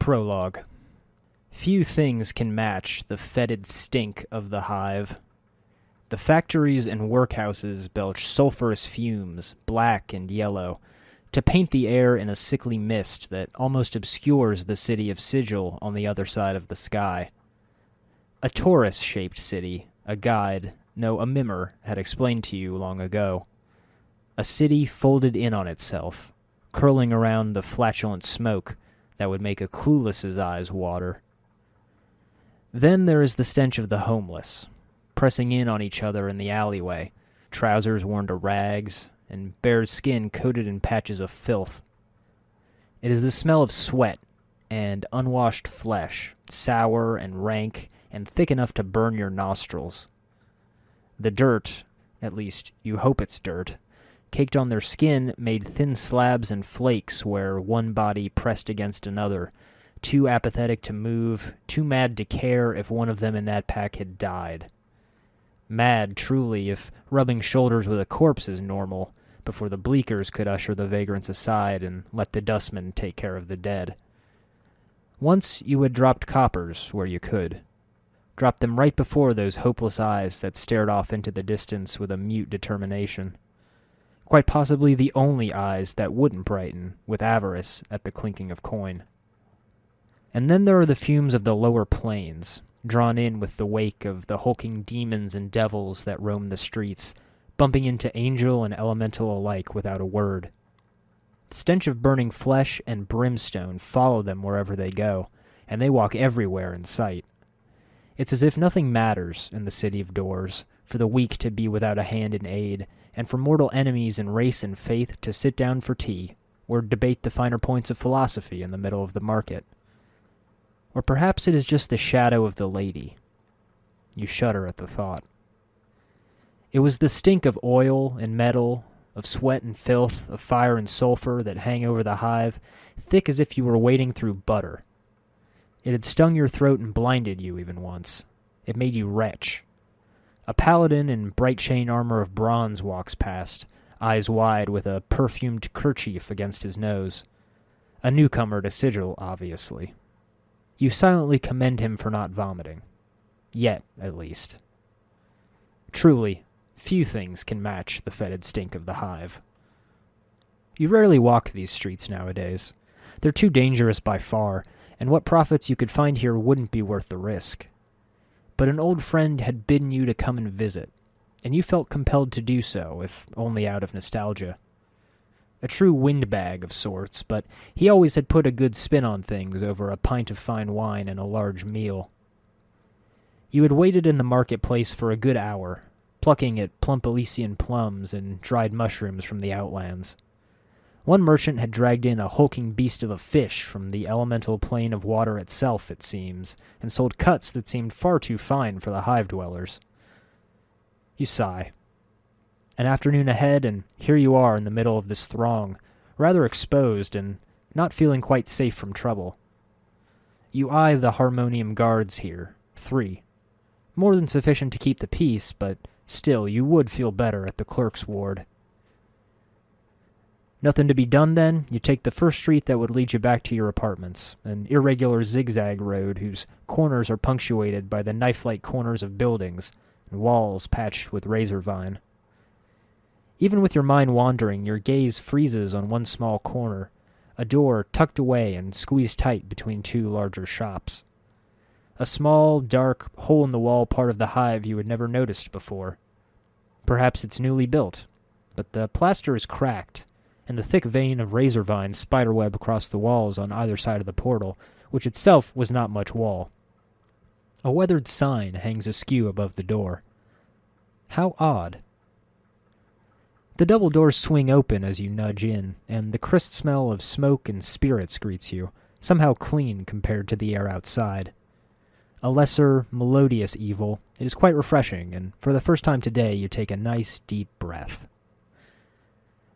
Prologue. Few things can match the fetid stink of the hive. The factories and workhouses belch sulphurous fumes, black and yellow, to paint the air in a sickly mist that almost obscures the city of Sigil on the other side of the sky. A torus-shaped city, a guide, no, a mimer, had explained to you long ago. A city folded in on itself, curling around the flatulent smoke that would make a clueless's eyes water. Then there is the stench of the homeless, pressing in on each other in the alleyway, trousers worn to rags, and bare skin coated in patches of filth. It is the smell of sweat and unwashed flesh, sour and rank and thick enough to burn your nostrils. The dirt, at least you hope it's dirt, caked on their skin made thin slabs and flakes where one body pressed against another, too apathetic to move, too mad to care if one of them in that pack had died. Mad, truly, if rubbing shoulders with a corpse is normal, before the bleakers could usher the vagrants aside and let the Dustmen take care of the dead. Once you had dropped coppers where you could. Dropped them right before those hopeless eyes that stared off into the distance with a mute determination. Quite possibly the only eyes that wouldn't brighten with avarice at the clinking of coin. And then there are the fumes of the lower planes, drawn in with the wake of the hulking demons and devils that roam the streets, bumping into angel and elemental alike without a word. The stench of burning flesh and brimstone follow them wherever they go, and they walk everywhere in sight. It's as if nothing matters in the city of doors, for the weak to be without a hand in aid, and for mortal enemies in race and faith to sit down for tea, or debate the finer points of philosophy in the middle of the market. Or perhaps it is just the shadow of the lady. You shudder at the thought. It was the stink of oil and metal, of sweat and filth, of fire and sulfur that hang over the hive, thick as if you were wading through butter. It had stung your throat and blinded you even once. It made you retch. A paladin in bright chain armor of bronze walks past, eyes wide with a perfumed kerchief against his nose. A newcomer to Sigil, obviously. You silently commend him for not vomiting. Yet, at least. Truly, few things can match the fetid stink of the hive. You rarely walk these streets nowadays. They're too dangerous by far, and what profits you could find here wouldn't be worth the risk. But an old friend had bidden you to come and visit, and you felt compelled to do so, if only out of nostalgia. A true windbag of sorts, but he always had put a good spin on things over a pint of fine wine and a large meal. You had waited in the marketplace for a good hour, plucking at plump Elysian plums and dried mushrooms from the outlands. One merchant had dragged in a hulking beast of a fish from the elemental plane of water itself, it seems, and sold cuts that seemed far too fine for the hive dwellers. You sigh. An afternoon ahead, and here you are in the middle of this throng, rather exposed and not feeling quite safe from trouble. You eye the harmonium guards here, 3. More than sufficient to keep the peace, but still you would feel better at the clerk's ward. Nothing to be done then, you take the first street that would lead you back to your apartments, an irregular zigzag road whose corners are punctuated by the knife-like corners of buildings and walls patched with razor vine. Even with your mind wandering, your gaze freezes on one small corner, a door tucked away and squeezed tight between 2 larger shops. A small, dark, hole-in-the-wall part of the hive you had never noticed before. Perhaps it's newly built, but the plaster is cracked, and the thick vein of razor vines spiderweb across the walls on either side of the portal, which itself was not much wall. A weathered sign hangs askew above the door. How odd. The double doors swing open as you nudge in, and the crisp smell of smoke and spirits greets you, somehow clean compared to the air outside. A lesser, melodious evil, it is quite refreshing, and for the first time today you take a nice, deep breath.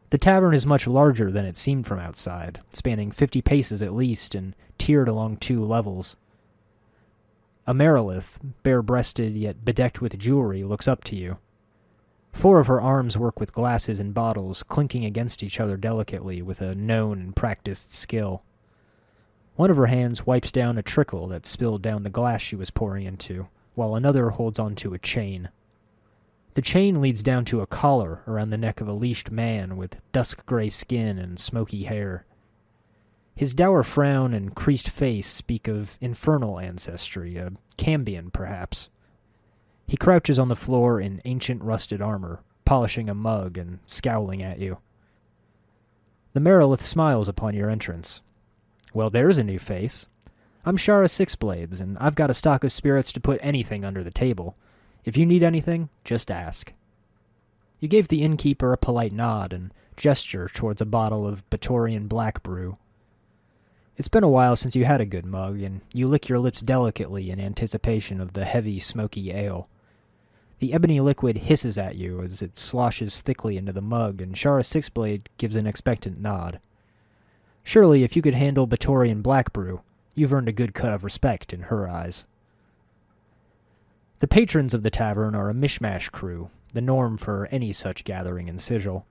The tavern is much larger than it seemed from outside, spanning 50 paces at least and tiered along 2 levels. A Merilith, bare-breasted yet bedecked with jewelry, looks up to you. 4 of her arms work with glasses and bottles, clinking against each other delicately with a known and practiced skill. One of her hands wipes down a trickle that spilled down the glass she was pouring into, while another holds onto a chain. The chain leads down to a collar around the neck of a leashed man with dusk-gray skin and smoky hair. His dour frown and creased face speak of infernal ancestry, a Cambion perhaps. He crouches on the floor in ancient rusted armor, polishing a mug and scowling at you. The Merilith smiles upon your entrance. Well, there's a new face. I'm Shara Sixblades, and I've got a stock of spirits to put anything under the table. If you need anything, just ask. You gave the innkeeper a polite nod and gesture towards a bottle of Batorian black brew. It's been a while since you had a good mug, and you lick your lips delicately in anticipation of the heavy, smoky ale. The ebony liquid hisses at you as it sloshes thickly into the mug, and Shara Sixblade gives an expectant nod. Surely, if you could handle Batorian black brew, you've earned a good cut of respect in her eyes. The patrons of the tavern are a mishmash crew, the norm for any such gathering in Sigil.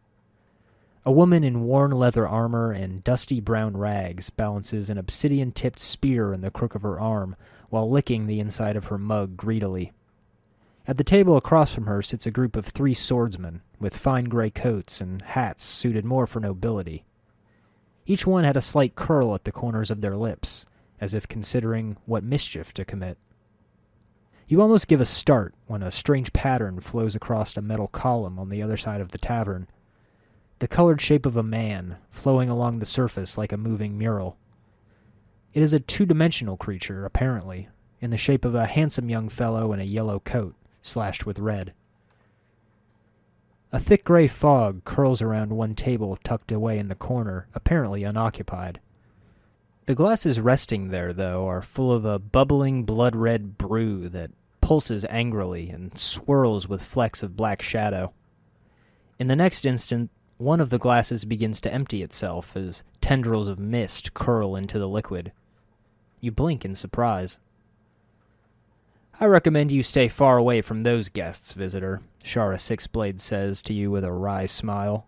A woman in worn leather armor and dusty brown rags balances an obsidian-tipped spear in the crook of her arm while licking the inside of her mug greedily. At the table across from her sits a group of 3 swordsmen with fine gray coats and hats suited more for nobility. Each one had a slight curl at the corners of their lips, as if considering what mischief to commit. You almost give a start when a strange pattern flows across a metal column on the other side of the tavern. The colored shape of a man, flowing along the surface like a moving mural. It is a 2-dimensional creature, apparently, in the shape of a handsome young fellow in a yellow coat, slashed with red. A thick gray fog curls around one table tucked away in the corner, apparently unoccupied. The glasses resting there, though, are full of a bubbling blood-red brew that pulses angrily and swirls with flecks of black shadow. In the next instant, one of the glasses begins to empty itself as tendrils of mist curl into the liquid. You blink in surprise. I recommend you stay far away from those guests, visitor, Shara Sixblade says to you with a wry smile.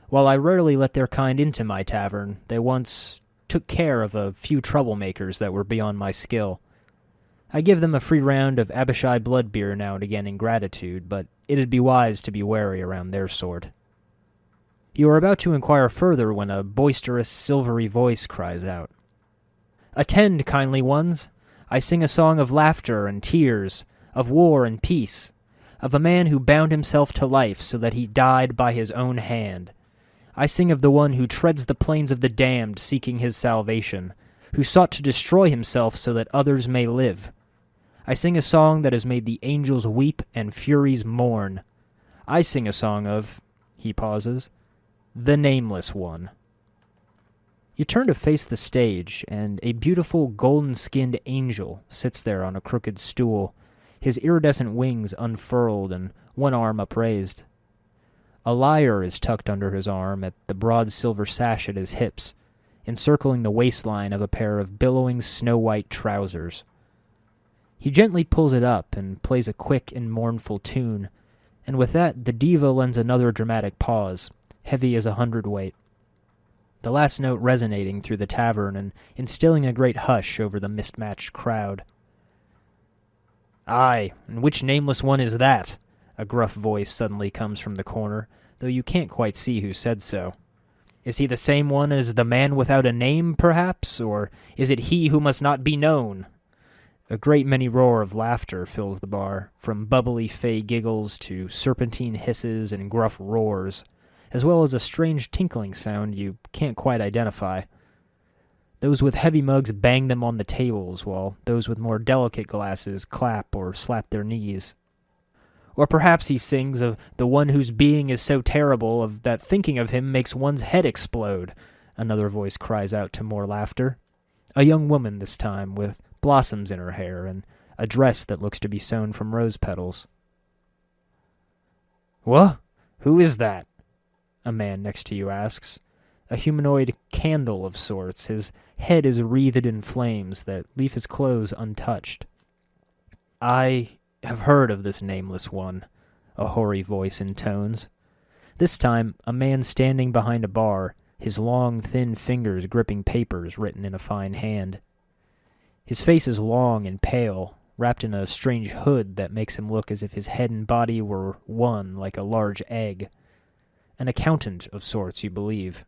While I rarely let their kind into my tavern, they once took care of a few troublemakers that were beyond my skill. I give them a free round of Abishai blood beer now and again in gratitude, but it'd be wise to be wary around their sort. You are about to inquire further when a boisterous, silvery voice cries out. Attend, kindly ones! I sing a song of laughter and tears, of war and peace, of a man who bound himself to life so that he died by his own hand. I sing of the one who treads the plains of the damned seeking his salvation, who sought to destroy himself so that others may live. I sing a song that has made the angels weep and furies mourn. I sing a song of, he pauses, the Nameless One. You turn to face the stage, and a beautiful golden-skinned angel sits there on a crooked stool, his iridescent wings unfurled and one arm upraised. A lyre is tucked under his arm at the broad silver sash at his hips, encircling the waistline of a pair of billowing snow-white trousers. He gently pulls it up and plays a quick and mournful tune, and with that the diva lends another dramatic pause, heavy as a hundredweight. The last note resonating through the tavern and instilling a great hush over the mismatched crowd. Aye, and which nameless one is that? A gruff voice suddenly comes from the corner, though you can't quite see who said so. Is he the same one as the man without a name, perhaps, or is it he who must not be known? A great many roar of laughter fills the bar, from bubbly fey giggles to serpentine hisses and gruff roars, as well as a strange tinkling sound you can't quite identify. Those with heavy mugs bang them on the tables, while those with more delicate glasses clap or slap their knees. Or perhaps he sings of the one whose being is so terrible of that thinking of him makes one's head explode, another voice cries out to more laughter. A young woman this time, with blossoms in her hair and a dress that looks to be sewn from rose petals. What? Who is that? A man next to you asks. A humanoid candle of sorts. His head is wreathed in flames that leave his clothes untouched. I have heard of this Nameless One, a hoary voice intones. This time, a man standing behind a bar, his long, thin fingers gripping papers written in a fine hand. His face is long and pale, wrapped in a strange hood that makes him look as if his head and body were one like a large egg. An accountant of sorts, you believe.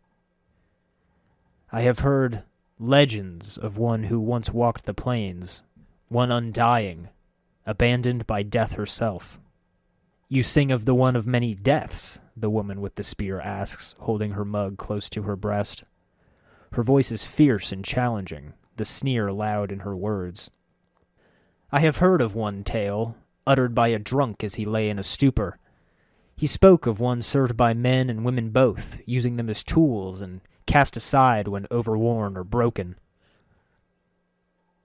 I have heard legends of one who once walked the plains, one undying, abandoned by death herself. You sing of the one of many deaths, the woman with the spear asks, holding her mug close to her breast. Her voice is fierce and challenging, the sneer loud in her words. I have heard of one tale, uttered by a drunk as he lay in a stupor. He spoke of one served by men and women both, using them as tools and cast aside when overworn or broken.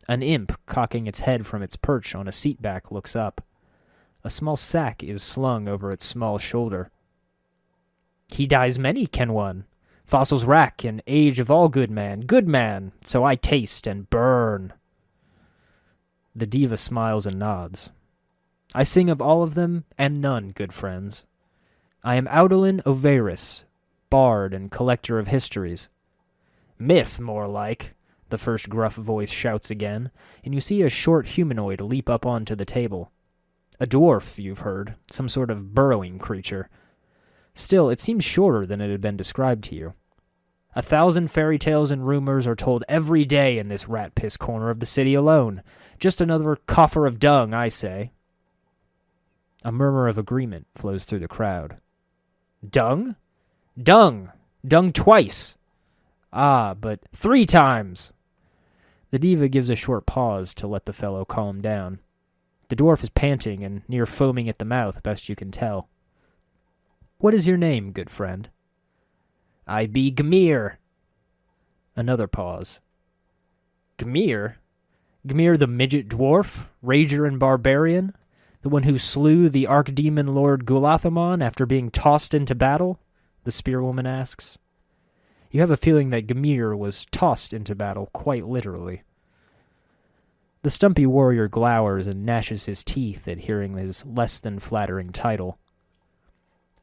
An imp, cocking its head from its perch on a seat back, looks up. A small sack is slung over its small shoulder. He dies many, can one. Fossils rack and age of all good man, so I taste and burn. The diva smiles and nods. I sing of all of them and none, good friends. I am Audolin Overis, bard and collector of histories. Myth, more like, the first gruff voice shouts again, and you see a short humanoid leap up onto the table. A dwarf, you've heard, some sort of burrowing creature. Still, it seems shorter than it had been described to you. 1,000 fairy tales and rumors are told every day in this rat-piss corner of the city alone. Just another coffer of dung, I say. A murmur of agreement flows through the crowd. Dung? Dung! Dung twice! Ah, but 3 times! The diva gives a short pause to let the fellow calm down. The dwarf is panting and near foaming at the mouth, best you can tell. What is your name, good friend? I be Gmir. Another pause. Gmir? Gmir the midget dwarf, rager and barbarian? The one who slew the archdemon Lord Gulathamon after being tossed into battle? The spearwoman asks. You have a feeling that Gmir was tossed into battle quite literally. The stumpy warrior glowers and gnashes his teeth at hearing his less-than-flattering title.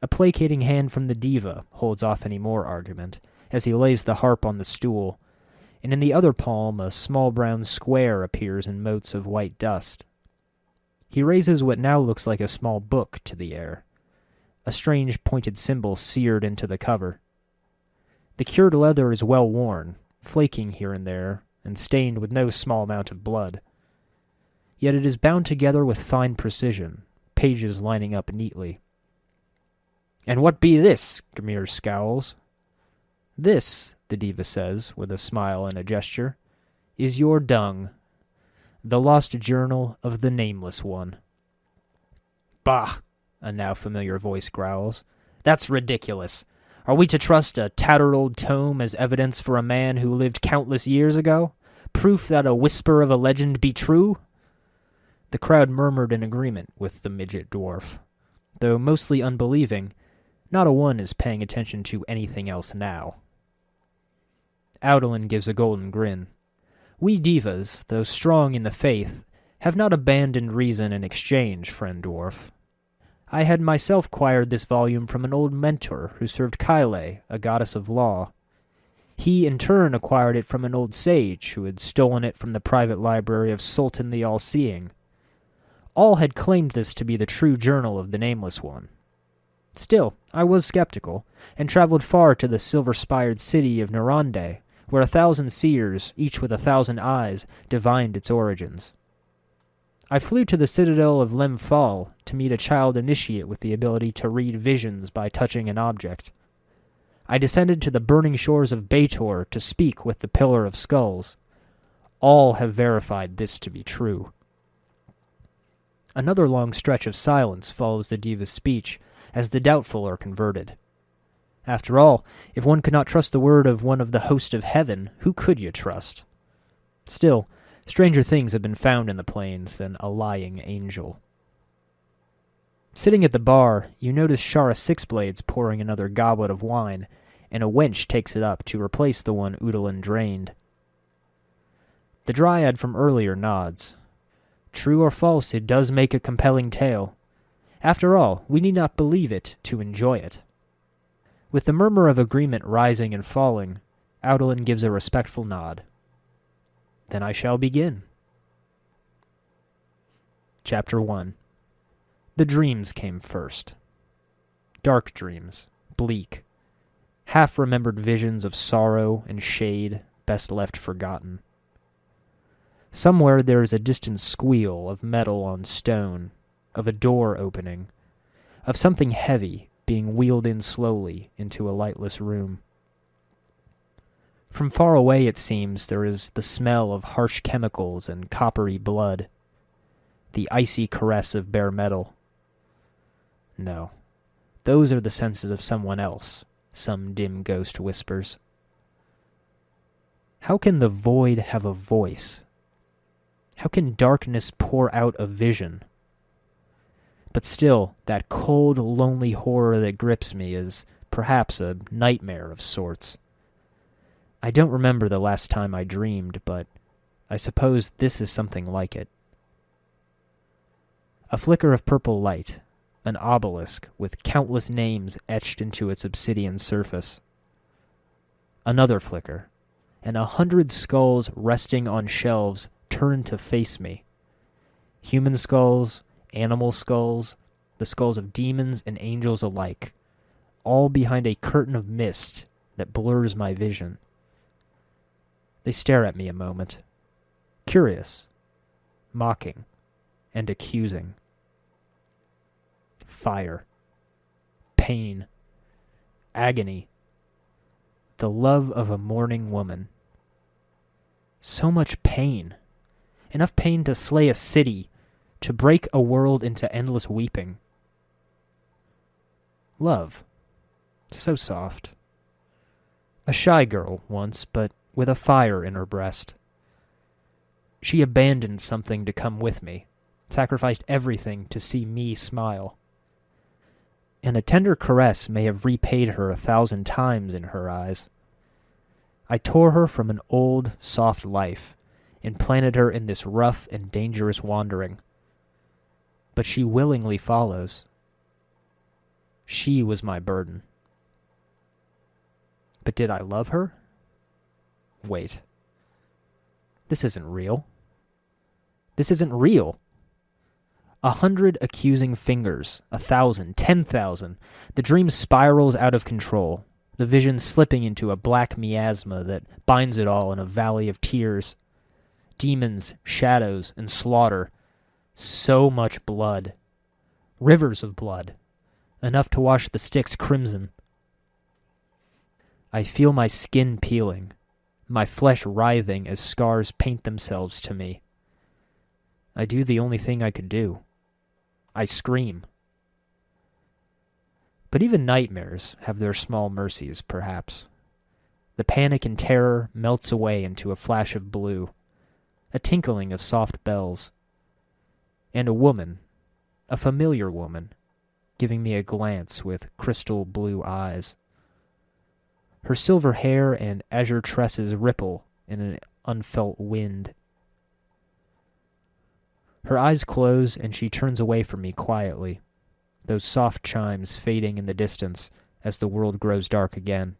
A placating hand from the diva holds off any more argument, as he lays the harp on the stool, and in the other palm a small brown square appears in motes of white dust. He raises what now looks like a small book to the air, a strange pointed symbol seared into the cover. The cured leather is well worn, flaking here and there, and stained with no small amount of blood. Yet it is bound together with fine precision, pages lining up neatly. And what be this? Gmir scowls. This, the diva says, with a smile and a gesture, is your dung, the lost journal of the Nameless One. Bah! A now familiar voice growls. That's ridiculous. Are we to trust a tattered old tome as evidence for a man who lived countless years ago? Proof that a whisper of a legend be true? The crowd murmured in agreement with the midget dwarf. Though mostly unbelieving, not a one is paying attention to anything else now. Audolin gives a golden grin. We divas, though strong in the faith, have not abandoned reason in exchange, friend dwarf. I had myself acquired this volume from an old mentor who served Kyle, a goddess of law. He, in turn, acquired it from an old sage who had stolen it from the private library of Sultan the All-Seeing. All had claimed this to be the true journal of the Nameless One. Still, I was skeptical, and traveled far to the silver-spired city of Narande, where 1,000 seers, each with 1,000 eyes, divined its origins. I flew to the citadel of Lemfal to meet a child initiate with the ability to read visions by touching an object. I descended to the burning shores of Baator to speak with the Pillar of Skulls. All have verified this to be true. Another long stretch of silence follows the diva's speech, as the doubtful are converted. After all, if one could not trust the word of one of the host of heaven, who could you trust? Still, stranger things have been found in the plains than a lying angel. Sitting at the bar, you notice Shara Sixblades pouring another goblet of wine, and a wench takes it up to replace the one Udalin drained. The dryad from earlier nods. True or false, it does make a compelling tale. After all, we need not believe it to enjoy it. With the murmur of agreement rising and falling, Audellin gives a respectful nod. Then I shall begin. Chapter 1. The dreams came first. Dark dreams, bleak, half-remembered visions of sorrow and shade best left forgotten. Somewhere there is a distant squeal of metal on stone, of a door opening, of something heavy being wheeled in slowly into a lightless room. From far away, it seems, there is the smell of harsh chemicals and coppery blood, the icy caress of bare metal. No, those are the senses of someone else, some dim ghost whispers. How can the void have a voice? How can darkness pour out a vision? But still, that cold, lonely horror that grips me is perhaps a nightmare of sorts. I don't remember the last time I dreamed, but I suppose this is something like it. A flicker of purple light, an obelisk with countless names etched into its obsidian surface. Another flicker, and 100 skulls resting on shelves turn to face me. Human skulls, animal skulls, the skulls of demons and angels alike, all behind a curtain of mist that blurs my vision. They stare at me a moment, curious, mocking, and accusing. Fire, pain, agony, the love of a mourning woman. So much pain, enough pain to slay a city, to break a world into endless weeping. Love, so soft. A shy girl once, but with a fire in her breast. She abandoned something to come with me, sacrificed everything to see me smile. And a tender caress may have repaid her 1,000 times in her eyes. I tore her from an old, soft life and planted her in this rough and dangerous wandering. But she willingly follows. She was my burden. But did I love her? Wait. This isn't real. This isn't real. 100 accusing fingers, 1,000, 10,000. The dream spirals out of control, the vision slipping into a black miasma that binds it all in a valley of tears. Demons, shadows, and slaughter. So much blood. Rivers of blood. Enough to wash the sticks crimson. I feel my skin peeling, my flesh writhing as scars paint themselves to me. I do the only thing I could do. I scream. But even nightmares have their small mercies, perhaps. The panic and terror melts away into a flash of blue, a tinkling of soft bells, and a woman, a familiar woman, giving me a glance with crystal blue eyes. Her silver hair and azure tresses ripple in an unfelt wind. Her eyes close and she turns away from me quietly, those soft chimes fading in the distance as the world grows dark again.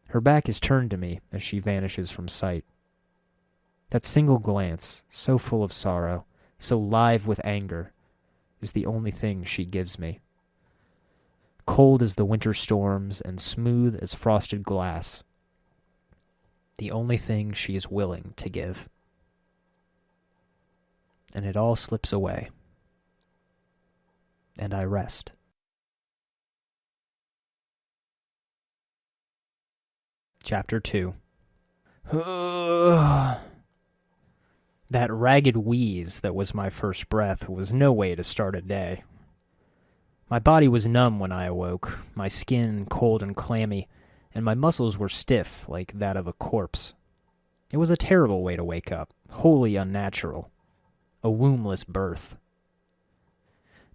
Her back is turned to me as she vanishes from sight. That single glance, so full of sorrow, so live with anger, is the only thing she gives me. Cold as the winter storms and smooth as frosted glass. The only thing she is willing to give. And it all slips away. And I rest. Chapter 2. That ragged wheeze that was my first breath was no way to start a day. My body was numb when I awoke, my skin cold and clammy, and my muscles were stiff like that of a corpse. It was a terrible way to wake up, wholly unnatural. A wombless birth.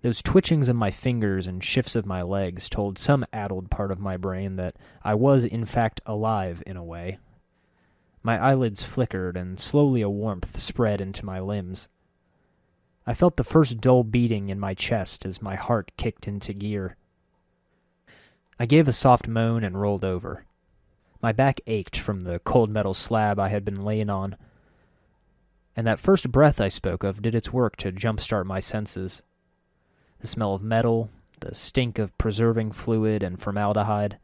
Those twitchings of my fingers and shifts of my legs told some addled part of my brain that I was in fact alive in a way. My eyelids flickered, and slowly a warmth spread into my limbs. I felt the first dull beating in my chest as my heart kicked into gear. I gave a soft moan and rolled over. My back ached from the cold metal slab I had been laying on, and that first breath I spoke of did its work to jumpstart my senses. The smell of metal, the stink of preserving fluid and formaldehyde,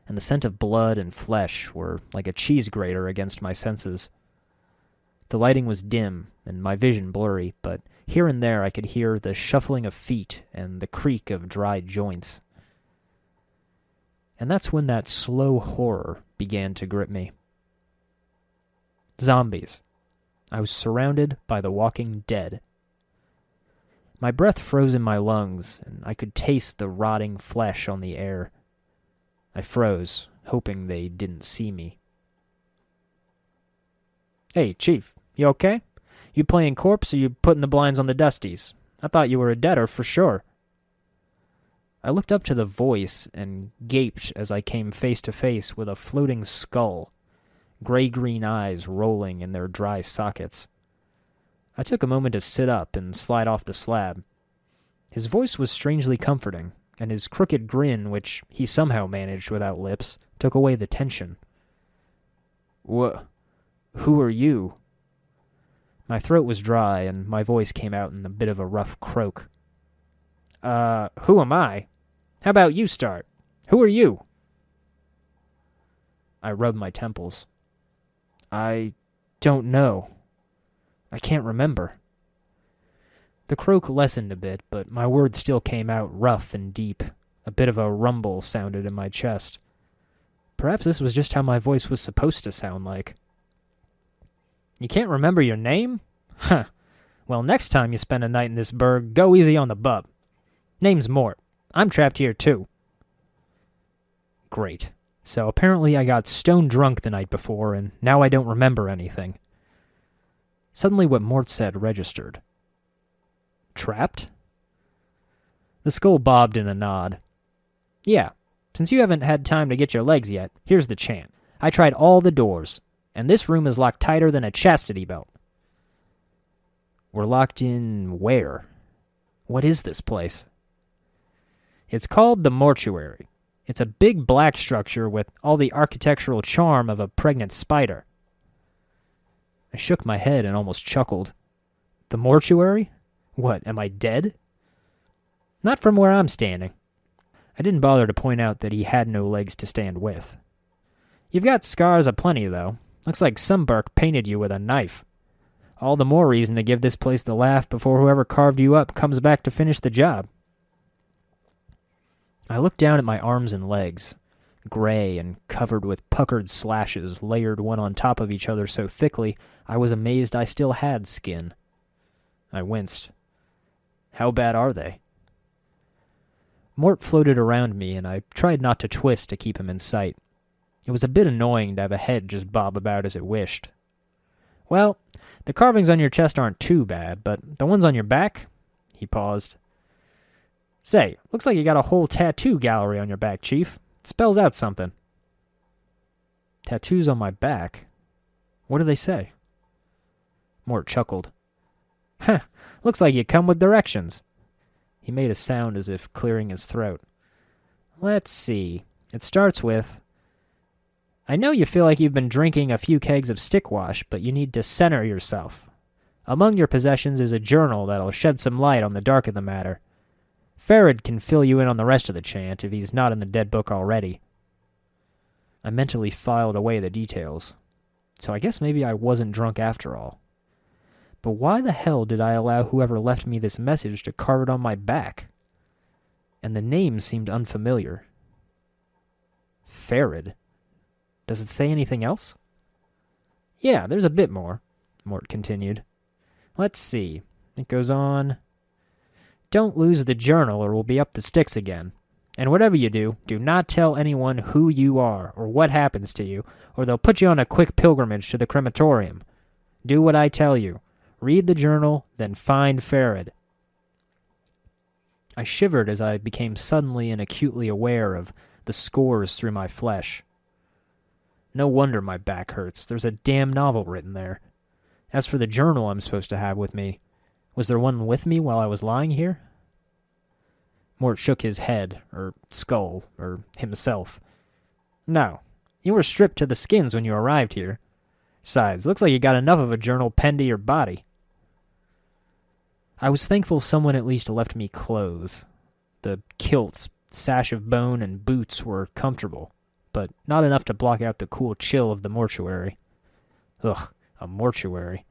and the scent of blood and flesh were like a cheese grater against my senses. The lighting was dim and my vision blurry, but here and there I could hear the shuffling of feet and the creak of dried joints. And that's when that slow horror began to grip me. Zombies. I was surrounded by the walking dead. My breath froze in my lungs, and I could taste the rotting flesh on the air. I froze, hoping they didn't see me. "Hey, Chief, you okay? You playing corpse or you putting the blinds on the dusties? I thought you were a deader for sure." I looked up to the voice and gaped as I came face to face with a floating skull, gray-green eyes rolling in their dry sockets. I took a moment to sit up and slide off the slab. His voice was strangely comforting, and his crooked grin, which he somehow managed without lips, took away the tension. Who are you?" My throat was dry, and my voice came out in a bit of a rough croak. Who am I? How about you start? Who are you?" I rubbed my temples. "I don't know. I can't remember." The croak lessened a bit, but my words still came out rough and deep. A bit of a rumble sounded in my chest. Perhaps this was just how my voice was supposed to sound like. "You can't remember your name? Huh. Well, next time you spend a night in this burg, go easy on the bub. Name's Mort. I'm trapped here too." Great. So apparently I got stone drunk the night before, and now I don't remember anything. Suddenly what Mort said registered. "Trapped?" The skull bobbed in a nod. "Yeah, since you haven't had time to get your legs yet, here's the chant. I tried all the doors, and this room is locked tighter than a chastity belt." "We're locked in where? What is this place?" "It's called the mortuary. It's a big black structure with all the architectural charm of a pregnant spider." I shook my head and almost chuckled. "The mortuary? What, am I dead?" "Not from where I'm standing." I didn't bother to point out that he had no legs to stand with. "You've got scars aplenty, though. Looks like some bark painted you with a knife. All the more reason to give this place the laugh before whoever carved you up comes back to finish the job." I looked down at my arms and legs, gray and covered with puckered slashes layered one on top of each other so thickly I was amazed I still had skin. I winced. "How bad are they?" Mort floated around me, and I tried not to twist to keep him in sight. It was a bit annoying to have a head just bob about as it wished. "Well, the carvings on your chest aren't too bad, but the ones on your back?" He paused. "Say, looks like you got a whole tattoo gallery on your back, Chief. It spells out something." "Tattoos on my back? What do they say?" Mort chuckled. "Huh, looks like you come with directions." He made a sound as if clearing his throat. "Let's see. It starts with, I know you feel like you've been drinking a few kegs of stick wash, but you need to center yourself. Among your possessions is a journal that'll shed some light on the dark of the matter. Farod can fill you in on the rest of the chant if he's not in the dead book already." I mentally filed away the details. So I guess maybe I wasn't drunk after all. But why the hell did I allow whoever left me this message to carve it on my back? And the name seemed unfamiliar. Farod. Does it say anything else? "Yeah, there's a bit more," Mort continued. "Let's see. It goes on. Don't lose the journal or we'll be up the sticks again. And whatever you do, do not tell anyone who you are or what happens to you, or they'll put you on a quick pilgrimage to the crematorium. Do what I tell you. Read the journal, then find Farod." I shivered as I became suddenly and acutely aware of the scores through my flesh. No wonder my back hurts. There's a damn novel written there. As for the journal I'm supposed to have with me, was there one with me while I was lying here? Mort shook his head, or skull, or himself. No, you were stripped to the skins when you arrived here. Besides, looks like you got enough of a journal penned to your body. I was thankful someone at least left me clothes. The kilts, sash of bone, and boots were comfortable, but not enough to block out the cool chill of the mortuary. Ugh, a mortuary.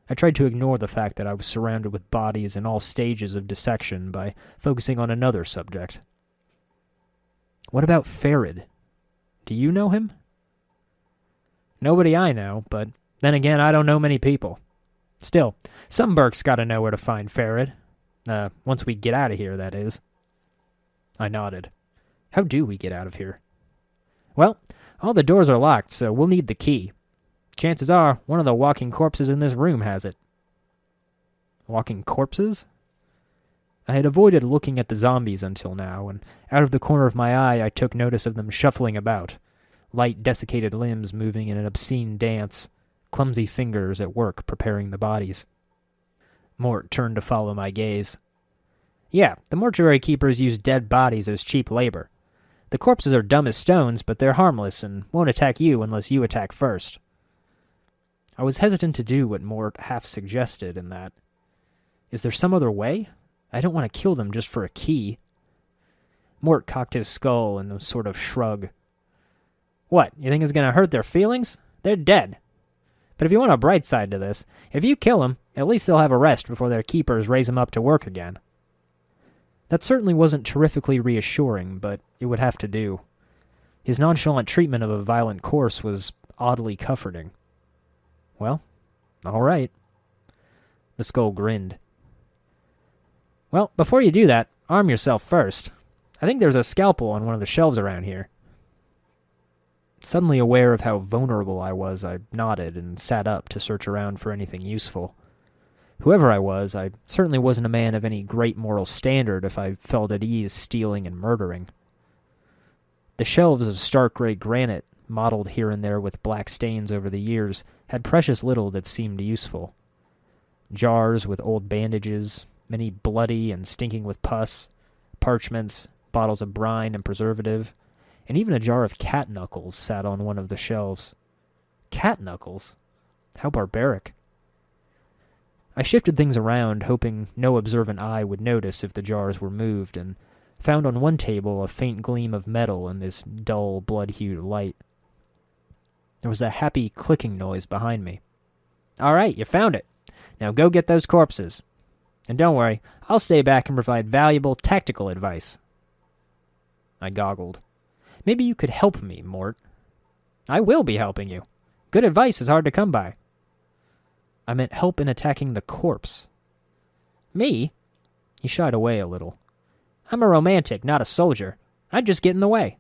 I tried to ignore the fact that I was surrounded with bodies in all stages of dissection by focusing on another subject. What about Farod? Do you know him? Nobody I know, but then again, I don't know many people. Still, some Burke's gotta know where to find Farod. Once we get out of here, that is. I nodded. How do we get out of here? Well, all the doors are locked, so we'll need the key. Chances are, one of the walking corpses in this room has it. Walking corpses? I had avoided looking at the zombies until now, and out of the corner of my eye I took notice of them shuffling about, light desiccated limbs moving in an obscene dance, clumsy fingers at work preparing the bodies. Mort turned to follow my gaze. Yeah, the mortuary keepers use dead bodies as cheap labor. The corpses are dumb as stones, but they're harmless and won't attack you unless you attack first. I was hesitant to do what Mort half suggested in that. Is there some other way? I don't want to kill them just for a key. Mort cocked his skull in a sort of shrug. What, you think it's going to hurt their feelings? They're dead. But if you want a bright side to this, if you kill them, at least they'll have a rest before their keepers raise them up to work again. That certainly wasn't terrifically reassuring, but it would have to do. His nonchalant treatment of a violent corpse was oddly comforting. Well, all right. The skull grinned. Well, before you do that, arm yourself first. I think there's a scalpel on one of the shelves around here. Suddenly aware of how vulnerable I was, I nodded and sat up to search around for anything useful. Whoever I was, I certainly wasn't a man of any great moral standard if I felt at ease stealing and murdering. The shelves of stark gray granite, mottled here and there with black stains over the years, had precious little that seemed useful. Jars with old bandages, many bloody and stinking with pus, parchments, bottles of brine and preservative, and even a jar of cat knuckles sat on one of the shelves. Cat knuckles? How barbaric. I shifted things around, hoping no observant eye would notice if the jars were moved, and found on one table a faint gleam of metal in this dull, blood-hued light. There was a happy clicking noise behind me. All right, you found it. Now go get those corpses. And don't worry, I'll stay back and provide valuable tactical advice. I goggled. Maybe you could help me, Mort. I will be helping you. Good advice is hard to come by. I meant help in attacking the corpse. Me? He shied away a little. I'm a romantic, not a soldier. I'd just get in the way.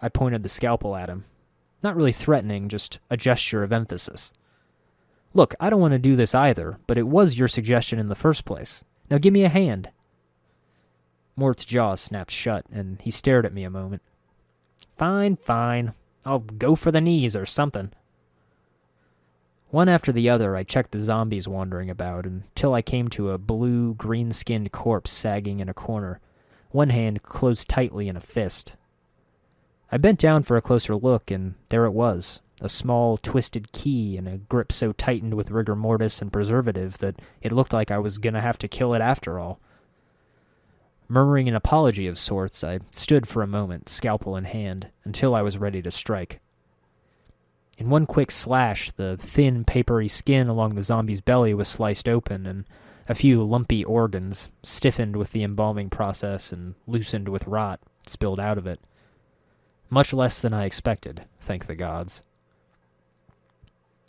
I pointed the scalpel at him. Not really threatening, just a gesture of emphasis. Look, I don't want to do this either, but it was your suggestion in the first place. Now give me a hand. Mort's jaw snapped shut, and he stared at me a moment. Fine, fine. I'll go for the knees or something. One after the other, I checked the zombies wandering about until I came to a blue, green-skinned corpse sagging in a corner, one hand closed tightly in a fist. I bent down for a closer look, and there it was, a small, twisted key in a grip so tightened with rigor mortis and preservative that it looked like I was going to have to kill it after all. Murmuring an apology of sorts, I stood for a moment, scalpel in hand, until I was ready to strike. In one quick slash, the thin, papery skin along the zombie's belly was sliced open, and a few lumpy organs, stiffened with the embalming process and loosened with rot, spilled out of it. Much less than I expected, thank the gods.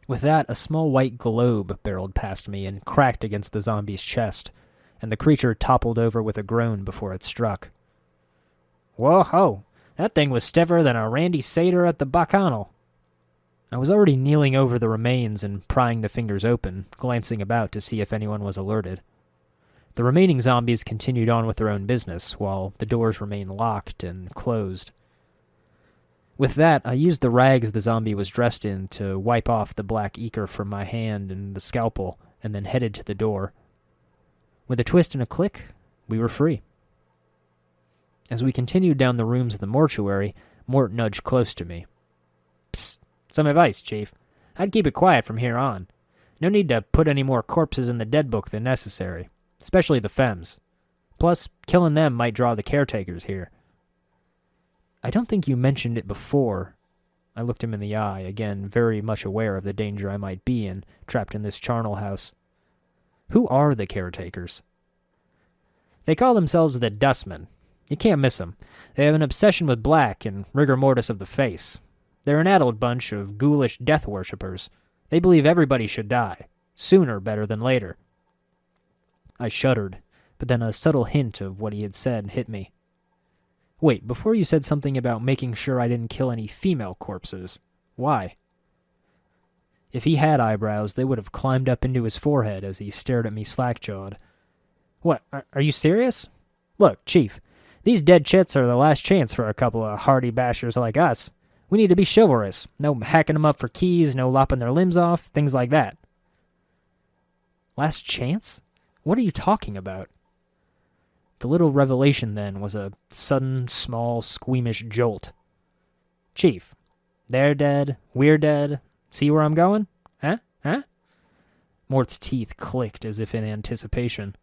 With that, a small white globe barreled past me and cracked against the zombie's chest, and the creature toppled over with a groan before it struck. Whoa-ho! That thing was stiffer than a Randy Sater at the Bacchanal. I was already kneeling over the remains and prying the fingers open, glancing about to see if anyone was alerted. The remaining zombies continued on with their own business, while the doors remained locked and closed. With that, I used the rags the zombie was dressed in to wipe off the black ichor from my hand and the scalpel, and then headed to the door. With a twist and a click, we were free. As we continued down the rooms of the mortuary, Mort nudged close to me. Psst, some advice, Chief. I'd keep it quiet from here on. No need to put any more corpses in the dead book than necessary, especially the femmes. Plus, killing them might draw the caretakers here. I don't think you mentioned it before. I looked him in the eye, again very much aware of the danger I might be in, trapped in this charnel house. Who are the caretakers? They call themselves the Dustmen. You can't miss them. They have an obsession with black and rigor mortis of the face. They're an addled bunch of ghoulish death worshippers. They believe everybody should die, sooner better than later. I shuddered, but then a subtle hint of what he had said hit me. Wait, before you said something about making sure I didn't kill any female corpses. Why? If he had eyebrows, they would have climbed up into his forehead as he stared at me slack-jawed. What, are you serious? Look, Chief, these dead chits are the last chance for a couple of hardy bashers like us. We need to be chivalrous. No hacking them up for keys, no lopping their limbs off, things like that. Last chance? What are you talking about? The little revelation, then, was a sudden, small, squeamish jolt. Chief, they're dead, we're dead. See where I'm going? Huh? Mort's teeth clicked as if in anticipation.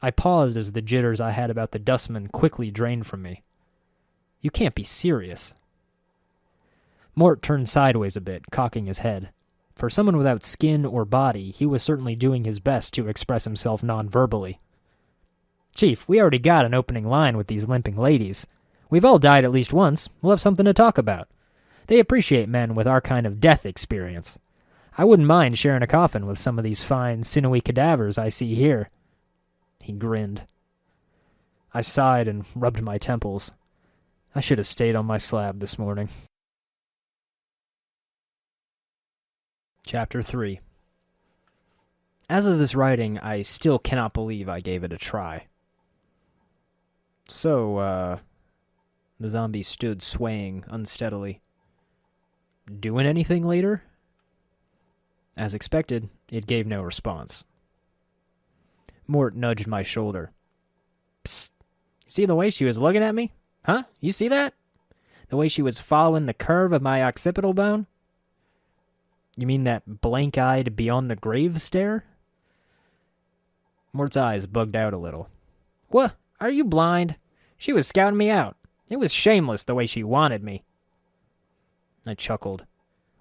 I paused as the jitters I had about the Dustmen quickly drained from me. You can't be serious. Mort turned sideways a bit, cocking his head. For someone without skin or body, he was certainly doing his best to express himself non-verbally. Chief, we already got an opening line with these limping ladies. We've all died at least once. We'll have something to talk about. They appreciate men with our kind of death experience. I wouldn't mind sharing a coffin with some of these fine, sinewy cadavers I see here. He grinned. I sighed and rubbed my temples. I should have stayed on my slab this morning. Chapter 3. As of this writing, I still cannot believe I gave it a try. So, the zombie stood swaying unsteadily. Doing anything later? As expected, it gave no response. Mort nudged my shoulder. Psst. See the way she was looking at me? Huh? You see that? The way she was following the curve of my occipital bone? You mean that blank-eyed beyond-the-grave stare? Mort's eyes bugged out a little. What? Are you blind? She was scouting me out. It was shameless the way she wanted me. I chuckled.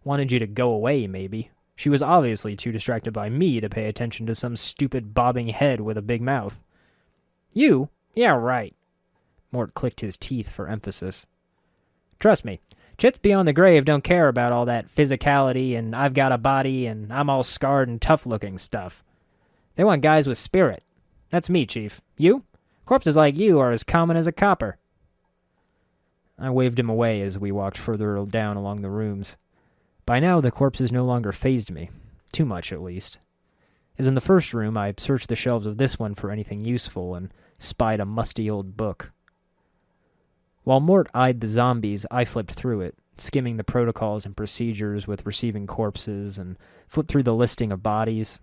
Wanted you to go away, maybe. She was obviously too distracted by me to pay attention to some stupid bobbing head with a big mouth. You? Yeah, right. Mort clicked his teeth for emphasis. Trust me, chits beyond the grave don't care about all that physicality and I've got a body and I'm all scarred and tough-looking stuff. They want guys with spirit. That's me, Chief. You? Corpses like you are as common as a copper. I waved him away as we walked further down along the rooms. By now, the corpses no longer fazed me. Too much, at least. As in the first room, I searched the shelves of this one for anything useful and spied a musty old book. While Mort eyed the zombies, I flipped through it, skimming the protocols and procedures with receiving corpses and flipped through the listing of bodies.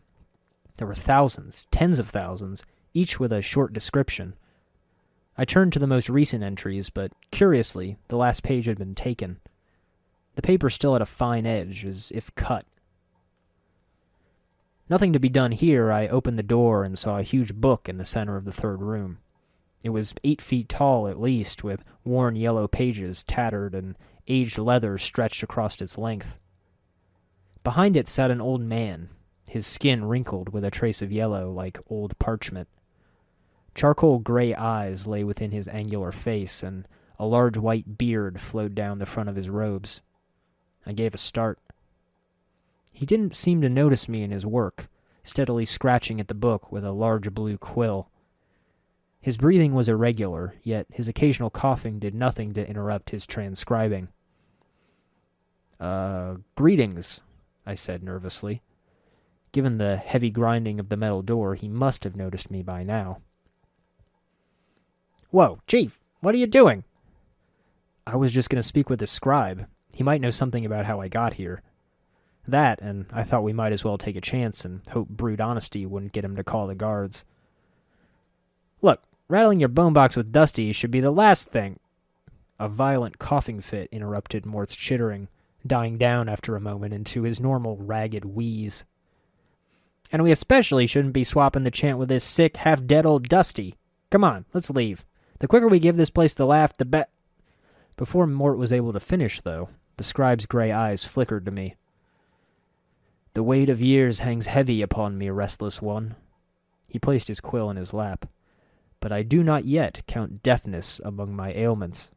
There were thousands, tens of thousands, each with a short description. I turned to the most recent entries, but curiously, the last page had been taken. The paper still had a fine edge, as if cut. Nothing to be done here, I opened the door and saw a huge book in the center of the third room. It was 8 feet tall at least, with worn yellow pages, tattered, and aged leather stretched across its length. Behind it sat an old man, his skin wrinkled with a trace of yellow like old parchment. Charcoal gray eyes lay within his angular face, and a large white beard flowed down the front of his robes. I gave a start. He didn't seem to notice me in his work, steadily scratching at the book with a large blue quill. His breathing was irregular, yet his occasional coughing did nothing to interrupt his transcribing. Greetings, I said nervously. Given the heavy grinding of the metal door, he must have noticed me by now. Whoa, Chief, what are you doing? I was just going to speak with the scribe. He might know something about how I got here. That, and I thought we might as well take a chance and hope brute honesty wouldn't get him to call the guards. Look, Rattling your bone box with Dusty should be the last thing. A violent coughing fit interrupted Mort's chittering, dying down after a moment into his normal ragged wheeze. And we especially shouldn't be swapping the chant with this sick, half-dead old Dusty. Come on, let's leave. The quicker we give this place the laugh, the better. Before Mort was able to finish, though, the scribe's gray eyes flickered to me. The weight of years hangs heavy upon me, restless one. He placed his quill in his lap. But I do not yet count deafness among my ailments.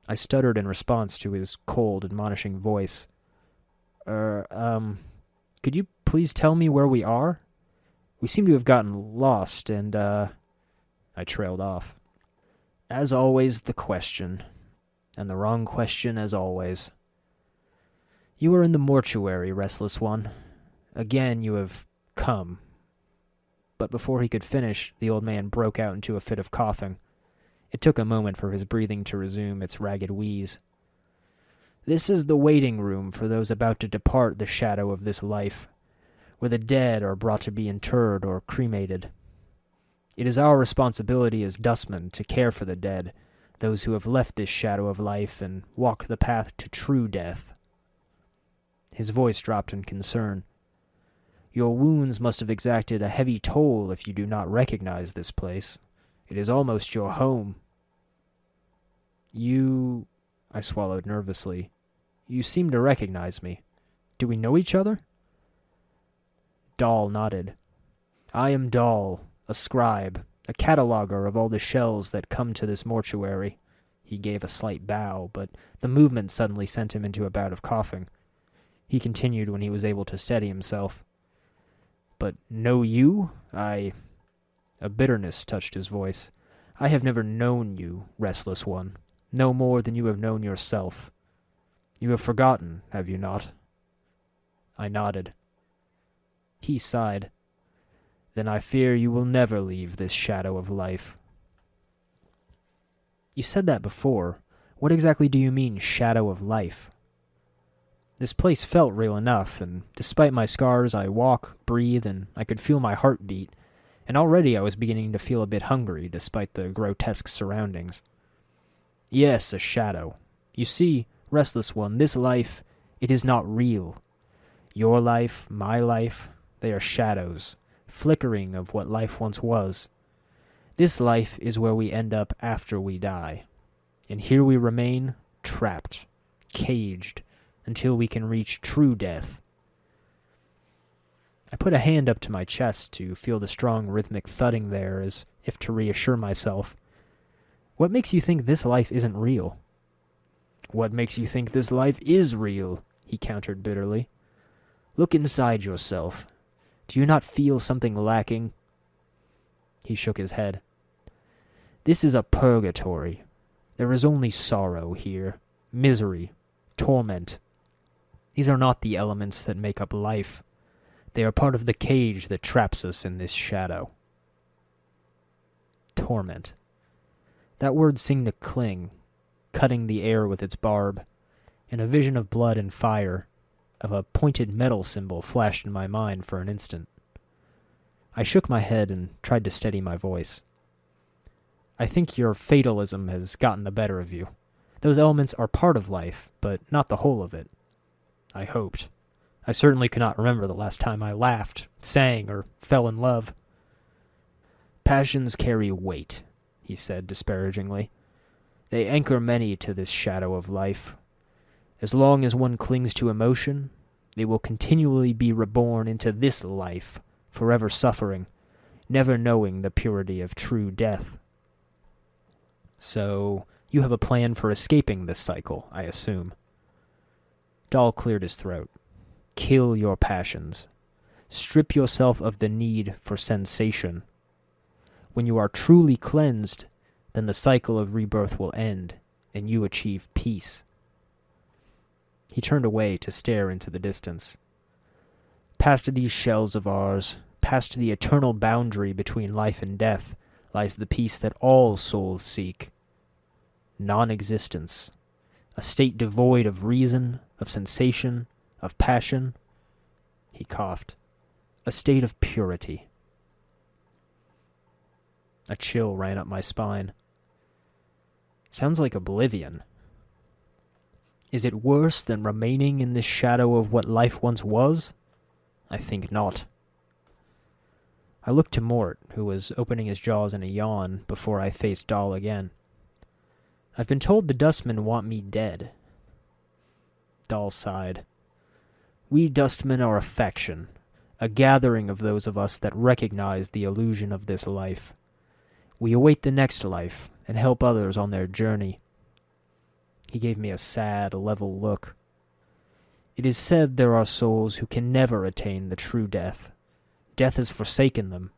I stuttered in response to his cold, admonishing voice. Could you please tell me where we are? We seem to have gotten lost, and, I trailed off. As always, the question. And the wrong question as always. You are in the mortuary, restless one. Again you have come. But before he could finish, the old man broke out into a fit of coughing. It took a moment for his breathing to resume its ragged wheeze. This is the waiting room for those about to depart the shadow of this life, where the dead are brought to be interred or cremated. It is our responsibility as Dustmen to care for the dead, those who have left this shadow of life and walk the path to true death. His voice dropped in concern. Your wounds must have exacted a heavy toll if you do not recognize this place. It is almost your home. You... I swallowed nervously. You seem to recognize me. Do we know each other? Dahl nodded. I am Dahl, a scribe, a cataloger of all the shells that come to this mortuary. He gave a slight bow, but the movement suddenly sent him into a bout of coughing. He continued when he was able to steady himself. But know you? A bitterness touched his voice. I have never known you, restless one. No more than you have known yourself. You have forgotten, have you not? I nodded. He sighed. Then I fear you will never leave this shadow of life. You said that before. What exactly do you mean, shadow of life? This place felt real enough, and despite my scars, I walk, breathe, and I could feel my heart beat, and already I was beginning to feel a bit hungry, despite the grotesque surroundings. Yes, a shadow. You see, restless one, this life, it is not real. Your life, my life, they are shadows, flickering of what life once was. This life is where we end up after we die, and here we remain, trapped, caged, until we can reach true death. I put a hand up to my chest to feel the strong rhythmic thudding there as if to reassure myself. What makes you think this life isn't real? What makes you think this life is real? He countered bitterly. Look inside yourself. Do you not feel something lacking? He shook his head. This is a purgatory. There is only sorrow here, misery, torment. These are not the elements that make up life. They are part of the cage that traps us in this shadow. Torment. That word seemed to cling, cutting the air with its barb, and a vision of blood and fire, of a pointed metal symbol flashed in my mind for an instant. I shook my head and tried to steady my voice. I think your fatalism has gotten the better of you. Those elements are part of life, but not the whole of it. I hoped. I certainly could not remember the last time I laughed, sang, or fell in love. Passions carry weight, he said disparagingly. They anchor many to this shadow of life. As long as one clings to emotion, they will continually be reborn into this life, forever suffering, never knowing the purity of true death. So, you have a plan for escaping this cycle, I assume. Dahl cleared his throat. Kill your passions. Strip yourself of the need for sensation. When you are truly cleansed, then the cycle of rebirth will end, and you achieve peace. He turned away to stare into the distance. Past these shells of ours, past the eternal boundary between life and death, lies the peace that all souls seek. Non-existence. A state devoid of reason, of sensation, of passion. He coughed. A state of purity. A chill ran up my spine. Sounds like oblivion. Is it worse than remaining in this shadow of what life once was? I think not. I looked to Mort, who was opening his jaws in a yawn before I faced Dahl again. I've been told the Dustmen want me dead. Dahl sighed. We Dustmen are a faction, a gathering of those of us that recognize the illusion of this life. We await the next life and help others on their journey. He gave me a sad, level look. It is said there are souls who can never attain the true death. Death has forsaken them,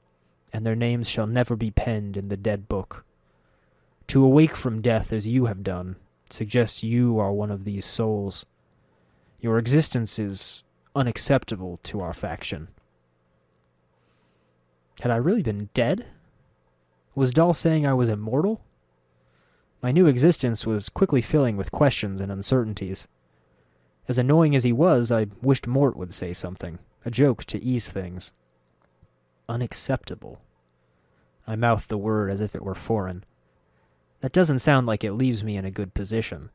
and their names shall never be penned in the dead book. To awake from death as you have done suggests you are one of these souls. Your existence is unacceptable to our faction. Had I really been dead? Was Dahl saying I was immortal? My new existence was quickly filling with questions and uncertainties. As annoying as he was, I wished Mort would say something, a joke to ease things. Unacceptable. I mouthed the word as if it were foreign. That doesn't sound like it leaves me in a good position.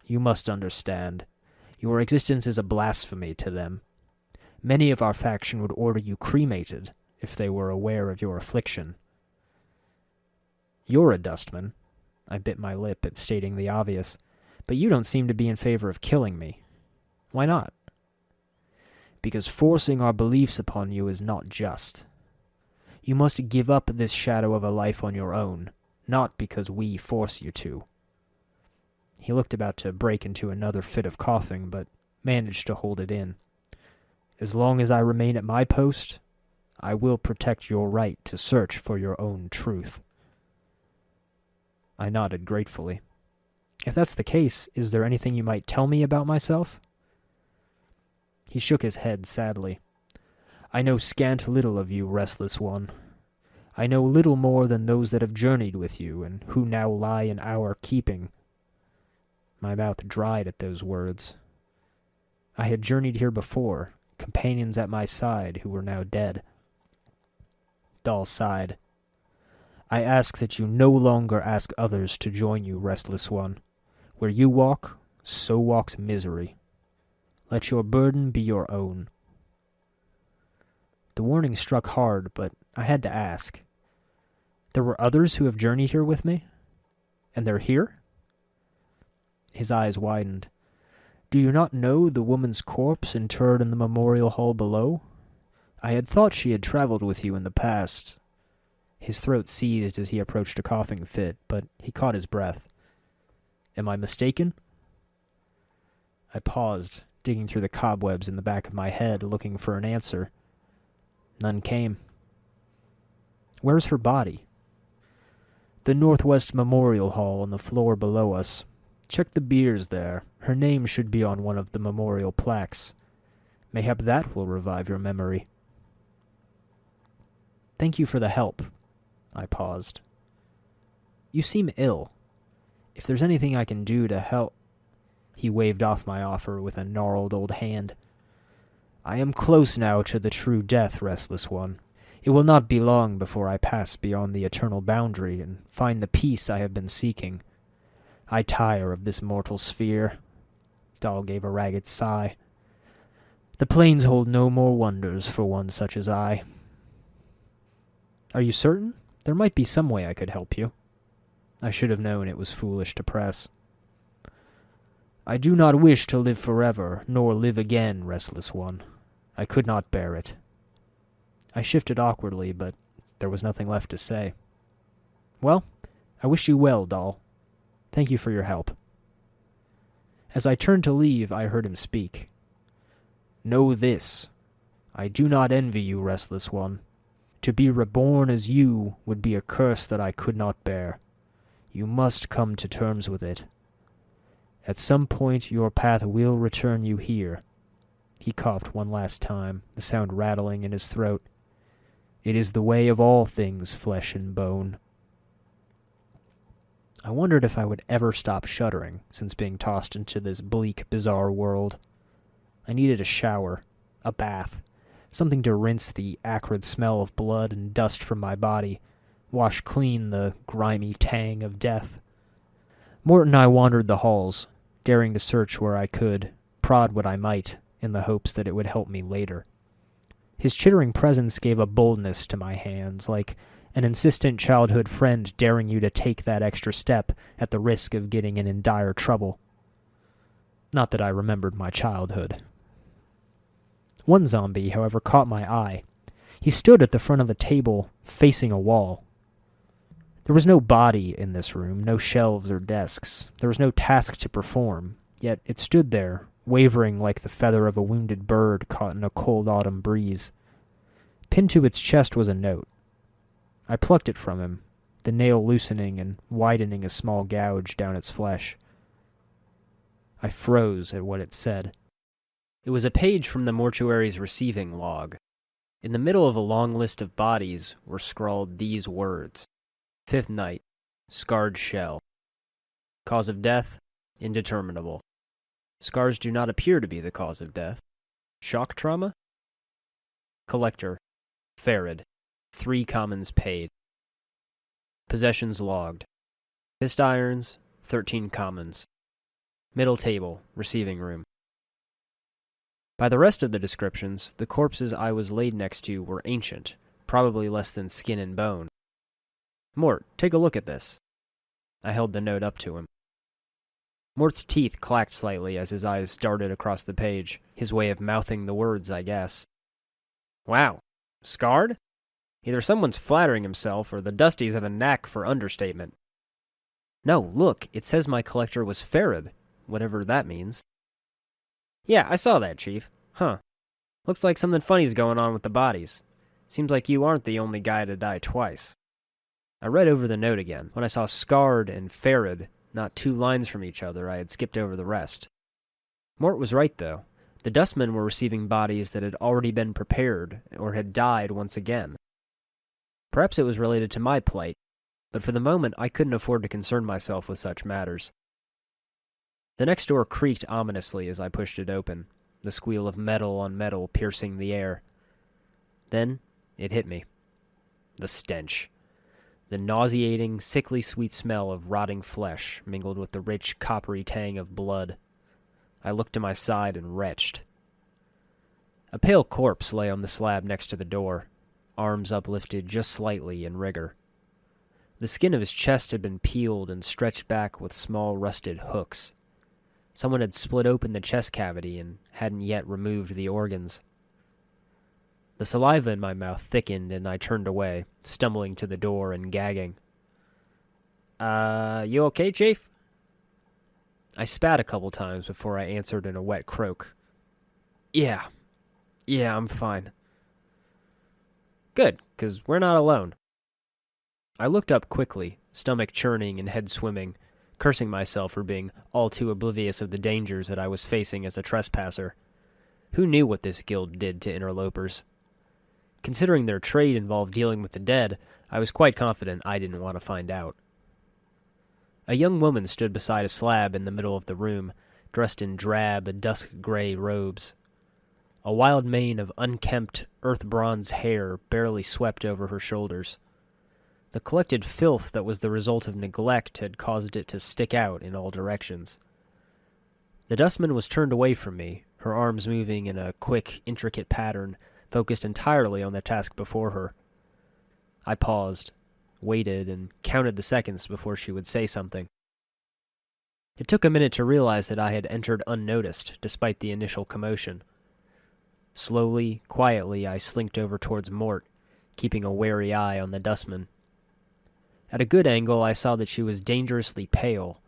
You must understand. Your existence is a blasphemy to them. Many of our faction would order you cremated if they were aware of your affliction. You're a Dustman. I bit my lip at stating the obvious, but you don't seem to be in favor of killing me. Why not? Because forcing our beliefs upon you is not just. You must give up this shadow of a life on your own, not because we force you to. He looked about to break into another fit of coughing, but managed to hold it in. As long as I remain at my post, I will protect your right to search for your own truth. I nodded gratefully. If that's the case, is there anything you might tell me about myself? He shook his head sadly. I know scant little of you, Restless One. I know little more than those that have journeyed with you, and who now lie in our keeping. My mouth dried at those words. I had journeyed here before, companions at my side who were now dead. Dahl sighed. I ask that you no longer ask others to join you, Restless One. Where you walk, so walks misery. Let your burden be your own. The warning struck hard, but I had to ask. There were others who have journeyed here with me? And they're here? His eyes widened. Do you not know the woman's corpse interred in the memorial hall below? I had thought she had traveled with you in the past. His throat seized as he approached a coughing fit, but he caught his breath. Am I mistaken? I paused, digging through the cobwebs in the back of my head, looking for an answer. None came. Where's her body? The Northwest Memorial Hall on the floor below us. Check the biers there. Her name should be on one of the memorial plaques. Mayhap that will revive your memory. Thank you for the help. I paused. You seem ill. If there's anything I can do to help... He waved off my offer with a gnarled old hand. I am close now to the true death, Restless One. It will not be long before I pass beyond the eternal boundary and find the peace I have been seeking. I tire of this mortal sphere. Dahl gave a ragged sigh. The plains hold no more wonders for one such as I. Are you certain? There might be some way I could help you. I should have known it was foolish to press. I do not wish to live forever, nor live again, Restless One. I could not bear it. I shifted awkwardly, but there was nothing left to say. Well, I wish you well, Dahl. Thank you for your help. As I turned to leave, I heard him speak. Know this. I do not envy you, Restless One. To be reborn as you would be a curse that I could not bear. You must come to terms with it. At some point your path will return you here. He coughed one last time, the sound rattling in his throat. It is the way of all things flesh and bone. I wondered if I would ever stop shuddering since being tossed into this bleak, bizarre world. I needed a shower, a bath, something to rinse the acrid smell of blood and dust from my body, wash clean the grimy tang of death. Mort and I wandered the halls, daring to search where I could, prod what I might, in the hopes that it would help me later. His chittering presence gave a boldness to my hands, like an insistent childhood friend daring you to take that extra step at the risk of getting in dire trouble. Not that I remembered my childhood. One zombie, however, caught my eye. He stood at the front of a table, facing a wall. There was no body in this room, no shelves or desks. There was no task to perform, yet it stood there, wavering like the feather of a wounded bird caught in a cold autumn breeze. Pinned to its chest was a note. I plucked it from him, the nail loosening and widening a small gouge down its flesh. I froze at what it said. It was a page from the mortuary's receiving log. In the middle of a long list of bodies were scrawled these words: 5th night, scarred shell. Cause of death, indeterminable. Scars do not appear to be the cause of death. Shock trauma? Collector, Farod. 3 commons paid. Possessions logged. Fist irons, 13 commons. Middle table, receiving room. By the rest of the descriptions, the corpses I was laid next to were ancient, probably less than skin and bone. Mort, take a look at this. I held the note up to him. Mort's teeth clacked slightly as his eyes darted across the page, his way of mouthing the words, I guess. Wow. Scarred? Either someone's flattering himself, or the Dusties have a knack for understatement. No, look, it says my collector was Farod, whatever that means. Yeah, I saw that, Chief. Huh. Looks like something funny's going on with the bodies. Seems like you aren't the only guy to die twice. I read over the note again. When I saw scarred and Farod, not 2 lines from each other, I had skipped over the rest. Mort was right, though. The Dustmen were receiving bodies that had already been prepared, or had died once again. Perhaps it was related to my plight, but for the moment I couldn't afford to concern myself with such matters. The next door creaked ominously as I pushed it open, the squeal of metal on metal piercing the air. Then it hit me. The stench. The nauseating, sickly sweet smell of rotting flesh mingled with the rich, coppery tang of blood. I looked to my side and retched. A pale corpse lay on the slab next to the door, arms uplifted just slightly in rigor. The skin of his chest had been peeled and stretched back with small rusted hooks. Someone had split open the chest cavity and hadn't yet removed the organs. The saliva in my mouth thickened and I turned away, stumbling to the door and gagging. You okay, Chief? I spat a couple times before I answered in a wet croak. Yeah, I'm fine. Good, 'cause we're not alone. I looked up quickly, stomach churning and head swimming, cursing myself for being all too oblivious of the dangers that I was facing as a trespasser. Who knew what this guild did to interlopers? Considering their trade involved dealing with the dead, I was quite confident I didn't want to find out. A young woman stood beside a slab in the middle of the room, dressed in drab, dusk-gray robes. A wild mane of unkempt, earth-bronze hair barely swept over her shoulders. The collected filth that was the result of neglect had caused it to stick out in all directions. The Dustman was turned away from me, her arms moving in a quick, intricate pattern, focused entirely on the task before her. I paused, waited, and counted the seconds before she would say something. It took a minute to realize that I had entered unnoticed, despite the initial commotion. Slowly, quietly, I slinked over towards Mort, keeping a wary eye on the Dustman. At a good angle, I saw that she was dangerously pale,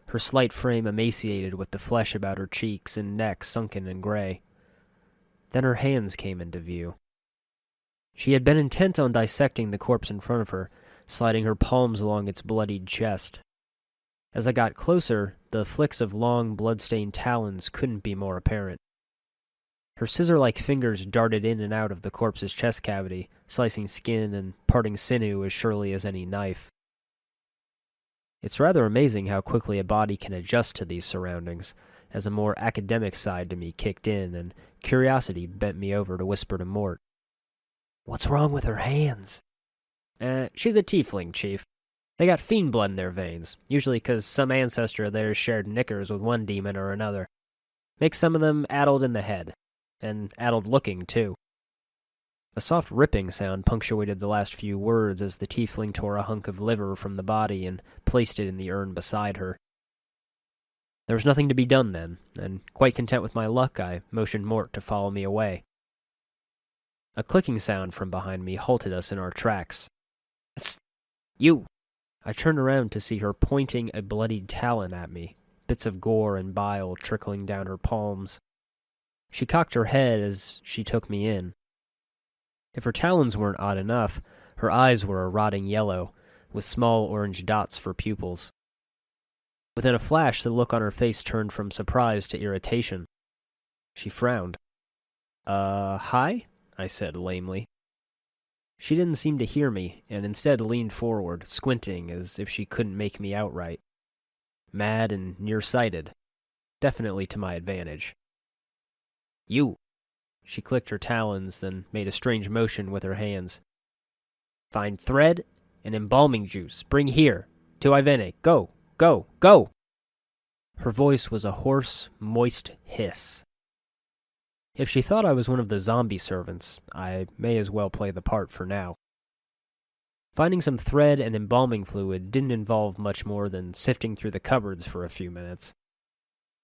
her slight frame emaciated with the flesh about her cheeks and neck sunken and gray. Then her hands came into view. She had been intent on dissecting the corpse in front of her, sliding her palms along its bloodied chest. As I got closer, the flicks of long, blood-stained talons couldn't be more apparent. Her scissor-like fingers darted in and out of the corpse's chest cavity, slicing skin and parting sinew as surely as any knife. It's rather amazing how quickly a body can adjust to these surroundings, as a more academic side to me kicked in, and curiosity bent me over to whisper to Mort. "What's wrong with her hands?" She's a tiefling, Chief. They got fiend blood in their veins, usually 'cause some ancestor of theirs shared knickers with one demon or another. Makes some of them addled in the head, and addled looking, too. A soft ripping sound punctuated the last few words as the tiefling tore a hunk of liver from the body and placed it in the urn beside her. There was nothing to be done then, and quite content with my luck, I motioned Mort to follow me away. A clicking sound from behind me halted us in our tracks. "Psst! You!" I turned around to see her pointing a bloodied talon at me, bits of gore and bile trickling down her palms. She cocked her head as she took me in. If her talons weren't odd enough, her eyes were a rotting yellow, with small orange dots for pupils. Within a flash, the look on her face turned from surprise to irritation. She frowned. Hi?" I said lamely. She didn't seem to hear me, and instead leaned forward, squinting as if she couldn't make me out right. Mad and nearsighted. Definitely to my advantage. "You!" She clicked her talons, then made a strange motion with her hands. "Find thread and embalming juice. Bring here. To Ivene. Go! Go! Go!" Her voice was a hoarse, moist hiss. If she thought I was one of the zombie servants, I may as well play the part for now. Finding some thread and embalming fluid didn't involve much more than sifting through the cupboards for a few minutes.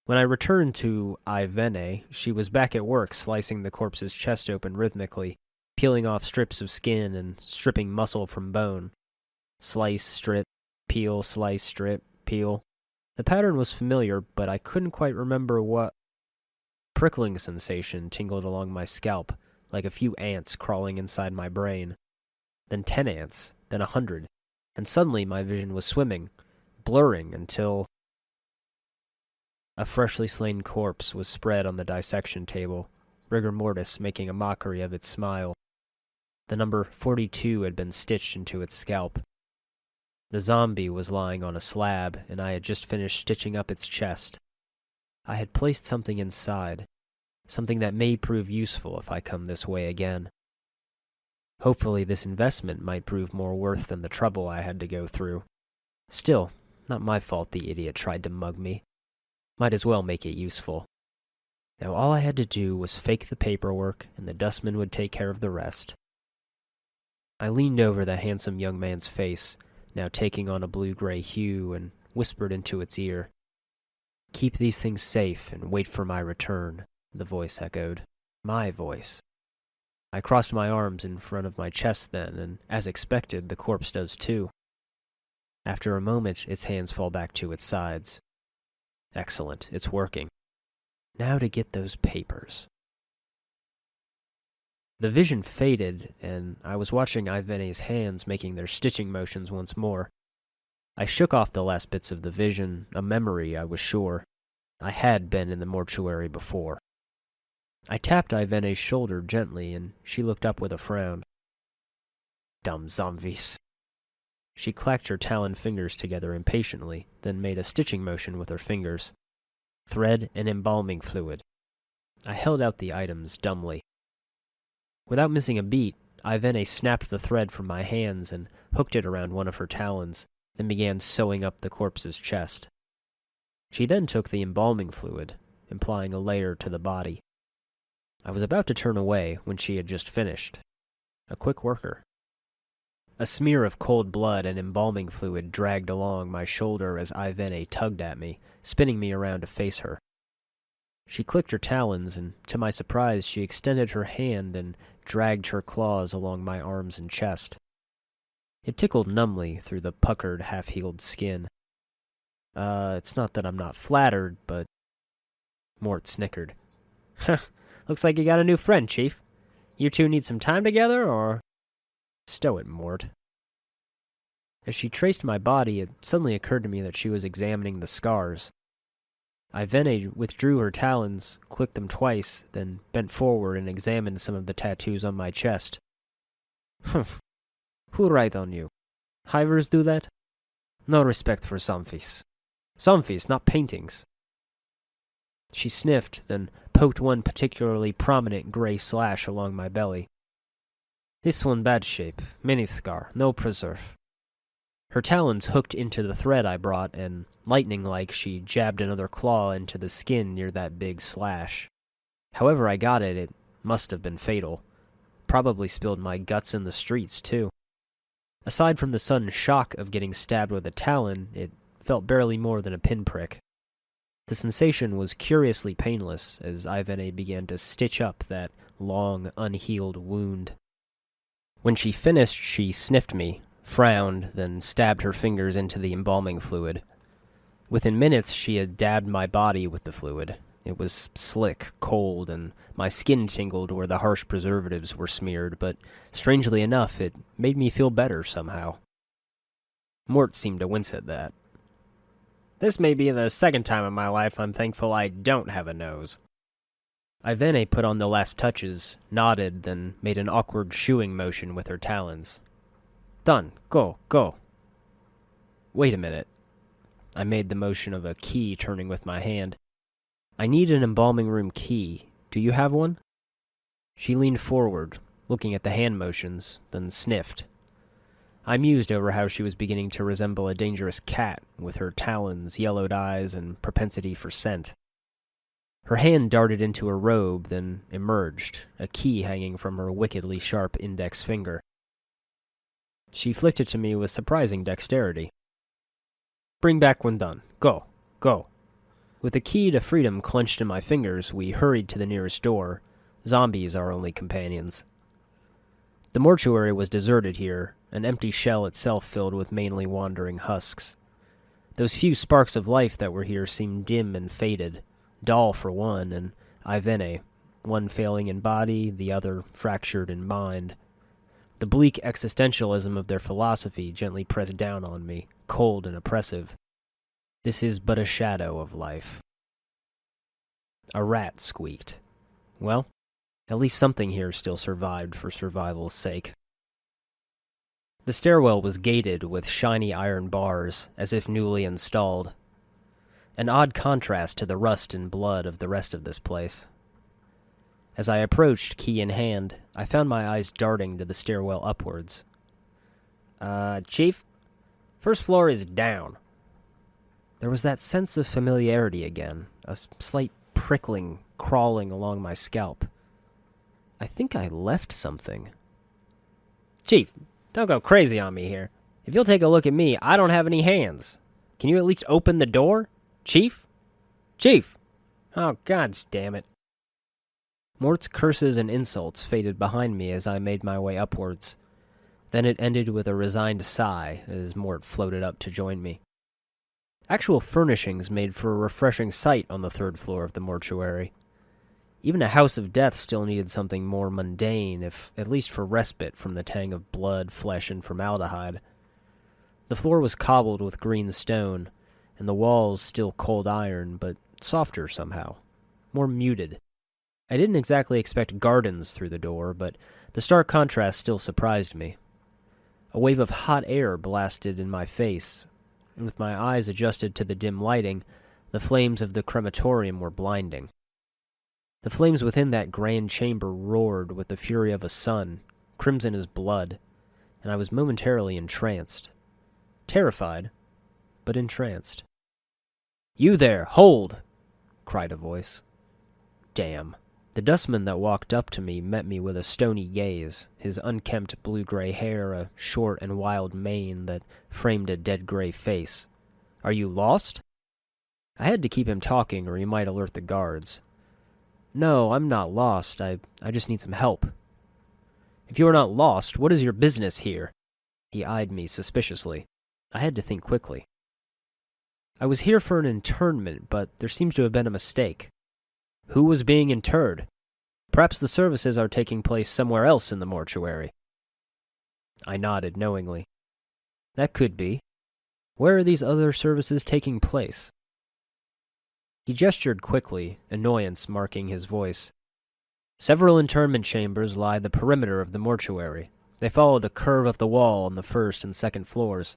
When I returned to Ivene, she was back at work slicing the corpse's chest open rhythmically, peeling off strips of skin and stripping muscle from bone. Slice, strip, peel, slice, strip, peel. The pattern was familiar, but I couldn't quite remember what. Prickling sensation tingled along my scalp, like a few ants crawling inside my brain. Then 10 ants, then 100, and suddenly my vision was swimming, blurring until a freshly slain corpse was spread on the dissection table, rigor mortis making a mockery of its smile. The number 42 had been stitched into its scalp. The zombie was lying on a slab, and I had just finished stitching up its chest. I had placed something inside, something that may prove useful if I come this way again. Hopefully this investment might prove more worth than the trouble I had to go through. Still, not my fault the idiot tried to mug me. Might as well make it useful. Now all I had to do was fake the paperwork, and the Dustmen would take care of the rest. I leaned over the handsome young man's face, now taking on a blue-gray hue, and whispered into its ear. "Keep these things safe and wait for my return," the voice echoed. My voice. I crossed my arms in front of my chest then, and as expected, the corpse does too. After a moment, its hands fall back to its sides. Excellent, it's working. Now to get those papers. The vision faded, and I was watching Ivene's hands making their stitching motions once more. I shook off the last bits of the vision, a memory, I was sure. I had been in the mortuary before. I tapped Ivene's shoulder gently, and she looked up with a frown. "Dumb zombies." She clacked her taloned fingers together impatiently, then made a stitching motion with her fingers. Thread and embalming fluid. I held out the items dumbly. Without missing a beat, Ivene snapped the thread from my hands and hooked it around one of her talons, then began sewing up the corpse's chest. She then took the embalming fluid, implying a layer to the body. I was about to turn away when she had just finished. A quick worker. A smear of cold blood and embalming fluid dragged along my shoulder as Ivene tugged at me, spinning me around to face her. She clicked her talons, and to my surprise she extended her hand and dragged her claws along my arms and chest. It tickled numbly through the puckered, half-healed skin. It's not that I'm not flattered, but... Mort snickered. "Looks like you got a new friend, Chief. You two need some time together, or...?" "Stow it, Mort." As she traced my body, it suddenly occurred to me that she was examining the scars. Ivene withdrew her talons, clicked them twice, then bent forward and examined some of the tattoos on my chest. "Humph. Who write on you? Hivers do that? No respect for zombies. Zombies, not paintings." She sniffed, then poked one particularly prominent gray slash along my belly. This one bad shape, mini scar, no preserve. Her talons hooked into the thread I brought, and lightning-like she jabbed another claw into the skin near that big slash. However I got it, it must have been fatal. Probably spilled my guts in the streets, too. Aside from the sudden shock of getting stabbed with a talon, it felt barely more than a pinprick. The sensation was curiously painless as Avellone began to stitch up that long, unhealed wound. When she finished, she sniffed me, frowned, then stabbed her fingers into the embalming fluid. Within minutes, she had dabbed my body with the fluid. It was slick, cold, and my skin tingled where the harsh preservatives were smeared, but strangely enough, it made me feel better somehow. Mort seemed to wince at that. This may be the second time in my life I'm thankful I don't have a nose. Avellone put on the last touches, nodded, then made an awkward shooing motion with her talons. Done. Go, go. Wait a minute. I made the motion of a key turning with my hand. I need an embalming room key. Do you have one? She leaned forward, looking at the hand motions, then sniffed. I mused over how she was beginning to resemble a dangerous cat, with her talons, yellowed eyes, and propensity for scent. Her hand darted into her robe, then emerged, a key hanging from her wickedly sharp index finger. She flicked it to me with surprising dexterity. Bring back when done. Go, go. With the key to freedom clenched in my fingers, we hurried to the nearest door. Zombies our only companions. The mortuary was deserted here, an empty shell itself filled with mainly wandering husks. Those few sparks of life that were here seemed dim and faded. Dull for one, and Avellone, one failing in body, the other fractured in mind. The bleak existentialism of their philosophy gently pressed down on me, cold and oppressive. This is but a shadow of life. A rat squeaked. Well, at least something here still survived for survival's sake. The stairwell was gated with shiny iron bars, as if newly installed. An odd contrast to the rust and blood of the rest of this place. As I approached, key in hand, I found my eyes darting to the stairwell upwards. Chief? First floor is down. There was that sense of familiarity again, a slight prickling crawling along my scalp. I think I left something. Chief, don't go crazy on me here. If you'll take a look at me, I don't have any hands. Can you at least open the door? Chief? Chief! Oh, God damn it. Mort's curses and insults faded behind me as I made my way upwards. Then it ended with a resigned sigh as Mort floated up to join me. Actual furnishings made for a refreshing sight on the third floor of the mortuary. Even a house of death still needed something more mundane, if at least for respite from the tang of blood, flesh, and formaldehyde. The floor was cobbled with green stone, and the walls still cold iron, but softer somehow, more muted. I didn't exactly expect gardens through the door, but the stark contrast still surprised me. A wave of hot air blasted in my face, and with my eyes adjusted to the dim lighting, the flames of the crematorium were blinding. The flames within that grand chamber roared with the fury of a sun, crimson as blood, and I was momentarily entranced. Terrified, but entranced. "You there, hold!" cried a voice. Damn. The dustman that walked up to me met me with a stony gaze, his unkempt blue-gray hair a short and wild mane that framed a dead-gray face. "Are you lost?" I had to keep him talking or he might alert the guards. "No, I'm not lost. I just need some help." "If you are not lost, what is your business here?" He eyed me suspiciously. I had to think quickly. "I was here for an internment, but there seems to have been a mistake." "Who was being interred?" "Perhaps the services are taking place somewhere else in the mortuary." I nodded knowingly. "That could be. Where are these other services taking place?" He gestured quickly, annoyance marking his voice. "Several internment chambers lie the perimeter of the mortuary. They follow the curve of the wall on the first and second floors.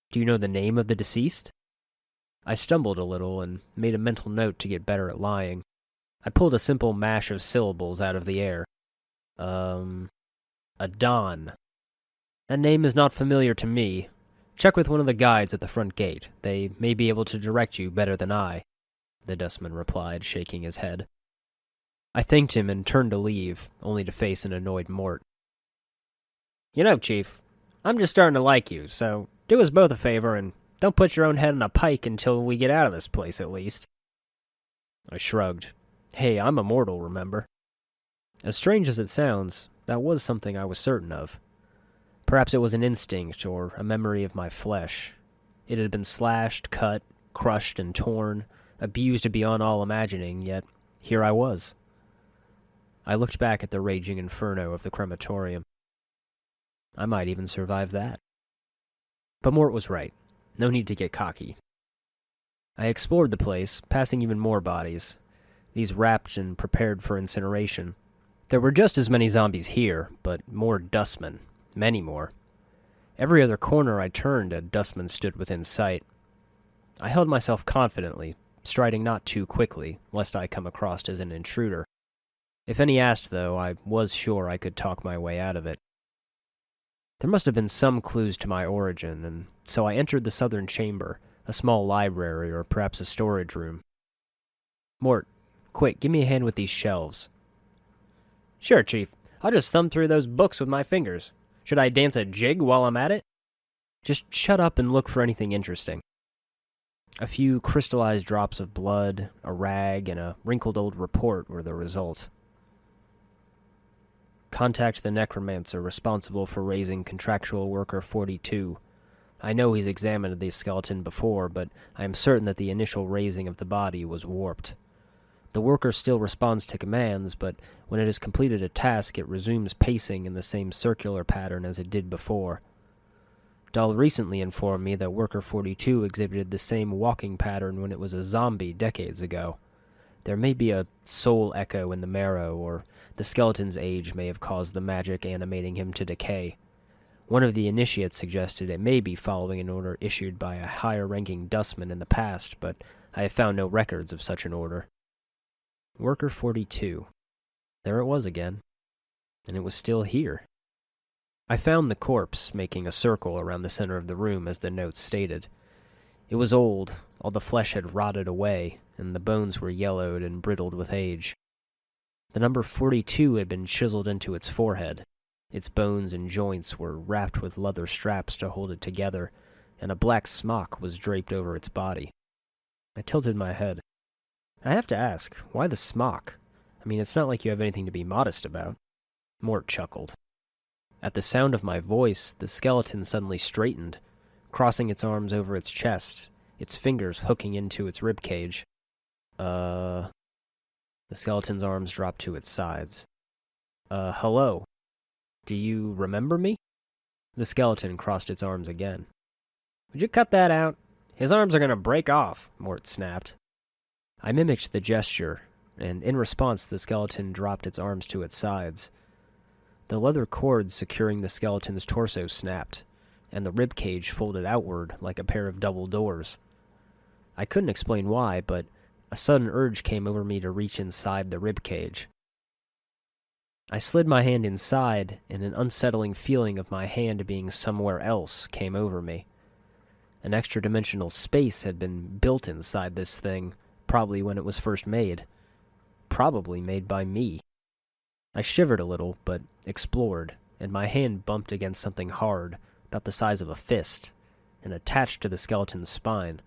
Do you know the name of the deceased?" I stumbled a little and made a mental note to get better at lying. I pulled a simple mash of syllables out of the air. A Don. That name is not familiar to me. Check with one of the guides at the front gate. They may be able to direct you better than I, the Dustman replied, shaking his head. I thanked him and turned to leave, only to face an annoyed Mort. You know, Chief, I'm just starting to like you, so do us both a favor and don't put your own head on a pike until we get out of this place, at least. I shrugged. Hey, I'm immortal, remember? As strange as it sounds, that was something I was certain of. Perhaps it was an instinct or a memory of my flesh. It had been slashed, cut, crushed, and torn, abused beyond all imagining, yet here I was. I looked back at the raging inferno of the crematorium. I might even survive that. But Mort was right. No need to get cocky. I explored the place, passing even more bodies, these wrapped and prepared for incineration. There were just as many zombies here, but more Dustmen. Many more. Every other corner I turned, a Dustman stood within sight. I held myself confidently, striding not too quickly, lest I come across as an intruder. If any asked, though, I was sure I could talk my way out of it. There must have been some clues to my origin, and so I entered the southern chamber, a small library or perhaps a storage room. Mort, quick, give me a hand with these shelves. Sure, Chief. I'll just thumb through those books with my fingers. Should I dance a jig while I'm at it? Just shut up and look for anything interesting. A few crystallized drops of blood, a rag, and a wrinkled old report were the result. Contact the necromancer responsible for raising contractual worker 42. I know he's examined the skeleton before, but I am certain that the initial raising of the body was warped. The worker still responds to commands, but when it has completed a task, it resumes pacing in the same circular pattern as it did before. Dahl recently informed me that Worker 42 exhibited the same walking pattern when it was a zombie decades ago. There may be a soul echo in the marrow, or the skeleton's age may have caused the magic animating him to decay. One of the initiates suggested it may be following an order issued by a higher-ranking dustman in the past, but I have found no records of such an order. Worker 42. There it was again. And it was still here. I found the corpse making a circle around the center of the room as the notes stated. It was old, all the flesh had rotted away, and the bones were yellowed and brittled with age. The number 42 had been chiseled into its forehead. Its bones and joints were wrapped with leather straps to hold it together, and a black smock was draped over its body. I tilted my head. I have to ask, why the smock? I mean, it's not like you have anything to be modest about. Mort chuckled. At the sound of my voice, the skeleton suddenly straightened, crossing its arms over its chest, its fingers hooking into its ribcage. The skeleton's arms dropped to its sides. Hello? Do you remember me? The skeleton crossed its arms again. Would you cut that out? His arms are going to break off, Mort snapped. I mimicked the gesture, and in response the skeleton dropped its arms to its sides. The leather cords securing the skeleton's torso snapped, and the ribcage folded outward like a pair of double doors. I couldn't explain why, but a sudden urge came over me to reach inside the ribcage. I slid my hand inside, and an unsettling feeling of my hand being somewhere else came over me. An extra-dimensional space had been built inside this thing, probably when it was first made. Probably made by me. I shivered a little, but explored, and my hand bumped against something hard, about the size of a fist, and attached to the skeleton's spine.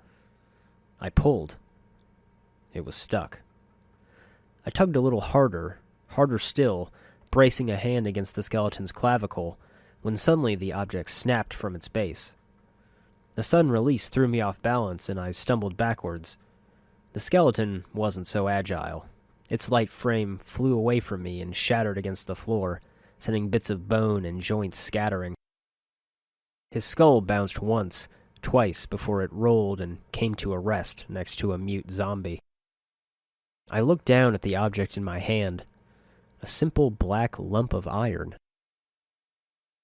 I pulled. It was stuck. I tugged a little harder still, bracing a hand against the skeleton's clavicle, when suddenly the object snapped from its base. The sudden release threw me off balance, and I stumbled backwards. The skeleton wasn't so agile. Its light frame flew away from me and shattered against the floor, sending bits of bone and joints scattering. His skull bounced once, twice, before it rolled and came to a rest next to a mute zombie. I looked down at the object in my hand, a simple black lump of iron.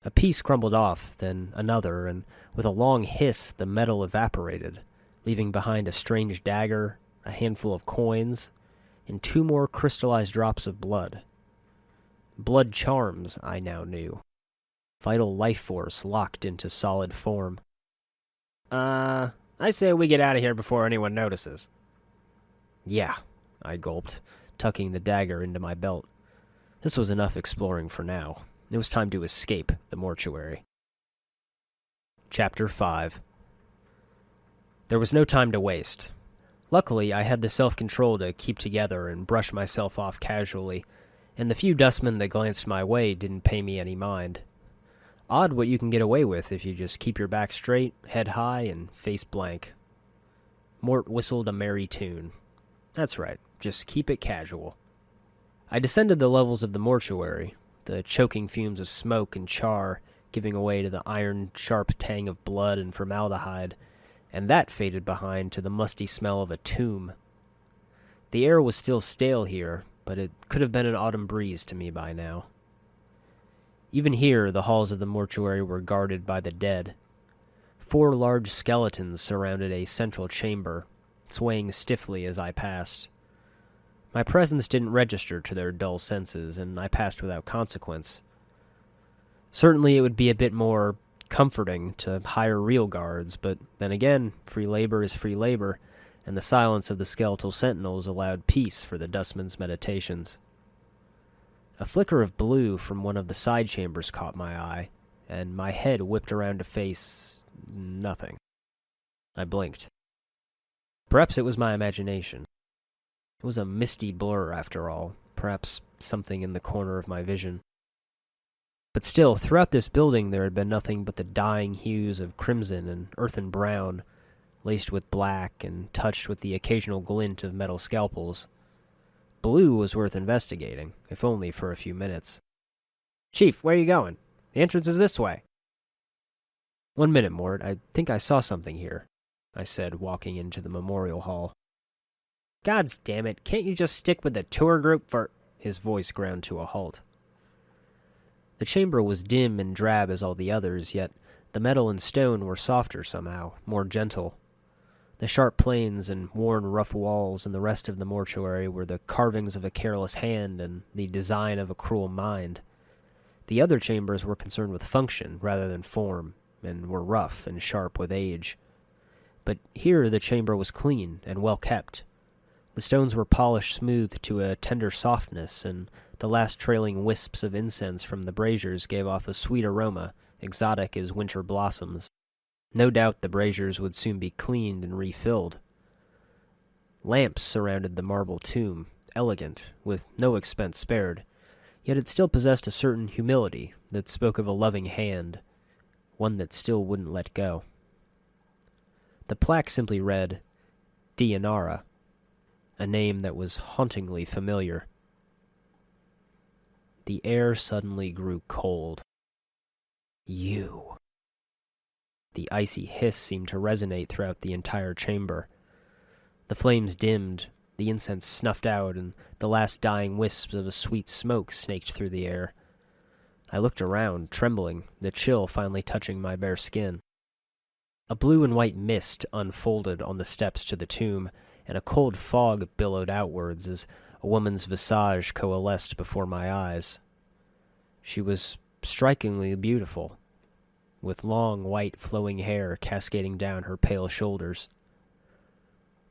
A piece crumbled off, then another, and with a long hiss the metal evaporated, leaving behind a strange dagger, a handful of coins, and 2 more crystallized drops of blood. Blood charms, I now knew. vital life force locked into solid form. I say we get out of here before anyone notices. Yeah, I gulped, tucking the dagger into my belt. This was enough exploring for now. It was time to escape the mortuary. Chapter 5. There was no time to waste. Luckily, I had the self-control to keep together and brush myself off casually, and the few dustmen that glanced my way didn't pay me any mind. Odd what you can get away with if you just keep your back straight, head high, and face blank. Mort whistled a merry tune. That's right, just keep it casual. I descended the levels of the mortuary, the choking fumes of smoke and char giving away to the iron-sharp tang of blood and formaldehyde, and that faded behind to the musty smell of a tomb. The air was still stale here, but it could have been an autumn breeze to me by now. Even here, the halls of the mortuary were guarded by the dead. 4 large skeletons surrounded a central chamber, swaying stiffly as I passed. My presence didn't register to their dull senses, and I passed without consequence. Certainly it would be a bit more comforting to hire real guards, but then again, free labor is free labor, and the silence of the skeletal sentinels allowed peace for the dustman's meditations. A flicker of blue from one of the side chambers caught my eye, and my head whipped around to face nothing. I blinked. Perhaps it was my imagination. It was a misty blur, after all, perhaps something in the corner of my vision. But still, throughout this building there had been nothing but the dying hues of crimson and earthen brown, laced with black and touched with the occasional glint of metal scalpels. Blue was worth investigating, if only for a few minutes. Chief, where are you going? The entrance is this way. 1 minute, Mort. I think I saw something here, I said, walking into the memorial hall. Gods damn it, can't you just stick with the tour group for... His voice ground to a halt. The chamber was dim and drab as all the others, yet the metal and stone were softer somehow, more gentle. The sharp planes and worn rough walls in the rest of the mortuary were the carvings of a careless hand and the design of a cruel mind. The other chambers were concerned with function rather than form, and were rough and sharp with age. But here the chamber was clean and well kept. The stones were polished smooth to a tender softness, and the last trailing wisps of incense from the braziers gave off a sweet aroma, exotic as winter blossoms. No doubt the braziers would soon be cleaned and refilled. Lamps surrounded the marble tomb, elegant, with no expense spared, yet it still possessed a certain humility that spoke of a loving hand, one that still wouldn't let go. The plaque simply read, Dianara, a name that was hauntingly familiar. The air suddenly grew cold. You. The icy hiss seemed to resonate throughout the entire chamber. The flames dimmed, the incense snuffed out, and the last dying wisps of a sweet smoke snaked through the air. I looked around, trembling, the chill finally touching my bare skin. A blue and white mist unfolded on the steps to the tomb, and a cold fog billowed outwards as a woman's visage coalesced before my eyes. She was strikingly beautiful, with long, white, flowing hair cascading down her pale shoulders.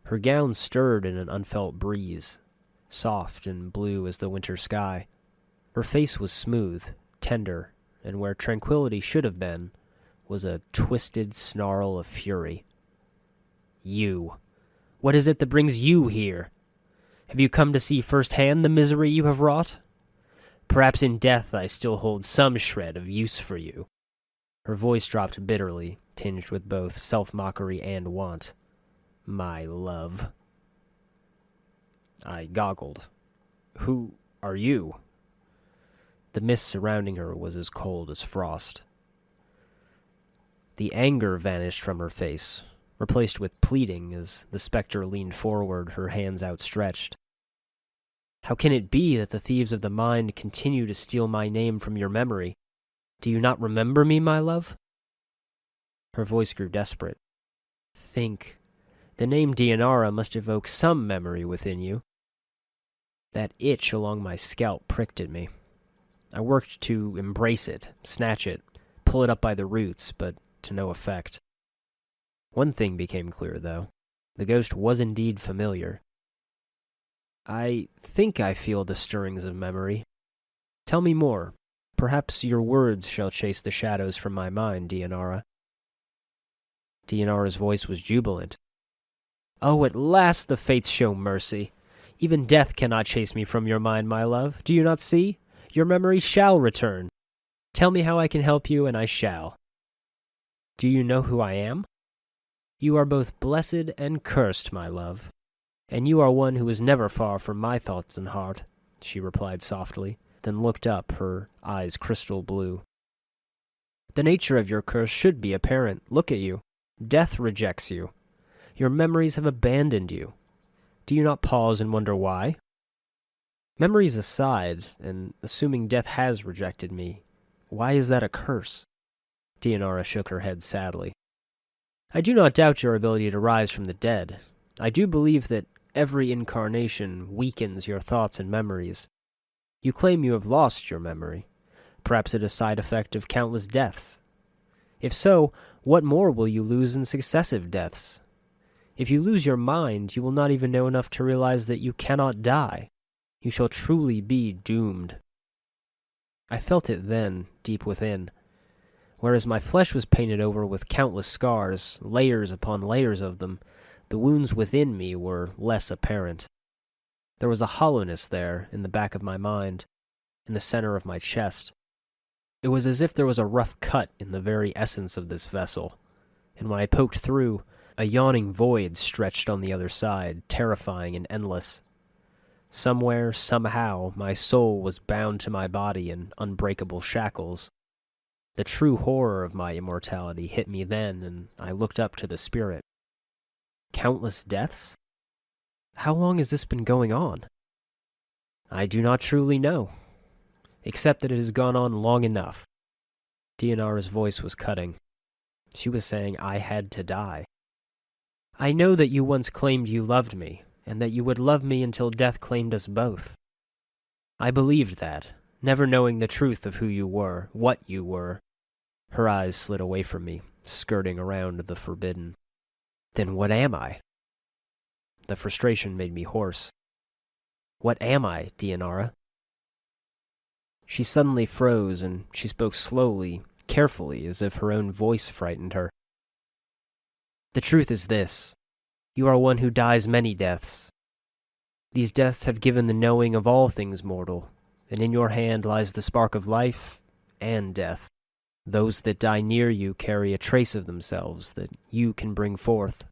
Her gown stirred in an unfelt breeze, soft and blue as the winter sky. Her face was smooth, tender, and where tranquility should have been was a twisted snarl of fury. You. What is it that brings you here? Have you come to see firsthand the misery you have wrought? Perhaps in death I still hold some shred of use for you. Her voice dropped bitterly, tinged with both self-mockery and want. My love. I goggled. Who are you? The mist surrounding her was as cold as frost. The anger vanished from her face, replaced with pleading as the specter leaned forward, her hands outstretched. How can it be that the thieves of the mind continue to steal my name from your memory? Do you not remember me, my love? Her voice grew desperate. Think. The name Dianara must evoke some memory within you. That itch along my scalp pricked at me. I worked to embrace it, snatch it, pull it up by the roots, but to no effect. One thing became clear, though. The ghost was indeed familiar. I think I feel the stirrings of memory. Tell me more. Perhaps your words shall chase the shadows from my mind, Dianara. Dianara's voice was jubilant. Oh, at last the fates show mercy. Even death cannot chase me from your mind, my love. Do you not see? Your memory shall return. Tell me how I can help you, and I shall. Do you know who I am? You are both blessed and cursed, my love. And you are one who is never far from my thoughts and heart, she replied softly, then looked up, her eyes crystal blue. The nature of your curse should be apparent. Look at you. Death rejects you. Your memories have abandoned you. Do you not pause and wonder why? Memories aside, and assuming death has rejected me, why is that a curse? Dianara shook her head sadly. I do not doubt your ability to rise from the dead. I do believe that every incarnation weakens your thoughts and memories. You claim you have lost your memory. Perhaps it is a side effect of countless deaths. If so, what more will you lose in successive deaths? If you lose your mind, you will not even know enough to realize that you cannot die. You shall truly be doomed. I felt it then, deep within. Whereas my flesh was painted over with countless scars, layers upon layers of them, the wounds within me were less apparent. There was a hollowness there in the back of my mind, in the center of my chest. It was as if there was a rough cut in the very essence of this vessel, and when I poked through, a yawning void stretched on the other side, terrifying and endless. Somewhere, somehow, my soul was bound to my body in unbreakable shackles. The true horror of my immortality hit me then, and I looked up to the spirit. Countless deaths? How long has this been going on? I do not truly know, except that it has gone on long enough. Dianara's voice was cutting. She was saying I had to die. I know that you once claimed you loved me, and that you would love me until death claimed us both. I believed that, never knowing the truth of who you were, what you were. Her eyes slid away from me, skirting around the forbidden. Then what am I? The frustration made me hoarse. What am I, Dianara? She suddenly froze, and she spoke slowly, carefully, as if her own voice frightened her. The truth is this. You are one who dies many deaths. These deaths have given the knowing of all things mortal, and in your hand lies the spark of life and death. Those that die near you carry a trace of themselves that you can bring forth.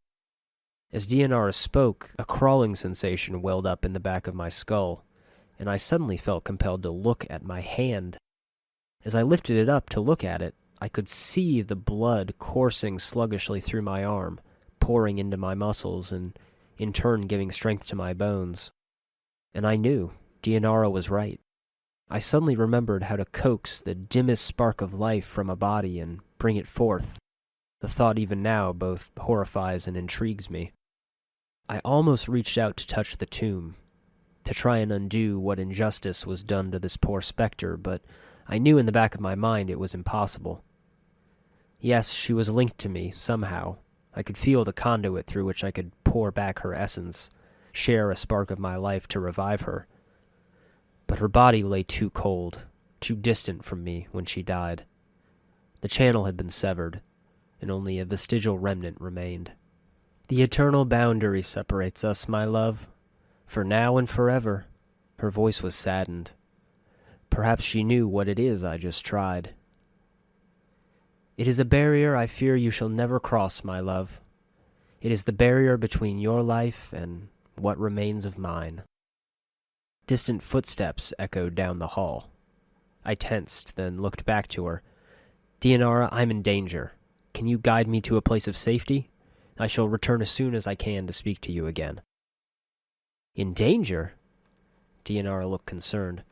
As Dianara spoke, a crawling sensation welled up in the back of my skull, and I suddenly felt compelled to look at my hand. As I lifted it up to look at it, I could see the blood coursing sluggishly through my arm, pouring into my muscles and in turn giving strength to my bones. And I knew Dianara was right. I suddenly remembered how to coax the dimmest spark of life from a body and bring it forth. The thought even now both horrifies and intrigues me. I almost reached out to touch the tomb, to try and undo what injustice was done to this poor specter, but I knew in the back of my mind it was impossible. Yes, she was linked to me, somehow. I could feel the conduit through which I could pour back her essence, share a spark of my life to revive her. But her body lay too cold, too distant from me when she died. The channel had been severed, and only a vestigial remnant remained. The eternal boundary separates us, my love, for now and forever. Her voice was saddened. Perhaps she knew what it is I just tried. It is a barrier I fear you shall never cross, my love. It is the barrier between your life and what remains of mine. Distant footsteps echoed down the hall. I tensed, then looked back to her. Dianara, I'm in danger. Can you guide me to a place of safety? I shall return as soon as I can to speak to you again. In danger? Dianara looked concerned.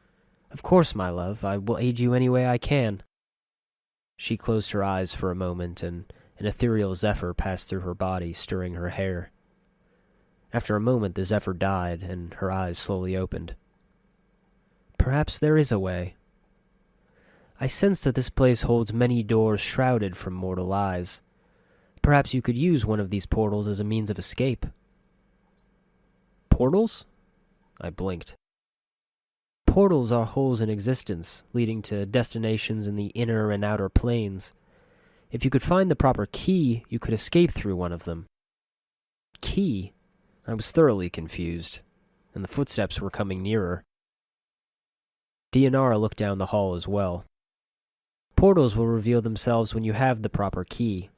Of course, my love. I will aid you any way I can. She closed her eyes for a moment, and an ethereal zephyr passed through her body, stirring her hair. After a moment, the zephyr died, and her eyes slowly opened. Perhaps there is a way. I sense that this place holds many doors shrouded from mortal eyes. Perhaps you could use one of these portals as a means of escape. Portals? I blinked. Portals are holes in existence, leading to destinations in the inner and outer planes. If you could find the proper key, you could escape through one of them. Key? I was thoroughly confused, and the footsteps were coming nearer. Dianara looked down the hall as well. Portals will reveal themselves when you have the proper key.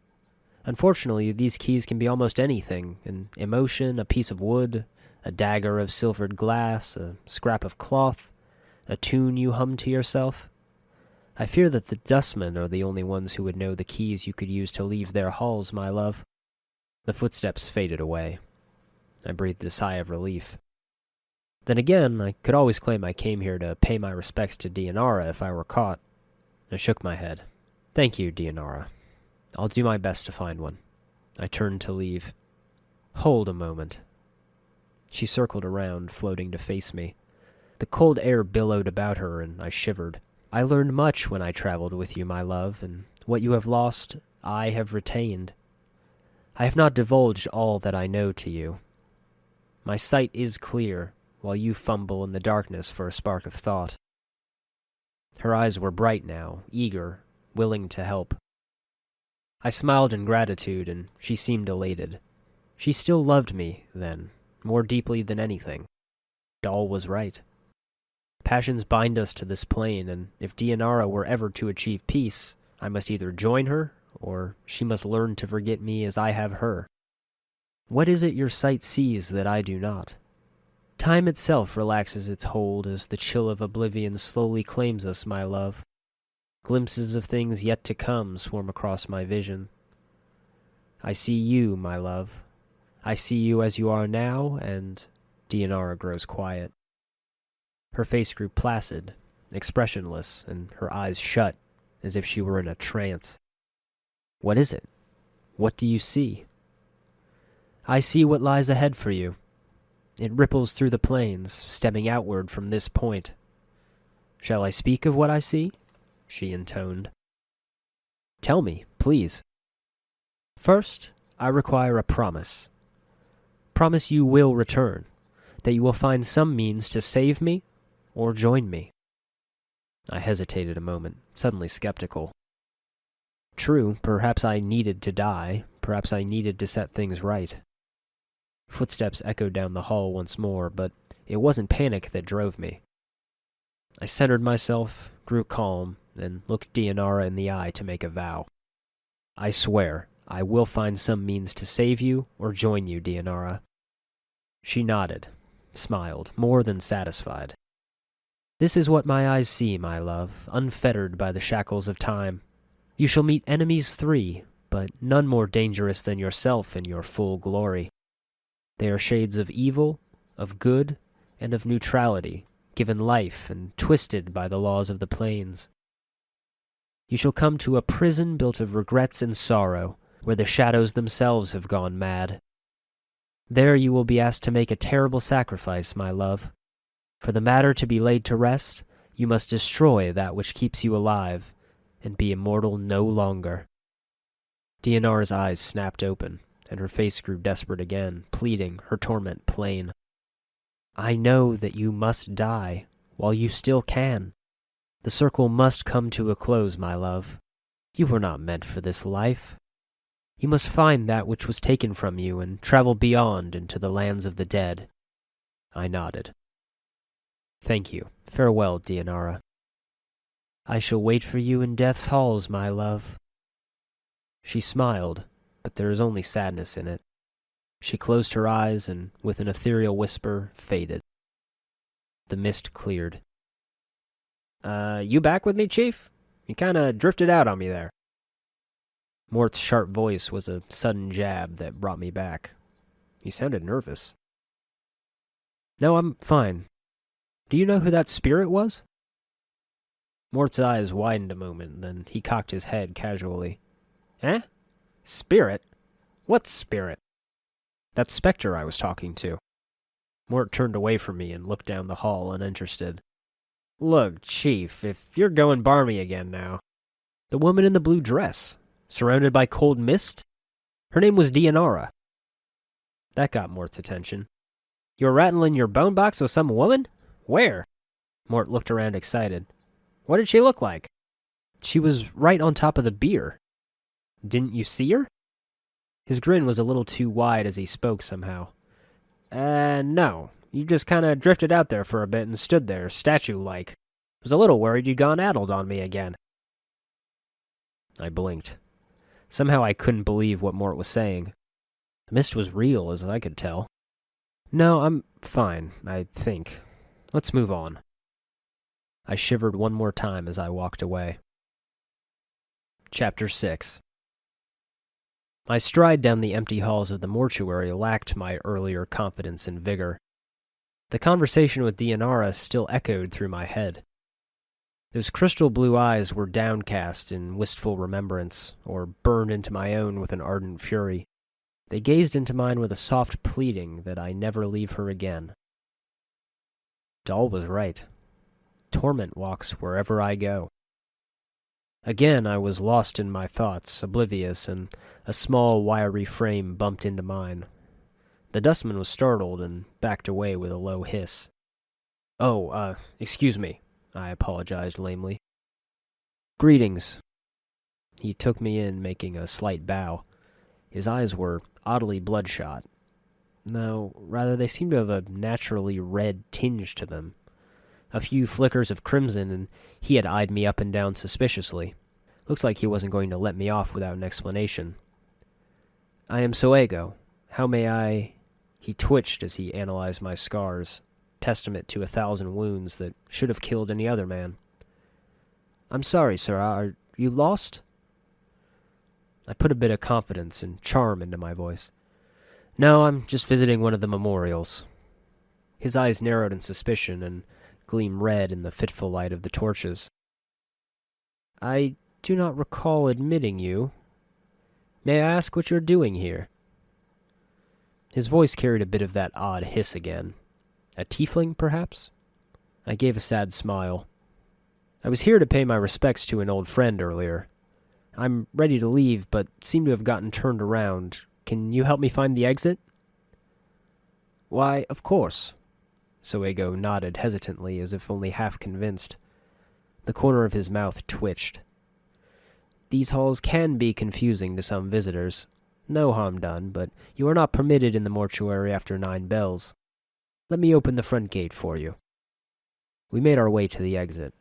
Unfortunately, these keys can be almost anything: an emotion, a piece of wood, a dagger of silvered glass, a scrap of cloth, a tune you hum to yourself. I fear that the Dustmen are the only ones who would know the keys you could use to leave their halls, my love. The footsteps faded away. I breathed a sigh of relief. Then again, I could always claim I came here to pay my respects to Dianara if I were caught. I shook my head. Thank you, Dianara. I'll do my best to find one. I turned to leave. Hold a moment. She circled around, floating to face me. The cold air billowed about her, and I shivered. I learned much when I traveled with you, my love, and what you have lost, I have retained. I have not divulged all that I know to you. My sight is clear, while you fumble in the darkness for a spark of thought. Her eyes were bright now, eager, willing to help. I smiled in gratitude, and she seemed elated. She still loved me, then, more deeply than anything. All was right. Passions bind us to this plane, and if Dianara were ever to achieve peace, I must either join her, or she must learn to forget me as I have her. What is it your sight sees that I do not? Time itself relaxes its hold as the chill of oblivion slowly claims us, my love. Glimpses of things yet to come swarm across my vision. I see you, my love. I see you as you are now, and Dianara grows quiet. Her face grew placid, expressionless, and her eyes shut, as if she were in a trance. What is it? What do you see? I see what lies ahead for you. It ripples through the plains, stemming outward from this point. Shall I speak of what I see? She intoned. Tell me, please. First, I require a promise. Promise you will return, that you will find some means to save me or join me. I hesitated a moment, suddenly skeptical. True, perhaps I needed to die, perhaps I needed to set things right. Footsteps echoed down the hall once more, but it wasn't panic that drove me. I centered myself, grew calm, and looked Dianara in the eye to make a vow. I swear, I will find some means to save you or join you, Dianara. She nodded, smiled, more than satisfied. This is what my eyes see, my love, unfettered by the shackles of time. You shall meet enemies 3, but none more dangerous than yourself in your full glory. They are shades of evil, of good, and of neutrality, given life and twisted by the laws of the plains. You shall come to a prison built of regrets and sorrow, where the shadows themselves have gone mad. There you will be asked to make a terrible sacrifice, my love. For the matter to be laid to rest, you must destroy that which keeps you alive, and be immortal no longer. Dianara's eyes snapped open, and her face grew desperate again, pleading, her torment plain. I know that you must die, while you still can. The circle must come to a close, my love. You were not meant for this life. You must find that which was taken from you and travel beyond into the lands of the dead. I nodded. Thank you. Farewell, Dianara. I shall wait for you in death's halls, my love. She smiled, but there is only sadness in it. She closed her eyes and, with an ethereal whisper, faded. The mist cleared. You back with me, Chief? You kinda drifted out on me there. Mort's sharp voice was a sudden jab that brought me back. He sounded nervous. No, I'm fine. Do you know who that spirit was? Mort's eyes widened a moment, then he cocked his head casually. Eh? Spirit? What spirit? That specter I was talking to. Mort turned away from me and looked down the hall, uninterested. Look, Chief, if you're going barmy again now. The woman in the blue dress, surrounded by cold mist? Her name was Dianara. That got Mort's attention. You were rattling your bone box with some woman? Where? Mort looked around excited. What did she look like? She was right on top of the bier. Didn't you see her? His grin was a little too wide as he spoke somehow. No. You just kinda drifted out there for a bit and stood there, statue-like. Was a little worried you'd gone addled on me again. I blinked. Somehow I couldn't believe what Mort was saying. The mist was real, as I could tell. No, I'm fine, I think. Let's move on. I shivered one more time as I walked away. Chapter 6. My stride down the empty halls of the mortuary lacked my earlier confidence and vigor. The conversation with Dianara still echoed through my head. Those crystal blue eyes were downcast in wistful remembrance, or burned into my own with an ardent fury. They gazed into mine with a soft pleading that I never leave her again. Doll was right. Torment walks wherever I go. Again I was lost in my thoughts, oblivious, and a small wiry frame bumped into mine. The Dustman was startled and backed away with a low hiss. Excuse me, I apologized lamely. Greetings. He took me in, making a slight bow. His eyes were oddly bloodshot. No, rather they seemed to have a naturally red tinge to them. A few flickers of crimson, and he had eyed me up and down suspiciously. Looks like he wasn't going to let me off without an explanation. I am Soego. How may I... He twitched as he analyzed my scars, testament to 1,000 wounds that should have killed any other man. I'm sorry, sir. Are you lost? I put a bit of confidence and charm into my voice. No, I'm just visiting one of the memorials. His eyes narrowed in suspicion and gleamed red in the fitful light of the torches. I do not recall admitting you. May I ask what you're doing here? His voice carried a bit of that odd hiss again. A tiefling, perhaps? I gave a sad smile. I was here to pay my respects to an old friend earlier. I'm ready to leave, but seem to have gotten turned around. Can you help me find the exit? Why, of course. Soego nodded hesitantly, as if only half convinced. The corner of his mouth twitched. These halls can be confusing to some visitors. No harm done, but you are not permitted in the mortuary after 9 bells. Let me open the front gate for you. We made our way to the exit.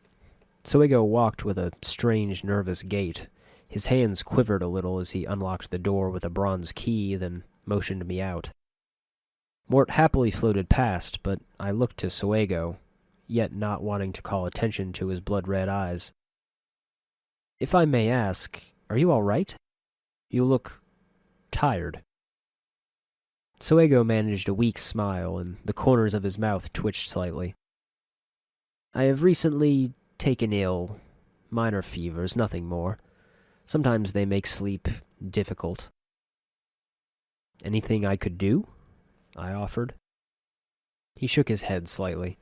Soego walked with a strange, nervous gait. His hands quivered a little as he unlocked the door with a bronze key, then motioned me out. Mort happily floated past, but I looked to Soego, yet not wanting to call attention to his blood-red eyes. If I may ask, are you all right? You look tired. Soego managed a weak smile, and the corners of his mouth twitched slightly. I have recently taken ill. Minor fevers, nothing more. Sometimes they make sleep difficult. Anything I could do? I offered. He shook his head slightly.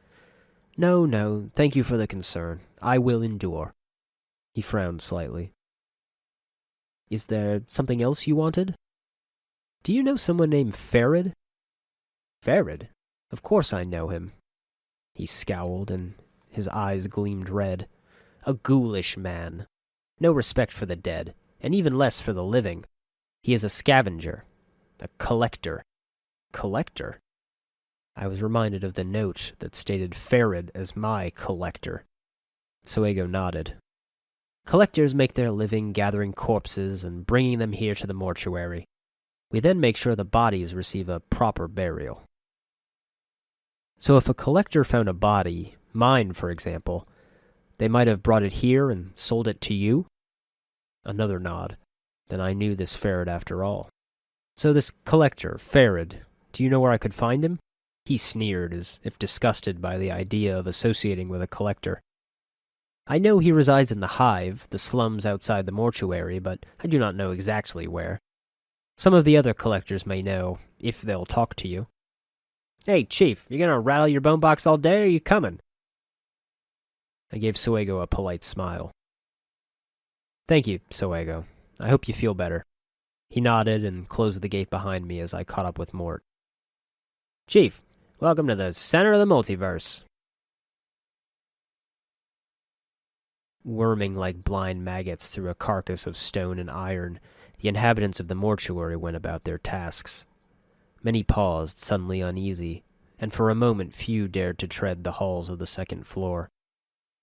No, thank you for the concern. I will endure. He frowned slightly. Is there something else you wanted? Do you know someone named Farod? Farod? Of course I know him. He scowled, and his eyes gleamed red. A ghoulish man. No respect for the dead, and even less for the living. He is a scavenger. A collector. Collector? I was reminded of the note that stated Farod as my collector. Soego nodded. Collectors make their living gathering corpses and bringing them here to the mortuary. We then make sure the bodies receive a proper burial. So if a collector found a body, mine for example, they might have brought it here and sold it to you? Another nod. Then I knew this Farod after all. So this collector, Farod, do you know where I could find him? He sneered, as if disgusted by the idea of associating with a collector. I know he resides in the hive, the slums outside the mortuary, but I do not know exactly where. Some of the other collectors may know, if they'll talk to you. Hey, Chief, you gonna rattle your bone box all day, or are you coming? I gave Soego a polite smile. Thank you, Soego. I hope you feel better. He nodded and closed the gate behind me as I caught up with Mort. Chief, welcome to the center of the multiverse. Worming like blind maggots through a carcass of stone and iron, the inhabitants of the mortuary went about their tasks. Many paused, suddenly uneasy, and for a moment few dared to tread the halls of the second floor.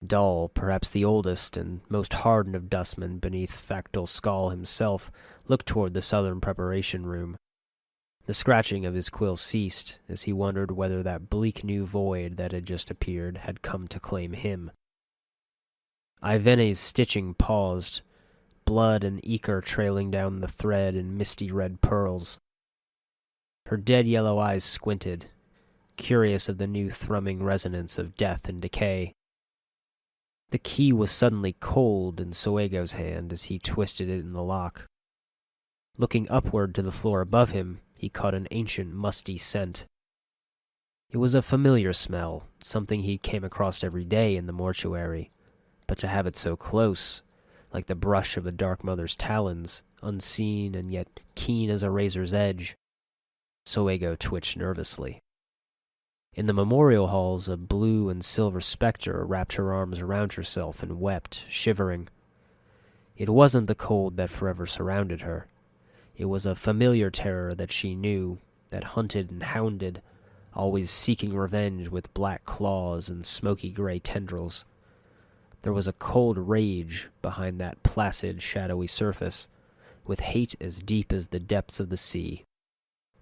Dahl, perhaps the oldest and most hardened of dustmen beneath Factal Skull himself, looked toward the southern preparation room. The scratching of his quill ceased as he wondered whether that bleak new void that had just appeared had come to claim him. Ivene's stitching paused, blood and ichor trailing down the thread in misty red pearls. Her dead yellow eyes squinted, curious of the new thrumming resonance of death and decay. The key was suddenly cold in Soego's hand as he twisted it in the lock. Looking upward to the floor above him, he caught an ancient musty scent. It was a familiar smell, something he came across every day in the mortuary, but to have it so close, like the brush of a dark mother's talons, unseen and yet keen as a razor's edge. Soego twitched nervously. In the memorial halls, a blue and silver spectre wrapped her arms around herself and wept, shivering. It wasn't the cold that forever surrounded her. It was a familiar terror that she knew, that hunted and hounded, always seeking revenge with black claws and smoky gray tendrils. There was a cold rage behind that placid, shadowy surface, with hate as deep as the depths of the sea.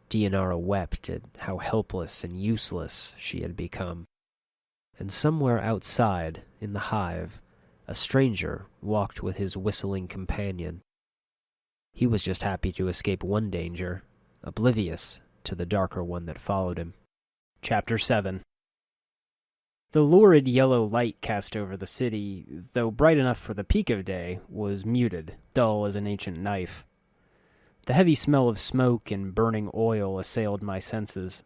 Dionara wept at how helpless and useless she had become. And somewhere outside, in the hive, a stranger walked with his whistling companion. He was just happy to escape one danger, oblivious to the darker one that followed him. Chapter 7. The lurid yellow light cast over the city, though bright enough for the peak of day, was muted, dull as an ancient knife. The heavy smell of smoke and burning oil assailed my senses.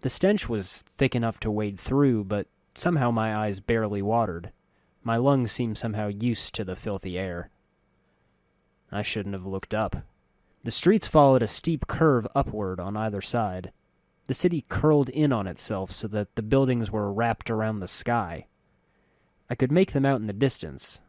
The stench was thick enough to wade through, but somehow my eyes barely watered. My lungs seemed somehow used to the filthy air. I shouldn't have looked up. The streets followed a steep curve upward on either side. The city curled in on itself so that the buildings were wrapped around the sky. I could make them out in the distance.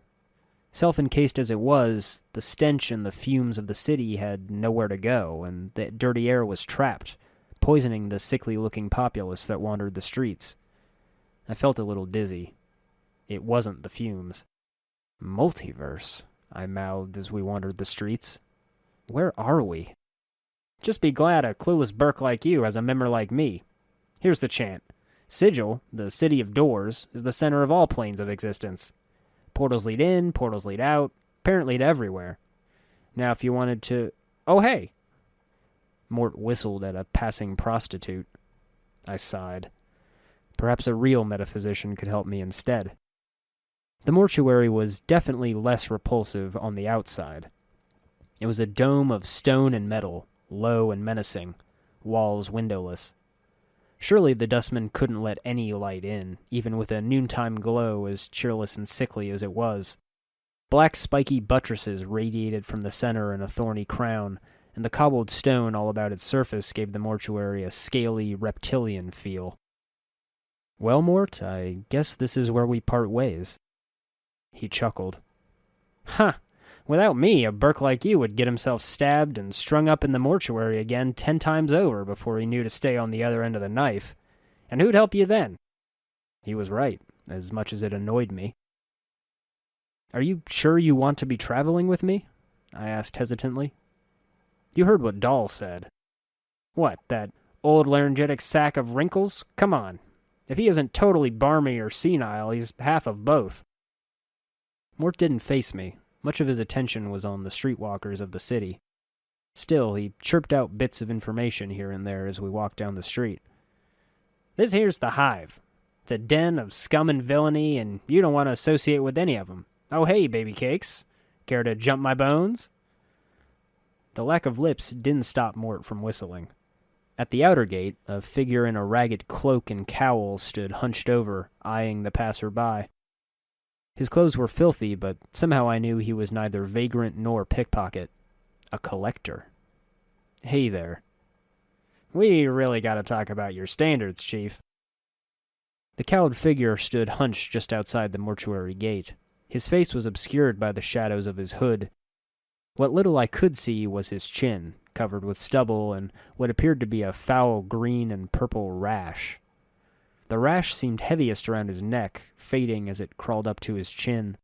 Self-encased as it was, the stench and the fumes of the city had nowhere to go, and the dirty air was trapped, poisoning the sickly-looking populace that wandered the streets. I felt a little dizzy. It wasn't the fumes. Multiverse, I mouthed as we wandered the streets. Where are we? Just be glad a clueless Burke like you has a member like me. Here's the chant. Sigil, the city of doors, is the center of all planes of existence. Portals lead in, portals lead out, apparently to everywhere. Now if you wanted to... Oh, hey! Mort whistled at a passing prostitute. I sighed. Perhaps a real metaphysician could help me instead. The mortuary was definitely less repulsive on the outside. It was a dome of stone and metal, low and menacing, walls windowless. Surely the dustmen couldn't let any light in, even with a noontime glow as cheerless and sickly as it was. Black spiky buttresses radiated from the center in a thorny crown, and the cobbled stone all about its surface gave the mortuary a scaly, reptilian feel. Well, Mort, I guess this is where we part ways. He chuckled. Huh! Without me, a Burke like you would get himself stabbed and strung up in the mortuary again 10 times over before he knew to stay on the other end of the knife. And who'd help you then? He was right, as much as it annoyed me. Are you sure you want to be traveling with me? I asked hesitantly. You heard what Dahl said. What, that old laryngetic sack of wrinkles? Come on. If he isn't totally barmy or senile, he's half of both. Mort didn't face me. Much of his attention was on the streetwalkers of the city. Still, he chirped out bits of information here and there as we walked down the street. This here's the Hive. It's a den of scum and villainy, and you don't want to associate with any of them. Oh, hey, baby cakes. Care to jump my bones? The lack of lips didn't stop Mort from whistling. At the outer gate, a figure in a ragged cloak and cowl stood hunched over, eyeing the passer-by. His clothes were filthy, but somehow I knew he was neither vagrant nor pickpocket. A collector. Hey there. We really gotta talk about your standards, Chief. The cowled figure stood hunched just outside the mortuary gate. His face was obscured by the shadows of his hood. What little I could see was his chin, covered with stubble and what appeared to be a foul green and purple rash. The rash seemed heaviest around his neck, fading as it crawled up to his chin.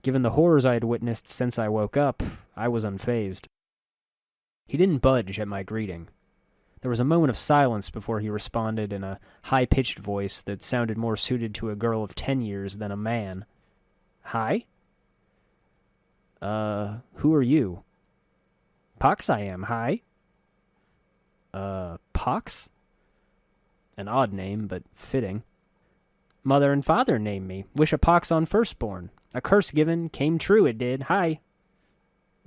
Given the horrors I had witnessed since I woke up, I was unfazed. He didn't budge at my greeting. There was a moment of silence before he responded in a high-pitched voice that sounded more suited to a girl of 10 years than a man. Hi? Who are you? Pox I am, hi? Pox? An odd name, but fitting. Mother and father named me. Wish a pox on firstborn. A curse given, came true it did, hi.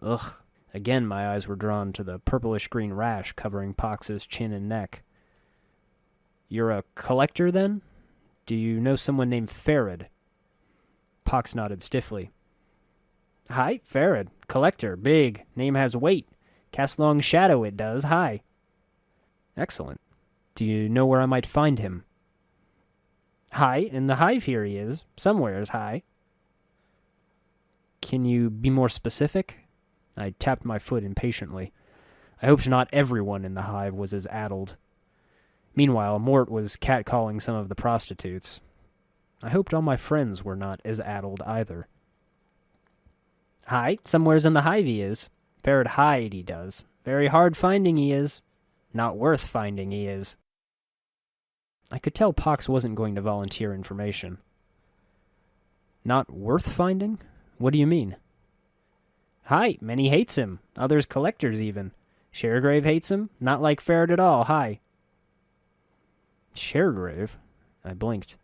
Ugh. Again my eyes were drawn to the purplish-green rash covering Pox's chin and neck. You're a collector, then? Do you know someone named Farod? Pox nodded stiffly. Hi, Farod. Collector, big. Name has weight. Cast long shadow it does, hi. Excellent. Do you know where I might find him? Hi, in the hive here he is. Somewheres, hi. Can you be more specific? I tapped my foot impatiently. I hoped not everyone in the hive was as addled. Meanwhile, Mort was catcalling some of the prostitutes. I hoped all my friends were not as addled either. Hi, somewheres in the hive he is. Farod hide he does. Very hard finding he is. Not worth finding he is. I could tell Pox wasn't going to volunteer information. Not worth finding? What do you mean? Hi, many hates him. Others collectors even. Sharegrave hates him. Not like Farod at all, hi. Sharegrave? I blinked.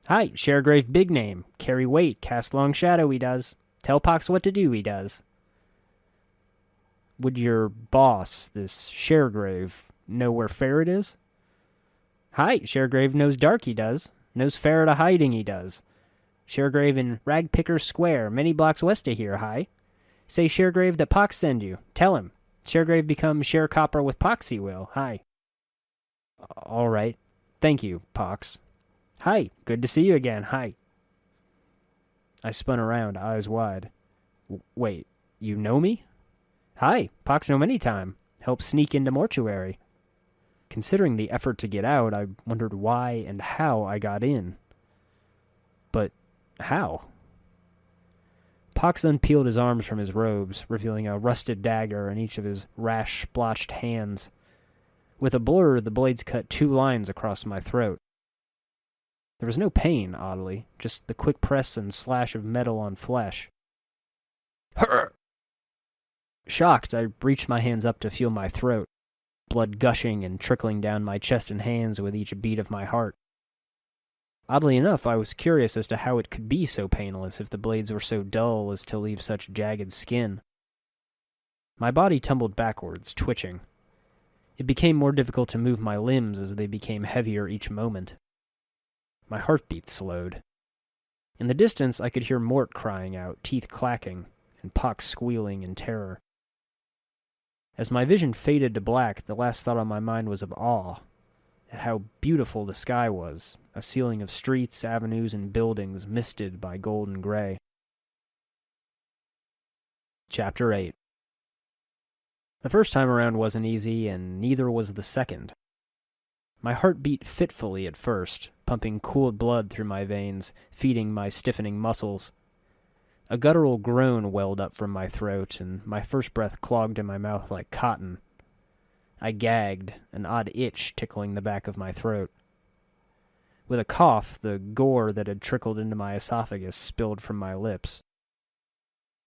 Hi, Sharegrave big name. Carry weight, cast long shadow he does. Tell Pox what to do he does. Would your boss, this Sharegrave, know where Farod is? Hi, Sharegrave knows dark he does. Knows Farod a hiding he does. Sharegrave in Ragpicker Square, many blocks west of here, hi. Say Sharegrave that Pox send you. Tell him. Sharegrave become Sharecopper with Pox he will, hi. All right. Thank you, Pox. Hi, good to see you again, hi. I spun around, eyes wide. Wait, you know me? Hi, Pox know many time. Help sneak into mortuary. Considering the effort to get out, I wondered why and how I got in. But how? Pox unpeeled his arms from his robes, revealing a rusted dagger in each of his rash-splotched hands. With a blur, the blades cut 2 lines across my throat. There was no pain, oddly, just the quick press and slash of metal on flesh. Hurr! Shocked, I reached my hands up to feel my throat, blood gushing and trickling down my chest and hands with each beat of my heart. Oddly enough, I was curious as to how it could be so painless if the blades were so dull as to leave such jagged skin. My body tumbled backwards, twitching. It became more difficult to move my limbs as they became heavier each moment. My heartbeat slowed. In the distance, I could hear Mort crying out, teeth clacking, and Pox squealing in terror. As my vision faded to black, the last thought on my mind was of awe, at how beautiful the sky was, a ceiling of streets, avenues, and buildings misted by golden gray. Chapter 8. The first time around wasn't easy, and neither was the second. My heart beat fitfully at first, pumping cooled blood through my veins, feeding my stiffening muscles. A guttural groan welled up from my throat, and my first breath clogged in my mouth like cotton. I gagged, an odd itch tickling the back of my throat. With a cough, the gore that had trickled into my esophagus spilled from my lips.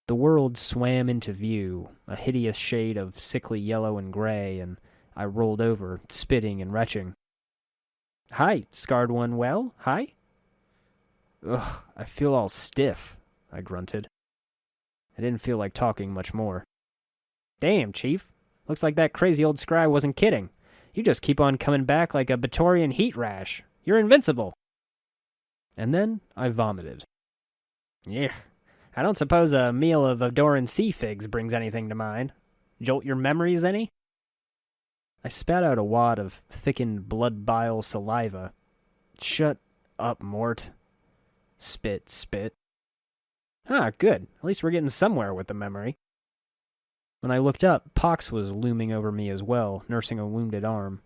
The world swam into view, a hideous shade of sickly yellow and gray, and I rolled over, spitting and retching. Hi, scarred one well, hi? Ugh, I feel all stiff, I grunted. I didn't feel like talking much more. Damn, Chief. Looks like that crazy old scry wasn't kidding. You just keep on coming back like a Batorian heat rash. You're invincible. And then I vomited. Yeah, I don't suppose a meal of Adoran sea figs brings anything to mind. Jolt your memories any? I spat out a wad of thickened blood-bile saliva. Shut up, Mort. Spit, spit. Ah, good. At least we're getting somewhere with the memory. When I looked up, Pox was looming over me as well, nursing a wounded arm.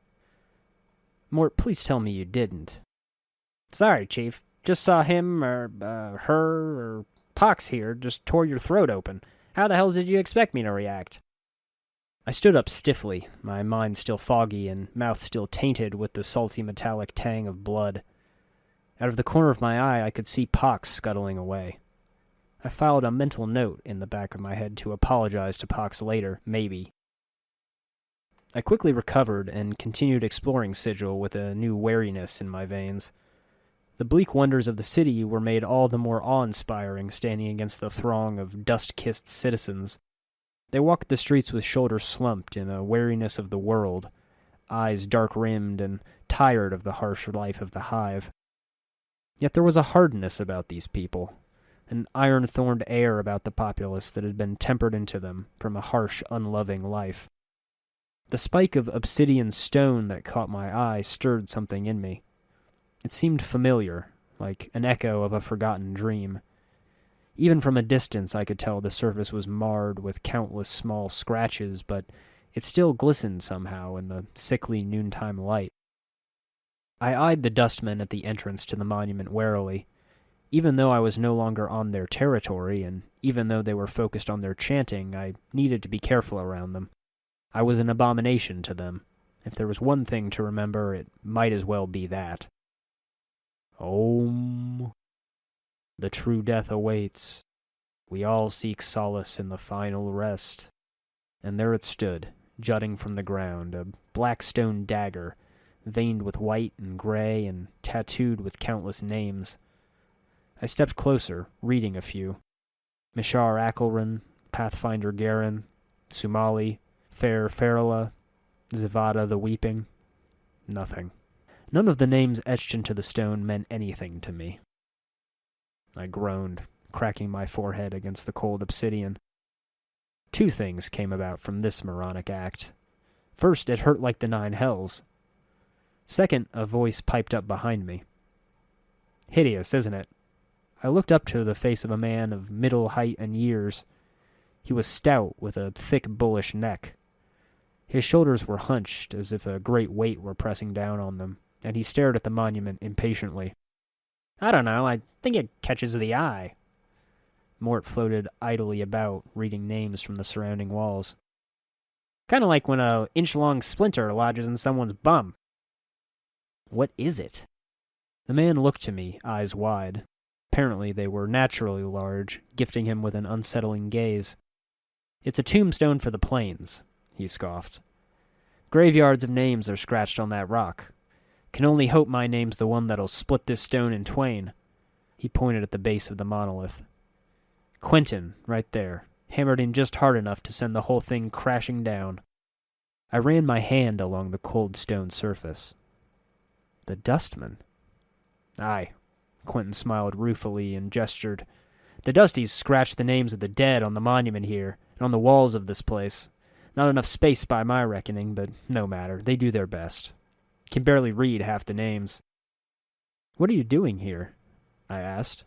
Mort, please tell me you didn't. Sorry, Chief. Just saw him, or her, or Pox here just tore your throat open. How the hell did you expect me to react? I stood up stiffly, my mind still foggy and mouth still tainted with the salty metallic tang of blood. Out of the corner of my eye, I could see Pox scuttling away. I filed a mental note in the back of my head to apologize to Pox later, maybe. I quickly recovered and continued exploring Sigil with a new wariness in my veins. The bleak wonders of the city were made all the more awe-inspiring standing against the throng of dust-kissed citizens. They walked the streets with shoulders slumped in a wariness of the world, eyes dark-rimmed and tired of the harsh life of the hive. Yet there was a hardness about these people, an iron-thorned air about the populace that had been tempered into them from a harsh, unloving life. The spike of obsidian stone that caught my eye stirred something in me. It seemed familiar, like an echo of a forgotten dream. Even from a distance I could tell the surface was marred with countless small scratches, but it still glistened somehow in the sickly noontime light. I eyed the Dustmen at the entrance to the monument warily. Even though I was no longer on their territory, and even though they were focused on their chanting, I needed to be careful around them. I was an abomination to them. If there was one thing to remember, it might as well be that. Om. The true death awaits. We all seek solace in the final rest. And there it stood, jutting from the ground, a black stone dagger, veined with white and gray and tattooed with countless names. I stepped closer, reading a few. Mishar Akelran, Pathfinder Garen, Sumali, Fair Ferala, Zivada the Weeping. Nothing. None of the names etched into the stone meant anything to me. I groaned, cracking my forehead against the cold obsidian. Two things came about from this moronic act. First, it hurt like the nine hells. Second, a voice piped up behind me. Hideous, isn't it? I looked up to the face of a man of middle height and years. He was stout, with a thick, bullish neck. His shoulders were hunched, as if a great weight were pressing down on them, and he stared at the monument impatiently. I don't know, I think it catches the eye. Mort floated idly about, reading names from the surrounding walls. Kind of like when an inch-long splinter lodges in someone's bum. What is it? The man looked to me, eyes wide. Apparently they were naturally large, gifting him with an unsettling gaze. It's a tombstone for the plains, he scoffed. Graveyards of names are scratched on that rock. Can only hope my name's the one that'll split this stone in twain. He pointed at the base of the monolith. Quentin, right there, hammered in just hard enough to send the whole thing crashing down. I ran my hand along the cold stone surface. The Dustmen. Aye, Quentin smiled ruefully and gestured. The Dusties scratched the names of the dead on the monument here, and on the walls of this place. Not enough space by my reckoning, but no matter, they do their best. Can barely read half the names. What are you doing here? I asked.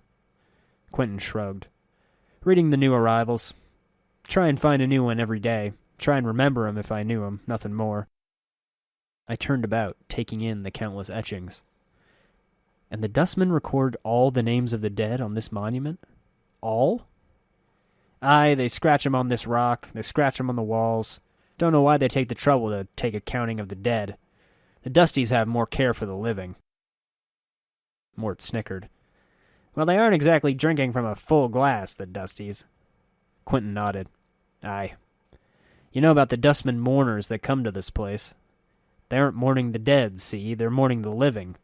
Quentin shrugged. Reading the new arrivals. Try and find a new one every day. Try and remember 'em if I knew 'em, nothing more. I turned about, taking in the countless etchings. And the Dustmen record all the names of the dead on this monument? All? Aye, they scratch 'em on this rock, they scratch 'em on the walls. Don't know why they take the trouble to take a counting of the dead. The Dusties have more care for the living. Mort snickered. Well, they aren't exactly drinking from a full glass, the Dusties. Quentin nodded. Aye. You know about the Dustmen mourners that come to this place. They aren't mourning the dead, see? They're mourning the living.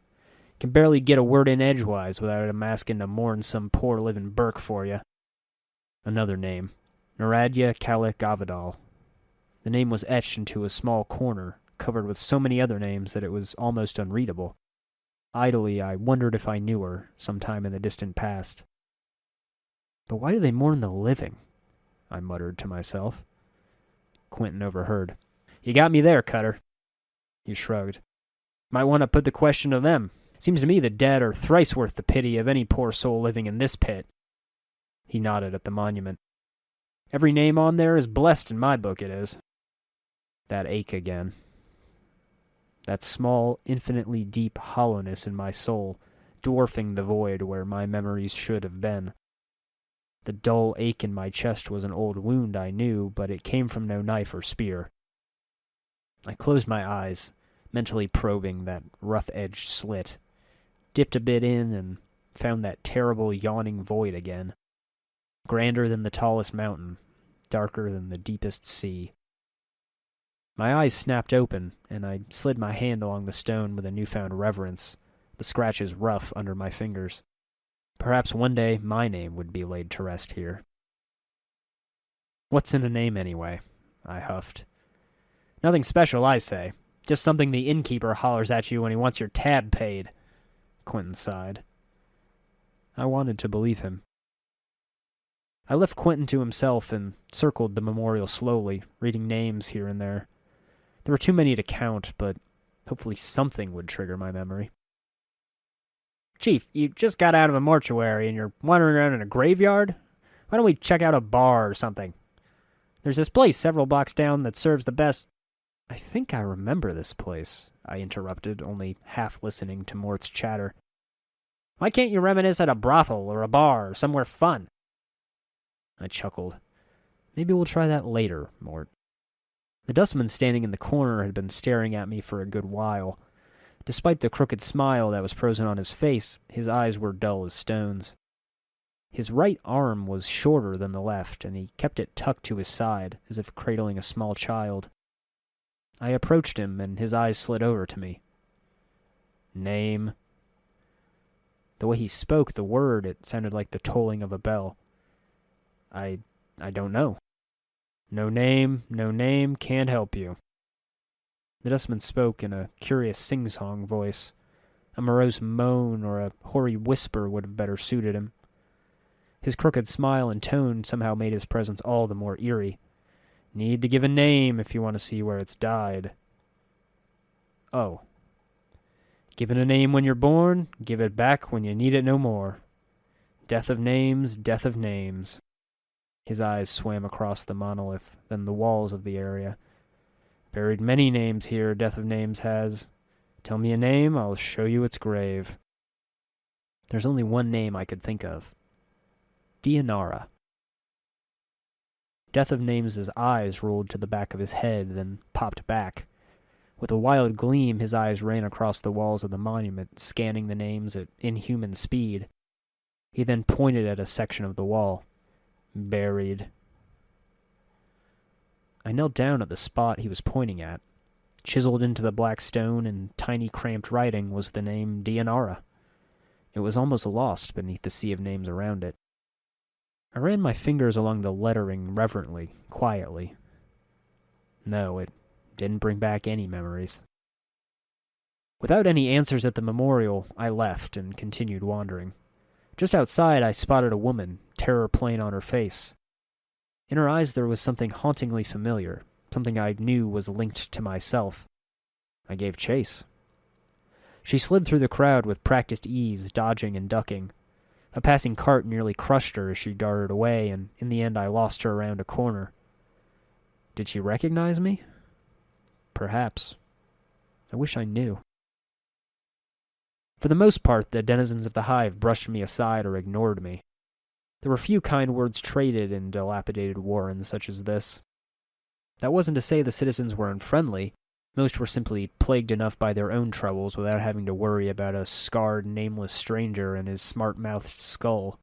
Can barely get a word in edgewise without 'em asking to mourn some poor living Burke for you. Another name. Naradya Kalik Avadal. The name was etched into a small corner, covered with so many other names that it was almost unreadable. Idly, I wondered if I knew her, sometime in the distant past. But why do they mourn the living? I muttered to myself. Quentin overheard. You got me there, Cutter. He shrugged. Might want to put the question to them. Seems to me the dead are thrice worth the pity of any poor soul living in this pit. He nodded at the monument. Every name on there is blessed in my book, it is. That ache again. That small, infinitely deep hollowness in my soul, dwarfing the void where my memories should have been. The dull ache in my chest was an old wound, I knew, but it came from no knife or spear. I closed my eyes, mentally probing that rough-edged slit, dipped a bit in, and found that terrible yawning void again. Grander than the tallest mountain, darker than the deepest sea. My eyes snapped open, and I slid my hand along the stone with a newfound reverence, the scratches rough under my fingers. Perhaps one day my name would be laid to rest here. What's in a name, anyway? I huffed. Nothing special, I say. Just something the innkeeper hollers at you when he wants your tab paid. Quentin sighed. I wanted to believe him. I left Quentin to himself and circled the memorial slowly, reading names here and there. There were too many to count, but hopefully something would trigger my memory. Chief, you just got out of a mortuary and you're wandering around in a graveyard? Why don't we check out a bar or something? There's this place several blocks down that serves the best... I think I remember this place, I interrupted, only half listening to Mort's chatter. Why can't you reminisce at a brothel or a bar or somewhere fun? I chuckled. Maybe we'll try that later, Mort. The Dustman standing in the corner had been staring at me for a good while. Despite the crooked smile that was frozen on his face, his eyes were dull as stones. His right arm was shorter than the left, and he kept it tucked to his side, as if cradling a small child. I approached him, and his eyes slid over to me. Name. The way he spoke the word, it sounded like the tolling of a bell. I don't know. No name, can't help you. The Dustman spoke in a curious sing-song voice. A morose moan or a hoary whisper would have better suited him. His crooked smile and tone somehow made his presence all the more eerie. Need to give a name if you want to see where it's died. Oh. Given a name when you're born, give it back when you need it no more. Death of names, death of names. His eyes swam across the monolith, then the walls of the area. Buried many names here, Death of Names has. Tell me a name, I'll show you its grave. There's only one name I could think of. Dianara. Death of Names' eyes rolled to the back of his head, then popped back. With a wild gleam, his eyes ran across the walls of the monument, scanning the names at inhuman speed. He then pointed at a section of the wall. Buried. I knelt down at the spot he was pointing at. Chiseled into the black stone in tiny cramped writing was the name Dianara. It was almost lost beneath the sea of names around it. I ran my fingers along the lettering reverently, quietly. No, it didn't bring back any memories. Without any answers at the memorial, I left and continued wandering. Just outside, I spotted a woman, terror plain on her face. In her eyes there was something hauntingly familiar, something I knew was linked to myself. I gave chase. She slid through the crowd with practiced ease, dodging and ducking. A passing cart nearly crushed her as she darted away, and in the end I lost her around a corner. Did she recognize me? Perhaps. I wish I knew. For the most part, the denizens of the hive brushed me aside or ignored me. There were few kind words traded in dilapidated warrens such as this. That wasn't to say the citizens were unfriendly. Most were simply plagued enough by their own troubles without having to worry about a scarred, nameless stranger and his smart-mouthed skull.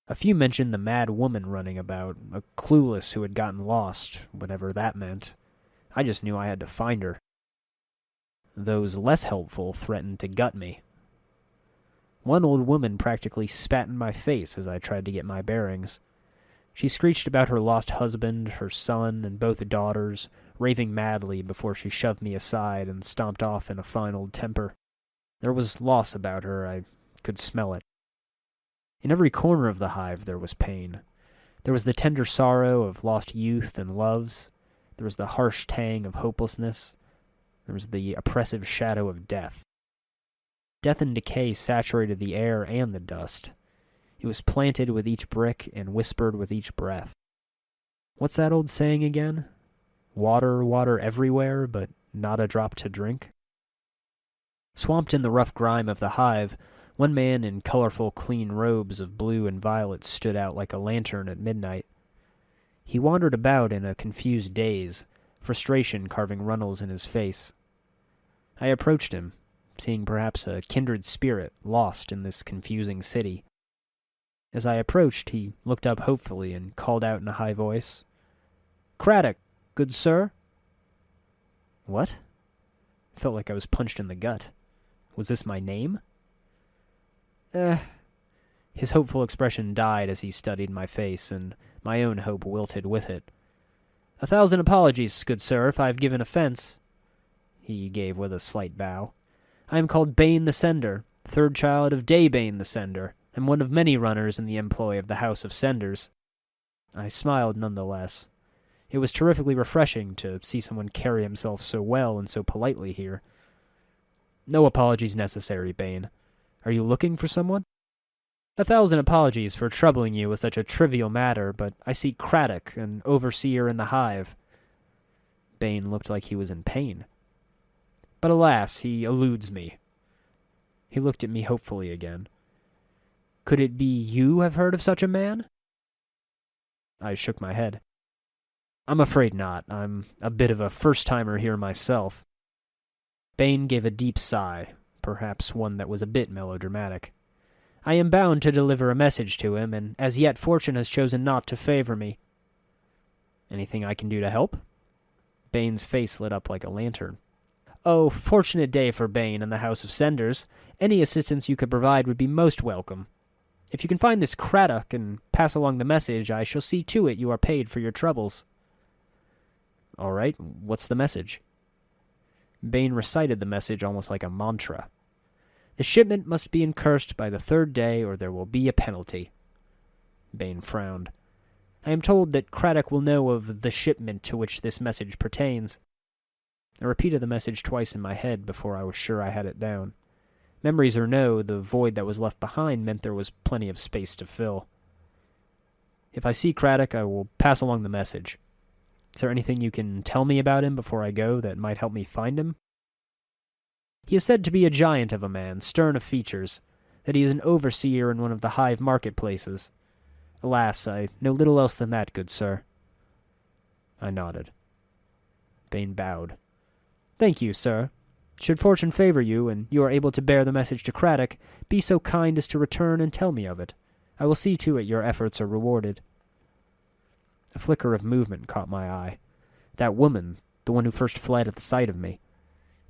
A few mentioned the mad woman running about, a clueless who had gotten lost, whatever that meant. I just knew I had to find her. Those less helpful threatened to gut me. One old woman practically spat in my face as I tried to get my bearings. She screeched about her lost husband, her son, and both daughters, raving madly before she shoved me aside and stomped off in a fine old temper. There was loss about her, I could smell it. In every corner of the hive there was pain. There was the tender sorrow of lost youth and loves. There was the harsh tang of hopelessness. There was the oppressive shadow of death. Death and decay saturated the air and the dust. It was planted with each brick and whispered with each breath. What's that old saying again? Water, water everywhere, but not a drop to drink? Swamped in the rough grime of the hive, one man in colorful, clean robes of blue and violet stood out like a lantern at midnight. He wandered about in a confused daze, frustration carving runnels in his face. I approached him, seeing perhaps a kindred spirit lost in this confusing city. As I approached, he looked up hopefully and called out in a high voice, "Craddock, good sir." What? I felt like I was punched in the gut. Was this my name? His hopeful expression died as he studied my face, and my own hope wilted with it. "1,000 apologies, good sir, if I have given offense," he gave with a slight bow. "I am called Bane the Sender, third child of Daybane the Sender, and one of many runners in the employ of the House of Senders." I smiled nonetheless. It was terrifically refreshing to see someone carry himself so well and so politely here. "No apologies necessary, Bane. Are you looking for someone?" "1,000 apologies for troubling you with such a trivial matter, but I seek Craddock, an overseer in the hive." Bane looked like he was in pain. "But alas, he eludes me." He looked at me hopefully again. "Could it be you have heard of such a man?" I shook my head. "I'm afraid not. I'm a bit of a first-timer here myself." Bane gave a deep sigh, perhaps one that was a bit melodramatic. "I am bound to deliver a message to him, and as yet fortune has chosen not to favor me." "Anything I can do to help?" Bane's face lit up like a lantern. "Oh, fortunate day for Bane and the House of Senders. Any assistance you could provide would be most welcome. If you can find this Craddock and pass along the message, I shall see to it you are paid for your troubles." "All right, what's the message?" Bane recited the message almost like a mantra. "The shipment must be incursed by the 3rd day, or there will be a penalty." Bane frowned. "I am told that Craddock will know of the shipment to which this message pertains." I repeated the message twice in my head before I was sure I had it down. Memories or no, the void that was left behind meant there was plenty of space to fill. "If I see Craddock, I will pass along the message. Is there anything you can tell me about him before I go that might help me find him?" "He is said to be a giant of a man, stern of features, that he is an overseer in one of the hive marketplaces. Alas, I know little else than that, good sir." I nodded. Bane bowed. "Thank you, sir. Should fortune favor you, and you are able to bear the message to Craddock, be so kind as to return and tell me of it. I will see to it your efforts are rewarded." A flicker of movement caught my eye. That woman, the one who first fled at the sight of me.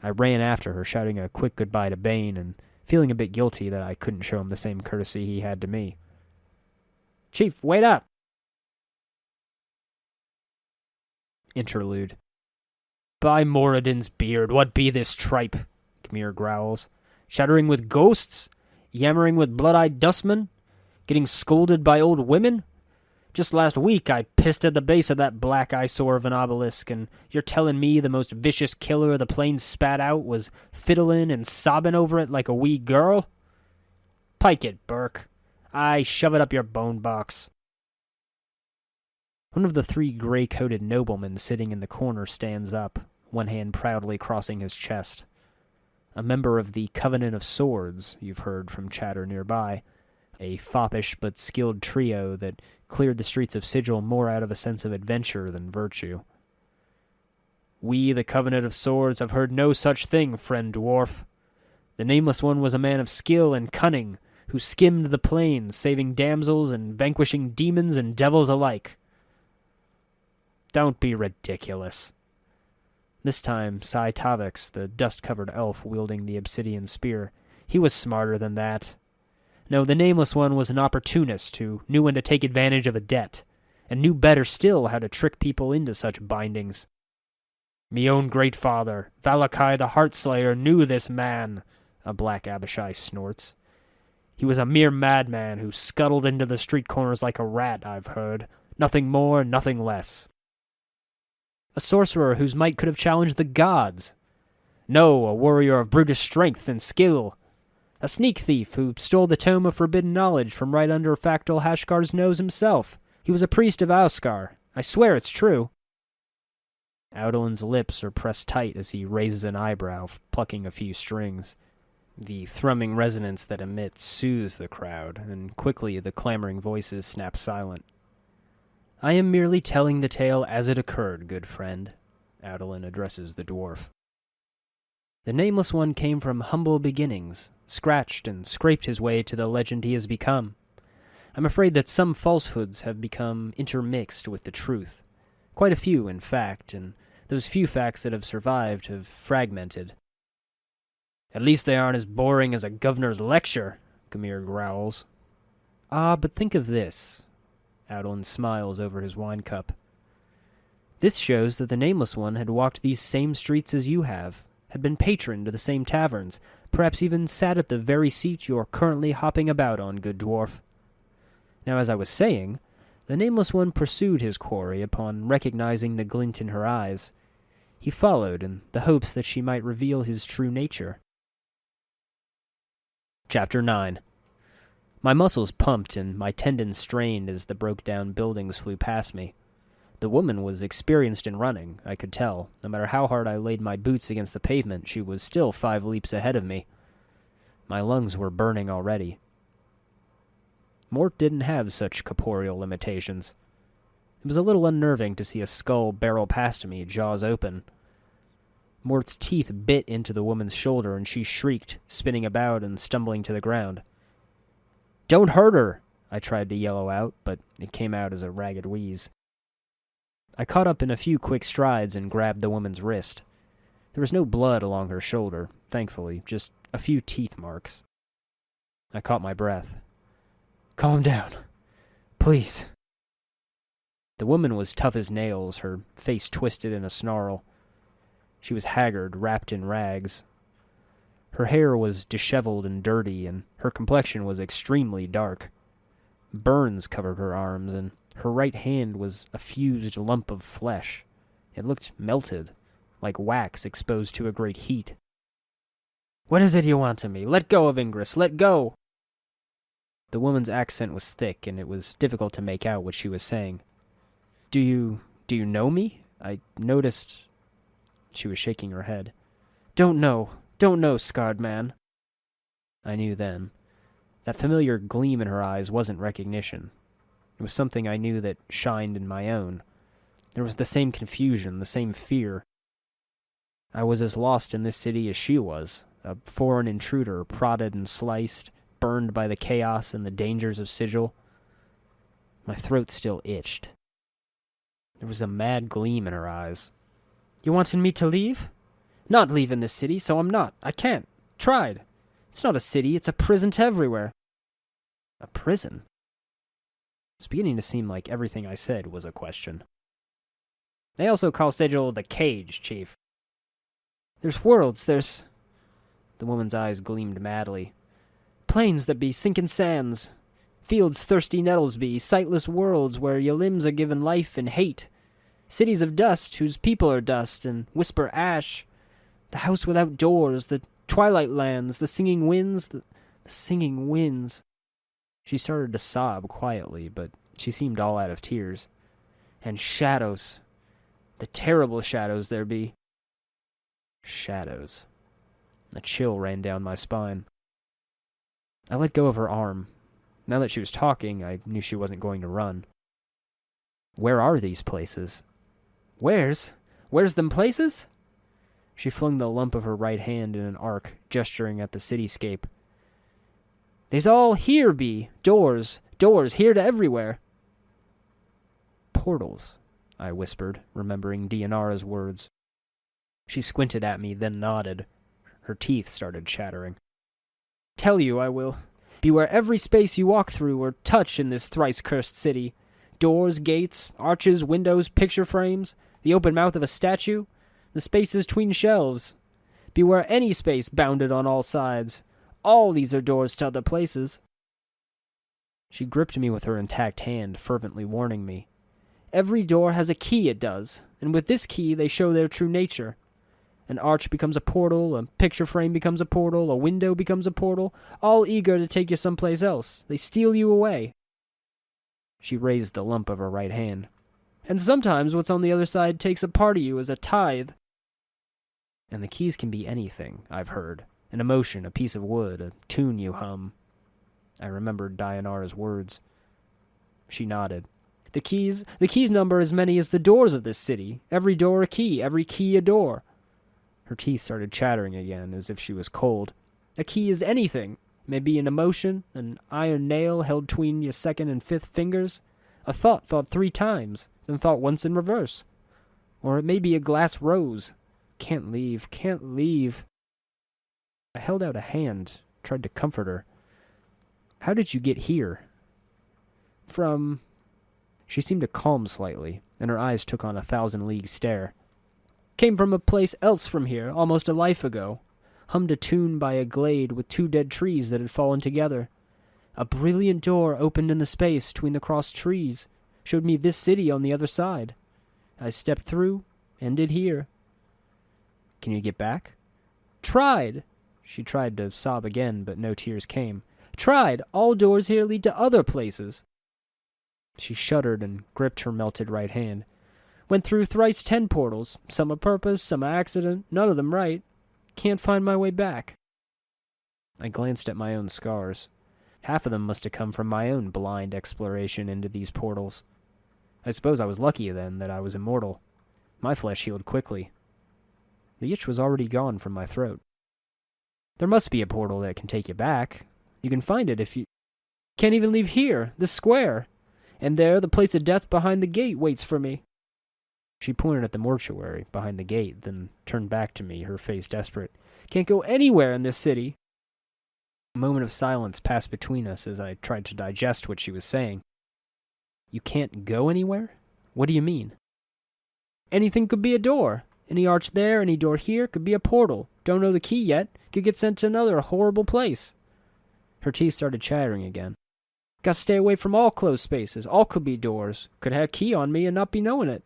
I ran after her, shouting a quick goodbye to Bane, and feeling a bit guilty that I couldn't show him the same courtesy he had to me. "Chief, wait up!" Interlude. "By Moradin's beard, what be this tripe?" Khmer growls. "Shattering with ghosts? Yammering with blood-eyed dustmen? Getting scolded by old women? Just last week I pissed at the base of that black eyesore of an obelisk, and you're telling me the most vicious killer the plains spat out was fiddling and sobbing over it like a wee girl? Pike it, Burke. Aye, shove it up your bone box." One of the 3 gray-coated noblemen sitting in the corner stands up, one hand proudly crossing his chest. A member of the Covenant of Swords, you've heard from chatter nearby, a foppish but skilled trio that cleared the streets of Sigil more out of a sense of adventure than virtue. "We, the Covenant of Swords, have heard no such thing, friend dwarf. The Nameless One was a man of skill and cunning, who skimmed the plains, saving damsels and vanquishing demons and devils alike." "Don't be ridiculous." This time, Sai Tavix, the dust-covered elf wielding the obsidian spear, he was smarter than that. No, the Nameless One was an opportunist who knew when to take advantage of a debt, and knew better still how to trick people into such bindings. "Me own great father, Valakai the Heartslayer, knew this man," a black Abishai snorts. He was a mere madman who scuttled into the street corners like a rat, I've heard. Nothing more, nothing less. A sorcerer whose might could have challenged the gods. No, a warrior of brutish strength and skill. A sneak thief who stole the tome of forbidden knowledge from right under Factal Hashgar's nose himself. He was a priest of Auskar. I swear it's true. Audeline's lips are pressed tight as he raises an eyebrow, plucking a few strings. The thrumming resonance that emits soothes the crowd, and quickly the clamoring voices snap silent. I am merely telling the tale as it occurred, good friend, Adeline addresses the dwarf. The Nameless One came from humble beginnings, scratched and scraped his way to the legend he has become. I'm afraid that some falsehoods have become intermixed with the truth. Quite a few, in fact, and those few facts that have survived have fragmented. At least they aren't as boring as a governor's lecture, Gamir growls. Ah, but think of this. Adeline smiles over his wine cup. This shows that the Nameless One had walked these same streets as you have, had been patron to the same taverns, perhaps even sat at the very seat you are currently hopping about on, good dwarf. Now, as I was saying, the Nameless One pursued his quarry upon recognizing the glint in her eyes. He followed in the hopes that she might reveal his true nature. Chapter 9. My muscles pumped and my tendons strained as the broke-down buildings flew past me. The woman was experienced in running, I could tell. No matter how hard I laid my boots against the pavement, she was still 5 leaps ahead of me. My lungs were burning already. Mort didn't have such corporeal limitations. It was a little unnerving to see a skull barrel past me, jaws open. Mort's teeth bit into the woman's shoulder, and she shrieked, spinning about and stumbling to the ground. "Don't hurt her!" I tried to yellow out, but it came out as a ragged wheeze. I caught up in a few quick strides and grabbed the woman's wrist. There was no blood along her shoulder, thankfully, just a few teeth marks. I caught my breath. "Calm down. Please." The woman was tough as nails, her face twisted in a snarl. She was haggard, wrapped in rags. Her hair was disheveled and dirty, and her complexion was extremely dark. Burns covered her arms, and her right hand was a fused lump of flesh. It looked melted, like wax exposed to a great heat. "What is it you want of me? Let go of Ingress! Let go!" The woman's accent was thick, and it was difficult to make out what she was saying. Do you know me? I noticed." She was shaking her head. Don't know, scarred man." I knew then. That familiar gleam in her eyes wasn't recognition. It was something I knew that shined in my own. There was the same confusion, the same fear. I was as lost in this city as she was, a foreign intruder, prodded and sliced, burned by the chaos and the dangers of Sigil. My throat still itched. There was a mad gleam in her eyes. "You wanted me to leave?" "Not leave in this city, so I'm not. I can't. Tried. It's not a city, it's a prison to everywhere." A prison? It's beginning to seem like everything I said was a question. "They also call Sigil the Cage, Chief." "There's worlds, there's..." The woman's eyes gleamed madly. "Plains that be sinking sands. Fields thirsty nettles be, sightless worlds where your limbs are given life and hate. Cities of dust whose people are dust and whisper ash. The house without doors, the twilight lands, the singing winds, the singing winds." She started to sob quietly, but she seemed all out of tears. "And shadows. The terrible shadows there be." Shadows. A chill ran down my spine. I let go of her arm. Now that she was talking, I knew she wasn't going to run. "Where are these places?" "Where's them places?" She flung the lump of her right hand in an arc, gesturing at the cityscape. "They's all here be. Doors, here to everywhere." "Portals," I whispered, remembering Dianara's words. She squinted at me, then nodded. Her teeth started chattering. "Tell you I will. Beware every space you walk through or touch in this thrice-cursed city. Doors, gates, arches, windows, picture frames, the open mouth of a statue, the spaces 'tween shelves. Beware any space bounded on all sides. All these are doors to other places." She gripped me with her intact hand, fervently warning me. "Every door has a key, it does, and with this key they show their true nature. An arch becomes a portal, a picture frame becomes a portal, a window becomes a portal, all eager to take you someplace else. They steal you away." She raised the lump of her right hand. "And sometimes what's on the other side takes a part of you as a tithe." And the keys can be anything, I've heard. An emotion, a piece of wood, a tune you hum. I remembered Dianara's words. She nodded. The keys number as many as the doors of this city. Every door a key, every key a door." Her teeth started chattering again, as if she was cold. "A key is anything. May be an emotion, an iron nail held between your second and fifth fingers, a thought 3 times, then thought once in reverse. Or it may be a glass rose. Can't leave, can't leave." I held out a hand, tried to comfort her. "How did you get here?" "From..." She seemed to calm slightly, and her eyes took on a 1,000-league stare. "Came from a place else from here, almost a life ago. Hummed a tune by a glade with 2 dead trees that had fallen together. A brilliant door opened in the space between the crossed trees, showed me this city on the other side. I stepped through, ended here." "Can you get back?" "Tried." She tried to sob again, but no tears came. "Tried. All doors here lead to other places." She shuddered and gripped her melted right hand. "Went through thrice 10 portals, some a purpose, some a accident, none of them right. Can't find my way back." I glanced at my own scars. Half of them must have come from my own blind exploration into these portals. I suppose I was lucky then that I was immortal. My flesh healed quickly. The itch was already gone from my throat. "There must be a portal that can take you back. You can find it if you... Can't even leave here, this square. And there, the place of death behind the gate waits for me." She pointed at the mortuary behind the gate, then turned back to me, her face desperate. "Can't go anywhere in this city." A moment of silence passed between us as I tried to digest what she was saying. "You can't go anywhere? What do you mean?" "Anything could be a door. Any arch there, any door here, could be a portal. Don't know the key yet. Could get sent to another horrible place." Her teeth started chattering again. "Gotta stay away from all closed spaces. All could be doors. Could have a key on me and not be knowing it."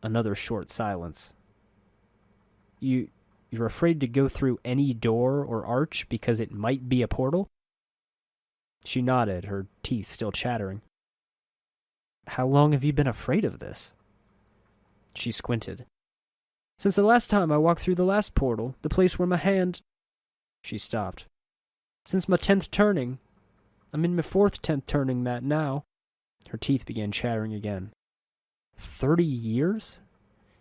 Another short silence. You're afraid to go through any door or arch because it might be a portal?" She nodded, her teeth still chattering. "How long have you been afraid of this?" She squinted. "Since the last time I walked through the last portal, the place where my hand..." She stopped. "Since my 10th turning. I'm in my 4th 10th turning that now." Her teeth began chattering again. 30 years?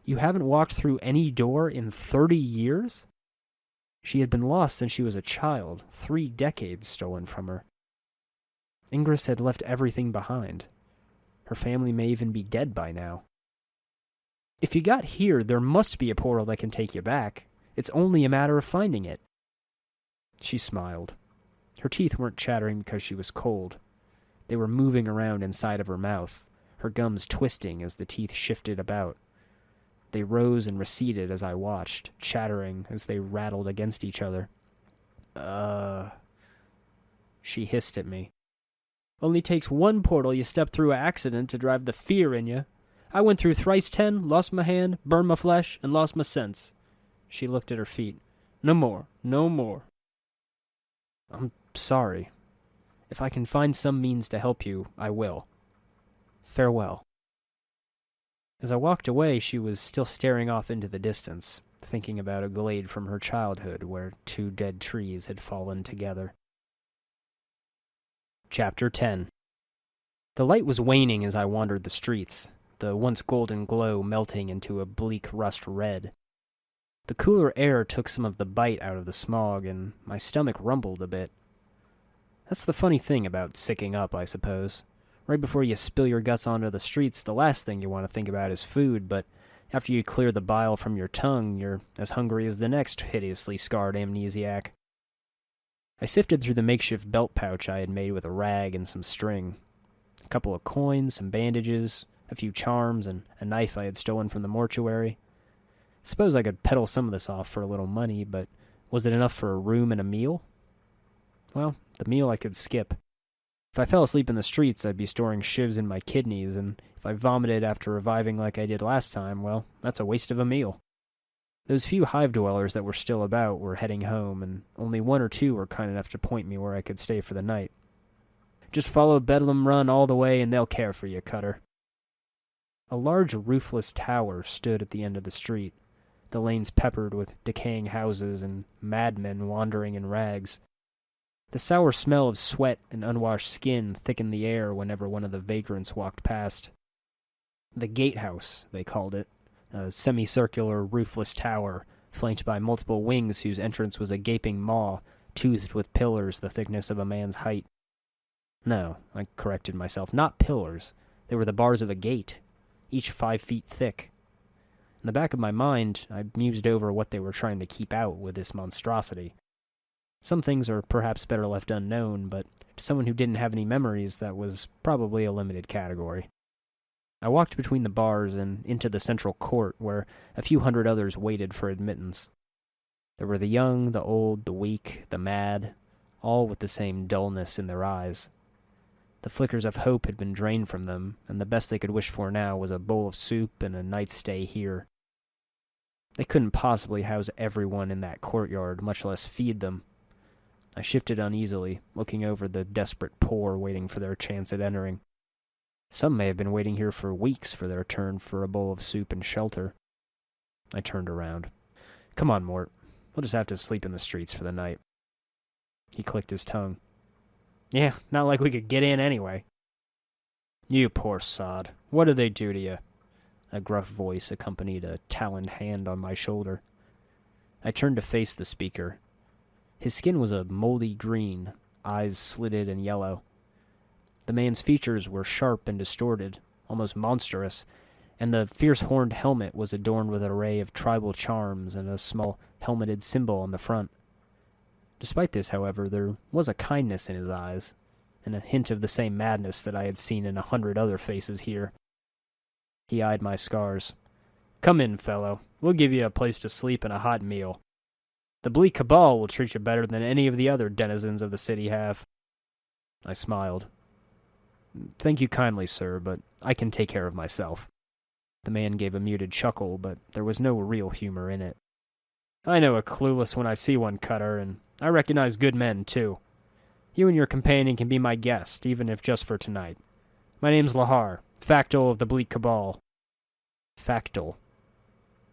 You haven't walked through any door in 30 years? She had been lost since she was a child, 3 decades stolen from her. Ingress had left everything behind. Her family may even be dead by now. "If you got here, there must be a portal that can take you back. It's only a matter of finding it." She smiled. Her teeth weren't chattering because she was cold. They were moving around inside of her mouth, her gums twisting as the teeth shifted about. They rose and receded as I watched, chattering as they rattled against each other. She hissed at me. "Only takes one portal you step through an accident to drive the fear in you. I went through thrice 10, lost my hand, burned my flesh, and lost my sense." She looked at her feet. "No more, no more." "I'm sorry. If I can find some means to help you, I will. Farewell." As I walked away, she was still staring off into the distance, thinking about a glade from her childhood where 2 dead trees had fallen together. Chapter 10. The light was waning as I wandered the streets, the once golden glow melting into a bleak rust red. The cooler air took some of the bite out of the smog, and my stomach rumbled a bit. That's the funny thing about sicking up, I suppose. Right before you spill your guts onto the streets, the last thing you want to think about is food, but after you clear the bile from your tongue, you're as hungry as the next hideously scarred amnesiac. I sifted through the makeshift belt pouch I had made with a rag and some string. A couple of coins, some bandages, a few charms, and a knife I had stolen from the mortuary. Suppose I could peddle some of this off for a little money, but was it enough for a room and a meal? Well, the meal I could skip. If I fell asleep in the streets, I'd be storing shivs in my kidneys, and if I vomited after reviving like I did last time, well, that's a waste of a meal. Those few hive dwellers that were still about were heading home, and only one or two were kind enough to point me where I could stay for the night. Just follow Bedlam Run all the way and they'll care for you, Cutter. A large roofless tower stood at the end of the street, the lanes peppered with decaying houses and madmen wandering in rags. The sour smell of sweat and unwashed skin thickened the air whenever one of the vagrants walked past. The gatehouse, they called it, a semicircular roofless tower, flanked by multiple wings whose entrance was a gaping maw, toothed with pillars the thickness of a man's height. No, I corrected myself, not pillars. They were the bars of a gate, each 5 feet thick. In the back of my mind, I mused over what they were trying to keep out with this monstrosity. Some things are perhaps better left unknown, but to someone who didn't have any memories, that was probably a limited category. I walked between the bars and into the central court, where a few hundred others waited for admittance. There were the young, the old, the weak, the mad, all with the same dullness in their eyes. The flickers of hope had been drained from them, and the best they could wish for now was a bowl of soup and a night's stay here. They couldn't possibly house everyone in that courtyard, much less feed them. I shifted uneasily, looking over the desperate poor waiting for their chance at entering. Some may have been waiting here for weeks for their turn for a bowl of soup and shelter. I turned around. Come on, Mort. We'll just have to sleep in the streets for the night. He clicked his tongue. Yeah, not like we could get in anyway. You poor sod. What did they do to you? A gruff voice accompanied a taloned hand on my shoulder. I turned to face the speaker. His skin was a moldy green, eyes slitted and yellow. The man's features were sharp and distorted, almost monstrous, and the fierce-horned helmet was adorned with an array of tribal charms and a small helmeted symbol on the front. Despite this, however, there was a kindness in his eyes, and a hint of the same madness that I had seen in 100 other faces here. He eyed my scars. Come in, fellow. We'll give you a place to sleep and a hot meal. The blee cabal will treat you better than any of the other denizens of the city have. I smiled. Thank you kindly, sir, but I can take care of myself. The man gave a muted chuckle, but there was no real humor in it. I know a clueless when I see one, Cutter, and I recognize good men, too. You and your companion can be my guest, even if just for tonight. My name's Lahar, Factol of the Bleak Cabal. Factol.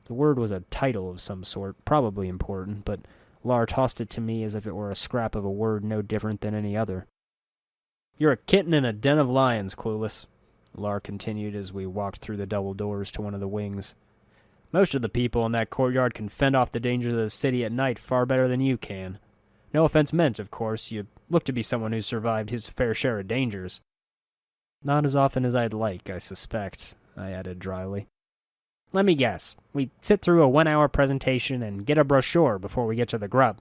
The word was a title of some sort, probably important, but Lar tossed it to me as if it were a scrap of a word no different than any other. You're a kitten in a den of lions, Clueless, Lar continued as we walked through the double doors to one of the wings. Most of the people in that courtyard can fend off the dangers of the city at night far better than you can. No offense meant, of course. You look to be someone who's survived his fair share of dangers. Not as often as I'd like, I suspect, I added dryly. Let me guess. We sit through a 1-hour presentation and get a brochure before we get to the grub.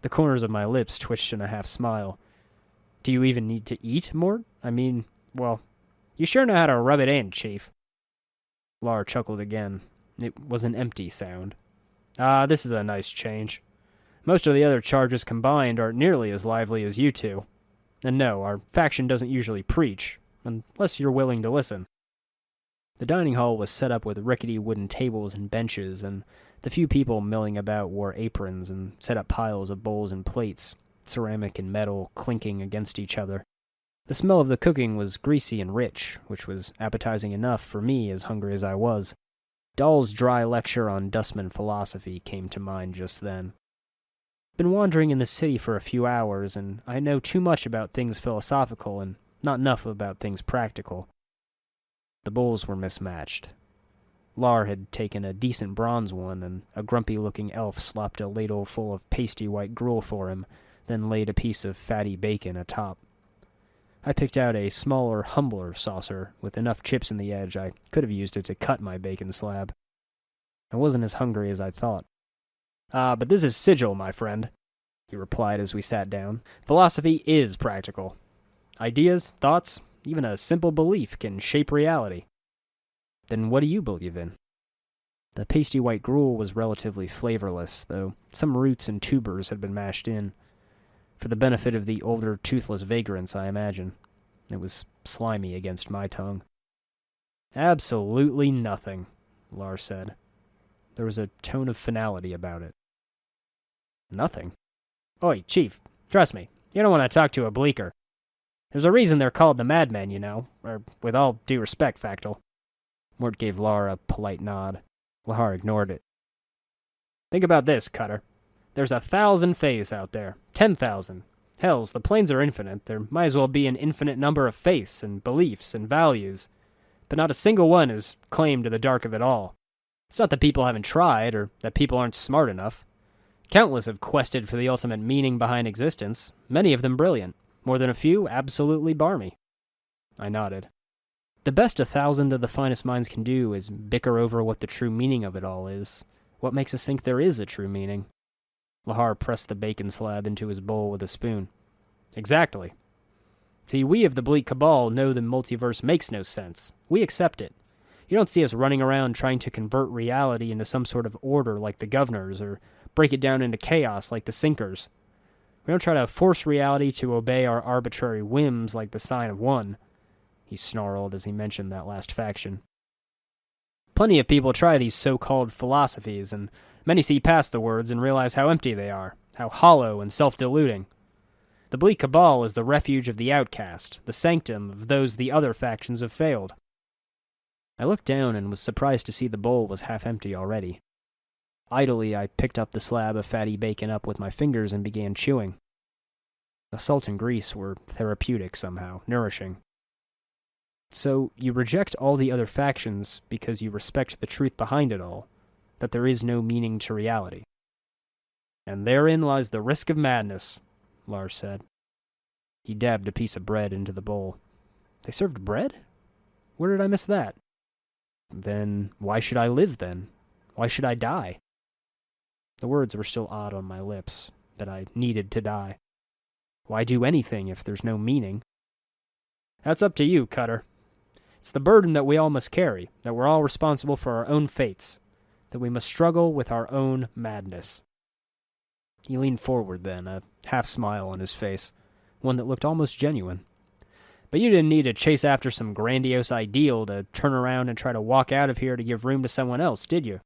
The corners of my lips twitched in a half-smile. Do you even need to eat, Mort? I mean, well, you sure know how to rub it in, Chief. Lar chuckled again. It was an empty sound. This is a nice change. Most of the other charges combined aren't nearly as lively as you two. And no, our faction doesn't usually preach, unless you're willing to listen. The dining hall was set up with rickety wooden tables and benches, and the few people milling about wore aprons and set up piles of bowls and plates, ceramic and metal clinking against each other. The smell of the cooking was greasy and rich, which was appetizing enough for me as hungry as I was. Dahl's dry lecture on Dustmen philosophy came to mind just then. Been wandering in the city for a few hours, and I know too much about things philosophical and not enough about things practical. The bowls were mismatched. Lar had taken a decent bronze one, and a grumpy-looking elf slopped a ladle full of pasty white gruel for him, then laid a piece of fatty bacon atop. I picked out a smaller, humbler saucer with enough chips in the edge I could have used it to cut my bacon slab. I wasn't as hungry as I thought. But this is Sigil, my friend, he replied as we sat down. Philosophy is practical. Ideas, thoughts, even a simple belief can shape reality. Then what do you believe in? The pasty white gruel was relatively flavorless, though some roots and tubers had been mashed in. For the benefit of the older, toothless vagrants, I imagine. It was slimy against my tongue. Absolutely nothing, Lars said. There was a tone of finality about it. Nothing? Oi, Chief, trust me, you don't want to talk to a bleaker. There's a reason they're called the Madmen, you know, or with all due respect, Factal. Mort gave Lar a polite nod. Lahar ignored it. Think about this, Cutter. There's 1,000 faiths out there. 10,000. Hells, the planes are infinite. There might as well be an infinite number of faiths and beliefs and values. But not a single one is claimed to the dark of it all. It's not that people haven't tried, or that people aren't smart enough. Countless have quested for the ultimate meaning behind existence, many of them brilliant, more than a few absolutely barmy. I nodded. The best 1,000 of the finest minds can do is bicker over what the true meaning of it all is. What makes us think there is a true meaning? Lahar pressed the bacon slab into his bowl with a spoon. Exactly. See, we of the bleak cabal know the multiverse makes no sense. We accept it. You don't see us running around trying to convert reality into some sort of order like the governors, or break it down into chaos like the sinkers. We don't try to force reality to obey our arbitrary whims like the sign of one. He snarled as he mentioned that last faction. Plenty of people try these so-called philosophies, and many see past the words and realize how empty they are, how hollow and self-deluding. The bleak cabal is the refuge of the outcast, the sanctum of those the other factions have failed. I looked down and was surprised to see the bowl was half empty already. Idly, I picked up the slab of fatty bacon up with my fingers and began chewing. The salt and grease were therapeutic somehow, nourishing. So, you reject all the other factions because you respect the truth behind it all, that there is no meaning to reality. And therein lies the risk of madness, Lars said. He dabbed a piece of bread into the bowl. They served bread? Where did I miss that? Then, why should I live then? Why should I die? The words were still odd on my lips, that I needed to die. Why do anything if there's no meaning? That's up to you, Cutter. It's the burden that we all must carry, that we're all responsible for our own fates, that we must struggle with our own madness. He leaned forward then, a half-smile on his face, one that looked almost genuine. But you didn't need to chase after some grandiose ideal to turn around and try to walk out of here to give room to someone else, did you?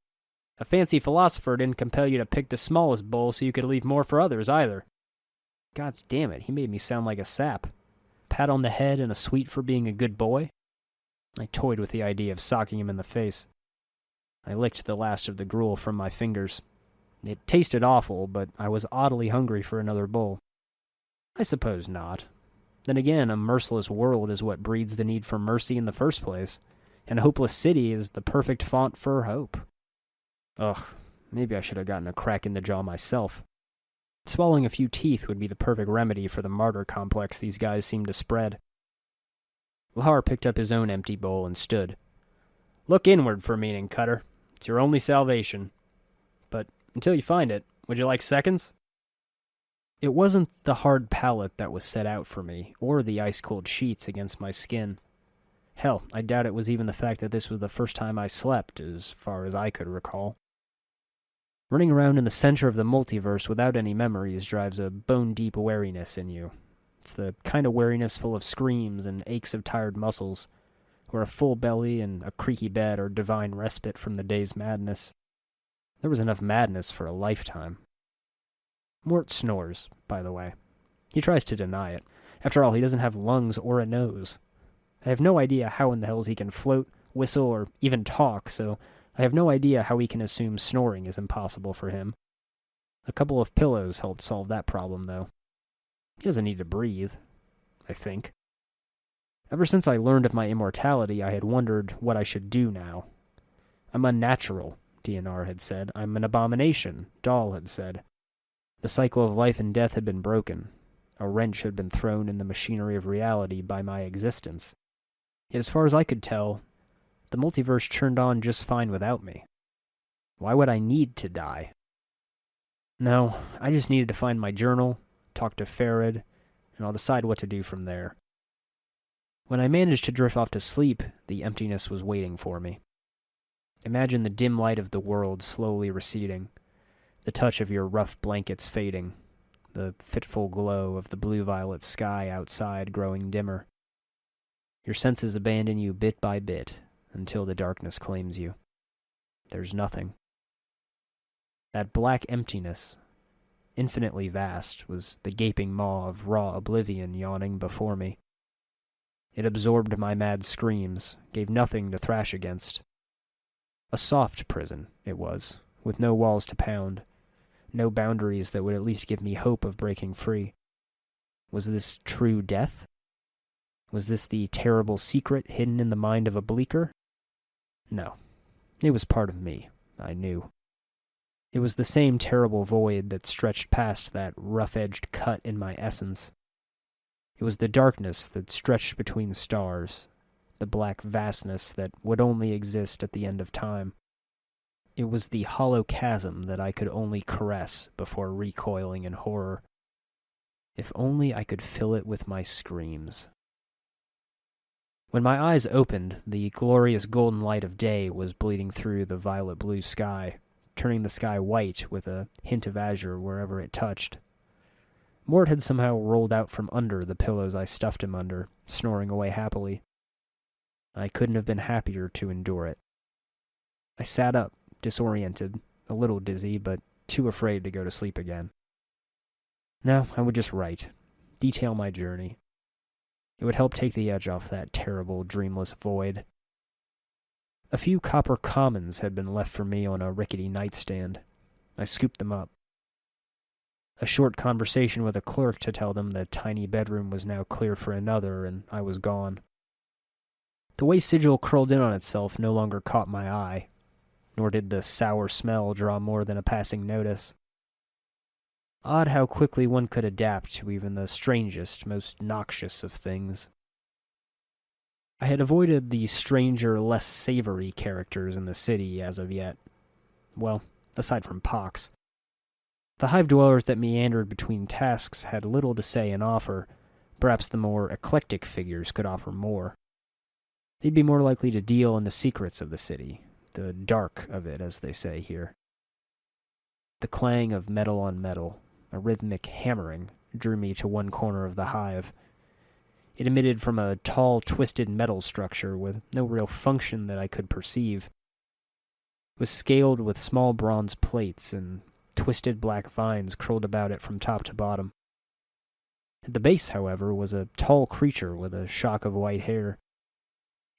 A fancy philosopher didn't compel you to pick the smallest bowl so you could leave more for others, either. God's damn it, he made me sound like a sap. Pat on the head and a sweet for being a good boy? I toyed with the idea of socking him in the face. I licked the last of the gruel from my fingers. It tasted awful, but I was oddly hungry for another bowl. I suppose not. Then again, a merciless world is what breeds the need for mercy in the first place, and a hopeless city is the perfect font for hope. Ugh, maybe I should have gotten a crack in the jaw myself. Swallowing a few teeth would be the perfect remedy for the martyr complex these guys seem to spread. Lahar picked up his own empty bowl and stood. Look inward for meaning, Cutter. It's your only salvation. But until you find it, would you like seconds? It wasn't the hard palate that was set out for me, or the ice-cold sheets against my skin. Hell, I doubt it was even the fact that this was the first time I slept, as far as I could recall. Running around in the center of the multiverse without any memories drives a bone-deep wariness in you. It's the kind of wariness full of screams and aches of tired muscles, where a full belly and a creaky bed are divine respite from the day's madness. There was enough madness for a lifetime. Mort snores, by the way. He tries to deny it. After all, he doesn't have lungs or a nose. I have no idea how in the hells he can float, whistle, or even talk, so I have no idea how he can assume snoring is impossible for him. A couple of pillows helped solve that problem, though. He doesn't need to breathe, I think. Ever since I learned of my immortality, I had wondered what I should do now. I'm unnatural, DNR had said. I'm an abomination, Dahl had said. The cycle of life and death had been broken. A wrench had been thrown in the machinery of reality by my existence. Yet as far as I could tell, the multiverse churned on just fine without me. Why would I need to die? No, I just needed to find my journal, talk to Farod, and I'll decide what to do from there. When I managed to drift off to sleep, the emptiness was waiting for me. Imagine the dim light of the world slowly receding, the touch of your rough blankets fading, the fitful glow of the blue-violet sky outside growing dimmer. Your senses abandon you bit by bit until the darkness claims you. There's nothing. That black emptiness, infinitely vast, was the gaping maw of raw oblivion yawning before me. It absorbed my mad screams, gave nothing to thrash against. A soft prison, it was, with no walls to pound, no boundaries that would at least give me hope of breaking free. Was this true death? Was this the terrible secret hidden in the mind of a bleaker? No. It was part of me, I knew. It was the same terrible void that stretched past that rough-edged cut in my essence. It was the darkness that stretched between stars, the black vastness that would only exist at the end of time. It was the hollow chasm that I could only caress before recoiling in horror. If only I could fill it with my screams. When my eyes opened, the glorious golden light of day was bleeding through the violet-blue sky, turning the sky white with a hint of azure wherever it touched. Mort had somehow rolled out from under the pillows I stuffed him under, snoring away happily. I couldn't have been happier to endure it. I sat up, disoriented, a little dizzy, but too afraid to go to sleep again. No, I would just write, detail my journey. It would help take the edge off that terrible, dreamless void. A few copper commons had been left for me on a rickety nightstand. I scooped them up. A short conversation with a clerk to tell them the tiny bedroom was now clear for another, and I was gone. The way Sigil curled in on itself no longer caught my eye, nor did the sour smell draw more than a passing notice. Odd how quickly one could adapt to even the strangest, most noxious of things. I had avoided the stranger, less savory characters in the city as of yet. Well, aside from Pox. The hive dwellers that meandered between tasks had little to say and offer. Perhaps the more eclectic figures could offer more. They'd be more likely to deal in the secrets of the city, the dark of it, as they say here. The clang of metal on metal, a rhythmic hammering, drew me to one corner of the hive. It emitted from a tall, twisted metal structure with no real function that I could perceive. It was scaled with small bronze plates, and twisted black vines curled about it from top to bottom. At the base, however, was a tall creature with a shock of white hair.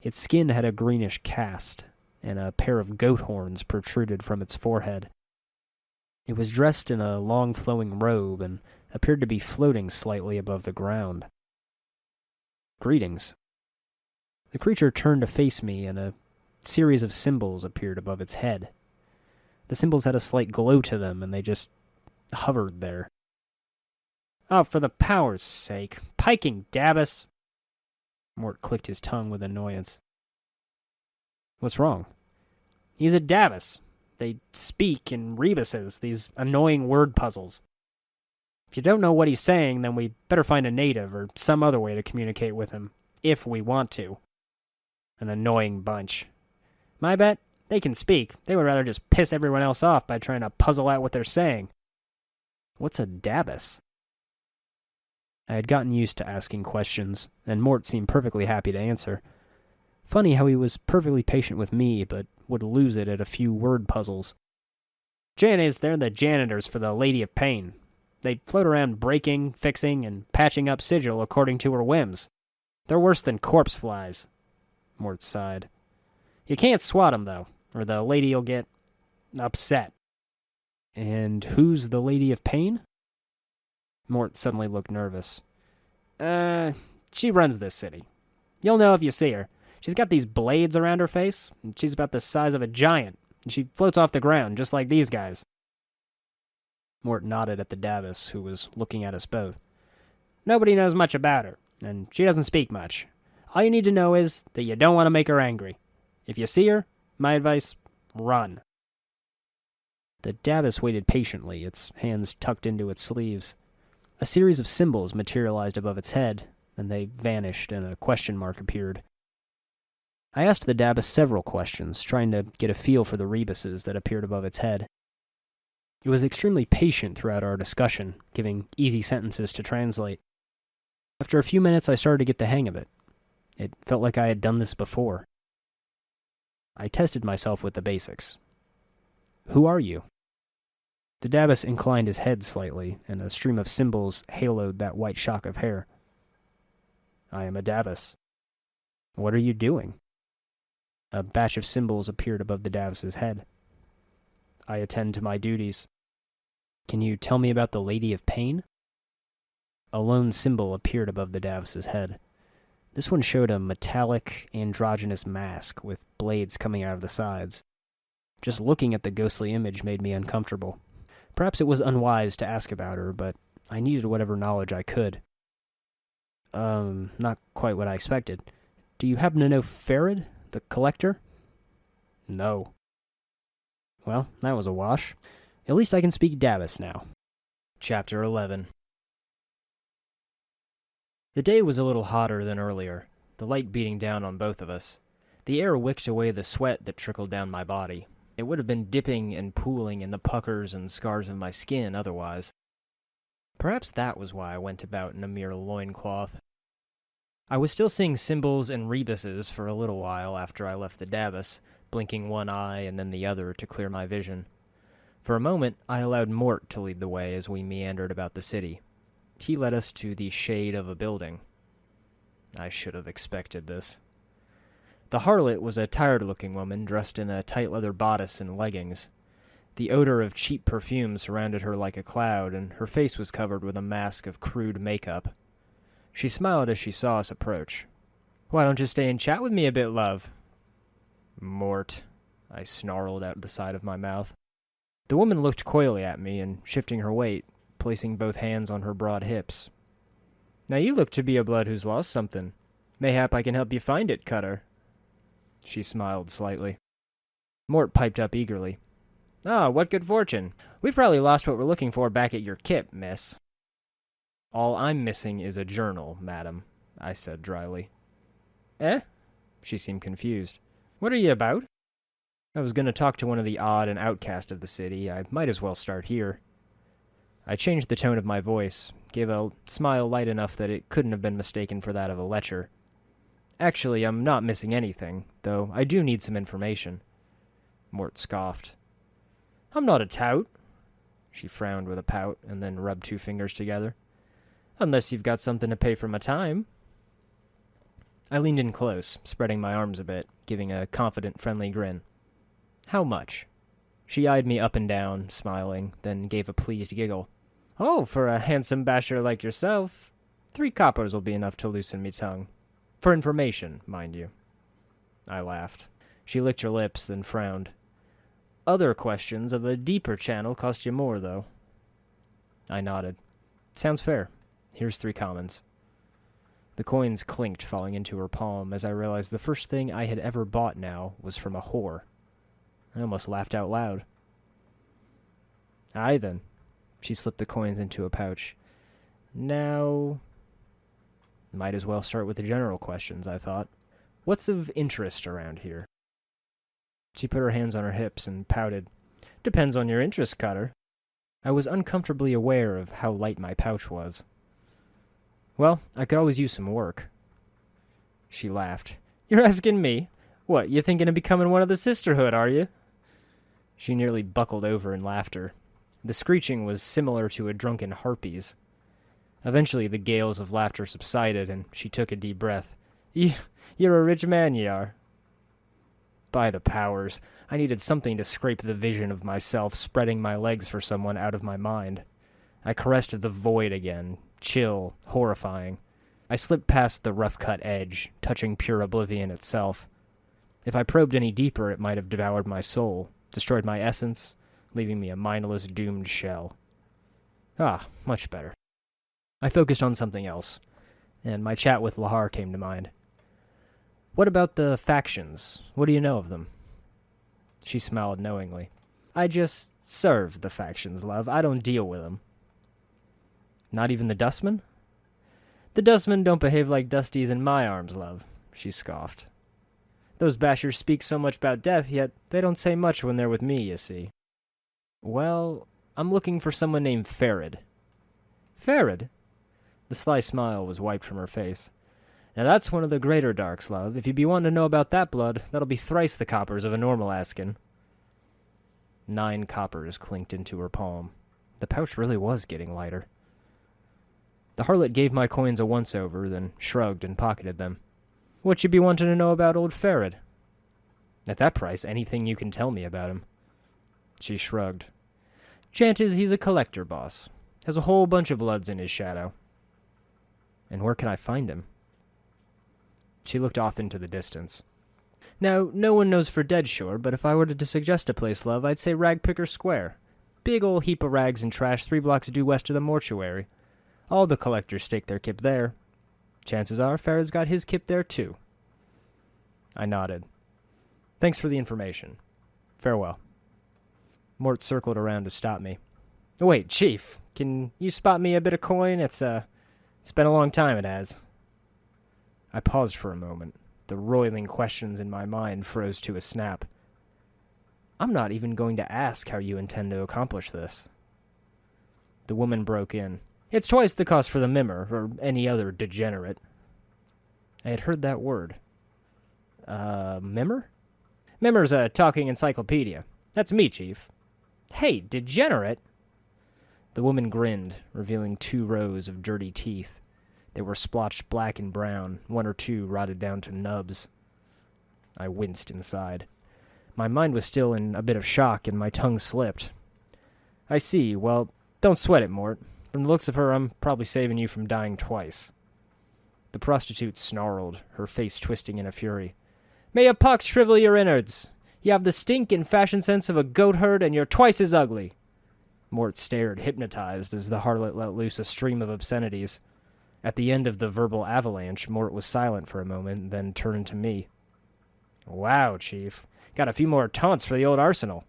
Its skin had a greenish cast, and a pair of goat horns protruded from its forehead. It was dressed in a long flowing robe and appeared to be floating slightly above the ground. Greetings. The creature turned to face me, and a series of symbols appeared above its head. The symbols had a slight glow to them, and they just hovered there. Oh, for the power's sake. Piking Dabus! Mort clicked his tongue with annoyance. What's wrong? He's a Dabus. They speak in rebuses, these annoying word puzzles. If you don't know what he's saying, then we better find a native or some other way to communicate with him, if we want to. An annoying bunch. My bet, they can speak. They would rather just piss everyone else off by trying to puzzle out what they're saying. What's a Dabus? I had gotten used to asking questions, and Mort seemed perfectly happy to answer. Funny how he was perfectly patient with me, but would lose it at a few word puzzles. Janies, they're the janitors for the Lady of Pain. They float around breaking, fixing, and patching up Sigil according to her whims. They're worse than corpse flies. Mort sighed. You can't swat 'em, though, or the lady'll get upset. And who's the Lady of Pain? Mort suddenly looked nervous. She runs this city. You'll know if you see her. She's got these blades around her face, and she's about the size of a giant, and she floats off the ground just like these guys. Mort nodded at the Dabus, who was looking at us both. Nobody knows much about her, and she doesn't speak much. All you need to know is that you don't want to make her angry. If you see her, my advice, run. The Dabus waited patiently, its hands tucked into its sleeves. A series of symbols materialized above its head, and they vanished, and a question mark appeared. I asked the Dabus several questions, trying to get a feel for the rebuses that appeared above its head. It was extremely patient throughout our discussion, giving easy sentences to translate. After a few minutes, I started to get the hang of it. It felt like I had done this before. I tested myself with the basics. Who are you? The Dabbus inclined his head slightly, and a stream of symbols haloed that white shock of hair. I am a Dabbus. What are you doing? A batch of symbols appeared above the Dabbus's head. I attend to my duties. Can you tell me about the Lady of Pain? A lone symbol appeared above the Dabbus's head. This one showed a metallic, androgynous mask with blades coming out of the sides. Just looking at the ghostly image made me uncomfortable. Perhaps it was unwise to ask about her, but I needed whatever knowledge I could. Not quite what I expected. Do you happen to know Farod, the collector? No. Well, that was a wash. At least I can speak Dabbus now. Chapter 11. The day was a little hotter than earlier, the light beating down on both of us. The air wicked away the sweat that trickled down my body. It would have been dipping and pooling in the puckers and scars of my skin otherwise. Perhaps that was why I went about in a mere loincloth. I was still seeing symbols and rebuses for a little while after I left the Dabbus, blinking one eye and then the other to clear my vision. For a moment, I allowed Mort to lead the way as we meandered about the city. He led us to the shade of a building. I should have expected this. The harlot was a tired-looking woman dressed in a tight leather bodice and leggings. The odor of cheap perfume surrounded her like a cloud, and her face was covered with a mask of crude makeup. She smiled as she saw us approach. "Why don't you stay and chat with me a bit, love?" "Mort," I snarled out the side of my mouth. The woman looked coyly at me, and shifting her weight, placing both hands on her broad hips. "Now you look to be a blood who's lost something. Mayhap I can help you find it, Cutter." She smiled slightly. Mort piped up eagerly. "Ah, what good fortune. We've probably lost what we're looking for back at your kip, miss." "All I'm missing is a journal, madam," I said dryly. "Eh?" She seemed confused. "What are you about?" I was going to talk to one of the odd and outcast of the city. I might as well start here. I changed the tone of my voice, gave a smile light enough that it couldn't have been mistaken for that of a lecher. "Actually, I'm not missing anything, though I do need some information." Mort scoffed. "I'm not a tout." She frowned with a pout and then rubbed two fingers together. "Unless you've got something to pay for my time." I leaned in close, spreading my arms a bit, giving a confident, friendly grin. "How much?" She eyed me up and down, smiling, then gave a pleased giggle. "Oh, for a handsome basher like yourself, 3 coppers will be enough to loosen me tongue. For information, mind you." I laughed. She licked her lips, then frowned. "Other questions of a deeper channel cost you more, though." I nodded. "Sounds fair. Here's 3 commons." The coins clinked, falling into her palm, as I realized the first thing I had ever bought now was from a whore. I almost laughed out loud. "Aye, then." She slipped the coins into a pouch. "Now..." Might as well start with the general questions, I thought. "What's of interest around here?" She put her hands on her hips and pouted. "Depends on your interest, Cutter." I was uncomfortably aware of how light my pouch was. "Well, I could always use some work." She laughed. "You're asking me? What, you thinking of becoming one of the sisterhood, are you?" She nearly buckled over in laughter. The screeching was similar to a drunken harpy's. Eventually the gales of laughter subsided, and she took a deep breath. You're a rich man, ye are." By the powers, I needed something to scrape the vision of myself spreading my legs for someone out of my mind. I caressed the void again, chill, horrifying. I slipped past the rough-cut edge, touching pure oblivion itself. If I probed any deeper, it might have devoured my soul, destroyed my essence, leaving me a mindless, doomed shell. Ah, much better. I focused on something else, and my chat with Lahar came to mind. "What about the factions? What do you know of them?" She smiled knowingly. "I just serve the factions, love. I don't deal with them." "Not even the Dustmen?" "The Dustmen don't behave like dusties in my arms, love," she scoffed. "Those bashers speak so much about death, yet they don't say much when they're with me, you see." "Well, I'm looking for someone named Farod. Farod? The sly smile was wiped from her face. Now that's one of the greater darks, love. If you be wanting to know about that blood, that'll be thrice the coppers of a normal askin. 9 coppers clinked into her palm. The pouch really was getting lighter. The harlot gave my coins a once-over, then shrugged and pocketed them. What you be wanting to know about old Farod? At that price, anything you can tell me about him. She shrugged. Chant is he's a collector boss. Has a whole bunch of bloods in his shadow. And where can I find him? She looked off into the distance. Now, no one knows for dead sure, but if I were to suggest a place, love, I'd say Ragpicker Square. Big ol' heap of rags and trash 3 blocks due west of the mortuary. All the collectors stake their kip there. Chances are Farod's got his kip there too. I nodded. Thanks for the information. Farewell. Mort circled around to stop me. Wait, Chief, can you spot me a bit of coin? It's been a long time, it has. I paused for a moment. The roiling questions in my mind froze to a snap. I'm not even going to ask how you intend to accomplish this. The woman broke in. It's twice the cost for the mimmer, or any other degenerate. I had heard that word. Mimmer? Mimmer's a talking encyclopedia. That's me, Chief. Hey, degenerate! The woman grinned, revealing 2 rows of dirty teeth. They were splotched black and brown, 1 or 2 rotted down to nubs. I winced inside. My mind was still in a bit of shock, and my tongue slipped. I see. Well, don't sweat it, Mort. From the looks of her, I'm probably saving you from dying twice. The prostitute snarled, her face twisting in a fury. May a pox shrivel your innards! You have the stink and fashion sense of a goat herd, and you're twice as ugly! Mort stared, hypnotized, as the harlot let loose a stream of obscenities. At the end of the verbal avalanche, Mort was silent for a moment, then turned to me. Wow, Chief. Got a few more taunts for the old arsenal.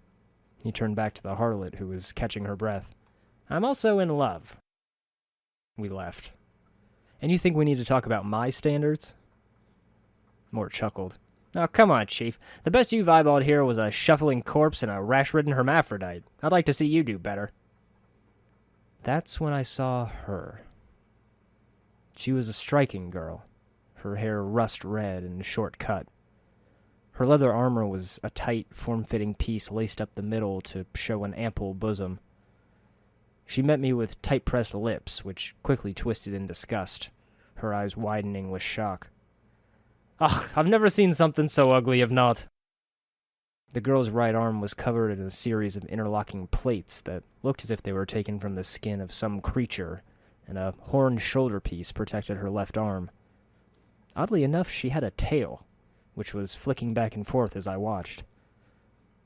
He turned back to the harlot, who was catching her breath. I'm also in love. We left. And you think we need to talk about my standards? Mort chuckled. Oh, come on, Chief. The best you've eyeballed here was a shuffling corpse and a rash-ridden hermaphrodite. I'd like to see you do better. That's when I saw her. She was a striking girl, her hair rust red and short cut. Her leather armor was a tight, form-fitting piece laced up the middle to show an ample bosom. She met me with tight-pressed lips, which quickly twisted in disgust, her eyes widening with shock. Ugh, I've never seen something so ugly, if not. The girl's right arm was covered in a series of interlocking plates that looked as if they were taken from the skin of some creature, and a horned shoulder piece protected her left arm. Oddly enough, she had a tail, which was flicking back and forth as I watched.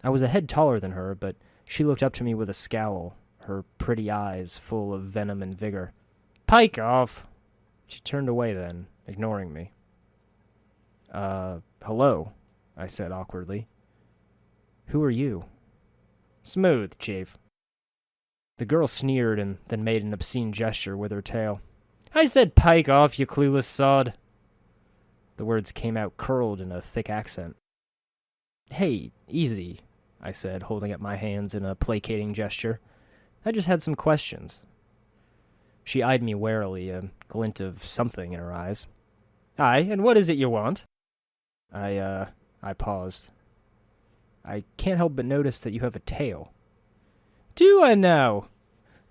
I was a head taller than her, but she looked up to me with a scowl, her pretty eyes full of venom and vigor. Pike off! She turned away then, ignoring me. Hello, I said awkwardly. Who are you? Smooth, Chief. The girl sneered and then made an obscene gesture with her tail. I said pike off, you clueless sod. The words came out curled in a thick accent. Hey, easy, I said, holding up my hands in a placating gesture. I just had some questions. She eyed me warily, a glint of something in her eyes. Aye, and what is it you want? I paused. I can't help but notice that you have a tail. Do I now?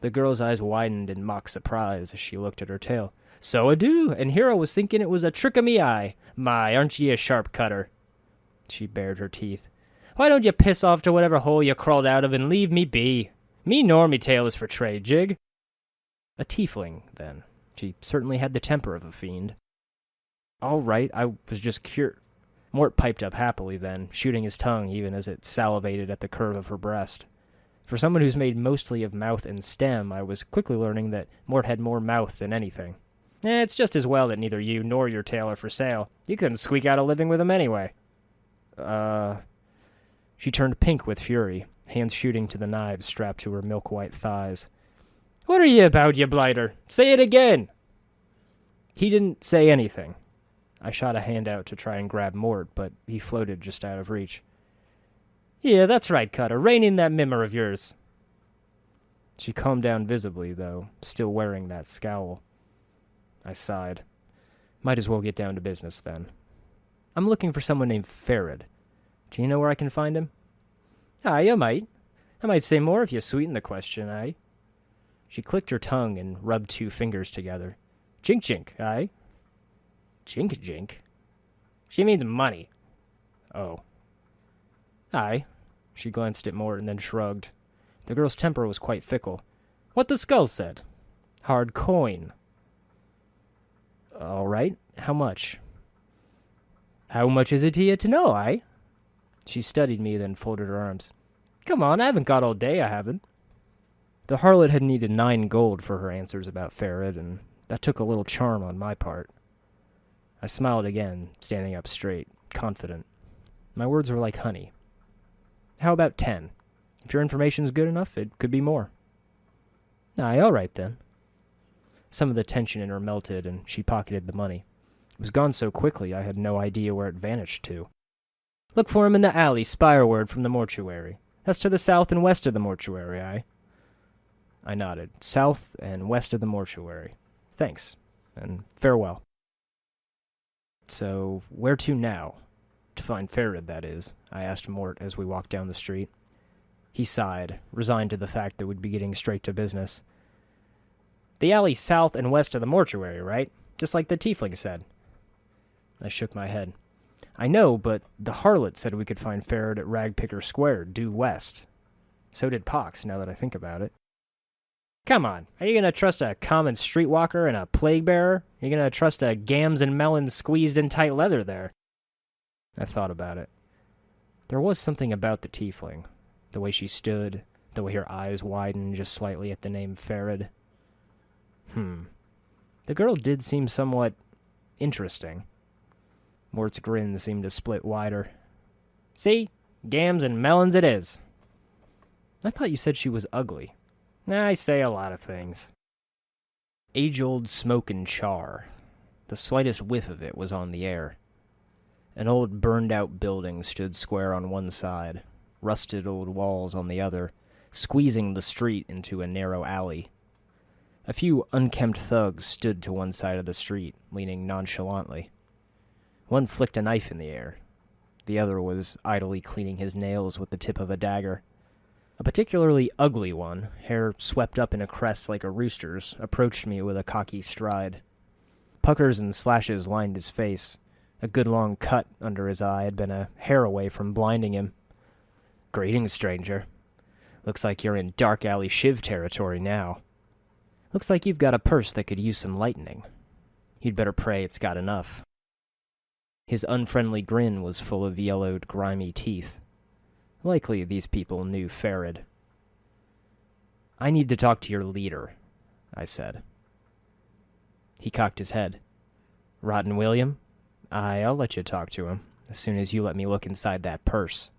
The girl's eyes widened in mock surprise as she looked at her tail. So I do, and here I was thinking it was a trick of me eye. My, aren't ye a sharp cutter? She bared her teeth. Why don't you piss off to whatever hole you crawled out of and leave me be? Me nor me tail is for trade, Jig. A tiefling, then. She certainly had the temper of a fiend. All right, I was just Mort piped up happily then, shooting his tongue even as it salivated at the curve of her breast. For someone who's made mostly of mouth and stem, I was quickly learning that Mort had more mouth than anything. It's just as well that neither you nor your tail are for sale. You couldn't squeak out a living with them anyway. She turned pink with fury, hands shooting to the knives strapped to her milk-white thighs. What are you about, you blighter? Say it again! He didn't say anything. I shot a hand out to try and grab Mort, but he floated just out of reach. Yeah, that's right, Cutter. Rein in that mimmer of yours. She calmed down visibly, though, still wearing that scowl. I sighed. Might as well get down to business, then. I'm looking for someone named Farod. Do you know where I can find him? Aye, I might. I might say more if you sweeten the question, aye. She clicked her tongue and rubbed 2 fingers together. Chink chink, aye. Jink jink? She means money. Oh. Aye. She glanced at Mort and then shrugged. The girl's temper was quite fickle. What the skull said. Hard coin. All right. How much? How much is it to you to know, aye? She studied me, then folded her arms. Come on, I haven't got all day, I haven't. The harlot had needed 9 gold for her answers about Farod, and that took a little charm on my part. I smiled again, standing up straight, confident. My words were like honey. How about 10? If your information's good enough, it could be more. Aye, all right then. Some of the tension in her melted, and she pocketed the money. It was gone so quickly I had no idea where it vanished to. Look for him in the alley, spireward from the mortuary. That's to the south and west of the mortuary, aye? I nodded. South and west of the mortuary. Thanks, and farewell. So, where to now? To find Farod, that is, I asked Mort as we walked down the street. He sighed, resigned to the fact that we'd be getting straight to business. The alley south and west of the mortuary, right? Just like the tiefling said. I shook my head. I know, but the harlot said we could find Farod at Ragpicker Square, due west. So did Pox, now that I think about it. Come on, are you going to trust a common streetwalker and a plague bearer? Are you going to trust a gams and melons squeezed in tight leather there? I thought about it. There was something about the tiefling. The way she stood, the way her eyes widened just slightly at the name Farod. The girl did seem somewhat interesting. Mort's grin seemed to split wider. See? Gams and melons it is. I thought you said she was ugly. I say a lot of things. Age-old smoke and char. The slightest whiff of it was on the air. An old burned-out building stood square on one side, rusted old walls on the other, squeezing the street into a narrow alley. A few unkempt thugs stood to one side of the street, leaning nonchalantly. One flicked a knife in the air. The other was idly cleaning his nails with the tip of a dagger. A particularly ugly one, hair swept up in a crest like a rooster's, approached me with a cocky stride. Puckers and slashes lined his face. A good long cut under his eye had been a hair away from blinding him. Greetings, stranger. Looks like you're in dark alley shiv territory now. Looks like you've got a purse that could use some lightening. You'd better pray it's got enough. His unfriendly grin was full of yellowed, grimy teeth. Likely these people knew Farod. I need to talk to your leader, I said. He cocked his head. Rotten William? I'll let you talk to him, as soon as you let me look inside that purse.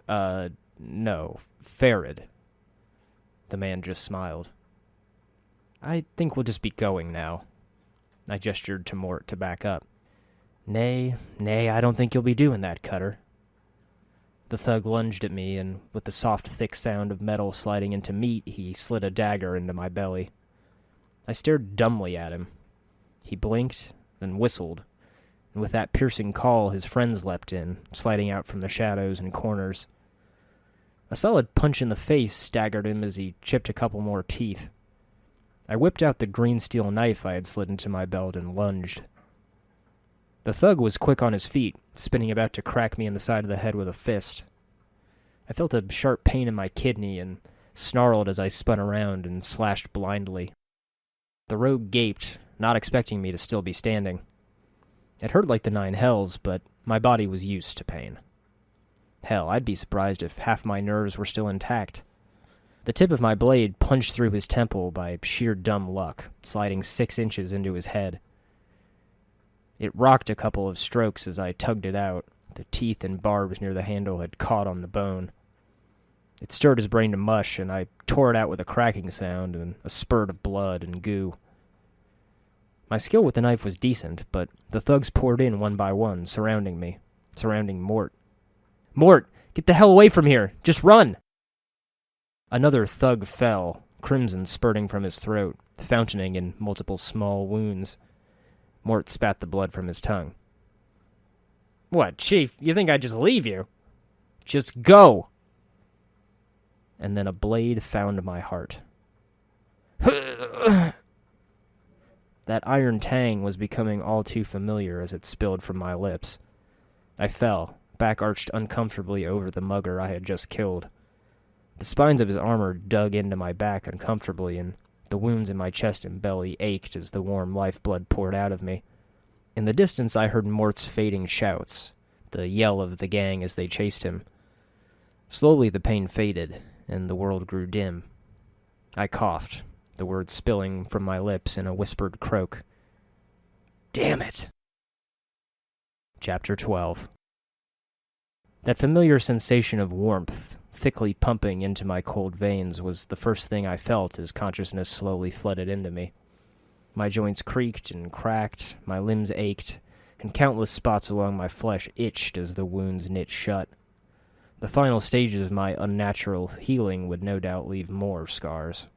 No, Farod. The man just smiled. I think we'll just be going now. I gestured to Mort to back up. Nay, I don't think you'll be doing that, Cutter. The thug lunged at me, and with the soft, thick sound of metal sliding into meat, he slid a dagger into my belly. I stared dumbly at him. He blinked, then whistled, and with that piercing call, his friends leapt in, sliding out from the shadows and corners. A solid punch in the face staggered him as he chipped a couple more teeth. I whipped out the green steel knife I had slid into my belt and lunged. The thug was quick on his feet, spinning about to crack me in the side of the head with a fist. I felt a sharp pain in my kidney and snarled as I spun around and slashed blindly. The rogue gaped, not expecting me to still be standing. It hurt like the 9 hells, but my body was used to pain. Hell, I'd be surprised if half my nerves were still intact. The tip of my blade punched through his temple by sheer dumb luck, sliding 6 inches into his head. It rocked a couple of strokes as I tugged it out. The teeth and barbs near the handle had caught on the bone. It stirred his brain to mush, and I tore it out with a cracking sound and a spurt of blood and goo. My skill with the knife was decent, but the thugs poured in one by one, surrounding me, surrounding Mort. Mort, get the hell away from here! Just run! Another thug fell, crimson spurting from his throat, fountaining in multiple small wounds. Mort spat the blood from his tongue. "What, Chief? You think I'd just leave you?" "Just go!" And then a blade found my heart. That iron tang was becoming all too familiar as it spilled from my lips. I fell, back arched uncomfortably over the mugger I had just killed. The spines of his armor dug into my back uncomfortably, and the wounds in my chest and belly ached as the warm lifeblood poured out of me. In the distance I heard Mort's fading shouts, the yell of the gang as they chased him. Slowly the pain faded, and the world grew dim. I coughed, the words spilling from my lips in a whispered croak. "Damn it!" Chapter 12. That familiar sensation of warmth, thickly pumping into my cold veins, was the first thing I felt as consciousness slowly flooded into me. My joints creaked and cracked, my limbs ached, and countless spots along my flesh itched as the wounds knit shut. The final stages of my unnatural healing would no doubt leave more scars.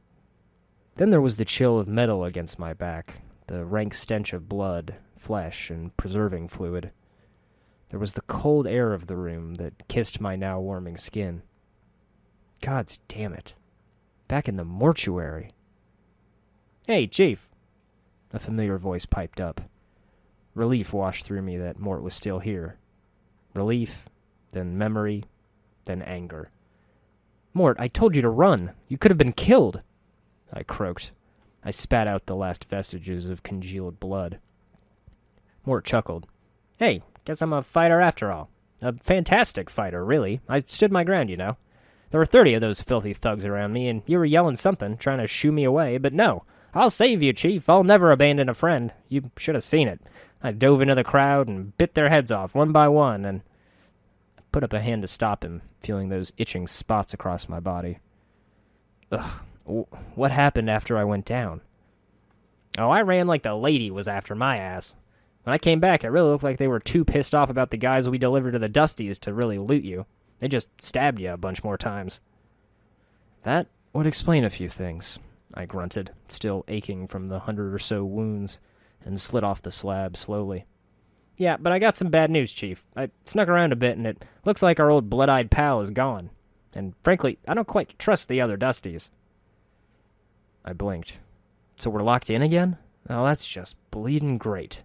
Then there was the chill of metal against my back, the rank stench of blood, flesh, and preserving fluid. There was the cold air of the room that kissed my now warming skin. God damn it. Back in the mortuary. "Hey, Chief," a familiar voice piped up. Relief washed through me that Mort was still here. Relief, then memory, then anger. "Mort, I told you to run. You could have been killed," I croaked. I spat out the last vestiges of congealed blood. Mort chuckled. "Hey, guess I'm a fighter after all. A fantastic fighter, really. I stood my ground, you know. There were 30 of those filthy thugs around me, and you were yelling something, trying to shoo me away, but no. I'll save you, Chief. I'll never abandon a friend. You should have seen it. I dove into the crowd and bit their heads off one by one, and I put up a hand to stop him, feeling those itching spots across my body. Ugh, what happened after I went down? Oh, I ran like the lady was after my ass. When I came back, it really looked like they were too pissed off about the guys we delivered to the Dusties to really loot you. They just stabbed you a bunch more times." "That would explain a few things," I grunted, still aching from the 100 or so wounds, and slid off the slab slowly. "Yeah, but I got some bad news, Chief. I snuck around a bit, and it looks like our old blood-eyed pal is gone. And frankly, I don't quite trust the other Dusties." I blinked. "So we're locked in again? Oh, that's just bleeding great."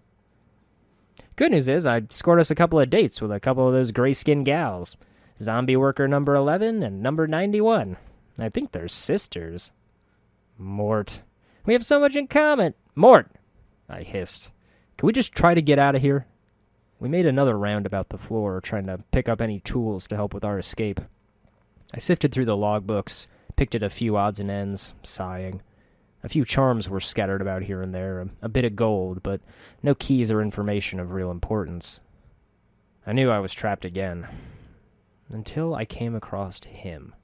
"Good news is I scored us a couple of dates with a couple of those gray-skinned gals. Zombie worker number 11 and number 91. I think they're sisters." "Mort. We have so much in common." "Mort!" I hissed. "Can we just try to get out of here?" We made another round about the floor, trying to pick up any tools to help with our escape. I sifted through the logbooks, picked at a few odds and ends, sighing. A few charms were scattered about here and there, a bit of gold, but no keys or information of real importance. I knew I was trapped again. Until I came across him.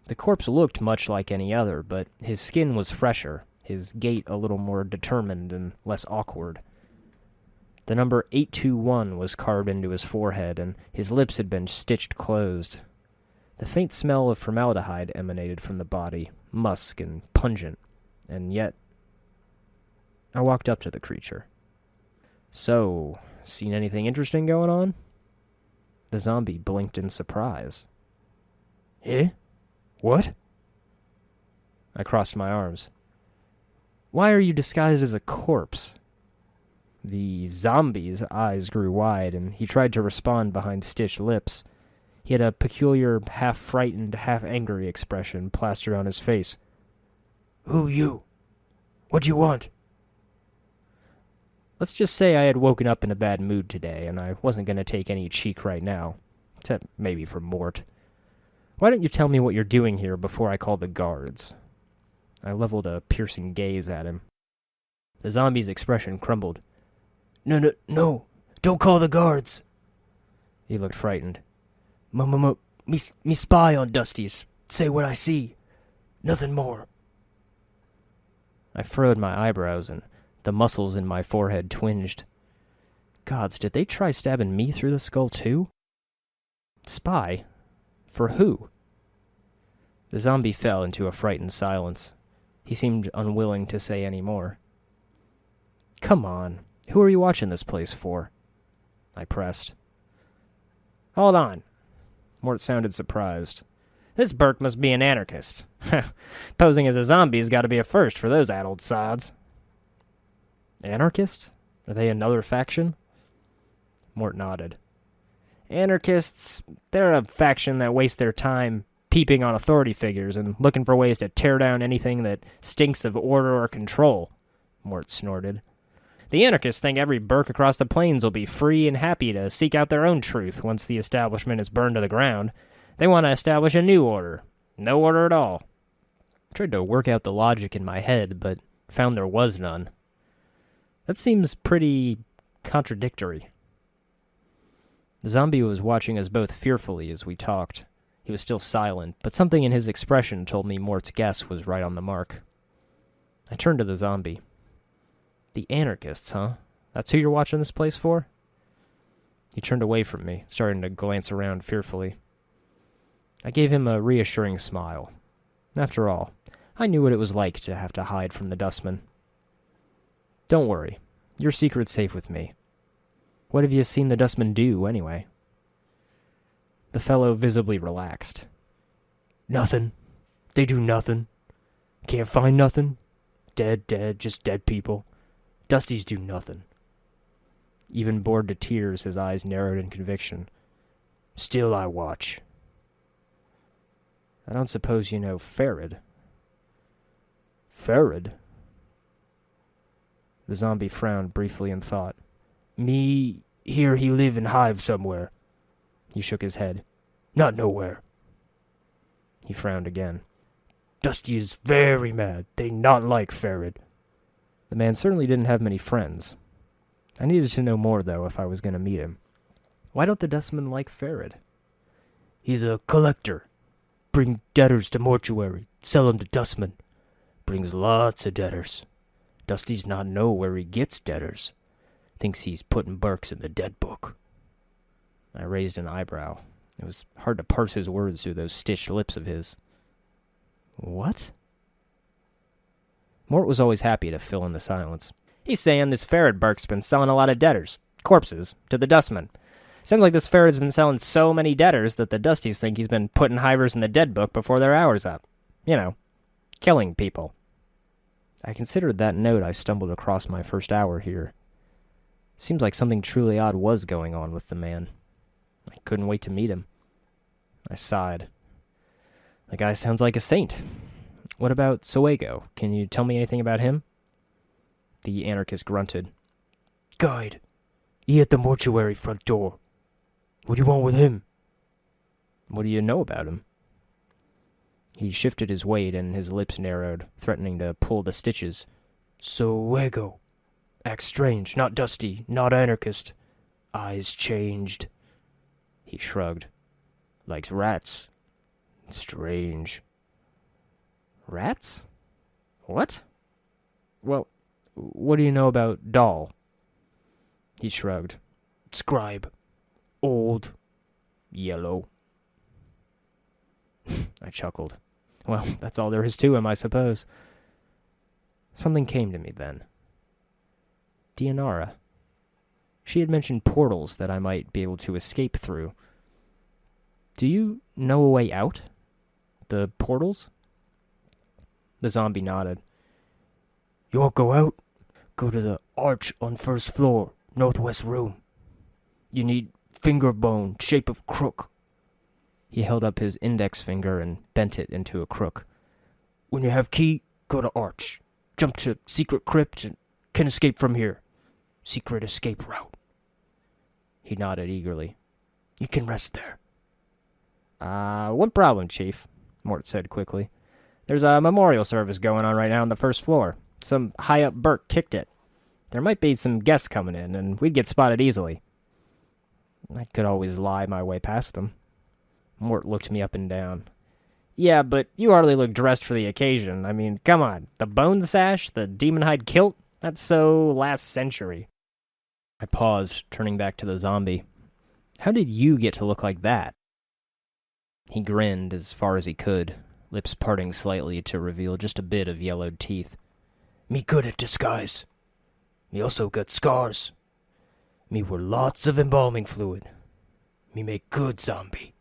The corpse looked much like any other, but his skin was fresher, his gait a little more determined and less awkward. The number 821 was carved into his forehead, and his lips had been stitched closed. The faint smell of formaldehyde emanated from the body, musk and pungent, and yet... I walked up to the creature. "So, seen anything interesting going on?" The zombie blinked in surprise. "Eh? What?" I crossed my arms. "Why are you disguised as a corpse?" The zombie's eyes grew wide, and he tried to respond behind stitched lips. He had a peculiar, half-frightened, half-angry expression plastered on his face. "Who you? What do you want?" Let's just say I had woken up in a bad mood today, and I wasn't going to take any cheek right now. Except maybe for Mort. "Why don't you tell me what you're doing here before I call the guards?" I leveled a piercing gaze at him. The zombie's expression crumbled. No, don't call the guards." He looked frightened. Me spy on Dusties. Say what I see. Nothing more." I furrowed my eyebrows, and the muscles in my forehead twinged. Gods, did they try stabbing me through the skull too? Spy? For who? The zombie fell into a frightened silence. He seemed unwilling to say any more. Come on, who are you watching this place for? I pressed. Hold on. Mort sounded surprised. This Burke must be an anarchist. Posing as a zombie's got to be a first for those addled sods. Anarchist? Are they another faction? Mort nodded. Anarchists, they're a faction that wastes their time peeping on authority figures and looking for ways to tear down anything that stinks of order or control, Mort snorted. The anarchists think every Burke across the plains will be free and happy to seek out their own truth once the establishment is burned to the ground. They want to establish a new order. No order at all. I tried to work out the logic in my head, but found there was none. That seems pretty contradictory. The zombie was watching us both fearfully as we talked. He was still silent, but something in his expression told me Mort's guess was right on the mark. I turned to the zombie. The anarchists, huh? That's who you're watching this place for? He turned away from me, starting to glance around fearfully. I gave him a reassuring smile. After all, I knew what it was like to have to hide from the Dustmen. Don't worry, your secret's safe with me. What have you seen the Dustmen do, anyway? The fellow visibly relaxed. Nothing. They do nothing. Can't find nothing. Dead, just dead people. Dusties do nothing. Even bored to tears, his eyes narrowed in conviction. Still I watch. I don't suppose you know Farod. Farod? The zombie frowned briefly in thought. Me hear he live in hive somewhere. He shook his head. Not nowhere. He frowned again. Dusty is very mad. They not like Farod. The man certainly didn't have many friends. I needed to know more, though, if I was going to meet him. Why don't the Dustmen like Farod? He's a collector. Bring debtors to mortuary. Sell them to Dustmen. Brings lots of debtors. Dusty's not know where he gets debtors. Thinks he's putting Burks in the dead book. I raised an eyebrow. It was hard to parse his words through those stitched lips of his. What? Mort was always happy to fill in the silence. He's saying this Farod Burke's been selling a lot of debtors, corpses, to the Dustmen. Sounds like this Farrod's been selling so many debtors that the Dusties think he's been putting hivers in the dead book before their hour's up. You know, killing people. I considered that note I stumbled across my first hour here. Seems like something truly odd was going on with the man. I couldn't wait to meet him. I sighed. The guy sounds like a saint. What about Soego? Can you tell me anything about him? The anarchist grunted. Guide. He at the mortuary front door. What do you want with him? What do you know about him? He shifted his weight and his lips narrowed, threatening to pull the stitches. Soego. Acts strange, not dusty, not anarchist. Eyes changed. He shrugged. Likes rats. Strange. Rats? What? Well, what do you know about Doll? He shrugged. Scribe. Old. Yellow. I chuckled. Well, that's all there is to him, I suppose. Something came to me then. Dianara. She had mentioned portals that I might be able to escape through. Do you know a way out? The portals? The zombie nodded. You won't go out? Go to the arch on first floor, northwest room. You need finger bone, shape of crook. He held up his index finger and bent it into a crook. When you have key, go to arch. Jump to secret crypt and can escape from here. Secret escape route. He nodded eagerly. You can rest there. One problem, Chief, Mort said quickly. There's a memorial service going on right now on the first floor. Some high-up Burke kicked it. There might be some guests coming in, and we'd get spotted easily. I could always lie my way past them. Mort looked me up and down. Yeah, but you hardly look dressed for the occasion. I mean, come on. The bone sash, the demon hide kilt? That's so last century. I paused, turning back to the zombie. How did you get to look like that? He grinned as far as he could. lips parting slightly to reveal just a bit of yellowed teeth. Me good at disguise. Me also got scars. Me were lots of embalming fluid. Me make good zombie.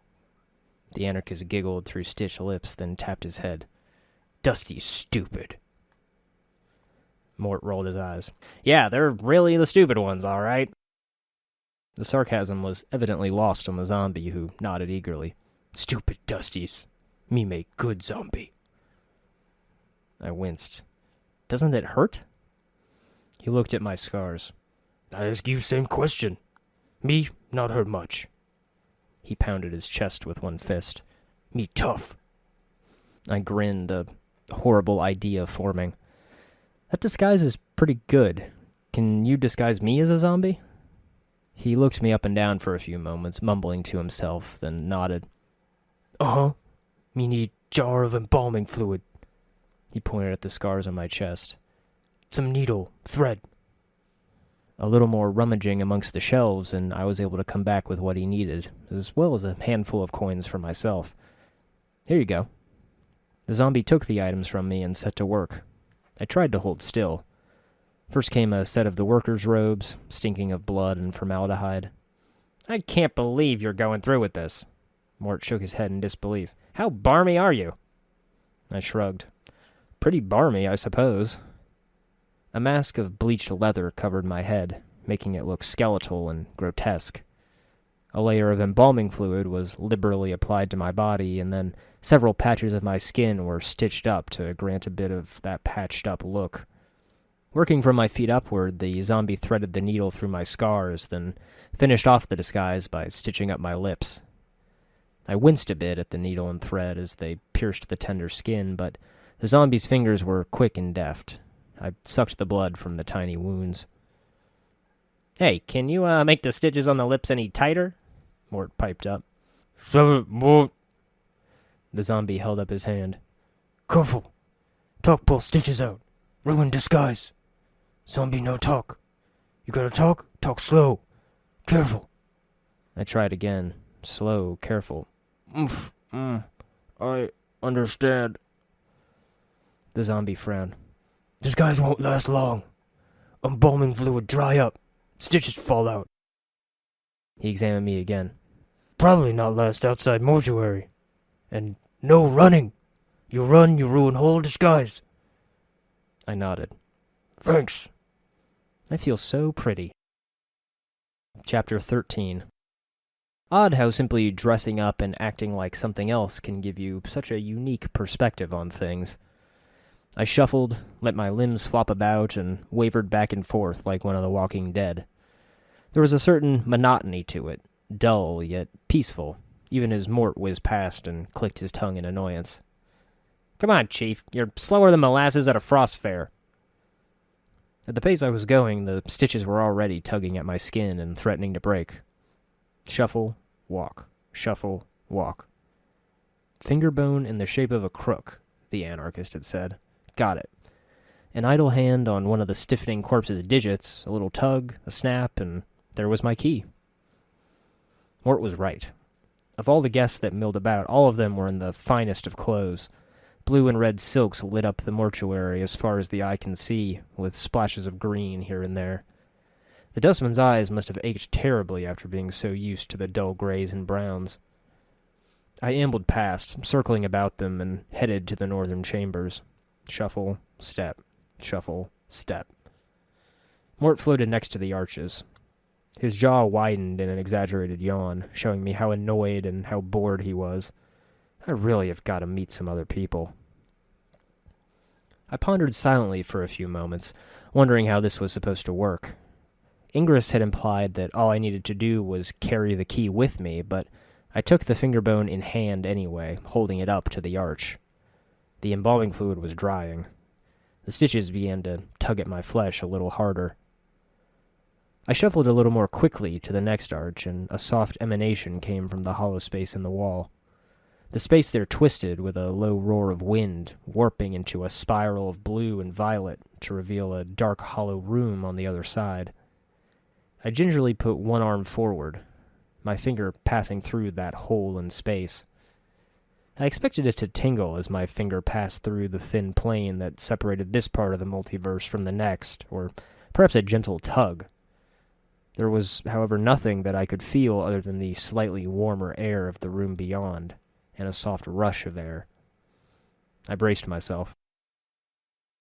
The anarchist giggled through stitched lips, then tapped his head. Dusty's stupid. Mort rolled his eyes. Yeah, they're really the stupid ones, all right. The sarcasm was evidently lost on the zombie, who nodded eagerly. Stupid Dusties. Me make good zombie. I winced. Doesn't it hurt? He looked at my scars. I ask you same question. Me not hurt much. He pounded his chest with one fist. Me tough. I grinned, a horrible idea forming. That disguise is pretty good. Can you disguise me as a zombie? He looked me up and down for a few moments, mumbling to himself, then nodded. Uh-huh. Me need jar of embalming fluid. He pointed at the scars on my chest. Some needle, thread. A little more rummaging amongst the shelves, and I was able to come back with what he needed, as well as a handful of coins for myself. Here you go. The zombie took the items from me and set to work. I tried to hold still. First came a set of the workers' robes, stinking of blood and formaldehyde. I can't believe you're going through with this. Mort shook his head in disbelief. How barmy are you? I shrugged. Pretty barmy, I suppose. A mask of bleached leather covered my head, making it look skeletal and grotesque. A layer of embalming fluid was liberally applied to my body, and then several patches of my skin were stitched up to grant a bit of that patched-up look. Working from my feet upward, the zombie threaded the needle through my scars, then finished off the disguise by stitching up my lips. I winced a bit at the needle and thread as they pierced the tender skin, but the zombie's fingers were quick and deft. I sucked the blood from the tiny wounds. Hey, can you make the stitches on the lips any tighter? Mort piped up. Mort. The zombie held up his hand. Careful. Talk pull stitches out. Ruin disguise. Zombie no talk. You gotta talk? Talk slow. Careful. I tried again. Slow, careful. I understand. The zombie frowned. Disguise won't last long. Embalming fluid dry up. Stitches fall out. He examined me again. Probably not last outside mortuary. And no running. You run, you ruin whole disguise. I nodded. Thanks. I feel so pretty. Chapter 13. Odd how simply dressing up and acting like something else can give you such a unique perspective on things. I shuffled, let my limbs flop about, and wavered back and forth like one of the Walking Dead. There was a certain monotony to it, dull yet peaceful, even as Mort whizzed past and clicked his tongue in annoyance. Come on, Chief, you're slower than molasses at a frost fair. At the pace I was going, the stitches were already tugging at my skin and threatening to break. Shuffle, walk, shuffle, walk. Fingerbone in the shape of a crook, the anarchist had said. Got it. An idle hand on one of the stiffening corpse's digits, a little tug, a snap, and there was my key. Mort was right. Of all the guests that milled about, all of them were in the finest of clothes. Blue and red silks lit up the mortuary as far as the eye can see, with splashes of green here and there. The Dustmen's eyes must have ached terribly after being so used to the dull grays and browns. I ambled past, circling about them, and headed to the northern chambers. Shuffle, step, shuffle, step. Mort floated next to the arches. His jaw widened in an exaggerated yawn, showing me how annoyed and how bored he was. I really have got to meet some other people. I pondered silently for a few moments, wondering how this was supposed to work. Ingress had implied that all I needed to do was carry the key with me, but I took the fingerbone in hand anyway, holding it up to the arch. The embalming fluid was drying. The stitches began to tug at my flesh a little harder. I shuffled a little more quickly to the next arch, and a soft emanation came from the hollow space in the wall. The space there twisted with a low roar of wind, warping into a spiral of blue and violet to reveal a dark hollow room on the other side. I gingerly put one arm forward, my finger passing through that hole in space. I expected it to tingle as my finger passed through the thin plane that separated this part of the multiverse from the next, or perhaps a gentle tug. There was, however, nothing that I could feel other than the slightly warmer air of the room beyond, and a soft rush of air. I braced myself.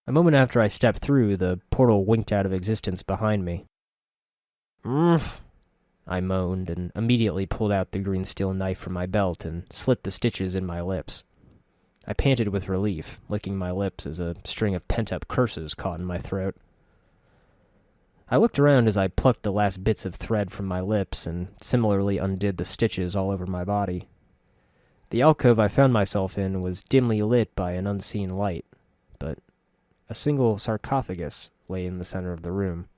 A moment after I stepped through, the portal winked out of existence behind me. I moaned, and immediately pulled out the green steel knife from my belt and slit the stitches in my lips. I panted with relief, licking my lips as a string of pent-up curses caught in my throat. I looked around as I plucked the last bits of thread from my lips and similarly undid the stitches all over my body. The alcove I found myself in was dimly lit by an unseen light, but a single sarcophagus lay in the center of the room.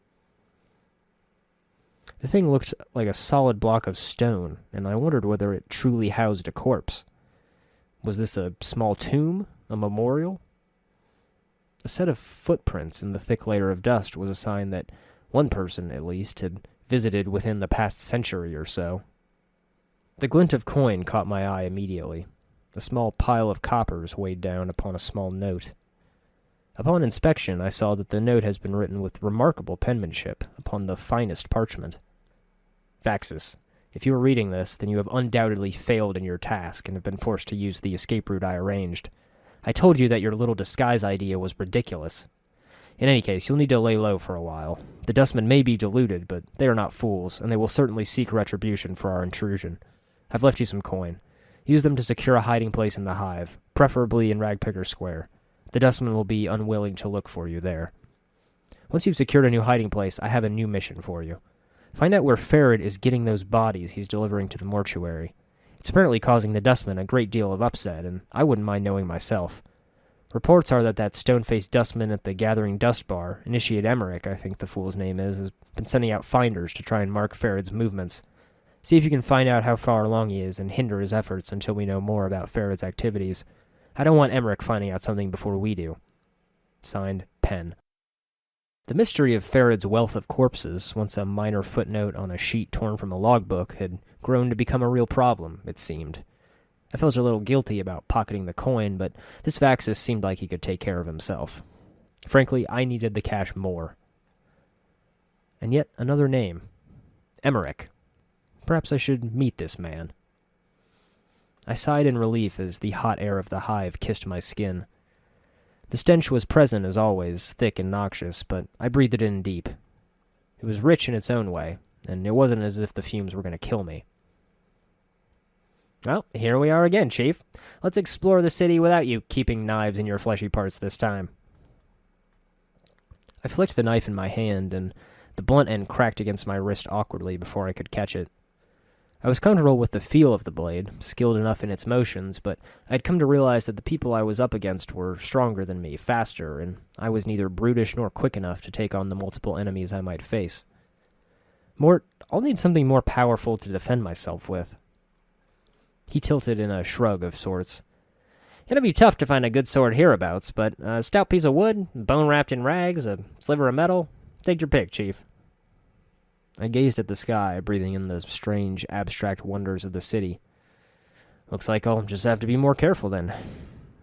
The thing looked like a solid block of stone, and I wondered whether it truly housed a corpse. Was this a small tomb? A memorial? A set of footprints in the thick layer of dust was a sign that one person, at least, had visited within the past century or so. The glint of coin caught my eye immediately. A small pile of coppers weighed down upon a small note. Upon inspection, I saw that the note has been written with remarkable penmanship upon the finest parchment. Vaxis, if you are reading this, then you have undoubtedly failed in your task and have been forced to use the escape route I arranged. I told you that your little disguise idea was ridiculous. In any case, you'll need to lay low for a while. The Dustmen may be deluded, but they are not fools, and they will certainly seek retribution for our intrusion. I've left you some coin. Use them to secure a hiding place in the hive, preferably in Ragpicker Square. The Dustmen will be unwilling to look for you there. Once you've secured a new hiding place, I have a new mission for you. Find out where Farod is getting those bodies he's delivering to the mortuary. It's apparently causing the Dustmen a great deal of upset, and I wouldn't mind knowing myself. Reports are that stone-faced Dustman at the Gathering Dust Bar, Initiate Emmerich, I think the fool's name is, has been sending out finders to try and mark Farod's movements. See if you can find out how far along he is and hinder his efforts until we know more about Farod's activities. I don't want Emmerich finding out something before we do. Signed, Pen. The mystery of Farod's wealth of corpses, once a minor footnote on a sheet torn from a logbook, had grown to become a real problem, it seemed. I felt a little guilty about pocketing the coin, but this Vaxis seemed like he could take care of himself. Frankly, I needed the cash more. And yet another name. Emmerich. Perhaps I should meet this man. I sighed in relief as the hot air of the hive kissed my skin. The stench was present as always, thick and noxious, but I breathed it in deep. It was rich in its own way, and it wasn't as if the fumes were going to kill me. Well, here we are again, Chief. Let's explore the city without you keeping knives in your fleshy parts this time. I flicked the knife in my hand, and the blunt end cracked against my wrist awkwardly before I could catch it. I was comfortable with the feel of the blade, skilled enough in its motions, but I'd come to realize that the people I was up against were stronger than me, faster, and I was neither brutish nor quick enough to take on the multiple enemies I might face. Mort, I'll need something more powerful to defend myself with. He tilted in a shrug of sorts. It'll be tough to find a good sword hereabouts, but a stout piece of wood, bone wrapped in rags, a sliver of metal, take your pick, Chief. I gazed at the sky, breathing in the strange, abstract wonders of the city. Looks like I'll just have to be more careful then.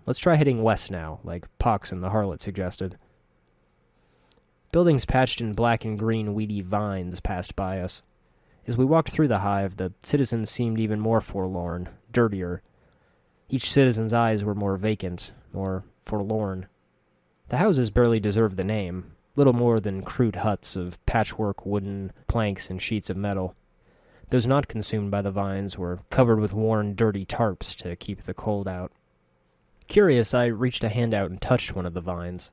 Let's try heading west now, like Pox and the Harlot suggested. Buildings patched in black and green weedy vines passed by us. As we walked through the hive, the citizens seemed even more forlorn, dirtier. Each citizen's eyes were more vacant, more forlorn. The houses barely deserved the name. Little more than crude huts of patchwork wooden planks and sheets of metal. Those not consumed by the vines were covered with worn, dirty tarps to keep the cold out. Curious, I reached a hand out and touched one of the vines.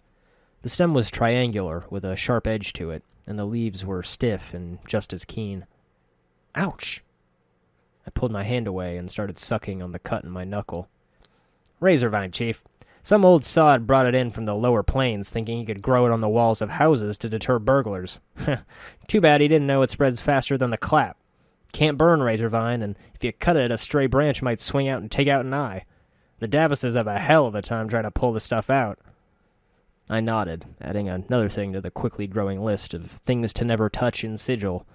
The stem was triangular, with a sharp edge to it, and the leaves were stiff and just as keen. Ouch! I pulled my hand away and started sucking on the cut in my knuckle. Razor vine, Chief. Some old sod brought it in from the lower plains, thinking he could grow it on the walls of houses to deter burglars. Too bad he didn't know it spreads faster than the clap. Can't burn razor vine, and if you cut it, a stray branch might swing out and take out an eye. The Davises have a hell of a time trying to pull the stuff out. I nodded, adding another thing to the quickly growing list of things to never touch in Sigil.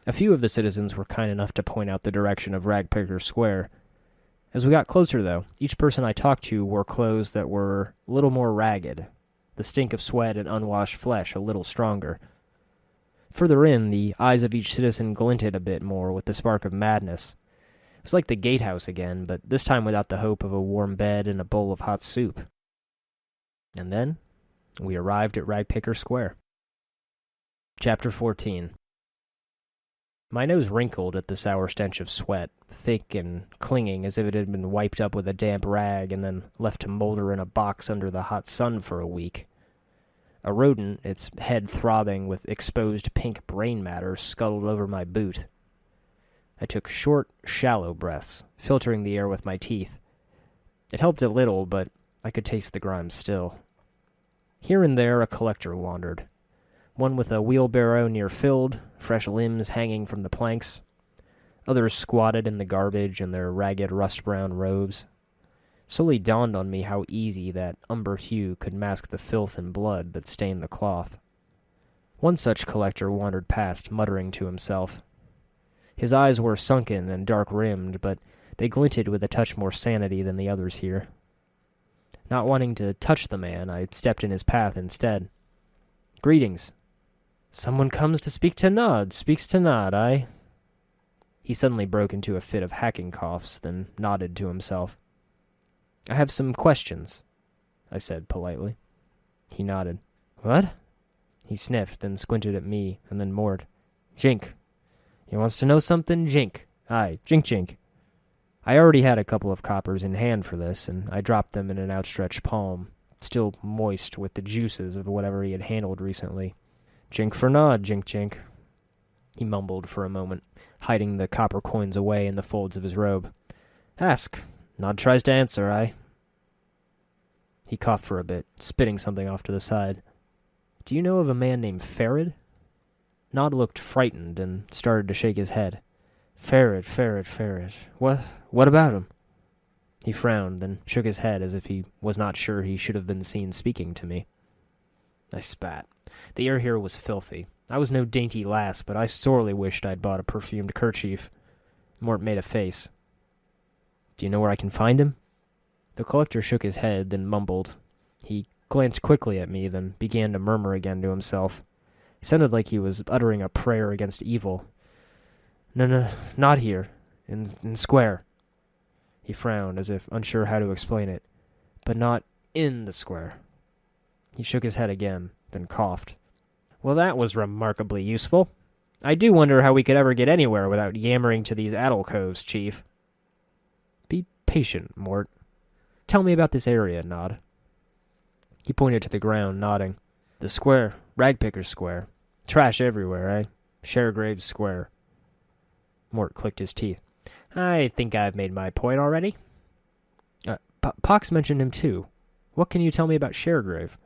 A few of the citizens were kind enough to point out the direction of Ragpicker Square. As we got closer, though, each person I talked to wore clothes that were a little more ragged, the stink of sweat and unwashed flesh a little stronger. Further in, the eyes of each citizen glinted a bit more with the spark of madness. It was like the gatehouse again, but this time without the hope of a warm bed and a bowl of hot soup. And then, we arrived at Ragpicker Square. Chapter 14. My nose wrinkled at the sour stench of sweat, thick and clinging as if it had been wiped up with a damp rag and then left to molder in a box under the hot sun for a week. A rodent, its head throbbing with exposed pink brain matter, scuttled over my boot. I took short, shallow breaths, filtering the air with my teeth. It helped a little, but I could taste the grime still. Here and there a collector wandered, one with a wheelbarrow near filled, fresh limbs hanging from the planks. Others squatted in the garbage in their ragged rust-brown robes. Slowly dawned on me how easy that umber hue could mask the filth and blood that stained the cloth. One such collector wandered past, muttering to himself. His eyes were sunken and dark-rimmed, but they glinted with a touch more sanity than the others here. Not wanting to touch the man, I stepped in his path instead. "Greetings." "Someone comes to speak to Nod, speaks to Nod, aye?" He suddenly broke into a fit of hacking coughs, then nodded to himself. "I have some questions," I said politely. He nodded. "What?" He sniffed, then squinted at me, and then Mort. "Jink. He wants to know something, Jink. Aye, Jink Jink." I already had a couple of coppers in hand for this, and I dropped them in an outstretched palm, still moist with the juices of whatever he had handled recently. "Jink for Nod, Jink Jink." He mumbled for a moment, hiding the copper coins away in the folds of his robe. "Ask. Nod tries to answer, aye." He coughed for a bit, spitting something off to the side. "Do you know of a man named Farod?" Nod looked frightened and started to shake his head. Farod. What about him?" He frowned, then shook his head as if he was not sure he should have been seen speaking to me. I spat. The air here was filthy. I was no dainty lass, but I sorely wished I'd bought a perfumed kerchief. Mort made a face. "Do you know where I can find him?" The collector shook his head, then mumbled. He glanced quickly at me, then began to murmur again to himself. He sounded like he was uttering a prayer against evil. No, not here. In square." He frowned, as if unsure how to explain it. "But not in the square." He shook his head again, then coughed. "Well, that was remarkably useful. I do wonder how we could ever get anywhere without yammering to these alcoves, Chief." "Be patient, Mort. Tell me about this area, Nod." He pointed to the ground, nodding. "The square, Ragpicker Square. Trash everywhere, eh? Sharegrave's Square." Mort clicked his teeth. "I think I've made my point already." Pox mentioned him too. What can you tell me about Sharegrave?"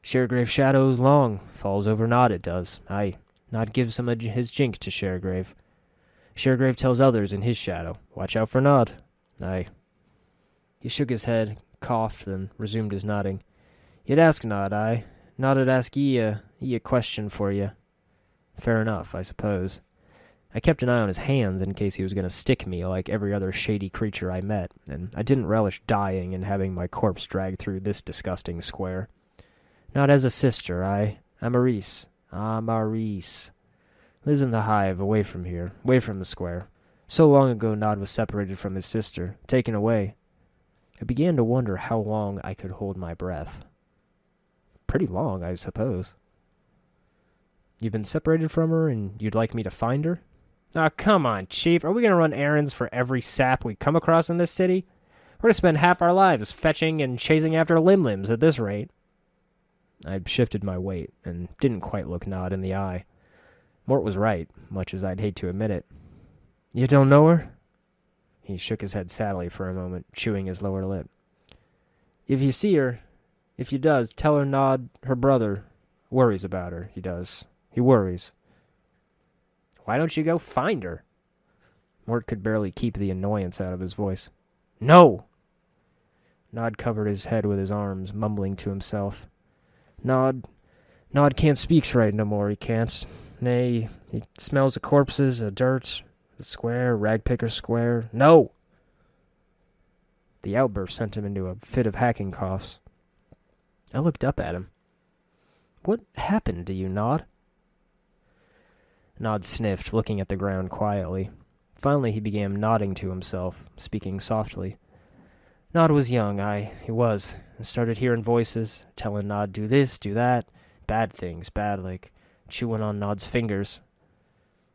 "Sharegrave shadows long, falls over Nod it does. Aye, Nod gives some of his jink to Sharegrave. Sharegrave tells others in his shadow, watch out for Nod. Aye." He shook his head, coughed, then resumed his nodding. "You'd ask Nod, aye? Nod'd ask ye a question for ye." "Fair enough, I suppose." I kept an eye on his hands in case he was going to stick me like every other shady creature I met, and I didn't relish dying and having my corpse dragged through this disgusting square. "Nod has a sister, aye? Amaris. Ah, Maurice. Lives in the hive, away from here, away from the square. So long ago Nod was separated from his sister, taken away." I began to wonder how long I could hold my breath. Pretty long, I suppose. "You've been separated from her, and you'd like me to find her?" "Oh, come on, Chief. Are we going to run errands for every sap we come across in this city? We're going to spend half our lives fetching and chasing after limb-limbs at this rate." I'd shifted my weight, and didn't quite look Nod in the eye. Mort was right, much as I'd hate to admit it. "You don't know her?" He shook his head sadly for a moment, chewing his lower lip. "If you see her, if you does, tell her Nod, her brother, worries about her, he does. He worries." "Why don't you go find her?" Mort could barely keep the annoyance out of his voice. "No!" Nod covered his head with his arms, mumbling to himself. Nod can't speak right no more, he can't. Nay, he smells of corpses, of dirt, the square, Ragpicker Square. No!" The outburst sent him into a fit of hacking coughs. I looked up at him. "What happened to you, Nod?" Nod sniffed, looking at the ground quietly. Finally he began nodding to himself, speaking softly. Nod was young, he was, and started hearing voices, telling Nod do this, do that, bad things, bad like chewing on Nod's fingers.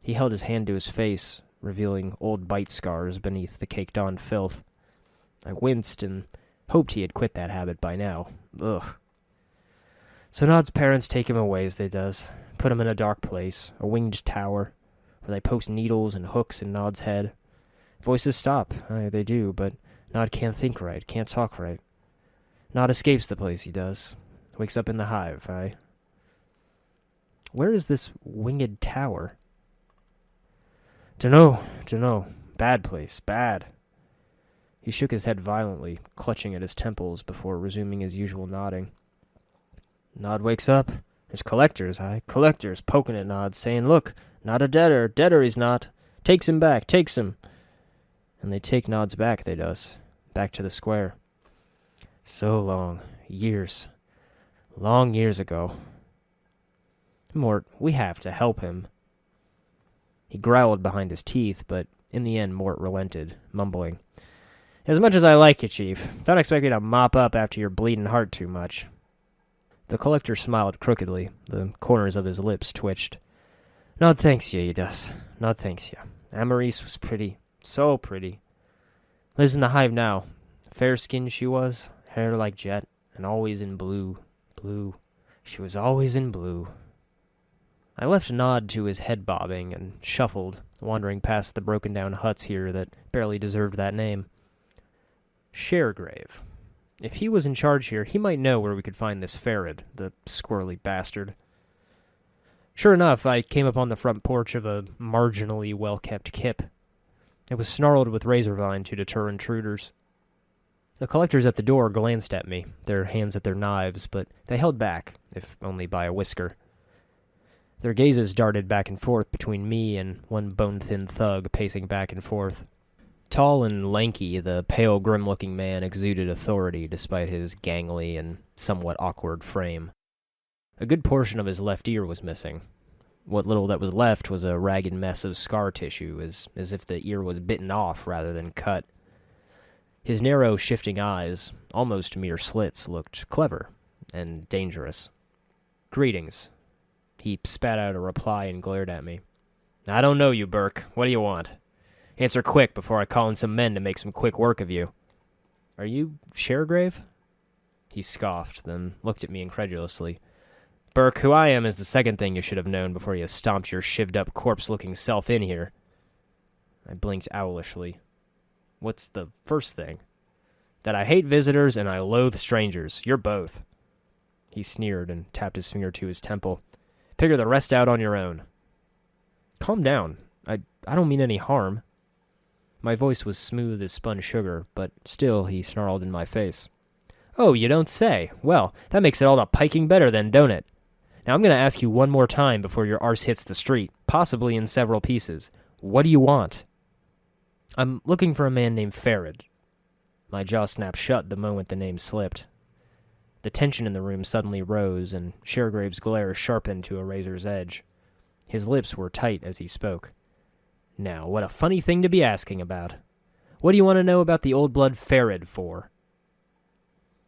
He held his hand to his face, revealing old bite scars beneath the caked-on filth. I winced and hoped he had quit that habit by now. Ugh. So Nod's parents take him away as they does, put him in a dark place, a winged tower, where they post needles and hooks in Nod's head. Voices stop, they do, but Nod can't think right, can't talk right. Nod escapes the place, he does. Wakes up in the hive, Where is this winged tower? Dunno. Bad place, bad. He shook his head violently, clutching at his temples before resuming his usual nodding. Nod wakes up. There's collectors, collectors poking at Nod, saying, "Look, not a deader he's not. Takes him back, takes him." And they take Nod's back, they does, back to the square. So long, long years ago. Mort, we have to help him. He growled behind his teeth, but in the end Mort relented, mumbling, "As much as I like you, Chief, don't expect me to mop up after your bleeding heart too much." The collector smiled crookedly. The corners of his lips twitched. "Nod thanks you, he does. Nod thanks you. Amaris was pretty, so pretty. Lives in the hive now. Fair-skinned she was, hair like jet, and always in blue. Blue. She was always in blue." I left Nod to his head bobbing and shuffled, wandering past the broken-down huts here that barely deserved that name. Sharegrave. If he was in charge here, he might know where we could find this Farod, the squirrely bastard. Sure enough, I came upon the front porch of a marginally well-kept kip. It was snarled with razorvine to deter intruders. The collectors at the door glanced at me, their hands at their knives, but they held back, if only by a whisker. Their gazes darted back and forth between me and one bone-thin thug pacing back and forth. Tall and lanky, the pale, grim-looking man exuded authority despite his gangly and somewhat awkward frame. A good portion of his left ear was missing. What little that was left was a ragged mess of scar tissue, as if the ear was bitten off rather than cut. His narrow, shifting eyes, almost mere slits, looked clever and dangerous. "Greetings." He spat out a reply and glared at me. "I don't know you, Burke. What do you want? Answer quick before I call in some men to make some quick work of you." "Are you Sharegrave?" He scoffed, then looked at me incredulously. "Burke, who I am is the second thing you should have known before you stomped your shivved-up corpse-looking self in here." I blinked owlishly. "What's the first thing?" "That I hate visitors and I loathe strangers. You're both." He sneered and tapped his finger to his temple. "Figure the rest out on your own." "Calm down. I don't mean any harm." My voice was smooth as spun sugar, but still he snarled in my face. "Oh, you don't say. Well, that makes it all the piking better then, don't it? Now I'm going to ask you one more time before your arse hits the street, possibly in several pieces. What do you want?" "I'm looking for a man named Farod." My jaw snapped shut the moment the name slipped. The tension in the room suddenly rose, and Sharegrave's glare sharpened to a razor's edge. His lips were tight as he spoke. "Now, what a funny thing to be asking about. What do you want to know about the old blood Farod for?"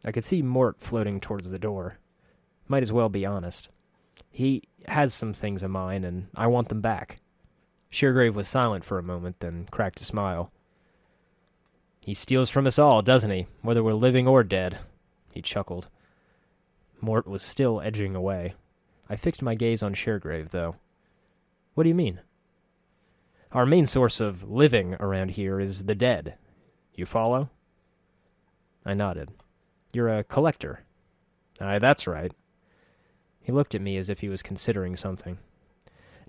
I could see Mort floating towards the door. Might as well be honest. He has some things of mine, and I want them back. Sharegrave was silent for a moment, then cracked a smile. "He steals from us all, doesn't he? Whether we're living or dead." He chuckled. Mort was still edging away. I fixed my gaze on Sharegrave, though. "What do you mean?" "Our main source of living around here is the dead. You follow?" I nodded. "You're a collector." "Aye, that's right." He looked at me as if he was considering something.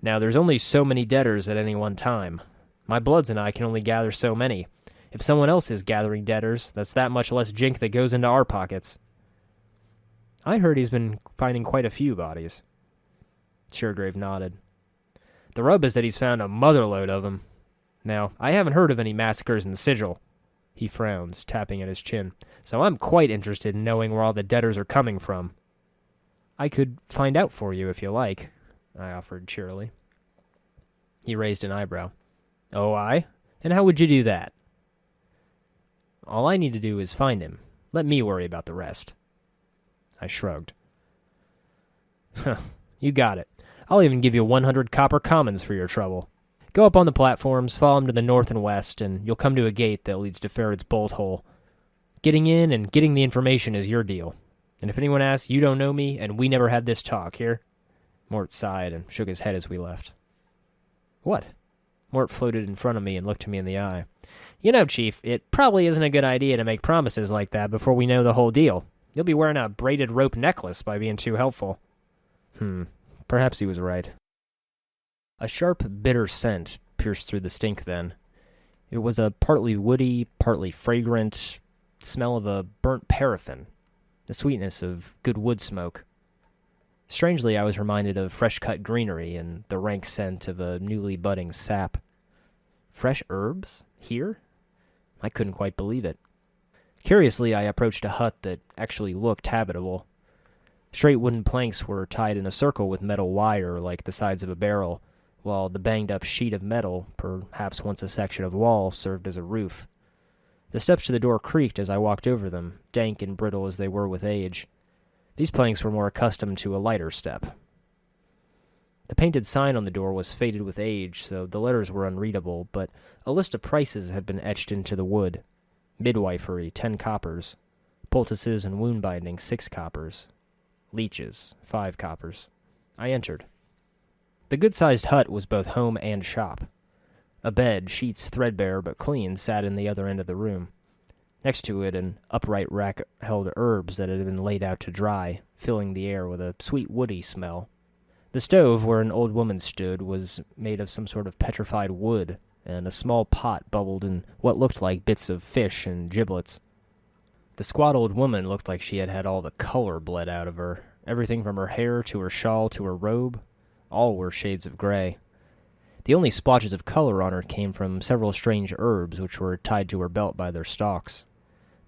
"Now, there's only so many debtors at any one time. My bloods and I can only gather so many. If someone else is gathering debtors, that's that much less jink that goes into our pockets." "I heard he's been finding quite a few bodies." Sharegrave nodded. "The rub is that he's found a motherload of them. Now, I haven't heard of any massacres in the Sigil. He frowns, tapping at his chin. So I'm quite interested in knowing where all the debtors are coming from. I could find out for you if you like, I offered cheerily. He raised an eyebrow. Oh, I? And how would you do that? All I need to do is find him. Let me worry about the rest. I shrugged. Huh, you got it. I'll even give you 100 copper commons for your trouble. Go up on the platforms, follow him to the north and west, and you'll come to a gate that leads to Farod's bolt hole. Getting in and getting the information is your deal. And if anyone asks, you don't know me, and we never had this talk, here? Mort sighed and shook his head as we left. What? Mort floated in front of me and looked me in the eye. You know, Chief, it probably isn't a good idea to make promises like that before we know the whole deal. You'll be wearing a braided rope necklace by being too helpful. Perhaps he was right. A sharp, bitter scent pierced through the stink then. It was a partly woody, partly fragrant smell of a burnt paraffin, the sweetness of good wood smoke. Strangely, I was reminded of fresh-cut greenery and the rank scent of a newly budding sap. Fresh herbs? Here? I couldn't quite believe it. Curiously, I approached a hut that actually looked habitable. Straight wooden planks were tied in a circle with metal wire like the sides of a barrel, while the banged-up sheet of metal, perhaps once a section of wall, served as a roof. The steps to the door creaked as I walked over them, dank and brittle as they were with age. These planks were more accustomed to a lighter step. The painted sign on the door was faded with age, so the letters were unreadable, but a list of prices had been etched into the wood. Midwifery, 10 coppers. Poultices and wound binding, 6 coppers. Leeches, 5 coppers. I entered. The good-sized hut was both home and shop. A bed, sheets threadbare but clean, sat in the other end of the room. Next to it, an upright rack held herbs that had been laid out to dry, filling the air with a sweet woody smell. The stove, where an old woman stood, was made of some sort of petrified wood, and a small pot bubbled in what looked like bits of fish and giblets. The squat old woman looked like she had had all the color bled out of her. Everything from her hair to her shawl to her robe, all were shades of gray. The only splotches of color on her came from several strange herbs which were tied to her belt by their stalks.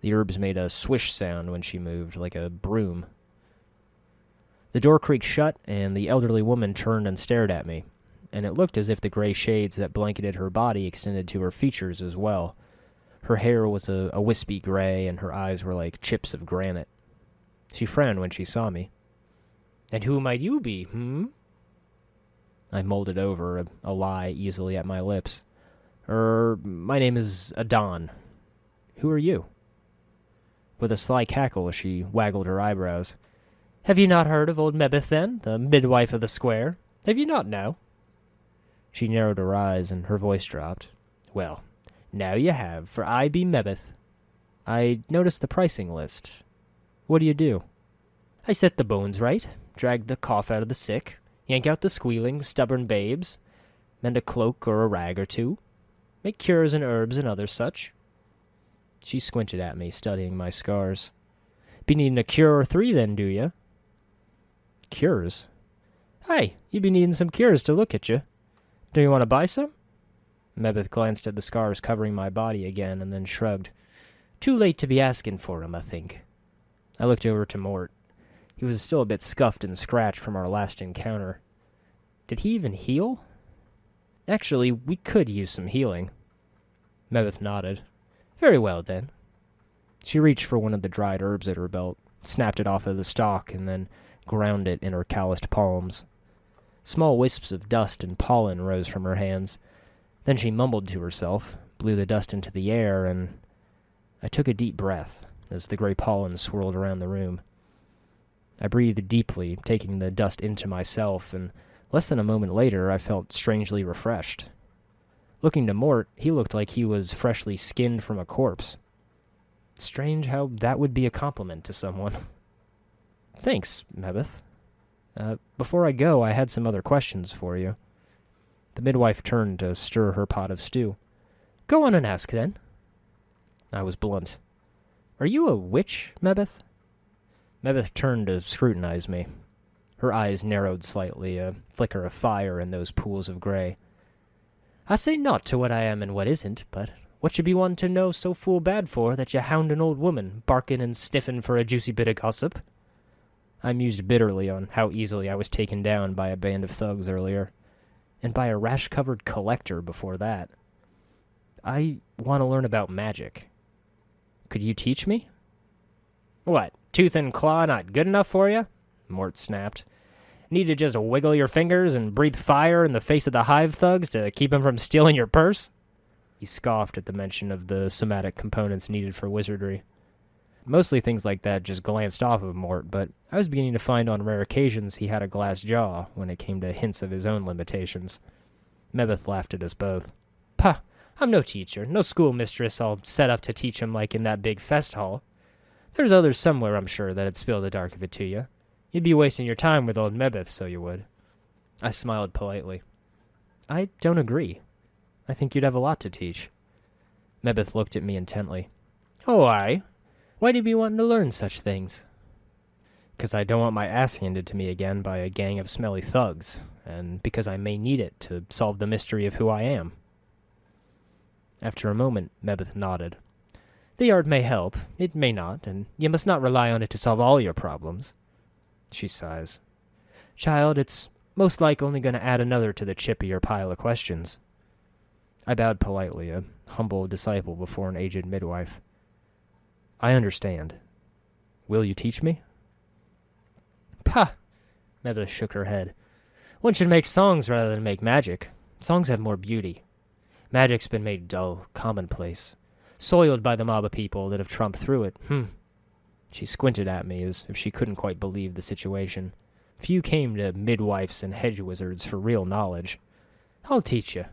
The herbs made a swish sound when she moved, like a broom. The door creaked shut, and the elderly woman turned and stared at me, and it looked as if the gray shades that blanketed her body extended to her features as well. Her hair was a wispy gray, and her eyes were like chips of granite. She frowned when she saw me. "And who might you be, I molded over a lie easily at my lips. My name is Adon. Who are you?" With a sly cackle, she waggled her eyebrows. "Have you not heard of old Mebeth, then, the midwife of the square? Have you not, now?" She narrowed her eyes, and her voice dropped. "Well, now you have, for I be Mebeth. I noticed the pricing list. What do? I set the bones right, drag the cough out of the sick, yank out the squealing, stubborn babes, mend a cloak or a rag or two, make cures and herbs and other such." She squinted at me, studying my scars. "Be needing a cure or 3, then, do you?" "Cures?" "Aye, you be needing some cures to look at you. Do you want to buy some?" Mebeth glanced at the scars covering my body again, and then shrugged. "Too late to be asking for 'em, I think." I looked over to Mort. He was still a bit scuffed and scratched from our last encounter. Did he even heal? Actually, we could use some healing. Mebeth nodded. "Very well, then." She reached for one of the dried herbs at her belt, snapped it off of the stalk, and then ground it in her calloused palms. Small wisps of dust and pollen rose from her hands. Then she mumbled to herself, blew the dust into the air, and I took a deep breath as the gray pollen swirled around the room. I breathed deeply, taking the dust into myself, and less than a moment later I felt strangely refreshed. Looking to Mort, he looked like he was freshly skinned from a corpse. Strange how that would be a compliment to someone. "Thanks, Mebeth. Before I go, I had some other questions for you." The midwife turned to stir her pot of stew. "Go on and ask, then." I was blunt. "Are you a witch, Mebeth?" Mebeth turned to scrutinize me. Her eyes narrowed slightly, a flicker of fire in those pools of gray. "I say not to what I am and what isn't, but What you be wanting to know so fool bad for that you hound an old woman, barkin' and stiffin' for a juicy bit of gossip? I mused bitterly on how easily I was taken down by a band of thugs earlier, and by a rash-covered collector before that. I want to learn about magic. Could you teach me? What, tooth and claw not good enough for you? Mort snapped. Need to just wiggle your fingers and breathe fire in the face of the hive thugs to keep them from stealing your purse? He scoffed at the mention of the somatic components needed for wizardry. Mostly things like that just glanced off of Mort, but I was beginning to find on rare occasions he had a glass jaw when it came to hints of his own limitations. Mebeth laughed at us both. Pah, I'm no teacher, no schoolmistress I'll set up to teach him like in that big fest hall. There's others somewhere, I'm sure, that'd spill the dark of it to you. You'd be wasting your time with old Mebeth, so you would. I smiled politely. I don't agree. I think you'd have a lot to teach. Mebeth looked at me intently. Oh, aye? Why'd you be wanting to learn such things? 'Cause I don't want my ass handed to me again by a gang of smelly thugs, and because I may need it to solve the mystery of who I am. After a moment, Mebeth nodded. The art may help, it may not, and you must not rely on it to solve all your problems. She sighs. Child, it's most like only going to add another to the chip of your pile of questions. I bowed politely, a humble disciple before an aged midwife. I understand. Will you teach me? Pah! Mebeth shook her head. One should make songs rather than make magic. Songs have more beauty. Magic's been made dull, commonplace, soiled by the mob of people that have trumped through it. She squinted at me as if she couldn't quite believe the situation. Few came to midwives and hedge wizards for real knowledge. I'll teach you.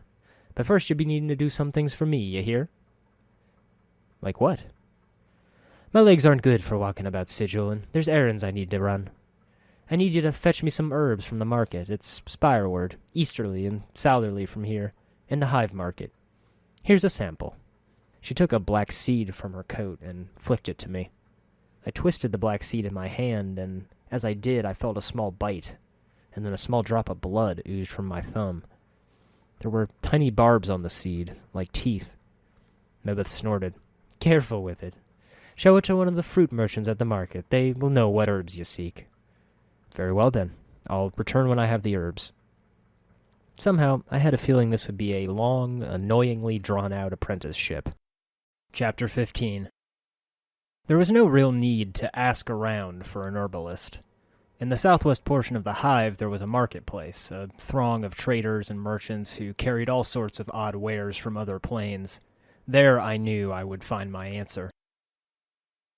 But first you'll be needing to do some things for me, you hear? Like what? My legs aren't good for walking about Sigil, and there's errands I need to run. I need you to fetch me some herbs from the market. It's spireward, easterly and southerly from here, in the hive market. Here's a sample. She took a black seed from her coat and flicked it to me. I twisted the black seed in my hand, and as I did, I felt a small bite, and then a small drop of blood oozed from my thumb. There were tiny barbs on the seed, like teeth. Mebeth snorted. Careful with it. Show it to one of the fruit merchants at the market. They will know what herbs you seek. Very well, then. I'll return when I have the herbs. Somehow, I had a feeling this would be a long, annoyingly drawn-out apprenticeship. Chapter 15. There was no real need to ask around for an herbalist. In the southwest portion of the hive, there was a marketplace, a throng of traders and merchants who carried all sorts of odd wares from other planes. There I knew I would find my answer.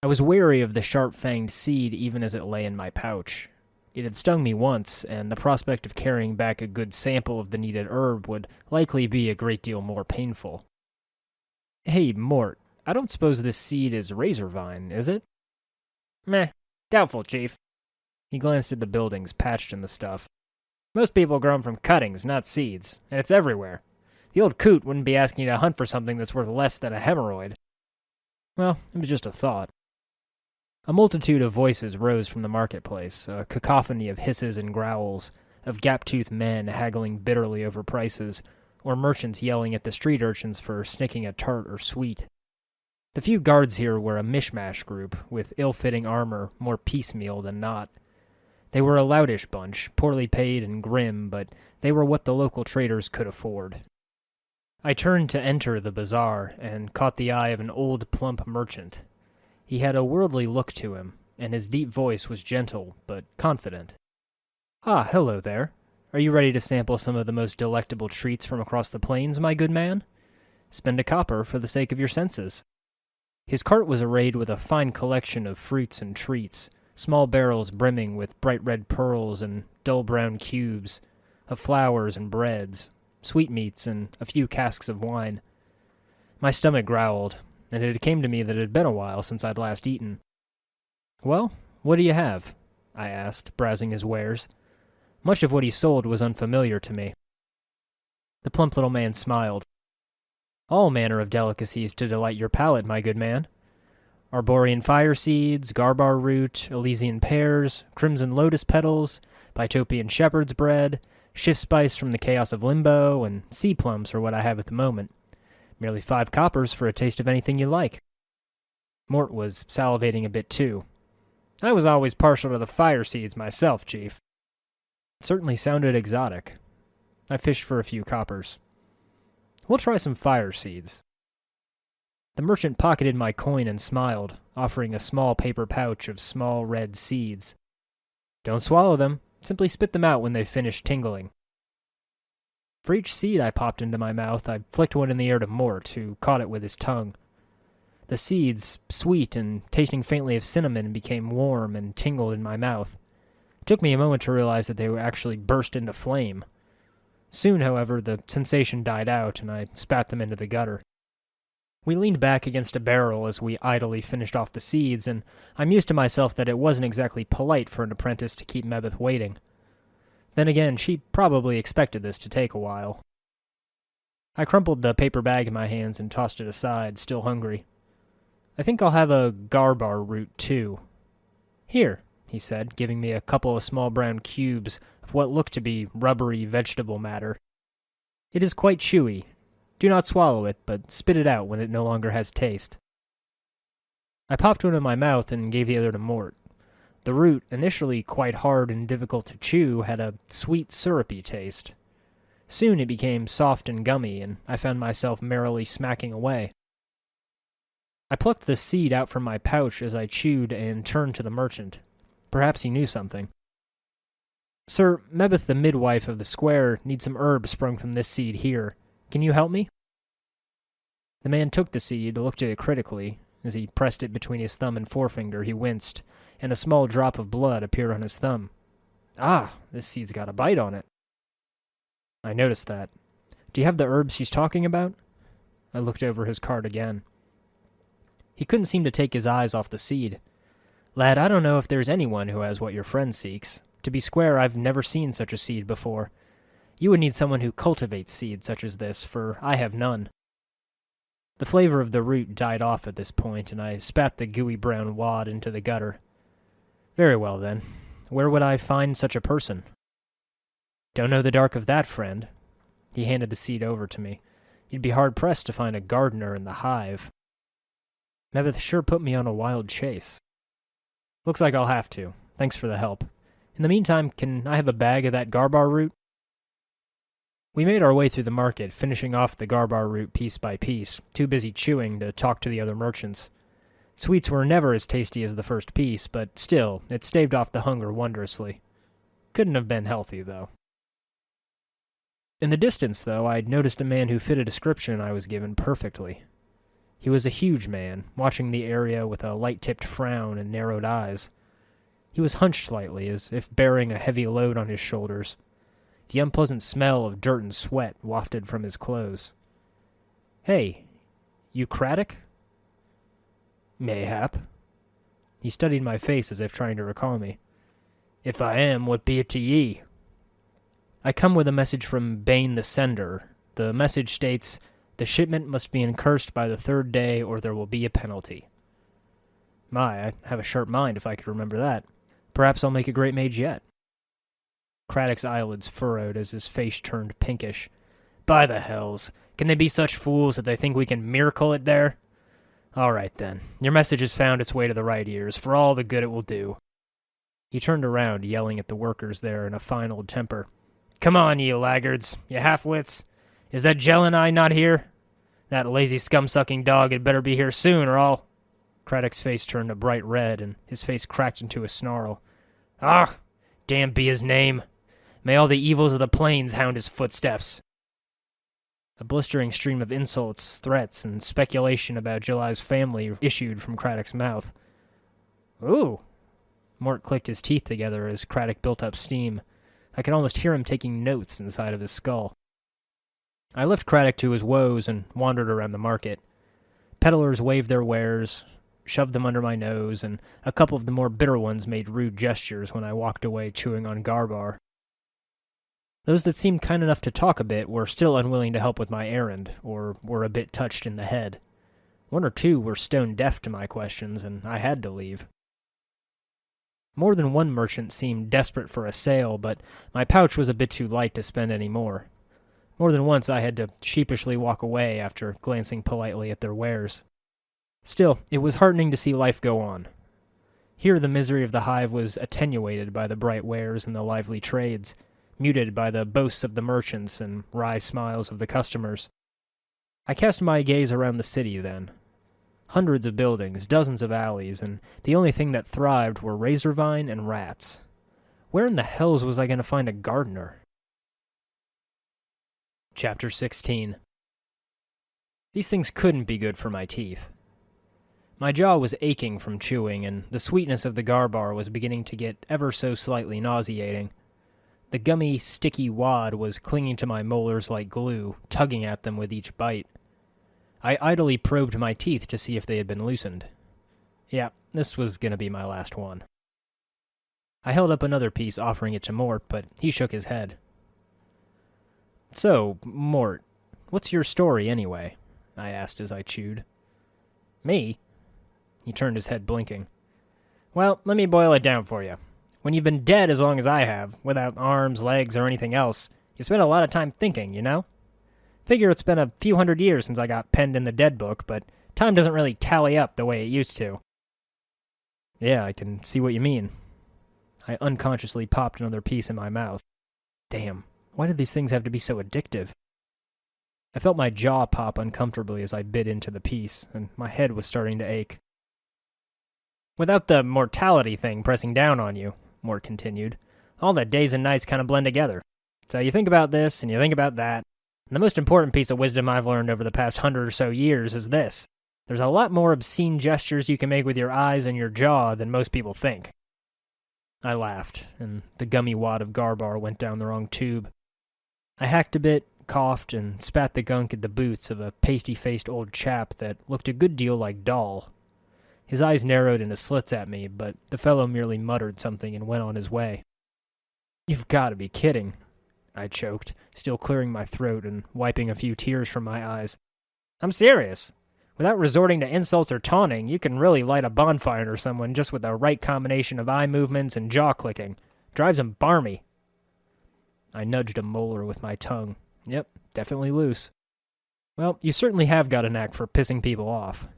I was wary of the sharp-fanged seed even as it lay in my pouch. It had stung me once, and the prospect of carrying back a good sample of the needed herb would likely be a great deal more painful. Hey, Mort, I don't suppose this seed is razorvine, is it? Meh, doubtful, Chief. He glanced at the buildings patched in the stuff. Most people grow them from cuttings, not seeds, and it's everywhere. The old coot wouldn't be asking you to hunt for something that's worth less than a hemorrhoid. Well, it was just a thought. A multitude of voices rose from the marketplace, a cacophony of hisses and growls, of gap-toothed men haggling bitterly over prices, or merchants yelling at the street urchins for snicking a tart or sweet. The few guards here were a mishmash group, with ill-fitting armor, more piecemeal than not. They were a loutish bunch, poorly paid and grim, but they were what the local traders could afford. I turned to enter the bazaar, and caught the eye of an old, plump merchant. He had a worldly look to him, and his deep voice was gentle, but confident. Ah, hello there. Are you ready to sample some of the most delectable treats from across the plains, my good man? Spend a copper for the sake of your senses. His cart was arrayed with a fine collection of fruits and treats, small barrels brimming with bright red pearls and dull brown cubes, of flowers and breads, sweetmeats, and a few casks of wine. My stomach growled, and it came to me that it had been a while since I'd last eaten. Well, what do you have? I asked, browsing his wares. Much of what he sold was unfamiliar to me. The plump little man smiled. All manner of delicacies to delight your palate, my good man. Arborean fire seeds, garbar root, Elysian pears, crimson lotus petals, Pytopian shepherd's bread, shift spice from the chaos of limbo, and sea plums are what I have at the moment. Merely 5 coppers for a taste of anything you like. Mort was salivating a bit too. I was always partial to the fire seeds myself, Chief. It certainly sounded exotic. I fished for a few coppers. We'll try some fire seeds. The merchant pocketed my coin and smiled, offering a small paper pouch of small red seeds. Don't swallow them. Simply spit them out when they've finished tingling. For each seed I popped into my mouth, I flicked one in the air to Mort, who caught it with his tongue. The seeds, sweet and tasting faintly of cinnamon, became warm and tingled in my mouth. It took me a moment to realize that they would actually burst into flame. Soon, however, the sensation died out, and I spat them into the gutter. We leaned back against a barrel as we idly finished off the seeds, and I mused to myself that it wasn't exactly polite for an apprentice to keep Mebeth waiting. Then again, she probably expected this to take a while. I crumpled the paper bag in my hands and tossed it aside, still hungry. I think I'll have a garbar root, too. Here, he said, giving me a couple of small brown cubes of what looked to be rubbery vegetable matter. It is quite chewy. Do not swallow it, but spit it out when it no longer has taste. I popped one in my mouth and gave the other to Mort. The root, initially quite hard and difficult to chew, had a sweet, syrupy taste. Soon it became soft and gummy, and I found myself merrily smacking away. I plucked the seed out from my pouch as I chewed and turned to the merchant. Perhaps he knew something. Sir, Mebeth the midwife of the square needs some herbs sprung from this seed here. Can you help me? The man took the seed, looked at it critically. As he pressed it between his thumb and forefinger, he winced, and a small drop of blood appeared on his thumb. Ah, this seed's got a bite on it. I noticed that. Do you have the herbs she's talking about? I looked over his card again. He couldn't seem to take his eyes off the seed. Lad, I don't know if there's anyone who has what your friend seeks. To be square, I've never seen such a seed before. You would need someone who cultivates seeds such as this, for I have none. The flavor of the root died off at this point, and I spat the gooey brown wad into the gutter. Very well, then. Where would I find such a person? Don't know the dark of that, friend. He handed the seed over to me. You'd be hard-pressed to find a gardener in the hive. Mebeth sure put me on a wild chase. Looks like I'll have to. Thanks for the help. In the meantime, can I have a bag of that garbar root? We made our way through the market, finishing off the garbar root piece by piece, too busy chewing to talk to the other merchants. Sweets were never as tasty as the first piece, but still, it staved off the hunger wondrously. Couldn't have been healthy, though. In the distance, though, I'd noticed a man who fit a description I was given perfectly. He was a huge man, watching the area with a light-tipped frown and narrowed eyes. He was hunched slightly, as if bearing a heavy load on his shoulders. The unpleasant smell of dirt and sweat wafted from his clothes. Hey, you Craddock? Mayhap. He studied my face as if trying to recall me. If I am, what be it to ye? I come with a message from Bane the Sender. The message states, the shipment must be incursed by the 3rd day or there will be a penalty. My, I'd have a sharp mind if I could remember that. Perhaps I'll make a great mage yet. Craddock's eyelids furrowed as his face turned pinkish. By the hells, can they be such fools that they think we can miracle it there? All right, then. Your message has found its way to the right ears, for all the good it will do. He turned around, yelling at the workers there in a fine old temper. Come on, ye laggards, ye half-wits. Is that Jelani not here? That lazy scum-sucking dog had better be here soon, or I'll... Craddock's face turned a bright red, and his face cracked into a snarl. Ah, damn be his name. May all the evils of the plains hound his footsteps. A blistering stream of insults, threats, and speculation about July's family issued from Craddock's mouth. Ooh! Mort clicked his teeth together as Craddock built up steam. I could almost hear him taking notes inside of his skull. I left Craddock to his woes and wandered around the market. Peddlers waved their wares, shoved them under my nose, and a couple of the more bitter ones made rude gestures when I walked away chewing on garbar. Those that seemed kind enough to talk a bit were still unwilling to help with my errand, or were a bit touched in the head. 1 or 2 were stone deaf to my questions, and I had to leave. More than one merchant seemed desperate for a sale, but my pouch was a bit too light to spend any more. More than once I had to sheepishly walk away after glancing politely at their wares. Still, it was heartening to see life go on. Here the misery of the hive was attenuated by the bright wares and the lively trades, muted by the boasts of the merchants and wry smiles of the customers. I cast my gaze around the city then. Hundreds of buildings, dozens of alleys, and the only thing that thrived were razorvine and rats. Where in the hells was I going to find a gardener? Chapter 16. These things couldn't be good for my teeth. My jaw was aching from chewing, and the sweetness of the garbar was beginning to get ever so slightly nauseating. The gummy, sticky wad was clinging to my molars like glue, tugging at them with each bite. I idly probed my teeth to see if they had been loosened. Yeah, this was going to be my last one. I held up another piece, offering it to Mort, but he shook his head. So, Mort, what's your story anyway? I asked as I chewed. Me? He turned his head, blinking. Well, let me boil it down for you. When you've been dead as long as I have, without arms, legs, or anything else, you spend a lot of time thinking, you know? Figure it's been a few hundred years since I got penned in the dead book, but time doesn't really tally up the way it used to. Yeah, I can see what you mean. I unconsciously popped another piece in my mouth. Damn, why did these things have to be so addictive? I felt my jaw pop uncomfortably as I bit into the piece, and my head was starting to ache. Without the mortality thing pressing down on you, Mort continued, all the days and nights kind of blend together. So you think about this, and you think about that, and the most important piece of wisdom I've learned over the past 100 or so years is this. There's a lot more obscene gestures you can make with your eyes and your jaw than most people think. I laughed, and the gummy wad of garbar went down the wrong tube. I hacked a bit, coughed, and spat the gunk at the boots of a pasty-faced old chap that looked a good deal like Doll. His eyes narrowed into slits at me, but the fellow merely muttered something and went on his way. You've got to be kidding, I choked, still clearing my throat and wiping a few tears from my eyes. I'm serious. Without resorting to insults or taunting, you can really light a bonfire under someone just with the right combination of eye movements and jaw clicking. Drives 'em barmy. I nudged a molar with my tongue. Yep, definitely loose. Well, you certainly have got a knack for pissing people off.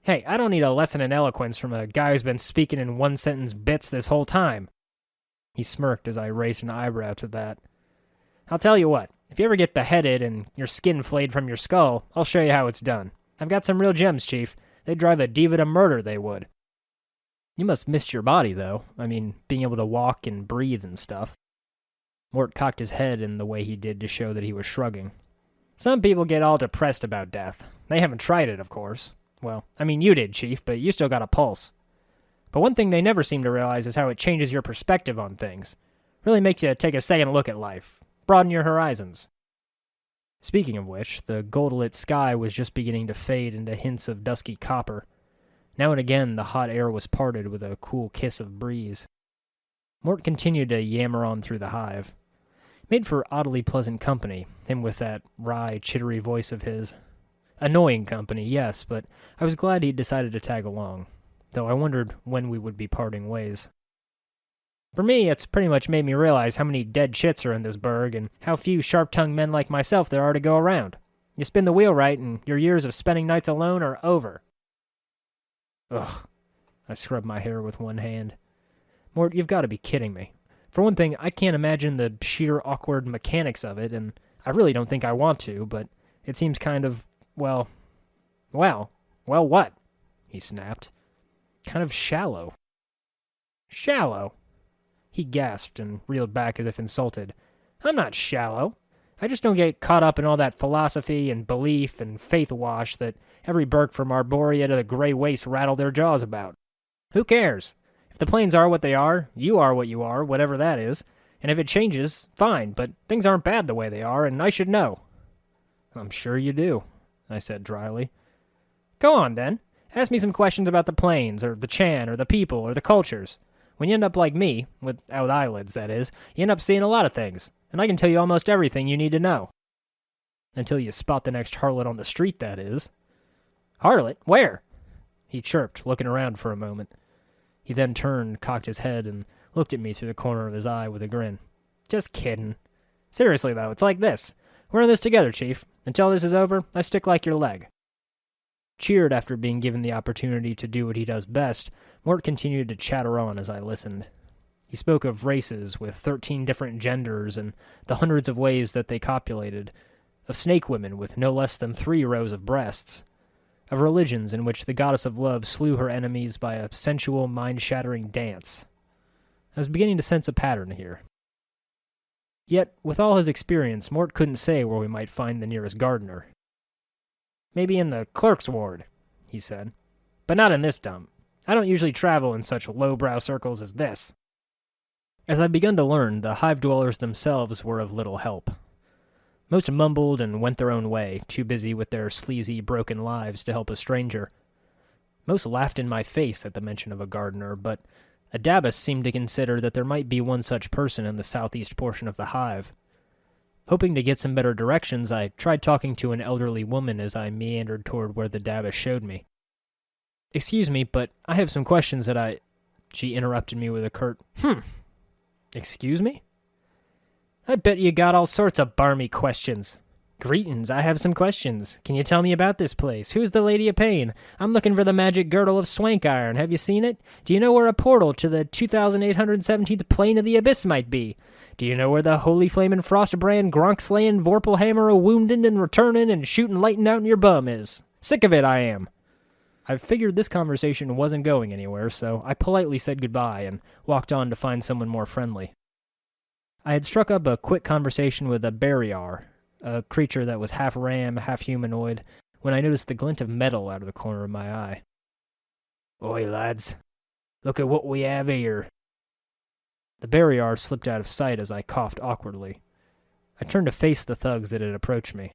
Hey, I don't need a lesson in eloquence from a guy who's been speaking in one-sentence bits this whole time. He smirked as I raised an eyebrow to that. I'll tell you what, if you ever get beheaded and your skin flayed from your skull, I'll show you how it's done. I've got some real gems, Chief. They'd drive a diva to murder, they would. You must miss your body, though. I mean, being able to walk and breathe and stuff. Mort cocked his head in the way he did to show that he was shrugging. Some people get all depressed about death. They haven't tried it, of course. Well, I mean, you did, Chief, but you still got a pulse. But one thing they never seem to realize is how it changes your perspective on things. Really makes you take a second look at life. Broaden your horizons. Speaking of which, the gold-lit sky was just beginning to fade into hints of dusky copper. Now and again, the hot air was parted with a cool kiss of breeze. Mort continued to yammer on through the hive. Made for oddly pleasant company, him with that wry, chittery voice of his. Annoying company, yes, but I was glad he'd decided to tag along, though I wondered when we would be parting ways. For me, it's pretty much made me realize how many dead shits are in this burg, and how few sharp-tongued men like myself there are to go around. You spin the wheel right, and your years of spending nights alone are over. Ugh. I scrubbed my hair with one hand. Mort, you've got to be kidding me. For one thing, I can't imagine the sheer awkward mechanics of it, and I really don't think I want to, but it seems kind of, well, what? He snapped. Kind of shallow. Shallow? He gasped and reeled back as if insulted. I'm not shallow. I just don't get caught up in all that philosophy and belief and faith wash that every Burke from Arborea to the Grey Waste rattle their jaws about. Who cares? If the planes are what they are, you are what you are, whatever that is, and if it changes, fine, but things aren't bad the way they are, and I should know. I'm sure you do, I said dryly. Go on, then. Ask me some questions about the planes, or the Chan, or the people, or the cultures. When you end up like me, without eyelids, that is, you end up seeing a lot of things, and I can tell you almost everything you need to know. Until you spot the next harlot on the street, that is. Harlot? Where? He chirped, looking around for a moment. He then turned, cocked his head, and looked at me through the corner of his eye with a grin. Just kiddin'. Seriously, though, it's like this. We're in this together, Chief. Until this is over, I stick like your leg. Cheered after being given the opportunity to do what he does best, Mort continued to chatter on as I listened. He spoke of races with 13 different genders and the hundreds of ways that they copulated, of snake women with no less than 3 rows of breasts, of religions in which the goddess of love slew her enemies by a sensual, mind-shattering dance. I was beginning to sense a pattern here. Yet, with all his experience, Mort couldn't say where we might find the nearest gardener. "Maybe in the clerk's ward," he said. "But not in this dump. I don't usually travel in such lowbrow circles as this." As I begun to learn, the hive dwellers themselves were of little help. Most mumbled and went their own way, too busy with their sleazy, broken lives to help a stranger. Most laughed in my face at the mention of a gardener, but Adabus seemed to consider that there might be one such person in the southeast portion of the hive. Hoping to get some better directions, I tried talking to an elderly woman as I meandered toward where the Dabus showed me. "Excuse me, but I have some questions that She interrupted me with a curt, Excuse me? I bet you got all sorts of barmy questions. Greetings, I have some questions. Can you tell me about this place? Who's the Lady of Pain? I'm looking for the magic girdle of Swank Iron. Have you seen it? Do you know where a portal to the 2817th plane of the abyss might be? Do you know where the holy flamin' frostbrand gronk slayin' vorpal hammer a woundin' and returnin' and shootin' lightin' out in your bum is? Sick of it, I am." I figured this conversation wasn't going anywhere, so I politely said goodbye and walked on to find someone more friendly. I had struck up a quick conversation with a Barriar, a creature that was half ram, half humanoid, when I noticed the glint of metal out of the corner of my eye. "Oi, lads. Look at what we have here." The Barriar slipped out of sight as I coughed awkwardly. I turned to face the thugs that had approached me.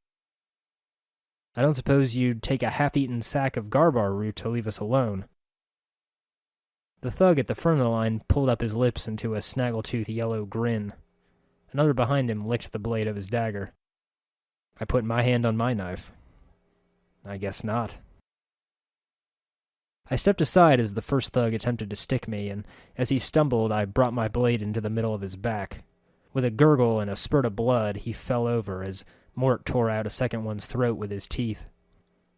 "I don't suppose you'd take a half-eaten sack of Garbar root to leave us alone." The thug at the front of the line pulled up his lips into a snaggletooth yellow grin. Another behind him licked the blade of his dagger. I put my hand on my knife. "I guess not." I stepped aside as the first thug attempted to stick me, and as he stumbled, I brought my blade into the middle of his back. With a gurgle and a spurt of blood, he fell over as Mort tore out a second one's throat with his teeth.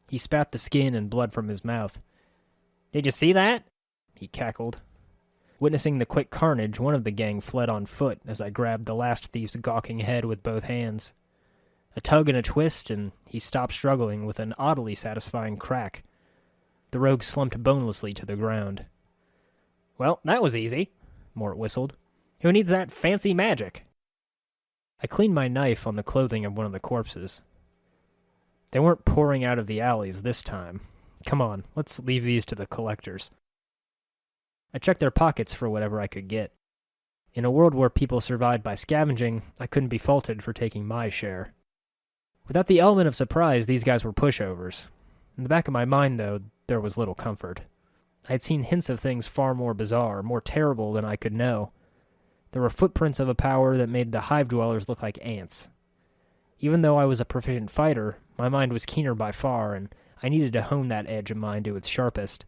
He spat the skin and blood from his mouth. "Did you see that?" he cackled. Witnessing the quick carnage, one of the gang fled on foot as I grabbed the last thief's gawking head with both hands. A tug and a twist, and he stopped struggling with an oddly satisfying crack. The rogue slumped bonelessly to the ground. "Well, that was easy," Mort whistled. "Who needs that fancy magic?" I cleaned my knife on the clothing of one of the corpses. They weren't pouring out of the alleys this time. Come on, let's leave these to the collectors. I checked their pockets for whatever I could get. In a world where people survived by scavenging, I couldn't be faulted for taking my share. Without the element of surprise, these guys were pushovers. In the back of my mind, though, there was little comfort. I had seen hints of things far more bizarre, more terrible than I could know. There were footprints of a power that made the hive dwellers look like ants. Even though I was a proficient fighter, my mind was keener by far, and I needed to hone that edge of mine to its sharpest.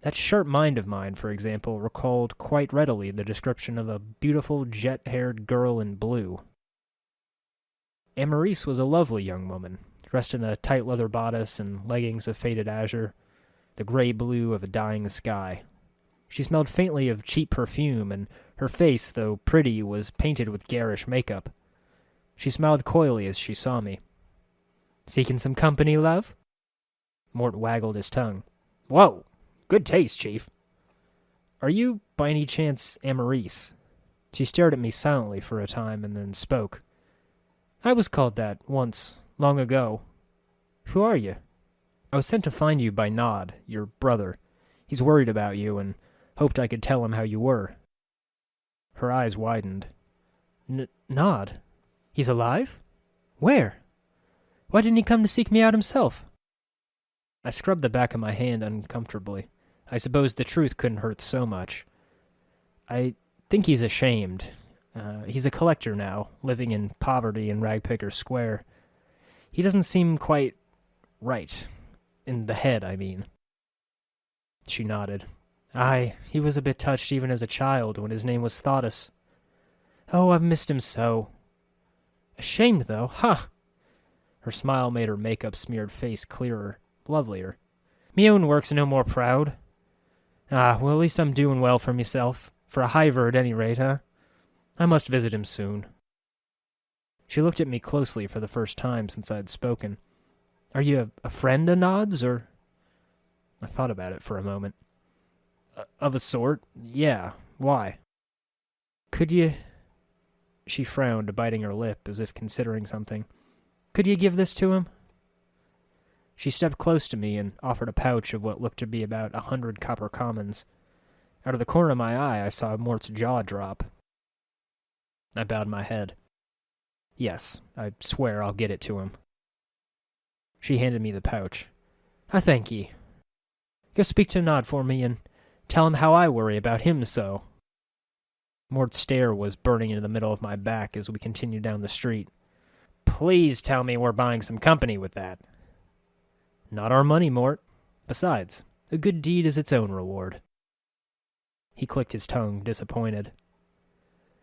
That sharp mind of mine, for example, recalled quite readily the description of a beautiful jet-haired girl in blue. Amaris was a lovely young woman, dressed in a tight leather bodice and leggings of faded azure, the gray blue of a dying sky. She smelled faintly of cheap perfume, and her face, though pretty, was painted with garish makeup. She smiled coyly as she saw me. "Seeking some company, love?" Mort waggled his tongue. "Whoa! Good taste, Chief." "Are you, by any chance, Amaris?" She stared at me silently for a time and then spoke. "I was called that, once, long ago. Who are you?" "I was sent to find you by Nod, your brother. He's worried about you and hoped I could tell him how you were." Her eyes widened. Nod? He's alive? Where? Why didn't he come to seek me out himself?" I scrubbed the back of my hand uncomfortably. I suppose the truth couldn't hurt so much. "I think he's ashamed. He's a collector now, living in poverty in Ragpicker Square. He doesn't seem quite right. In the head, I mean." She nodded. "Aye, he was a bit touched even as a child when his name was Thodas. Oh, I've missed him so. Ashamed, though, huh? Her smile made her makeup-smeared face clearer, lovelier. Me own work's no more proud. Ah, well, at least I'm doing well for myself. For a hiver at any rate, huh? I must visit him soon. She looked at me closely for the first time since I had spoken. Are you a friend of Nod's, or... I thought about it for a moment. Of a sort, yeah. Why? Could you... She frowned, biting her lip as if considering something. Could you give this to him? She stepped close to me and offered a pouch of what looked to be about 100 copper commons. Out of the corner of my eye, I saw Mort's jaw drop. I bowed my head. Yes, I swear I'll get it to him. She handed me the pouch. I thank ye. Go speak to Nod for me and tell him how I worry about him so. Mort's stare was burning into the middle of my back as we continued down the street. Please tell me we're buying some company with that. Not our money, Mort. Besides, a good deed is its own reward. He clicked his tongue, disappointed.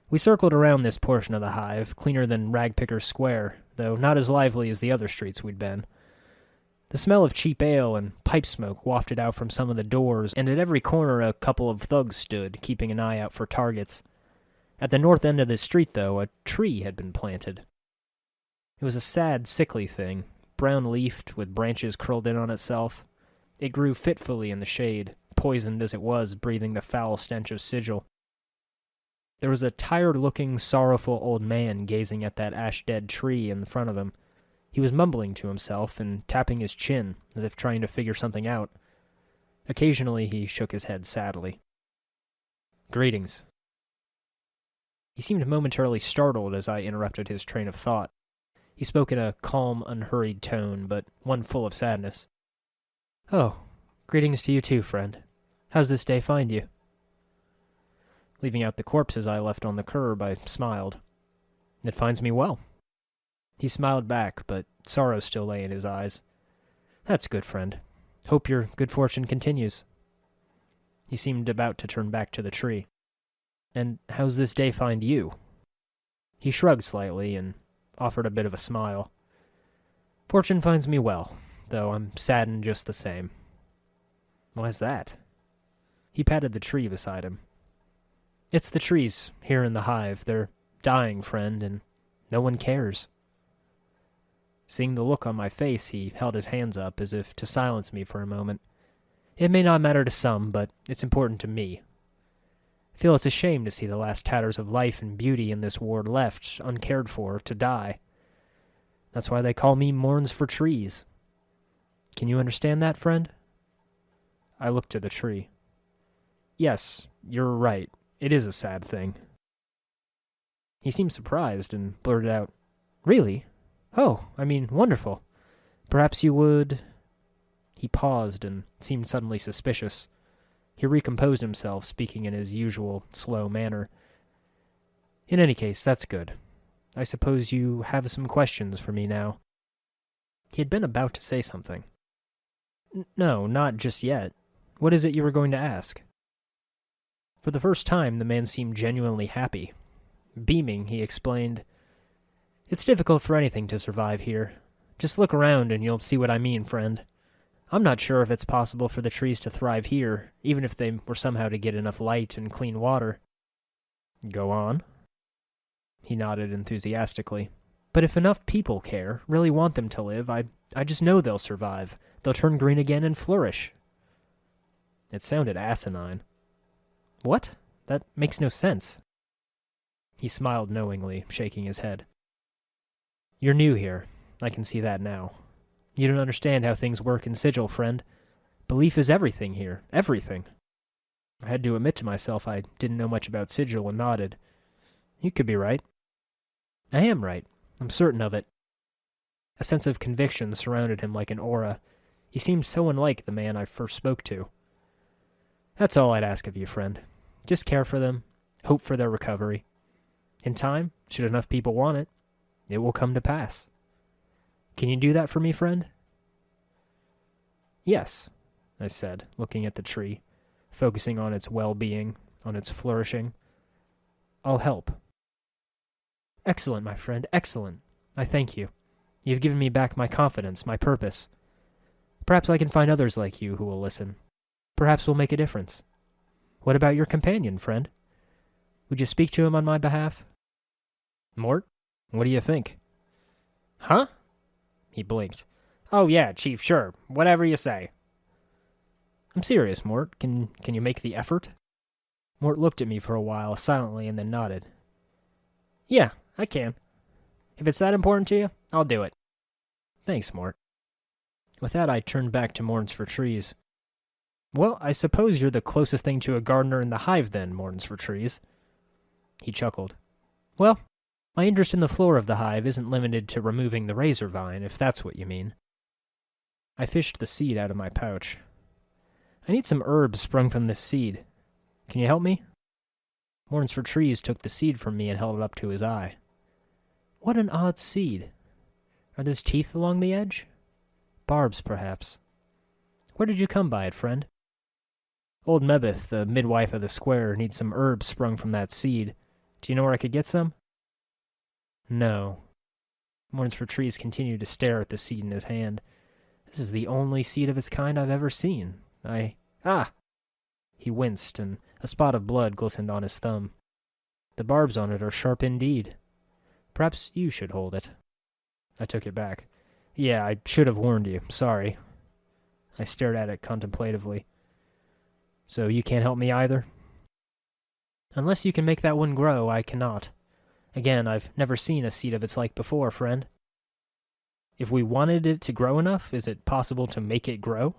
We circled around this portion of the hive, cleaner than Ragpicker's Square, though not as lively as the other streets we'd been. The smell of cheap ale and pipe smoke wafted out from some of the doors, and at every corner a couple of thugs stood, keeping an eye out for targets. At the north end of the street, though, a tree had been planted. It was a sad, sickly thing, brown-leafed, with branches curled in on itself. It grew fitfully in the shade, poisoned as it was, breathing the foul stench of Sigil. There was a tired-looking, sorrowful old man gazing at that ash-dead tree in front of him. He was mumbling to himself and tapping his chin, as if trying to figure something out. Occasionally he shook his head sadly. Greetings. He seemed momentarily startled as I interrupted his train of thought. He spoke in a calm, unhurried tone, but one full of sadness. Oh, greetings to you too, friend. How's this day find you? Leaving out the corpses I left on the curb, I smiled. It finds me well. He smiled back, but sorrow still lay in his eyes. That's good, friend. Hope your good fortune continues. He seemed about to turn back to the tree. And how's this day find you? He shrugged slightly and offered a bit of a smile. Fortune finds me well, though I'm saddened just the same. Why's that? He patted the tree beside him. It's the trees here in the hive. They're dying, friend, and no one cares. Seeing the look on my face, he held his hands up as if to silence me for a moment. It may not matter to some, but it's important to me. I feel it's a shame to see the last tatters of life and beauty in this ward left, uncared for, to die. That's why they call me Mourns for Trees. Can you understand that, friend? I looked to the tree. Yes, you're right. It is a sad thing. He seemed surprised and blurted out, Really? Oh, I mean, wonderful. Perhaps you would... He paused and seemed suddenly suspicious. He recomposed himself, speaking in his usual slow manner. In any case, that's good. I suppose you have some questions for me now. He had been about to say something. No, not just yet. What is it you were going to ask? For the first time, the man seemed genuinely happy. Beaming, he explained, It's difficult for anything to survive here. Just look around and you'll see what I mean, friend. I'm not sure if it's possible for the trees to thrive here, even if they were somehow to get enough light and clean water. Go on. He nodded enthusiastically. But if enough people care, really want them to live, I just know they'll survive. They'll turn green again and flourish. It sounded asinine. What? That makes no sense. He smiled knowingly, shaking his head. You're new here. I can see that now. You don't understand how things work in Sigil, friend. Belief is everything here. Everything. I had to admit to myself I didn't know much about Sigil and nodded. You could be right. I am right. I'm certain of it. A sense of conviction surrounded him like an aura. He seemed so unlike the man I first spoke to. That's all I'd ask of you, friend. Just care for them. Hope for their recovery. In time, should enough people want it, it will come to pass. Can you do that for me, friend? Yes, I said, looking at the tree, focusing on its well-being, on its flourishing. I'll help. Excellent, my friend, excellent. I thank you. You've given me back my confidence, my purpose. Perhaps I can find others like you who will listen. Perhaps we'll make a difference. What about your companion, friend? Would you speak to him on my behalf? Mort, what do you think? Huh? He blinked. Oh yeah, Chief, sure. Whatever you say. I'm serious, Mort. Can you make the effort? Mort looked at me for a while, silently, and then nodded. Yeah, I can. If it's that important to you, I'll do it. Thanks, Mort. With that, I turned back to Morns for Trees. Well, I suppose you're the closest thing to a gardener in the hive then, Morns for Trees. He chuckled. Well, my interest in the floor of the hive isn't limited to removing the razor vine, if that's what you mean. I fished the seed out of my pouch. I need some herbs sprung from this seed. Can you help me? Morns for Trees took the seed from me and held it up to his eye. What an odd seed. Are those teeth along the edge? Barbs, perhaps. Where did you come by it, friend? Old Mebeth, the midwife of the square, needs some herbs sprung from that seed. Do you know where I could get some? No. Morns for Trees continued to stare at the seed in his hand. This is the only seed of its kind I've ever seen. Ah! He winced, and a spot of blood glistened on his thumb. The barbs on it are sharp indeed. Perhaps you should hold it. I took it back. Yeah, I should have warned you. Sorry. I stared at it contemplatively. So you can't help me either? Unless you can make that one grow, I cannot. Again, I've never seen a seed of its like before, friend. If we wanted it to grow enough, is it possible to make it grow?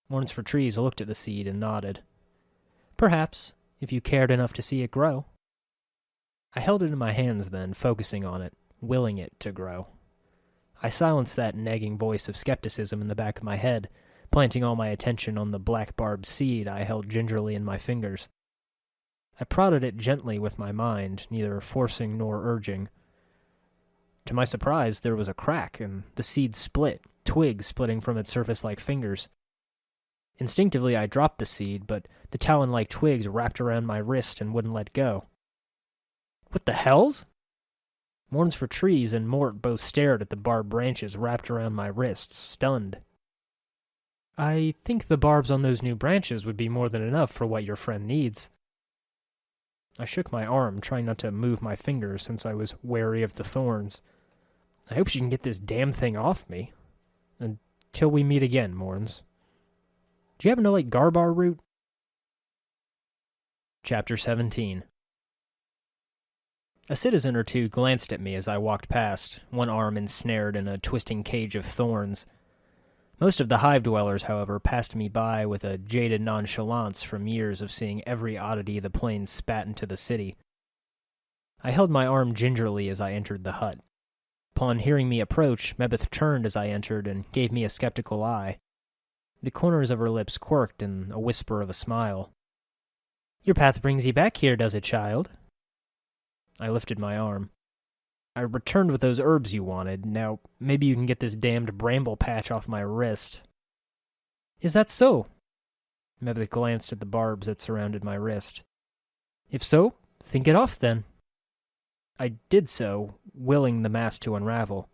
Morns for Trees looked at the seed and nodded. Perhaps, if you cared enough to see it grow. I held it in my hands then, focusing on it, willing it to grow. I silenced that nagging voice of skepticism in the back of my head, planting all my attention on the black barbed seed I held gingerly in my fingers. I prodded it gently with my mind, neither forcing nor urging. To my surprise, there was a crack, and the seed split, twigs splitting from its surface like fingers. Instinctively, I dropped the seed, but the talon-like twigs wrapped around my wrist and wouldn't let go. What the hells? Morns for Trees and Mort both stared at the barbed branches wrapped around my wrists, stunned. I think the barbs on those new branches would be more than enough for what your friend needs. I shook my arm, trying not to move my fingers since I was wary of the thorns. I hope she can get this damn thing off me. Until we meet again, Morns. Do you happen to like garbar root? Chapter 17. A citizen or two glanced at me as I walked past, one arm ensnared in a twisting cage of thorns. Most of the hive dwellers, however, passed me by with a jaded nonchalance from years of seeing every oddity the plains spat into the city. I held my arm gingerly as I entered the hut. Upon hearing me approach, Mebeth turned as I entered and gave me a skeptical eye. The corners of her lips quirked in a whisper of a smile. Your path brings you back here, does it, child? I lifted my arm. I returned with those herbs you wanted. Now, maybe you can get this damned bramble patch off my wrist. Is that so? Mebeth glanced at the barbs that surrounded my wrist. If so, think it off then. I did so, willing the mass to unravel.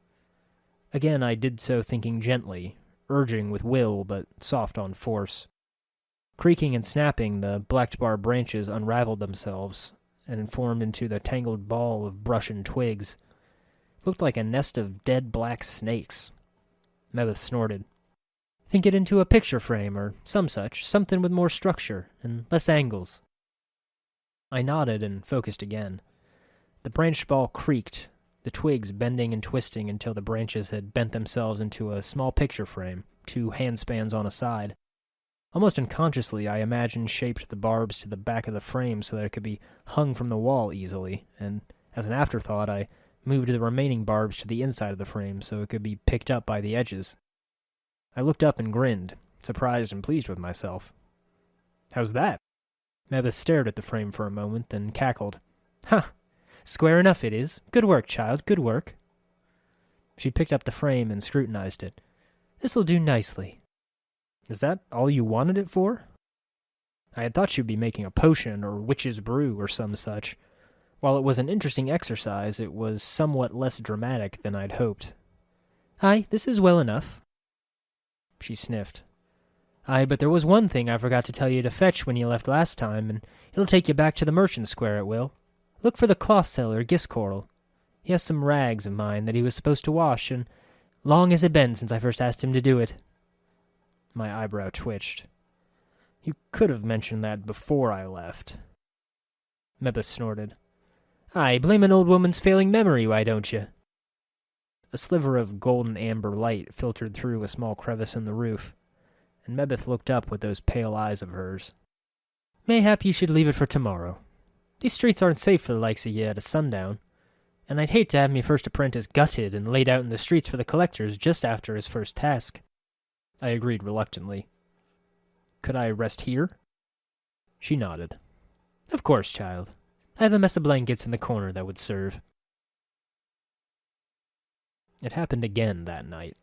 Again, I did so thinking gently, urging with will, but soft on force. Creaking and snapping, the black barb branches unraveled themselves and formed into the tangled ball of brush and twigs. It looked like a nest of dead black snakes. Mebeth snorted. Think it into a picture frame or some such, something with more structure and less angles. I nodded and focused again. The branch ball creaked, the twigs bending and twisting until the branches had bent themselves into a small picture frame, 2 handspans on a side. Almost unconsciously, I imagined shaped the barbs to the back of the frame so that it could be hung from the wall easily, and as an afterthought, I moved the remaining barbs to the inside of the frame so it could be picked up by the edges. I looked up and grinned, surprised and pleased with myself. How's that? Mebeth stared at the frame for a moment, then cackled. Ha! Square enough it is. Good work, child, good work. She picked up the frame and scrutinized it. This'll do nicely. Is that all you wanted it for? I had thought she'd be making a potion or witch's brew or some such. While it was an interesting exercise, it was somewhat less dramatic than I'd hoped. "Aye, this is well enough." She sniffed. "Aye, but there was one thing I forgot to tell you to fetch when you left last time, and it'll take you back to the merchant square, it will. Look for the cloth seller, Giscorl. He has some rags of mine that he was supposed to wash, and long has it been since I first asked him to do it." My eyebrow twitched. "You could have mentioned that before I left." Mebeth snorted. "Aye, blame an old woman's failing memory, why don't you?" A sliver of golden amber light filtered through a small crevice in the roof, and Mebeth looked up with those pale eyes of hers. "Mayhap you should leave it for tomorrow. These streets aren't safe for the likes of ye at a sundown, and I'd hate to have me first apprentice gutted and laid out in the streets for the collectors just after his first task." I agreed reluctantly. "Could I rest here?" She nodded. "Of course, child. I have a mess of blankets in the corner that would serve." It happened again that night.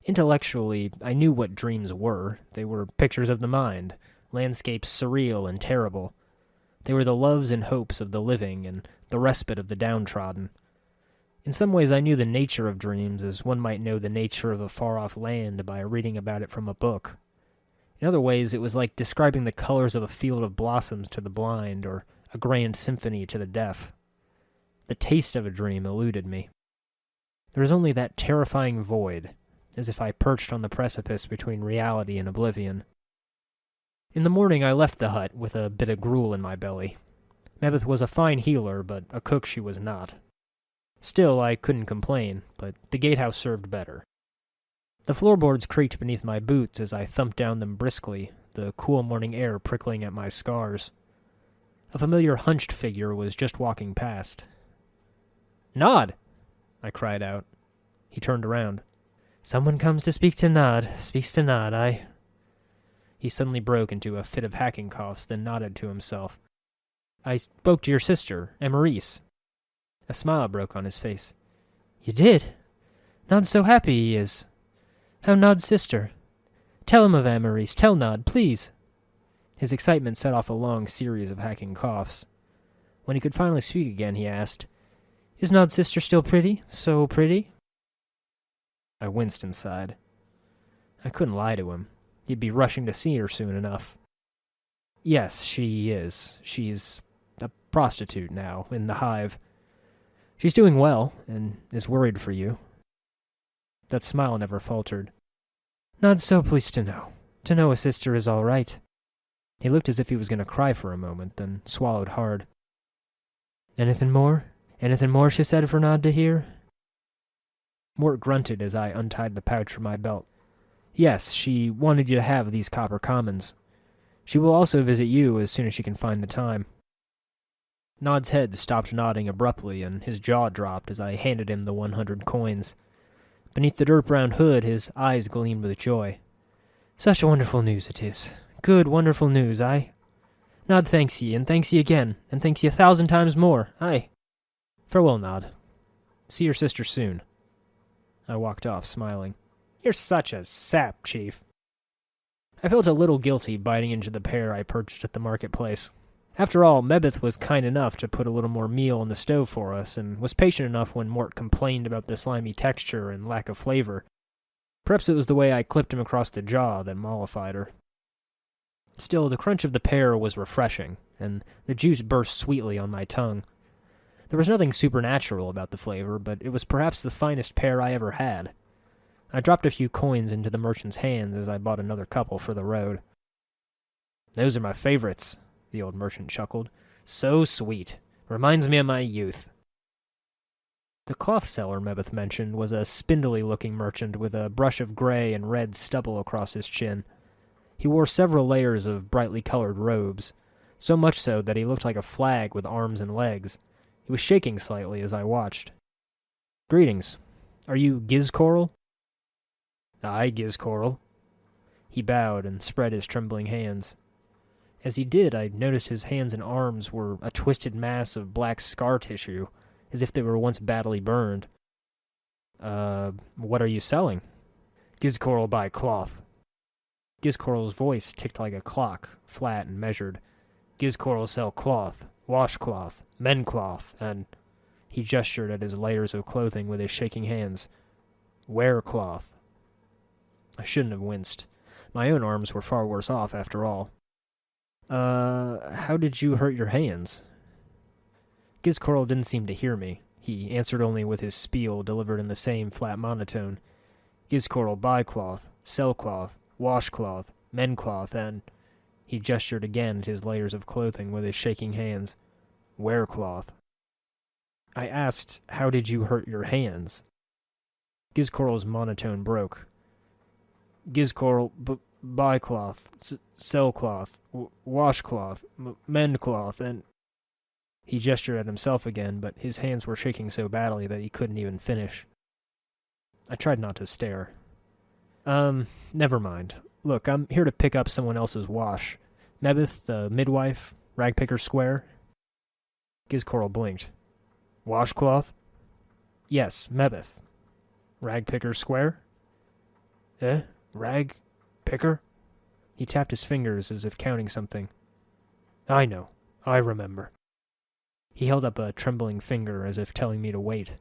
Intellectually, I knew what dreams were. They were pictures of the mind, landscapes surreal and terrible. They were the loves and hopes of the living and the respite of the downtrodden. In some ways I knew the nature of dreams as one might know the nature of a far-off land by reading about it from a book. In other ways it was like describing the colors of a field of blossoms to the blind or a grand symphony to the deaf. The taste of a dream eluded me. There was only that terrifying void, as if I perched on the precipice between reality and oblivion. In the morning I left the hut with a bit of gruel in my belly. Mebeth was a fine healer, but a cook she was not. Still, I couldn't complain, but the gatehouse served better. The floorboards creaked beneath my boots as I thumped down them briskly, the cool morning air prickling at my scars. A familiar hunched figure was just walking past. "Nod!" I cried out. He turned around. "Someone comes to speak to Nod, speaks to Nod, aye." He suddenly broke into a fit of hacking coughs, then nodded to himself. "I spoke to your sister, Emerise." A smile broke on his face. "You did? Nod's so happy he is. How Nod's sister? Tell him of Emerise, tell Nod, please." His excitement set off a long series of hacking coughs. When he could finally speak again, he asked, "Is Nod's sister still pretty? So pretty?" I winced inside. I couldn't lie to him. He'd be rushing to see her soon enough. "Yes, she is. She's a prostitute now, in the hive. She's doing well, and is worried for you." That smile never faltered. "Nod's so pleased to know a sister is all right." He looked as if he was going to cry for a moment, then swallowed hard. "Anything more? Anything more she said for Nod to hear?" Mort grunted as I untied the pouch from my belt. "Yes, she wanted you to have these copper commons. She will also visit you as soon as she can find the time." Nod's head stopped nodding abruptly, and his jaw dropped as I handed him the 100 coins. Beneath the dirt-brown hood, his eyes gleamed with joy. "Such wonderful news it is. Good, wonderful news, aye. Nod thanks ye, and thanks ye again, and thanks ye 1,000 times more, aye. Farewell, Nod. See your sister soon." I walked off, smiling. "You're such a sap, Chief." I felt a little guilty biting into the pear I purchased at the marketplace. After all, Mebeth was kind enough to put a little more meal on the stove for us, and was patient enough when Mort complained about the slimy texture and lack of flavor. Perhaps it was the way I clipped him across the jaw that mollified her. Still, the crunch of the pear was refreshing, and the juice burst sweetly on my tongue. There was nothing supernatural about the flavor, but it was perhaps the finest pear I ever had. I dropped a few coins into the merchant's hands as I bought another couple for the road. "Those are my favorites," the old merchant chuckled. "So sweet. Reminds me of my youth." The cloth seller Mebeth mentioned was a spindly-looking merchant with a brush of gray and red stubble across his chin. He wore several layers of brightly colored robes, so much so that he looked like a flag with arms and legs. He was shaking slightly as I watched. "Greetings. Are you Giscorl?" "Aye, Giscorl." He bowed and spread his trembling hands. As he did, I noticed his hands and arms were a twisted mass of black scar tissue, as if they were once badly burned. What are you selling?" "Giscorl buy cloth." Giscorl's voice ticked like a clock, flat and measured. "Giscorl sell cloth. washcloth, mencloth, and he gestured at his layers of clothing with his shaking hands. Wearcloth. I shouldn't have winced. My own arms were far worse off, after all. How did you hurt your hands? Gizcoral didn't seem to hear me. He answered only with his spiel, delivered in the same flat monotone. Gizcoral buy cloth, sell cloth, washcloth, mencloth, and... He gestured again at his layers of clothing with his shaking hands. Wearcloth. I asked, how did you hurt your hands? Gizcoral's monotone broke. Gizcoral buy cloth, sell cloth, washcloth, mend-cloth, and... He gestured at himself again, but his hands were shaking so badly that he couldn't even finish. I tried not to stare. Never mind. Look, I'm here to pick up someone else's wash. Mebeth, the midwife, Ragpicker Square. Gizcoral blinked. Washcloth? Yes, Mebeth. Ragpicker Square? Ragpicker? He tapped his fingers as if counting something. I know. I remember. He held up a trembling finger as if telling me to wait.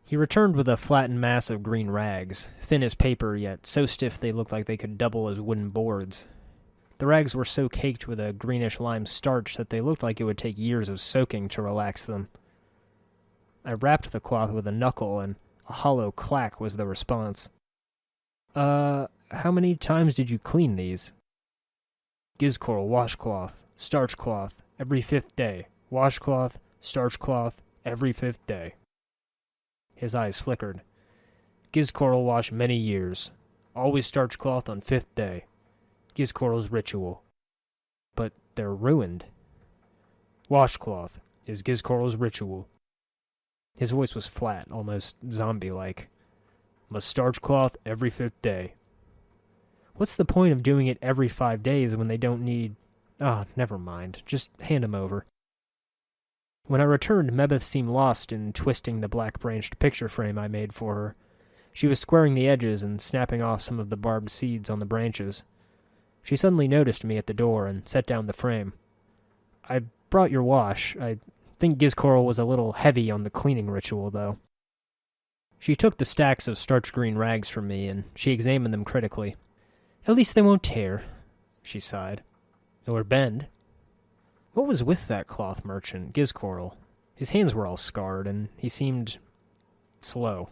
He returned with a flattened mass of green rags, thin as paper, yet so stiff they looked like they could double as wooden boards. The rags were so caked with a greenish-lime starch that they looked like it would take years of soaking to relax them. I rapped the cloth with a knuckle, and a hollow clack was the response. How many times did you clean these? Gizcoral washcloth, starch cloth, every 5th day. Washcloth, starch cloth, every 5th day. His eyes flickered. Gizcoral wash many years. Always starch cloth on 5th day. Gizcoral's ritual. But they're ruined. Washcloth is Gizcoral's ritual. His voice was flat, almost zombie-like. Must starch cloth every 5th day. What's the point of doing it every 5 days when they don't need... never mind. Just hand him over. When I returned, Mebeth seemed lost in twisting the black-branched picture frame I made for her. She was squaring the edges and snapping off some of the barbed seeds on the branches. She suddenly noticed me at the door and set down the frame. I brought your wash. I think Gizcoral was a little heavy on the cleaning ritual, though. She took the stacks of starch-green rags from me, and she examined them critically. At least they won't tear, she sighed. Or bend. What was with that cloth merchant, Gizcoral? His hands were all scarred, and he seemed... slow.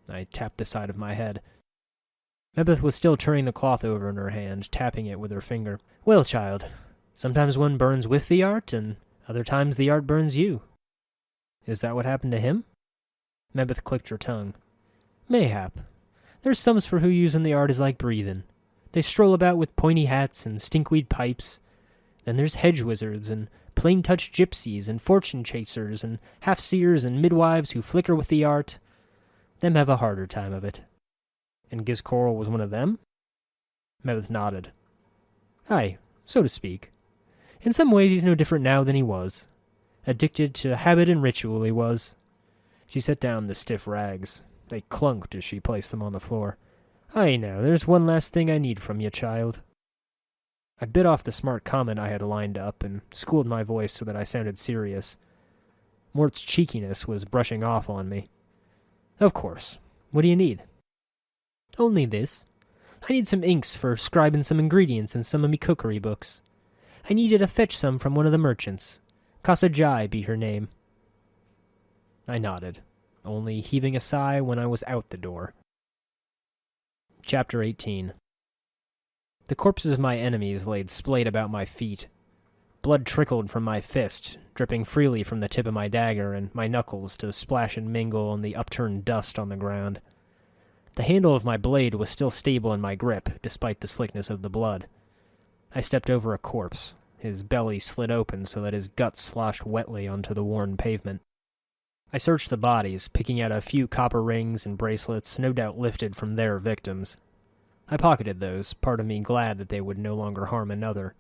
I tapped the side of my head. Mebeth was still turning the cloth over in her hand, tapping it with her finger. Well, child, sometimes one burns with the art, and other times the art burns you. Is that what happened to him? Mebeth clicked her tongue. Mayhap. There's some for who using the art is like breathing. They stroll about with pointy hats and stinkweed pipes. Then there's hedge wizards and plain-touch gypsies and fortune chasers and half-seers and midwives who flicker with the art. Them have a harder time of it. And Gizcoral was one of them? Mebeth nodded. Aye, so to speak. In some ways he's no different now than he was. Addicted to habit and ritual he was. She set down the stiff rags. They clunked as she placed them on the floor. Aye now, there's one last thing I need from you, child. I bit off the smart comment I had lined up and schooled my voice so that I sounded serious. Mort's cheekiness was brushing off on me. Of course. What do you need? Only this. I need some inks for scribing some ingredients in some of me cookery books. I needed to fetch some from one of the merchants. Casa Jai be her name. I nodded, only heaving a sigh when I was out the door. Chapter 18. The corpses of my enemies laid splayed about my feet. Blood trickled from my fist, dripping freely from the tip of my dagger and my knuckles to splash and mingle on the upturned dust on the ground. The handle of my blade was still stable in my grip, despite the slickness of the blood. I stepped over a corpse. His belly slid open so that his guts sloshed wetly onto the worn pavement. I searched the bodies, picking out a few copper rings and bracelets, no doubt lifted from their victims. I pocketed those, part of me glad that they would no longer harm another.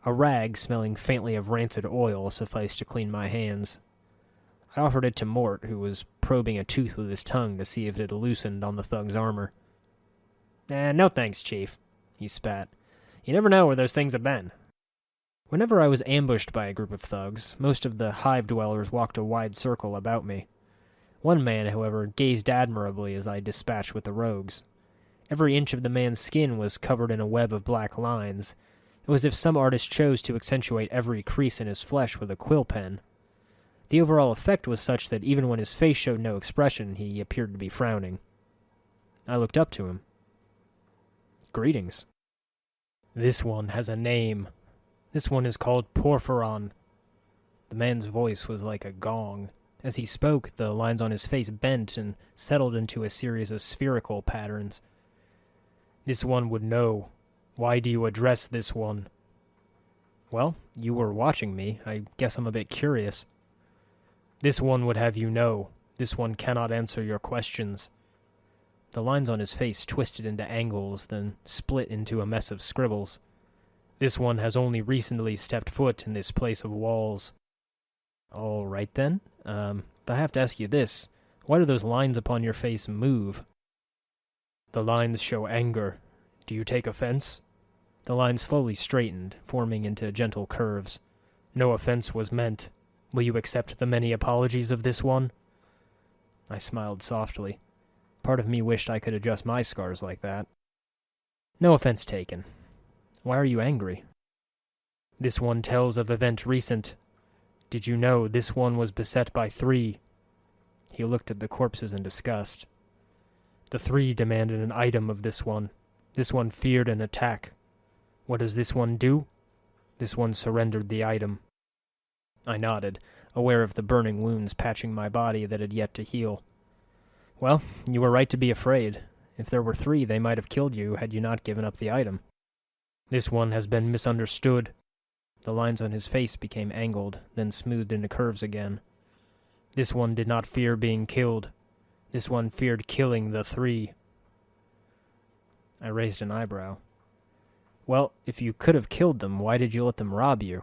A rag smelling faintly of rancid oil sufficed to clean my hands. I offered it to Mort, who was probing a tooth with his tongue to see if it had loosened on the thug's armor. No thanks, Chief, he spat. You never know where those things have been. Whenever I was ambushed by a group of thugs, most of the hive dwellers walked a wide circle about me. One man, however, gazed admirably as I dispatched with the rogues. Every inch of the man's skin was covered in a web of black lines. It was as if some artist chose to accentuate every crease in his flesh with a quill pen. The overall effect was such that even when his face showed no expression, he appeared to be frowning. I looked up to him. "Greetings." "This one has a name. This one is called Porphyron." The man's voice was like a gong. As he spoke, the lines on his face bent and settled into a series of spherical patterns. "This one would know. Why do you address this one?" "Well, you were watching me. I guess I'm a bit curious." "This one would have you know. This one cannot answer your questions." The lines on his face twisted into angles, then split into a mess of scribbles. "This one has only recently stepped foot in this place of walls." "All right then. But I have to ask you this. Why do those lines upon your face move?" "The lines show anger. Do you take offense?" The lines slowly straightened, forming into gentle curves. "No offense was meant. Will you accept the many apologies of this one?" I smiled softly. Part of me wished I could adjust my scars like that. "No offense taken. Why are you angry?" "This one tells of event recent. Did you know this one was beset by 3? He looked at the corpses in disgust. "The 3 demanded an item of this one. This one feared an attack. What does this one do? This one surrendered the item." I nodded, aware of the burning wounds patching my body that had yet to heal. "Well, you were right to be afraid. If there were 3, they might have killed you had you not given up the item." "This one has been misunderstood." The lines on his face became angled, then smoothed into curves again. "This one did not fear being killed. This one feared killing the 3. I raised an eyebrow. "Well, if you could have killed them, why did you let them rob you?"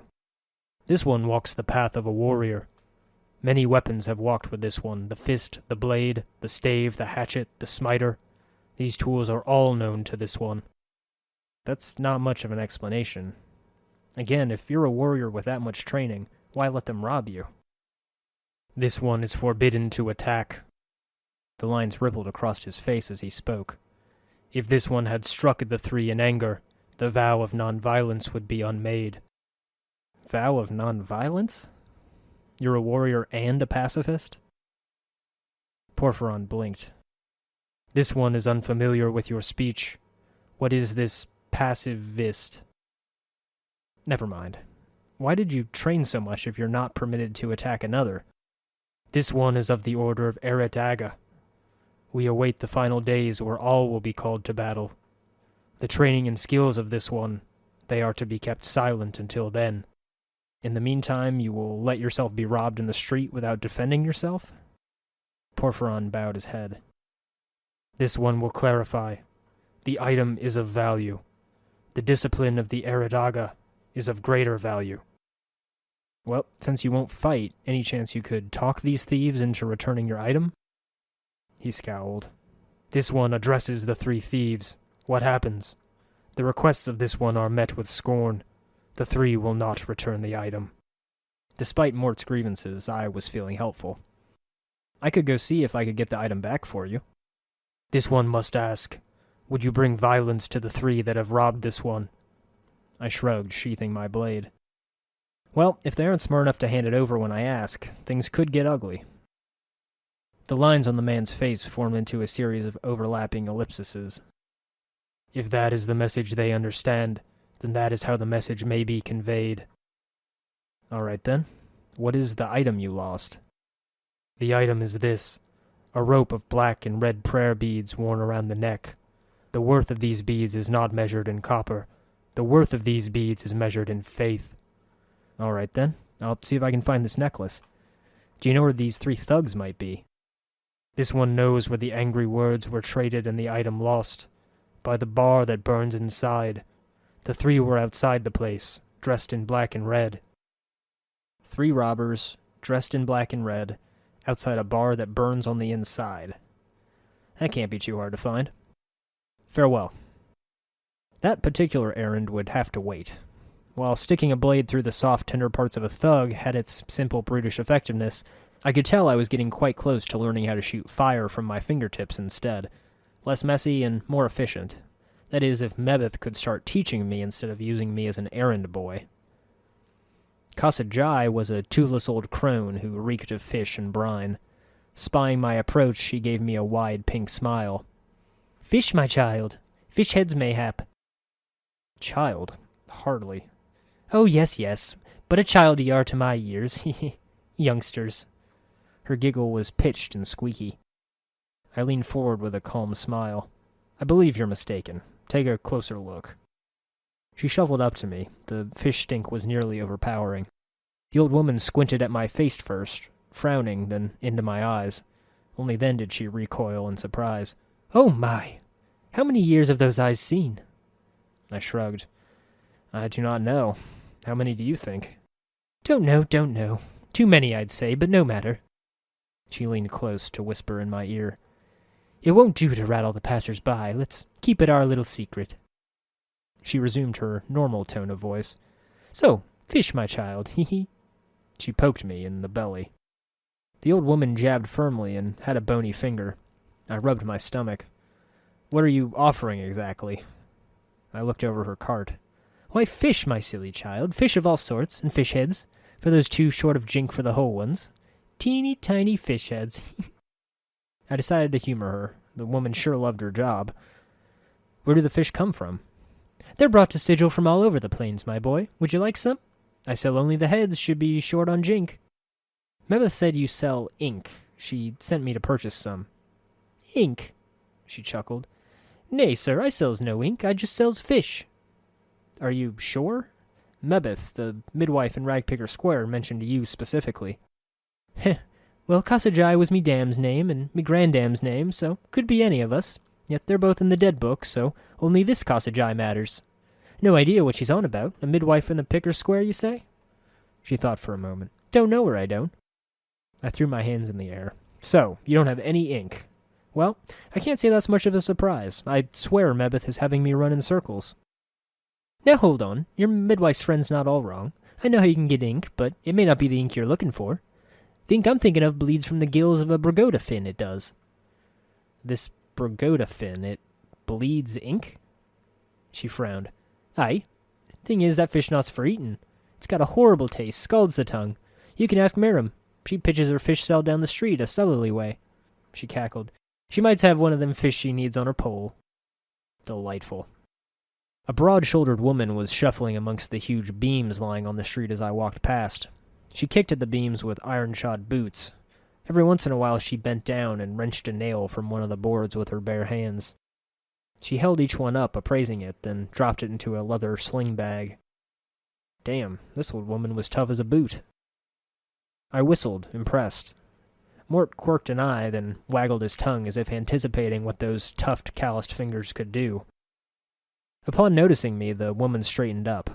"This one walks the path of a warrior. Many weapons have walked with this one, the fist, the blade, the stave, the hatchet, the smiter. These tools are all known to this one." "That's not much of an explanation. Again, if you're a warrior with that much training, why let them rob you?" "This one is forbidden to attack." The lines rippled across his face as he spoke. "If this one had struck the 3 in anger, the vow of non-violence would be unmade." "Vow of non-violence? You're a warrior and a pacifist?" Porphyron blinked. "This one is unfamiliar with your speech. What is this passivist?" "Never mind. Why did you train so much if you're not permitted to attack another?" "This one is of the order of Eretaga. We await the final days where all will be called to battle. The training and skills of this one, they are to be kept silent until then. In the meantime, you will let yourself be robbed in the street without defending yourself?" Porphyron bowed his head. "This one will clarify. The item is of value. The discipline of the Eretaga is of greater value." "Well, since you won't fight, any chance you could talk these thieves into returning your item?" He scowled. "This one addresses the 3 thieves. What happens? The requests of this one are met with scorn. The 3 will not return the item." Despite Mort's grievances, I was feeling helpful. "I could go see if I could get the item back for you." "This one must ask. Would you bring violence to the 3 that have robbed this one?" I shrugged, sheathing my blade. "Well, if they aren't smart enough to hand it over when I ask, things could get ugly." The lines on the man's face formed into a series of overlapping ellipses. "If that is the message they understand, then that is how the message may be conveyed." "All right then. What is the item you lost?" "The item is this, a rope of black and red prayer beads worn around the neck. The worth of these beads is not measured in copper. The worth of these beads is measured in faith." "All right then. I'll see if I can find this necklace. Do you know where these 3 thugs might be?" "This one knows where the angry words were traded and the item lost. By the bar that burns inside. The 3 were outside the place, dressed in black and red." 3 robbers, dressed in black and red, outside a bar that burns on the inside. That can't be too hard to find. Farewell. That particular errand would have to wait. while sticking a blade through the soft, tender parts of a thug had its simple, brutish effectiveness, I could tell I was getting quite close to learning how to shoot fire from my fingertips instead. Less messy and more efficient. That is, if Mebeth could start teaching me instead of using me as an errand boy. Kasajai was a toothless old crone who reeked of fish and brine. Spying my approach, she gave me a wide pink smile. "Fish, my child. Fish heads, mayhap." Child? Hardly. "Oh, yes, yes. But a child ye are to my years. Youngsters." Her giggle was pitched and squeaky. I leaned forward with a calm smile. "I believe you're mistaken. Take a closer look." She shuffled up to me. The fish stink was nearly overpowering. The old woman squinted at my face first, frowning, then into my eyes. Only then did she recoil in surprise. "Oh my! How many years have those eyes seen?" I shrugged. "I do not know. How many do you think?" Don't know. Too many, I'd say, but no matter." She leaned close to whisper in my ear. "It won't do to rattle the passers-by. Let's keep it our little secret." She resumed her normal tone of voice. "So, fish, my child, hee." She poked me in the belly. The old woman jabbed firmly and had a bony finger. I rubbed my stomach. "What are you offering exactly?" I looked over her cart. "Why, fish, my silly child. Fish of all sorts, and fish heads, for those too short of jink for the whole ones. Teeny tiny fish heads." I decided to humor her. The woman sure loved her job. "Where do the fish come from?" "They're brought to Sigil from all over the plains, my boy. Would you like some? I sell only the heads, should be short on jink." Mebeth said you sell ink. She sent me to purchase some." "Ink?" She chuckled. "Nay, sir, I sells no ink. I just sells fish." "Are you sure? Mebeth, the midwife in Ragpicker Square, mentioned you specifically." "Heh. Well, Kasajai was me dam's name, and me granddam's name, so could be any of us. Yet they're both in the dead book, so only this Kasajai matters. No idea what she's on about. A midwife in the Picker Square, you say?" She thought for a moment. "Don't know her, I don't." I threw my hands in the air. "So, you don't have any ink. Well, I can't say that's much of a surprise. I swear Mebeth is having me run in circles." "Now hold on. Your midwife's friend's not all wrong. I know how you can get ink, but it may not be the ink you're looking for. The ink I'm thinking of bleeds from the gills of a Bragoda fin, it does." "This Bragoda fin, it bleeds ink?" She frowned. "Aye. Thing is, that fish not's for eating. It's got a horrible taste, scalds the tongue. You can ask Miriam. She pitches her fish cell down the street a southerly way." She cackled. "She might have one of them fish she needs on her pole." Delightful. A broad-shouldered woman was shuffling amongst the huge beams lying on the street as I walked past. She kicked at the beams with iron-shod boots. Every once in a while she bent down and wrenched a nail from one of the boards with her bare hands. She held each one up, appraising it, then dropped it into a leather sling bag. Damn, this old woman was tough as a boot. I whistled, impressed. Mort quirked an eye, then waggled his tongue as if anticipating what those toughed, calloused fingers could do. Upon noticing me, the woman straightened up.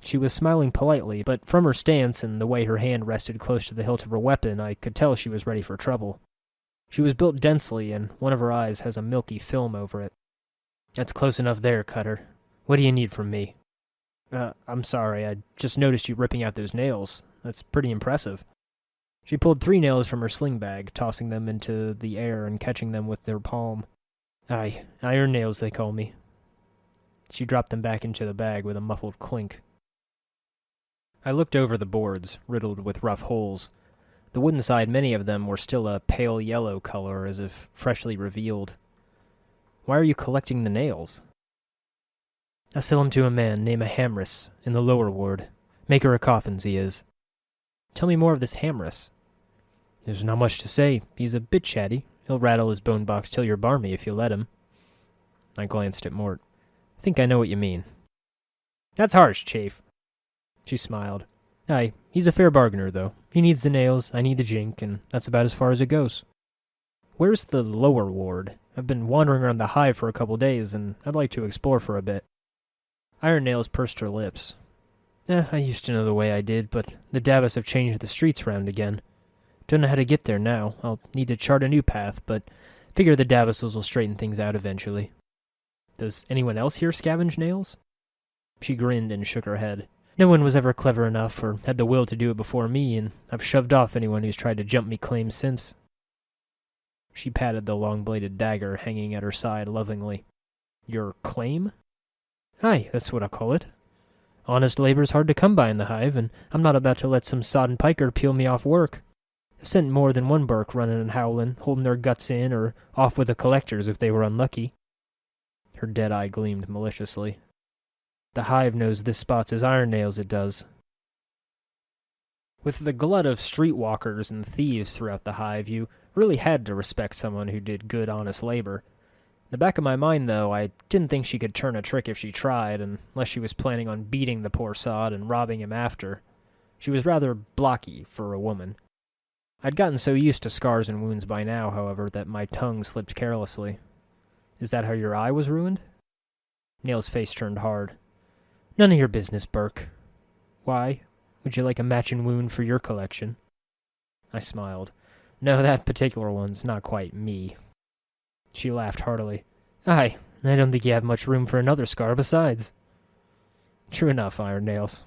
She was smiling politely, but from her stance and the way her hand rested close to the hilt of her weapon, I could tell she was ready for trouble. She was built densely, and one of her eyes has a milky film over it. "That's close enough there, Cutter. What do you need from me?" I'm sorry, I just noticed you ripping out those nails. That's pretty impressive." She pulled 3 nails from her sling bag, tossing them into the air and catching them with their palm. "Aye, iron nails they call me." She dropped them back into the bag with a muffled clink. I looked over the boards, riddled with rough holes. The wooden side, many of them, were still a pale yellow color, as if freshly revealed. "Why are you collecting the nails?" "I sell 'em to a man named Hamris in the lower ward. Maker of coffins, he is." "Tell me more of this Hamris." "There's not much to say. He's a bit chatty. He'll rattle his bone box till you're barmy if you let him." I glanced at Mort. "I think I know what you mean." "That's harsh, Chafe." She smiled. "Aye, he's a fair bargainer, though. He needs the nails, I need the jink, and that's about as far as it goes." "Where's the lower ward? I've been wandering around the hive for a couple days, and I'd like to explore for a bit." Iron Nails pursed her lips. I used to know the way I did, but the Davos have changed the streets round again. Don't know how to get there now. I'll need to chart a new path, but figure the Davoses will straighten things out eventually." "Does anyone else here scavenge nails?" She grinned and shook her head. No one was ever clever enough or had the will to do it before me, and I've shoved off anyone who's tried to jump me claims since." She patted the long-bladed dagger hanging at her side lovingly. "Your claim?" "Aye, that's what I call it. Honest labor's hard to come by in the hive, and I'm not about to let some sodden piker peel me off work. I've sent more than one burk running and howling, holding their guts in, or off with the collectors if they were unlucky." Her dead eye gleamed maliciously. "The hive knows this spot's as iron nails, it does." With the glut of streetwalkers and thieves throughout the hive, you really had to respect someone who did good, honest labor. In the back of my mind, though, I didn't think she could turn a trick if she tried, unless she was planning on beating the poor sod and robbing him after. She was rather blocky for a woman. I'd gotten so used to scars and wounds by now, however, that my tongue slipped carelessly. "Is that how your eye was ruined?" Neil's face turned hard. "None of your business, Burke. Why? Would you like a matching wound for your collection?" I smiled. "No, that particular one's not quite me." She laughed heartily. "Aye, I don't think you have much room for another scar besides." "True enough, Iron Nails.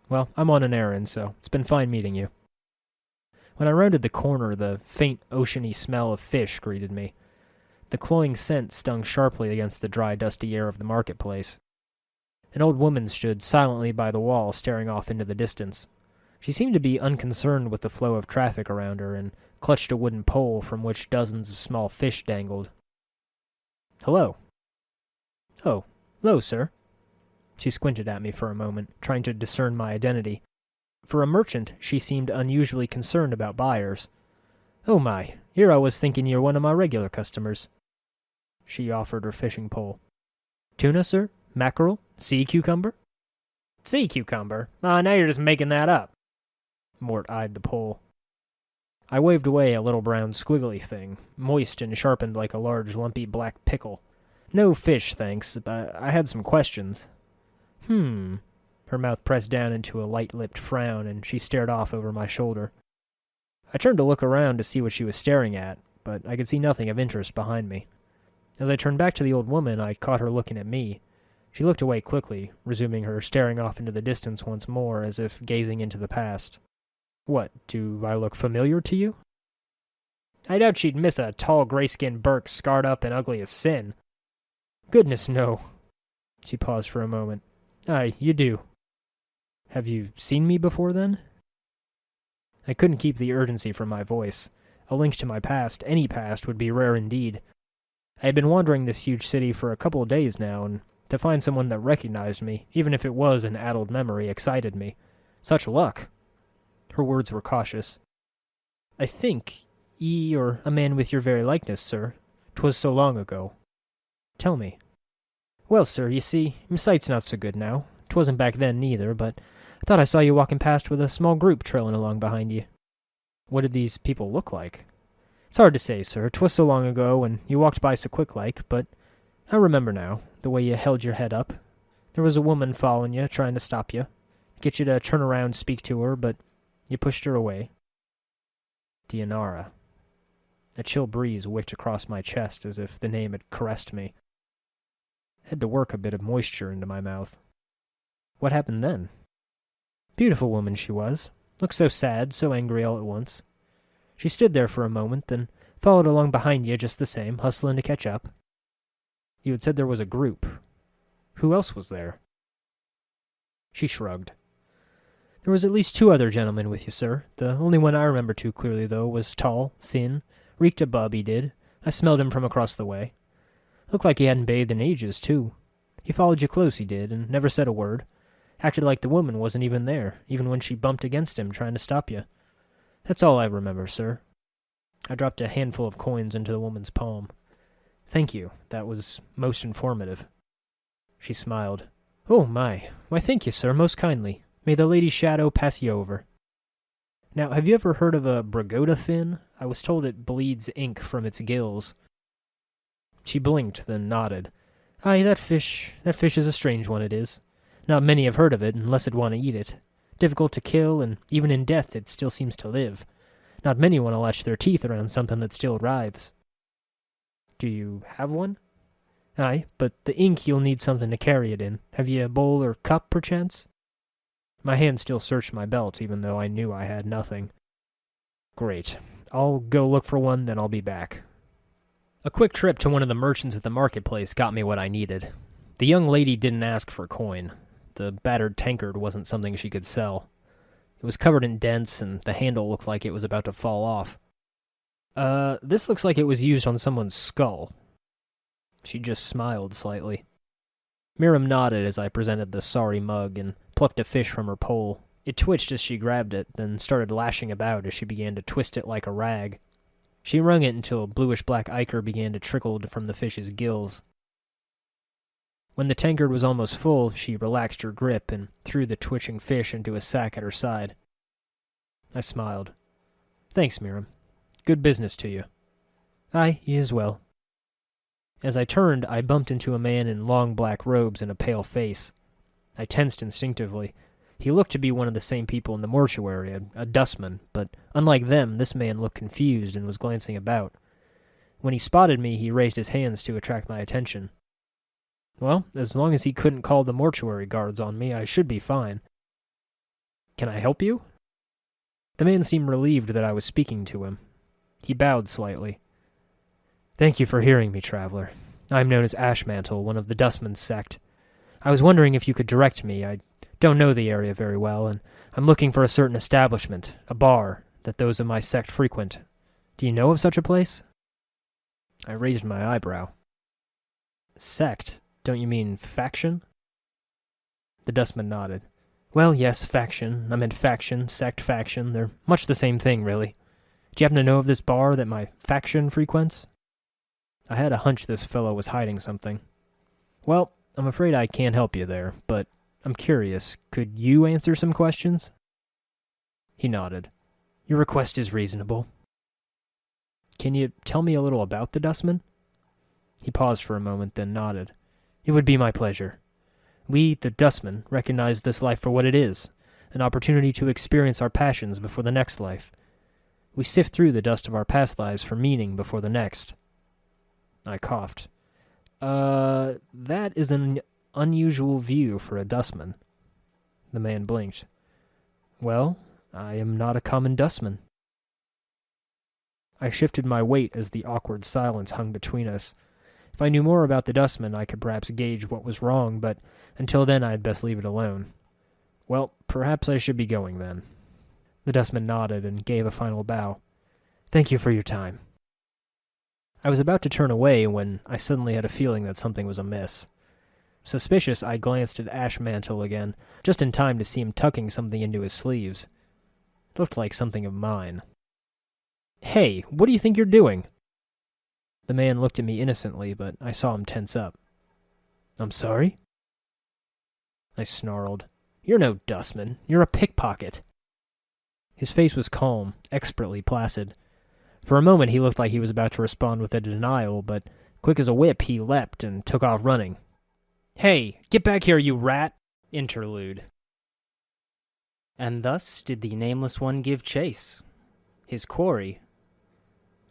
Well, I'm on an errand, so it's been fine meeting you." When I rounded the corner, the faint oceany smell of fish greeted me. The cloying scent stung sharply against the dry, dusty air of the marketplace. An old woman stood silently by the wall, staring off into the distance. She seemed to be unconcerned with the flow of traffic around her, and clutched a wooden pole from which dozens of small fish dangled. "Hello." "Oh, hello, sir." She squinted at me for a moment, trying to discern my identity. For a merchant, she seemed unusually concerned about buyers. "Oh my, here I was thinking you're one of my regular customers." She offered her fishing pole. "Tuna, sir? Mackerel? Sea cucumber?" "Sea cucumber? Ah, now you're just making that up." Mort eyed the pole. I waved away a little brown squiggly thing, moist and sharpened like a large lumpy black pickle. "No fish, thanks, but I had some questions." Her mouth pressed down into a light-lipped frown, and she stared off over my shoulder. I turned to look around to see what she was staring at, but I could see nothing of interest behind me. As I turned back to the old woman, I caught her looking at me. She looked away quickly, resuming her staring off into the distance once more, as if gazing into the past. "What, do I look familiar to you?" "I doubt she'd miss a tall gray-skinned Burke scarred up and ugly as sin." "Goodness, no." She paused for a moment. "Aye, you do." "Have you seen me before, then?" I couldn't keep the urgency from my voice. A link to my past, any past, would be rare indeed. I had been wandering this huge city for a couple of days now, and to find someone that recognized me, even if it was an addled memory, excited me. Such luck! Her words were cautious. "I think ye or a man with your very likeness, sir. 'Twas so long ago." "Tell me." "Well, sir, you see, my sight's not so good now. 'Twasn't back then, neither, but I thought I saw you walking past with a small group trailing along behind you." "What did these people look like?" "It's hard to say, sir. 'Twas so long ago, and you walked by so quick-like, but I remember now, the way you held your head up. There was a woman following you, trying to stop you, get you to turn around and speak to her, but you pushed her away." Dianara. A chill breeze whipped across my chest as if the name had caressed me. I had to work a bit of moisture into my mouth. "What happened then?" "Beautiful woman she was. Looked so sad, so angry all at once. She stood there for a moment, then followed along behind you just the same, hustling to catch up." "You had said there was a group. Who else was there?" She shrugged. "There was at least 2 other gentlemen with you, sir. The only one I remember too clearly, though, was tall, thin, reeked a bub, he did. I smelled him from across the way. Looked like he hadn't bathed in ages, too. He followed you close, he did, and never said a word. Acted like the woman wasn't even there, even when she bumped against him trying to stop you. That's all I remember, sir." I dropped a handful of coins into the woman's palm. "Thank you. That was most informative." She smiled. "Oh, my. Why, thank you, sir, most kindly. May the Lady's shadow pass you over. Now, have you ever heard of a Bragoda fin? I was told it bleeds ink from its gills." She blinked, then nodded. "Aye, that fish is a strange one, it is. Not many have heard of it, unless it want to eat it. Difficult to kill, and even in death it still seems to live. Not many want to latch their teeth around something that still writhes." "Do you have one?" "Aye, but the ink you'll need something to carry it in. Have you a bowl or cup, perchance?" My hand still searched my belt, even though I knew I had nothing. Great. I'll go look for one, then I'll be back. A quick trip to one of the merchants at the marketplace got me what I needed. The young lady didn't ask for coin. The battered tankard wasn't something she could sell. It was covered in dents, and the handle looked like it was about to fall off. This looks like it was used on someone's skull. She just smiled slightly. Miriam nodded as I presented the sorry mug and plucked a fish from her pole. It twitched as she grabbed it, then started lashing about as she began to twist it like a rag. She wrung it until bluish-black ichor began to trickle from the fish's gills. When the tankard was almost full, she relaxed her grip and threw the twitching fish into a sack at her side. I smiled. Thanks, Miriam. Good business to you. Aye, ye as well. As I turned, I bumped into a man in long black robes and a pale face. I tensed instinctively. He looked to be one of the same people in the mortuary, a dustman, but unlike them, this man looked confused and was glancing about. When he spotted me, he raised his hands to attract my attention. Well, as long as he couldn't call the mortuary guards on me, I should be fine. Can I help you? The man seemed relieved that I was speaking to him. He bowed slightly. Thank you for hearing me, traveler. I am known as Ashmantle, one of the Dustmen's sect. I was wondering if you could direct me. I don't know the area very well, and I'm looking for a certain establishment, a bar, that those of my sect frequent. Do you know of such a place? I raised my eyebrow. Sect? Don't you mean faction? The dustman nodded. Well, yes, faction. I meant faction, sect, faction. They're much the same thing, really. Do you happen to know of this bar that my faction frequents? I had a hunch this fellow was hiding something. Well, I'm afraid I can't help you there, but I'm curious. Could you answer some questions? He nodded. Your request is reasonable. Can you tell me a little about the Dustmen? He paused for a moment, then nodded. It would be my pleasure. We, the Dustmen, recognize this life for what it is, an opportunity to experience our passions before the next life. We sift through the dust of our past lives for meaning before the next. I coughed. That is an unusual view for a dustman. The man blinked. Well, I am not a common dustman. I shifted my weight as the awkward silence hung between us. If I knew more about the dustman, I could perhaps gauge what was wrong, but until then I'd best leave it alone. Well, perhaps I should be going then. The dustman nodded and gave a final bow. Thank you for your time. I was about to turn away when I suddenly had a feeling that something was amiss. Suspicious, I glanced at Ashmantle again, just in time to see him tucking something into his sleeves. It looked like something of mine. Hey, what do you think you're doing? The man looked at me innocently, but I saw him tense up. I'm sorry? I snarled. You're no dustman. You're a pickpocket. His face was calm, expertly placid. For a moment he looked like he was about to respond with a denial, but quick as a whip he leapt and took off running. Hey, get back here, you rat! Interlude. And thus did the Nameless One give chase. His quarry...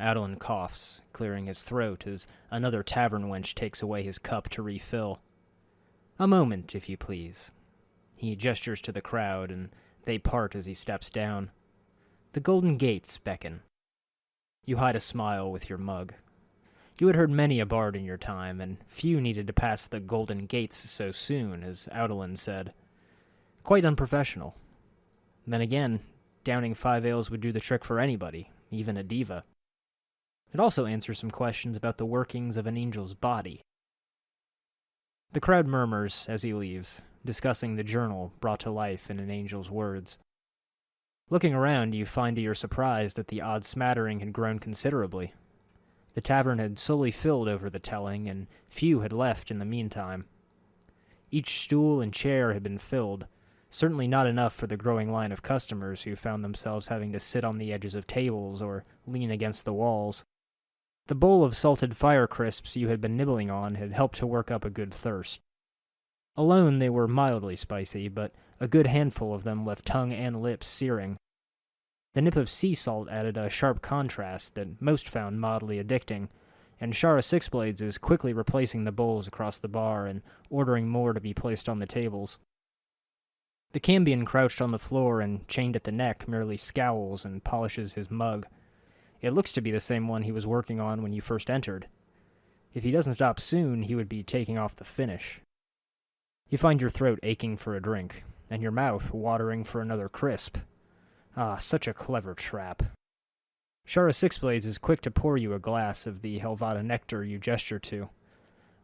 Avellone coughs, clearing his throat as another tavern wench takes away his cup to refill. A moment, if you please. He gestures to the crowd, and they part as he steps down. The golden gates beckon. You hide a smile with your mug. You had heard many a bard in your time, and few needed to pass the golden gates so soon, as Avellone said. Quite unprofessional. Then again, downing 5 ales would do the trick for anybody, even a diva. It also answers some questions about the workings of an angel's body. The crowd murmurs as he leaves, discussing the journal brought to life in an angel's words. Looking around, you find to your surprise that the odd smattering had grown considerably. The tavern had slowly filled over the telling, and few had left in the meantime. Each stool and chair had been filled, certainly not enough for the growing line of customers who found themselves having to sit on the edges of tables or lean against the walls. The bowl of salted fire crisps you had been nibbling on had helped to work up a good thirst. Alone they were mildly spicy, but a good handful of them left tongue and lips searing. The nip of sea salt added a sharp contrast that most found mildly addicting, and Shara Sixblades is quickly replacing the bowls across the bar and ordering more to be placed on the tables. The Cambion, crouched on the floor and chained at the neck, merely scowls and polishes his mug. It looks to be the same one he was working on when you first entered. If he doesn't stop soon, he would be taking off the finish. You find your throat aching for a drink, and your mouth watering for another crisp. Ah, such a clever trap. Shara Sixblades is quick to pour you a glass of the Helvata nectar you gesture to.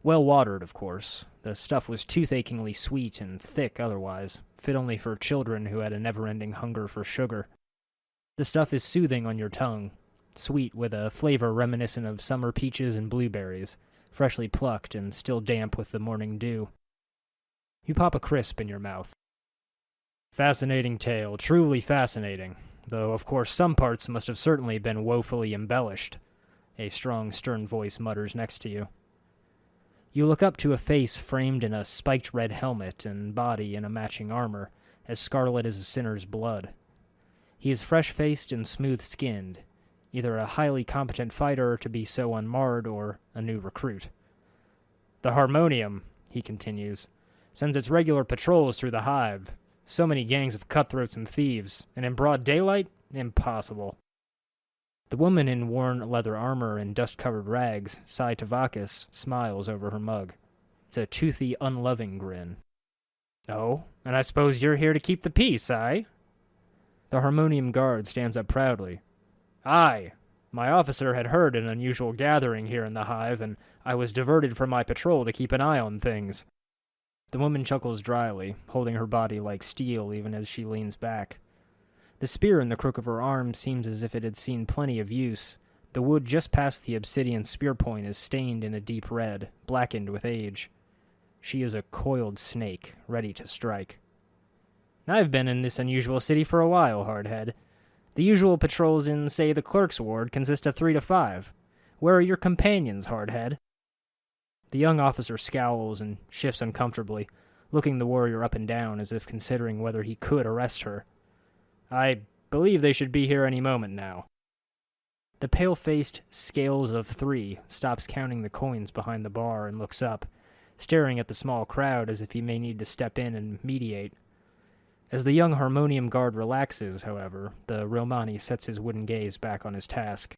Well watered, of course. The stuff was toothacheingly sweet and thick otherwise, fit only for children who had a never-ending hunger for sugar. The stuff is soothing on your tongue, sweet with a flavor reminiscent of summer peaches and blueberries, freshly plucked and still damp with the morning dew. You pop a crisp in your mouth. Fascinating tale, truly fascinating, though of course some parts must have certainly been woefully embellished, a strong, stern voice mutters next to you. You look up to a face framed in a spiked red helmet and body in a matching armor, as scarlet as a sinner's blood. He is fresh-faced and smooth-skinned, either a highly competent fighter to be so unmarred or a new recruit. The Harmonium, he continues, sends its regular patrols through the hive. So many gangs of cutthroats and thieves, and in broad daylight? Impossible. The woman in worn leather armor and dust-covered rags, Sai Tavakis, smiles over her mug. It's a toothy, unloving grin. Oh, and I suppose you're here to keep the peace, aye? The Harmonium guard stands up proudly. Aye. My officer had heard an unusual gathering here in the hive, and I was diverted from my patrol to keep an eye on things. The woman chuckles dryly, holding her body like steel even as she leans back. The spear in the crook of her arm seems as if it had seen plenty of use. The wood just past the obsidian spear point is stained in a deep red, blackened with age. She is a coiled snake, ready to strike. I've been in this unusual city for a while, Hardhead. The usual patrols in, say, the clerk's ward consist of 3 to 5. Where are your companions, Hardhead? The young officer scowls and shifts uncomfortably, looking the warrior up and down as if considering whether he could arrest her. I believe they should be here any moment now. The pale-faced Scales of 3 stops counting the coins behind the bar and looks up, staring at the small crowd as if he may need to step in and mediate. As the young Harmonium guard relaxes, however, the Romani sets his wooden gaze back on his task.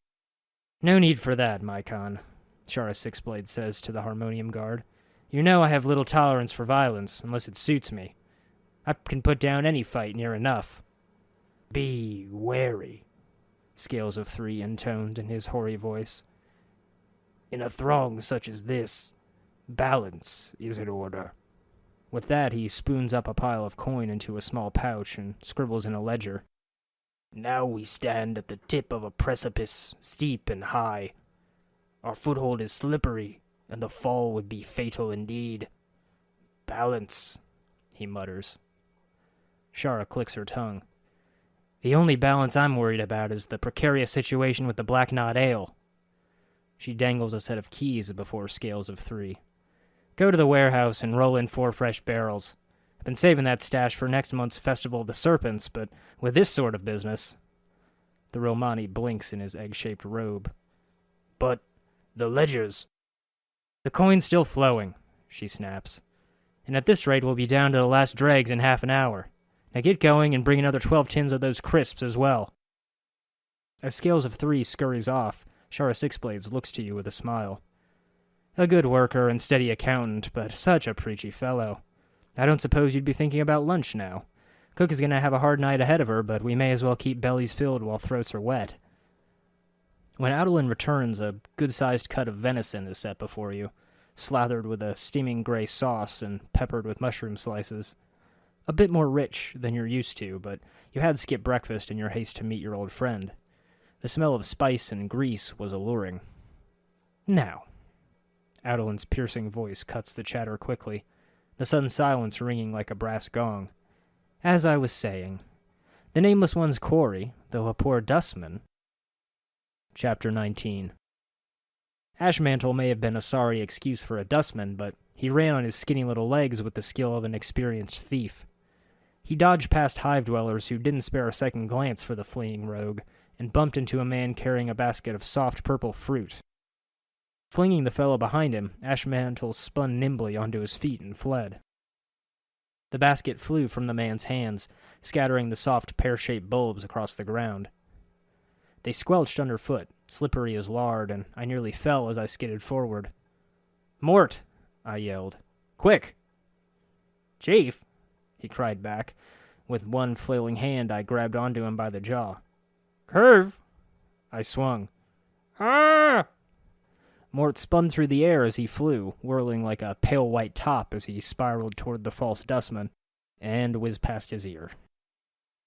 No need for that, Mycon, Shara Sixblade says to the Harmonium guard. You know I have little tolerance for violence, unless it suits me. I can put down any fight near enough. Be wary, Scales of 3 intoned in his hoary voice. In a throng such as this, balance is in order. With that, he spoons up a pile of coin into a small pouch and scribbles in a ledger. Now we stand at the tip of a precipice, steep and high. Our foothold is slippery, and the fall would be fatal indeed. Balance, he mutters. Shara clicks her tongue. The only balance I'm worried about is the precarious situation with the Black Knot Ale. She dangles a set of keys before Scales of 3. Go to the warehouse and roll in 4 fresh barrels. I've been saving that stash for next month's Festival of the Serpents, but with this sort of business... The Romani blinks in his egg-shaped robe. But the ledgers... The coin's still flowing, she snaps. And at this rate we'll be down to the last dregs in half an hour. Now get going and bring another 12 tins of those crisps as well. As Scales of 3 scurries off, Shara Sixblades looks to you with a smile. A good worker and steady accountant, but such a preachy fellow. I don't suppose you'd be thinking about lunch now. Cook is going to have a hard night ahead of her, but we may as well keep bellies filled while throats are wet. When Audellin returns, a good-sized cut of venison is set before you, slathered with a steaming gray sauce and peppered with mushroom slices. A bit more rich than you're used to, but you had skipped breakfast in your haste to meet your old friend. The smell of spice and grease was alluring. Now... Adellin's piercing voice cuts the chatter quickly, the sudden silence ringing like a brass gong. As I was saying, the Nameless One's quarry, though a poor dustman... Chapter 19. Ashmantle may have been a sorry excuse for a dustman, but he ran on his skinny little legs with the skill of an experienced thief. He dodged past hive dwellers who didn't spare a second glance for the fleeing rogue, and bumped into a man carrying a basket of soft purple fruit. Flinging the fellow behind him, Ashmantle spun nimbly onto his feet and fled. The basket flew from the man's hands, scattering the soft pear-shaped bulbs across the ground. They squelched underfoot, slippery as lard, and I nearly fell as I skidded forward. "Mort!" I yelled. "Quick!" "Chief!" he cried back. With one flailing hand, I grabbed onto him by the jaw. "Curve!" I swung. "Ah!" Mort spun through the air as he flew, whirling like a pale white top as he spiraled toward the false Dustman, and whizzed past his ear.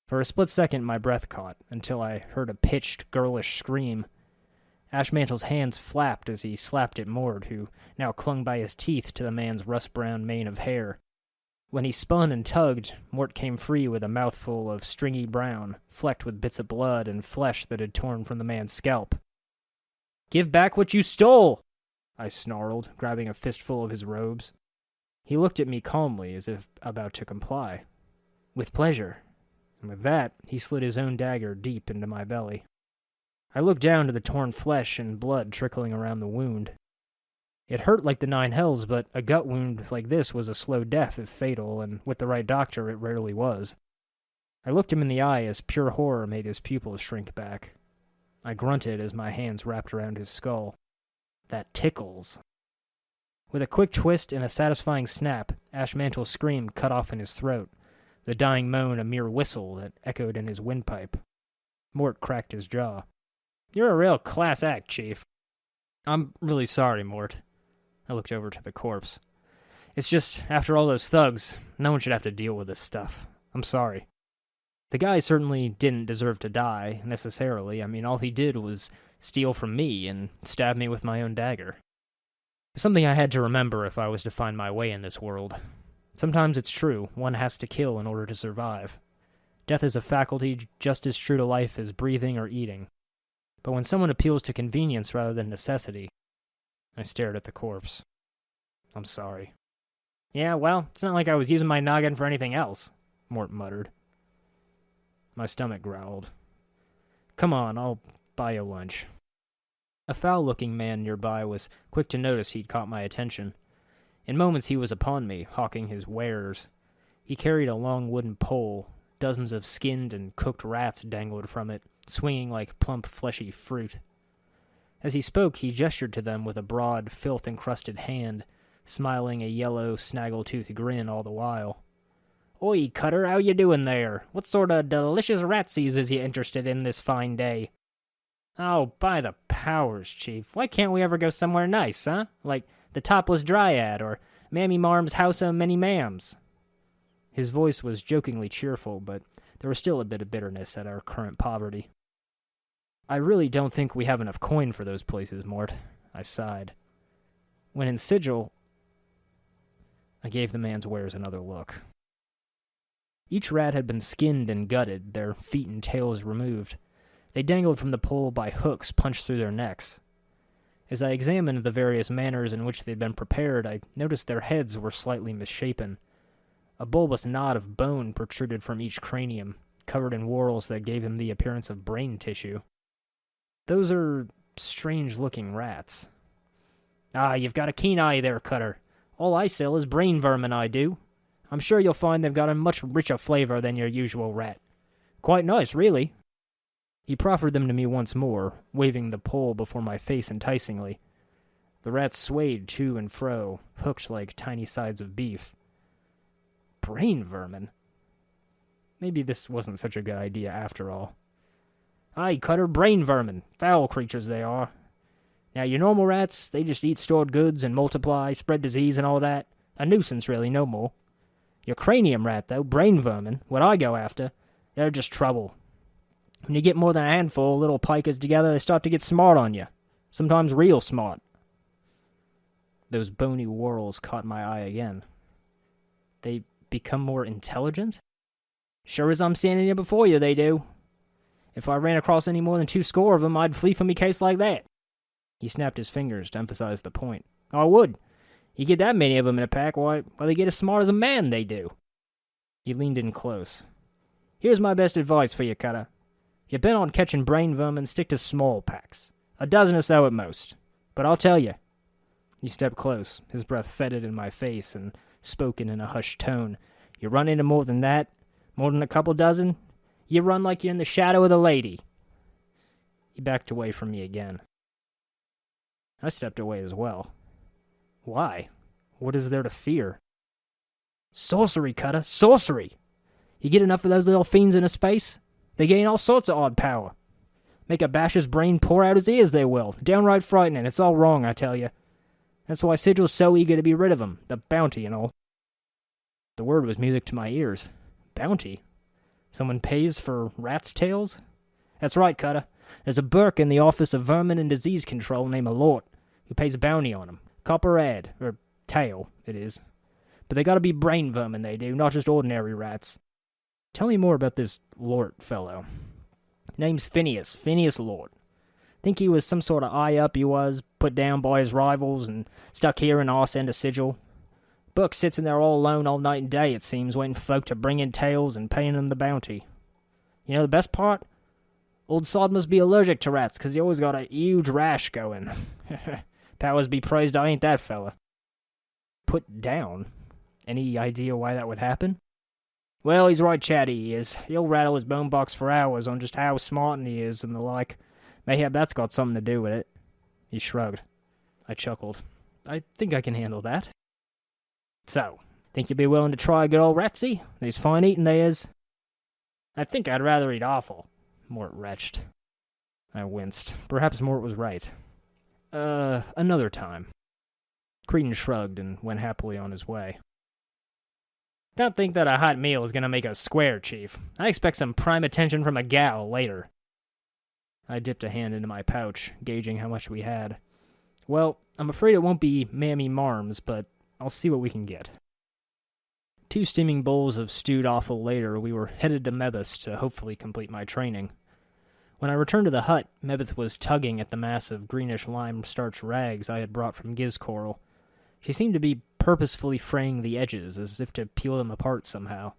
For a split second my breath caught, until I heard a pitched, girlish scream. Ashmantle's hands flapped as he slapped at Mort, who now clung by his teeth to the man's rust-brown mane of hair. When he spun and tugged, Mort came free with a mouthful of stringy brown, flecked with bits of blood and flesh that had torn from the man's scalp. "Give back what you stole!" I snarled, grabbing a fistful of his robes. He looked at me calmly, as if about to comply. "With pleasure." And with that, he slid his own dagger deep into my belly. I looked down to the torn flesh and blood trickling around the wound. It hurt like the nine hells, but a gut wound like this was a slow death if fatal, and with the right doctor it rarely was. I looked him in the eye as pure horror made his pupils shrink back. I grunted as my hands wrapped around his skull. "That tickles." With a quick twist and a satisfying snap, Ashmantle's scream cut off in his throat, the dying moan a mere whistle that echoed in his windpipe. Mort cracked his jaw. "You're a real class act, Chief." "I'm really sorry, Mort." I looked over to the corpse. "It's just, after all those thugs, no one should have to deal with this stuff. I'm sorry. The guy certainly didn't deserve to die, necessarily. I mean, all he did was steal from me and stab me with my own dagger. Something I had to remember if I was to find my way in this world. Sometimes it's true, one has to kill in order to survive. Death is a faculty just as true to life as breathing or eating. But when someone appeals to convenience rather than necessity..." I stared at the corpse. "I'm sorry." "Yeah, well, it's not like I was using my noggin for anything else," Mort muttered. My stomach growled. "Come on, I'll buy you lunch." A foul-looking man nearby was quick to notice he'd caught my attention. In moments he was upon me, hawking his wares. He carried a long wooden pole. Dozens of skinned and cooked rats dangled from it, swinging like plump, fleshy fruit. As he spoke, he gestured to them with a broad, filth-encrusted hand, smiling a yellow, snaggle-toothed grin all the while. "Oi, Cutter, how you doing there? What sort of delicious ratsies is you interested in this fine day?" "Oh, by the powers, Chief, why can't we ever go somewhere nice, huh? Like the Topless Dryad, or Mammy Marm's House of Many Mams." His voice was jokingly cheerful, but there was still a bit of bitterness at our current poverty. "I really don't think we have enough coin for those places, Mort," I sighed. When in Sigil, I gave the man's wares another look. Each rat had been skinned and gutted, their feet and tails removed. They dangled from the pole by hooks punched through their necks. As I examined the various manners in which they'd been prepared, I noticed their heads were slightly misshapen. A bulbous knot of bone protruded from each cranium, covered in whorls that gave him the appearance of brain tissue. "Those are strange-looking rats." "Ah, you've got a keen eye there, Cutter. All I sell is brain vermin, I do. I'm sure you'll find they've got a much richer flavor than your usual rat. Quite nice, really." He proffered them to me once more, waving the pole before my face enticingly. The rats swayed to and fro, hooked like tiny sides of beef. Brain vermin? Maybe this wasn't such a good idea after all. "Aye, Cutter, brain vermin. Foul creatures they are. Now, your normal rats, they just eat stored goods and multiply, spread disease and all that. A nuisance, really, no more. Your cranium rat, though, brain vermin, what I go after, they're just trouble. When you get more than a handful of little pikers together, they start to get smart on you. Sometimes real smart." Those bony whorls caught my eye again. "They become more intelligent?" "Sure as I'm standing here before you, they do. If I ran across any more than 2 score of them, I'd flee from me case like that." He snapped his fingers to emphasize the point. "I would. You get that many of them in a pack, why they get as smart as a man, they do." He leaned in close. "Here's my best advice for you, Cutter. If you're bent on catching brain vermin, stick to small packs. A dozen or so at most. But I'll tell you." He stepped close, his breath fetid in my face, and spoken in a hushed tone. You run into more than that, more than a couple dozen, you run like you're in the shadow of the lady. He backed away from me again. I stepped away as well. Why? What is there to fear? Sorcery, Cutter, sorcery! You get enough of those little fiends in a space, they gain all sorts of odd power. Make a bash's brain pour out his ears, they will. Downright frightening, it's all wrong, I tell you. That's why Sigil's so eager to be rid of him, the bounty and all. The word was music to my ears. Bounty? Someone pays for rats' tails? That's right, Cutter. There's a Burke in the Office of Vermin and Disease Control named Alort, who pays a bounty on 'em. Copper ad, or tail, it is. But they gotta be brain vermin, they do, not just ordinary rats. Tell me more about this Lort fellow. Name's Phineas Lort. Think he was some sort of eye-up he was, put down by his rivals and stuck here in arse end of Sigil. Buck sits in there all alone all night and day, it seems, waiting for folk to bring in tales and paying them the bounty. You know the best part? Old Sod must be allergic to rats, 'cause he always got a huge rash going. Powers be praised I ain't that fella. Put down? Any idea why that would happen? Well, he's right chatty, he is. He'll rattle his bone box for hours on just how smart he is and the like. Mayhap that's got something to do with it. He shrugged. I chuckled. I think I can handle that. So, think you'd be willing to try a good old ratsy? They's fine eating, they is. I think I'd rather eat offal, Mort retched. I winced. Perhaps Mort was right. Another time. Cretan shrugged and went happily on his way. Don't think that a hot meal is going to make us square, Chief. I expect some prime attention from a gal later. I dipped a hand into my pouch, gauging how much we had. Well, I'm afraid it won't be Mammy Marms, but I'll see what we can get. 2 steaming bowls of stewed offal later, we were headed to Mebus to hopefully complete my training. When I returned to the hut, Mebus was tugging at the mass of greenish lime starch rags I had brought from Gizcoral. She seemed to be purposefully fraying the edges, as if to peel them apart somehow.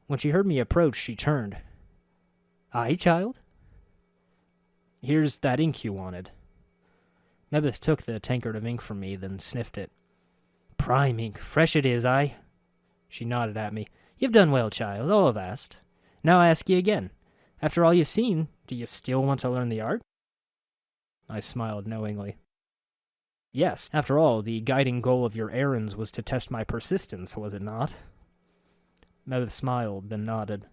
When she heard me approach, she turned. Aye, child? Here's that ink you wanted. Mebus took the tankard of ink from me, then sniffed it. Prime ink, fresh it is, aye? She nodded at me. You've done well, child, all have asked. Now I ask ye again. After all you've seen, do you still want to learn the art? I smiled knowingly. Yes, after all, the guiding goal of your errands was to test my persistence, was it not? Mebus smiled, then nodded.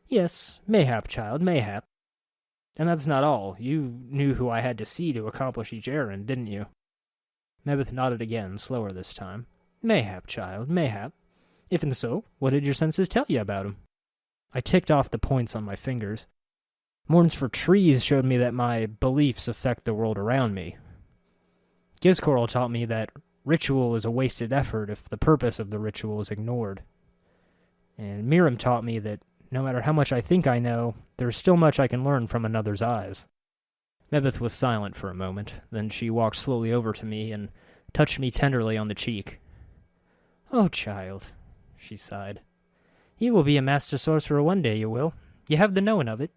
Yes, mayhap, child, mayhap. And that's not all. You knew who I had to see to accomplish each errand, didn't you? Mebus nodded again, slower this time. Mayhap, child, mayhap. If and so, what did your senses tell you about him? I ticked off the points on my fingers. Mourns for trees showed me that my beliefs affect the world around me. Gizcoral taught me that ritual is a wasted effort if the purpose of the ritual is ignored. And Miriam taught me that no matter how much I think I know, there is still much I can learn from another's eyes. Mebus was silent for a moment, then she walked slowly over to me and touched me tenderly on the cheek. Oh, child, she sighed. You will be a master sorcerer one day, you will. You have the knowing of it.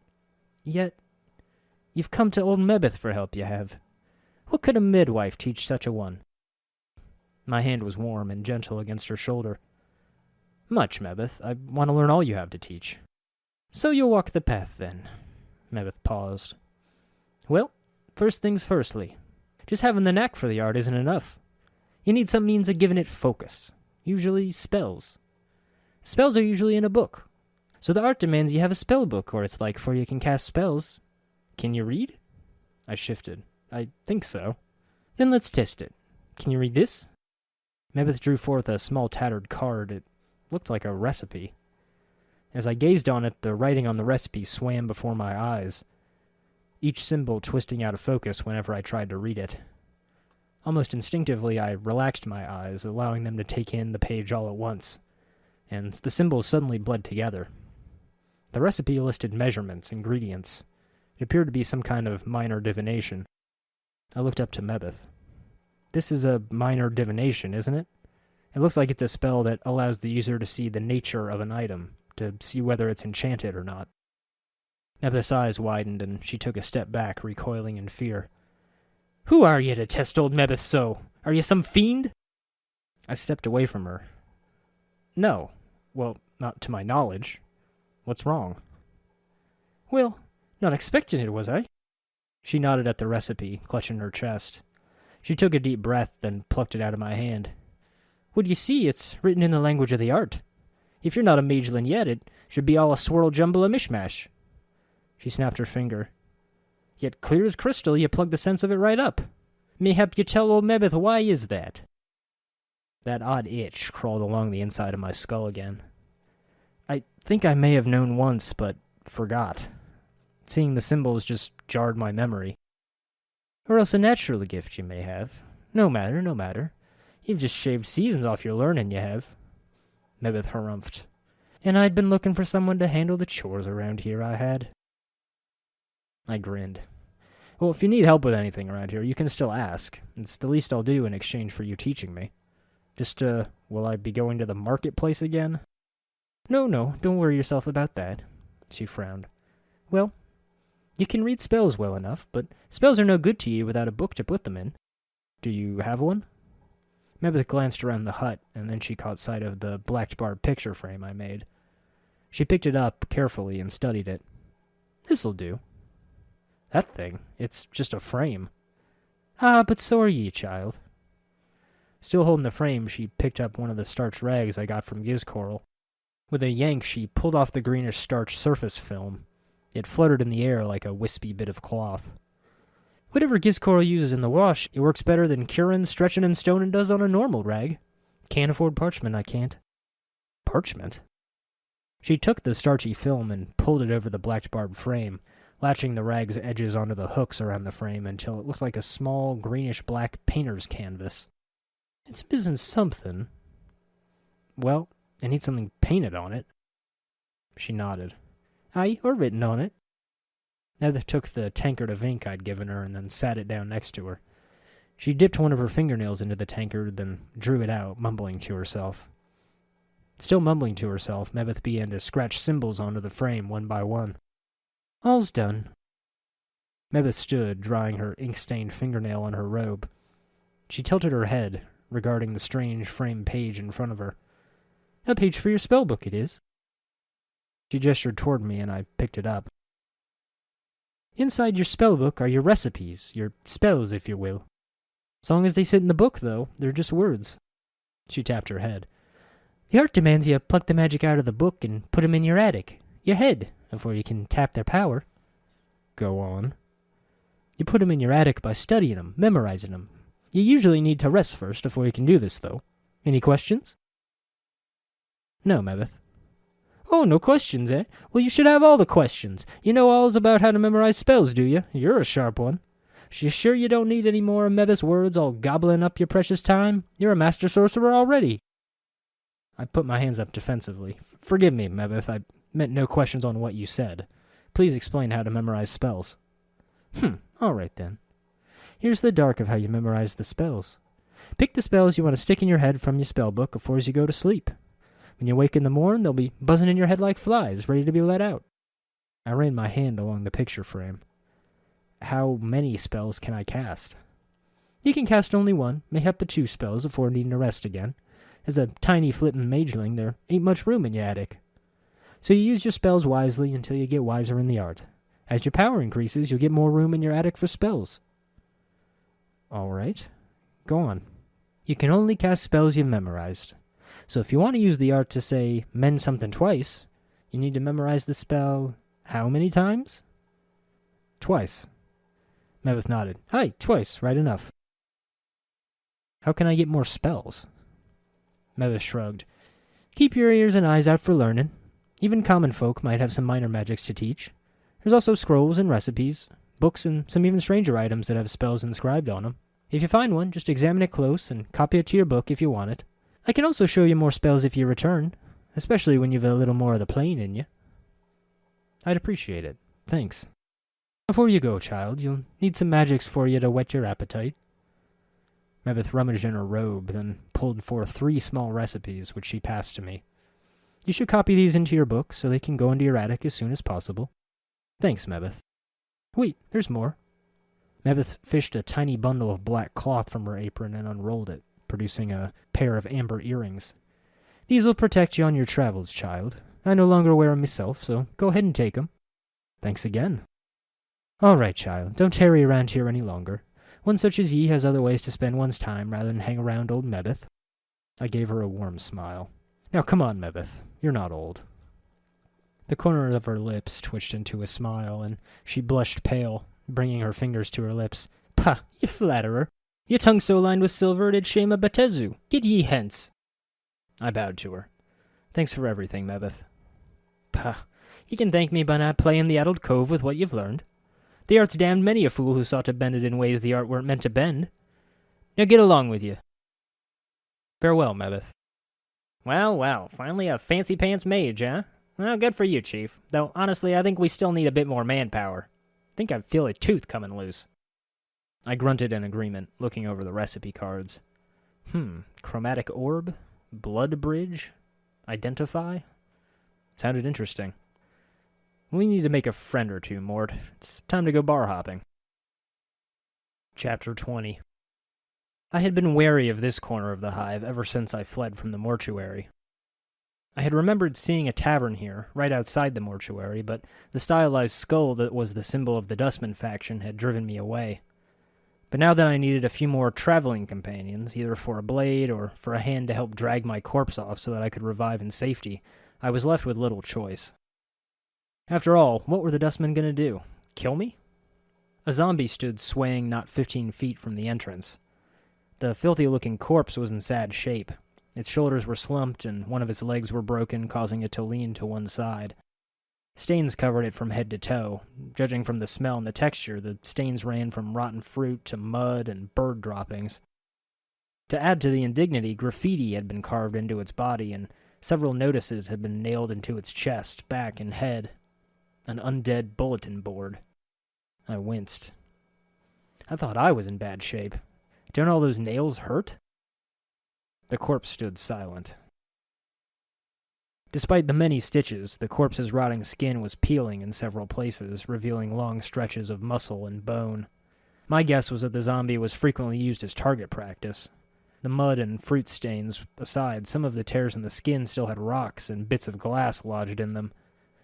Yet, you've come to old Mebus for help, you have. What could a midwife teach such a one? My hand was warm and gentle against her shoulder. Much, Mebus. I want to learn all you have to teach. So you'll walk the path, then. Mebus paused. Well, first things firstly. Just having the knack for the art isn't enough. You need some means of giving it focus. Usually spells. Spells are usually in a book. So the art demands you have a spell book, or it's like for you can cast spells. Can you read? I shifted. I think so. Then let's test it. Can you read this? Mebus drew forth a small tattered card. It looked like a recipe. As I gazed on it, the writing on the recipe swam before my eyes, each symbol twisting out of focus whenever I tried to read it. Almost instinctively, I relaxed my eyes, allowing them to take in the page all at once, and the symbols suddenly bled together. The recipe listed measurements, ingredients. It appeared to be some kind of minor divination. I looked up to Mebus. This is a minor divination, isn't it? It looks like it's a spell that allows the user to see the nature of an item, to see whether it's enchanted or not. Mebus' eyes widened, and she took a step back, recoiling in fear. Who are ye to test old Mebus so? Are ye some fiend? I stepped away from her. No, Well, not to my knowledge. What's wrong? Well, not expecting it, was I? She nodded at the recipe, clutching her chest. She took a deep breath, then plucked it out of my hand. Well, you see, it's written in the language of the art. If you're not a magelin yet, it should be all a swirl jumble of mishmash. She snapped her finger. Yet clear as crystal, you plug the sense of it right up. Mayhap you tell old Mebeth why is that? That odd itch crawled along the inside of my skull again. I think I may have known once, but forgot. Seeing the symbols just jarred my memory. Or else a natural gift you may have. No matter, no matter. You've just shaved seasons off your learning, you have. Mebeth harumphed. And I'd been looking for someone to handle the chores around here, I had. I grinned. Well, if you need help with anything around here, you can still ask. It's the least I'll do in exchange for you teaching me. Just, will I be going to the marketplace again? No, don't worry yourself about that. She frowned. Well, you can read spells well enough, but spells are no good to you without a book to put them in. Do you have one? Mebeth glanced around the hut, and then she caught sight of the blacked barb picture frame I made. She picked it up carefully and studied it. This'll do. That thing, it's just a frame. Ah, but so are ye, child. Still holding the frame, she picked up one of the starched rags I got from Gizcoral. With a yank, she pulled off the greenish starch surface film. It fluttered in the air like a wispy bit of cloth. Whatever Gizcoral uses in the wash, it works better than curing, stretching, and stoning does on a normal rag. Can't afford parchment, I can't. Parchment? She took the starchy film and pulled it over the blacked barb frame, latching the rag's edges onto the hooks around the frame until it looked like a small greenish-black painter's canvas. It's missing something. Well, it needs something painted on it. She nodded. Aye, or written on it. Nether took the tankard of ink I'd given her and then sat it down next to her. She dipped one of her fingernails into the tankard, then drew it out, mumbling to herself. Still mumbling to herself, Mebeth began to scratch symbols onto the frame one by one. All's done. Mebeth stood, drying her ink-stained fingernail on her robe. She tilted her head, regarding the strange framed page in front of her. A page for your spellbook, it is. She gestured toward me, and I picked it up. Inside your spellbook are your recipes, your spells, if you will. As long as they sit in the book, though, they're just words. She tapped her head. The art demands you pluck the magic out of the book and put 'em in your attic, your head, before you can tap their power. Go on. You put 'em in your attic by studying 'em, memorizing 'em. You usually need to rest first before you can do this, though. Any questions? No, Mebeth. Oh, no questions, eh? Well, you should have all the questions. You know alls about how to memorize spells, do you? You're a sharp one. You sure you don't need any more of Mebeth's words all gobbling up your precious time? You're a master sorcerer already. I put my hands up defensively. Forgive me, Mebeth. I meant no questions on what you said. Please explain how to memorize spells. All right then. Here's the dark of how you memorize the spells. Pick the spells you want to stick in your head from your spellbook before you go to sleep. When you wake in the morn, they'll be buzzing in your head like flies, ready to be let out. I ran my hand along the picture frame. How many spells can I cast? You can cast only one, mayhap but 2 spells before needing to rest again. As a tiny flitting mageling, there ain't much room in your attic. So you use your spells wisely until you get wiser in the art. As your power increases, you'll get more room in your attic for spells. All right. Go on. You can only cast spells you've memorized. So if you want to use the art to, say, mend something twice, you need to memorize the spell how many times? Twice. Mebeth nodded. Aye, twice, right enough. How can I get more spells? Mebeth shrugged. Keep your ears and eyes out for learning. Even common folk might have some minor magics to teach. There's also scrolls and recipes, books, and some even stranger items that have spells inscribed on them. If you find one, just examine it close and copy it to your book if you want it. I can also show you more spells if you return, especially when you've a little more of the plane in you. I'd appreciate it. Thanks. Before you go, child, you'll need some magics for you to whet your appetite. Mebeth rummaged in her robe, then pulled forth 3 small recipes, which she passed to me. You should copy these into your book so they can go into your attic as soon as possible. Thanks, Mebeth. Wait, there's more. Mebeth fished a tiny bundle of black cloth from her apron and unrolled it, producing a pair of amber earrings. These'll protect you on your travels, child. I no longer wear 'em myself, so go ahead and take 'em. Thanks again. All right, child, don't tarry around here any longer. One such as ye has other ways to spend one's time rather than hang around old Mebeth. I gave her a warm smile. Now come on, Mebeth. You're not old. The corner of her lips twitched into a smile, and she blushed pale, bringing her fingers to her lips. Pah, ye flatterer. Your tongue so lined with silver it'd shame a Batezu. Get ye hence. I bowed to her. Thanks for everything, Mebeth. Pah, ye can thank me by not playing the addled cove with what you've learned. The art's damned many a fool who sought to bend it in ways the art weren't meant to bend. Now get along with you. Farewell, Mebeth. Well, finally a fancy-pants mage, eh? Well, good for you, Chief. Though, honestly, I think we still need a bit more manpower. Think I feel a tooth coming loose. I grunted in agreement, looking over the recipe cards. Chromatic orb? Blood bridge? Identify? Sounded interesting. We need to make a friend or two, Mort. It's time to go bar hopping. Chapter 20. I had been wary of this corner of the hive ever since I fled from the mortuary. I had remembered seeing a tavern here, right outside the mortuary, but the stylized skull that was the symbol of the Dustmen faction had driven me away. But now that I needed a few more traveling companions, either for a blade or for a hand to help drag my corpse off so that I could revive in safety, I was left with little choice. After all, what were the Dustmen going to do? Kill me? A zombie stood swaying not 15 feet from the entrance. The filthy-looking corpse was in sad shape. Its shoulders were slumped, and one of its legs were broken, causing it to lean to one side. Stains covered it from head to toe. Judging from the smell and the texture, the stains ran from rotten fruit to mud and bird droppings. To add to the indignity, graffiti had been carved into its body, and several notices had been nailed into its chest, back, and head. An undead bulletin board. I winced. I thought I was in bad shape. Don't all those nails hurt? The corpse stood silent. Despite the many stitches, the corpse's rotting skin was peeling in several places, revealing long stretches of muscle and bone. My guess was that the zombie was frequently used as target practice. The mud and fruit stains aside, some of the tears in the skin still had rocks and bits of glass lodged in them.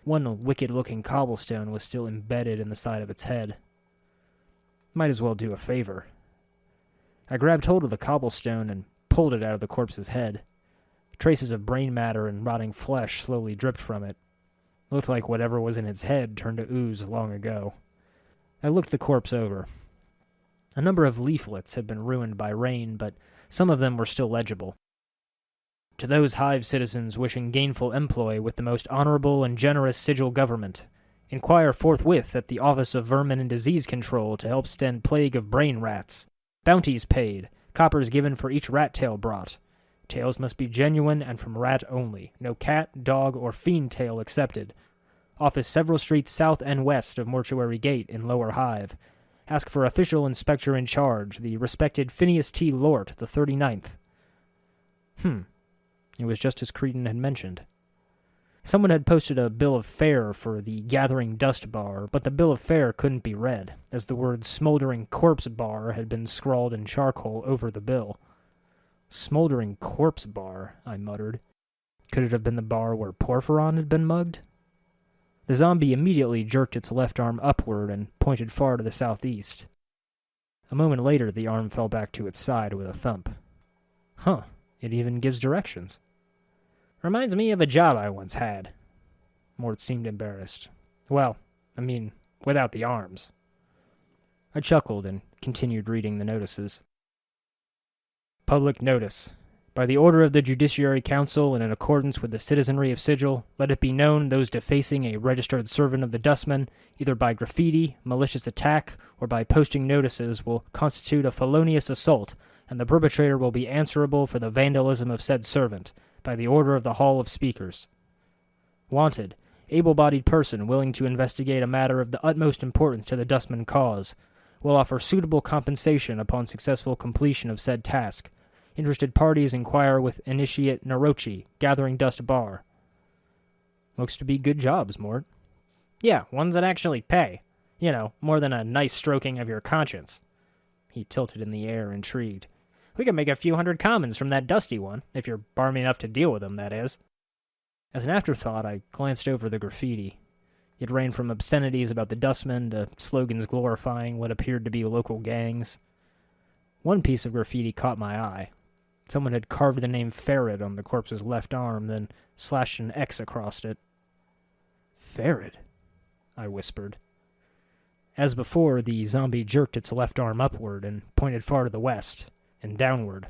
One wicked-looking cobblestone was still embedded in the side of its head. Might as well do a favor. I grabbed hold of the cobblestone and pulled it out of the corpse's head. Traces of brain matter and rotting flesh slowly dripped from it. Looked like whatever was in its head turned to ooze long ago. I looked the corpse over. A number of leaflets had been ruined by rain, but some of them were still legible. To those hive citizens wishing gainful employ with the most honorable and generous Sigil government, inquire forthwith at the Office of Vermin and Disease Control to help stem plague of brain rats. Bounties paid, coppers given for each rat tail brought. Tails must be genuine and from rat only. No cat, dog, or fiend tail accepted. Office several streets south and west of Mortuary Gate in Lower Hive. Ask for official inspector in charge, the respected Phineas T. Lort, the 39th. It was just as Cretan had mentioned. Someone had posted a bill of fare for the Gathering Dust Bar, but the bill of fare couldn't be read, as the word Smoldering Corpse Bar had been scrawled in charcoal over the bill. Smoldering Corpse Bar, I muttered. Could it have been the bar where Porphyron had been mugged? The zombie immediately jerked its left arm upward and pointed far to the southeast. A moment later, the arm fell back to its side with a thump. It even gives directions. Reminds me of a job I once had. Mort seemed embarrassed. Well, without the arms. I chuckled and continued reading the notices. Public notice. By the order of the Judiciary Council and in accordance with the citizenry of Sigil, let it be known those defacing a registered servant of the Dustmen, either by graffiti, malicious attack, or by posting notices, will constitute a felonious assault, and the perpetrator will be answerable for the vandalism of said servant, by the order of the Hall of Speakers. Wanted, able-bodied person willing to investigate a matter of the utmost importance to the Dustman cause, will offer suitable compensation upon successful completion of said task. Interested parties inquire with Initiate Narochi, Gathering Dust Bar. Looks to be good jobs, Mort. Yeah, ones that actually pay. More than a nice stroking of your conscience. He tilted in the air, intrigued. We can make a few hundred commons from that dusty one, if you're barmy enough to deal with them, that is. As an afterthought, I glanced over the graffiti. It ranged from obscenities about the Dustmen to slogans glorifying what appeared to be local gangs. One piece of graffiti caught my eye. Someone had carved the name Farod on the corpse's left arm, then slashed an X across it. Farod, I whispered. As before, the zombie jerked its left arm upward and pointed far to the west, and downward.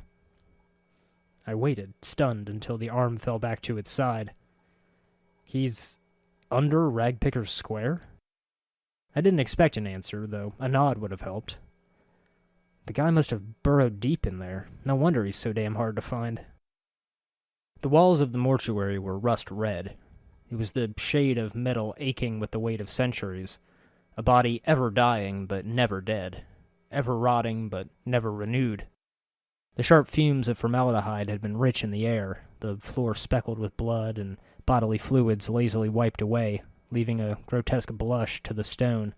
I waited, stunned, until the arm fell back to its side. He's under Ragpicker's Square? I didn't expect an answer, though a nod would have helped. The guy must have burrowed deep in there. No wonder he's so damn hard to find. The walls of the mortuary were rust red. It was the shade of metal aching with the weight of centuries. A body ever dying but never dead. Ever rotting but never renewed. The sharp fumes of formaldehyde had been rich in the air, the floor speckled with blood and bodily fluids lazily wiped away, leaving a grotesque blush to the stone.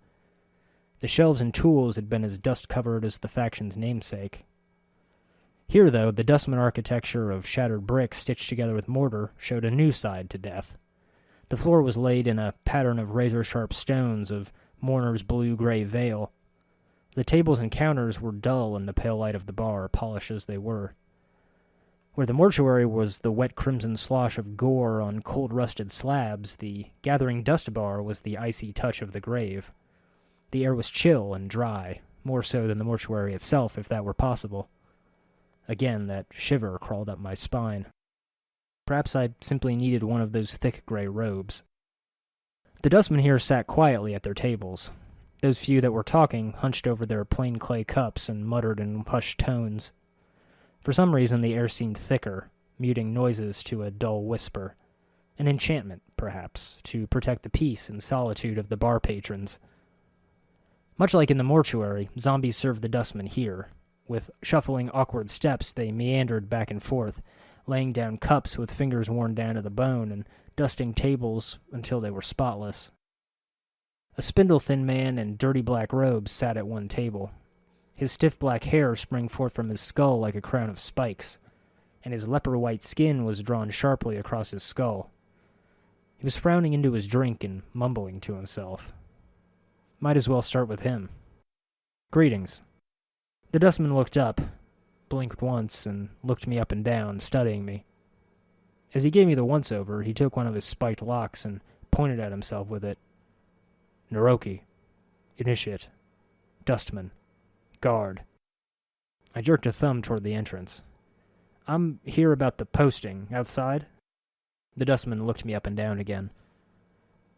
The shelves and tools had been as dust-covered as the faction's namesake. Here, though, the Dustman architecture of shattered bricks stitched together with mortar showed a new side to death. The floor was laid in a pattern of razor-sharp stones of mourner's blue-gray veil. The tables and counters were dull in the pale light of the bar, polished as they were. Where the mortuary was the wet crimson slosh of gore on cold-rusted slabs, the gathering dust bar was the icy touch of the grave. The air was chill and dry, more so than the mortuary itself, if that were possible. Again, that shiver crawled up my spine. Perhaps I simply needed one of those thick gray robes. The dustmen here sat quietly at their tables. Those few that were talking hunched over their plain clay cups and muttered in hushed tones. For some reason, the air seemed thicker, muting noises to a dull whisper. An enchantment, perhaps, to protect the peace and solitude of the bar patrons. Much like in the mortuary, zombies served the dustmen here. With shuffling, awkward steps, they meandered back and forth, laying down cups with fingers worn down to the bone and dusting tables until they were spotless. A spindle-thin man in dirty black robes sat at one table. His stiff black hair sprang forth from his skull like a crown of spikes, and his leper-white skin was drawn sharply across his skull. He was frowning into his drink and mumbling to himself. Might as well start with him. Greetings. The dustman looked up, blinked once, and looked me up and down, studying me. As he gave me the once-over, he took one of his spiked locks and pointed at himself with it. Naroki. Initiate. Dustman. Guard. I jerked a thumb toward the entrance. I'm here about the posting outside. The dustman looked me up and down again.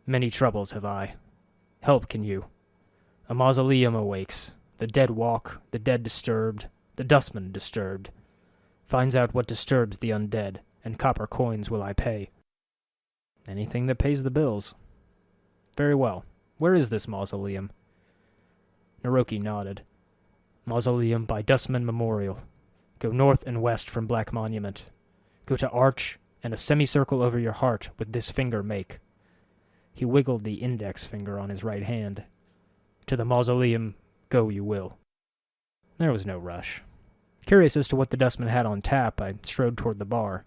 Many troubles have I. Help can you. A mausoleum awakes. The dead walk, the dead disturbed, the dustman disturbed. Finds out what disturbs the undead, and copper coins will I pay. Anything that pays the bills. Very well. Where is this mausoleum? Naroki nodded. Mausoleum by Dustman Memorial. Go north and west from Black Monument. Go to Arch, and a semicircle over your heart with this finger make. He wiggled the index finger on his right hand. To the mausoleum, go you will. There was no rush. Curious as to what the dustman had on tap, I strode toward the bar.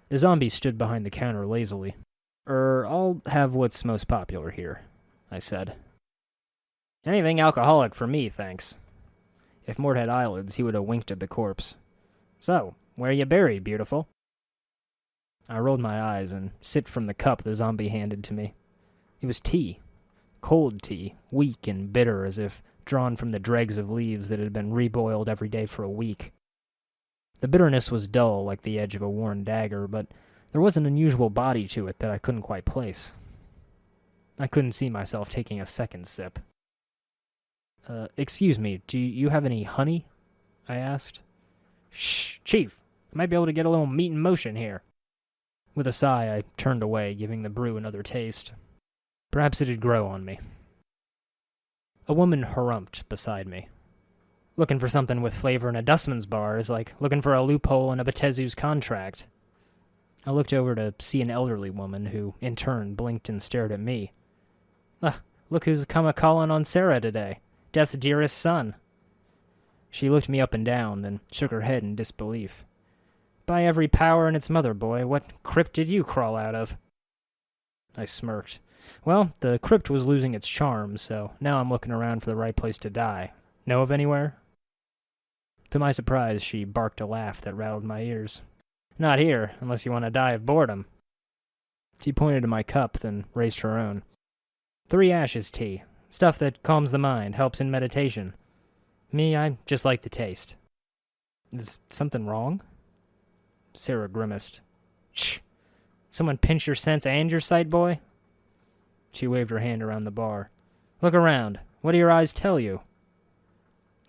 The zombie stood behind the counter lazily. I'll have what's most popular here, I said. Anything alcoholic for me, thanks. If Mort had eyelids, he would have winked at the corpse. So, where you buried, beautiful? I rolled my eyes and sipped from the cup the zombie handed to me. It was tea. Cold tea, weak and bitter as if drawn from the dregs of leaves that had been reboiled every day for a week. The bitterness was dull like the edge of a worn dagger, but there was an unusual body to it that I couldn't quite place. I couldn't see myself taking a second sip. Excuse me, do you have any honey? I asked. Shh, Chief, I might be able to get a little meat in motion here. With a sigh, I turned away, giving the brew another taste. Perhaps it'd grow on me. A woman harumphed beside me. Looking for something with flavor in a dustman's bar is like looking for a loophole in a Betezu's contract. I looked over to see an elderly woman who, in turn, blinked and stared at me. Look who's come a-calling on Sarah today. Death's dearest son. She looked me up and down, then shook her head in disbelief. By every power in its mother, boy, what crypt did you crawl out of? I smirked. Well, the crypt was losing its charm, so now I'm looking around for the right place to die. Know of anywhere? To my surprise, she barked a laugh that rattled my ears. Not here, unless you want to die of boredom. She pointed to my cup, then raised her own. 3 ashes tea. Stuff that calms the mind, helps in meditation. Me, I just like the taste. Is something wrong? Sarah grimaced. Shh! Someone pinch your sense and your sight, boy? She waved her hand around the bar. Look around. What do your eyes tell you?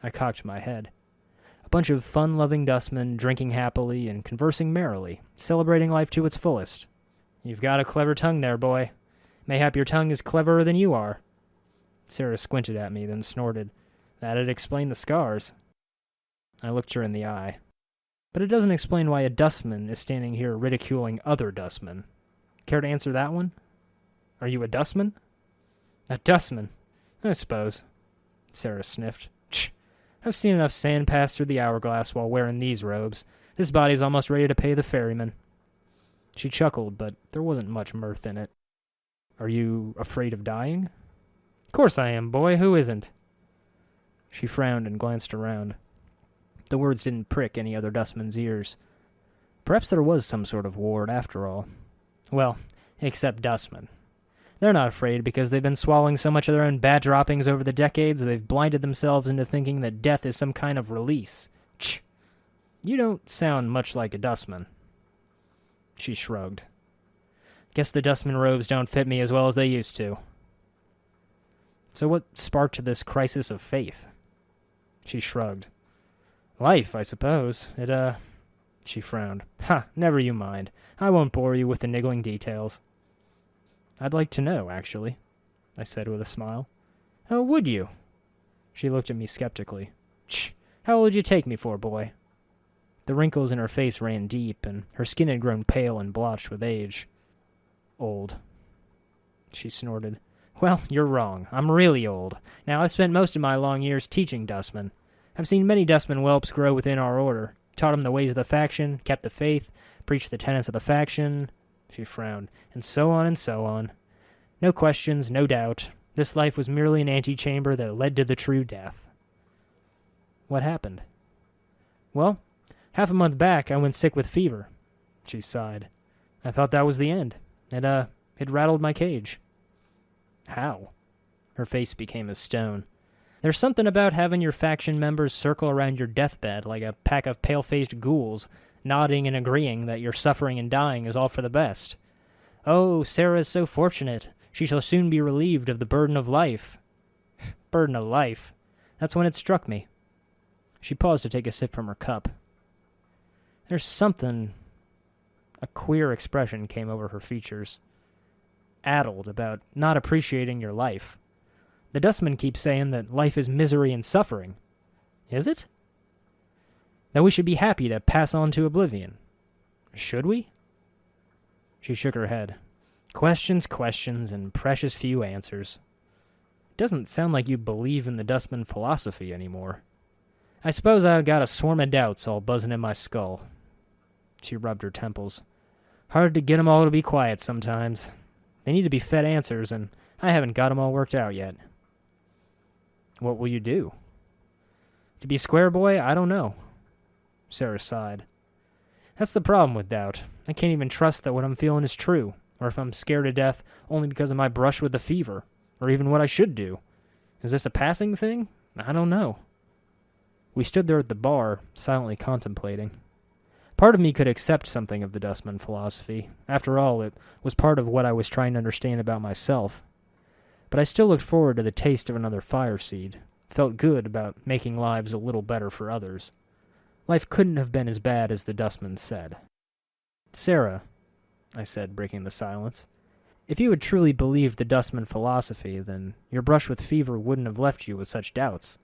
I cocked my head. A bunch of fun-loving dustmen drinking happily and conversing merrily, celebrating life to its fullest. You've got a clever tongue there, boy. Mayhap your tongue is cleverer than you are. Sarah squinted at me, then snorted. That'd explain the scars. I looked her in the eye. But it doesn't explain why a dustman is standing here ridiculing other dustmen. Care to answer that one? Are you a dustman? A dustman? I suppose. Sarah sniffed. Tch, I've seen enough sand pass through the hourglass while wearing these robes. This body's almost ready to pay the ferryman. She chuckled, but there wasn't much mirth in it. Are you afraid of dying? Of course I am, boy. Who isn't? She frowned and glanced around. The words didn't prick any other dustman's ears. Perhaps there was some sort of ward after all. Well, except dustmen. They're not afraid because they've been swallowing so much of their own bad droppings over the decades they've blinded themselves into thinking that death is some kind of release. Tch! You don't sound much like a dustman. She shrugged. Guess the dustman robes don't fit me as well as they used to. So what sparked this crisis of faith? She shrugged. Life, I suppose. She frowned. Ha, never you mind. I won't bore you with the niggling details. I'd like to know, actually, I said with a smile. Oh, would you? She looked at me skeptically. Shh, how old would you take me for, boy? The wrinkles in her face ran deep, and her skin had grown pale and blotched with age. Old. She snorted. Well, you're wrong. I'm really old. Now, I've spent most of my long years teaching dustmen. I've seen many dustman whelps grow within our order, taught them the ways of the faction, kept the faith, preached the tenets of the faction. She frowned. And so on and so on. No questions, no doubt. This life was merely an antechamber that led to the true death. What happened? Well, half a month back, I went sick with fever. She sighed. I thought that was the end. It rattled my cage. How? Her face became a stone. There's something about having your faction members circle around your deathbed like a pack of pale-faced ghouls, nodding and agreeing that your suffering and dying is all for the best. Oh, Sarah is so fortunate. She shall soon be relieved of the burden of life. Burden of life. That's when it struck me. She paused to take a sip from her cup. There's something... A queer expression came over her features. Addled about not appreciating your life. The dustmen keep saying that life is misery and suffering. Is it? That we should be happy to pass on to oblivion. Should we? She shook her head. Questions, and precious few answers. It doesn't sound like you believe in the dustman philosophy anymore. I suppose I've got a swarm of doubts all buzzing in my skull. She rubbed her temples. Hard to get 'em all to be quiet sometimes. They need to be fed answers, and I haven't got 'em all worked out yet. What will you do? To be square, boy, I don't know. Sarah sighed. That's the problem with doubt. I can't even trust that what I'm feeling is true, or if I'm scared to death only because of my brush with the fever, or even what I should do. Is this a passing thing? I don't know. We stood there at the bar, silently contemplating. Part of me could accept something of the Dustman philosophy. After all, it was part of what I was trying to understand about myself. But I still looked forward to the taste of another fire seed. Felt good about making lives a little better for others. Life couldn't have been as bad as the Dustman said. Sarah, I said, breaking the silence, if you had truly believed the Dustman philosophy, then your brush with fever wouldn't have left you with such doubts.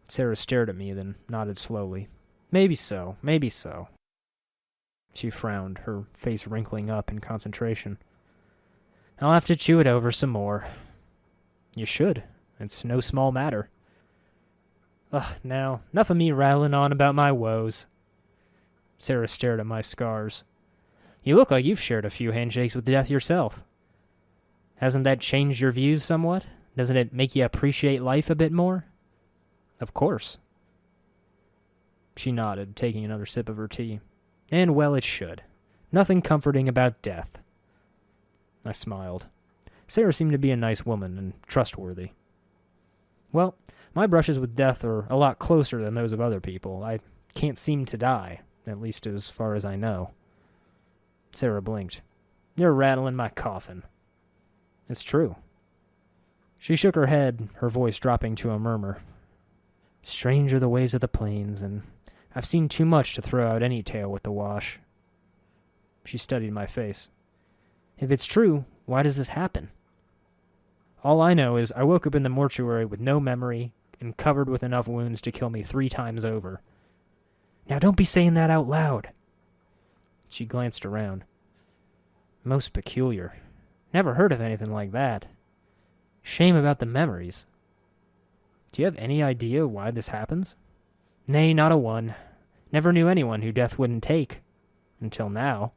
Sarah stared at me, then nodded slowly. Maybe so, maybe so. She frowned, her face wrinkling up in concentration. I'll have to chew it over some more. You should. It's no small matter. Ugh, now, enough of me rattling on about my woes. Sarah stared at my scars. You look like you've shared a few handshakes with death yourself. Hasn't that changed your views somewhat? Doesn't it make you appreciate life a bit more? Of course. She nodded, taking another sip of her tea. And well it should. Nothing comforting about death. I smiled. Sarah seemed to be a nice woman and trustworthy. Well, my brushes with death are a lot closer than those of other people. I can't seem to die, at least as far as I know. Sarah blinked. You're rattling my coffin. It's true. She shook her head, her voice dropping to a murmur. Strange are the ways of the plains, and I've seen too much to throw out any tale with the wash. She studied my face. If it's true, why does this happen? All I know is I woke up in the mortuary with no memory and covered with enough wounds to kill me 3 times over. Now don't be saying that out loud. She glanced around. Most peculiar. Never heard of anything like that. Shame about the memories. Do you have any idea why this happens? Nay, not a one. Never knew anyone who death wouldn't take. Until now.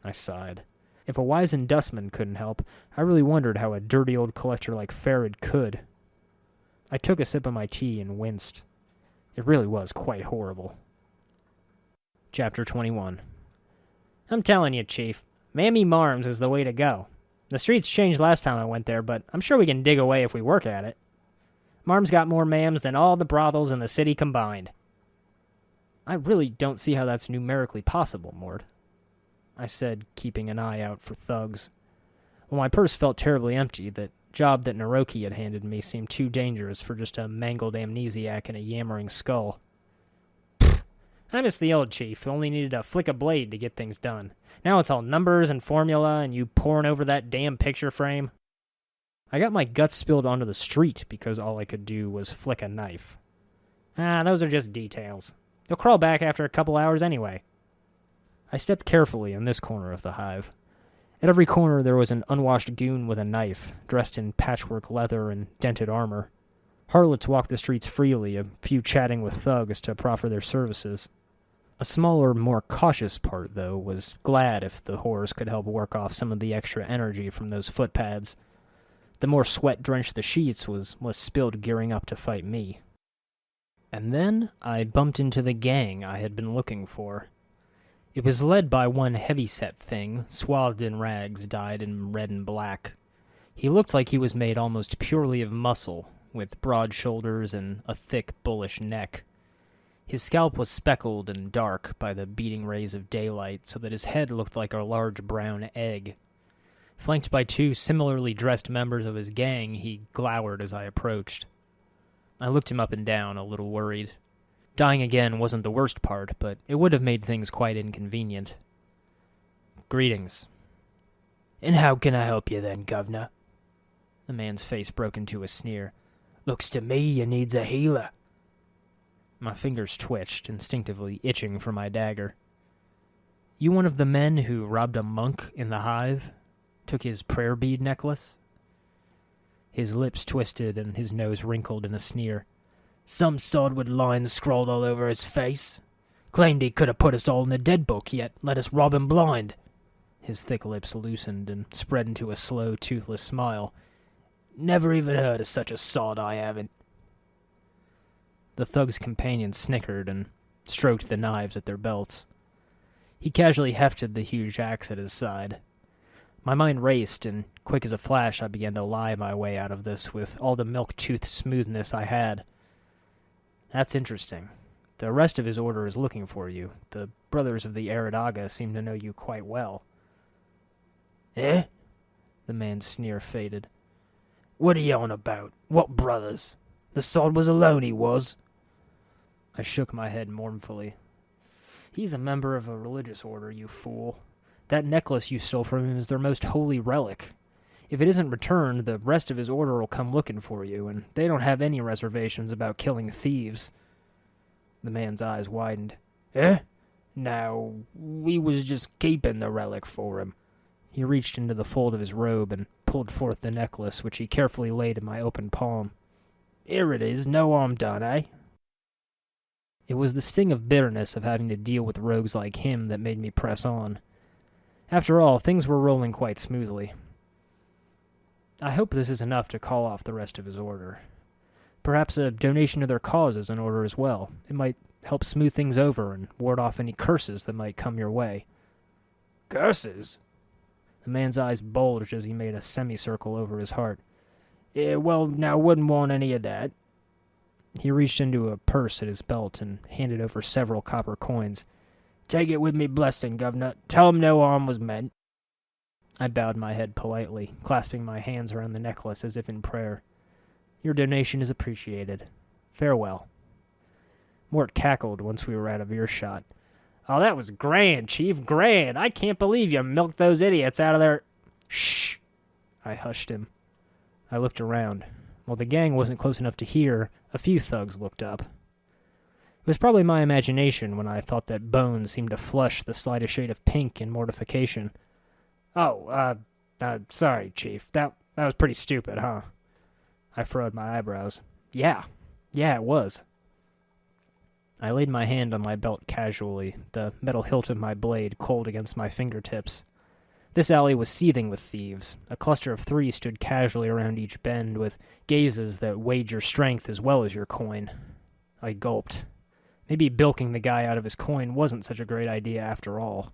I sighed. If a wizened Dustman couldn't help, I really wondered how a dirty old collector like Farod could. I took a sip of my tea and winced. It really was quite horrible. Chapter 21. I'm telling you, Chief, Mammy Marms is the way to go. The streets changed last time I went there, but I'm sure we can dig away if we work at it. Marm's got more mams than all the brothels in the city combined. I really don't see how that's numerically possible, Mort, I said, keeping an eye out for thugs. While my purse felt terribly empty, that job that Naroki had handed me seemed too dangerous for just a mangled amnesiac and a yammering skull. I miss the old Chief, who only needed a flick of blade to get things done. Now it's all numbers and formula and you poring over that damn picture frame. I got my guts spilled onto the street because all I could do was flick a knife. Those are just details. You'll crawl back after a couple hours anyway. I stepped carefully in this corner of the hive. At every corner there was an unwashed goon with a knife, dressed in patchwork leather and dented armor. Harlots walked the streets freely, a few chatting with thugs to proffer their services. A smaller, more cautious part, though, was glad if the whores could help work off some of the extra energy from those footpads. The more sweat drenched the sheets was less spilled gearing up to fight me. And then I bumped into the gang I had been looking for. It was led by one heavy-set thing, swathed in rags dyed in red and black. He looked like he was made almost purely of muscle, with broad shoulders and a thick, bullish neck. His scalp was speckled and dark by the beating rays of daylight, so that his head looked like a large brown egg. Flanked by 2 similarly dressed members of his gang, he glowered as I approached. I looked him up and down, a little worried. Dying again wasn't the worst part, but it would have made things quite inconvenient. Greetings. And how can I help you then, Governor? The man's face broke into a sneer. Looks to me you needs a healer. My fingers twitched, instinctively itching for my dagger. You one of the men who robbed a monk in the hive? Took his prayer bead necklace? His lips twisted and his nose wrinkled in a sneer. Some sod with lines scrawled all over his face. Claimed he could have put us all in the dead book, yet let us rob him blind. His thick lips loosened and spread into a slow, toothless smile. Never even heard of such a sod, I haven't. The thug's companion snickered and stroked the knives at their belts. He casually hefted the huge axe at his side. My mind raced, and quick as a flash I began to lie my way out of this with all the milk-toothed smoothness I had. That's interesting. The rest of his order is looking for you. The brothers of the Aradaga seem to know you quite well. Eh? The man's sneer faded. What are you on about? What brothers? The sod was alone, he was. I shook my head mournfully. He's a member of a religious order, you fool. That necklace you stole from him is their most holy relic. If it isn't returned, the rest of his order will come looking for you, and they don't have any reservations about killing thieves. The man's eyes widened. Eh? Now, we was just keeping the relic for him. He reached into the fold of his robe and pulled forth the necklace, which he carefully laid in my open palm. Here it is, no harm done, eh? It was the sting of bitterness of having to deal with rogues like him that made me press on. After all, things were rolling quite smoothly. I hope this is enough to call off the rest of his order. Perhaps a donation to their cause is in order as well. It might help smooth things over and ward off any curses that might come your way. Curses? The man's eyes bulged as he made a semicircle over his heart. Yeah, well, now wouldn't want any of that. He reached into a purse at his belt and handed over several copper coins. Take it with me blessing, governor. Tell him no harm was meant. I bowed my head politely, clasping my hands around the necklace as if in prayer. Your donation is appreciated. Farewell. Mort cackled once we were out of earshot. Oh, that was grand, Chief, grand. I can't believe you milked those idiots out of their... Shh! I hushed him. I looked around. While the gang wasn't close enough to hear, a few thugs looked up. It was probably my imagination when I thought that Bones seemed to flush the slightest shade of pink in mortification. Oh, sorry, Chief. That was pretty stupid, huh? I furrowed my eyebrows. Yeah, it was. I laid my hand on my belt casually, the metal hilt of my blade cold against my fingertips. This alley was seething with thieves. A cluster of 3 stood casually around each bend, with gazes that weighed your strength as well as your coin. I gulped. Maybe bilking the guy out of his coin wasn't such a great idea after all.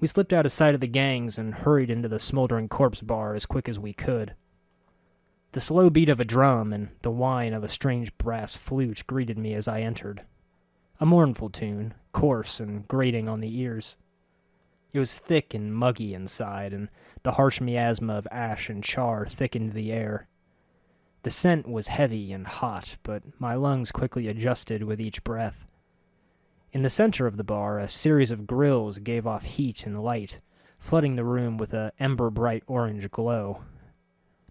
We slipped out of sight of the gangs and hurried into the smoldering corpse bar as quick as we could. The slow beat of a drum and the whine of a strange brass flute greeted me as I entered. A mournful tune, coarse and grating on the ears. It was thick and muggy inside, and the harsh miasma of ash and char thickened the air. The scent was heavy and hot, but my lungs quickly adjusted with each breath. In the center of the bar, a series of grills gave off heat and light, flooding the room with an ember-bright orange glow.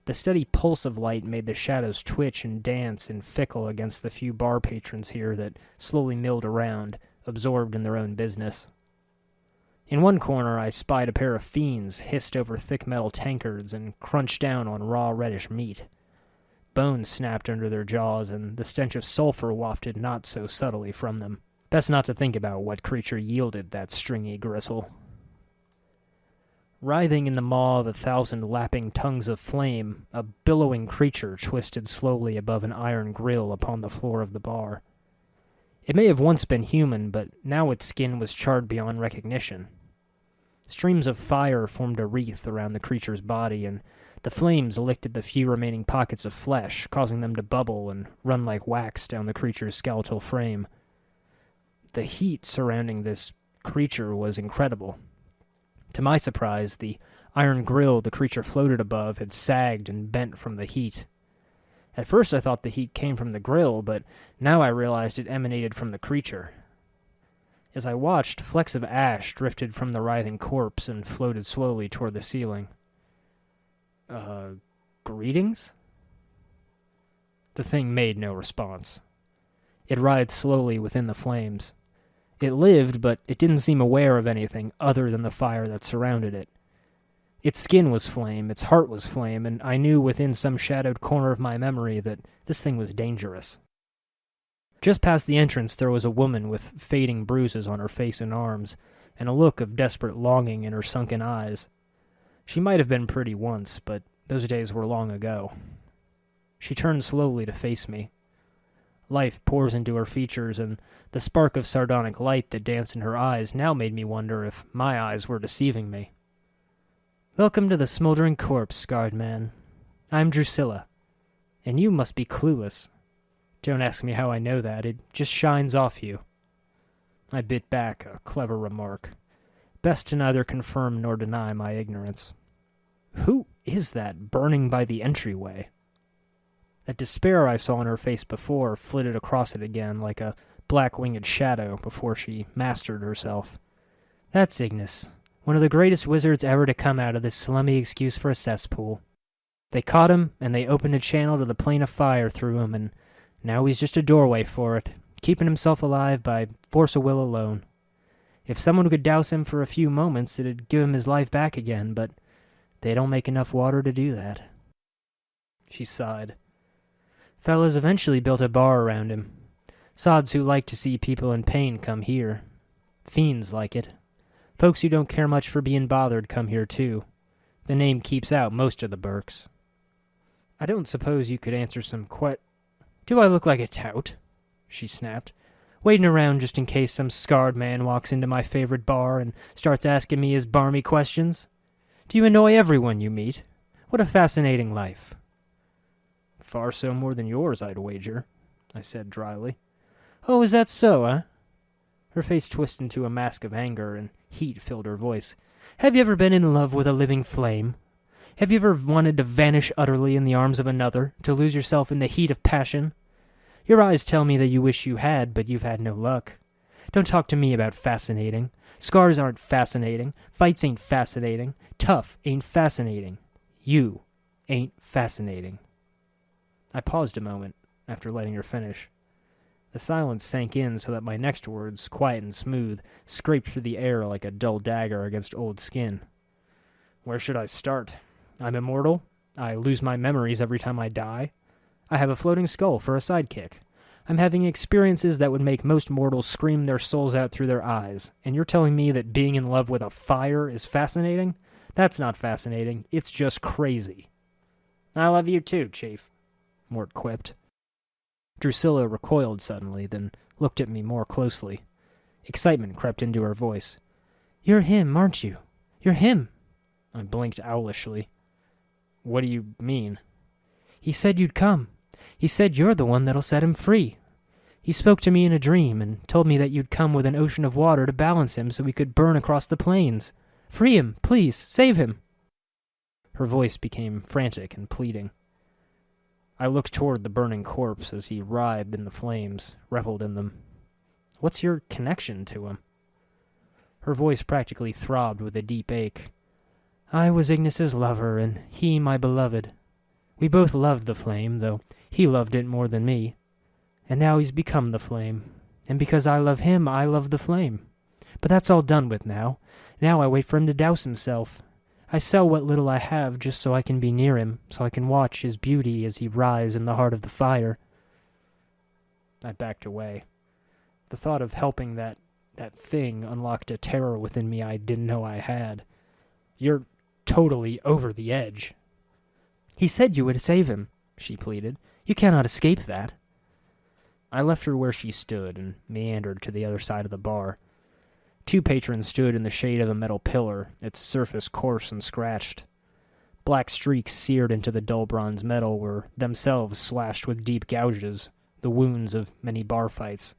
The steady pulse of light made the shadows twitch and dance and fickle against the few bar patrons here that slowly milled around, absorbed in their own business. In one corner I spied a pair of fiends hissed over thick metal tankards and crunched down on raw reddish meat. Bones snapped under their jaws, and the stench of sulfur wafted not so subtly from them. Best not to think about what creature yielded that stringy gristle. Writhing in the maw of 1,000 lapping tongues of flame, a billowing creature twisted slowly above an iron grill upon the floor of the bar. It may have once been human, but now its skin was charred beyond recognition. Streams of fire formed a wreath around the creature's body, and the flames licked at the few remaining pockets of flesh, causing them to bubble and run like wax down the creature's skeletal frame. The heat surrounding this creature was incredible. To my surprise, the iron grill the creature floated above had sagged and bent from the heat. At first I thought the heat came from the grill, but now I realized it emanated from the creature. As I watched, flecks of ash drifted from the writhing corpse and floated slowly toward the ceiling. Greetings? The thing made no response. It writhed slowly within the flames. It lived, but it didn't seem aware of anything other than the fire that surrounded it. Its skin was flame, its heart was flame, and I knew within some shadowed corner of my memory that this thing was dangerous. Just past the entrance there was a woman with fading bruises on her face and arms, and a look of desperate longing in her sunken eyes. She might have been pretty once, but those days were long ago. She turned slowly to face me. Life pours into her features, and the spark of sardonic light that danced in her eyes now made me wonder if my eyes were deceiving me. Welcome to the smoldering corpse, scarred man. I'm Drusilla, and you must be clueless. Don't ask me how I know that, it just shines off you. I bit back a clever remark. Best to neither confirm nor deny my ignorance. Who is that burning by the entryway? That despair I saw on her face before flitted across it again like a black-winged shadow before she mastered herself. That's Ignis, one of the greatest wizards ever to come out of this slummy excuse for a cesspool. They caught him, and they opened a channel to the plane of fire through him, and now he's just a doorway for it, keeping himself alive by force of will alone. If someone could douse him for a few moments, it'd give him his life back again, but they don't make enough water to do that. She sighed. Fellas eventually built a bar around him. Sods who like to see people in pain come here. Fiends like it. Folks who don't care much for being bothered come here too. The name keeps out most of the Burks. I don't suppose you could answer some Do I look like a tout? She snapped, waiting around just in case some scarred man walks into my favorite bar and starts asking me his barmy questions. Do you annoy everyone you meet? What a fascinating life. Far so more than yours, I'd wager, I said dryly. Oh, is that so, eh? Her face twisted into a mask of anger, and heat filled her voice. Have you ever been in love with a living flame? Have you ever wanted to vanish utterly in the arms of another, to lose yourself in the heat of passion? Your eyes tell me that you wish you had, but you've had no luck. Don't talk to me about fascinating. Scars aren't fascinating. Fights ain't fascinating. Tough ain't fascinating. You ain't fascinating. I paused a moment after letting her finish. The silence sank in so that my next words, quiet and smooth, scraped through the air like a dull dagger against old skin. Where should I start? I'm immortal. I lose my memories every time I die. I have a floating skull for a sidekick. I'm having experiences that would make most mortals scream their souls out through their eyes, and you're telling me that being in love with a fire is fascinating? That's not fascinating. It's just crazy. I love you too, Chief, Mort quipped. Drusilla recoiled suddenly, then looked at me more closely. Excitement crept into her voice. You're him, aren't you? You're him. I blinked owlishly. What do you mean? He said you'd come. He said you're the one that'll set him free. He spoke to me in a dream and told me that you'd come with an ocean of water to balance him so he could burn across the plains. Free him, please, save him. Her voice became frantic and pleading. I looked toward the burning corpse as he writhed in the flames, reveled in them. What's your connection to him? Her voice practically throbbed with a deep ache. I was Ignis's lover, and he my beloved. We both loved the flame, though he loved it more than me. And now he's become the flame. And because I love him, I love the flame. But that's all done with now. Now I wait for him to douse himself. I sell what little I have just so I can be near him, so I can watch his beauty as he writhes in the heart of the fire. I backed away. The thought of helping that thing unlocked a terror within me I didn't know I had. You're totally over the edge. He said you would save him, she pleaded. You cannot escape that. I left her where she stood and meandered to the other side of the bar. 2 patrons stood in the shade of a metal pillar, its surface coarse and scratched. Black streaks seared into the dull bronze metal were themselves slashed with deep gouges, the wounds of many bar fights.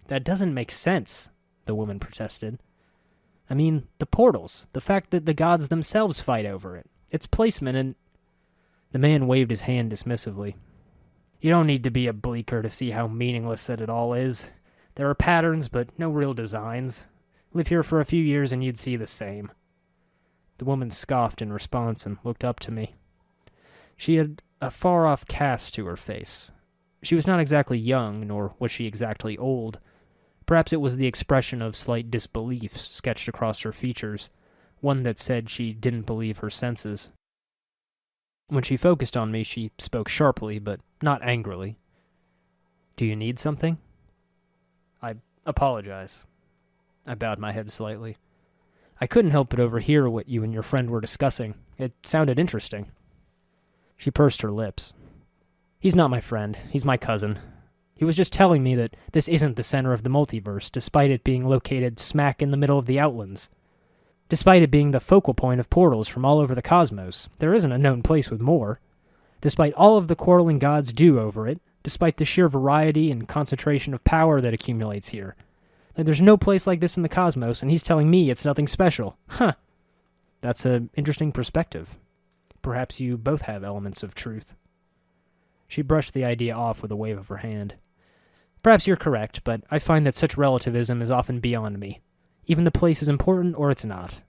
That doesn't make sense, the woman protested. I mean, the portals, the fact that the gods themselves fight over it, its placement and... The man waved his hand dismissively. You don't need to be a bleaker to see how meaningless it all is. There are patterns, but no real designs. Live here for a few years and you'd see the same. The woman scoffed in response and looked up to me. She had a far-off cast to her face. She was not exactly young, nor was she exactly old. Perhaps it was the expression of slight disbelief sketched across her features, one that said she didn't believe her senses. When she focused on me, she spoke sharply, but not angrily. Do you need something? I apologize. I bowed my head slightly. I couldn't help but overhear what you and your friend were discussing. It sounded interesting. She pursed her lips. He's not my friend. He's my cousin. He was just telling me that this isn't the center of the multiverse, despite it being located smack in the middle of the Outlands. Despite it being the focal point of portals from all over the cosmos, there isn't a known place with more. Despite all of the quarreling gods do over it, despite the sheer variety and concentration of power that accumulates here. There's no place like this in the cosmos, and he's telling me it's nothing special. Huh. That's an interesting perspective. Perhaps you both have elements of truth. She brushed the idea off with a wave of her hand. Perhaps you're correct, but I find that such relativism is often beyond me. Even the place is important or it's not.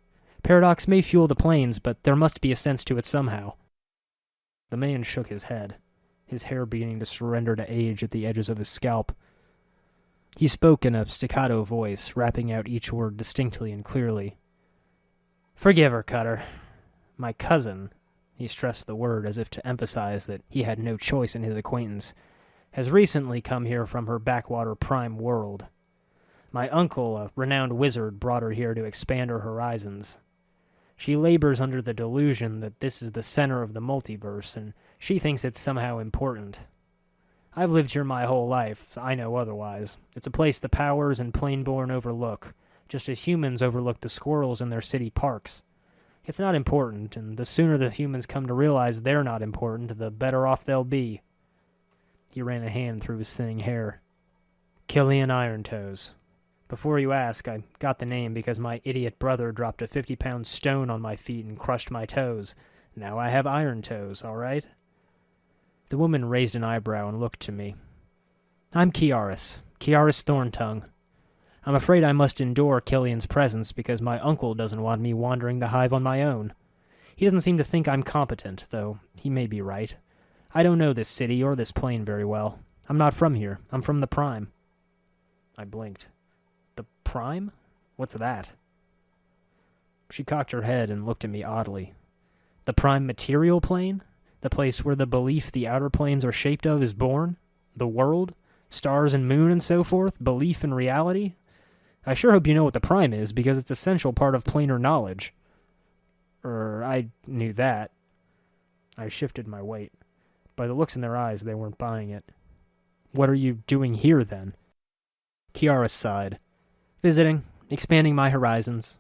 Paradox may fuel the planes, but there must be a sense to it somehow. The man shook his head, his hair beginning to surrender to age at the edges of his scalp. He spoke in a staccato voice, rapping out each word distinctly and clearly. Forgive her, Cutter. My cousin, he stressed the word as if to emphasize that he had no choice in his acquaintance, has recently come here from her backwater prime world. My uncle, a renowned wizard, brought her here to expand her horizons. She labors under the delusion that this is the center of the multiverse, and she thinks it's somehow important. I've lived here my whole life. I know otherwise. It's a place the powers and planeborn overlook, just as humans overlook the squirrels in their city parks. It's not important, and the sooner the humans come to realize they're not important, the better off they'll be. He ran a hand through his thinning hair. Killian Irontoes. Before you ask, I got the name because my idiot brother dropped a 50-pound stone on my feet and crushed my toes. Now I have iron toes, all right? The woman raised an eyebrow and looked to me. I'm Kiaris Thorntongue. I'm afraid I must endure Killian's presence because my uncle doesn't want me wandering the hive on my own. He doesn't seem to think I'm competent, though he may be right. I don't know this city or this plane very well. I'm not from here. I'm from the Prime. I blinked. The Prime? What's that? She cocked her head and looked at me oddly. The Prime material plane? The place where the belief the outer planes are shaped of is born? The world? Stars and moon and so forth? Belief and reality? I sure hope you know what the Prime is, because it's an essential part of planar knowledge. I knew that. I shifted my weight. By the looks in their eyes, they weren't buying it. What are you doing here, then? Kiara sighed. Visiting, expanding my horizons.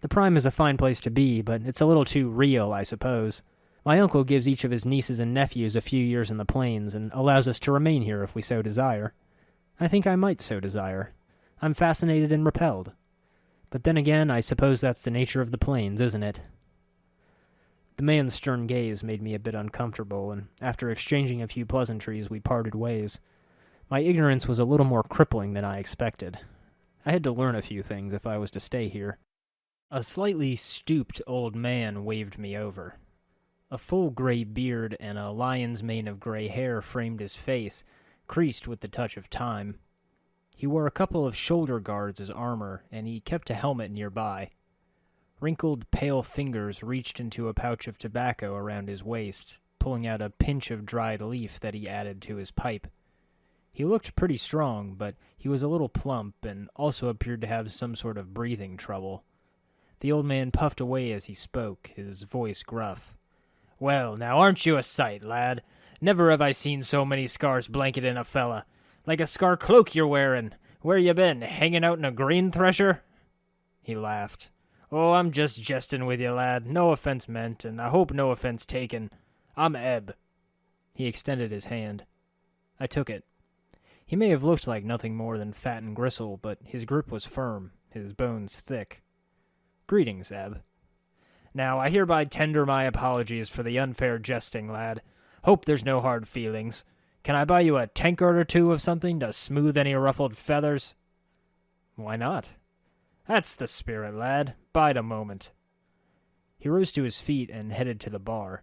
The Prime is a fine place to be, but it's a little too real, I suppose. My uncle gives each of his nieces and nephews a few years in the plains and allows us to remain here if we so desire. I think I might so desire. I'm fascinated and repelled. But then again, I suppose that's the nature of the plains, isn't it? The man's stern gaze made me a bit uncomfortable, and after exchanging a few pleasantries, we parted ways. My ignorance was a little more crippling than I expected. I had to learn a few things if I was to stay here. A slightly stooped old man waved me over. A full gray beard and a lion's mane of gray hair framed his face, creased with the touch of time. He wore a couple of shoulder guards as armor, and he kept a helmet nearby. Wrinkled, pale fingers reached into a pouch of tobacco around his waist, pulling out a pinch of dried leaf that he added to his pipe. He looked pretty strong, but he was a little plump and also appeared to have some sort of breathing trouble. The old man puffed away as he spoke, his voice gruff. Well, now aren't you a sight, lad? Never have I seen so many scars blanketed a fella. Like a scar cloak you're wearing. Where you been, hanging out in a grain thresher? He laughed. Oh, I'm just jesting with you, lad. No offense meant, and I hope no offense taken. I'm Ebb. He extended his hand. I took it. He may have looked like nothing more than fat and gristle, but his grip was firm, his bones thick. Greetings, Ebb. Now, I hereby tender my apologies for the unfair jesting, lad. Hope there's no hard feelings. Can I buy you a tankard or two of something to smooth any ruffled feathers? Why not? That's the spirit, lad. Bide a moment. He rose to his feet and headed to the bar.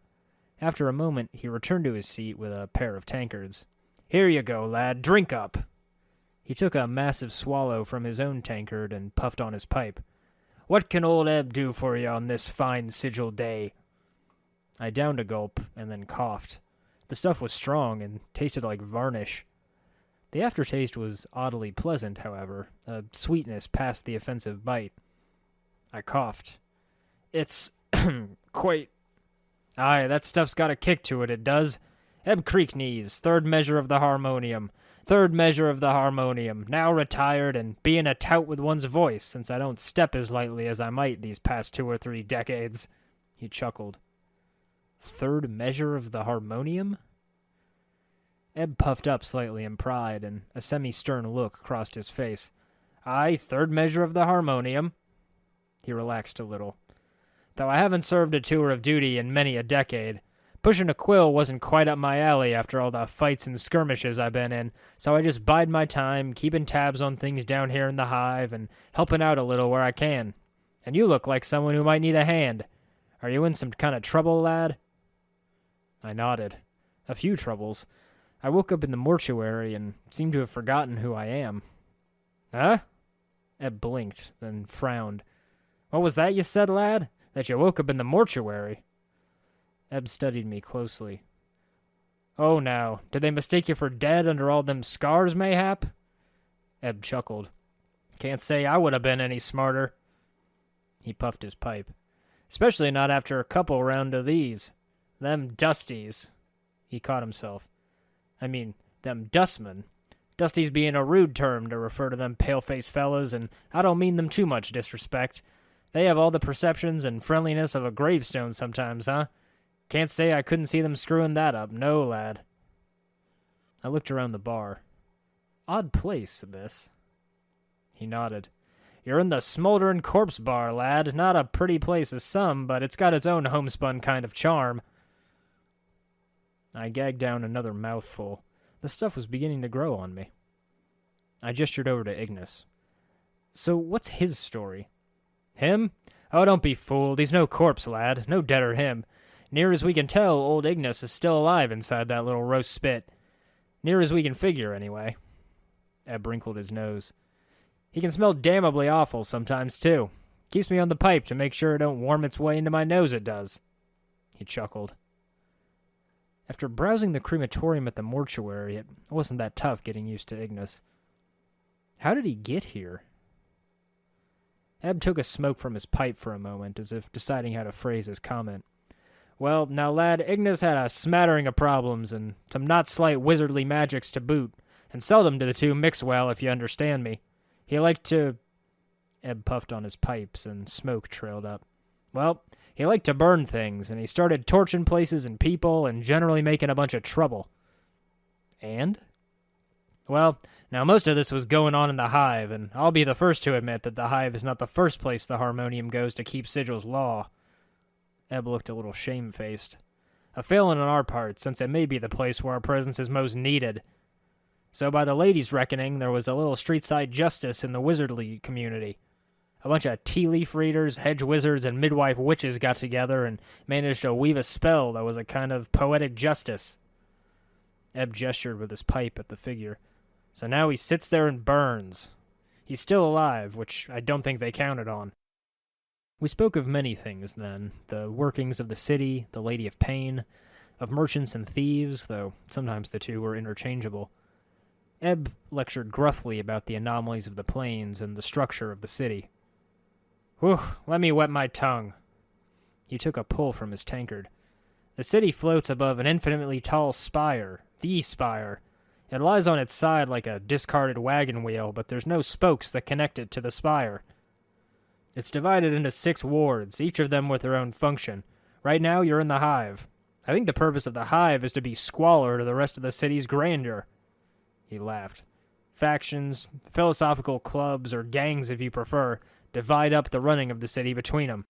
After a moment, he returned to his seat with a pair of tankards. Here you go, lad. Drink up. He took a massive swallow from his own tankard and puffed on his pipe. What can old Ebb do for you on this fine Sigil day? I downed a gulp and then coughed. The stuff was strong and tasted like varnish. The aftertaste was oddly pleasant, however, a sweetness past the offensive bite. I coughed. It's quite... Aye, that stuff's got a kick to it, it does. Ebb Creek knees, third measure of the harmonium. Third measure of the harmonium, now retired and being a tout with one's voice, since I don't step as lightly as I might these past 2 or 3 decades. He chuckled. Third measure of the harmonium? Ebb puffed up slightly in pride, and a semi-stern look crossed his face. Aye, third measure of the harmonium. He relaxed a little. Though I haven't served a tour of duty in many a decade. Pushing a quill wasn't quite up my alley after all the fights and skirmishes I've been in, so I just bide my time, keeping tabs on things down here in the hive, and helping out a little where I can. And you look like someone who might need a hand. Are you in some kind of trouble, lad? I nodded. A few troubles. I woke up in the mortuary and seemed to have forgotten who I am. Huh? Ebb blinked, then frowned. What was that you said, lad? That you woke up in the mortuary? Ebb studied me closely. Oh, now, did they mistake you for dead under all them scars, mayhap? Ebb chuckled. Can't say I would have been any smarter. He puffed his pipe. Especially not after a couple round of these. Them dusties. He caught himself. I mean, them dustmen. Dusties being a rude term to refer to them pale-faced fellas, and I don't mean them too much disrespect. They have all the perceptions and friendliness of a gravestone sometimes, huh? Can't say I couldn't see them screwing that up, no, lad. I looked around the bar. Odd place, this. He nodded. You're in the Smolderin' Corpse Bar, lad. Not a pretty place as some, but it's got its own homespun kind of charm. I gagged down another mouthful. The stuff was beginning to grow on me. I gestured over to Ignis. So what's his story? Him? Oh, don't be fooled. He's no corpse, lad. No deader him. Near as we can tell, old Ignis is still alive inside that little roast spit. Near as we can figure, anyway. Ebb wrinkled his nose. He can smell damnably awful sometimes, too. Keeps me on the pipe to make sure it don't worm its way into my nose, it does. He chuckled. After browsing the crematorium at the mortuary, it wasn't that tough getting used to Ignis. How did he get here? Ebb took a smoke from his pipe for a moment, as if deciding how to phrase his comment. Well, now, lad, Ignis had a smattering of problems, and some not slight wizardly magics to boot, and seldom do the two mix well, if you understand me. He liked to... Ebb puffed on his pipes, and smoke trailed up. Well, he liked to burn things, and he started torching places and people, and generally making a bunch of trouble. And? Well, now most of this was going on in the hive, and I'll be the first to admit that the hive is not the first place the Harmonium goes to keep Sigil's law. Ebb looked a little shamefaced. A failing on our part, since it may be the place where our presence is most needed. So by the ladies' reckoning, there was a little street-side justice in the wizardly community. A bunch of tea-leaf readers, hedge wizards, and midwife witches got together and managed to weave a spell that was a kind of poetic justice. Ebb gestured with his pipe at the figure. So now he sits there and burns. He's still alive, which I don't think they counted on. We spoke of many things then, the workings of the city, the Lady of Pain, of merchants and thieves, though sometimes the two were interchangeable. Ebb lectured gruffly about the anomalies of the plains and the structure of the city. Whew, let me wet my tongue. He took a pull from his tankard. The city floats above an infinitely tall spire, the spire. It lies on its side like a discarded wagon wheel, but there's no spokes that connect it to the spire. It's divided into 6 wards, each of them with their own function. Right now, you're in the hive. I think the purpose of the hive is to be squalor to the rest of the city's grandeur. He laughed. Factions, philosophical clubs, or gangs if you prefer, divide up the running of the city between them.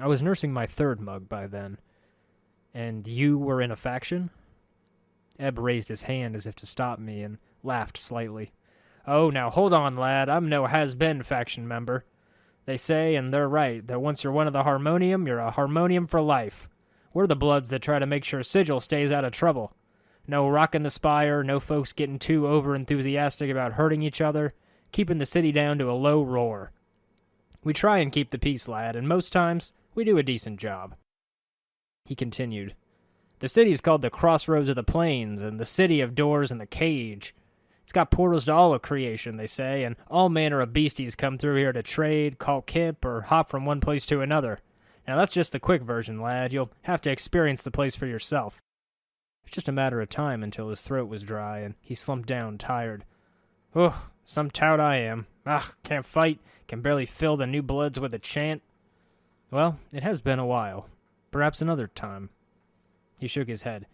I was nursing my 3rd mug by then. And you were in a faction? Ebb raised his hand as if to stop me and laughed slightly. Oh, now hold on, lad. I'm no has-been faction member. They say, and they're right, that once you're one of the Harmonium, you're a Harmonium for life. We're the Bloods that try to make sure Sigil stays out of trouble. No rocking the spire, no folks getting too over-enthusiastic about hurting each other, keeping the city down to a low roar. We try and keep the peace, lad, and most times, we do a decent job. He continued. The city's called the Crossroads of the Plains, and the City of Doors and the Cage. It's got portals to all of creation, they say, and all manner of beasties come through here to trade, call kip, or hop from one place to another. Now that's just the quick version, lad. You'll have to experience the place for yourself. It was just a matter of time until his throat was dry, and he slumped down, tired. Ugh, some tout I am. Can't fight, can barely fill the new bloods with a chant. Well, it has been a while. Perhaps another time. He shook his head.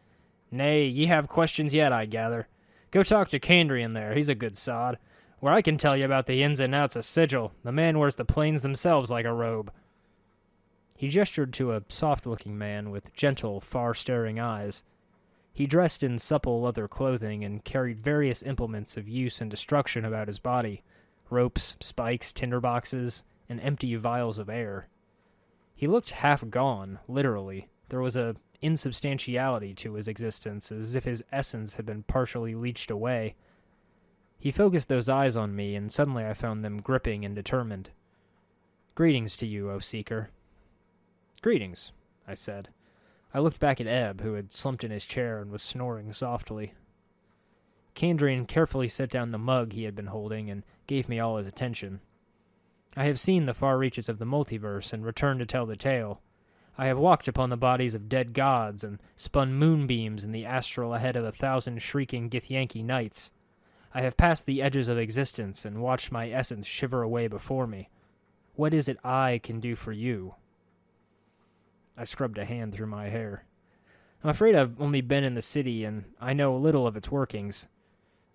Nay, ye have questions yet, I gather. Go talk to Candrian there, he's a good sod. Where I can tell you about the ins and outs of Sigil, the man wears the plains themselves like a robe. He gestured to a soft-looking man with gentle, far-staring eyes. He dressed in supple leather clothing and carried various implements of use and destruction about his body, ropes, spikes, tinderboxes, and empty vials of air. He looked half gone, literally. There was a insubstantiality to his existence, as if his essence had been partially leached away. He focused those eyes on me, and suddenly I found them gripping and determined. Greetings to you, O Seeker. Greetings, I said. I looked back at Ebb, who had slumped in his chair and was snoring softly. Kandrian carefully set down the mug he had been holding and gave me all his attention. I have seen the far reaches of the multiverse and returned to tell the tale. I have walked upon the bodies of dead gods and spun moonbeams in the astral ahead of 1,000 shrieking Githyanki nights. I have passed the edges of existence and watched my essence shiver away before me. What is it I can do for you? I scrubbed a hand through my hair. I'm afraid I've only been in the city and I know little of its workings.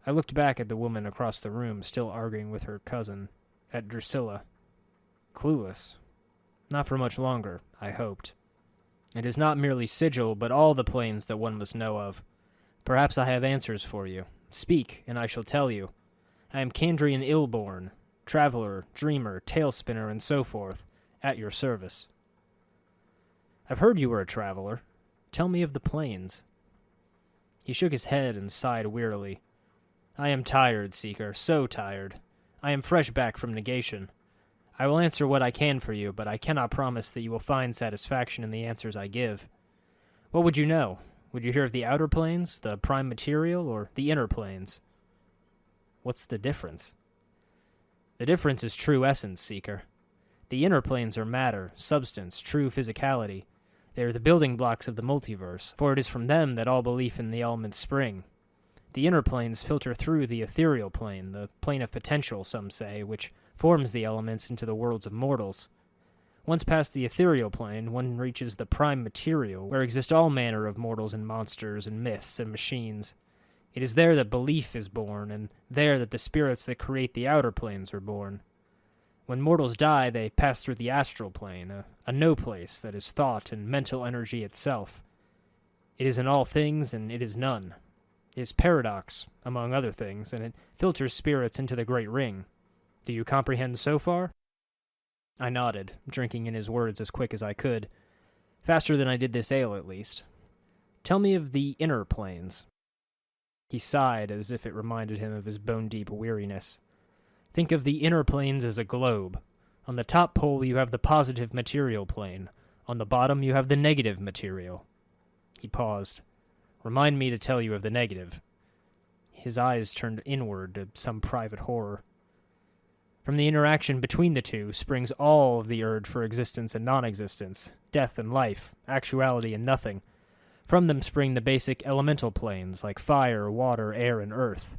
I looked back at the woman across the room, still arguing with her cousin, at Drusilla. Clueless. Not for much longer, I hoped. It is not merely Sigil, but all the planes that one must know of. Perhaps I have answers for you. Speak, and I shall tell you. I am Kandrian Illborn, traveler, dreamer, tale-spinner, and so forth, at your service. I've heard you were a traveler. Tell me of the planes. He shook his head and sighed wearily. I am tired, Seeker, so tired. I am fresh back from negation. I will answer what I can for you, but I cannot promise that you will find satisfaction in the answers I give. What would you know? Would you hear of the outer planes, the prime material, or the inner planes? What's the difference? The difference is true essence, Seeker. The inner planes are matter, substance, true physicality. They are the building blocks of the multiverse, for it is from them that all belief in the elements spring. The inner planes filter through the ethereal plane, the plane of potential, some say, which forms the elements into the worlds of mortals. Once past the ethereal plane, one reaches the prime material, where exist all manner of mortals and monsters and myths and machines. It is there that belief is born, and there that the spirits that create the outer planes are born. When mortals die, they pass through the astral plane, a no-place that is thought and mental energy itself. It is in all things, and it is none. It is paradox, among other things, and it filters spirits into the great ring. Do you comprehend so far? I nodded, drinking in his words as quick as I could. Faster than I did this ale, at least. Tell me of the inner planes. He sighed as if it reminded him of his bone-deep weariness. Think of the inner planes as a globe. On the top pole you have the positive material plane. On the bottom you have the negative material. He paused. Remind me to tell you of the negative. His eyes turned inward to some private horror. From the interaction between the two springs all of the urge for existence and non-existence, death and life, actuality and nothing. From them spring the basic elemental planes like fire, water, air, and earth.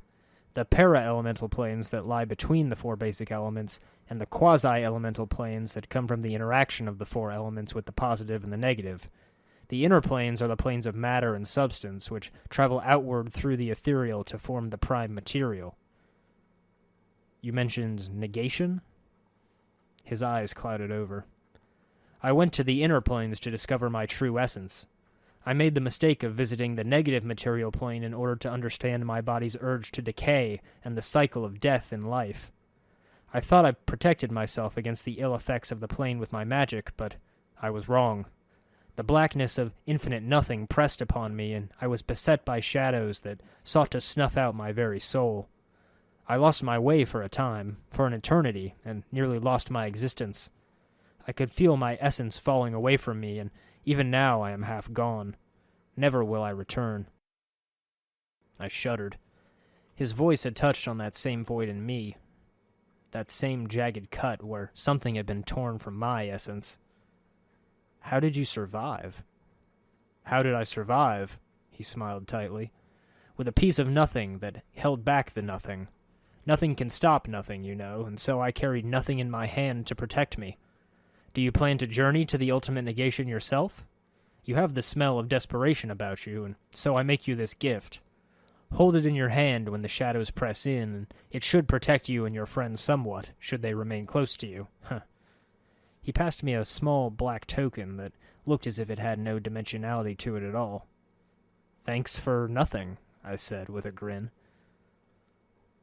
The para-elemental planes that lie between the four basic elements, and the quasi-elemental planes that come from the interaction of the four elements with the positive and the negative. The inner planes are the planes of matter and substance, which travel outward through the ethereal to form the prime material. You mentioned negation? His eyes clouded over. I went to the inner planes to discover my true essence. I made the mistake of visiting the negative material plane in order to understand my body's urge to decay and the cycle of death in life. I thought I protected myself against the ill effects of the plane with my magic, but I was wrong. The blackness of infinite nothing pressed upon me, and I was beset by shadows that sought to snuff out my very soul. I lost my way for a time, for an eternity, and nearly lost my existence. I could feel my essence falling away from me, and even now I am half gone. Never will I return. I shuddered. His voice had touched on that same void in me, that same jagged cut where something had been torn from my essence. How did you survive? How did I survive? He smiled tightly. With a piece of nothing that held back the nothing. Nothing can stop nothing, you know, and so I carried nothing in my hand to protect me. Do you plan to journey to the ultimate negation yourself? You have the smell of desperation about you, and so I make you this gift. Hold it in your hand when the shadows press in, and it should protect you and your friends somewhat, should they remain close to you. He passed me a small black token that looked as if it had no dimensionality to it at all. Thanks for nothing, I said with a grin.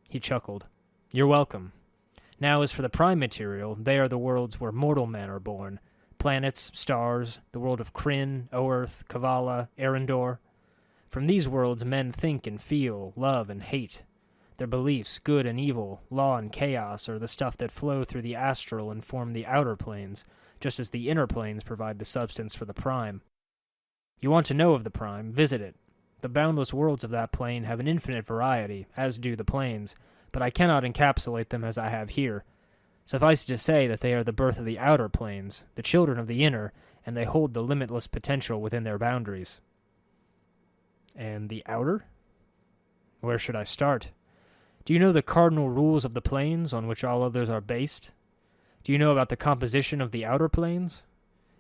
He chuckled. You're welcome. Now as for the prime material, they are the worlds where mortal men are born. Planets, stars, the world of Kryn, Oerth, Kavala, Arendor. From these worlds men think and feel, love and hate. Their beliefs, good and evil, law and chaos, are the stuff that flow through the astral and form the outer planes, just as the inner planes provide the substance for the prime. You want to know of the Prime, visit it. The boundless worlds of that plane have an infinite variety, as do the planes, but I cannot encapsulate them as I have here. Suffice it to say that they are the birth of the outer planes, the children of the inner, and they hold the limitless potential within their boundaries. And the outer? Where should I start? Do you know the cardinal rules of the planes on which all others are based? Do you know about the composition of the outer planes?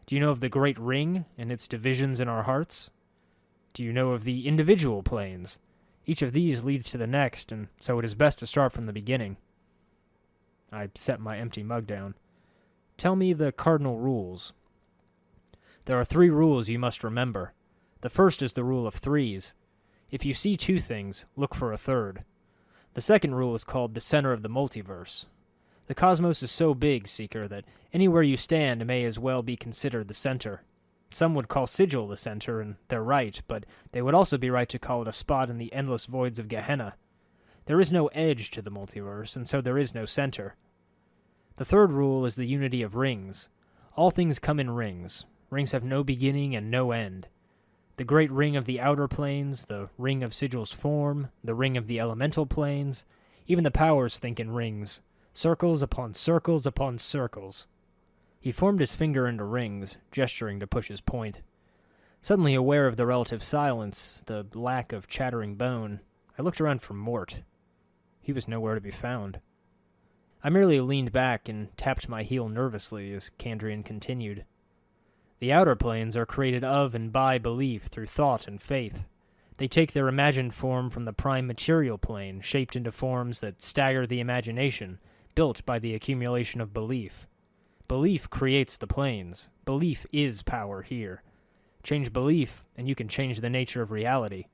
Do you know of the great ring and its divisions in our hearts? Do you know of the individual planes? Each of these leads to the next, and so it is best to start from the beginning. I set my empty mug down. Tell me the cardinal rules. There are 3 rules you must remember. The first is the rule of 3s. If you see 2 things, look for a third. The second rule is called the center of the multiverse. The cosmos is so big, Seeker, that anywhere you stand may as well be considered the center. Some would call Sigil the center, and they're right, but they would also be right to call it a spot in the endless voids of Gehenna. There is no edge to the multiverse, and so there is no center. The third rule is the unity of rings. All things come in rings. Rings have no beginning and no end. The great ring of the outer planes, the ring of Sigil's form, the ring of the elemental planes, even the powers think in rings, circles upon circles upon circles. He formed his finger into rings, gesturing to push his point. Suddenly aware of the relative silence, the lack of chattering bone, I looked around for Mort. He was nowhere to be found. I merely leaned back and tapped my heel nervously as Kandrian continued. The outer planes are created of and by belief through thought and faith. They take their imagined form from the prime material plane, shaped into forms that stagger the imagination, built by the accumulation of belief. Belief creates the planes. Belief is power here. Change belief, and you can change the nature of reality.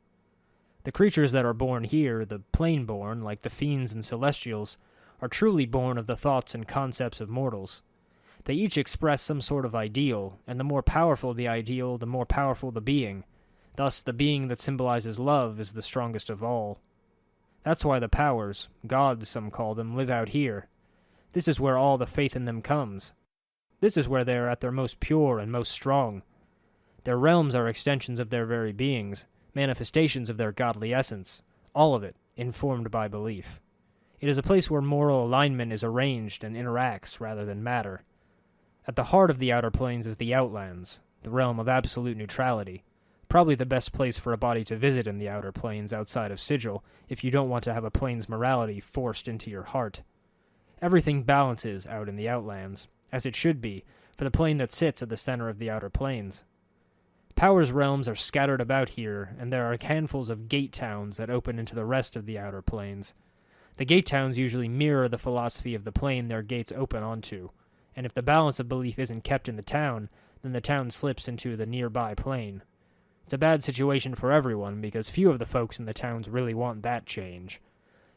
The creatures that are born here, the plane-born, like the fiends and celestials, are truly born of the thoughts and concepts of mortals. They each express some sort of ideal, and the more powerful the ideal, the more powerful the being. Thus, the being that symbolizes love is the strongest of all. That's why the powers, gods some call them, live out here. This is where all the faith in them comes. This is where they are at their most pure and most strong. Their realms are extensions of their very beings, manifestations of their godly essence, all of it informed by belief. It is a place where moral alignment is arranged and interacts rather than matter. At the heart of the outer planes is the Outlands, the realm of absolute neutrality, probably the best place for a body to visit in the outer planes outside of Sigil if you don't want to have a plane's morality forced into your heart. Everything balances out in the Outlands, as it should be, for the plane that sits at the center of the outer planes. Power's realms are scattered about here, and there are handfuls of gate towns that open into the rest of the outer planes. The gate towns usually mirror the philosophy of the plane their gates open onto, and if the balance of belief isn't kept in the town, then the town slips into the nearby plane. It's a bad situation for everyone, because few of the folks in the towns really want that change.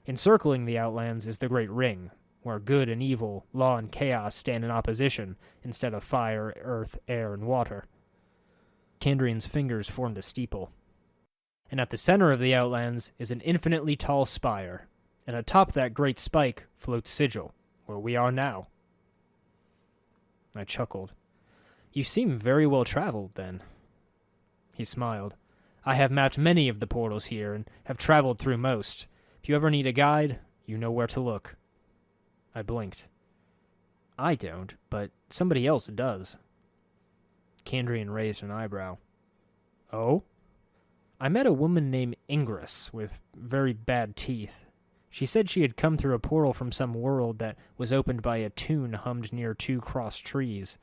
Encircling the Outlands is the Great Ring, where good and evil, law and chaos stand in opposition, instead of fire, earth, air, and water. Kandrian's fingers formed a steeple. And at the center of the Outlands is an infinitely tall spire, and atop that great spike floats Sigil, where we are now. I chuckled. You seem very well traveled, then. He smiled. I have mapped many of the portals here, and have traveled through most. If you ever need a guide, you know where to look. I blinked. I don't, but somebody else does. Kandrian raised an eyebrow. Oh? I met a woman named Ingress with very bad teeth. She said she had come through a portal from some world that was opened by a tune hummed near 2 crossed trees.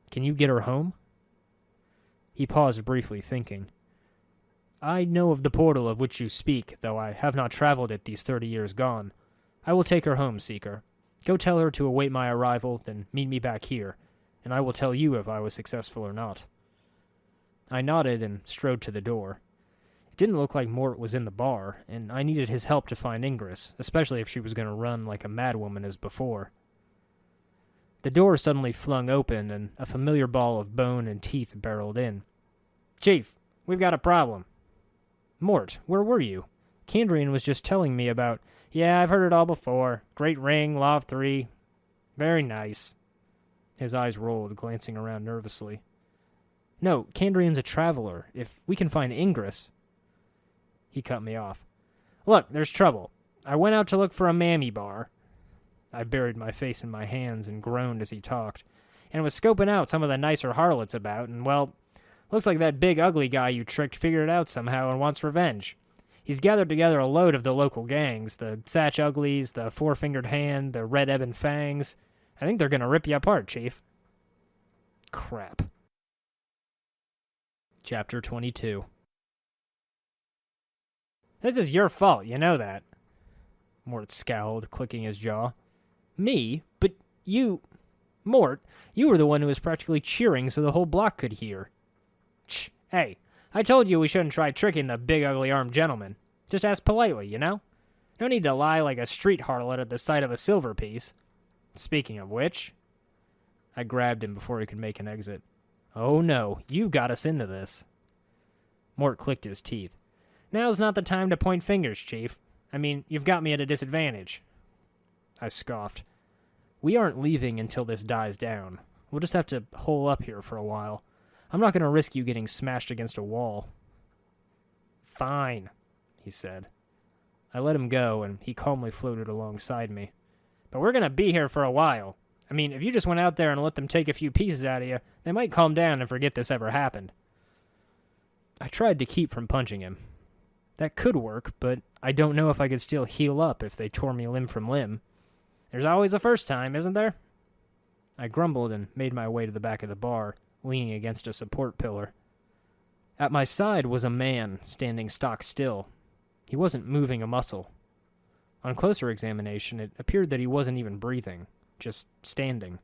Can you get her home? He paused briefly, thinking. I know of the portal of which you speak, though I have not traveled it these 30 years gone. I will take her home, Seeker. Go tell her to await my arrival, then meet me back here, and I will tell you if I was successful or not. I nodded and strode to the door. It didn't look like Mort was in the bar, and I needed his help to find Ingress, especially if she was going to run like a madwoman as before. The door suddenly flung open, and a familiar ball of bone and teeth barreled in. Chief, we've got a problem. Mort, where were you? Kandrian was just telling me about... Yeah, I've heard it all before. Great ring, law of 3. Very nice. His eyes rolled, glancing around nervously. No, Kandrian's a traveler. If we can find Ingress... He cut me off. Look, there's trouble. I went out to look for a mammy bar. I buried my face in my hands and groaned as he talked, and was scoping out some of the nicer harlots about, and, well, looks like that big ugly guy you tricked figured it out somehow and wants revenge. He's gathered together a load of the local gangs, the Satch Uglies, the Four-Fingered Hand, the Red Ebon Fangs. I think they're gonna rip you apart, Chief. Crap. Chapter 22. This is your fault, you know that. Mort scowled, clicking his jaw. Me? But you... Mort, you were the one who was practically cheering so the whole block could hear. Hey, I told you we shouldn't try tricking the big ugly armed gentleman. Just ask politely, you know? No need to lie like a street harlot at the sight of a silver piece. Speaking of which... I grabbed him before he could make an exit. Oh no, you got us into this. Mort clicked his teeth. Now's not the time to point fingers, Chief. I mean, you've got me at a disadvantage. I scoffed. We aren't leaving until this dies down. We'll just have to hole up here for a while. I'm not going to risk you getting smashed against a wall. Fine, he said. I let him go, and he calmly floated alongside me. But we're going to be here for a while. I mean, if you just went out there and let them take a few pieces out of you, they might calm down and forget this ever happened. I tried to keep from punching him. That could work, but I don't know if I could still heal up if they tore me limb from limb. There's always a first time, isn't there? I grumbled and made my way to the back of the bar, leaning against a support pillar. At my side was a man, standing stock still. He wasn't moving a muscle. On closer examination, it appeared that he wasn't even breathing, just standing.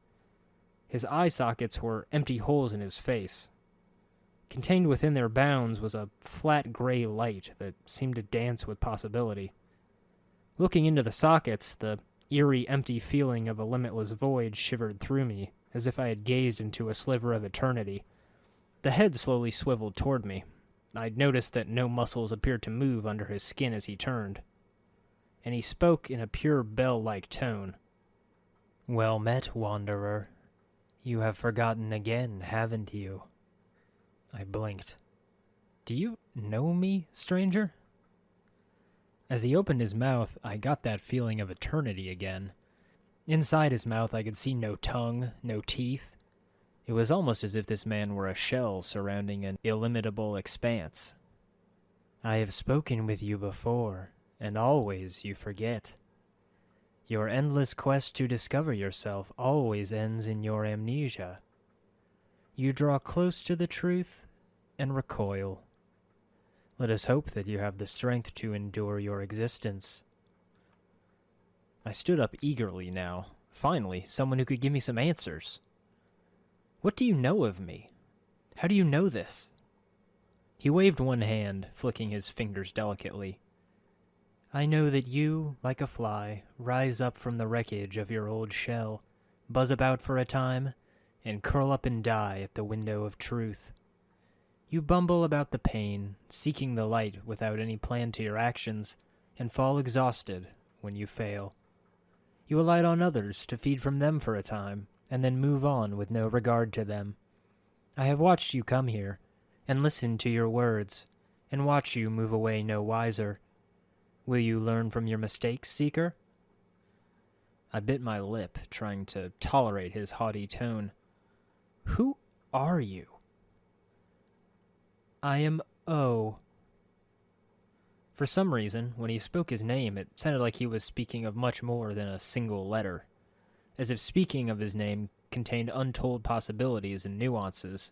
His eye sockets were empty holes in his face. Contained within their bounds was a flat gray light that seemed to dance with possibility. Looking into the sockets, the eerie, empty feeling of a limitless void shivered through me, as if I had gazed into a sliver of eternity. The head slowly swiveled toward me. I'd noticed that no muscles appeared to move under his skin as he turned. And he spoke in a pure bell-like tone. Well met, wanderer. You have forgotten again, haven't you? I blinked. Do you know me, stranger? As he opened his mouth, I got that feeling of eternity again. Inside his mouth I could see no tongue, no teeth. It was almost as if this man were a shell surrounding an illimitable expanse. I have spoken with you before, and always you forget. Your endless quest to discover yourself always ends in your amnesia. You draw close to the truth and recoil. Let us hope that you have the strength to endure your existence. I stood up eagerly now. Finally, someone who could give me some answers. What do you know of me? How do you know this? He waved one hand, flicking his fingers delicately. I know that you, like a fly, rise up from the wreckage of your old shell, buzz about for a time, and curl up and die at the window of truth. You bumble about the pain, seeking the light without any plan to your actions, and fall exhausted when you fail. You alight on others to feed from them for a time, and then move on with no regard to them. I have watched you come here, and listened to your words, and watch you move away no wiser. Will you learn from your mistakes, Seeker? I bit my lip, trying to tolerate his haughty tone. Who are you? I am O. For some reason, when he spoke his name, it sounded like he was speaking of much more than a single letter, as if speaking of his name contained untold possibilities and nuances.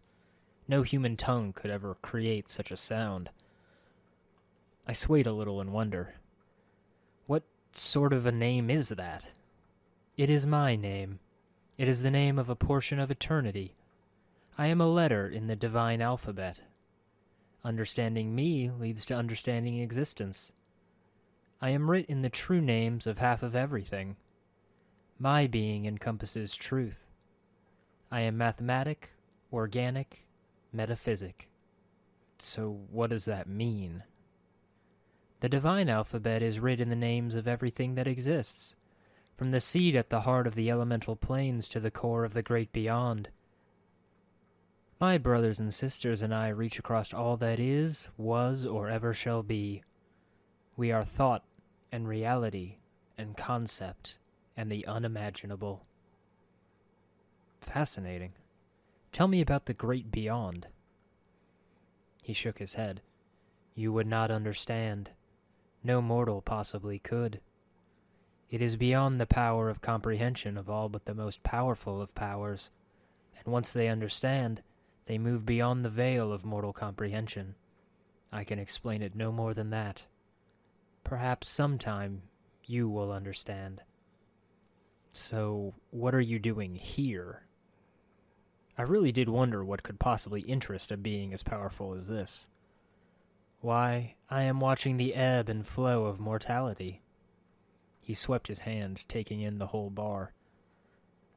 No human tongue could ever create such a sound. I swayed a little in wonder. What sort of a name is that? It is my name. It is the name of a portion of eternity. I am a letter in the divine alphabet. Understanding me leads to understanding existence. I am writ in the true names of half of everything. My being encompasses truth. I am mathematic, organic, metaphysic. So what does that mean? The divine alphabet is writ in the names of everything that exists, from the seed at the heart of the elemental planes to the core of the great beyond. My brothers and sisters and I reach across all that is, was, or ever shall be. We are thought and reality and concept and the unimaginable. Fascinating. Tell me about the great beyond. He shook his head. You would not understand. No mortal possibly could. It is beyond the power of comprehension of all but the most powerful of powers, and once they understand, they move beyond the veil of mortal comprehension. I can explain it no more than that. Perhaps sometime you will understand. So, what are you doing here? I really did wonder what could possibly interest a being as powerful as this. Why, I am watching the ebb and flow of mortality. He swept his hand, taking in the whole bar.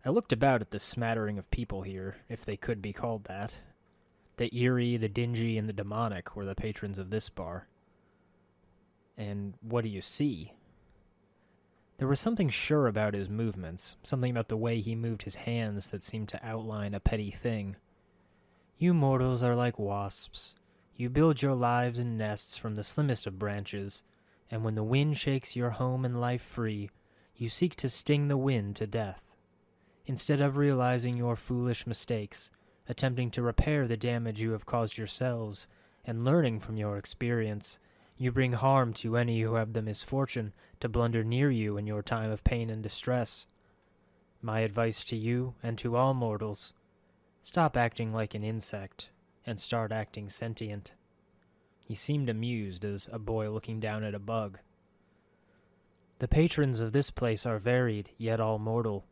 I looked about at the smattering of people here, if they could be called that. The eerie, the dingy, and the demonic were the patrons of this bar. And what do you see? There was something sure about his movements, something about the way he moved his hands that seemed to outline a petty thing. You mortals are like wasps. You build your lives in nests from the slimmest of branches, and when the wind shakes your home and life free, you seek to sting the wind to death. Instead of realizing your foolish mistakes, attempting to repair the damage you have caused yourselves, and learning from your experience, you bring harm to any who have the misfortune to blunder near you in your time of pain and distress. My advice to you and to all mortals, stop acting like an insect and start acting sentient. He seemed amused as a boy looking down at a bug. The patrons of this place are varied, yet all mortal.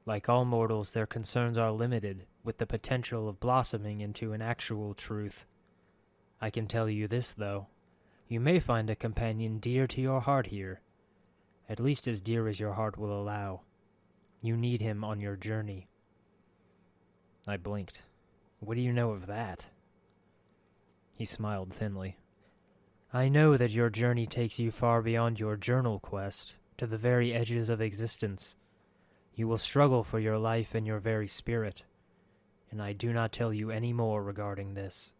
Like all mortals, their concerns are limited, with the potential of blossoming into an actual truth. I can tell you this, though. You may find a companion dear to your heart here, at least as dear as your heart will allow. You need him on your journey. I blinked. What do you know of that? He smiled thinly. I know that your journey takes you far beyond your journal quest, to the very edges of existence. You will struggle for your life and your very spirit, and I do not tell you any more regarding this.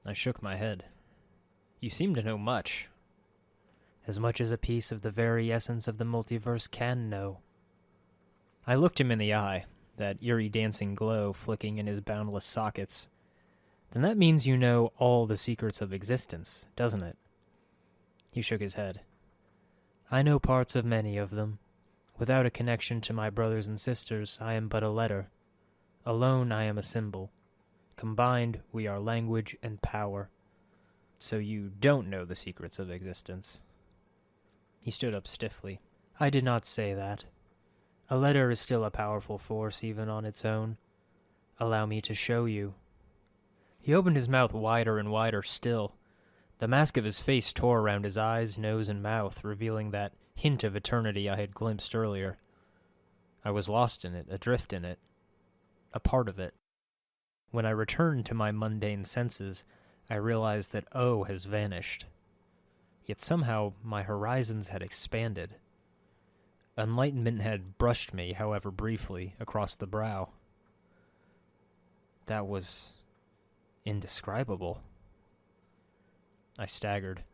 I shook my head. You seem to know much. As much as a piece of the very essence of the multiverse can know. I looked him in the eye, that eerie dancing glow flicking in his boundless sockets. Then that means you know all the secrets of existence, doesn't it? He shook his head. I know parts of many of them. Without a connection to my brothers and sisters, I am but a letter. Alone, I am a symbol. Combined, we are language and power. So you don't know the secrets of existence. He stood up stiffly. I did not say that. A letter is still a powerful force even on its own. Allow me to show you. He opened his mouth wider and wider still. The mask of his face tore around his eyes, nose, and mouth, revealing that hint of eternity I had glimpsed earlier. I was lost in it, adrift in it, a part of it. When I returned to my mundane senses, I realized that O has vanished. Yet somehow my horizons had expanded. Enlightenment had brushed me, however briefly, across the brow. That was indescribable. I staggered.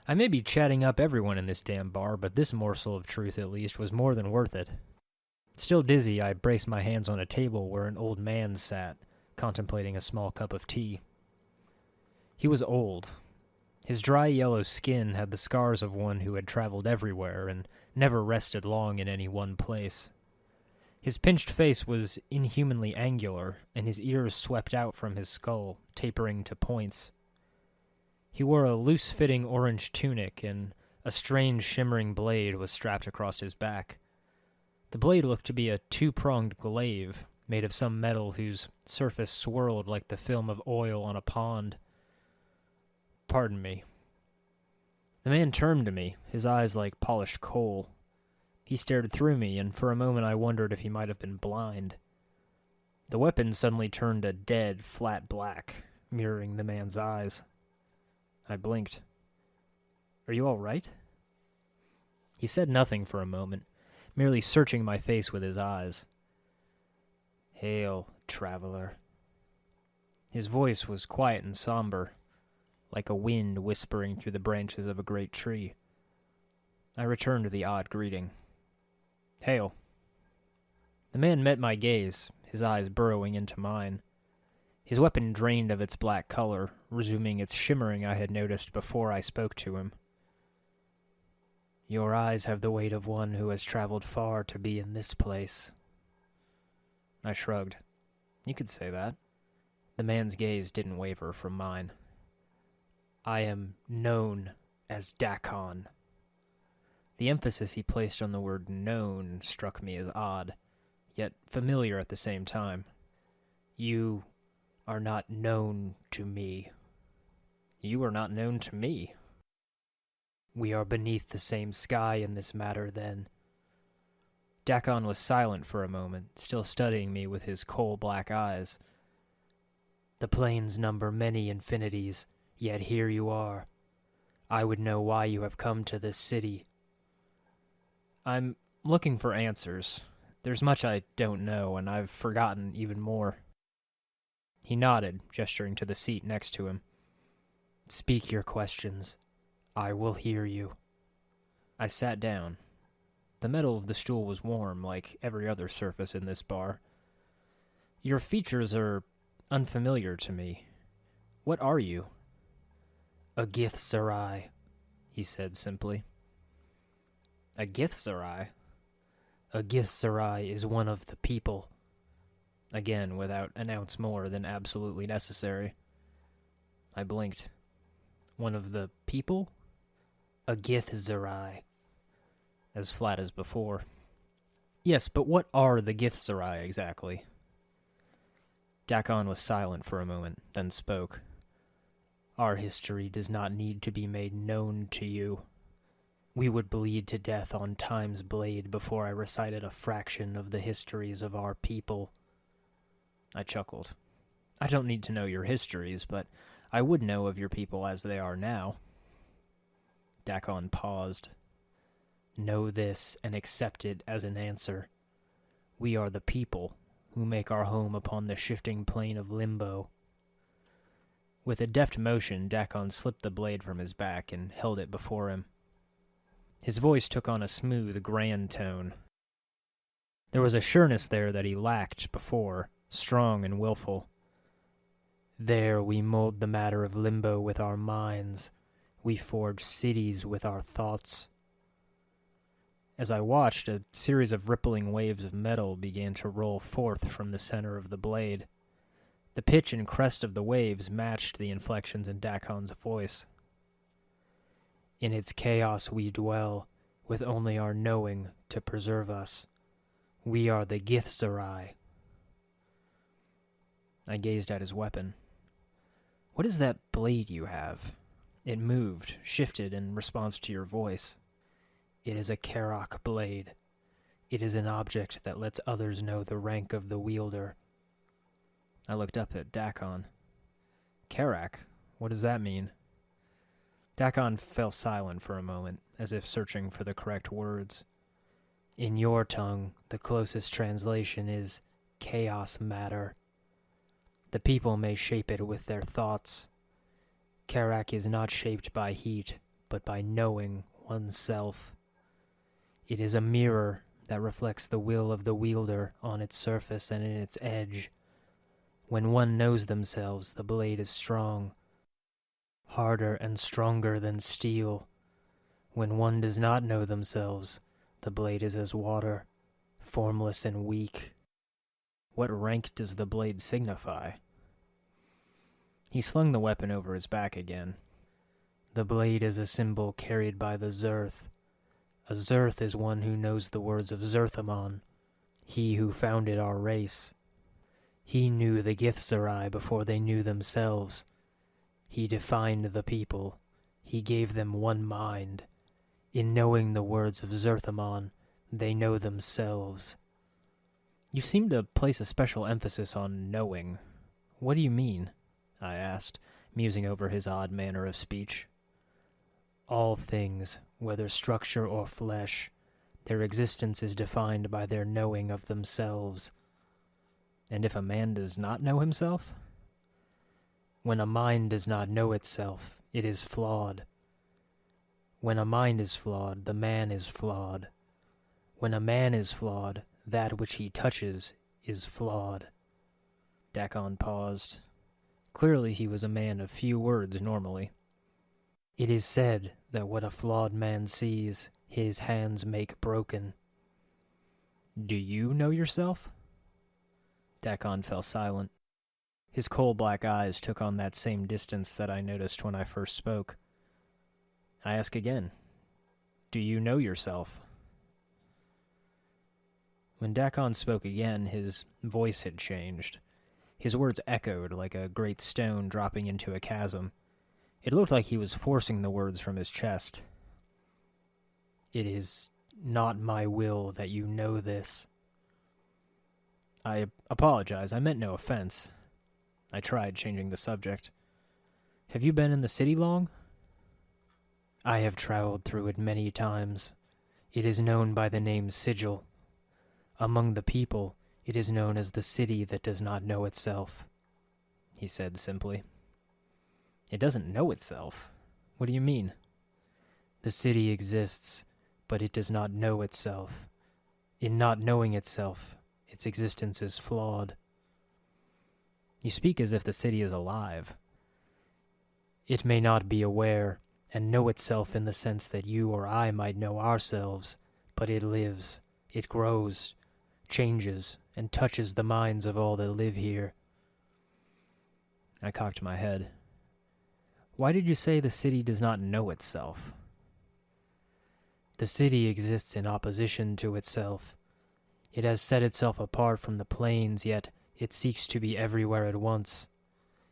I may be chatting up everyone in this damn bar, but this morsel of truth at least was more than worth it. Still dizzy, I braced my hands on a table where an old man sat, contemplating a small cup of tea. He was old. His dry yellow skin had the scars of one who had traveled everywhere and never rested long in any one place. His pinched face was inhumanly angular, and his ears swept out from his skull, tapering to points. He wore a loose-fitting orange tunic, and a strange shimmering blade was strapped across his back. The blade looked to be a two-pronged glaive, made of some metal whose surface swirled like the film of oil on a pond. Pardon me. The man turned to me, his eyes like polished coal. He stared through me, and for a moment I wondered if he might have been blind. The weapon suddenly turned a dead, flat black, mirroring the man's eyes. I blinked. Are you all right? He said nothing for a moment, merely searching my face with his eyes. Hail, traveler." His voice was quiet and somber, like a wind whispering through the branches of a great tree. I returned the odd greeting. "Hail." The man met my gaze, his eyes burrowing into mine. His weapon drained of its black color, resuming its shimmering I had noticed before I spoke to him. "Your eyes have the weight of one who has traveled far to be in this place." I shrugged. "You could say that." The man's gaze didn't waver from mine. "I am known as Dakon." The emphasis he placed on the word known struck me as odd, yet familiar at the same time. "You are not known to me." "You are not known to me." "We are beneath the same sky in this matter, then." Dakon was silent for a moment, still studying me with his coal-black eyes. "The planes number many infinities, yet here you are. I would know why you have come to this city." "I'm looking for answers. There's much I don't know, and I've forgotten even more." He nodded, gesturing to the seat next to him. "Speak your questions. I will hear you." I sat down. The metal of the stool was warm, like every other surface in this bar. "Your features are unfamiliar to me. What are you?" "A Githzerai," he said simply. "A Githzerai?" "A Githzerai is one of the people." Again, without an ounce more than absolutely necessary. I blinked. "One of the people?" "A Githzerai." As flat as before. "Yes, but what are the Githzerai exactly?" Dakon was silent for a moment, then spoke. "Our history does not need to be made known to you. We would bleed to death on Time's blade before I recited a fraction of the histories of our people." I chuckled. "I don't need to know your histories, but I would know of your people as they are now." Dakon paused. "Know this and accept it as an answer. We are the people who make our home upon the shifting plane of limbo." With a deft motion, Dakon slipped the blade from his back and held it before him. His voice took on a smooth, grand tone. There was a sureness there that he lacked before, strong and willful. "There we mold the matter of limbo with our minds. We forge cities with our thoughts." As I watched, a series of rippling waves of metal began to roll forth from the center of the blade. The pitch and crest of the waves matched the inflections in Dakon's voice. "In its chaos we dwell, with only our knowing to preserve us. We are the Githzerai." I gazed at his weapon. "What is that blade you have?" It moved, shifted in response to your voice. "It is a Karak blade. It is an object that lets others know the rank of the wielder." I looked up at Dakon. "Karak? What does that mean?" Dakon fell silent for a moment, as if searching for the correct words. "In your tongue, the closest translation is chaos matter. The people may shape it with their thoughts. Karak is not shaped by heat, but by knowing oneself. It is a mirror that reflects the will of the wielder on its surface and in its edge. When one knows themselves, the blade is strong, harder and stronger than steel. When one does not know themselves, the blade is as water, formless and weak." "What rank does the blade signify?" He slung the weapon over his back again. "The blade is a symbol carried by the Zerth. A Zerth is one who knows the words of Zerthamon, he who founded our race. He knew the Githzerai before they knew themselves. He defined the people. He gave them one mind. In knowing the words of Zerthamon, they know themselves." "You seem to place a special emphasis on knowing. What do you mean?" I asked, musing over his odd manner of speech. "All things, whether structure or flesh, their existence is defined by their knowing of themselves." And if a man does not know himself? When a mind does not know itself, it is flawed. When a mind is flawed, the man is flawed. When a man is flawed, that which he touches is flawed. Dakon paused. Clearly he was a man of few words normally. It is said that what a flawed man sees, his hands make broken. Do you know yourself? Dakon fell silent. His coal-black eyes took on that same distance that I noticed when I first spoke. I ask again, do you know yourself? When Dakon spoke again, his voice had changed. His words echoed like a great stone dropping into a chasm. It looked like he was forcing the words from his chest. It is not my will that you know this. I apologize. I meant no offense. I tried changing the subject. Have you been in the city long? I have traveled through it many times. It is known by the name Sigil. Among the people, it is known as the city that does not know itself, he said simply. It doesn't know itself? What do you mean? The city exists, but it does not know itself. In not knowing itself, its existence is flawed. You speak as if the city is alive. It may not be aware and know itself in the sense that you or I might know ourselves, but it lives, it grows, changes, and touches the minds of all that live here. I cocked my head. Why did you say the city does not know itself? The city exists in opposition to itself. It has set itself apart from the planes, yet it seeks to be everywhere at once.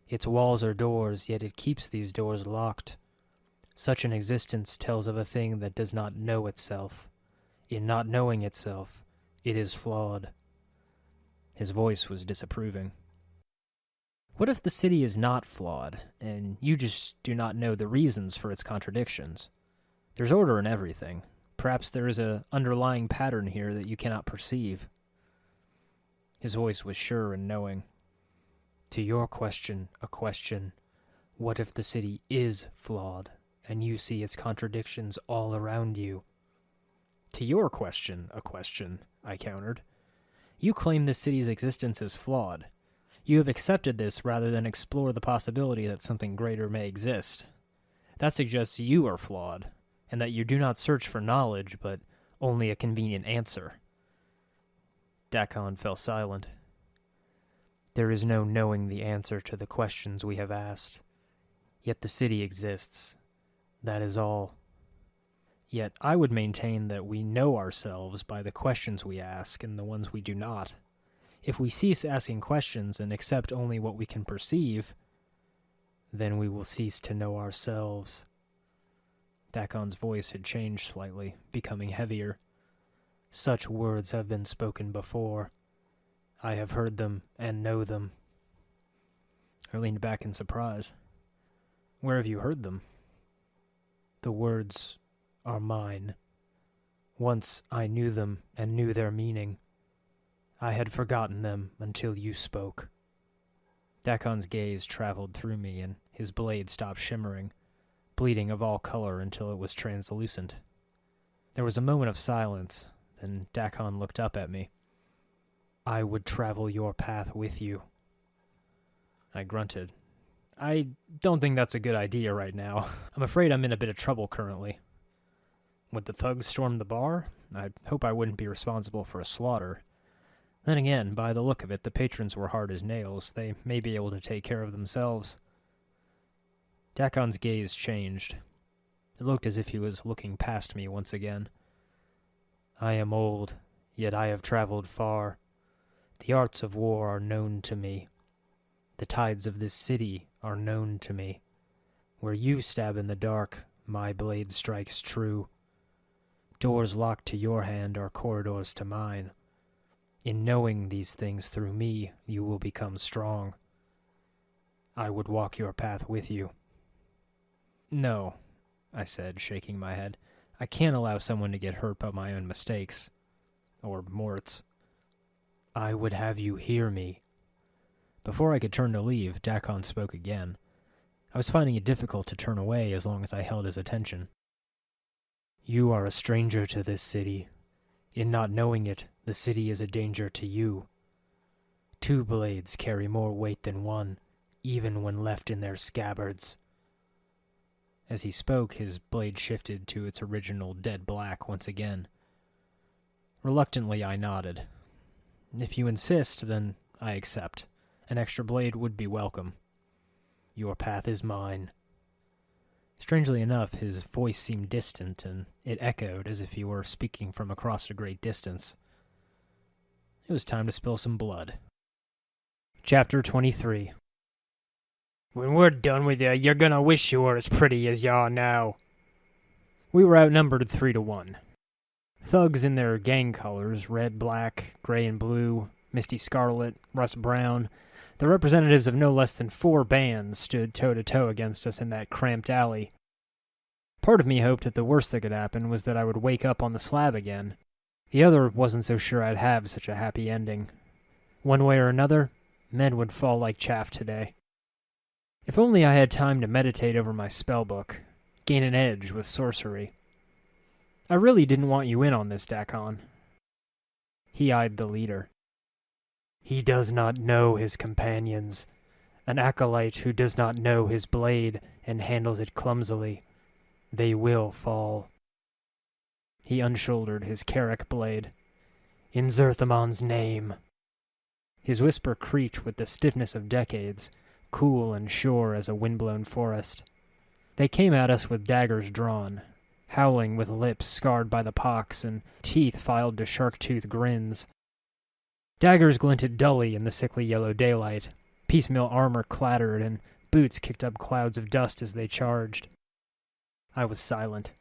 Its walls are doors, yet it keeps these doors locked. Such an existence tells of a thing that does not know itself. In not knowing itself, it is flawed. His voice was disapproving. What if the city is not flawed, and you just do not know the reasons for its contradictions? There's order in everything. Perhaps there is an underlying pattern here that you cannot perceive. His voice was sure and knowing. To your question, a question. What if the city is flawed, and you see its contradictions all around you? To your question, a question, I countered. You claim the city's existence is flawed. You have accepted this rather than explore the possibility that something greater may exist. That suggests you are flawed, and that you do not search for knowledge, but only a convenient answer. Dakon fell silent. There is no knowing the answer to the questions we have asked. Yet the city exists. That is all. Yet I would maintain that we know ourselves by the questions we ask and the ones we do not. If we cease asking questions and accept only what we can perceive, then we will cease to know ourselves. Dakon's voice had changed slightly, becoming heavier. Such words have been spoken before. I have heard them and know them. I leaned back in surprise. Where have you heard them? The words are mine. Once I knew them and knew their meaning. I had forgotten them until you spoke. Dakon's gaze traveled through me, and his blade stopped shimmering, bleeding of all color until it was translucent. There was a moment of silence, then Dakon looked up at me. I would travel your path with you. I grunted. I don't think that's a good idea right now. I'm afraid I'm in a bit of trouble currently. Would the thugs storm the bar? I hope I wouldn't be responsible for a slaughter. Then again, by the look of it, the patrons were hard as nails. They may be able to take care of themselves. Dakon's gaze changed. It looked as if he was looking past me once again. I am old, yet I have traveled far. The arts of war are known to me. The tides of this city are known to me. Where you stab in the dark, my blade strikes true. Doors locked to your hand are corridors to mine. In knowing these things through me, you will become strong. I would walk your path with you. No, I said, shaking my head. I can't allow someone to get hurt by my own mistakes. Or Mort's. I would have you hear me. Before I could turn to leave, Dakon spoke again. I was finding it difficult to turn away as long as I held his attention. You are a stranger to this city. In not knowing it, the city is a danger to you. 2 blades carry more weight than 1, even when left in their scabbards. As he spoke, his blade shifted to its original dead black once again. Reluctantly, I nodded. If you insist, then I accept. An extra blade would be welcome. Your path is mine. Strangely enough, his voice seemed distant, and it echoed as if he were speaking from across a great distance. It was time to spill some blood. Chapter 23. When we're done with you, you're gonna wish you were as pretty as you are now. We were outnumbered 3-1. Thugs in their gang colors, red, black, gray and blue, misty scarlet, rust brown, the representatives of no less than 4 bands stood toe-to-toe against us in that cramped alley. Part of me hoped that the worst that could happen was that I would wake up on the slab again. The other wasn't so sure I'd have such a happy ending. One way or another, men would fall like chaff today. If only I had time to meditate over my spellbook, gain an edge with sorcery. I really didn't want you in on this, Dakon. He eyed the leader. He does not know his companions. An acolyte who does not know his blade and handles it clumsily. They will fall. He unshouldered his Carrick blade. In Zerthamon's name. His whisper creaked with the stiffness of decades, cool and sure as a windblown forest. They came at us with daggers drawn, howling with lips scarred by the pox and teeth filed to shark-tooth grins. Daggers glinted dully in the sickly yellow daylight, piecemeal armor clattered, and boots kicked up clouds of dust as they charged. I was silent.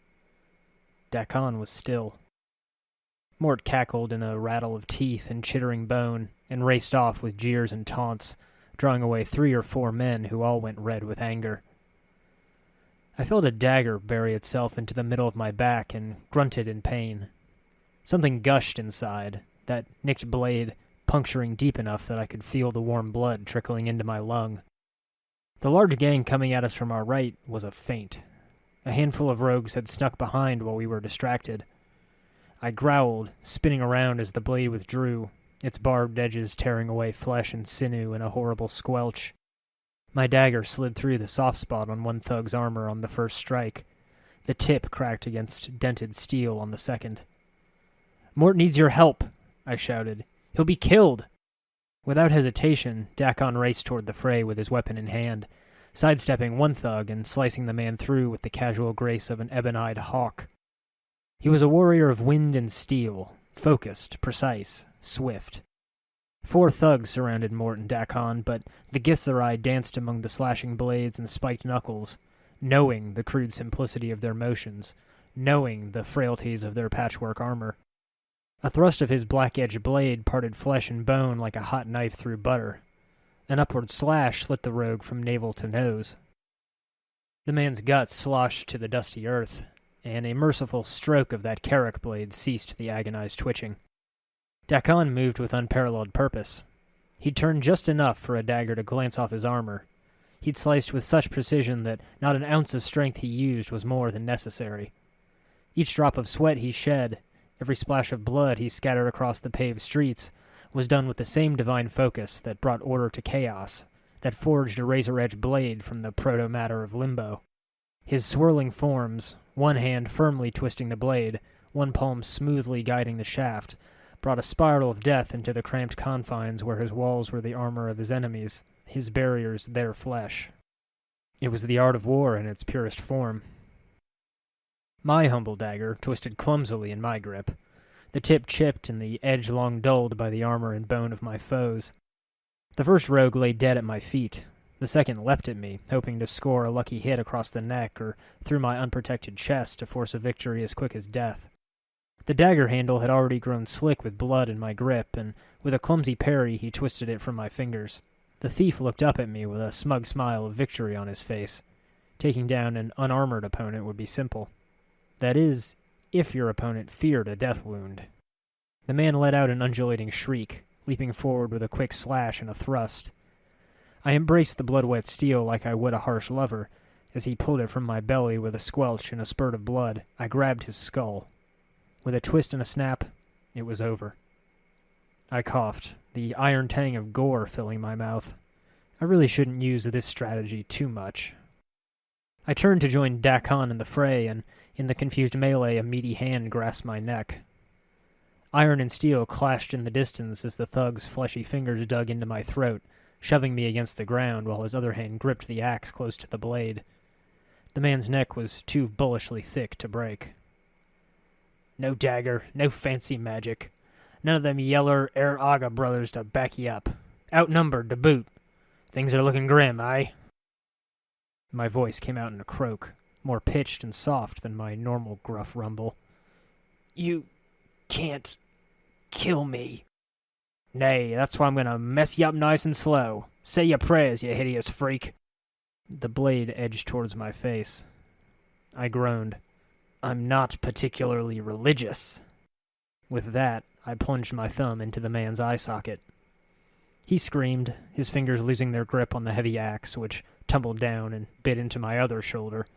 Dakon was still. Mort cackled in a rattle of teeth and chittering bone, and raced off with jeers and taunts, drawing away 3 or 4 men who all went red with anger. I felt a dagger bury itself into the middle of my back and grunted in pain. Something gushed inside, that nicked blade puncturing deep enough that I could feel the warm blood trickling into my lung. The large gang coming at us from our right was a feint. A handful of rogues had snuck behind while we were distracted. I growled, spinning around as the blade withdrew, its barbed edges tearing away flesh and sinew in a horrible squelch. My dagger slid through the soft spot on one thug's armor on the first strike. The tip cracked against dented steel on the second. "Mort needs your help," I shouted. "He'll be killed!" Without hesitation, Dakon raced toward the fray with his weapon in hand, sidestepping one thug and slicing the man through with the casual grace of an ebon-eyed hawk. He was a warrior of wind and steel, focused, precise, swift. 4 thugs surrounded Mort and Dakon, but the Githzerai danced among the slashing blades and spiked knuckles, knowing the crude simplicity of their motions, knowing the frailties of their patchwork armor. A thrust of his black-edged blade parted flesh and bone like a hot knife through butter. An upward slash slit the rogue from navel to nose. The man's guts sloshed to the dusty earth, and a merciful stroke of that Carrick blade ceased the agonized twitching. Dakon moved with unparalleled purpose. He'd turned just enough for a dagger to glance off his armor. He'd sliced with such precision that not an ounce of strength he used was more than necessary. Each drop of sweat he shed, every splash of blood he scattered across the paved streets, was done with the same divine focus that brought order to chaos, that forged a razor-edged blade from the proto-matter of limbo. His swirling forms, one hand firmly twisting the blade, one palm smoothly guiding the shaft, brought a spiral of death into the cramped confines where his walls were the armor of his enemies, his barriers their flesh. It was the art of war in its purest form. My humble dagger twisted clumsily in my grip. The tip chipped and the edge long dulled by the armor and bone of my foes. The first rogue lay dead at my feet. The second leapt at me, hoping to score a lucky hit across the neck or through my unprotected chest to force a victory as quick as death. The dagger handle had already grown slick with blood in my grip, and with a clumsy parry he twisted it from my fingers. The thief looked up at me with a smug smile of victory on his face. Taking down an unarmored opponent would be simple. That is, if your opponent feared a death wound. The man let out an undulating shriek, leaping forward with a quick slash and a thrust. I embraced the blood-wet steel like I would a harsh lover. As he pulled it from my belly with a squelch and a spurt of blood, I grabbed his skull. With a twist and a snap, it was over. I coughed, the iron tang of gore filling my mouth. I really shouldn't use this strategy too much. I turned to join Dakon in the fray, and in the confused melee a meaty hand grasped my neck. Iron and steel clashed in the distance as the thug's fleshy fingers dug into my throat, shoving me against the ground while his other hand gripped the axe close to the blade. The man's neck was too bullishly thick to break. No dagger, no fancy magic. None of them yeller Air Aga brothers to back you up. Outnumbered to boot. Things are looking grim, aye? My voice came out in a croak, more pitched and soft than my normal gruff rumble. You can't kill me. Nay, that's why I'm gonna mess you up nice and slow. Say your prayers, you hideous freak. The blade edged towards my face. I groaned. I'm not particularly religious. With that, I plunged my thumb into the man's eye socket. He screamed, his fingers losing their grip on the heavy axe, which tumbled down and bit into my other shoulder.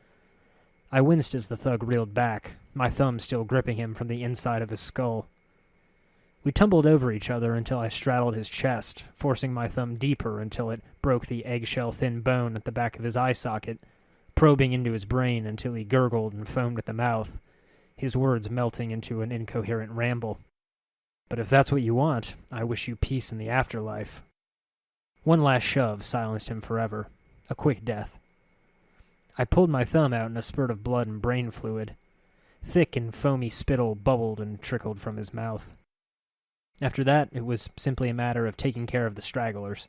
I winced as the thug reeled back, my thumb still gripping him from the inside of his skull. We tumbled over each other until I straddled his chest, forcing my thumb deeper until it broke the eggshell-thin bone at the back of his eye socket, probing into his brain until he gurgled and foamed at the mouth, his words melting into an incoherent ramble. But if that's what you want, I wish you peace in the afterlife. One last shove silenced him forever, a quick death. I pulled my thumb out in a spurt of blood and brain fluid. Thick and foamy spittle bubbled and trickled from his mouth. After that, it was simply a matter of taking care of the stragglers.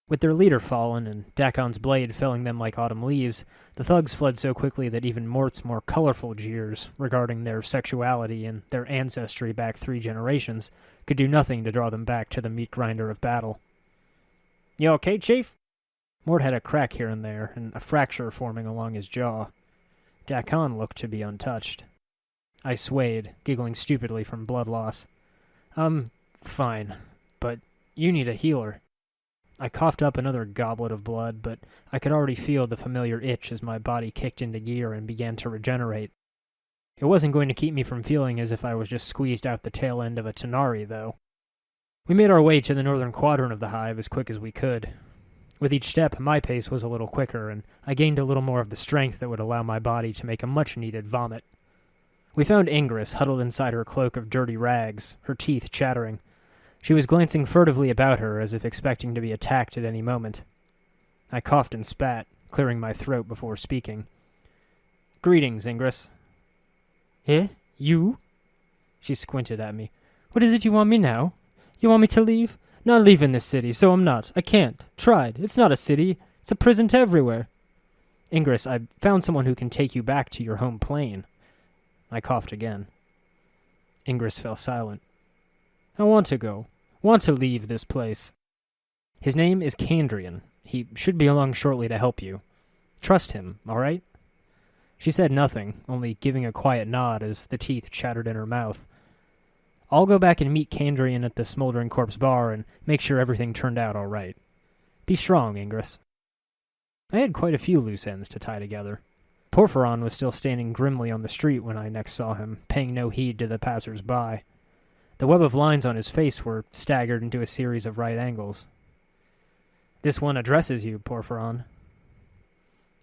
With their leader fallen and Dakon's blade felling them like autumn leaves, the thugs fled so quickly that even Mort's more colorful jeers regarding their sexuality and their ancestry back 3 generations could do nothing to draw them back to the meat grinder of battle. You okay, Chief? Mort had a crack here and there, and a fracture forming along his jaw. Dakon looked to be untouched. I swayed, giggling stupidly from blood loss. Fine, but you need a healer. I coughed up another goblet of blood, but I could already feel the familiar itch as my body kicked into gear and began to regenerate. It wasn't going to keep me from feeling as if I was just squeezed out the tail end of a Tanari, though. We made our way to the northern quadrant of the hive as quick as we could. With each step, my pace was a little quicker, and I gained a little more of the strength that would allow my body to make a much-needed vomit. We found Ingress huddled inside her cloak of dirty rags, her teeth chattering. She was glancing furtively about her as if expecting to be attacked at any moment. I coughed and spat, clearing my throat before speaking. Greetings, Ingress. Eh? You? She squinted at me. What is it you want me now? You want me to leave? Not leaving this city, so I'm not. I can't. Tried. It's not a city. It's a prison to everywhere. Ingress, I found someone who can take you back to your home plane. I coughed again. Ingress fell silent. I want to go. Want to leave this place. His name is Kandrian. He should be along shortly to help you. Trust him, all right? She said nothing, only giving a quiet nod as the teeth chattered in her mouth. I'll go back and meet Kandrian at the Smoldering Corpse bar and make sure everything turned out all right. Be strong, Ingress. I had quite a few loose ends to tie together. Porphyron was still standing grimly on the street when I next saw him, paying no heed to the passers-by. The web of lines on his face were staggered into a series of right angles. This one addresses you, Porphyron.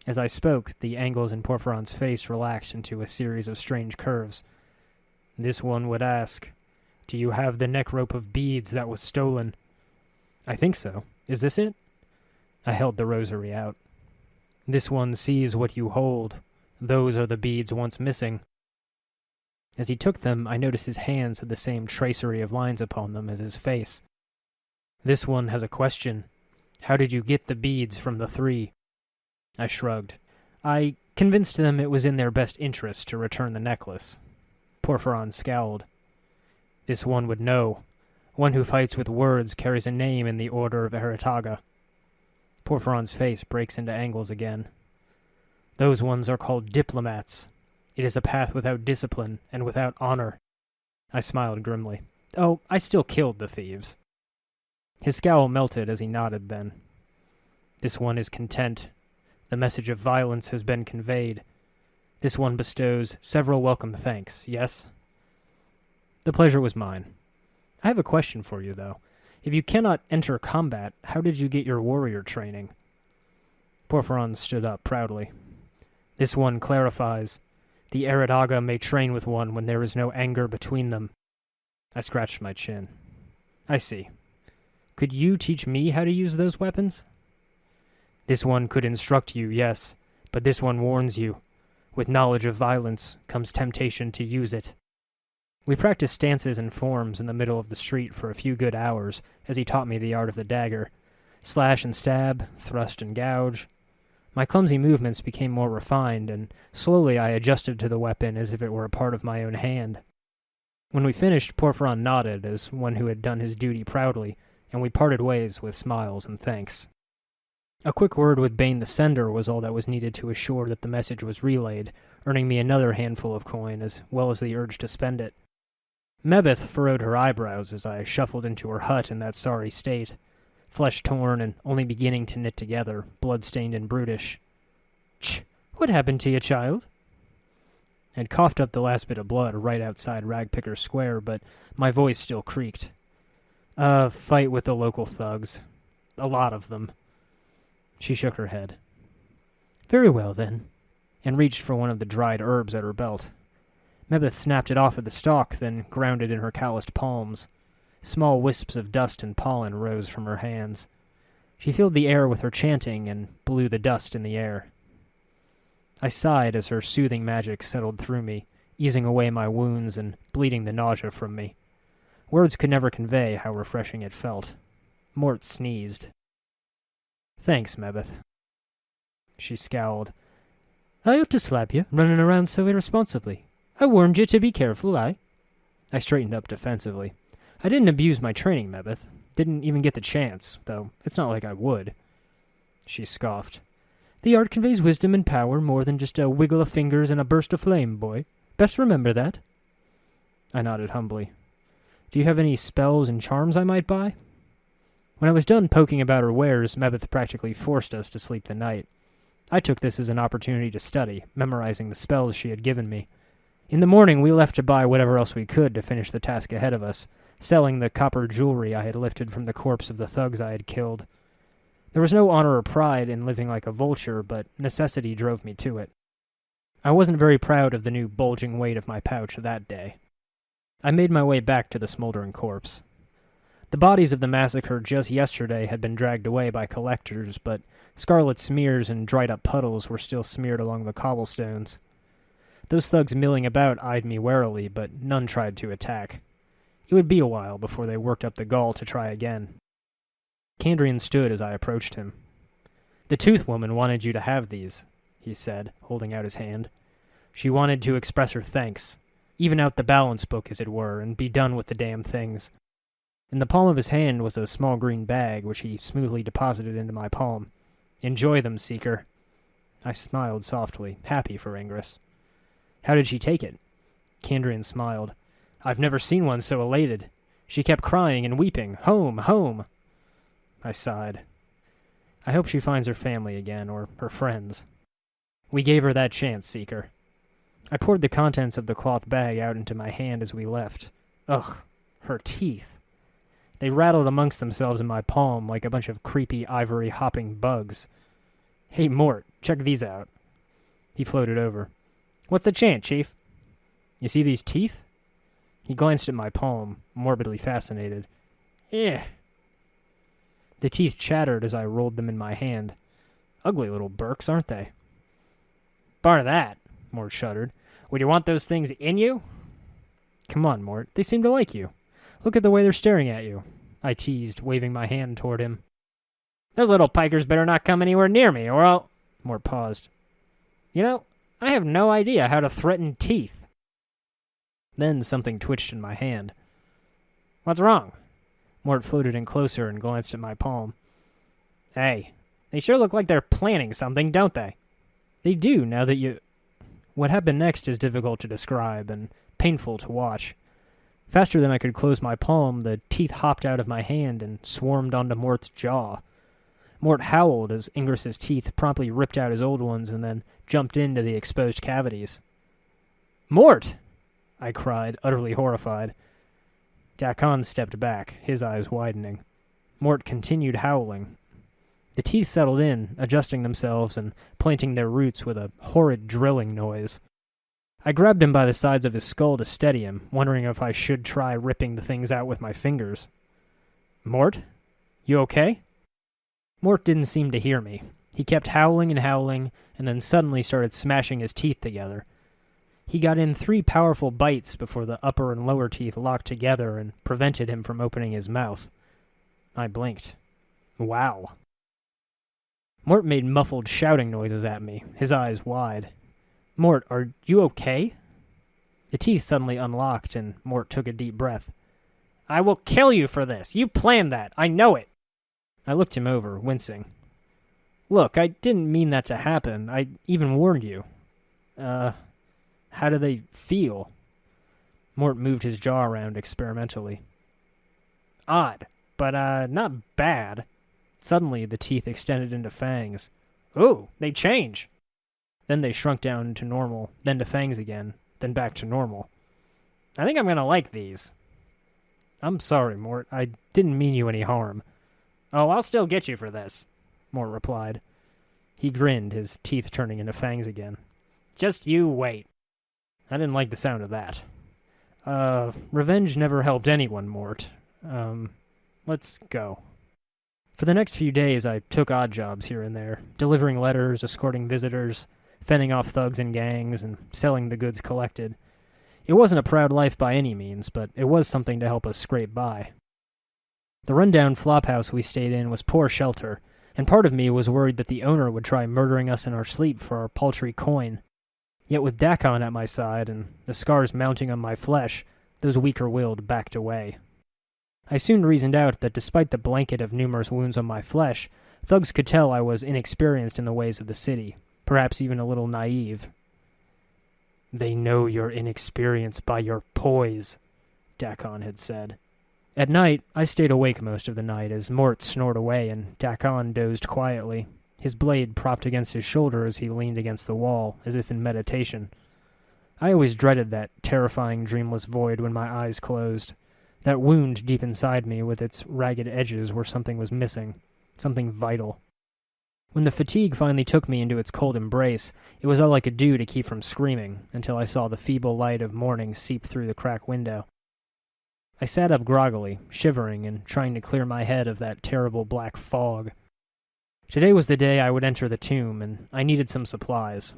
As I spoke, the angles in Porphyron's face relaxed into a series of strange curves. This one would ask, do you have the neck rope of beads that was stolen? I think so. Is this it? I held the rosary out. This one sees what you hold. Those are the beads once missing. As he took them, I noticed his hands had the same tracery of lines upon them as his face. This one has a question. How did you get the beads from the 3? I shrugged. I convinced them it was in their best interest to return the necklace. Porphyron scowled. This one would know. One who fights with words carries a name in the Order of Eritaga. Porphyron's face breaks into angles again. Those ones are called diplomats. It is a path without discipline and without honor. I smiled grimly. Oh, I still killed the thieves. His scowl melted as he nodded then. This one is content. The message of violence has been conveyed. This one bestows several welcome thanks, yes? The pleasure was mine. I have a question for you, though. If you cannot enter combat, how did you get your warrior training? Porphyron stood up proudly. This one clarifies. The Aradaga may train with one when there is no anger between them. I scratched my chin. I see. Could you teach me how to use those weapons? This one could instruct you, yes, but this one warns you. With knowledge of violence comes temptation to use it. We practiced stances and forms in the middle of the street for a few good hours as he taught me the art of the dagger. Slash and stab, thrust and gouge. My clumsy movements became more refined, and slowly I adjusted to the weapon as if it were a part of my own hand. When we finished, Porphyron nodded as one who had done his duty proudly, and we parted ways with smiles and thanks. A quick word with Bane the Sender was all that was needed to assure that the message was relayed, earning me another handful of coin as well as the urge to spend it. Mebeth furrowed her eyebrows as I shuffled into her hut in that sorry state, flesh torn and only beginning to knit together, blood-stained and brutish. "Ch! What happened to you, child?" I'd coughed up the last bit of blood right outside Ragpicker Square, but my voice still creaked. "A fight with the local thugs. A lot of them." She shook her head. "Very well, then," and reached for one of the dried herbs at her belt. Mebeth snapped it off at the stalk, then ground it in her calloused palms. Small wisps of dust and pollen rose from her hands. She filled the air with her chanting and blew the dust in the air. I sighed as her soothing magic settled through me, easing away my wounds and bleeding the nausea from me. Words could never convey how refreshing it felt. Mort sneezed. "Thanks, Mebeth." She scowled. "I ought to slap you, running around so irresponsibly. I warned you to be careful, I straightened up defensively. "I didn't abuse my training, Mebeth. Didn't even get the chance, though it's not like I would." She scoffed. "The art conveys wisdom and power more than just a wiggle of fingers and a burst of flame, boy. Best remember that." I nodded humbly. "Do you have any spells and charms I might buy?" When I was done poking about her wares, Mebeth practically forced us to sleep the night. I took this as an opportunity to study, memorizing the spells she had given me. In the morning, we left to buy whatever else we could to finish the task ahead of us, selling the copper jewelry I had lifted from the corpse of the thugs I had killed. There was no honor or pride in living like a vulture, but necessity drove me to it. I wasn't very proud of the new bulging weight of my pouch that day. I made my way back to the smoldering corpse. The bodies of the massacre just yesterday had been dragged away by collectors, but scarlet smears and dried-up puddles were still smeared along the cobblestones. Those thugs milling about eyed me warily, but none tried to attack. It would be a while before they worked up the gall to try again. Kandrian stood as I approached him. "The Tooth Woman wanted you to have these," he said, holding out his hand. "She wanted to express her thanks, even out the balance book, as it were, and be done with the damn things." In the palm of his hand was a small green bag, which he smoothly deposited into my palm. "Enjoy them, Seeker." I smiled softly, happy for Ingress. "How did she take it?" Kandrian smiled. "I've never seen one so elated. She kept crying and weeping, 'Home, home!'" I sighed. "I hope she finds her family again, or her friends." "We gave her that chance, Seeker." I poured the contents of the cloth bag out into my hand as we left. Ugh, her teeth. They rattled amongst themselves in my palm like a bunch of creepy ivory-hopping bugs. "Hey, Mort, check these out." He floated over. "What's the chant, Chief?" "You see these teeth?" He glanced at my palm, morbidly fascinated. "Eh." The teeth chattered as I rolled them in my hand. Ugly little Burks, aren't they? "Bar that," Mort shuddered. "Would you want those things in you?" "Come on, Mort. They seem to like you. Look at the way they're staring at you," I teased, waving my hand toward him. "Those little pikers better not come anywhere near me, or I'll—" Mort paused. "You know, I have no idea how to threaten teeth." Then something twitched in my hand. "What's wrong?" Mort floated in closer and glanced at my palm. "Hey, they sure look like they're planning something, don't they?" "They do, now that you—" What happened next is difficult to describe and painful to watch. Faster than I could close my palm, the teeth hopped out of my hand and swarmed onto Mort's jaw. Mort howled as Ingress's teeth promptly ripped out his old ones and then jumped into the exposed cavities. "Mort!" I cried, utterly horrified. Dakon stepped back, his eyes widening. Mort continued howling. The teeth settled in, adjusting themselves and planting their roots with a horrid drilling noise. I grabbed him by the sides of his skull to steady him, wondering if I should try ripping the things out with my fingers. "Mort? You okay?" Mort didn't seem to hear me. He kept howling, and then suddenly started smashing his teeth together. He got in 3 powerful bites before the upper and lower teeth locked together and prevented him from opening his mouth. I blinked. Wow. Mort made muffled shouting noises at me, his eyes wide. "Mort, are you okay?" The teeth suddenly unlocked, and Mort took a deep breath. "I will kill you for this! You planned that! I know it!" I looked him over, wincing. "Look, I didn't mean that to happen. I even warned you." How do they feel?" Mort moved his jaw around experimentally. "Odd, but not bad." Suddenly, the teeth extended into fangs. "Ooh, they change!" Then they shrunk down to normal, then to fangs again, then back to normal. "I think I'm gonna like these." "I'm sorry, Mort. I didn't mean you any harm." "Oh, I'll still get you for this," Mort replied. He grinned, his teeth turning into fangs again. "Just you wait." I didn't like the sound of that. Revenge never helped anyone, Mort. Let's go." For the next few days, I took odd jobs here and there, delivering letters, escorting visitors, fending off thugs and gangs, and selling the goods collected. It wasn't a proud life by any means, but it was something to help us scrape by. The rundown flophouse we stayed in was poor shelter, and part of me was worried that the owner would try murdering us in our sleep for our paltry coin. Yet with Dakon at my side and the scars mounting on my flesh, those weaker-willed backed away. I soon reasoned out that despite the blanket of numerous wounds on my flesh, thugs could tell I was inexperienced in the ways of the city, perhaps even a little naive. "They know your inexperience by your poise," Dakon had said. At night, I stayed awake most of the night as Mort snored away and Dakon dozed quietly, his blade propped against his shoulder as he leaned against the wall, as if in meditation. I always dreaded that terrifying dreamless void when my eyes closed, that wound deep inside me with its ragged edges where something was missing, something vital. When the fatigue finally took me into its cold embrace, it was all I could do to keep from screaming until I saw the feeble light of morning seep through the crack window. I sat up groggily, shivering and trying to clear my head of that terrible black fog. Today was the day I would enter the tomb, and I needed some supplies.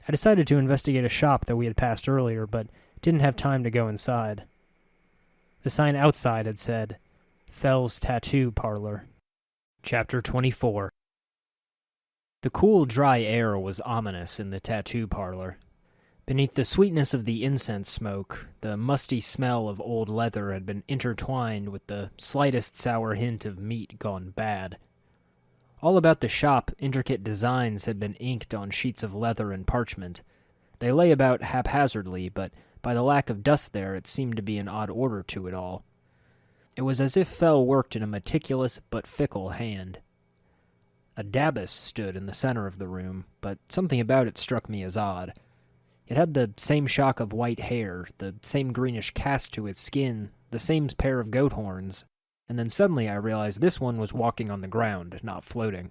I decided to investigate a shop that we had passed earlier, but didn't have time to go inside. The sign outside had said, Fell's Tattoo Parlor. Chapter 24. The cool, dry air was ominous in the tattoo parlor. Beneath the sweetness of the incense smoke, the musty smell of old leather had been intertwined with the slightest sour hint of meat gone bad. All about the shop, intricate designs had been inked on sheets of leather and parchment. They lay about haphazardly, but by the lack of dust there, it seemed to be an odd order to it all. It was as if Fell worked in a meticulous but fickle hand. A dais stood in the center of the room, but something about it struck me as odd. It had the same shock of white hair, the same greenish cast to its skin, the same pair of goat horns, and then suddenly I realized this one was walking on the ground, not floating.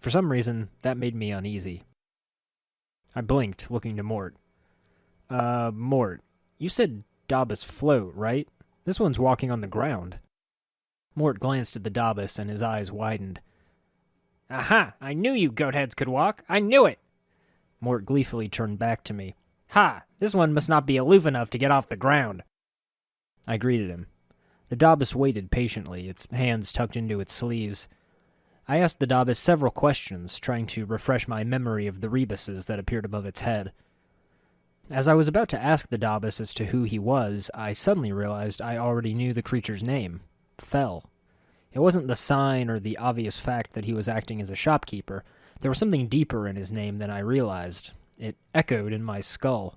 For some reason, that made me uneasy. I blinked, looking to Mort. Mort, you said Dabas float, right? This one's walking on the ground." Mort glanced at the Dabas and his eyes widened. "Aha! I knew you goatheads could walk! I knew it!" Mort gleefully turned back to me. "Ha! This one must not be aloof enough to get off the ground." I greeted him. The Dabas waited patiently, its hands tucked into its sleeves. I asked the Dabas several questions, trying to refresh my memory of the rebuses that appeared above its head. As I was about to ask the Dabas as to who he was, I suddenly realized I already knew the creature's name. Fell. It wasn't the sign or the obvious fact that he was acting as a shopkeeper. There was something deeper in his name than I realized. It echoed in my skull.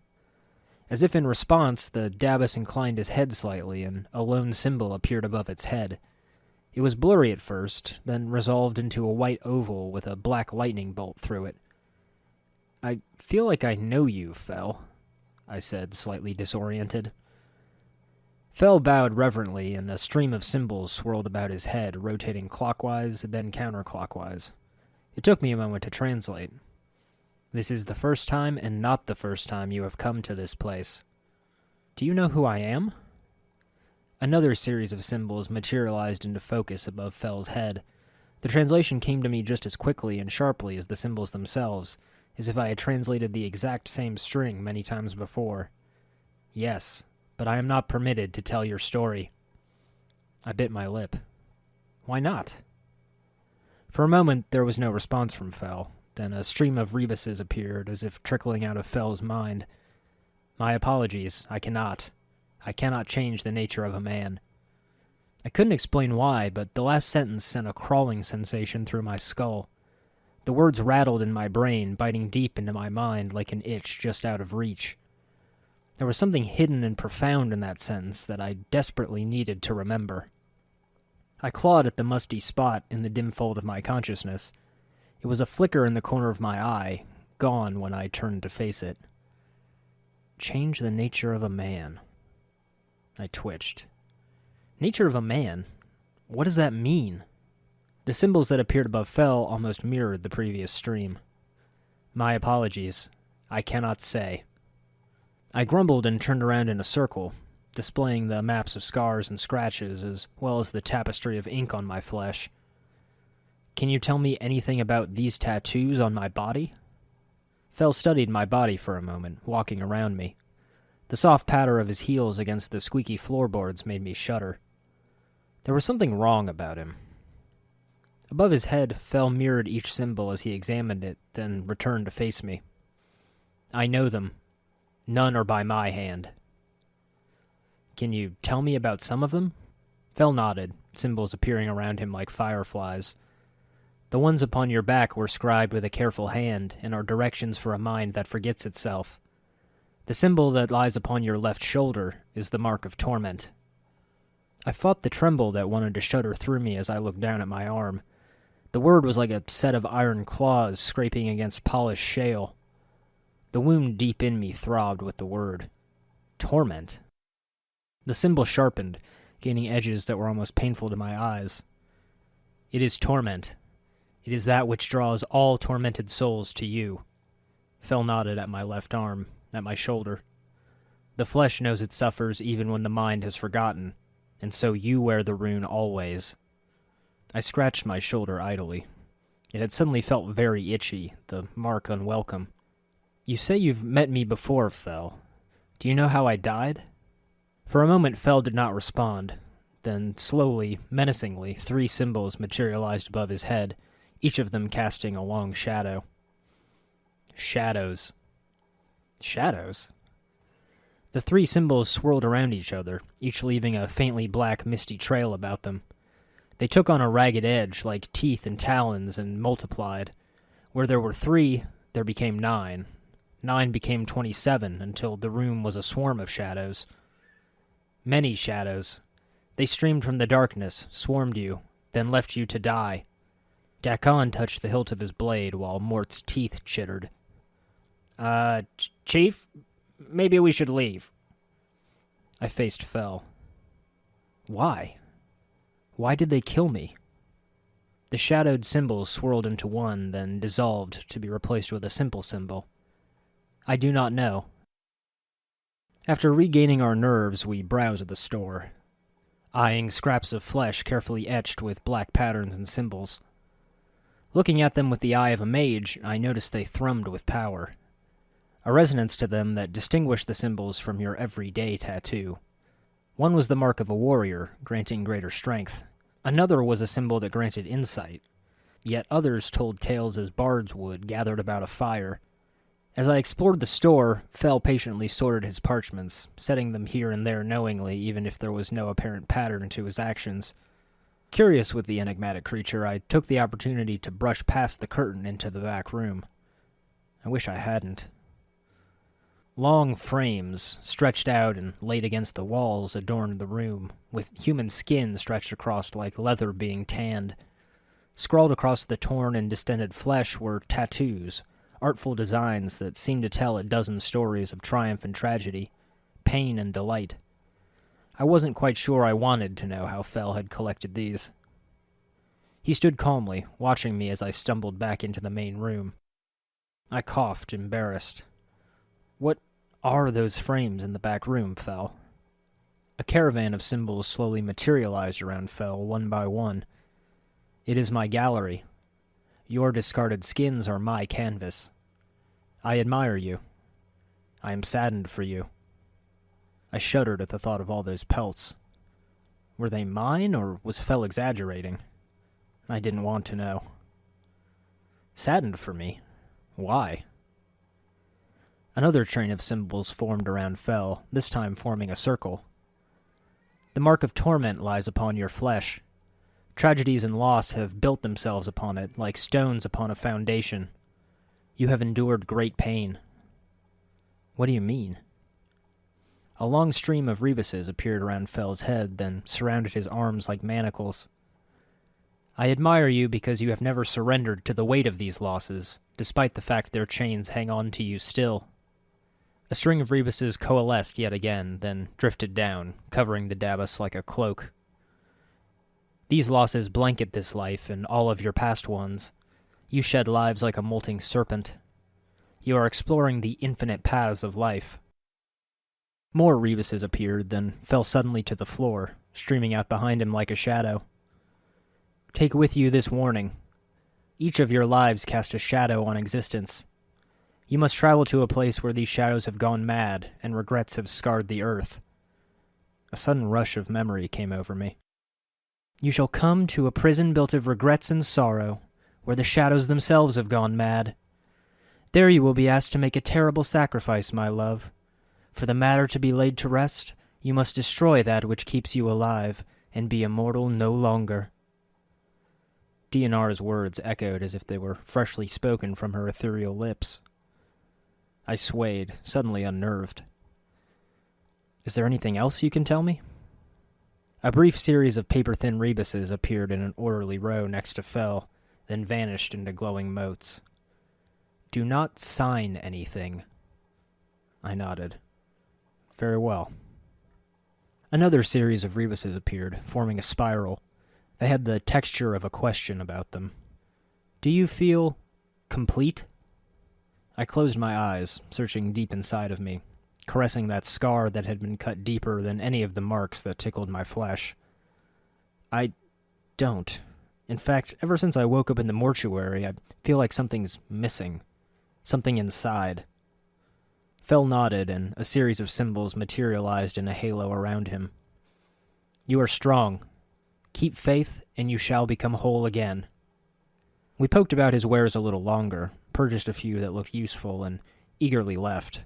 As if in response, the Dabbus inclined his head slightly, and a lone symbol appeared above its head. It was blurry at first, then resolved into a white oval with a black lightning bolt through it. "I feel like I know you, Fel," I said, slightly disoriented. Fel bowed reverently, and a stream of symbols swirled about his head, rotating clockwise, then counterclockwise. It took me a moment to translate. "This is the first time and not the first time you have come to this place. Do you know who I am?" Another series of symbols materialized into focus above Fel's head. The translation came to me just as quickly and sharply as the symbols themselves, as if I had translated the exact same string many times before. "Yes, but I am not permitted to tell your story." I bit my lip. "Why not?" For a moment there was no response from Fel. Then a stream of rebuses appeared, as if trickling out of Fel's mind. "My apologies, I cannot. I cannot change the nature of a man." I couldn't explain why, but the last sentence sent a crawling sensation through my skull. The words rattled in my brain, biting deep into my mind like an itch just out of reach. There was something hidden and profound in that sentence that I desperately needed to remember. I clawed at the musty spot in the dim fold of my consciousness. It was a flicker in the corner of my eye, gone when I turned to face it. "Change the nature of a man." I twitched. Nature of a man? What does that mean? The symbols that appeared above Fel almost mirrored the previous stream. "My apologies. I cannot say." I grumbled and turned around in a circle, displaying the maps of scars and scratches as well as the tapestry of ink on my flesh. "Can you tell me anything about these tattoos on my body?" Fel studied my body for a moment, walking around me. The soft patter of his heels against the squeaky floorboards made me shudder. There was something wrong about him. Above his head, Fel mirrored each symbol as he examined it, then returned to face me. "I know them. None are by my hand." "Can you tell me about some of them?" Fel nodded, symbols appearing around him like fireflies. "The ones upon your back were scribed with a careful hand and are directions for a mind that forgets itself. The symbol that lies upon your left shoulder is the mark of Torment." I fought the tremble that wanted to shudder through me as I looked down at my arm. The word was like a set of iron claws scraping against polished shale. The wound deep in me throbbed with the word. Torment. The symbol sharpened, gaining edges that were almost painful to my eyes. "It is torment. It is that which draws all tormented souls to you." Fel nodded at my left arm, at my shoulder. "The flesh knows it suffers even when the mind has forgotten, and so you wear the rune always." I scratched my shoulder idly. It had suddenly felt very itchy, the mark unwelcome. "You say you've met me before, Fel. Do you know how I died?" For a moment Fel did not respond. Then, slowly, menacingly, 3 symbols materialized above his head, each of them casting a long shadow. Shadows. Shadows? The 3 symbols swirled around each other, each leaving a faintly black, misty trail about them. They took on a ragged edge, like teeth and talons, and multiplied. Where there were 3, there became 9. 9 became 27, until the room was a swarm of shadows. Many shadows. They streamed from the darkness, swarmed you, then left you to die. Dakon touched the hilt of his blade, while Mort's teeth chittered. Chief? Maybe we should leave." I faced Fel. Why? Why did they kill me? The shadowed symbols swirled into one, then dissolved to be replaced with a simple symbol. I do not know. After regaining our nerves, we browsed the store, eyeing scraps of flesh carefully etched with black patterns and symbols. Looking at them with the eye of a mage, I noticed they thrummed with power. A resonance to them that distinguished the symbols from your everyday tattoo. One was the mark of a warrior, granting greater strength. Another was a symbol that granted insight. Yet others told tales as bards would, gathered about a fire. As I explored the store, Fel patiently sorted his parchments, setting them here and there knowingly, even if there was no apparent pattern to his actions. Curious with the enigmatic creature, I took the opportunity to brush past the curtain into the back room. I wish I hadn't. Long frames, stretched out and laid against the walls, adorned the room, with human skin stretched across like leather being tanned. Scrawled across the torn and distended flesh were tattoos, artful designs that seemed to tell a dozen stories of triumph and tragedy, pain and delight. I wasn't quite sure I wanted to know how Fel had collected these. He stood calmly, watching me as I stumbled back into the main room. I coughed, embarrassed. What are those frames in the back room, Fel? A caravan of symbols slowly materialized around Fel, one by one. It is my gallery. Your discarded skins are my canvas. I admire you. I am saddened for you. I shuddered at the thought of all those pelts. Were they mine, or was Fel exaggerating? I didn't want to know. Saddened for me? Why? Another train of symbols formed around Fel, this time forming a circle. The mark of torment lies upon your flesh. Tragedies and loss have built themselves upon it, like stones upon a foundation. You have endured great pain. What do you mean? A long stream of rebuses appeared around Fel's head, then surrounded his arms like manacles. I admire you because you have never surrendered to the weight of these losses, despite the fact their chains hang on to you still. A string of rebuses coalesced yet again, then drifted down, covering the Dabus like a cloak. These losses blanket this life and all of your past ones. You shed lives like a molting serpent. You are exploring the infinite paths of life. More rebuses appeared, then fell suddenly to the floor, streaming out behind him like a shadow. Take with you this warning. Each of your lives cast a shadow on existence. You must travel to a place where these shadows have gone mad and regrets have scarred the earth. A sudden rush of memory came over me. You shall come to a prison built of regrets and sorrow, where the shadows themselves have gone mad. There you will be asked to make a terrible sacrifice, my love. For the matter to be laid to rest, you must destroy that which keeps you alive, and be immortal no longer. DNR's words echoed as if they were freshly spoken from her ethereal lips. I swayed, suddenly unnerved. Is there anything else you can tell me? A brief series of paper-thin rebuses appeared in an orderly row next to Fel, then vanished into glowing motes. Do not sign anything. I nodded. Very well. Another series of rebuses appeared, forming a spiral. They had the texture of a question about them. Do you feel complete? I closed my eyes, searching deep inside of me, caressing that scar that had been cut deeper than any of the marks that tickled my flesh. I don't. In fact, ever since I woke up in the mortuary, I feel like something's missing. Something inside. Fel nodded, and a series of symbols materialized in a halo around him. You are strong. Keep faith, and you shall become whole again. We poked about his wares a little longer, purchased a few that looked useful, and eagerly left.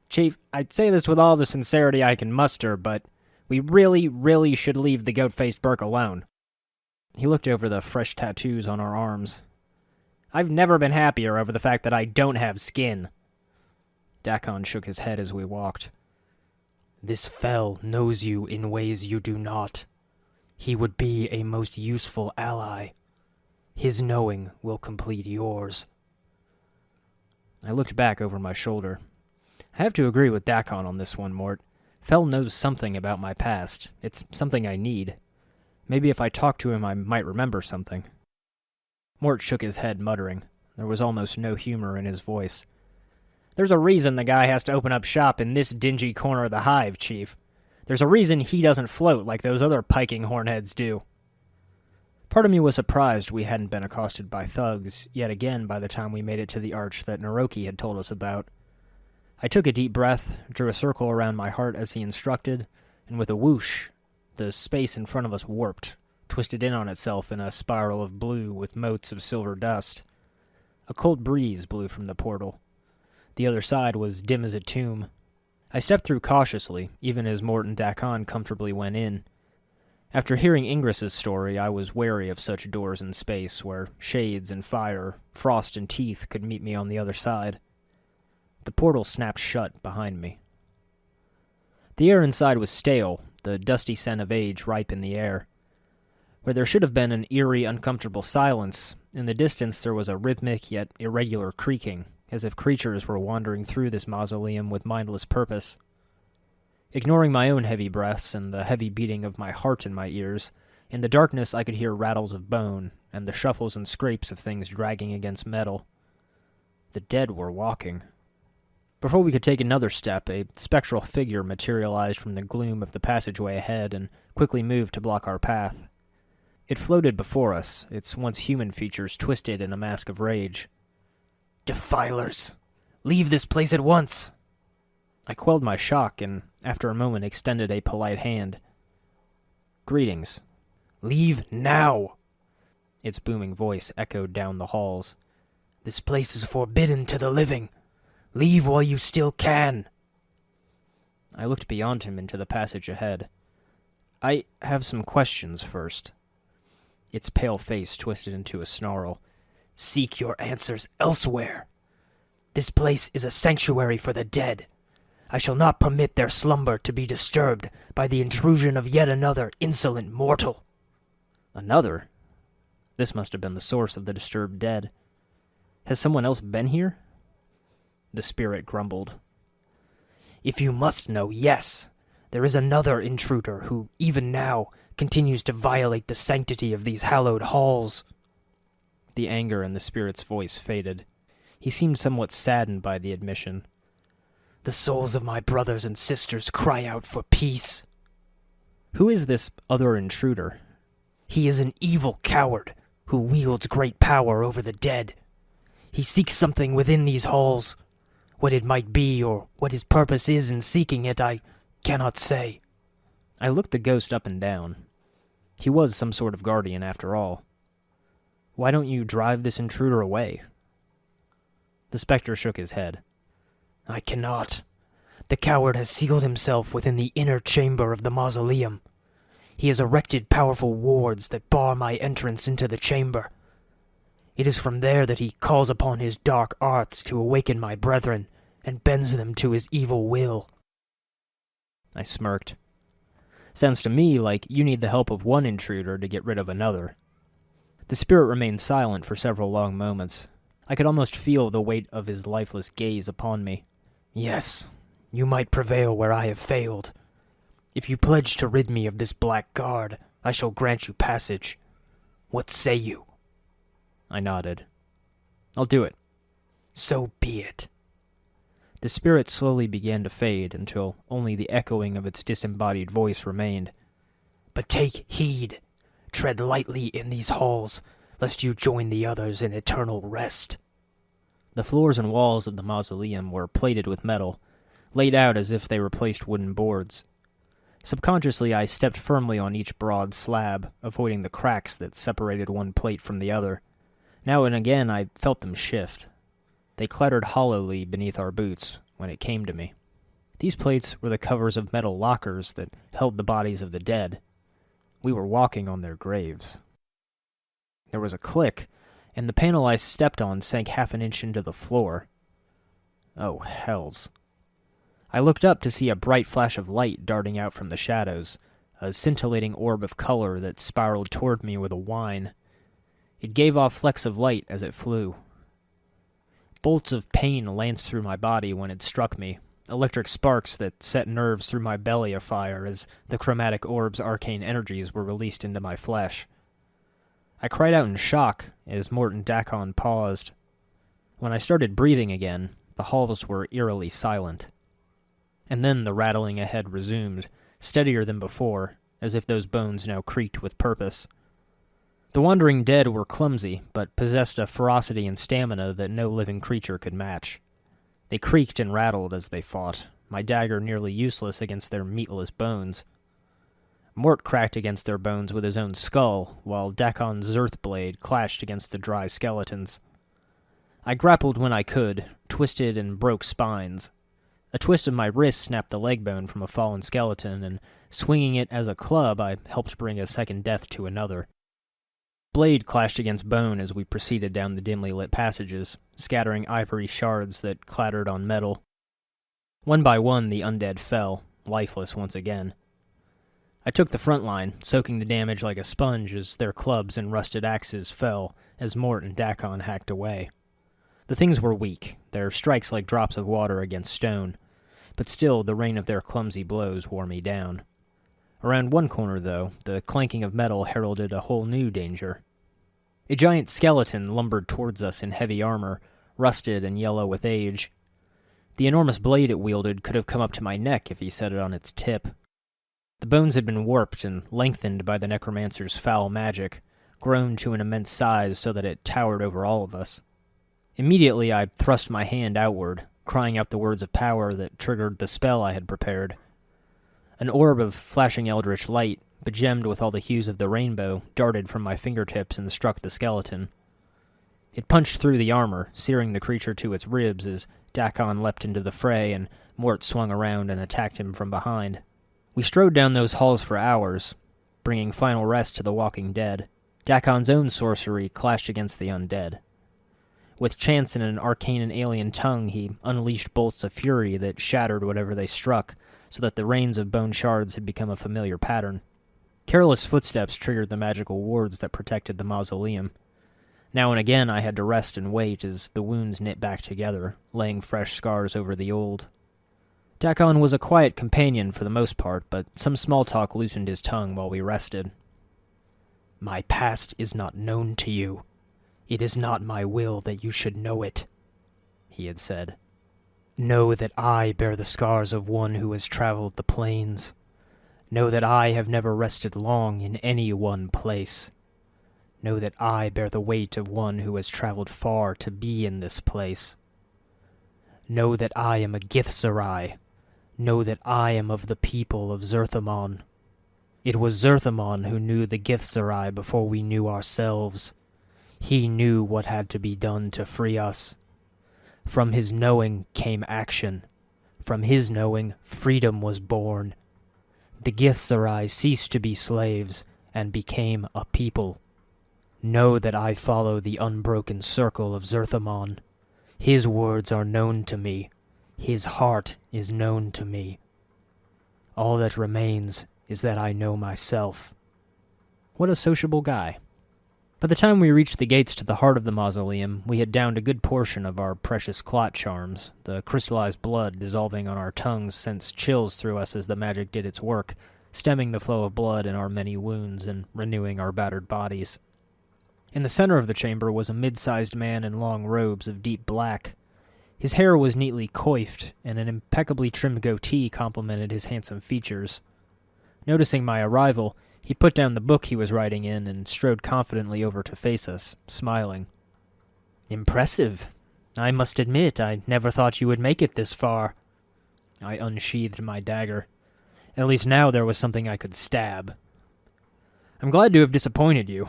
Chief, I'd say this with all the sincerity I can muster, but we really should leave the goat-faced Burke alone. He looked over the fresh tattoos on our arms. I've never been happier over the fact that I don't have skin. Dakon shook his head as we walked. This Fel knows you in ways you do not. He would be a most useful ally. His knowing will complete yours. I looked back over my shoulder. I have to agree with Dakon on this one, Mort. Fel knows something about my past. It's something I need. Maybe if I talk to him I might remember something. Mort shook his head, muttering. There was almost no humor in his voice. There's a reason the guy has to open up shop in this dingy corner of the hive, Chief. There's a reason he doesn't float like those other piking hornheads do. Part of me was surprised we hadn't been accosted by thugs yet again by the time we made it to the arch that Naroki had told us about. I took a deep breath, drew a circle around my heart as he instructed, and with a whoosh, the space in front of us warped, twisted in on itself in a spiral of blue with motes of silver dust. A cold breeze blew from the portal. The other side was dim as a tomb. I stepped through cautiously, even as Mort and Dakon comfortably went in. After hearing Ingress's story, I was wary of such doors in space where shades and fire, frost and teeth could meet me on the other side. The portal snapped shut behind me. The air inside was stale, the dusty scent of age ripe in the air. Where there should have been an eerie, uncomfortable silence, in the distance there was a rhythmic yet irregular creaking, as if creatures were wandering through this mausoleum with mindless purpose. Ignoring my own heavy breaths and the heavy beating of my heart in my ears, in the darkness I could hear rattles of bone and the shuffles and scrapes of things dragging against metal. The dead were walking. Before we could take another step, a spectral figure materialized from the gloom of the passageway ahead and quickly moved to block our path. It floated before us, its once human features twisted in a mask of rage. "Defilers! Leave this place at once!" I quelled my shock and, after a moment, extended a polite hand. "Greetings." "Leave now!" Its booming voice echoed down the halls. "This place is forbidden to the living. Leave while you still can." I looked beyond him into the passage ahead. "I have some questions first." Its pale face twisted into a snarl. "Seek your answers elsewhere. This place is a sanctuary for the dead. I shall not permit their slumber to be disturbed by the intrusion of yet another insolent mortal." "Another?" This must have been the source of the disturbed dead. "Has someone else been here?" The spirit grumbled. "If you must know, yes. There is another intruder who, even now, continues to violate the sanctity of these hallowed halls." The anger in the spirit's voice faded. He seemed somewhat saddened by the admission. "The souls of my brothers and sisters cry out for peace." "Who is this other intruder?" "He is an evil coward who wields great power over the dead. He seeks something within these halls. What it might be, or what his purpose is in seeking it, I cannot say." I looked the ghost up and down. He was some sort of guardian, after all. "Why don't you drive this intruder away?" The spectre shook his head. "I cannot. The coward has sealed himself within the inner chamber of the mausoleum. He has erected powerful wards that bar my entrance into the chamber. It is from there that he calls upon his dark arts to awaken my brethren and bends them to his evil will." I smirked. "Sounds to me like you need the help of one intruder to get rid of another." The spirit remained silent for several long moments. I could almost feel the weight of his lifeless gaze upon me. "Yes, you might prevail where I have failed. If you pledge to rid me of this black guard, I shall grant you passage. What say you?" I nodded. "I'll do it." "So be it." The spirit slowly began to fade until only the echoing of its disembodied voice remained. "But take heed. Tread lightly in these halls, lest you join the others in eternal rest." The floors and walls of the mausoleum were plated with metal, laid out as if they replaced wooden boards. Subconsciously, I stepped firmly on each broad slab, avoiding the cracks that separated one plate from the other. Now and again I felt them shift. They clattered hollowly beneath our boots when it came to me. These plates were the covers of metal lockers that held the bodies of the dead. We were walking on their graves. There was a click, and the panel I stepped on sank half an inch into the floor. Oh, hells. I looked up to see a bright flash of light darting out from the shadows, a scintillating orb of color that spiraled toward me with a whine. It gave off flecks of light as it flew. Bolts of pain lanced through my body when it struck me, electric sparks that set nerves through my belly afire as the chromatic orb's arcane energies were released into my flesh. I cried out in shock as Morton Dakon paused. When I started breathing again, the halls were eerily silent. And then the rattling ahead resumed, steadier than before, as if those bones now creaked with purpose. The wandering dead were clumsy, but possessed a ferocity and stamina that no living creature could match. They creaked and rattled as they fought, my dagger nearly useless against their meatless bones. Mort cracked against their bones with his own skull, while Dakon's Zerth blade clashed against the dry skeletons. I grappled when I could, twisted and broke spines. A twist of my wrist snapped the leg bone from a fallen skeleton, and swinging it as a club, I helped bring a second death to another. Blade clashed against bone as we proceeded down the dimly lit passages, scattering ivory shards that clattered on metal. One by one, the undead fell, lifeless once again. I took the front line, soaking the damage like a sponge as their clubs and rusted axes fell as Mort and Dakon hacked away. The things were weak, their strikes like drops of water against stone, but still the rain of their clumsy blows wore me down. Around one corner, though, the clanking of metal heralded a whole new danger. A giant skeleton lumbered towards us in heavy armor, rusted and yellow with age. The enormous blade it wielded could have come up to my neck if he set it on its tip. The bones had been warped and lengthened by the necromancer's foul magic, grown to an immense size so that it towered over all of us. Immediately I thrust my hand outward, crying out the words of power that triggered the spell I had prepared. An orb of flashing eldritch light, begemmed with all the hues of the rainbow, darted from my fingertips and struck the skeleton. It punched through the armor, searing the creature to its ribs as Dakon leapt into the fray and Mort swung around and attacked him from behind. We strode down those halls for hours, bringing final rest to the walking dead. Dakon's own sorcery clashed against the undead. With chance in an arcane and alien tongue, he unleashed bolts of fury that shattered whatever they struck, so that the rains of bone shards had become a familiar pattern. Careless footsteps triggered the magical wards that protected the mausoleum. Now and again I had to rest and wait as the wounds knit back together, laying fresh scars over the old. Dakon was a quiet companion for the most part, but some small talk loosened his tongue while we rested. "My past is not known to you. It is not my will that you should know it," he had said. "Know that I bear the scars of one who has traveled the plains. Know that I have never rested long in any one place. Know that I bear the weight of one who has traveled far to be in this place. Know that I am a Githzerai. Know that I am of the people of Zerthamon. It was Zerthamon who knew the Githzerai before we knew ourselves. He knew what had to be done to free us. From his knowing came action. From his knowing, freedom was born. The Githzerai ceased to be slaves and became a people. Know that I follow the unbroken circle of Zerthamon. His words are known to me. His heart is known to me. All that remains is that I know myself." What a sociable guy. By the time we reached the gates to the heart of the mausoleum, we had downed a good portion of our precious clot charms. The crystallized blood dissolving on our tongues sent chills through us as the magic did its work, stemming the flow of blood in our many wounds and renewing our battered bodies. In the center of the chamber was a mid-sized man in long robes of deep black. His hair was neatly coiffed, and an impeccably trimmed goatee complemented his handsome features. Noticing my arrival, he put down the book he was writing in and strode confidently over to face us, smiling. "Impressive. I must admit, I never thought you would make it this far." I unsheathed my dagger. At least now there was something I could stab. "I'm glad to have disappointed you.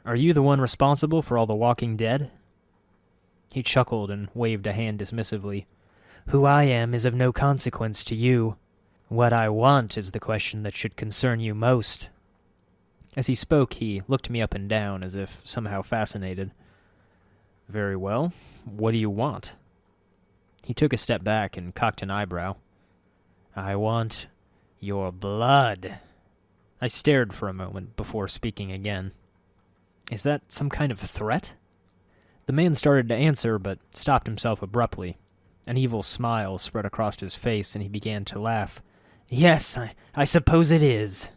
Are you the one responsible for all the walking dead?" He chuckled and waved a hand dismissively. "Who I am is of no consequence to you. What I want is the question that should concern you most." As he spoke, he looked me up and down as if somehow fascinated. "Very well. What do you want?" He took a step back and cocked an eyebrow. "I want your blood." I stared for a moment before speaking again. "Is that some kind of threat?" The man started to answer, but stopped himself abruptly. An evil smile spread across his face, and he began to laugh. "Yes, I suppose it is."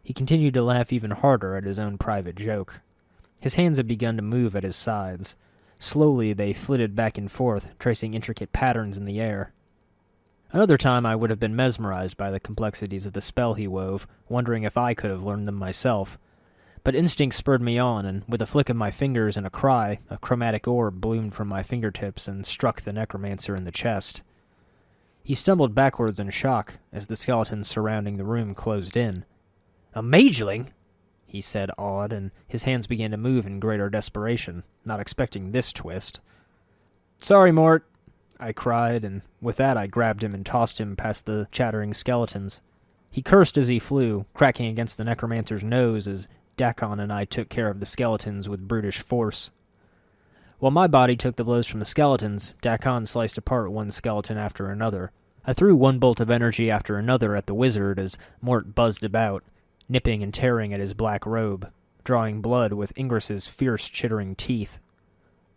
He continued to laugh even harder at his own private joke. His hands had begun to move at his sides. Slowly they flitted back and forth, tracing intricate patterns in the air. Another time I would have been mesmerized by the complexities of the spell he wove, wondering if I could have learned them myself. But instinct spurred me on, and with a flick of my fingers and a cry, a chromatic orb bloomed from my fingertips and struck the necromancer in the chest. He stumbled backwards in shock as the skeletons surrounding the room closed in. "A mageling?" he said, awed, and his hands began to move in greater desperation, not expecting this twist. "Sorry, Mort," I cried, and with that I grabbed him and tossed him past the chattering skeletons. He cursed as he flew, cracking against the necromancer's nose as Dakon and I took care of the skeletons with brutish force. While my body took the blows from the skeletons, Dakon sliced apart one skeleton after another. I threw one bolt of energy after another at the wizard as Mort buzzed about, nipping and tearing at his black robe, drawing blood with Ingress's fierce, chittering teeth.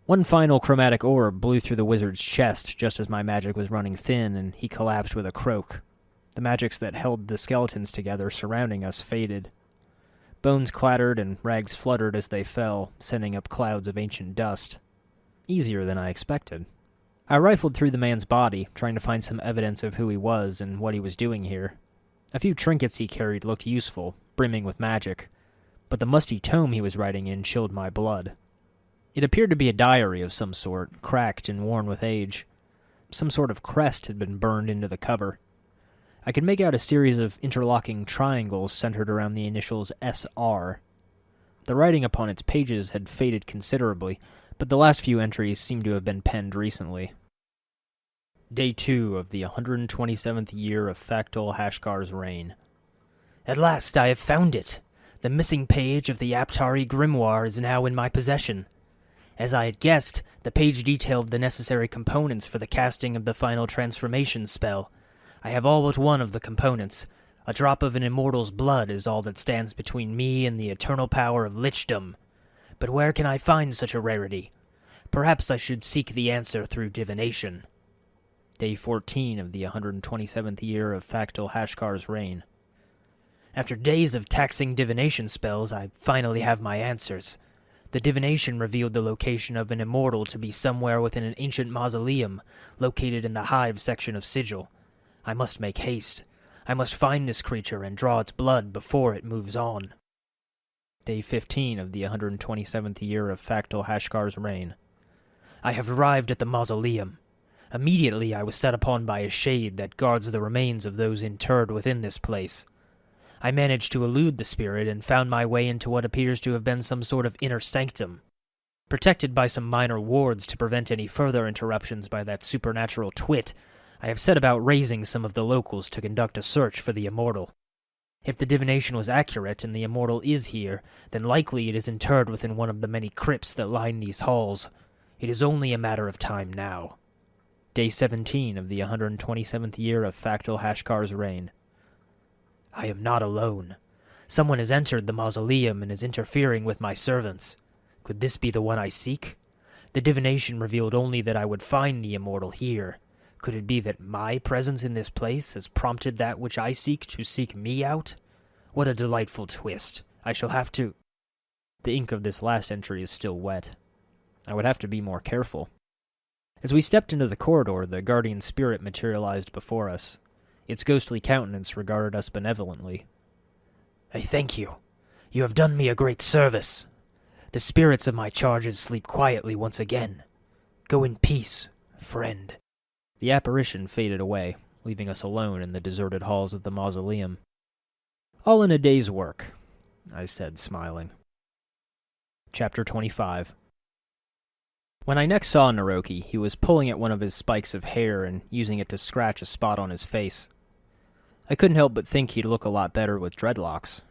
One final chromatic orb blew through the wizard's chest just as my magic was running thin, and he collapsed with a croak. The magics that held the skeletons together surrounding us faded. Bones clattered and rags fluttered as they fell, sending up clouds of ancient dust. Easier than I expected. I rifled through the man's body, trying to find some evidence of who he was and what he was doing here. A few trinkets he carried looked useful, brimming with magic, but the musty tome he was writing in chilled my blood. It appeared to be a diary of some sort, cracked and worn with age. Some sort of crest had been burned into the cover. I could make out a series of interlocking triangles centered around the initials SR. The writing upon its pages had faded considerably, but the last few entries seemed to have been penned recently. Day 2 of the 127th year of Factol Hashkar's reign. At last I have found it! The missing page of the Aptari grimoire is now in my possession. As I had guessed, the page detailed the necessary components for the casting of the final transformation spell. I have all but one of the components. A drop of an immortal's blood is all that stands between me and the eternal power of lichdom. But where can I find such a rarity? Perhaps I should seek the answer through divination. Day 14 of the 127th year of Factol Hashkar's reign. After days of taxing divination spells, I finally have my answers. The divination revealed the location of an immortal to be somewhere within an ancient mausoleum, located in the hive section of Sigil. I must make haste. I must find this creature and draw its blood before it moves on. Day 15 of the 127th year of Factol Hashkar's reign. I have arrived at the mausoleum. Immediately I was set upon by a shade that guards the remains of those interred within this place. I managed to elude the spirit and found my way into what appears to have been some sort of inner sanctum. Protected by some minor wards to prevent any further interruptions by that supernatural twit, I have set about raising some of the locals to conduct a search for the immortal. If the divination was accurate and the immortal is here, then likely it is interred within one of the many crypts that line these halls. It is only a matter of time now. Day 17 of the 127th year of Factol Hashkar's reign. I am not alone. Someone has entered the mausoleum and is interfering with my servants. Could this be the one I seek? The divination revealed only that I would find the immortal here. Could it be that my presence in this place has prompted that which I seek to seek me out? What a delightful twist. I shall have to... The ink of this last entry is still wet. I would have to be more careful. As we stepped into the corridor, the guardian spirit materialized before us. Its ghostly countenance regarded us benevolently. I thank you. You have done me a great service. The spirits of my charges sleep quietly once again. Go in peace, friend. The apparition faded away, leaving us alone in the deserted halls of the mausoleum. All in a day's work, I said, smiling. Chapter 25. When I next saw Naroki, he was pulling at one of his spikes of hair and using it to scratch a spot on his face. I couldn't help but think he'd look a lot better with dreadlocks.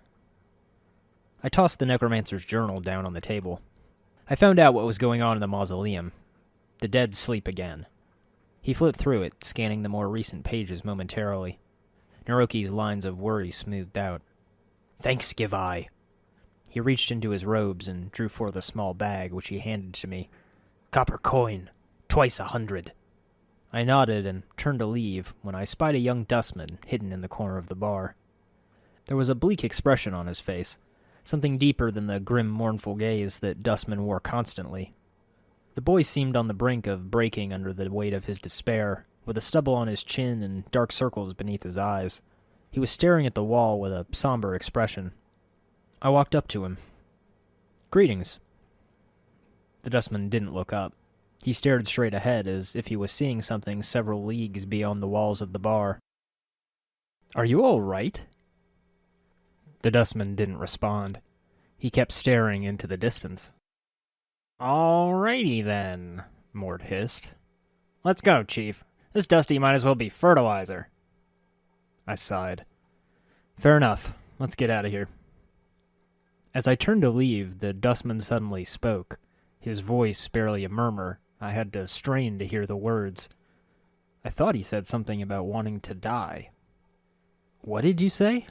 I tossed the necromancer's journal down on the table. I found out what was going on in the mausoleum. The dead sleep again. He flipped through it, scanning the more recent pages momentarily. Naroki's lines of worry smoothed out. Thanks, give I. He reached into his robes and drew forth a small bag, which he handed to me. Copper coin, twice 100. I nodded and turned to leave when I spied a young dustman hidden in the corner of the bar. There was a bleak expression on his face, something deeper than the grim, mournful gaze that dustmen wore constantly. The boy seemed on the brink of breaking under the weight of his despair, with a stubble on his chin and dark circles beneath his eyes. He was staring at the wall with a somber expression. I walked up to him. Greetings. The dustman didn't look up. He stared straight ahead as if he was seeing something several leagues beyond the walls of the bar. Are you all right? The dustman didn't respond. He kept staring into the distance. Alrighty then, Mort hissed. Let's go, Chief. This Dusty might as well be fertilizer. I sighed. Fair enough. Let's get out of here. As I turned to leave, the Dustman suddenly spoke, his voice barely a murmur. I had to strain to hear the words. I thought he said something about wanting to die. What did you say?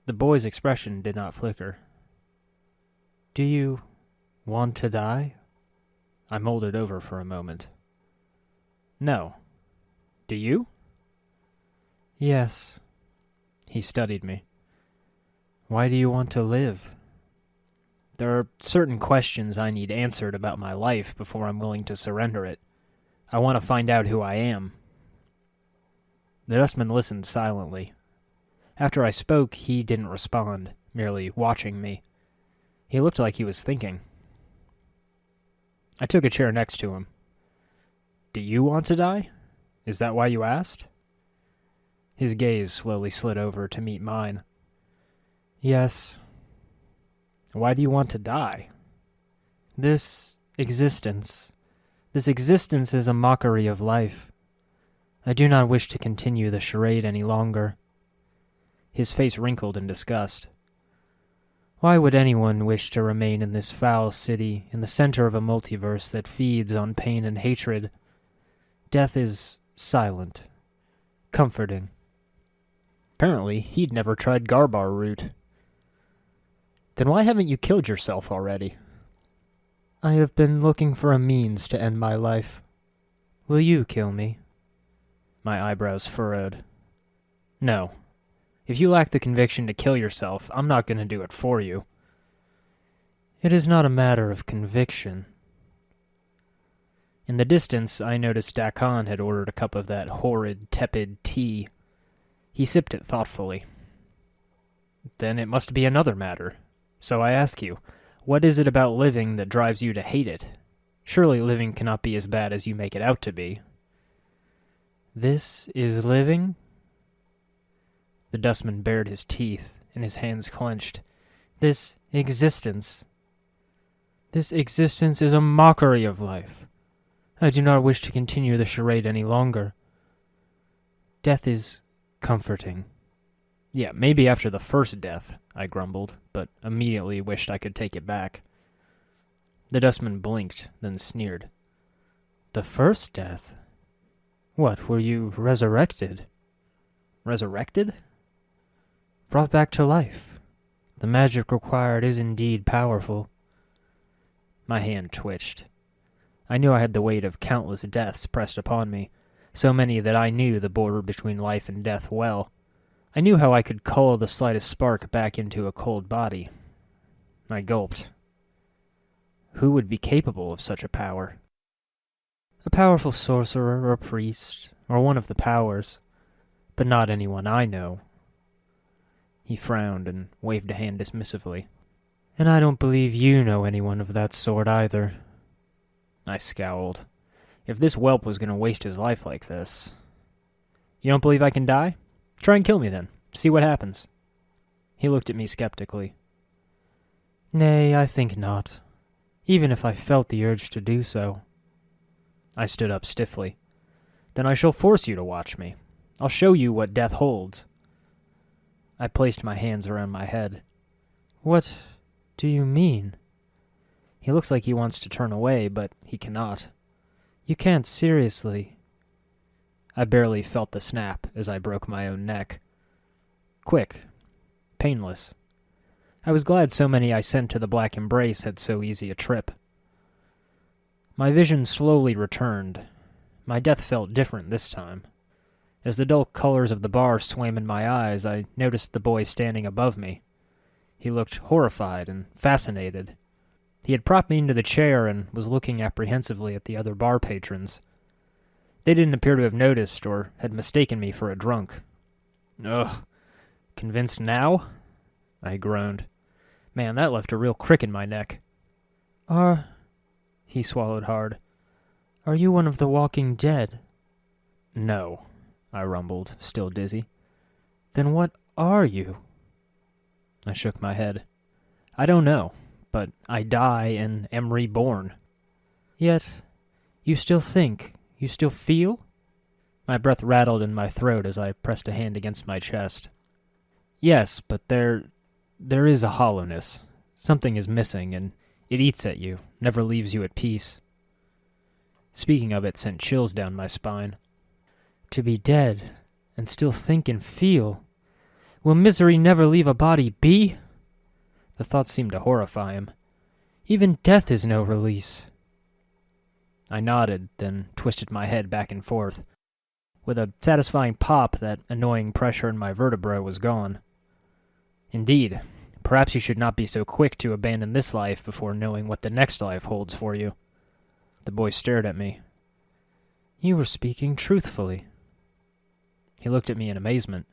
The boy's expression did not flicker. Do you want to die? I mulled it over for a moment. No. Do you? Yes. He studied me. Why do you want to live? There are certain questions I need answered about my life before I'm willing to surrender it. I want to find out who I am. The Dustman listened silently. After I spoke, he didn't respond, merely watching me. He looked like he was thinking. I took a chair next to him. Do you want to die? Is that why you asked? His gaze slowly slid over to meet mine. Yes. Why do you want to die? This existence is a mockery of life. I do not wish to continue the charade any longer. His face wrinkled in disgust. Why would anyone wish to remain in this foul city, in the center of a multiverse that feeds on pain and hatred? Death is silent, comforting. Apparently, he'd never tried Garbar root. Then why haven't you killed yourself already? I have been looking for a means to end my life. Will you kill me? My eyebrows furrowed. No. If you lack the conviction to kill yourself, I'm not going to do it for you. It is not a matter of conviction. In the distance, I noticed Dakon had ordered a cup of that horrid, tepid tea. He sipped it thoughtfully. Then it must be another matter. So I ask you, what is it about living that drives you to hate it? Surely living cannot be as bad as you make it out to be. This is living? The Dustman bared his teeth, and his hands clenched. This existence is a mockery of life. I do not wish to continue the charade any longer. Death is comforting. Yeah, maybe after the first death, I grumbled, but immediately wished I could take it back. The Dustman blinked, then sneered. The first death? What, were you resurrected? Resurrected? Brought back to life. The magic required is indeed powerful. My hand twitched. I knew I had the weight of countless deaths pressed upon me, so many that I knew the border between life and death well. I knew how I could cull the slightest spark back into a cold body. I gulped. Who would be capable of such a power? A powerful sorcerer or priest, or one of the powers, but not anyone I know. He frowned and waved a hand dismissively. And I don't believe you know anyone of that sort either. I scowled. If this whelp was going to waste his life like this... You don't believe I can die? Try and kill me then. See what happens. He looked at me skeptically. Nay, I think not. Even if I felt the urge to do so. I stood up stiffly. Then I shall force you to watch me. I'll show you what death holds. I placed my hands around my head. What do you mean? He looks like he wants to turn away, but he cannot. You can't seriously. I barely felt the snap as I broke my own neck. Quick. Painless. I was glad so many I sent to the Black Embrace had so easy a trip. My vision slowly returned. My death felt different this time. As the dull colors of the bar swam in my eyes, I noticed the boy standing above me. He looked horrified and fascinated. He had propped me into the chair and was looking apprehensively at the other bar patrons. They didn't appear to have noticed or had mistaken me for a drunk. Ugh. Convinced now? I groaned. Man, that left a real crick in my neck. He swallowed hard. Are you one of the walking dead? No, I rumbled, still dizzy. Then what are you? I shook my head. I don't know, but I die and am reborn. Yet, you still think, you still feel? My breath rattled in my throat as I pressed a hand against my chest. Yes, but there is a hollowness. Something is missing, and it eats at you, never leaves you at peace. Speaking of it sent chills down my spine. To be dead, and still think and feel. Will misery never leave a body be? The thought seemed to horrify him. Even death is no release. I nodded, then twisted my head back and forth. With a satisfying pop, that annoying pressure in my vertebrae was gone. Indeed, perhaps you should not be so quick to abandon this life before knowing what the next life holds for you. The boy stared at me. You were speaking truthfully. He looked at me in amazement.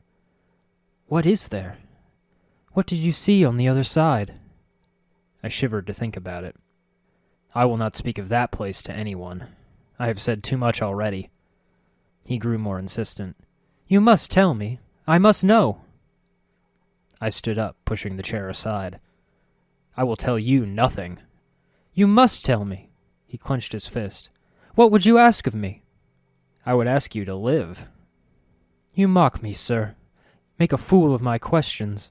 What is there? What did you see on the other side? I shivered to think about it. I will not speak of that place to anyone. I have said too much already. He grew more insistent. You must tell me. I must know. I stood up, pushing the chair aside. I will tell you nothing. You must tell me. He clenched his fist. What would you ask of me? I would ask you to live. You mock me, sir. Make a fool of my questions.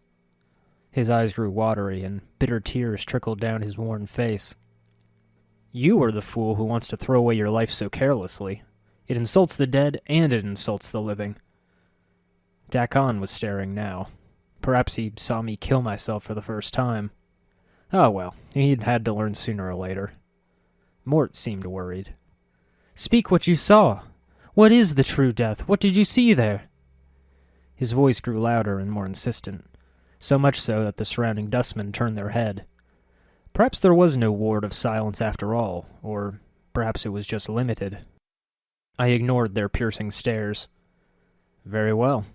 His eyes grew watery, and bitter tears trickled down his worn face. You are the fool who wants to throw away your life so carelessly. It insults the dead, and it insults the living. Dakon was staring now. Perhaps he saw me kill myself for the first time. Oh well, he'd had to learn sooner or later. Mort seemed worried. Speak what you saw. What is the true death? What did you see there? His voice grew louder and more insistent, so much so that the surrounding dustmen turned their head. Perhaps there was no ward of silence after all, or perhaps it was just limited. I ignored their piercing stares. Very well.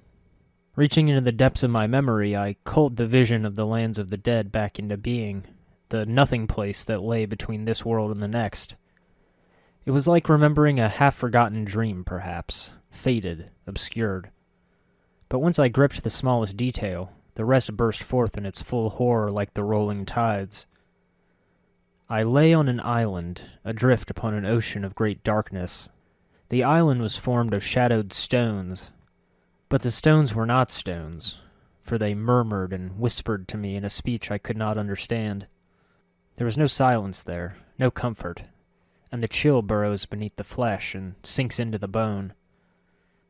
Reaching into the depths of my memory, I culled the vision of the lands of the dead back into being, the nothing place that lay between this world and the next. It was like remembering a half-forgotten dream, perhaps, faded, obscured. But once I gripped the smallest detail, the rest burst forth in its full horror like the rolling tides. I lay on an island, adrift upon an ocean of great darkness. The island was formed of shadowed stones, but the stones were not stones, for they murmured and whispered to me in a speech I could not understand. There was no silence there, no comfort, and the chill burrows beneath the flesh and sinks into the bone.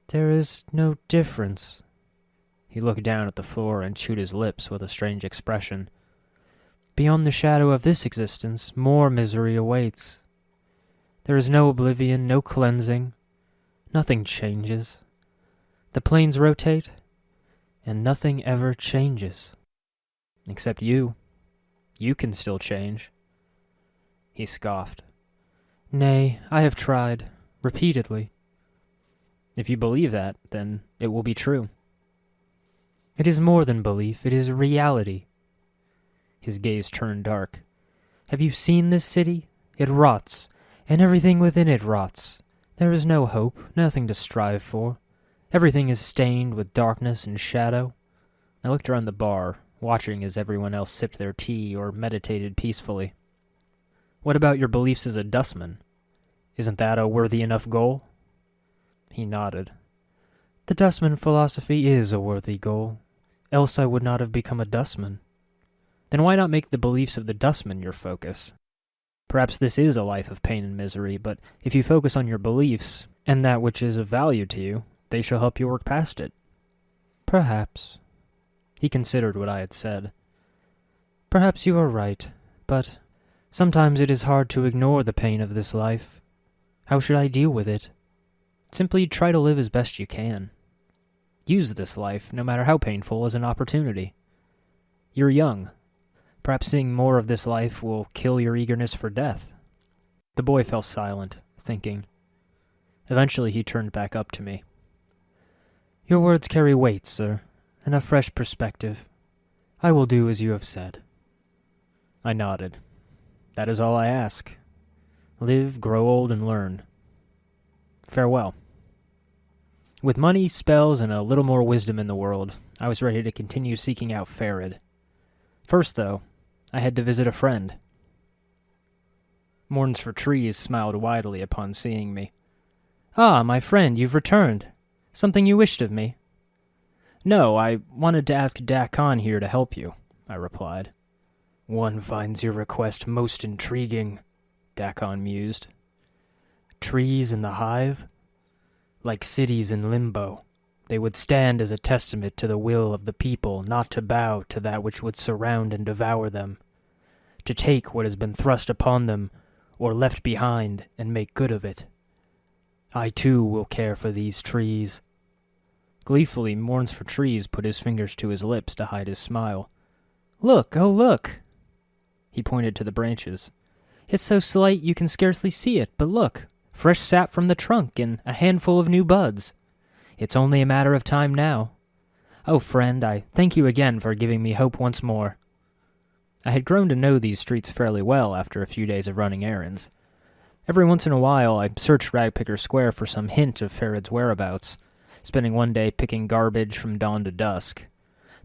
There is no difference. He looked down at the floor and chewed his lips with a strange expression. Beyond the shadow of this existence, more misery awaits. There is no oblivion, no cleansing. Nothing changes. The planes rotate, and nothing ever changes. Except you. You can still change. He scoffed. Nay, I have tried, repeatedly. If you believe that, then it will be true. It is more than belief, it is reality. His gaze turned dark. Have you seen this city? It rots, and everything within it rots. There is no hope, nothing to strive for. Everything is stained with darkness and shadow. I looked around the bar, watching as everyone else sipped their tea or meditated peacefully. What about your beliefs as a dustman? Isn't that a worthy enough goal? He nodded. The dustman philosophy is a worthy goal. Else I would not have become a dustman. Then why not make the beliefs of the dustman your focus? Perhaps this is a life of pain and misery, but if you focus on your beliefs, and that which is of value to you, they shall help you work past it. Perhaps. He considered what I had said. Perhaps you are right, but sometimes it is hard to ignore the pain of this life. How should I deal with it? Simply try to live as best you can. Use this life, no matter how painful, as an opportunity. You're young. Perhaps seeing more of this life will kill your eagerness for death. The boy fell silent, thinking. Eventually he turned back up to me. Your words carry weight, sir, and a fresh perspective. I will do as you have said. I nodded. That is all I ask. Live, grow old, and learn. Farewell. With money, spells, and a little more wisdom in the world, I was ready to continue seeking out Farod. First, though, I had to visit a friend. Mourns for Trees smiled widely upon seeing me. Ah, my friend, you've returned. Something you wished of me? No, I wanted to ask Dakon here to help you. I replied. One finds your request most intriguing, Dakon mused. Trees in the hive? Like cities in limbo, they would stand as a testament to the will of the people not to bow to that which would surround and devour them, to take what has been thrust upon them or left behind and make good of it. I too will care for these trees. Gleefully, Mourns for Trees put his fingers to his lips to hide his smile. Look, oh look! He pointed to the branches. It's so slight you can scarcely see it, but look, fresh sap from the trunk and a handful of new buds. It's only a matter of time now. Oh, friend, I thank you again for giving me hope once more. I had grown to know these streets fairly well after a few days of running errands. Every once in a while, I searched Ragpicker Square for some hint of Farod's whereabouts, spending one day picking garbage from dawn to dusk.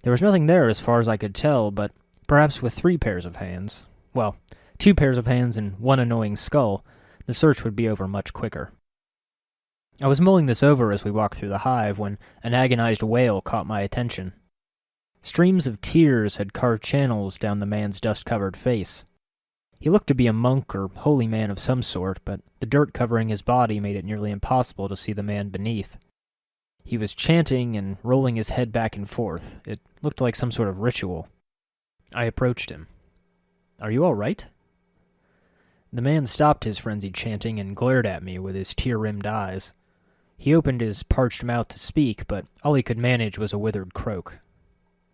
There was nothing there as far as I could tell, but perhaps with 3 pairs of hands, well, 2 pairs of hands and 1 annoying skull, the search would be over much quicker. I was mulling this over as we walked through the hive when an agonized wail caught my attention. Streams of tears had carved channels down the man's dust-covered face. He looked to be a monk or holy man of some sort, but the dirt covering his body made it nearly impossible to see the man beneath. He was chanting and rolling his head back and forth. It looked like some sort of ritual. I approached him. Are you all right? The man stopped his frenzied chanting and glared at me with his tear-rimmed eyes. He opened his parched mouth to speak, but all he could manage was a withered croak.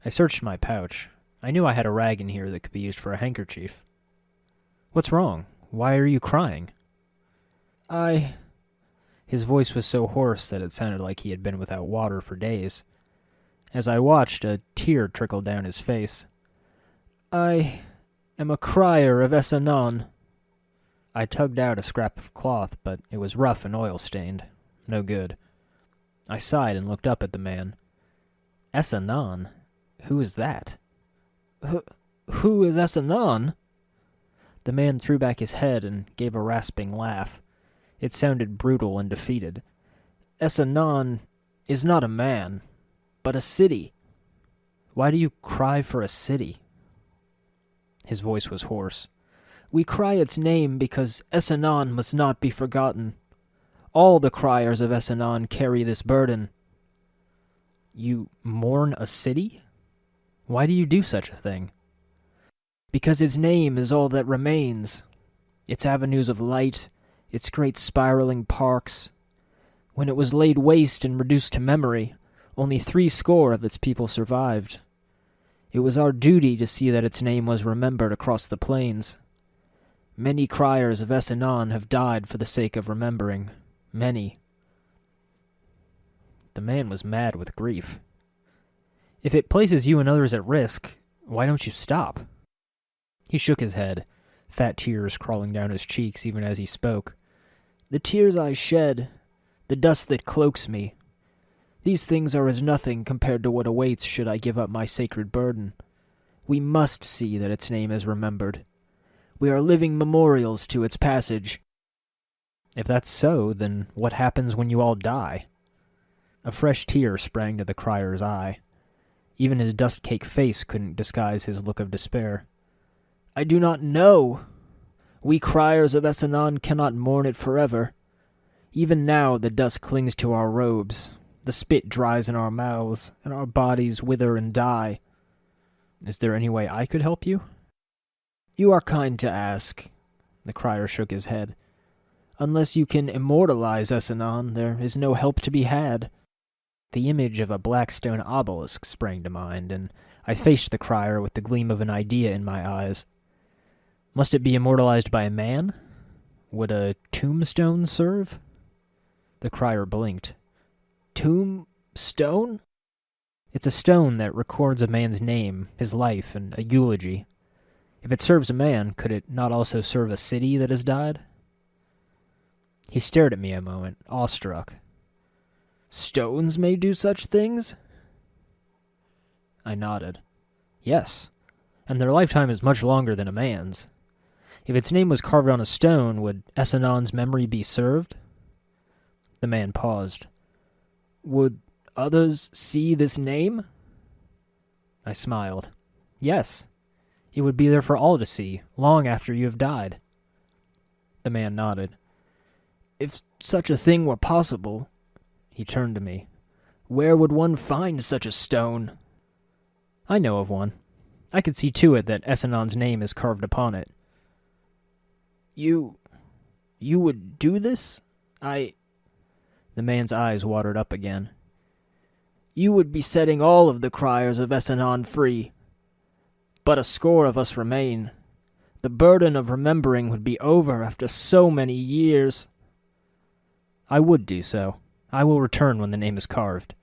I searched my pouch. I knew I had a rag in here that could be used for a handkerchief. What's wrong? Why are you crying? His voice was so hoarse that it sounded like he had been without water for days. As I watched, a tear trickled down his face. I am a crier of Essanon. I tugged out a scrap of cloth, but it was rough and oil-stained. No good. I sighed and looked up at the man. Essanon? Who is that? Who is Essanon? The man threw back his head and gave a rasping laugh. It sounded brutal and defeated. Essanon is not a man, but a city. Why do you cry for a city? His voice was hoarse. We cry its name because Essanon must not be forgotten. All the criers of Essanon carry this burden. You mourn a city? Why do you do such a thing? Because its name is all that remains. Its avenues of light, its great spiraling parks. When it was laid waste and reduced to memory, only 70 of its people survived. It was our duty to see that its name was remembered across the plains. Many criers of Essanon have died for the sake of remembering. Many. The man was mad with grief. If it places you and others at risk, why don't you stop? He shook his head, fat tears crawling down his cheeks even as he spoke. The tears I shed, the dust that cloaks me, these things are as nothing compared to what awaits should I give up my sacred burden. We must see that its name is remembered. We are living memorials to its passage. If that's so, then what happens when you all die? A fresh tear sprang to the crier's eye. Even his dust-caked face couldn't disguise his look of despair. I do not know. We criers of Essanon cannot mourn it forever. Even now the dust clings to our robes, the spit dries in our mouths, and our bodies wither and die. Is there any way I could help you? You are kind to ask. The crier shook his head. Unless you can immortalize Essanon, there is no help to be had. The image of a black stone obelisk sprang to mind, and I faced the crier with the gleam of an idea in my eyes. Must it be immortalized by a man? Would a tombstone serve? The crier blinked. Tombstone? It's a stone that records a man's name, his life, and a eulogy. If it serves a man, could it not also serve a city that has died? He stared at me a moment, awestruck. Stones may do such things? I nodded. Yes, and their lifetime is much longer than a man's. If its name was carved on a stone, would Essanon's memory be served? The man paused. Would others see this name? I smiled. Yes. It would be there for all to see, long after you have died. The man nodded. If such a thing were possible, he turned to me, where would one find such a stone? I know of one. I could see to it that Essenon's name is carved upon it. You would do this? The man's eyes watered up again. You would be setting all of the criers of Essenon free. But a score of us remain. The burden of remembering would be over after so many years. I would do so. I will return when the name is carved.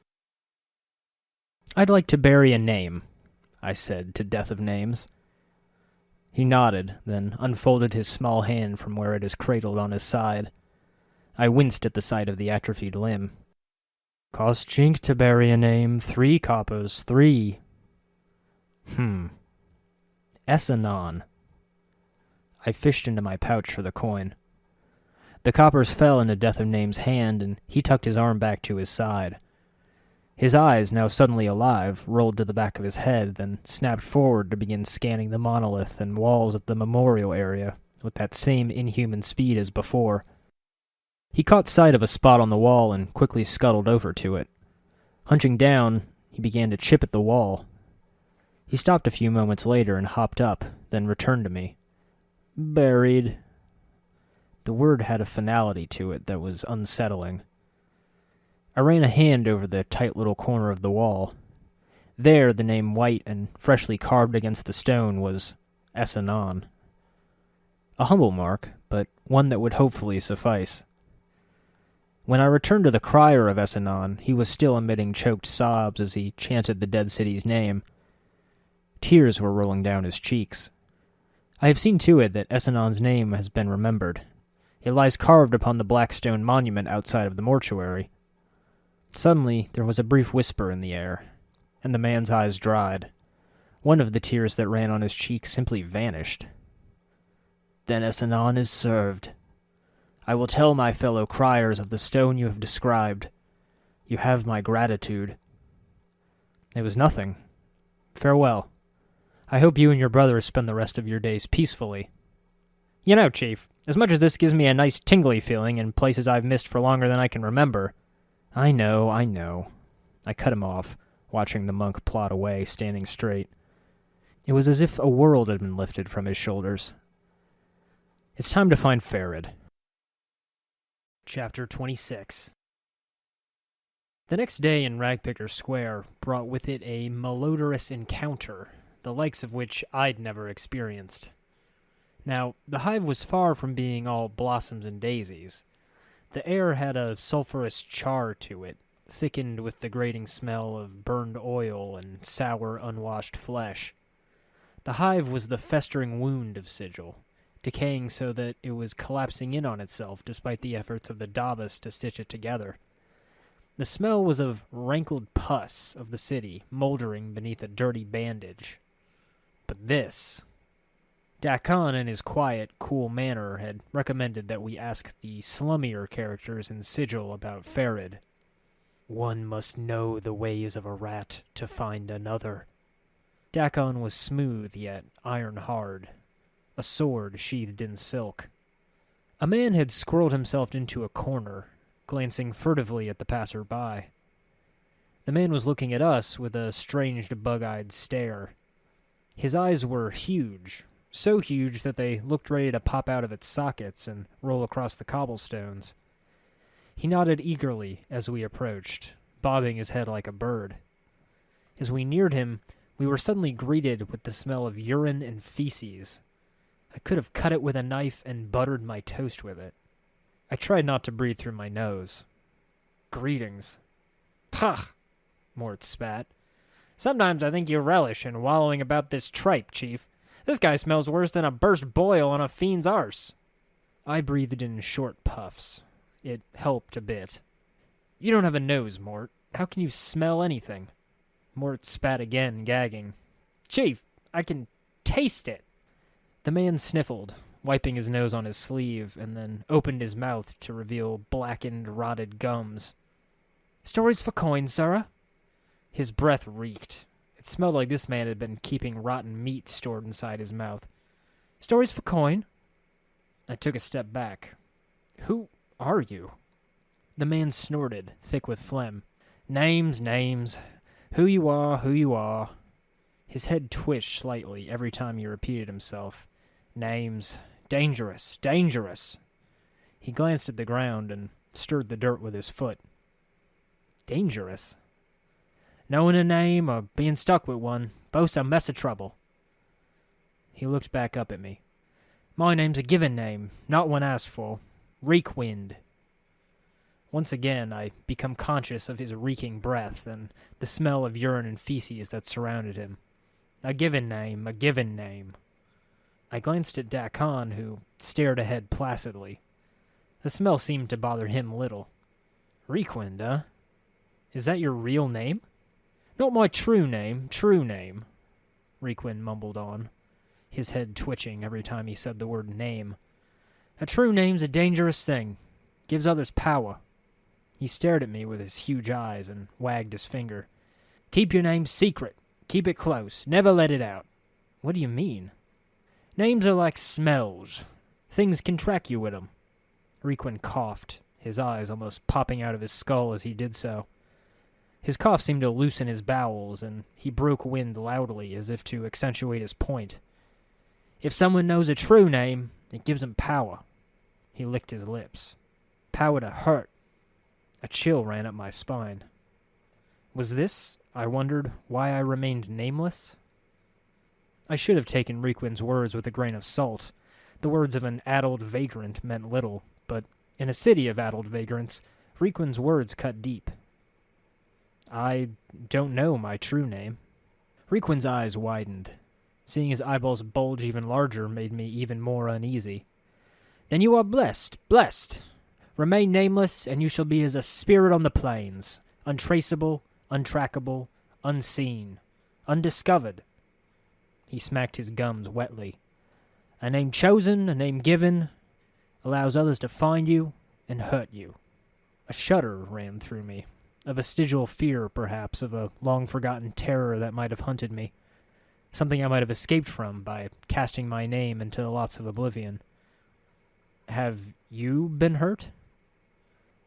I'd like to bury a name, I said to Death of Names. He nodded, then unfolded his small hand from where it is cradled on his side. I winced at the sight of the atrophied limb. Cost chink to bury a name, 3 coppers, 3. Essenon. I fished into my pouch for the coin. The coppers fell into Death of Name's hand, and he tucked his arm back to his side. His eyes, now suddenly alive, rolled to the back of his head, then snapped forward to begin scanning the monolith and walls of the memorial area with that same inhuman speed as before. He caught sight of a spot on the wall and quickly scuttled over to it. Hunching down, he began to chip at the wall. He stopped a few moments later and hopped up, then returned to me. Buried. The word had a finality to it that was unsettling. I ran a hand over the tight little corner of the wall. There, the name white and freshly carved against the stone was Essenon. A humble mark, but one that would hopefully suffice. When I returned to the crier of Essenon, he was still emitting choked sobs as he chanted the dead city's name. Tears were rolling down his cheeks. I have seen to it that Essenon's name has been remembered. It lies carved upon the black stone monument outside of the mortuary. Suddenly, there was a brief whisper in the air, and the man's eyes dried. One of the tears that ran on his cheek simply vanished. Then Essenon is served. I will tell my fellow criers of the stone you have described. You have my gratitude. It was nothing. Farewell. I hope you and your brother spend the rest of your days peacefully. You know, Chief, as much as this gives me a nice tingly feeling in places I've missed for longer than I can remember. I know. I cut him off, watching the monk plod away, standing straight. It was as if a world had been lifted from his shoulders. It's time to find Farod. Chapter 26. The next day in Ragpicker Square brought with it a malodorous encounter, the likes of which I'd never experienced. Now, the hive was far from being all blossoms and daisies. The air had a sulphurous char to it, thickened with the grating smell of burned oil and sour, unwashed flesh. The hive was the festering wound of Sigil, decaying so that it was collapsing in on itself despite the efforts of the Dabbas to stitch it together. The smell was of rankled pus of the city, moldering beneath a dirty bandage. But this... Dakon, in his quiet, cool manner, had recommended that we ask the slummier characters in Sigil about Farod. One must know the ways of a rat to find another. Dakon was smooth yet iron-hard, a sword sheathed in silk. A man had squirreled himself into a corner, glancing furtively at the passer-by. The man was looking at us with a strange, bug-eyed stare. His eyes were huge, so huge that they looked ready to pop out of its sockets and roll across the cobblestones. He nodded eagerly as we approached, bobbing his head like a bird. As we neared him, we were suddenly greeted with the smell of urine and feces. I could have cut it with a knife and buttered my toast with it. I tried not to breathe through my nose. Greetings. Pah! Mort spat. Sometimes I think you relish in wallowing about this tripe, Chief. This guy smells worse than a burst boil on a fiend's arse. I breathed in short puffs. It helped a bit. You don't have a nose, Mort. How can you smell anything? Mort spat again, gagging. Chief, I can taste it. The man sniffled, wiping his nose on his sleeve, and then opened his mouth to reveal blackened, rotted gums. Stories for coin, sirrah? His breath reeked. It It smelled like this man had been keeping rotten meat stored inside his mouth. Stories for coin? I took a step back. Who are you? The man snorted, thick with phlegm. Names, names. Who you are, who you are. His head twitched slightly every time he repeated himself. Names. Dangerous, dangerous. He glanced at the ground and stirred the dirt with his foot. Dangerous? Knowing a name or being stuck with one, both's a mess of trouble. He looked back up at me. My name's a given name, not one asked for. Reekwind. Once again, I become conscious of his reeking breath and the smell of urine and feces that surrounded him. A given name, a given name. I glanced at Dakon, who stared ahead placidly. The smell seemed to bother him little. Reekwind, huh? Is that your real name? Not my true name, Reekwind mumbled on, his head twitching every time he said the word name. A true name's a dangerous thing. Gives others power. He stared at me with his huge eyes and wagged his finger. Keep your name secret. Keep it close. Never let it out. What do you mean? Names are like smells. Things can track you with them. Reekwind coughed, his eyes almost popping out of his skull as he did so. His cough seemed to loosen his bowels, and he broke wind loudly as if to accentuate his point. If someone knows a true name, it gives them power. He licked his lips. Power to hurt. A chill ran up my spine. Was this, I wondered, why I remained nameless? I should have taken Reekwind's words with a grain of salt. The words of an addled vagrant meant little, but in a city of addled vagrants, Reekwind's words cut deep. I don't know my true name. Reekwind's eyes widened. Seeing his eyeballs bulge even larger made me even more uneasy. Then you are blessed, blessed. Remain nameless, and you shall be as a spirit on the plains, untraceable, untrackable, unseen, undiscovered. He smacked his gums wetly. A name chosen, a name given, allows others to find you and hurt you. A shudder ran through me. A vestigial fear, perhaps, of a long-forgotten terror that might have hunted me. Something I might have escaped from by casting my name into the lots of oblivion. Have you been hurt?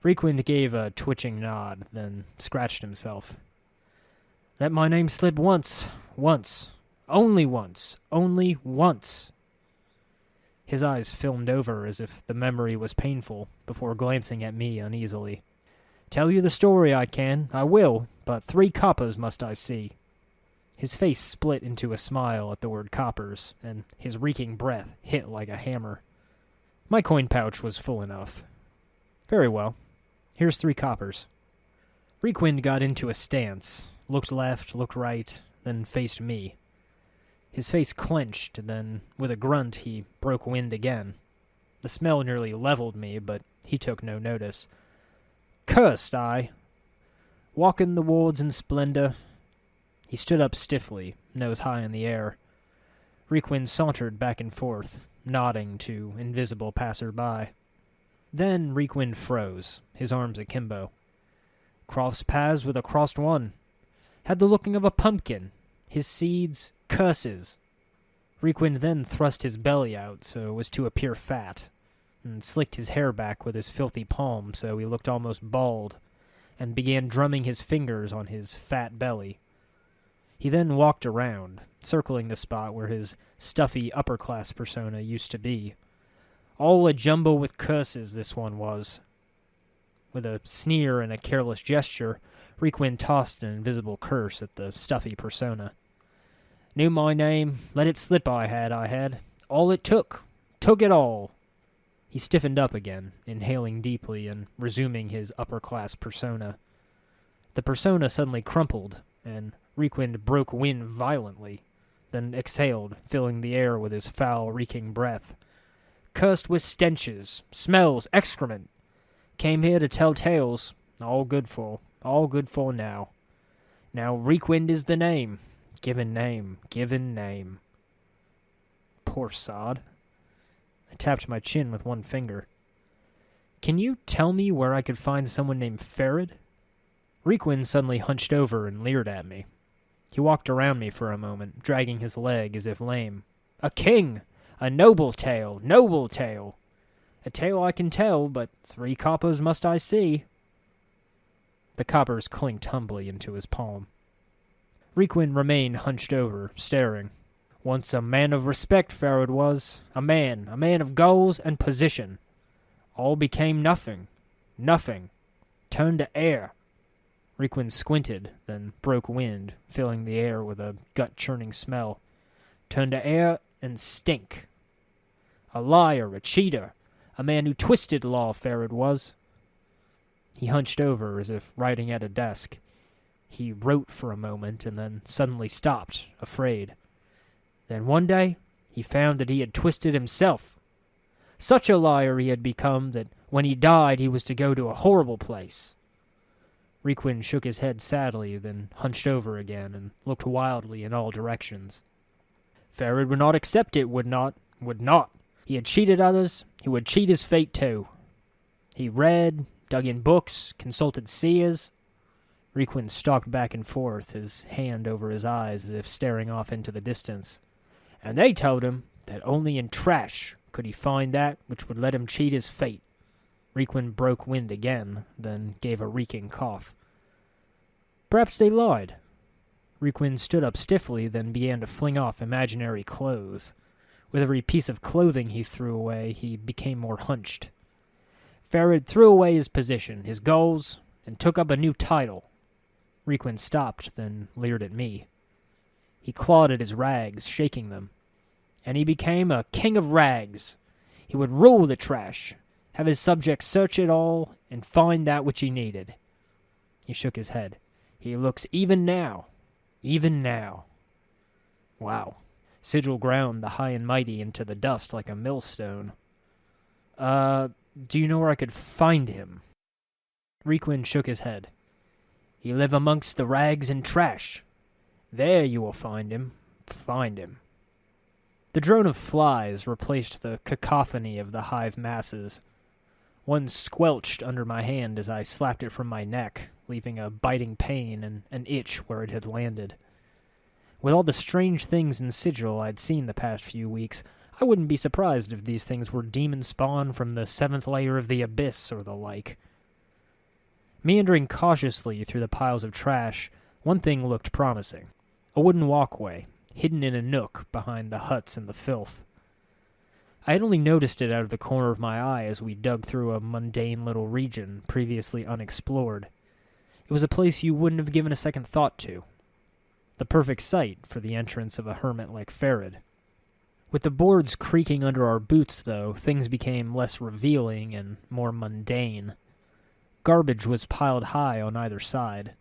Reekwind gave a twitching nod, then scratched himself. Let my name slip once. Only once. His eyes filmed over as if the memory was painful, before glancing at me uneasily. Tell you the story I can, I will, but 3 coppers must I see. His face split into a smile at the word coppers, and his reeking breath hit like a hammer. My coin pouch was full enough. Very well. Here's 3 coppers. Reekwind got into a stance, looked left, looked right, then faced me. His face clenched, then, with a grunt, he broke wind again. The smell nearly leveled me, but he took no notice. Cursed I. Walking the wards in splendor. He stood up stiffly, nose high in the air. Reekwind sauntered back and forth, nodding to invisible passer-by. Then Reekwind froze, his arms akimbo. Crossed paths with a crossed one. Had the looking of a pumpkin. His seeds, curses. Reekwind then thrust his belly out so as to appear fat, and slicked his hair back with his filthy palm so he looked almost bald, and began drumming his fingers on his fat belly. He then walked around, circling the spot where his stuffy upper-class persona used to be. All a jumble with curses, this one was. With a sneer and a careless gesture, Reekwind tossed an invisible curse at the stuffy persona. Knew my name, let it slip I had. All it took it all. He stiffened up again, inhaling deeply and resuming his upper-class persona. The persona suddenly crumpled, and Reekwind broke wind violently, then exhaled, filling the air with his foul, reeking breath. Cursed with stenches, smells, excrement. Came here to tell tales. All good for now. Now Reekwind is the name. Given name. Poor sod. I tapped my chin with one finger. Can you tell me where I could find someone named Farod? Reekwind suddenly hunched over and leered at me. He walked around me for a moment, dragging his leg as if lame. "A king! A noble tale! Noble tale! A tale I can tell, but 3 coppers must I see." The coppers clinked humbly into his palm. Requin remained hunched over, staring. "Once a man of respect, Farod was. A man of goals and position. All became nothing. Nothing. Turned to air." Requin squinted, then broke wind, filling the air with a gut-churning smell. "Turned to air and stink. A liar, a cheater, a man who twisted law, Farod was." He hunched over as if writing at a desk. He wrote for a moment and then suddenly stopped, afraid. Then one day, he found that he had twisted himself. Such a liar he had become that when he died he was to go to a horrible place. Requin shook his head sadly, then hunched over again and looked wildly in all directions. Farod would not accept it, would not. He had cheated others, he would cheat his fate too. He read, dug in books, consulted seers. Requin stalked back and forth, his hand over his eyes as if staring off into the distance. And they told him that only in trash could he find that which would let him cheat his fate. Requin broke wind again, then gave a reeking cough. Perhaps they lied. Requin stood up stiffly, then began to fling off imaginary clothes. With every piece of clothing he threw away, he became more hunched. Farod threw away his position, his goals, and took up a new title. Requin stopped, then leered at me. He clawed at his rags, shaking them. And he became a king of rags. He would rule the trash, have his subjects search it all, and find that which he needed. He shook his head. He looks even now. Even now. Wow. Sigil ground the high and mighty into the dust like a millstone. Do you know where I could find him? Requin shook his head. He live amongst the rags and trash. There you will find him. Find him. The drone of flies replaced the cacophony of the hive masses. One squelched under my hand as I slapped it from my neck, leaving a biting pain and an itch where it had landed. With all the strange things in Sigil I'd seen the past few weeks, I wouldn't be surprised if these things were demon spawn from the 7th layer of the abyss or the like. Meandering cautiously through the piles of trash, one thing looked promising. A wooden walkway, hidden in a nook behind the huts and the filth. I had only noticed it out of the corner of my eye as we dug through a mundane little region previously unexplored. It was a place you wouldn't have given a second thought to. The perfect site for the entrance of a hermit like Farod. With the boards creaking under our boots, though, things became less revealing and more mundane. Garbage was piled high on either side.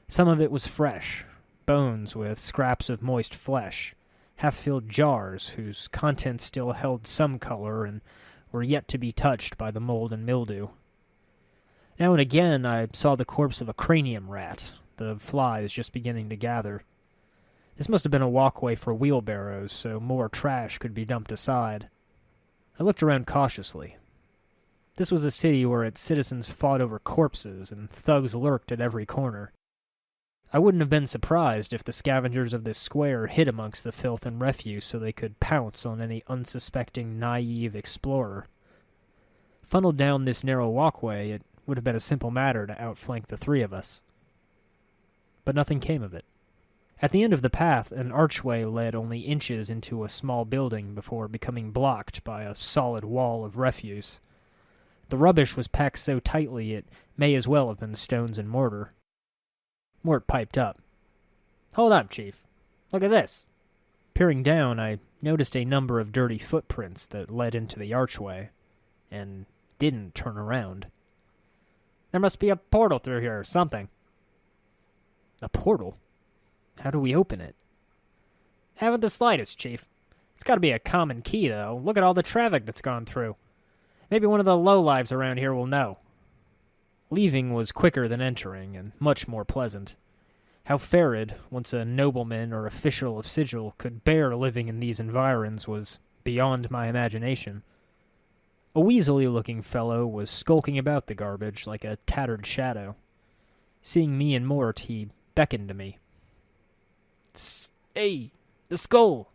Some of it was fresh, bones with scraps of moist flesh, half-filled jars whose contents still held some color and were yet to be touched by the mold and mildew. Now and again I saw the corpse of a cranium rat, the flies just beginning to gather. This must have been a walkway for wheelbarrows, so more trash could be dumped aside. I looked around cautiously. This was a city where its citizens fought over corpses, and thugs lurked at every corner. I wouldn't have been surprised if the scavengers of this square hid amongst the filth and refuse so they could pounce on any unsuspecting, naive explorer. Funneled down this narrow walkway, it would have been a simple matter to outflank the 3 of us. But nothing came of it. At the end of the path, an archway led only inches into a small building before becoming blocked by a solid wall of refuse. The rubbish was packed so tightly it may as well have been stones and mortar. Mort piped up. "Hold up, Chief. Look at this." Peering down, I noticed a number of dirty footprints that led into the archway, and didn't turn around. "There must be a portal through here or something." "A portal? How do we open it?" "Haven't the slightest, Chief. It's got to be a common key, though. Look at all the traffic that's gone through. Maybe one of the lowlives around here will know." Leaving was quicker than entering, and much more pleasant. How Farod, once a nobleman or official of Sigil, could bear living in these environs was beyond my imagination. A weaselly-looking fellow was skulking about the garbage like a tattered shadow. Seeing me and Mort, he beckoned to me. Hey, the skull.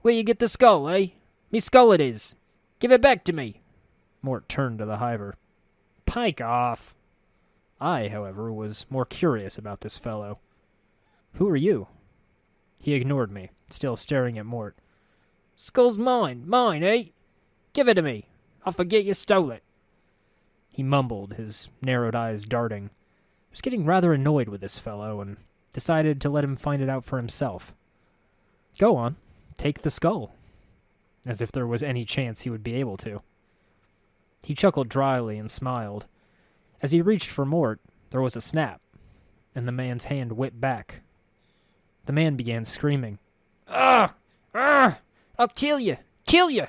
Where you get the skull, eh? Me skull it is. Give it back to me. Mort turned to the hiver. Pike off. I, however, was more curious about this fellow. Who are you? He ignored me, still staring at Mort. Skull's mine, eh? Give it to me. I'll forget you stole it. He mumbled, his narrowed eyes darting. I was getting rather annoyed with this fellow, and decided to let him find it out for himself. Go on, take the skull. As if there was any chance he would be able to. He chuckled dryly and smiled. As he reached for Mort, there was a snap, and the man's hand whipped back. The man began screaming. Ah! I'll kill you! Kill you!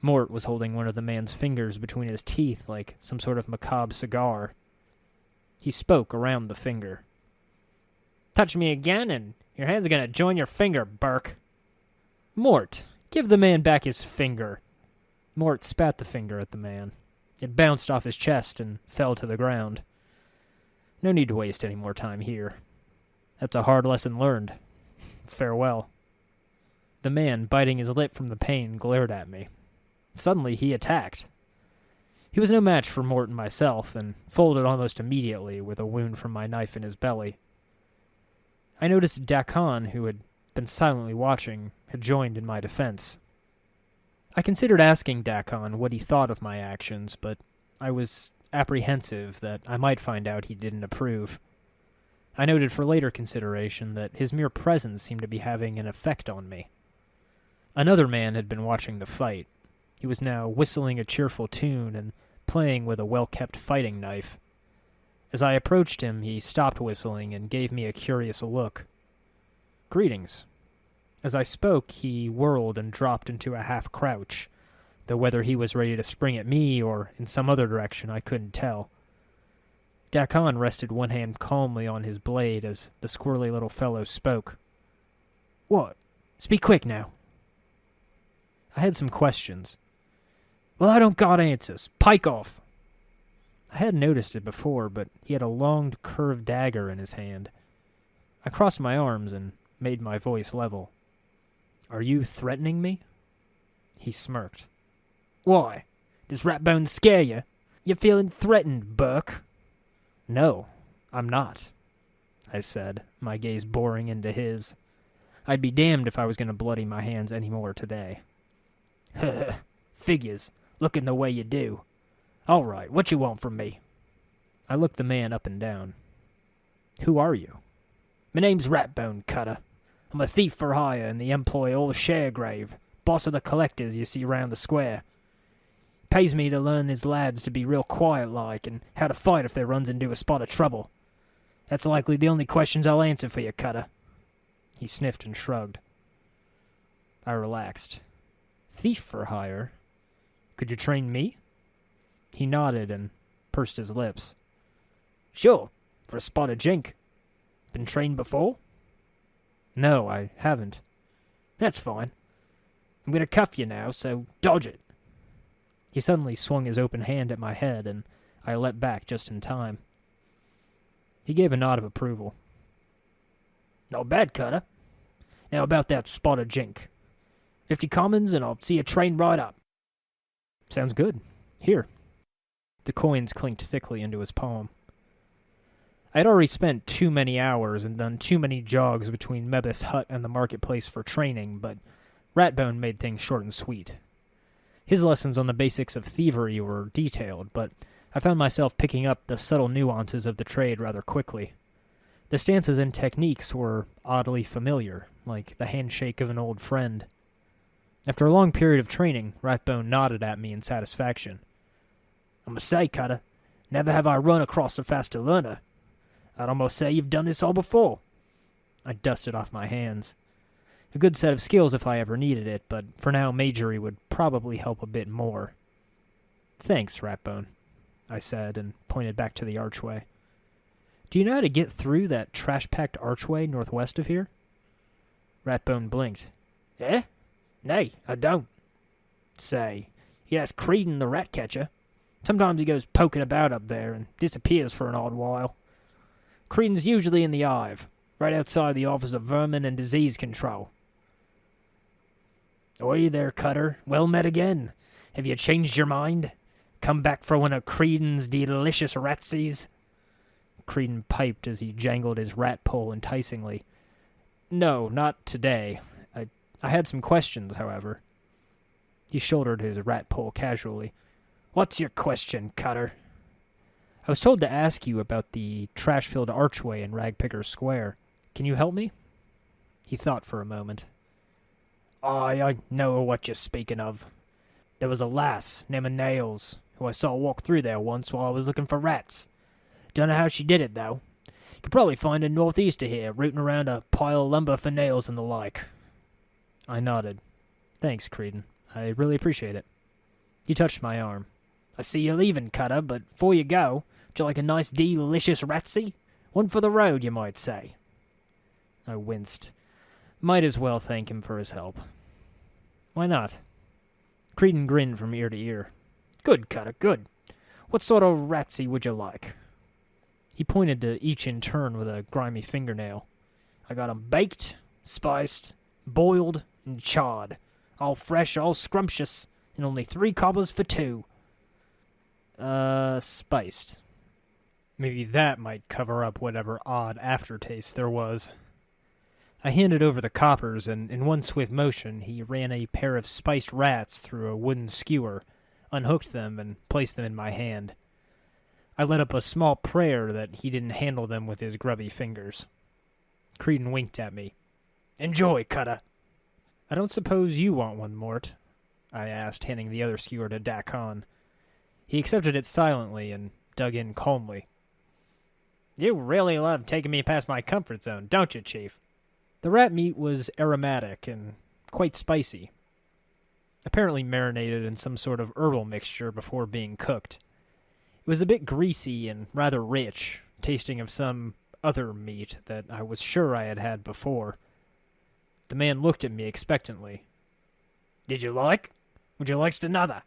Mort was holding one of the man's fingers between his teeth like some sort of macabre cigar. He spoke around the finger. Touch me again, and your hand's gonna join your finger, Burke. Mort, give the man back his finger. Mort spat the finger at the man. It bounced off his chest and fell to the ground. No need to waste any more time here. That's a hard lesson learned. Farewell. The man, biting his lip from the pain, glared at me. Suddenly, he attacked. He was no match for Mort and myself, and folded almost immediately with a wound from my knife in his belly. I noticed Dakon, who had been silently watching, had joined in my defense. I considered asking Dakon what he thought of my actions, but I was apprehensive that I might find out he didn't approve. I noted for later consideration that his mere presence seemed to be having an effect on me. Another man had been watching the fight. He was now whistling a cheerful tune and playing with a well-kept fighting knife. As I approached him, he stopped whistling and gave me a curious look. Greetings. As I spoke, he whirled and dropped into a half-crouch, though whether he was ready to spring at me or in some other direction I couldn't tell. Dakon rested one hand calmly on his blade as the squirrely little fellow spoke. What? Speak quick now. I had some questions. Well, I don't got answers. Pike off. I hadn't noticed it before, but he had a long, curved dagger in his hand. I crossed my arms and made my voice level. Are you threatening me? He smirked. Why? Does Ratbone scare you? You feeling threatened, Burke? No, I'm not, I said, my gaze boring into his. I'd be damned if I was going to bloody my hands any more today. Figures, looking the way you do. All right, what you want from me? I looked the man up and down. Who are you? My name's Ratbone, Cutter. I'm a thief for hire in the employ of old Sharegrave, boss of the collectors you see round the square. Pays me to learn his lads to be real quiet-like and how to fight if they runs into a spot of trouble. That's likely the only questions I'll answer for you, Cutter. He sniffed and shrugged. I relaxed. Thief for hire? Could you train me? He nodded and pursed his lips. Sure, for a spot of jink. Been trained before? No, I haven't. That's fine. I'm gonna cuff you now, so dodge it. He suddenly swung his open hand at my head, and I leapt back just in time. He gave a nod of approval. Not bad, Cutter. Now about that spot of jink. 50 commons, and I'll see you trained right up. Sounds good. Here. The coins clinked thickly into his palm. I had already spent too many hours and done too many jogs between Mebus' hut and the marketplace for training, but Ratbone made things short and sweet. His lessons on the basics of thievery were detailed, but I found myself picking up the subtle nuances of the trade rather quickly. The stances and techniques were oddly familiar, like the handshake of an old friend. After a long period of training, Ratbone nodded at me in satisfaction. I must say, Cutter, never have I run across a faster learner. I'd almost say you've done this all before. I dusted off my hands. A good set of skills if I ever needed it, but for now Majory would probably help a bit more. Thanks, Ratbone, I said, and pointed back to the archway. Do you know how to get through that trash-packed archway northwest of here? Ratbone blinked. Eh? Nay, I don't. Say, you ask Creedon the rat catcher. Sometimes he goes poking about up there and disappears for an odd while. Creedon's usually in the hive. right outside the Office of Vermin and Disease Control. Oi there, Cutter. Well met again. Have you changed your mind? Come back for one of Creedon's delicious ratsies? Creedon piped as he jangled his rat pole enticingly. No, not today. I had some questions, however. He shouldered his rat pole casually. What's your question, Cutter? I was told to ask you about the trash-filled archway in Ragpicker Square. Can you help me? He thought for a moment. I know what you're speaking of. There was a lass named Nails who I saw walk through there once while I was looking for rats. Don't know how she did it, though. You could probably find her northeast of here, rooting around a pile of lumber for nails and the like. I nodded. Thanks, Creedon. I really appreciate it. He touched my arm. I see you're leaving, Cutter, but before you go, would you like a nice delicious ratsy? One for the road, you might say. I winced. Might as well thank him for his help. Why not? Creedon grinned from ear to ear. Good, Cutter, good. What sort of ratsy would you like? He pointed to each in turn with a grimy fingernail. I got 'em baked, spiced, boiled, and charred. All fresh, all scrumptious, and only 3 cobblers for 2. Spiced. Maybe that might cover up whatever odd aftertaste there was. I handed over the coppers, and in one swift motion he ran a pair of spiced rats through a wooden skewer, unhooked them, and placed them in my hand. I let up a small prayer that he didn't handle them with his grubby fingers. Creedon winked at me. Enjoy, Cutter. I don't suppose you want one, Mort? I asked, handing the other skewer to Dakon. He accepted it silently and dug in calmly. You really love taking me past my comfort zone, don't you, Chief? The rat meat was aromatic and quite spicy, apparently marinated in some sort of herbal mixture before being cooked. It was a bit greasy and rather rich, tasting of some other meat that I was sure I had had before. The man looked at me expectantly. Did you like? Would you like another?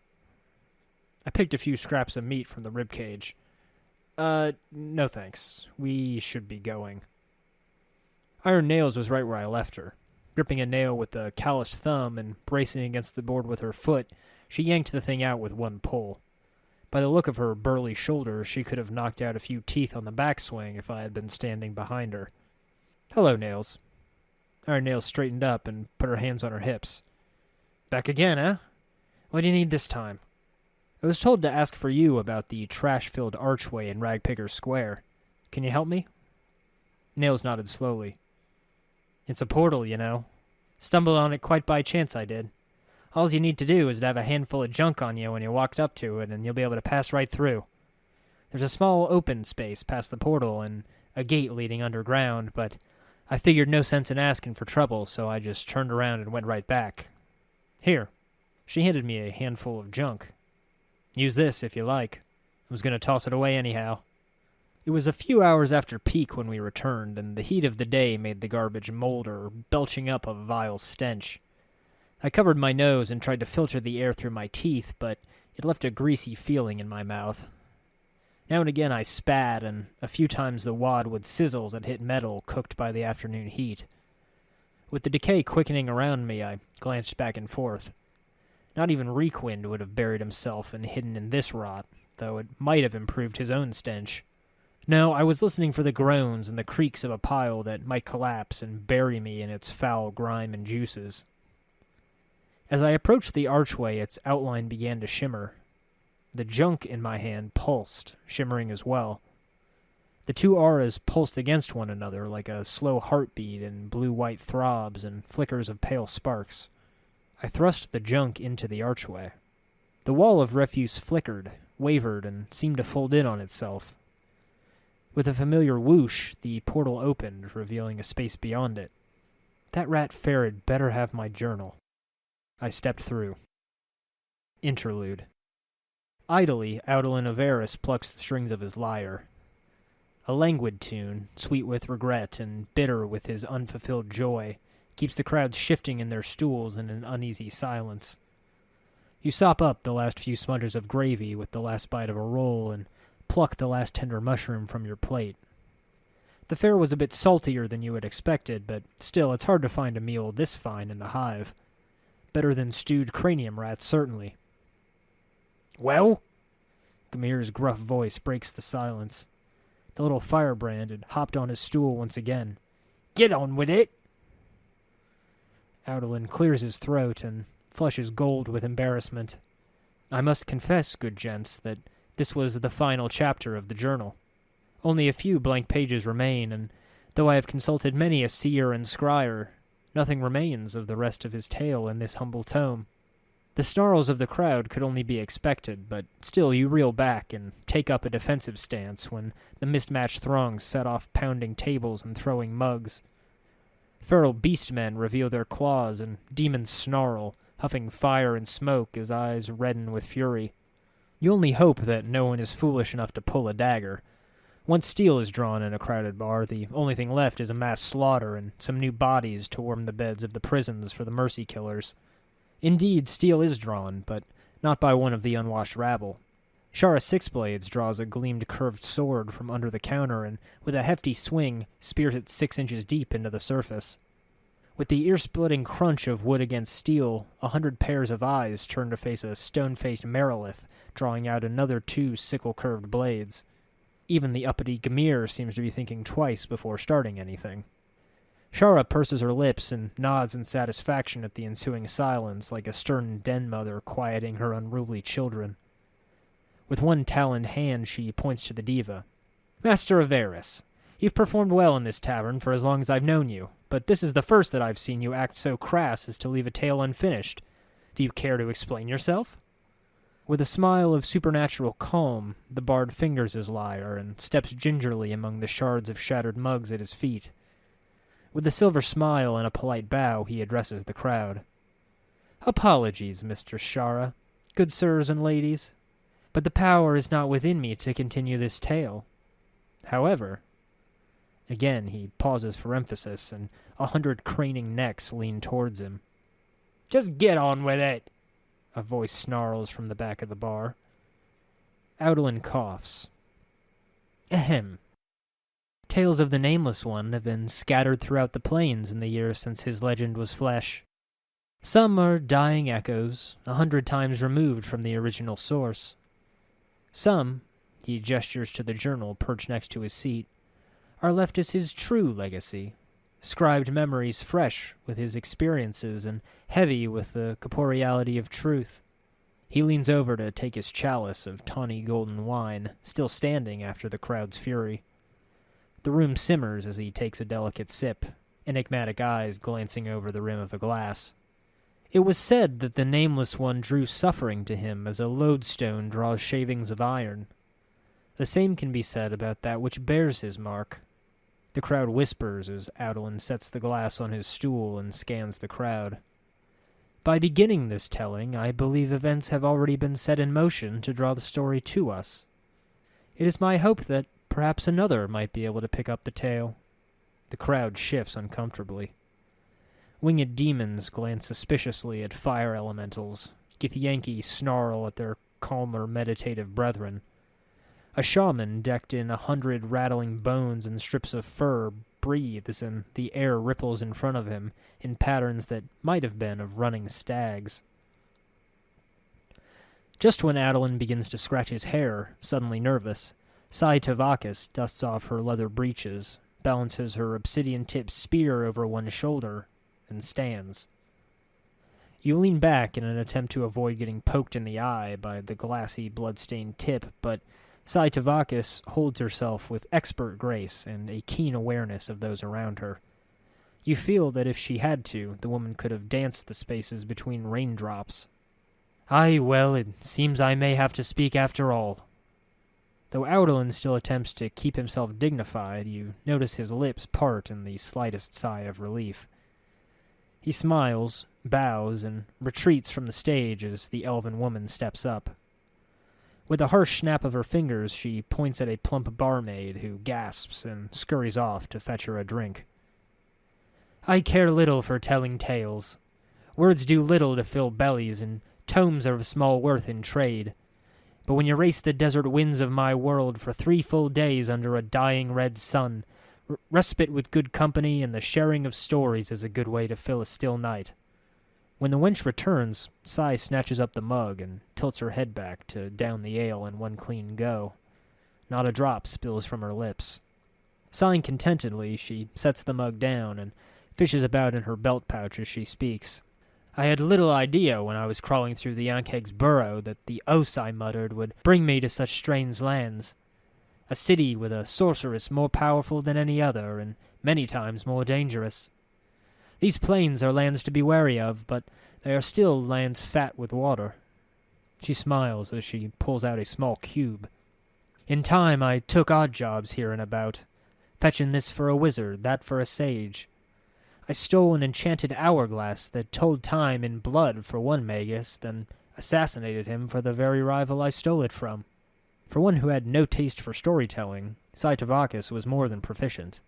I picked a few scraps of meat from the ribcage. No thanks. We should be going. Iron Nails was right where I left her. Gripping a nail with a calloused thumb and bracing against the board with her foot, she yanked the thing out with one pull. By the look of her burly shoulders, she could have knocked out a few teeth on the backswing if I had been standing behind her. Hello, Nails. Iron Nails straightened up and put her hands on her hips. Back again, eh? What do you need this time? I was told to ask for you about the trash-filled archway in Ragpicker Square. Can you help me? Nails nodded slowly. It's a portal, you know. Stumbled on it quite by chance, I did. All you need to do is to have a handful of junk on you when you walked up to it, and you'll be able to pass right through. There's a small open space past the portal and a gate leading underground, but I figured no sense in asking for trouble, so I just turned around and went right back. Here. She handed me a handful of junk. Use this if you like. I was going to toss it away anyhow. It was a few hours after peak when we returned, and the heat of the day made the garbage molder, belching up a vile stench. I covered my nose and tried to filter the air through my teeth, but it left a greasy feeling in my mouth. Now and again I spat, and a few times the wad would sizzle as it hit metal cooked by the afternoon heat. With the decay quickening around me, I glanced back and forth. Not even Reekwind would have buried himself and hidden in this rot, though it might have improved his own stench. No, I was listening for the groans and the creaks of a pile that might collapse and bury me in its foul grime and juices. As I approached the archway, its outline began to shimmer. The junk in my hand pulsed, shimmering as well. The two auras pulsed against one another like a slow heartbeat in blue-white throbs and flickers of pale sparks. I thrust the junk into the archway. The wall of refuse flickered, wavered, and seemed to fold in on itself. With a familiar whoosh, the portal opened, revealing a space beyond it. That rat Farod better have my journal. I stepped through. Interlude. Idly, Audalin Averis plucks the strings of his lyre. A languid tune, sweet with regret and bitter with his unfulfilled joy, keeps the crowds shifting in their stools in an uneasy silence. You sop up the last few smudges of gravy with the last bite of a roll and pluck the last tender mushroom from your plate. The fare was a bit saltier than you had expected, but still, it's hard to find a meal this fine in the hive. Better than stewed cranium rats, certainly. Well? Gamir's gruff voice breaks the silence. The little firebrand had hopped on his stool once again. Get on with it! Audolin clears his throat and flushes gold with embarrassment. I must confess, good gents, that this was the final chapter of the journal. Only a few blank pages remain, and though I have consulted many a seer and scryer, nothing remains of the rest of his tale in this humble tome. The snarls of the crowd could only be expected, but still you reel back and take up a defensive stance when the mismatched throngs set off pounding tables and throwing mugs. Feral beastmen reveal their claws and demons snarl, huffing fire and smoke as eyes redden with fury. You only hope that no one is foolish enough to pull a dagger. Once steel is drawn in a crowded bar, the only thing left is a mass slaughter and some new bodies to warm the beds of the prisons for the mercy killers. Indeed, steel is drawn, but not by one of the unwashed rabble. Shara Sixblades draws a gleamed curved sword from under the counter and, with a hefty swing, spears it 6 inches deep into the surface. With the ear-splitting crunch of wood against steel, 100 pairs of eyes turn to face a stone-faced Merilith, drawing out another 2 sickle-curved blades. Even the uppity Gamir seems to be thinking twice before starting anything. Shara purses her lips and nods in satisfaction at the ensuing silence, like a stern den mother quieting her unruly children. With one taloned hand, she points to the diva. Master Averis, you've performed well in this tavern for as long as I've known you, but this is the first that I've seen you act so crass as to leave a tale unfinished. Do you care to explain yourself? With a smile of supernatural calm, the bard fingers his lyre and steps gingerly among the shards of shattered mugs at his feet. With a silver smile and a polite bow, he addresses the crowd. Apologies, Mr. Shara, good sirs and ladies, but the power is not within me to continue this tale. However, again he pauses for emphasis, and 100 craning necks lean towards him. Just get on with it, a voice snarls from the back of the bar. Audolin coughs. Ahem. Tales of the Nameless One have been scattered throughout the plains in the years since his legend was flesh. Some are dying echoes, 100 times removed from the original source. Some, he gestures to the journal perched next to his seat, are left as his true legacy, scribed memories fresh with his experiences and heavy with the corporeality of truth. He leans over to take his chalice of tawny golden wine, still standing after the crowd's fury. The room simmers as he takes a delicate sip, enigmatic eyes glancing over the rim of the glass. It was said that the Nameless One drew suffering to him as a lodestone draws shavings of iron. The same can be said about that which bears his mark. The crowd whispers as Audolin sets the glass on his stool and scans the crowd. By beginning this telling, I believe events have already been set in motion to draw the story to us. It is my hope that perhaps another might be able to pick up the tale. The crowd shifts uncomfortably. Winged demons glance suspiciously at fire elementals. Githyanki snarl at their calmer, meditative brethren. A shaman decked in 100 rattling bones and strips of fur breathes, and the air ripples in front of him in patterns that might have been of running stags. Just when Audolin begins to scratch his hair, suddenly nervous, Sai Tavakis dusts off her leather breeches, balances her obsidian-tipped spear over one shoulder, and stands. You lean back in an attempt to avoid getting poked in the eye by the glassy, blood-stained tip, but Sai Tavakis holds herself with expert grace and a keen awareness of those around her. You feel that if she had to, the woman could have danced the spaces between raindrops. Aye, well, it seems I may have to speak after all. Though Audolin still attempts to keep himself dignified, you notice his lips part in the slightest sigh of relief. He smiles, bows, and retreats from the stage as the elven woman steps up. With a harsh snap of her fingers, she points at a plump barmaid who gasps and scurries off to fetch her a drink. I care little for telling tales. Words do little to fill bellies, and tomes are of small worth in trade. But when you race the desert winds of my world for 3 full days under a dying red sun, Respite with good company and the sharing of stories is a good way to fill a still night. When the wench returns, Sai snatches up the mug and tilts her head back to down the ale in one clean go. Not a drop spills from her lips. Sighing contentedly, she sets the mug down and fishes about in her belt pouch as she speaks. I had little idea when I was crawling through the Yankheg's burrow that the oaths I muttered would bring me to such strange lands. A city with a sorceress more powerful than any other, and many times more dangerous. These plains are lands to be wary of, but they are still lands fat with water. She smiles as she pulls out a small cube. In time I took odd jobs here and about, fetching this for a wizard, that for a sage. I stole an enchanted hourglass that told time in blood for one magus, then assassinated him for the very rival I stole it from. For one who had no taste for storytelling, Saitavakis was more than proficient.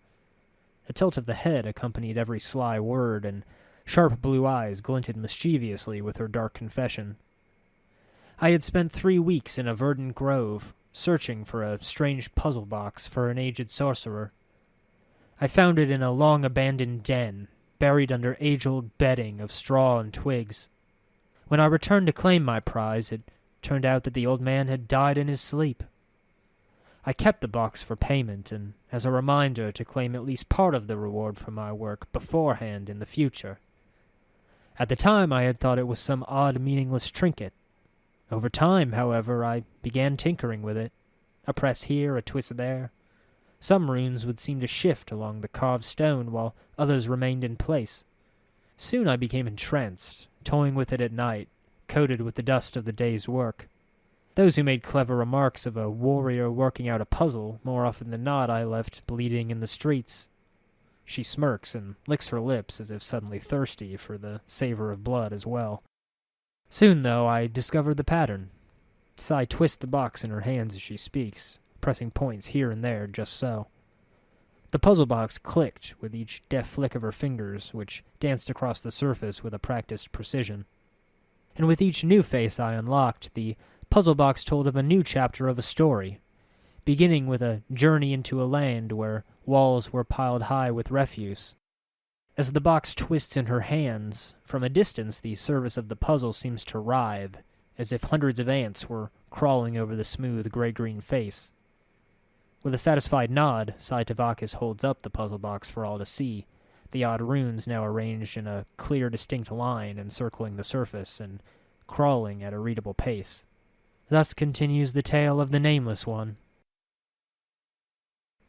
A tilt of the head accompanied every sly word, and sharp blue eyes glinted mischievously with her dark confession. I had spent 3 weeks in a verdant grove, searching for a strange puzzle box for an aged sorcerer. I found it in a long-abandoned den, buried under age-old bedding of straw and twigs. When I returned to claim my prize, it turned out that the old man had died in his sleep. I kept the box for payment and as a reminder to claim at least part of the reward for my work beforehand in the future. At the time I had thought it was some odd, meaningless trinket. Over time, however, I began tinkering with it. A press here, a twist there. Some runes would seem to shift along the carved stone, while others remained in place. Soon I became entranced, toying with it at night, coated with the dust of the day's work. Those who made clever remarks of a warrior working out a puzzle, more often than not I left bleeding in the streets. She smirks and licks her lips as if suddenly thirsty for the savor of blood as well. Soon, though, I discovered the pattern. Sai twists the box in her hands as she speaks, pressing points here and there just so. The puzzle box clicked with each deft flick of her fingers, which danced across the surface with a practiced precision. And with each new face I unlocked, the puzzle box told of a new chapter of a story, beginning with a journey into a land where walls were piled high with refuse. As the box twists in her hands, from a distance the surface of the puzzle seems to writhe, as if hundreds of ants were crawling over the smooth gray-green face. With a satisfied nod, Saitavakis holds up the puzzle box for all to see, the odd runes now arranged in a clear, distinct line encircling the surface and crawling at a readable pace. Thus continues the tale of the Nameless One.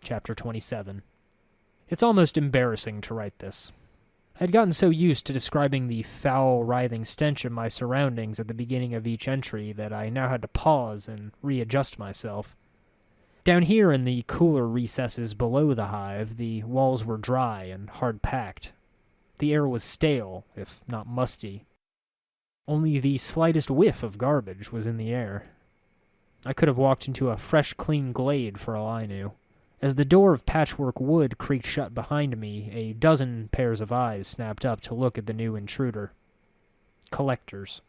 Chapter 27. It's almost embarrassing to write this. I had gotten so used to describing the foul, writhing stench of my surroundings at the beginning of each entry that I now had to pause and readjust myself. Down here in the cooler recesses below the hive, the walls were dry and hard-packed. The air was stale, if not musty. Only the slightest whiff of garbage was in the air. I could have walked into a fresh, clean glade for all I knew. As the door of patchwork wood creaked shut behind me, a dozen pairs of eyes snapped up to look at the new intruder. Collectors.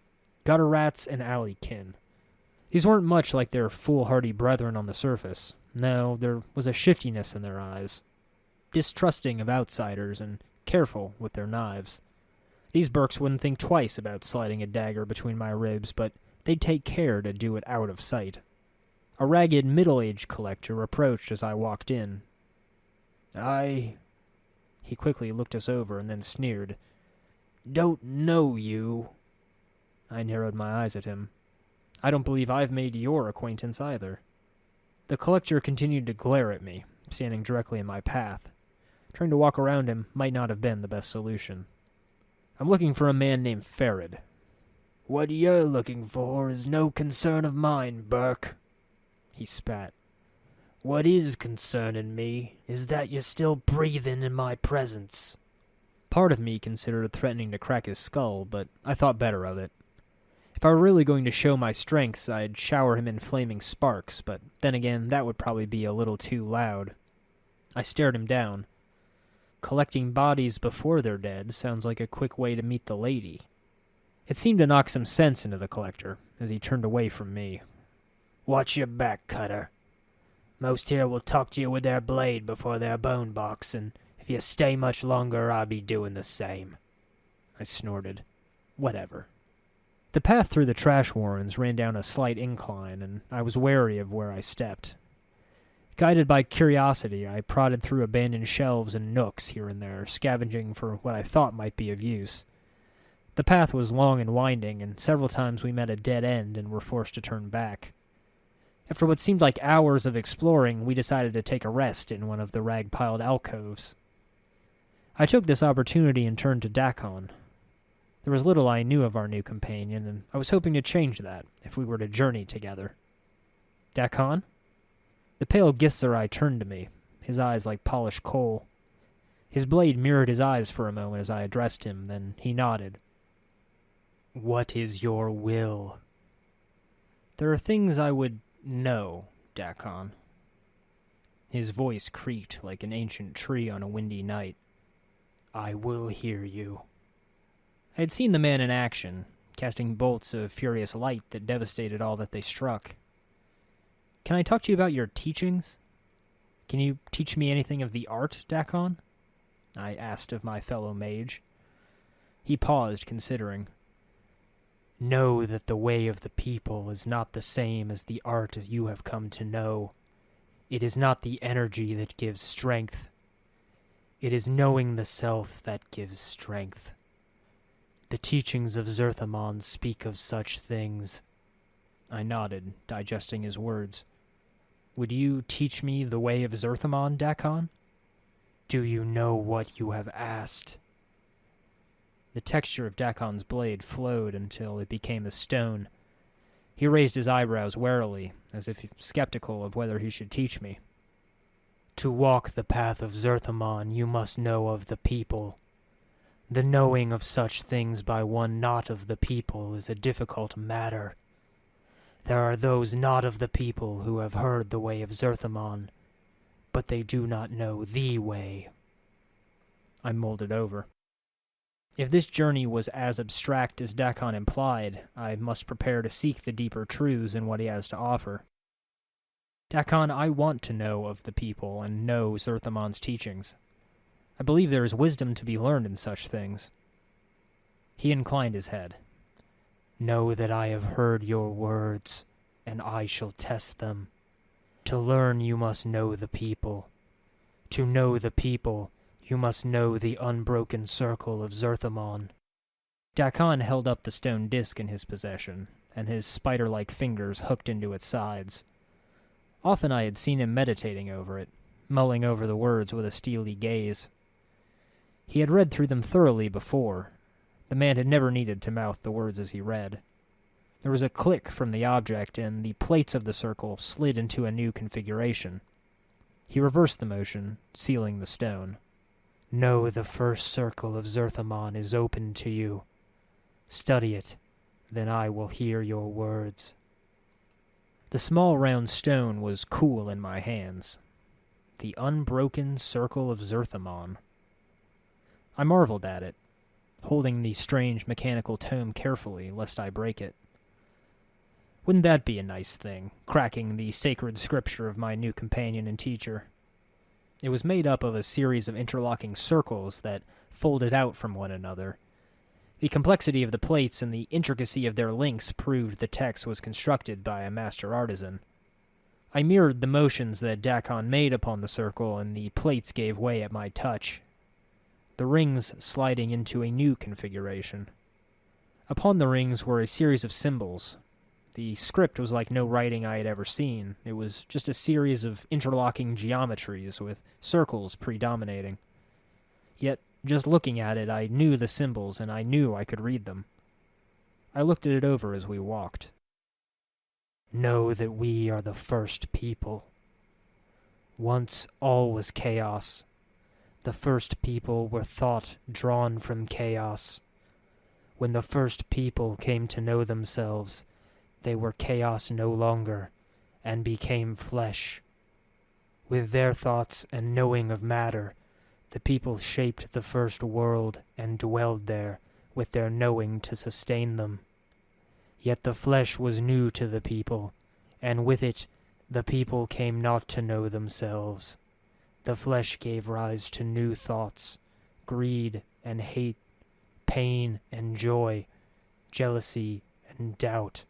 Gutter rats and alley kin. These weren't much like their foolhardy brethren on the surface. No, there was a shiftiness in their eyes. Distrusting of outsiders and careful with their knives. These Burks wouldn't think twice about sliding a dagger between my ribs, but they'd take care to do it out of sight. A ragged, middle-aged collector approached as I walked in. He quickly looked us over and then sneered. Don't know you. I narrowed my eyes at him. I don't believe I've made your acquaintance either. The collector continued to glare at me, standing directly in my path. Trying to walk around him might not have been the best solution. I'm looking for a man named Farod. What you're looking for is no concern of mine, Burke. He spat. What is concerning me is that you're still breathing in my presence. Part of me considered threatening to crack his skull, but I thought better of it. If I were really going to show my strengths, I'd shower him in flaming sparks, but then again, that would probably be a little too loud. I stared him down. Collecting bodies before they're dead sounds like a quick way to meet the lady. It seemed to knock some sense into the collector, as he turned away from me. Watch your back, Cutter. Most here will talk to you with their blade before their bone box, and if you stay much longer, I'll be doing the same. I snorted. Whatever. The path through the trash warrens ran down a slight incline, and I was wary of where I stepped. Guided by curiosity, I prodded through abandoned shelves and nooks here and there, scavenging for what I thought might be of use. The path was long and winding, and several times we met a dead end and were forced to turn back. After what seemed like hours of exploring, we decided to take a rest in one of the rag-piled alcoves. I took this opportunity and turned to Dakon. There was little I knew of our new companion, and I was hoping to change that if we were to journey together. Dakon? The pale Githzerai turned to me, his eyes like polished coal. His blade mirrored his eyes for a moment as I addressed him, then he nodded. What is your will? There are things I would know, Dakon. His voice creaked like an ancient tree on a windy night. I will hear you. I had seen the man in action, casting bolts of furious light that devastated all that they struck. Can I talk to you about your teachings? Can you teach me anything of the art, Dakon? I asked of my fellow mage. He paused, considering. Know that the way of the people is not the same as the art as you have come to know. It is not the energy that gives strength. It is knowing the self that gives strength. The teachings of Zerthamon speak of such things. I nodded, digesting his words. Would you teach me the way of Zerthamon, Dakon? Do you know what you have asked? The texture of Dakon's blade flowed until it became a stone. He raised his eyebrows warily, as if skeptical of whether he should teach me. To walk the path of Zerthamon, you must know of the people. The knowing of such things by one not of the people is a difficult matter. There are those not of the people who have heard the way of Zerthamon, but they do not know the way. I molded over. If this journey was as abstract as Dakon implied, I must prepare to seek the deeper truths in what he has to offer. Dakon, I want to know of the people and know Zerthamon's teachings. I believe there is wisdom to be learned in such things. He inclined his head. Know that I have heard your words, and I shall test them. To learn you must know the people. To know the people, you must know the unbroken circle of Zerthamon. Dakon held up the stone disc in his possession, and his spider-like fingers hooked into its sides. Often I had seen him meditating over it, mulling over the words with a steely gaze. He had read through them thoroughly before. The man had never needed to mouth the words as he read. There was a click from the object, and the plates of the circle slid into a new configuration. He reversed the motion, sealing the stone. Know the first circle of Zerthamon is open to you. Study it, then I will hear your words. The small round stone was cool in my hands. The unbroken circle of Zerthamon. I marveled at it, holding the strange mechanical tome carefully, lest I break it. Wouldn't that be a nice thing, cracking the sacred scripture of my new companion and teacher? It was made up of a series of interlocking circles that folded out from one another. The complexity of the plates and the intricacy of their links proved the text was constructed by a master artisan. I mirrored the motions that Dakon made upon the circle, and the plates gave way at my touch, the rings sliding into a new configuration. Upon the rings were a series of symbols. The script was like no writing I had ever seen. It was just a series of interlocking geometries with circles predominating. Yet, just looking at it, I knew the symbols and I knew I could read them. I looked at it over as we walked. Know that we are the first people. Once all was chaos. The first people were thought drawn from chaos. When the first people came to know themselves, they were chaos no longer, and became flesh. With their thoughts and knowing of matter, the people shaped the first world and dwelled there, with their knowing to sustain them. Yet the flesh was new to the people, and with it The people came not to know themselves. The flesh gave rise to new thoughts, greed and hate, pain and joy, jealousy and doubt.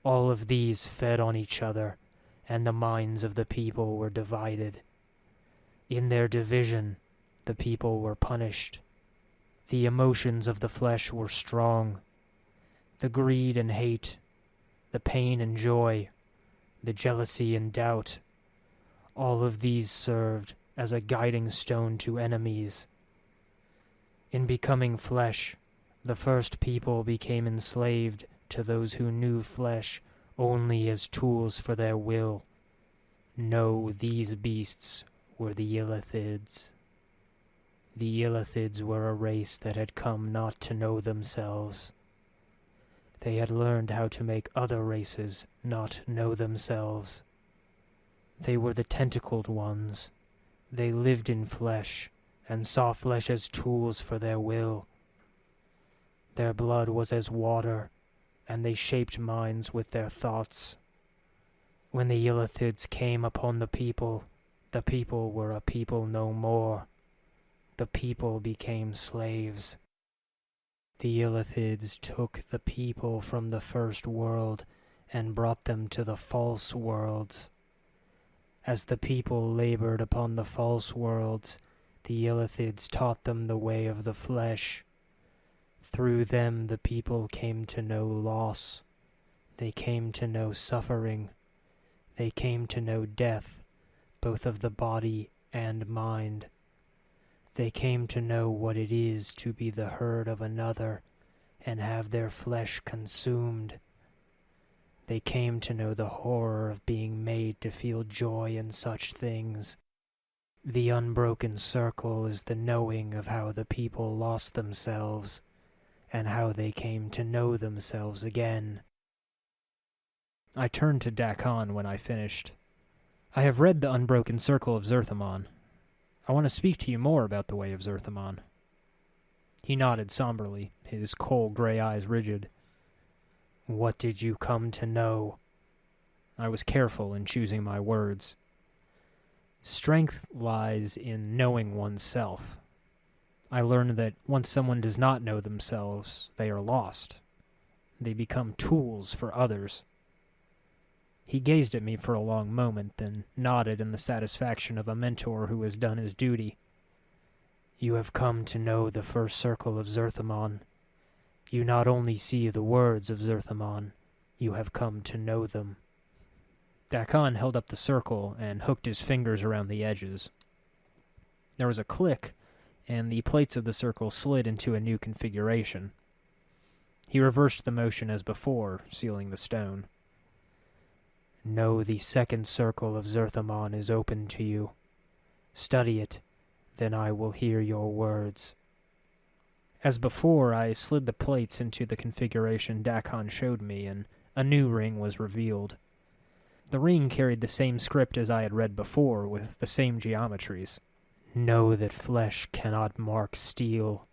All of these fed on each other, and the minds of the people were divided. In their division, the people were punished. The emotions of the flesh were strong. The greed and hate, the pain and joy, the jealousy and doubt, all of these served as a guiding stone to enemies. In becoming flesh, the first people became enslaved to those who knew flesh only as tools for their will. No, these beasts were the Illithids. The Illithids were a race that had come not to know themselves. They had learned how to make other races not know themselves. They were the tentacled ones. They lived in flesh and saw flesh as tools for their will. Their blood was as water, and they shaped minds with their thoughts. When the Illithids came upon the people were a people no more. The people became slaves. The Illithids took the people from the first world and brought them to the false worlds. As the people labored upon the false worlds, the Illithids taught them the way of the flesh. Through them the people came to know loss. They came to know suffering. They came to know death, both of the body and mind. They came to know what it is to be the herd of another and have their flesh consumed. They came to know the horror of being made to feel joy in such things. The unbroken circle is the knowing of how the people lost themselves and how they came to know themselves again. I turned to Dakon when I finished. I have read The Unbroken Circle of Zerthamon. I want to speak to you more about the way of Zerthamon. He nodded somberly, his coal gray eyes rigid. What did you come to know? I was careful in choosing my words. Strength lies in knowing oneself. I learned that once someone does not know themselves, they are lost. They become tools for others. He gazed at me for a long moment, then nodded in the satisfaction of a mentor who has done his duty. You have come to know the first circle of Zerthamon. You not only see the words of Zerthamon, you have come to know them. Dakon held up the circle and hooked his fingers around the edges. There was a click, and the plates of the circle slid into a new configuration. He reversed the motion as before, sealing the stone. Know the second circle of Zerthamon is open to you. Study it, then I will hear your words. As before, I slid the plates into the configuration Dakon showed me, and a new ring was revealed. The ring carried the same script as I had read before, with the same geometries. Know that flesh cannot mark steel.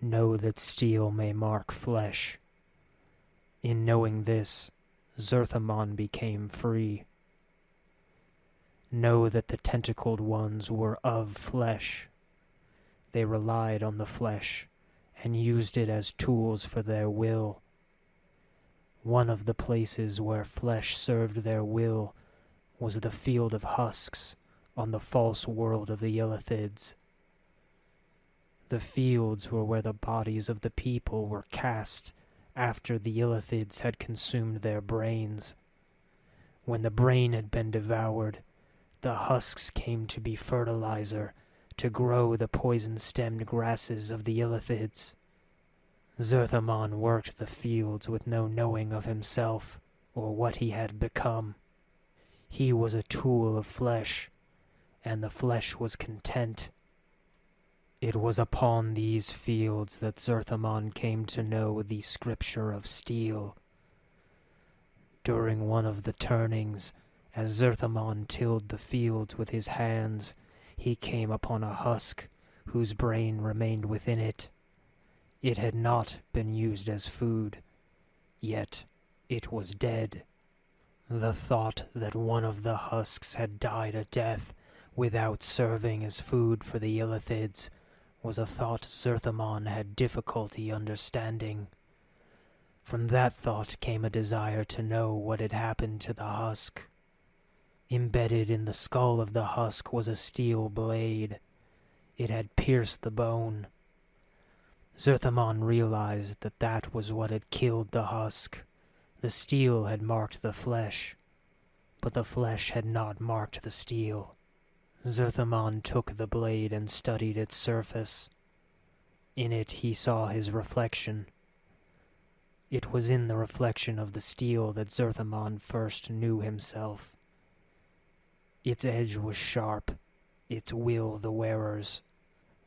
Know that steel may mark flesh. In knowing this, Zerthamon became free. Know that the tentacled ones were of flesh. They relied on the flesh and used it as tools for their will. One of the places where flesh served their will was the field of husks on the false world of the Illithids. The fields were where the bodies of the people were cast after the Illithids had consumed their brains. When the brain had been devoured, the husks came to be fertilizer to grow the poison-stemmed grasses of the Illithids. Zerthamon worked the fields with no knowing of himself or what he had become. He was a tool of flesh, and the flesh was content. It was upon these fields that Zerthamon came to know the scripture of steel. During one of the turnings, as Zerthamon tilled the fields with his hands, he came upon a husk whose brain remained within it. It had not been used as food, yet it was dead. The thought that one of the husks had died a death without serving as food for the illithids was a thought Zerthamon had difficulty understanding. From that thought came a desire to know what had happened to the husk. Embedded in the skull of the husk was a steel blade. It had pierced the bone. Zerthamon realized that that was what had killed the husk. The steel had marked the flesh, but the flesh had not marked the steel. Zerthamon took the blade and studied its surface. In it he saw his reflection. It was in the reflection of the steel that Zerthamon first knew himself. Its edge was sharp, its will the wearer's.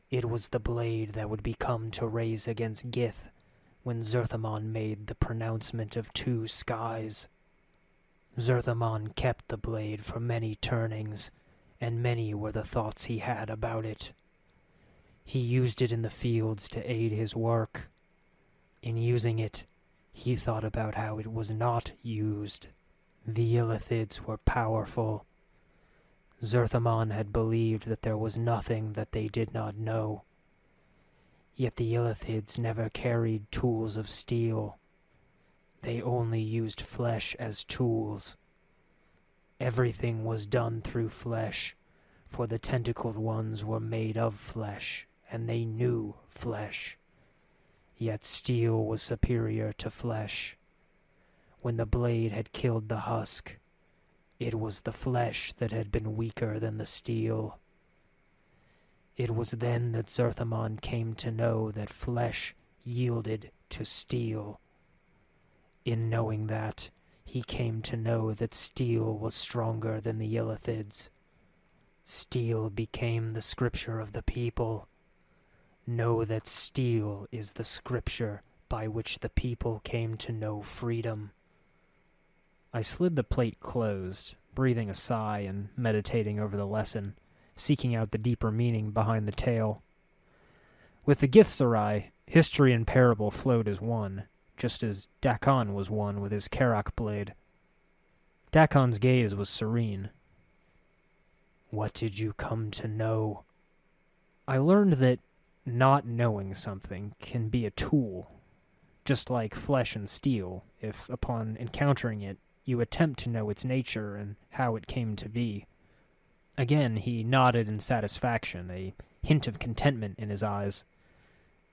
It was the blade that would become to raise against Gith when Zerthamon made the pronouncement of two skies. Zerthamon kept the blade for many turnings, and many were the thoughts he had about it. He used it in the fields to aid his work. In using it, he thought about how it was not used. The illithids were powerful. Zerthamon had believed that there was nothing that they did not know. Yet the illithids never carried tools of steel. They only used flesh as tools. Everything was done through flesh, for the tentacled ones were made of flesh, and they knew flesh. Yet steel was superior to flesh. When the blade had killed the husk, it was the flesh that had been weaker than the steel. It was then that Zerthamon came to know that flesh yielded to steel. In knowing that, he came to know that steel was stronger than the illithids. Steel became the scripture of the people. Know that steel is the scripture by which the people came to know freedom. I slid the plate closed, breathing a sigh and meditating over the lesson, seeking out the deeper meaning behind the tale. With the Githzerai, history and parable flowed as one, just as Dakon was one with his Karak blade. Dakon's gaze was serene. What did you come to know? I learned that not knowing something can be a tool, just like flesh and steel, if upon encountering it, you attempt to know its nature and how it came to be. Again, he nodded in satisfaction, a hint of contentment in his eyes.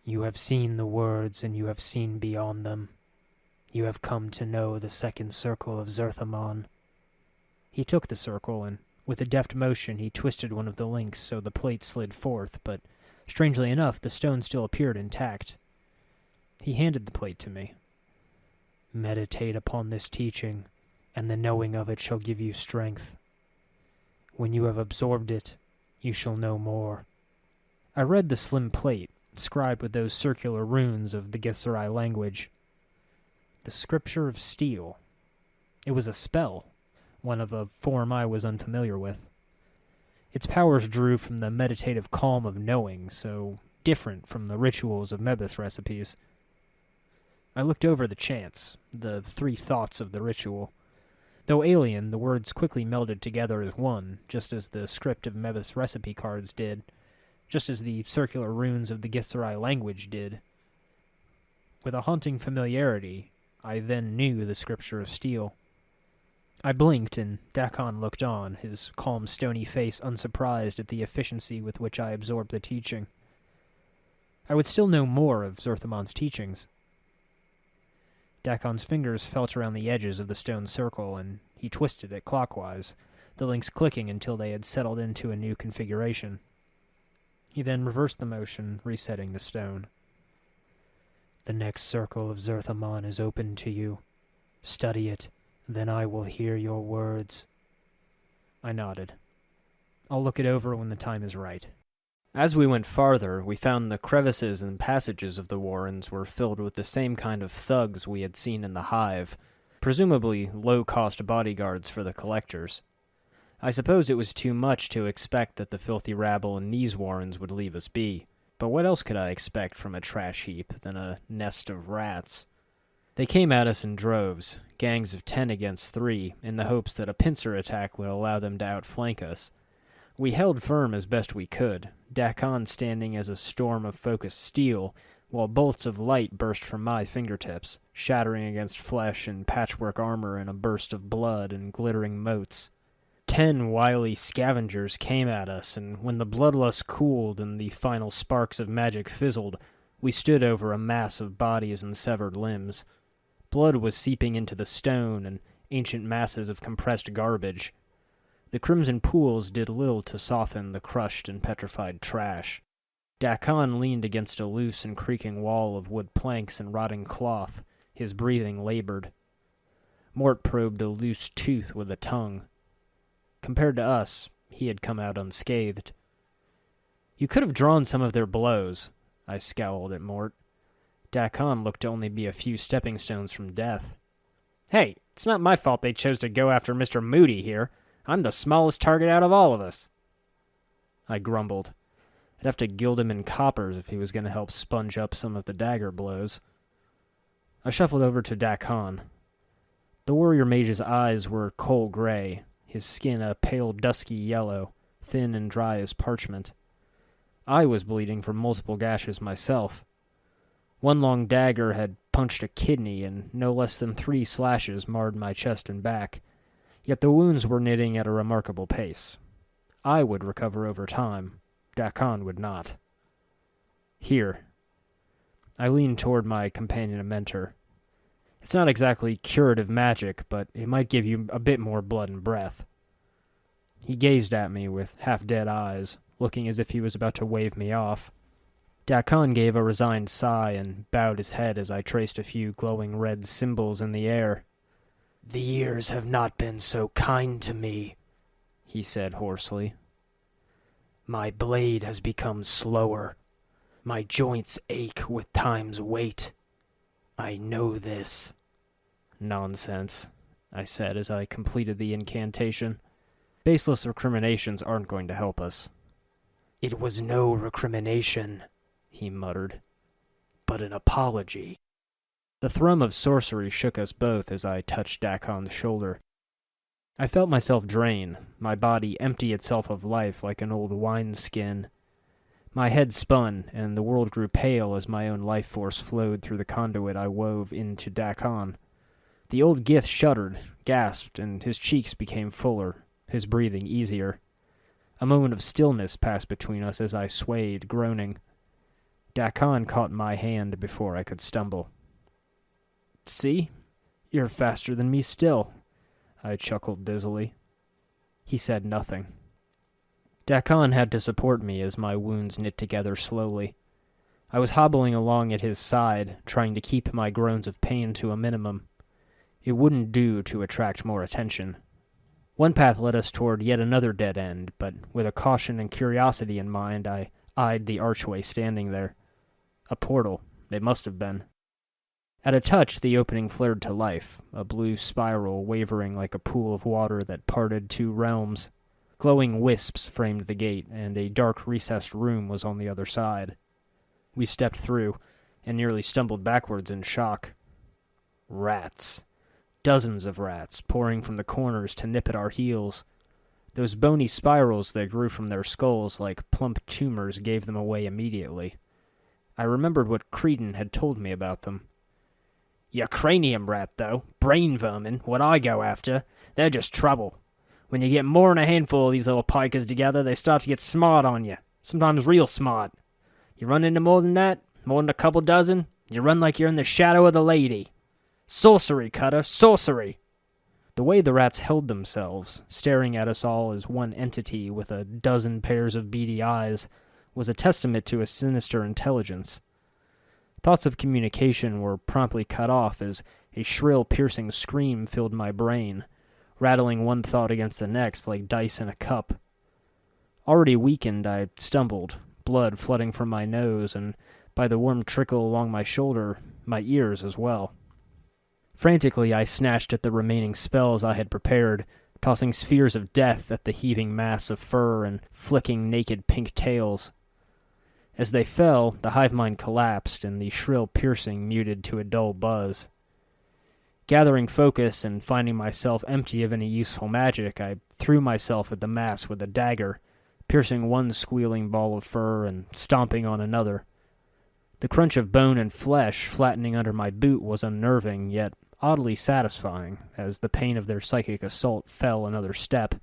You have seen the words, and you have seen beyond them. You have come to know the second circle of Zerthamon. He took the circle, and with a deft motion he twisted one of the links so the plate slid forth, but strangely enough, the stone still appeared intact. He handed the plate to me. Meditate upon this teaching, and the knowing of it shall give you strength. When you have absorbed it, you shall know more. I read the slim plate, scribed with those circular runes of the Githzerai language. The Scripture of Steel. It was a spell, one of a form I was unfamiliar with. Its powers drew from the meditative calm of knowing, so different from the rituals of Mebus recipes. I looked over the chants, the three thoughts of the ritual. Though alien, the words quickly melded together as one, just as the script of Mebus recipe cards did, just as the circular runes of the Githzerai language did. With a haunting familiarity, I then knew the Scripture of Steel. I blinked, and Dakon looked on, his calm, stony face unsurprised at the efficiency with which I absorbed the teaching. I would still know more of Zerthamon's teachings. Dakon's fingers felt around the edges of the stone circle, and he twisted it clockwise, the links clicking until they had settled into a new configuration. He then reversed the motion, resetting the stone. The next circle of Zerthamon is open to you. Study it, then I will hear your words. I nodded. I'll look it over when the time is right. As we went farther, we found the crevices and passages of the warrens were filled with the same kind of thugs we had seen in the hive, presumably low-cost bodyguards for the collectors. I suppose it was too much to expect that the filthy rabble in these warrens would leave us be, but what else could I expect from a trash heap than a nest of rats? They came at us in droves, gangs of 10 against 3, in the hopes that a pincer attack would allow them to outflank us. We held firm as best we could, Dakon standing as a storm of focused steel, while bolts of light burst from my fingertips, shattering against flesh and patchwork armor in a burst of blood and glittering motes. 10 wily scavengers came at us, and when the bloodlust cooled and the final sparks of magic fizzled, we stood over a mass of bodies and severed limbs. Blood was seeping into the stone and ancient masses of compressed garbage. The crimson pools did little to soften the crushed and petrified trash. Dakon leaned against a loose and creaking wall of wood planks and rotting cloth, his breathing labored. Mort probed a loose tooth with a tongue. Compared to us, he had come out unscathed. "You could have drawn some of their blows," I scowled at Mort. Dakon looked to only be a few stepping stones from death. "Hey, it's not my fault they chose to go after Mr. Moody here. I'm the smallest target out of all of us." I grumbled. I'd have to gild him in coppers if he was going to help sponge up some of the dagger blows. I shuffled over to Dakon. The warrior mage's eyes were coal gray, his skin a pale dusky yellow, thin and dry as parchment. I was bleeding from multiple gashes myself. One long dagger had punched a kidney, and no less than 3 slashes marred my chest and back. Yet the wounds were knitting at a remarkable pace. I would recover over time. Dakon would not. "Here." I leaned toward my companion and mentor. "It's not exactly curative magic, but it might give you a bit more blood and breath." He gazed at me with half-dead eyes, looking as if he was about to wave me off. Dakon gave a resigned sigh and bowed his head as I traced a few glowing red symbols in the air. "The years have not been so kind to me," he said hoarsely. "My blade has become slower. My joints ache with time's weight. I know this." "Nonsense," I said as I completed the incantation. "Baseless recriminations aren't going to help us." "It was no recrimination," he muttered, "but an apology." The thrum of sorcery shook us both as I touched Dakon's shoulder. I felt myself drain, my body empty itself of life like an old wineskin. My head spun, and the world grew pale as my own life force flowed through the conduit I wove into Dakon. The old Gith shuddered, gasped, and his cheeks became fuller, his breathing easier. A moment of stillness passed between us as I swayed, groaning. Dakon caught my hand before I could stumble. "See? You're faster than me still," I chuckled dizzily. He said nothing. Dakon had to support me as my wounds knit together slowly. I was hobbling along at his side, trying to keep my groans of pain to a minimum. It wouldn't do to attract more attention. One path led us toward yet another dead end, but with a caution and curiosity in mind, I eyed the archway standing there. A portal, it must have been. At a touch, the opening flared to life, a blue spiral wavering like a pool of water that parted 2 realms. Glowing wisps framed the gate, and a dark recessed room was on the other side. We stepped through, and nearly stumbled backwards in shock. Rats. Dozens of rats, pouring from the corners to nip at our heels. Those bony spirals that grew from their skulls like plump tumors gave them away immediately. I remembered what Creedon had told me about them. "Your cranium rat, though, brain vermin, what I go after, they're just trouble. When you get more than a handful of these little pikers together, they start to get smart on you, sometimes real smart. You run into more than that, more than a couple dozen, you run like you're in the shadow of the lady. Sorcery, Cutter, sorcery!" The way the rats held themselves, staring at us all as one entity with a dozen pairs of beady eyes, was a testament to a sinister intelligence. Thoughts of communication were promptly cut off as a shrill, piercing scream filled my brain, rattling one thought against the next like dice in a cup. Already weakened, I stumbled, blood flooding from my nose, and by the warm trickle along my shoulder, my ears as well. Frantically, I snatched at the remaining spells I had prepared, tossing spheres of death at the heaving mass of fur and flicking naked pink tails. As they fell, the hive mind collapsed, and the shrill piercing muted to a dull buzz. Gathering focus and finding myself empty of any useful magic, I threw myself at the mass with a dagger, piercing one squealing ball of fur and stomping on another. The crunch of bone and flesh flattening under my boot was unnerving, yet oddly satisfying, as the pain of their psychic assault fell another step.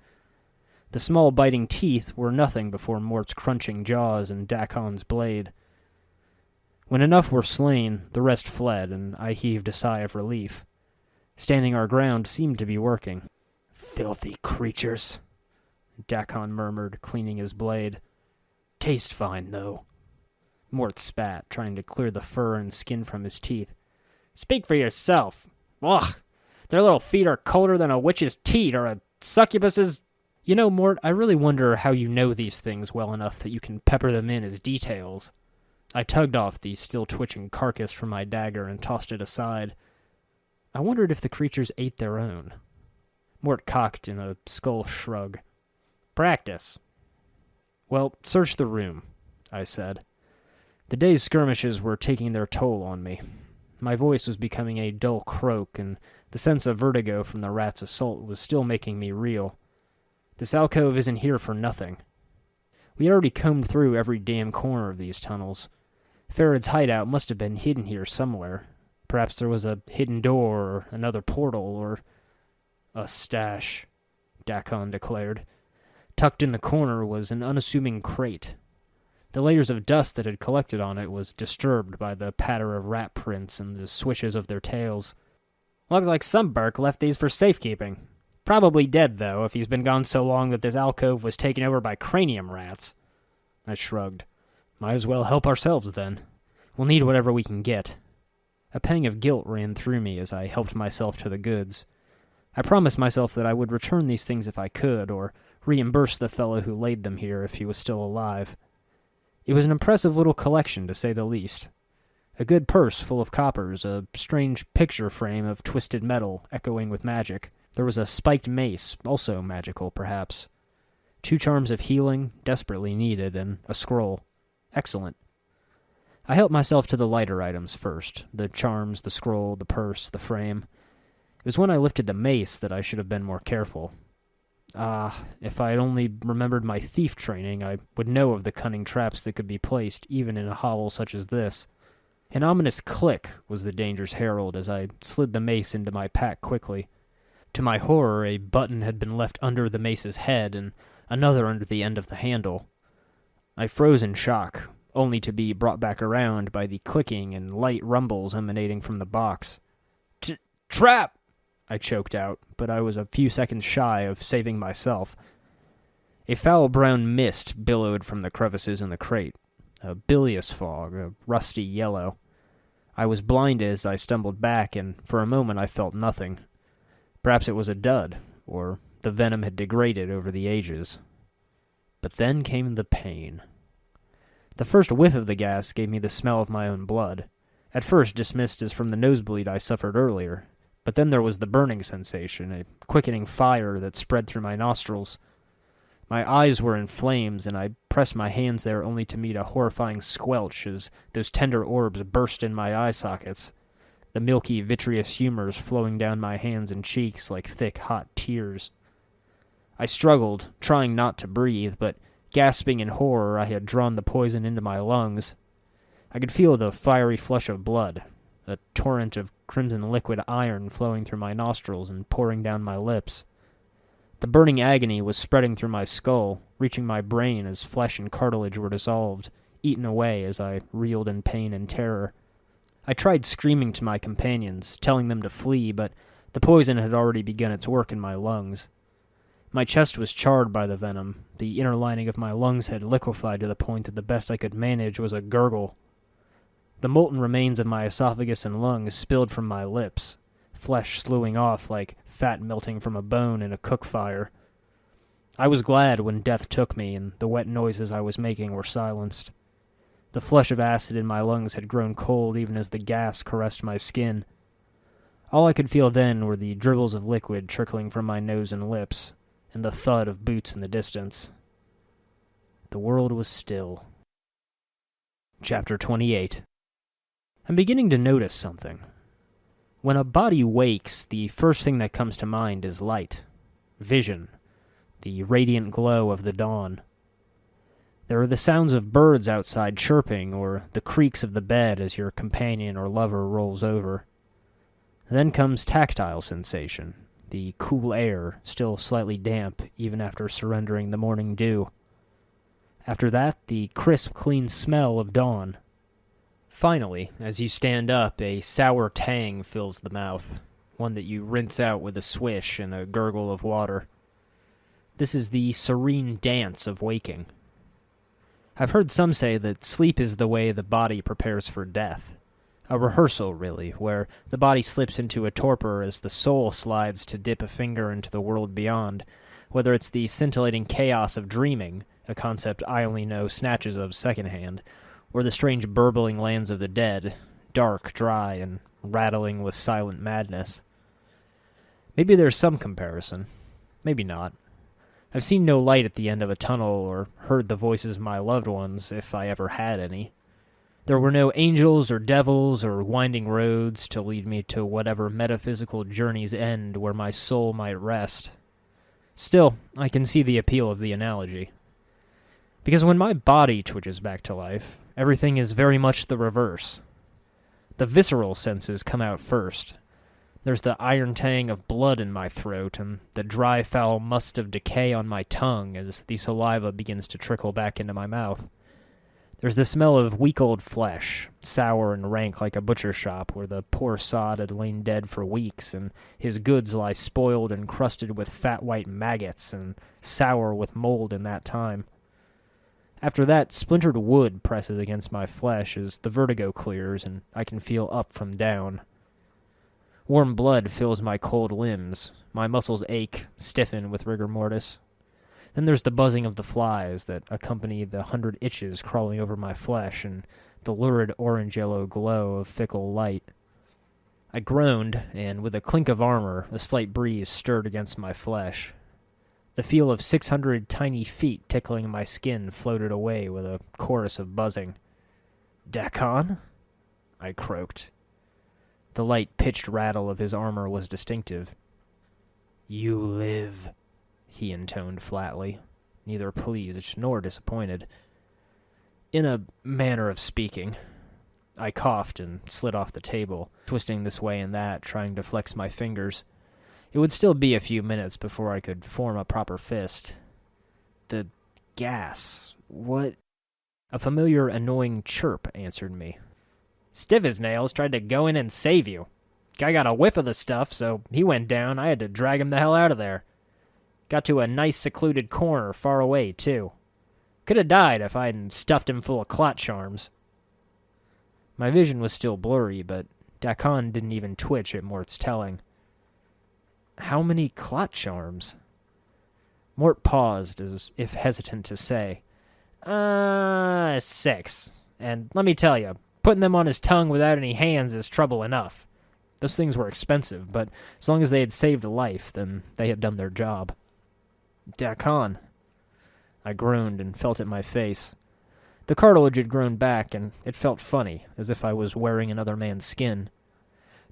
The small biting teeth were nothing before Mort's crunching jaws and Dakon's blade. When enough were slain, the rest fled, and I heaved a sigh of relief. Standing our ground seemed to be working. "Filthy creatures," Dakon murmured, cleaning his blade. "Taste fine, though." Mort spat, trying to clear the fur and skin from his teeth. "Speak for yourself. Ugh! Their little feet are colder than a witch's teat or a succubus's—" "You know, Mort, I really wonder how you know these things well enough that you can pepper them in as details." I tugged off the still-twitching carcass from my dagger and tossed it aside. I wondered if the creatures ate their own. Mort cocked in a skull shrug. "Practice." "Well, search the room," I said. The day's skirmishes were taking their toll on me. My voice was becoming a dull croak, and the sense of vertigo from the rat's assault was still making me reel. This alcove isn't here for nothing. We had already combed through every damn corner of these tunnels. Farod's hideout must have been hidden here somewhere. Perhaps there was a hidden door, or another portal, or... "A stash," Dakon declared. Tucked in the corner was an unassuming crate. The layers of dust that had collected on it was disturbed by the patter of rat prints and the swishes of their tails. "Looks like some Burke left these for safekeeping. Probably dead, though, if he's been gone so long that this alcove was taken over by cranium rats." I shrugged. "Might as well help ourselves, then. We'll need whatever we can get." A pang of guilt ran through me as I helped myself to the goods. I promised myself that I would return these things if I could, or reimburse the fellow who laid them here if he was still alive. It was an impressive little collection, to say the least. A good purse full of coppers, a strange picture frame of twisted metal echoing with magic. There was a spiked mace, also magical, perhaps. 2 charms of healing, desperately needed, and a scroll. Excellent. I helped myself to the lighter items first, the charms, the scroll, the purse, the frame. It was when I lifted the mace that I should have been more careful. If I had only remembered my thief training, I would know of the cunning traps that could be placed even in a hovel such as this. An ominous click was the danger's herald as I slid the mace into my pack quickly. To my horror, a button had been left under the mace's head and another under the end of the handle. I froze in shock, only to be brought back around by the clicking and light rumbles emanating from the box. "Trap!" I choked out, but I was a few seconds shy of saving myself. A foul brown mist billowed from the crevices in the crate, a bilious fog, a rusty yellow. I was blinded as I stumbled back, and for a moment I felt nothing. Perhaps it was a dud, or the venom had degraded over the ages. But then came the pain. The first whiff of the gas gave me the smell of my own blood, at first dismissed as from the nosebleed I suffered earlier, but then there was the burning sensation, a quickening fire that spread through my nostrils. My eyes were in flames, and I pressed my hands there only to meet a horrifying squelch as those tender orbs burst in my eye sockets, the milky, vitreous humors flowing down my hands and cheeks like thick, hot tears. I struggled, trying not to breathe, but gasping in horror, I had drawn the poison into my lungs. I could feel the fiery flush of blood, a torrent of crimson liquid iron flowing through my nostrils and pouring down my lips. The burning agony was spreading through my skull, reaching my brain as flesh and cartilage were dissolved, eaten away as I reeled in pain and terror. I tried screaming to my companions, telling them to flee, but the poison had already begun its work in my lungs. My chest was charred by the venom. The inner lining of my lungs had liquefied to the point that the best I could manage was a gurgle. The molten remains of my esophagus and lungs spilled from my lips, flesh slewing off like fat melting from a bone in a cook fire. I was glad when death took me and the wet noises I was making were silenced. The flush of acid in my lungs had grown cold even as the gas caressed my skin. All I could feel then were the dribbles of liquid trickling from my nose and lips, and the thud of boots in the distance. The world was still. Chapter 28. I'm beginning to notice something. When a body wakes, the first thing that comes to mind is light, vision, the radiant glow of the dawn. There are the sounds of birds outside chirping, or the creaks of the bed as your companion or lover rolls over. Then comes tactile sensation, the cool air, still slightly damp even after surrendering the morning dew. After that, the crisp, clean smell of dawn. Finally, as you stand up, a sour tang fills the mouth, one that you rinse out with a swish and a gurgle of water. This is the serene dance of waking. I've heard some say that sleep is the way the body prepares for death. A rehearsal, really, where the body slips into a torpor as the soul slides to dip a finger into the world beyond, whether it's the scintillating chaos of dreaming, a concept I only know snatches of secondhand, or the strange burbling lands of the dead, dark, dry, and rattling with silent madness. Maybe there's some comparison. Maybe not. I've seen no light at the end of a tunnel or heard the voices of my loved ones, if I ever had any. There were no angels or devils or winding roads to lead me to whatever metaphysical journey's end where my soul might rest. Still, I can see the appeal of the analogy. Because when my body twitches back to life, everything is very much the reverse. The visceral senses come out first. There's the iron tang of blood in my throat and the dry, foul must of decay on my tongue as the saliva begins to trickle back into my mouth. There's the smell of week-old flesh, sour and rank like a butcher shop where the poor sod had lain dead for weeks and his goods lie spoiled and crusted with fat white maggots and sour with mold in that time. After that, splintered wood presses against my flesh as the vertigo clears and I can feel up from down. Warm blood fills my cold limbs. My muscles ache, stiffen with rigor mortis. Then there's the buzzing of the flies that accompany the 100 itches crawling over my flesh and the lurid orange-yellow glow of fickle light. I groaned, and with a clink of armor, a slight breeze stirred against my flesh. The feel of 600 tiny feet tickling my skin floated away with a chorus of buzzing. "Dakon?" I croaked. The light, pitched rattle of his armor was distinctive. "You live," he intoned flatly, neither pleased nor disappointed. "In a manner of speaking." I coughed and slid off the table, twisting this way and that, trying to flex my fingers. It would still be a few minutes before I could form a proper fist. "The gas. What?" A familiar, annoying chirp answered me. "Stiff as nails tried to go in and save you. Guy got a whiff of the stuff, so he went down. I had to drag him the hell out of there. Got to a nice secluded corner far away, too. Could have died if I hadn't stuffed him full of clot charms." My vision was still blurry, but Dakon didn't even twitch at Mort's telling. "How many clot charms?" Mort paused, as if hesitant to say. 6. And let me tell you, putting them on his tongue without any hands is trouble enough. Those things were expensive, but as long as they had saved a life, then they had done their job." "Dakon." I groaned and felt at my face. The cartilage had grown back, and it felt funny, as if I was wearing another man's skin.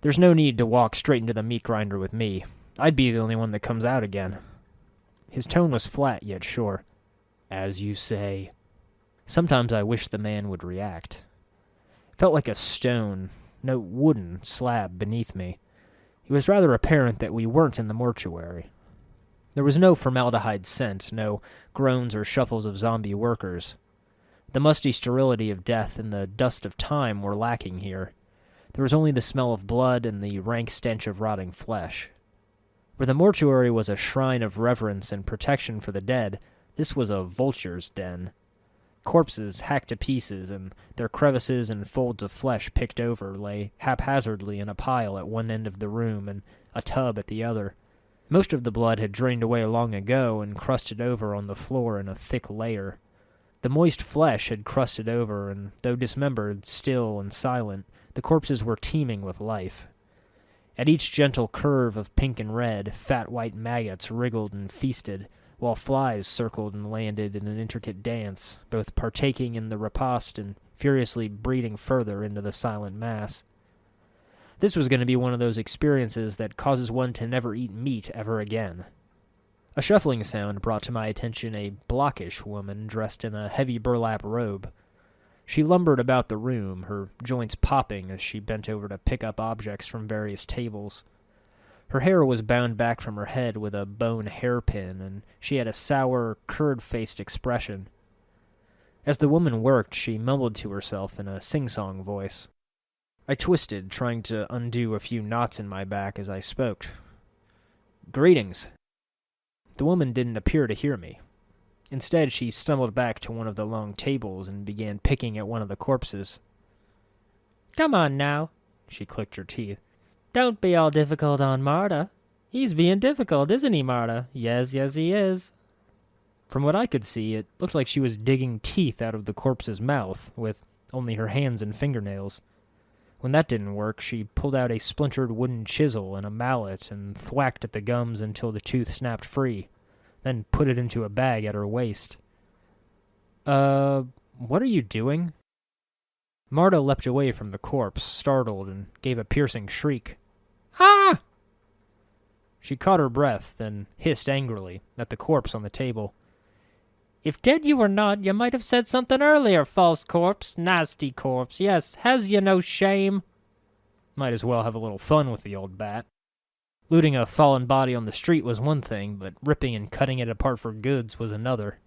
There's no need to walk straight into the meat grinder with me. I'd be the only one that comes out again. His tone was flat yet sure. "As you say." Sometimes I wished the man would react. It felt like a stone, no wooden slab beneath me. It was rather apparent that we weren't in the mortuary. There was no formaldehyde scent, no groans or shuffles of zombie workers. The musty sterility of death and the dust of time were lacking here. There was only the smell of blood and the rank stench of rotting flesh. Where the mortuary was a shrine of reverence and protection for the dead, this was a vulture's den. Corpses hacked to pieces, and their crevices and folds of flesh picked over lay haphazardly in a pile at one end of the room and a tub at the other. Most of the blood had drained away long ago and crusted over on the floor in a thick layer. The moist flesh had crusted over, and though dismembered, still and silent, the corpses were teeming with life. At each gentle curve of pink and red, fat white maggots wriggled and feasted, while flies circled and landed in an intricate dance, both partaking in the repast and furiously breeding further into the silent mass. This was going to be one of those experiences that causes one to never eat meat ever again. A shuffling sound brought to my attention a blockish woman dressed in a heavy burlap robe. She lumbered about the room, her joints popping as she bent over to pick up objects from various tables. Her hair was bound back from her head with a bone hairpin, and she had a sour, curd-faced expression. As the woman worked, she mumbled to herself in a sing-song voice. I twisted, trying to undo a few knots in my back as I spoke. "Greetings." The woman didn't appear to hear me. Instead, she stumbled back to one of the long tables and began picking at one of the corpses. "Come on now," she clicked her teeth. "Don't be all difficult on Marta. He's being difficult, isn't he, Marta? Yes, he is." From what I could see, it looked like she was digging teeth out of the corpse's mouth, with only her hands and fingernails. When that didn't work, she pulled out a splintered wooden chisel and a mallet and thwacked at the gums until the tooth snapped free, then put it into a bag at her waist. What are you doing?" Marta leapt away from the corpse, startled, and gave a piercing shriek. "Ah!" She caught her breath, then hissed angrily at the corpse on the table. "If dead you were not, you might have said something earlier, false corpse, nasty corpse, yes, has you no shame?" Might as well have a little fun with the old bat. Looting a fallen body on the street was one thing, but ripping and cutting it apart for goods was another.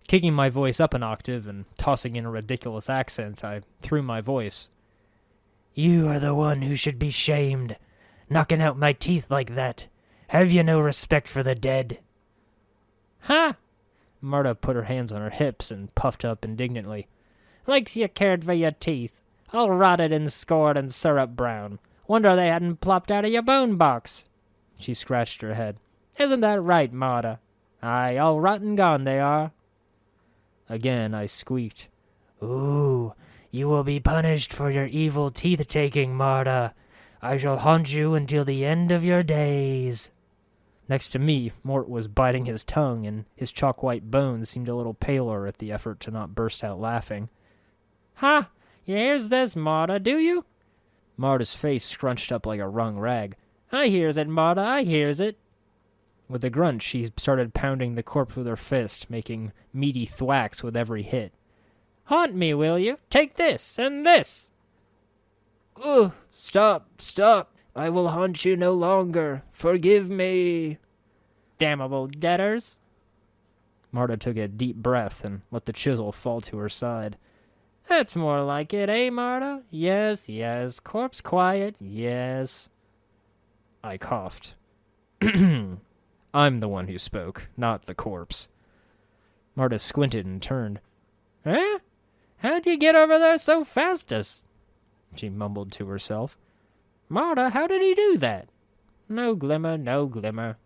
Kicking my voice up an octave and tossing in a ridiculous accent, I threw my voice. "You are the one who should be shamed, knocking out my teeth like that. Have you no respect for the dead?" "Ha!" Marta put her hands on her hips and puffed up indignantly. "Likes you cared for your teeth, all rotted and scored and syrup brown. Wonder they hadn't plopped out of your bone box." She scratched her head. "Isn't that right, Marta? Aye, all rotten gone they are." Again I squeaked. "Ooh, you will be punished for your evil teeth-taking, Marta. I shall haunt you until the end of your days." Next to me, Mort was biting his tongue, and his chalk-white bones seemed a little paler at the effort to not burst out laughing. "Ha! You hears this, Marta, do you?" Marta's face scrunched up like a wrung rag. "I hears it, Marta, I hears it." With a grunt, she started pounding the corpse with her fist, making meaty thwacks with every hit. "Haunt me, will you? Take this, and this." "Ugh, stop. I will haunt you no longer. Forgive me." "Damnable debtors." Marta took a deep breath and let the chisel fall to her side. "That's more like it, eh, Marta? Yes, corpse quiet, yes." I coughed. I'm the one who spoke, not the corpse. Marta squinted and turned. "Eh? How'd you get over there so fastest?" she mumbled to herself. "Marta, how did he do that?" No glimmer."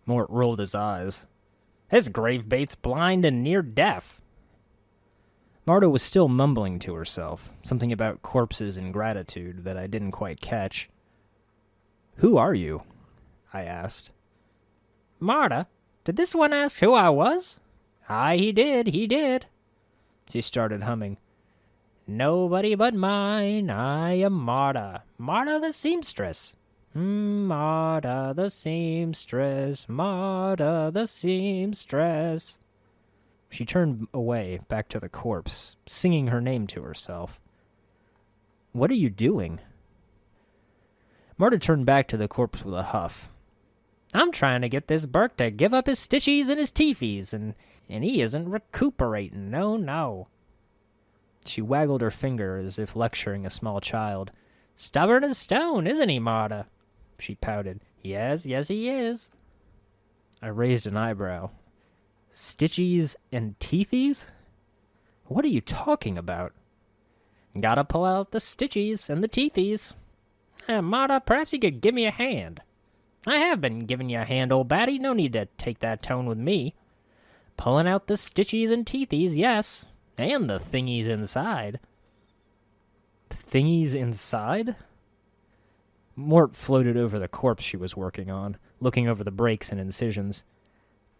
Mort rolled his eyes. "This gravebait's blind and near deaf." Marta was still mumbling to herself, something about corpses and gratitude that I didn't quite catch. "Who are you?" I asked. "Marta, did this one ask who I was?" "Aye, he did. She started humming. "Nobody but mine, I am Marta, Marta the seamstress. Marta the seamstress, Marta the seamstress." She turned away, back to the corpse, singing her name to herself. "What are you doing?" Marta turned back to the corpse with a huff. "I'm trying to get this Burke to give up his stitchies and his teefies, and he isn't recuperating, no." She waggled her finger as if lecturing a small child. "Stubborn as stone, isn't he, Marta?" She pouted. Yes, he is." I raised an eyebrow. "Stitchies and teethies? What are you talking about?" "Gotta pull out the stitchies and the teethies. Marta, perhaps you could give me a hand." "I have been giving you a hand, old batty. No need to take that tone with me. Pulling out the stitchies and teethies, yes. And the thingies inside." "Thingies inside?" Mort floated over the corpse she was working on, looking over the breaks and incisions.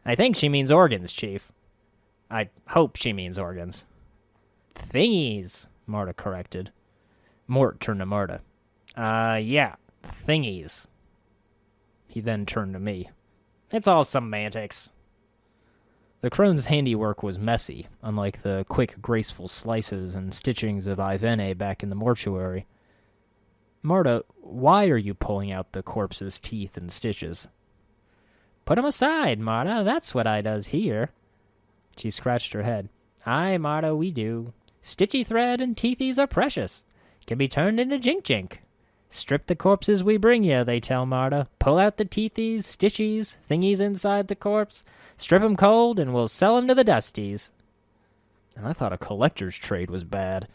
"I think she means organs, Chief. I hope she means organs." "Thingies," Marta corrected. Mort turned to Marta. Yeah. Thingies. He then turned to me. It's all semantics. The crone's handiwork was messy, unlike the quick, graceful slices and stitchings of Ivene back in the mortuary. Marta, why are you pulling out the corpse's teeth and stitches? Put 'em aside, Marta. That's what I does here. She scratched her head. Aye, Marta, we do. Stitchy thread and teethies are precious. Can be turned into jink-jink. Strip the corpses we bring you, they tell Marta. Pull out the teethies, stitchies, thingies inside the corpse. Strip 'em cold, and we'll sell 'em to the dusties. And I thought a collector's trade was bad.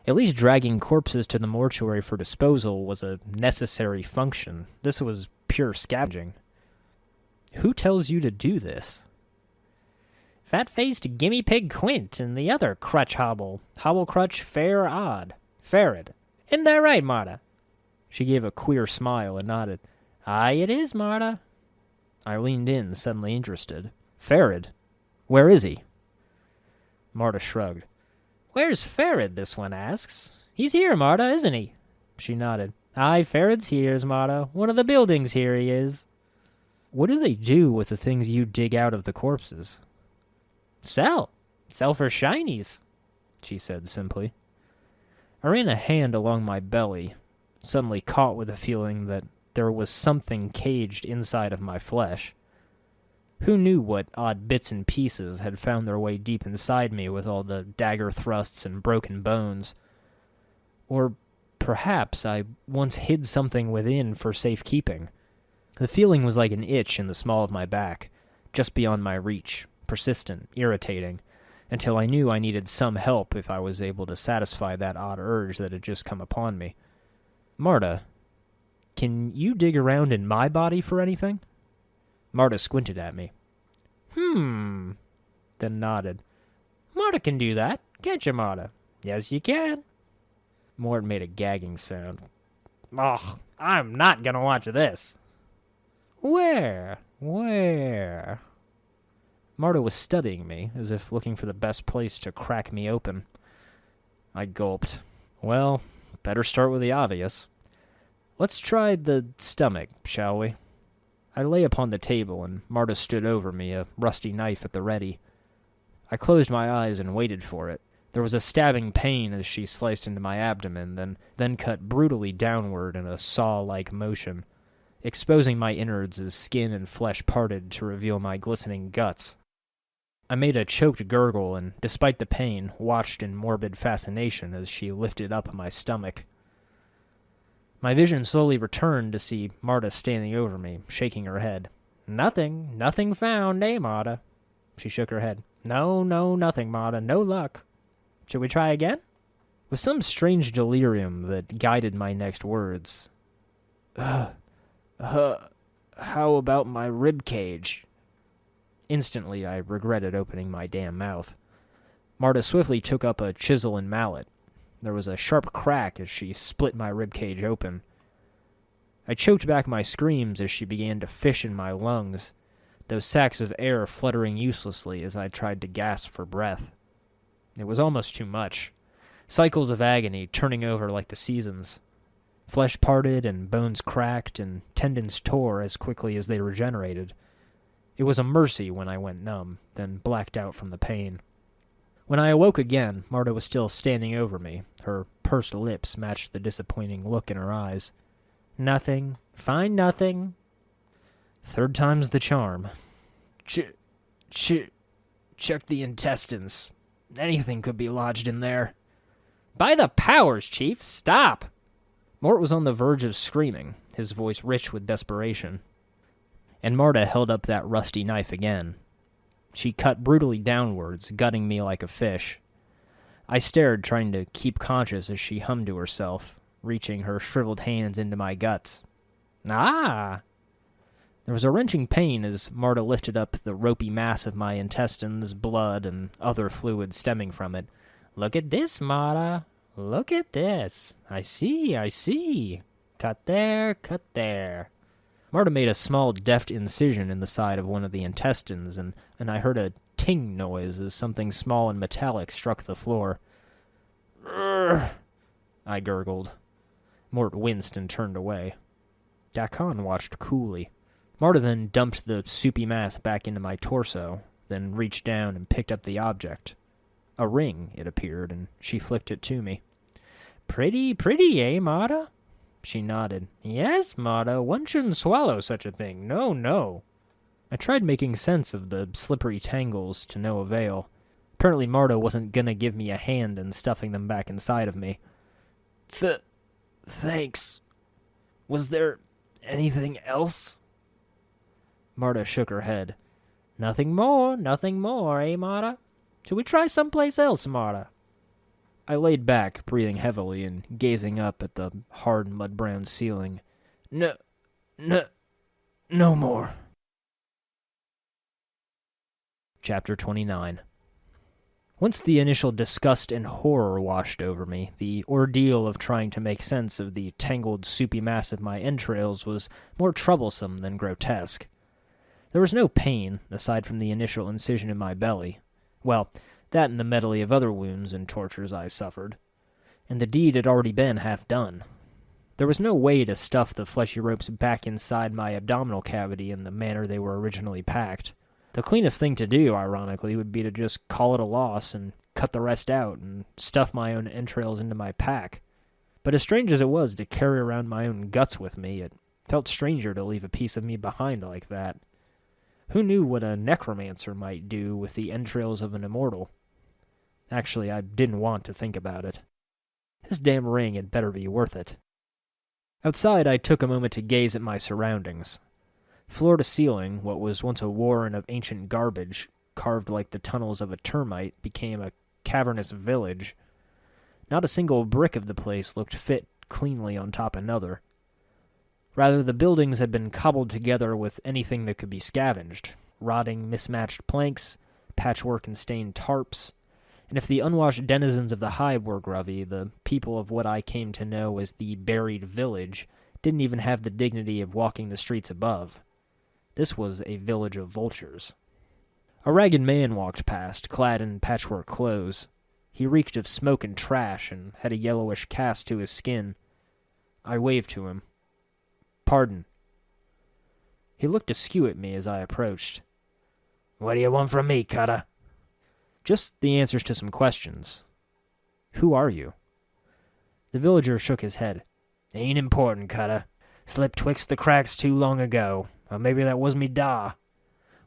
At least dragging corpses to the mortuary for disposal was a necessary function. This was pure scavenging. Who tells you to do this? Fat-faced gimme pig Quint and the other crutch hobble. Hobble crutch fair odd. Farod. Isn't that right, Marta? She gave a queer smile and nodded. Aye, it is, Marta. I leaned in, suddenly interested. Farod? Where is he? Marta shrugged. Where's Farod, this one asks. He's here, Marta, isn't he? She nodded. Aye, Farod's here, Marta. One of the buildings here he is. What do they do with the things you dig out of the corpses? Sell. Sell for shinies, she said simply. I ran a hand along my belly, suddenly caught with a feeling that there was something caged inside of my flesh. Who knew what odd bits and pieces had found their way deep inside me with all the dagger thrusts and broken bones? Or perhaps I once hid something within for safekeeping. The feeling was like an itch in the small of my back, just beyond my reach, persistent, irritating, until I knew I needed some help if I was able to satisfy that odd urge that had just come upon me. Marta, can you dig around in my body for anything? Marta squinted at me. Then nodded. Marta can do that, can't you, Marta? Yes, you can. Mort made a gagging sound. Ugh, I'm not gonna watch this. Where? Marta was studying me, as if looking for the best place to crack me open. I gulped. Well, better start with the obvious. Let's try the stomach, shall we? I lay upon the table, and Marta stood over me, a rusty knife at the ready. I closed my eyes and waited for it. There was a stabbing pain as she sliced into my abdomen, then cut brutally downward in a saw-like motion, exposing my innards as skin and flesh parted to reveal my glistening guts. I made a choked gurgle and, despite the pain, watched in morbid fascination as she lifted up my stomach. My vision slowly returned to see Marta standing over me, shaking her head. Nothing found, eh, Marta? She shook her head. No, nothing, Marta, no luck. Should we try again? With some strange delirium that guided my next words. How about my rib cage? Instantly, I regretted opening my damn mouth. Marta swiftly took up a chisel and mallet. There was a sharp crack as she split my rib cage open. I choked back my screams as she began to fish in my lungs, those sacs of air fluttering uselessly as I tried to gasp for breath. It was almost too much. Cycles of agony turning over like the seasons. Flesh parted and bones cracked and tendons tore as quickly as they regenerated. It was a mercy when I went numb, then blacked out from the pain. When I awoke again, Marta was still standing over me. Her pursed lips matched the disappointing look in her eyes. Nothing. Find nothing. Third time's the charm. Check the intestines. Anything could be lodged in there. By the powers, Chief, stop! Mort was on the verge of screaming, his voice rich with desperation. And Marta held up that rusty knife again. She cut brutally downwards, gutting me like a fish. I stared, trying to keep conscious as she hummed to herself, reaching her shriveled hands into my guts. Ah! There was a wrenching pain as Marta lifted up the ropey mass of my intestines, blood, and other fluid stemming from it. Look at this, Marta. Look at this. I see. Cut there. Marta made a small, deft incision in the side of one of the intestines, and I heard a ting noise as something small and metallic struck the floor. Urgh, I gurgled. Mort winced and turned away. Dakan watched coolly. Marta then dumped the soupy mass back into my torso, then reached down and picked up the object. A ring, it appeared, and she flicked it to me. "Pretty, eh, Marta?" She nodded. "Yes, Marta, one shouldn't swallow such a thing. No. I tried making sense of the slippery tangles to no avail. Apparently Marta wasn't gonna give me a hand in stuffing them back inside of me. Thanks. Was there anything else?" Marta shook her head. Nothing more, eh, Marta? Should we try someplace else, Marta?" I laid back, breathing heavily and gazing up at the hard mud-brown ceiling. No more. Chapter 29. Once the initial disgust and horror washed over me, the ordeal of trying to make sense of the tangled, soupy mass of my entrails was more troublesome than grotesque. There was no pain, aside from the initial incision in my belly. Well, that and the medley of other wounds and tortures I suffered. And the deed had already been half done. There was no way to stuff the fleshy ropes back inside my abdominal cavity in the manner they were originally packed. The cleanest thing to do, ironically, would be to just call it a loss and cut the rest out and stuff my own entrails into my pack. But as strange as it was to carry around my own guts with me, it felt stranger to leave a piece of me behind like that. Who knew what a necromancer might do with the entrails of an immortal? Actually, I didn't want to think about it. This damn ring had better be worth it. Outside, I took a moment to gaze at my surroundings. Floor to ceiling, what was once a warren of ancient garbage, carved like the tunnels of a termite, became a cavernous village. Not a single brick of the place looked fit cleanly on top of another. Rather, the buildings had been cobbled together with anything that could be scavenged. Rotting, mismatched planks, patchwork and stained tarps. And if the unwashed denizens of the hive were grubby, the people of what I came to know as the buried village didn't even have the dignity of walking the streets above. This was a village of vultures. A ragged man walked past, clad in patchwork clothes. He reeked of smoke and trash and had a yellowish cast to his skin. I waved to him. "Pardon." He looked askew at me as I approached. "What do you want from me, cutter?" "Just the answers to some questions. Who are you?" The villager shook his head. "Ain't important, cutter. Slipped twixt the cracks too long ago. Or maybe that was me da.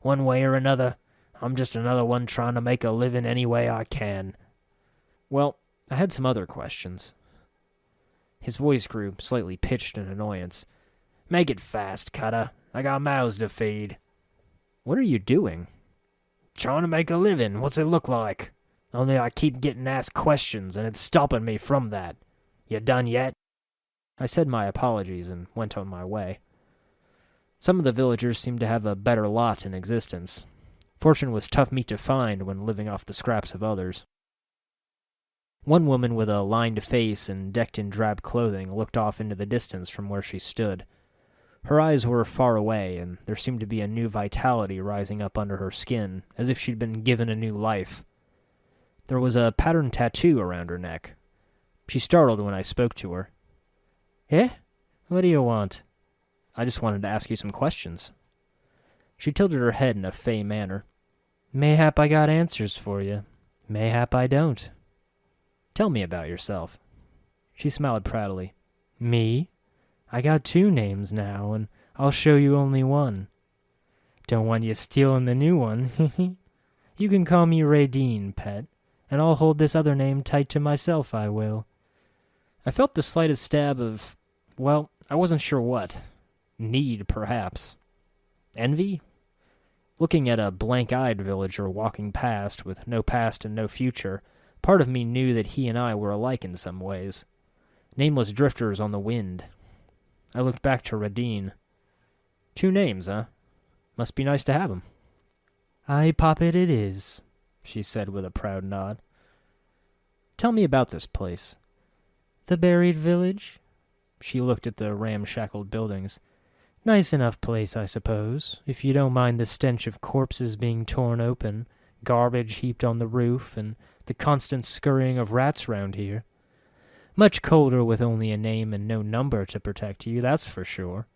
One way or another, I'm just another one trying to make a living any way I can." "Well, I had some other questions." His voice grew slightly pitched in annoyance. "Make it fast, cutter. I got mouths to feed." "What are you doing?" "Trying to make a living. What's it look like? Only I keep getting asked questions, and it's stopping me from that. You done yet?" I said my apologies and went on my way. Some of the villagers seemed to have a better lot in existence. Fortune was tough meat to find when living off the scraps of others. One woman with a lined face and decked in drab clothing looked off into the distance from where she stood. Her eyes were far away, and there seemed to be a new vitality rising up under her skin, as if she'd been given a new life. There was a patterned tattoo around her neck. She startled when I spoke to her. "Eh? What do you want?" "I just wanted to ask you some questions." She tilted her head in a fey manner. "Mayhap I got answers for you. Mayhap I don't." "Tell me about yourself." She smiled proudly. "Me? I got 2 names now, and I'll show you only one. Don't want you stealing the new one. You can call me Radine, pet, and I'll hold this other name tight to myself, I will." I felt the slightest stab of, well, I wasn't sure what. Need, perhaps. Envy? Looking at a blank-eyed villager walking past with no past and no future, part of me knew that he and I were alike in some ways. Nameless drifters on the wind. I looked back to Radine. 2 names, huh? Must be nice to have 'em. "Aye, Poppet, it is," she said with a proud nod. "Tell me about this place." "The buried village?" She looked at the ramshackled buildings. "Nice enough place, I suppose, if you don't mind the stench of corpses being torn open, garbage heaped on the roof, and the constant scurrying of rats round here. Much colder with only a name and no number to protect you, that's for sure.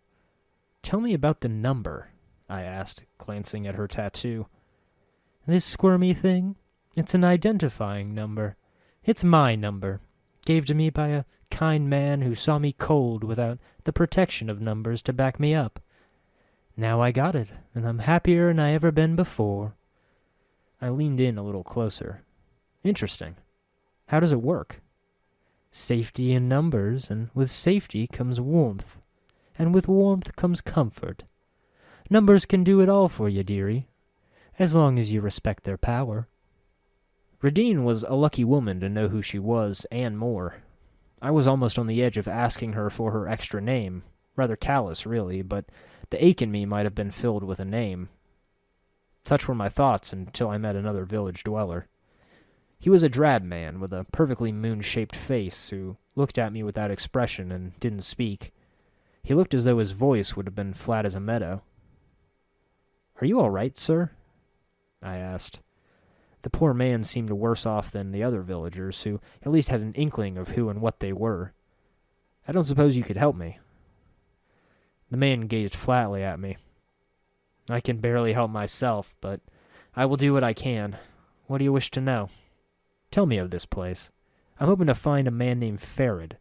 Tell me about the number, I asked, glancing at her tattoo. This squirmy thing? It's an identifying number. It's my number, gave to me by a kind man who saw me cold without the protection of numbers to back me up. Now I got it, and I'm happier than I ever been before. I leaned in a little closer. Interesting. How does it work? Safety in numbers, and with safety comes warmth, and with warmth comes comfort. Numbers can do it all for you, dearie, as long as you respect their power. Radine was a lucky woman to know who she was, and more. I was almost on the edge of asking her for her extra name. Rather callous, really, but the ache in me might have been filled with a name. Such were my thoughts until I met another village dweller. He was a drab man with a perfectly moon-shaped face who looked at me without expression and didn't speak. He looked as though his voice would have been flat as a meadow. "Are you all right, sir?" I asked. The poor man seemed worse off than the other villagers, who at least had an inkling of who and what they were. "I don't suppose you could help me." The man gazed flatly at me. "I can barely help myself, but I will do what I can. What do you wish to know?" "Tell me of this place. I'm hoping to find a man named Farod."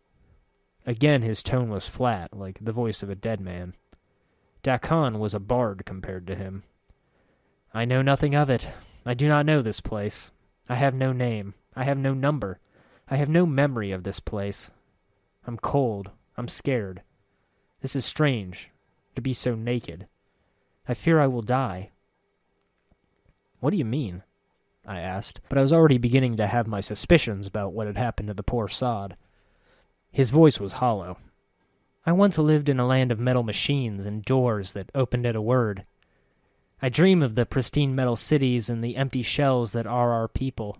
Again his tone was flat, like the voice of a dead man. Dakan was a bard compared to him. "I know nothing of it. I do not know this place. I have no name. I have no number. I have no memory of this place. I'm cold. I'm scared. This is strange, to be so naked. I fear I will die." "What do you mean?" I asked, but I was already beginning to have my suspicions about what had happened to the poor sod. His voice was hollow. "I once lived in a land of metal machines and doors that opened at a word. I dream of the pristine metal cities and the empty shells that are our people.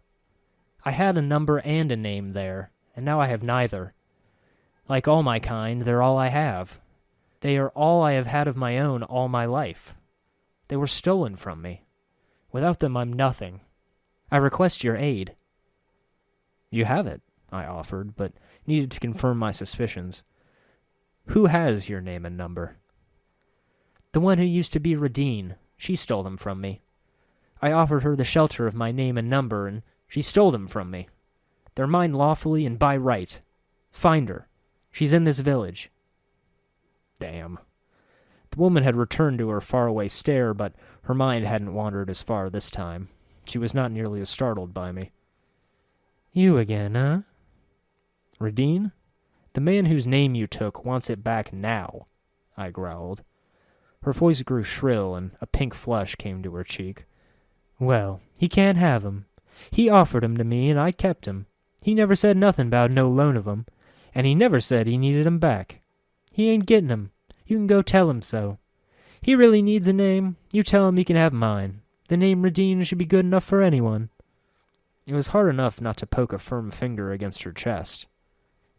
I had a number and a name there, and now I have neither. Like all my kind, they're all I have. They are all I have had of my own all my life. They were stolen from me. Without them, I'm nothing. I request your aid." "You have it," I offered, but needed to confirm my suspicions. "Who has your name and number?" "The one who used to be Radine. She stole them from me. I offered her the shelter of my name and number, and she stole them from me. They're mine lawfully and by right. Find her. She's in this village." Damn. The woman had returned to her faraway stare, but her mind hadn't wandered as far this time. She was not nearly as startled by me. "You again, huh?" "Radine? The man whose name you took wants it back now," I growled. Her voice grew shrill, and a pink flush came to her cheek. "Well, he can't have 'em. He offered 'em to me, and I kept 'em. He never said nothing about no loan of 'em, and he never said he needed 'em back. He ain't getting 'em. You can go tell him so. He really needs a name. You tell him he can have mine. The name Radine should be good enough for anyone." It was hard enough not to poke a firm finger against her chest.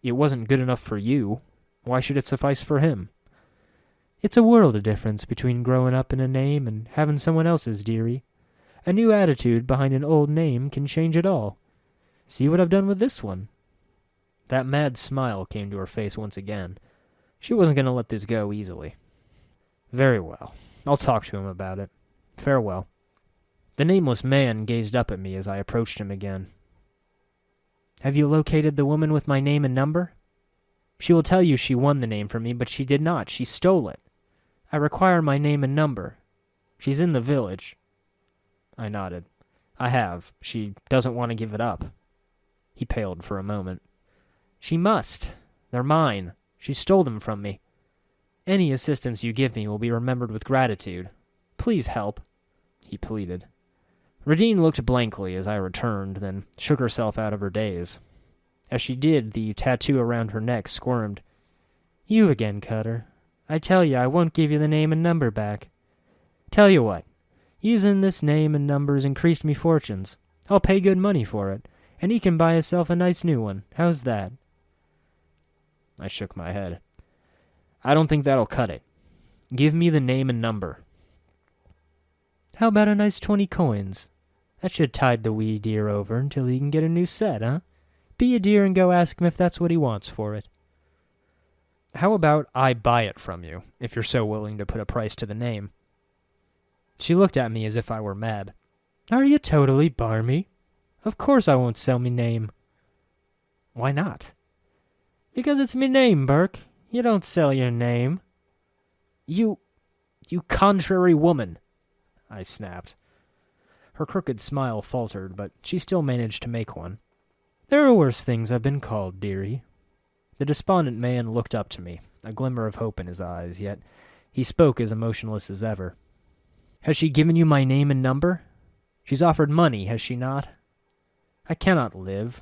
"It wasn't good enough for you. Why should it suffice for him?" "It's a world of difference between growing up in a name and having someone else's, dearie. A new attitude behind an old name can change it all. See what I've done with this one." That mad smile came to her face once again. She wasn't going to let this go easily. "Very well. I'll talk to him about it. Farewell." The nameless man gazed up at me as I approached him again. "Have you located the woman with my name and number? She will tell you she won the name from me, but she did not. She stole it. I require my name and number. She's in the village." I nodded. "I have. She doesn't want to give it up." He paled for a moment. "She must. They're mine. She stole them from me. Any assistance you give me will be remembered with gratitude. Please help," he pleaded. Radine looked blankly as I returned, then shook herself out of her daze. As she did, the tattoo around her neck squirmed. "You again, Cutter. I tell you I won't give you the name and number back. Tell you what, using this name and number's increased me fortunes. I'll pay good money for it, and he can buy himself a nice new one. How's that?" I shook my head. "I don't think that'll cut it. Give me the name and number." "How about a nice 20 coins? That should tide the wee dear over until he can get a new set, huh? Be a dear and go ask him if that's what he wants for it." How about I buy it from you, if you're so willing to put a price to the name? She looked at me as if I were mad. Are you totally barmy? Of course I won't sell me name. Why not? Because it's me name, Burke. You don't sell your name. You contrary woman, I snapped. Her crooked smile faltered, but she still managed to make one. There are worse things I've been called, dearie. The despondent man looked up to me, a glimmer of hope in his eyes, yet he spoke as emotionless as ever. Has she given you my name and number? She's offered money, has she not? I cannot live.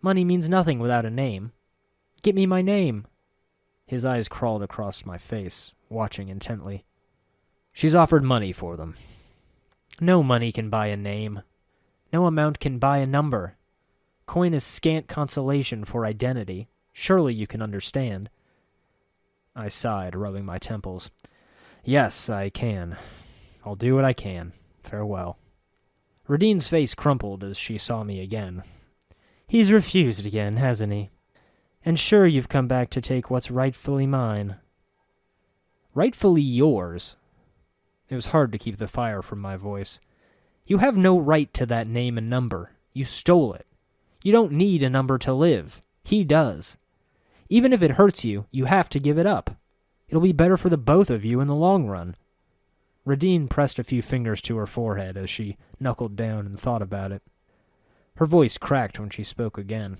Money means nothing without a name. Get me my name. His eyes crawled across my face, watching intently. She's offered money for them. No money can buy a name. No amount can buy a number. Coin is scant consolation for identity. Surely you can understand. I sighed, rubbing my temples. Yes, I can. I'll do what I can. Farewell. Radine's face crumpled as she saw me again. He's refused again, hasn't he? And sure you've come back to take what's rightfully mine. Rightfully yours? It was hard to keep the fire from my voice. You have no right to that name and number. You stole it. You don't need a number to live. He does. Even if it hurts you, you have to give it up. It'll be better for the both of you in the long run. Radine pressed a few fingers to her forehead as she knuckled down and thought about it. Her voice cracked when she spoke again.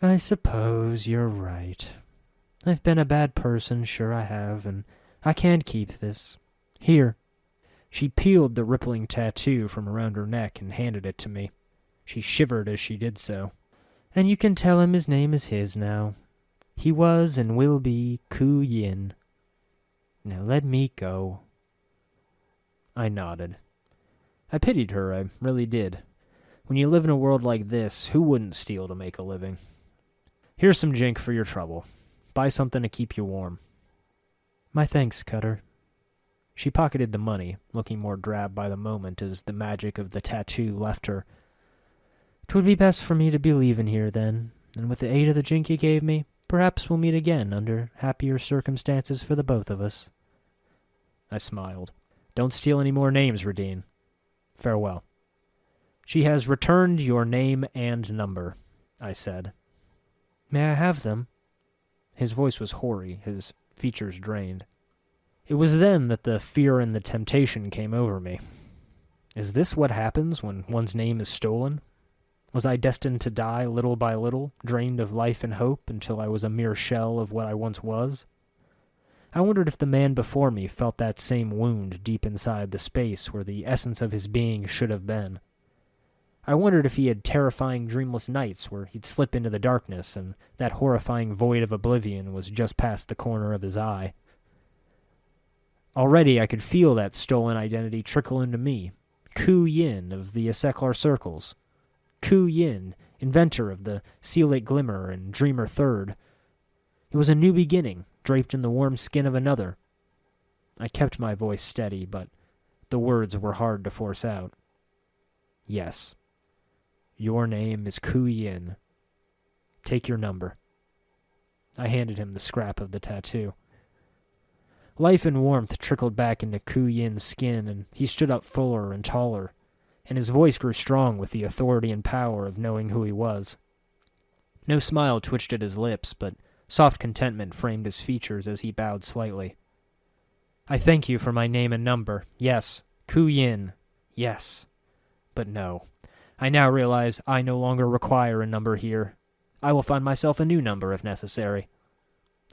I suppose you're right. I've been a bad person, sure I have, and I can't keep this. Here. She peeled the rippling tattoo from around her neck and handed it to me. She shivered as she did so. And you can tell him his name is his now. He was and will be Ku Yin. Now let me go. I nodded. I pitied her, I really did. When you live in a world like this, who wouldn't steal to make a living? Here's some jink for your trouble. Buy something to keep you warm. My thanks, Cutter. She pocketed the money, looking more drab by the moment as the magic of the tattoo left her. 'Twould be best for me to be leaving here, then, and with the aid of the jink you gave me, perhaps we'll meet again under happier circumstances for the both of us. I smiled. Don't steal any more names, Radine. Farewell. She has returned your name and number, I said. May I have them? His voice was hoary, his features drained. It was then that the fear and the temptation came over me. Is this what happens when one's name is stolen? Was I destined to die little by little, drained of life and hope, until I was a mere shell of what I once was? I wondered if the man before me felt that same wound deep inside the space where the essence of his being should have been. I wondered if he had terrifying dreamless nights where he'd slip into the darkness and that horrifying void of oblivion was just past the corner of his eye. Already I could feel that stolen identity trickle into me, Ku Yin of the Aseklar Circles. Ku Yin, inventor of the Sealate Glimmer and Dreamer Third. It was a new beginning, draped in the warm skin of another. I kept my voice steady, but the words were hard to force out. Yes. Your name is Ku Yin. Take your number. I handed him the scrap of the tattoo. Life and warmth trickled back into Ku Yin's skin, and he stood up fuller and taller, and his voice grew strong with the authority and power of knowing who he was. No smile twitched at his lips, but soft contentment framed his features as he bowed slightly. I thank you for my name and number. Yes, Ku Yin. Yes. But no. I now realize I no longer require a number here. I will find myself a new number if necessary.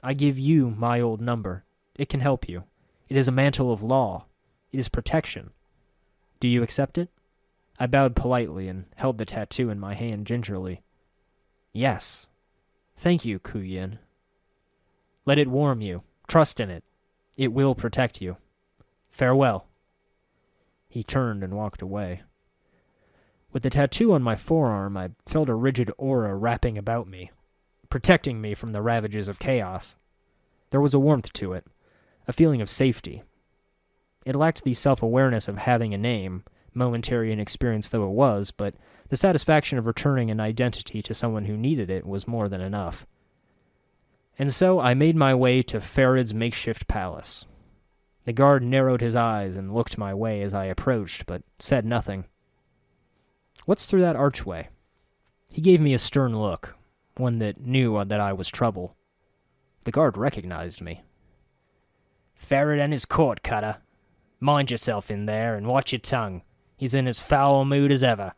I give you my old number. It can help you. It is a mantle of law. It is protection. Do you accept it? I bowed politely and held the tattoo in my hand gingerly. Yes. Thank you, Ku Yin. Let it warm you. Trust in it. It will protect you. Farewell. He turned and walked away. With the tattoo on my forearm, I felt a rigid aura wrapping about me, protecting me from the ravages of chaos. There was a warmth to it, a feeling of safety. It lacked the self-awareness of having a name, momentary in experience though it was, but the satisfaction of returning an identity to someone who needed it was more than enough. And so I made my way to Farod's makeshift palace. The guard narrowed his eyes and looked my way as I approached, but said nothing. "What's through that archway?" He gave me a stern look, one that knew that I was trouble. The guard recognized me. "Farod and his court cutter. Mind yourself in there and watch your tongue. He's in as foul a mood as ever."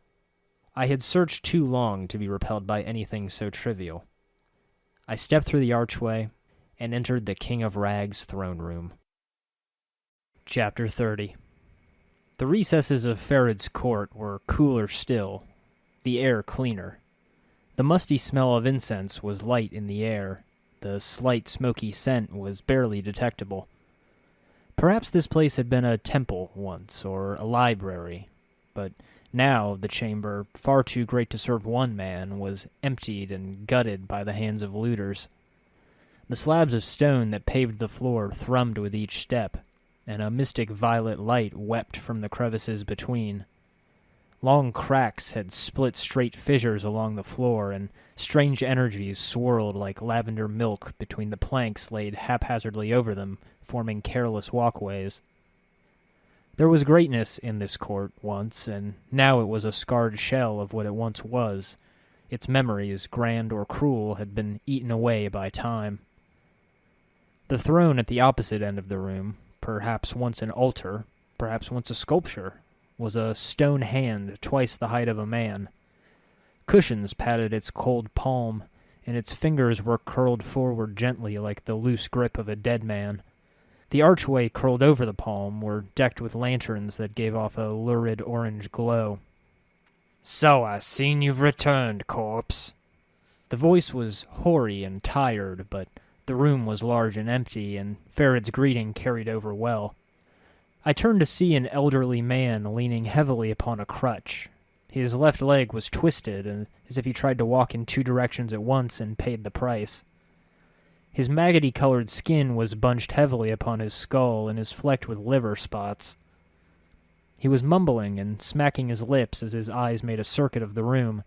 I had searched too long to be repelled by anything so trivial. I stepped through the archway and entered the King of Rags' throne room. Chapter 30. The recesses of Farod's court were cooler still, the air cleaner. The musty smell of incense was light in the air. The slight smoky scent was barely detectable. Perhaps this place had been a temple once, or a library, but now the chamber, far too great to serve one man, was emptied and gutted by the hands of looters. The slabs of stone that paved the floor thrummed with each step, and a mystic violet light wept from the crevices between. Long cracks had split straight fissures along the floor, and strange energies swirled like lavender milk between the planks laid haphazardly over them, forming careless walkways. There was greatness in this court once, and now it was a scarred shell of what it once was. Its memories, grand or cruel, had been eaten away by time. The throne at the opposite end of the room, perhaps once an altar, perhaps once a sculpture, was a stone hand twice the height of a man. Cushions patted its cold palm, and its fingers were curled forward gently like the loose grip of a dead man. The archway curled over the palm were decked with lanterns that gave off a lurid orange glow. "So I seen you've returned, corpse." The voice was hoary and tired, but the room was large and empty, and Farod's greeting carried over well. I turned to see an elderly man leaning heavily upon a crutch. His left leg was twisted, and as if he tried to walk in two directions at once and paid the price. His maggoty-colored skin was bunched heavily upon his skull and is flecked with liver spots. He was mumbling and smacking his lips as his eyes made a circuit of the room,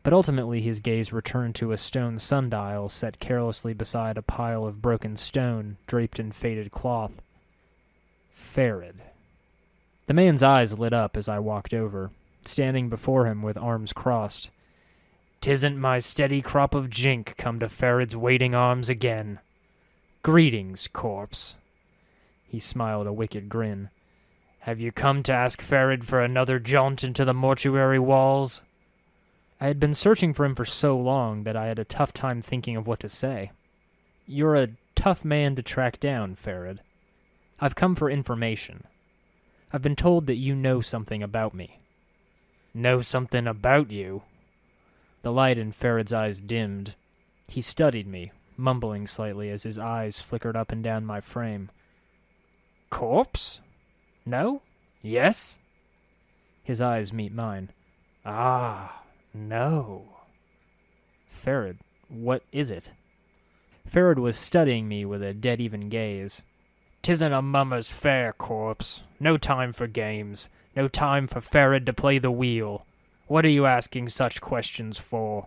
but ultimately his gaze returned to a stone sundial set carelessly beside a pile of broken stone draped in faded cloth. Farod. The man's eyes lit up as I walked over, standing before him with arms crossed. "'Tisn't my steady crop of jink come to Farod's waiting arms again. Greetings, corpse." He smiled a wicked grin. "Have you come to ask Farod for another jaunt into the mortuary walls?" I had been searching for him for so long that I had a tough time thinking of what to say. "You're a tough man to track down, Farod. I've come for information. I've been told that you know something about me." "Know something about you?" The light in Farod's eyes dimmed. He studied me, mumbling slightly as his eyes flickered up and down my frame. "Corpse? No? Yes?" His eyes meet mine. "Ah, no." "Farod, what is it?" Farod was studying me with a dead-even gaze. "'Tisn't a mummer's fair, corpse. No time for games. No time for Farod to play the wheel. What are you asking such questions for?"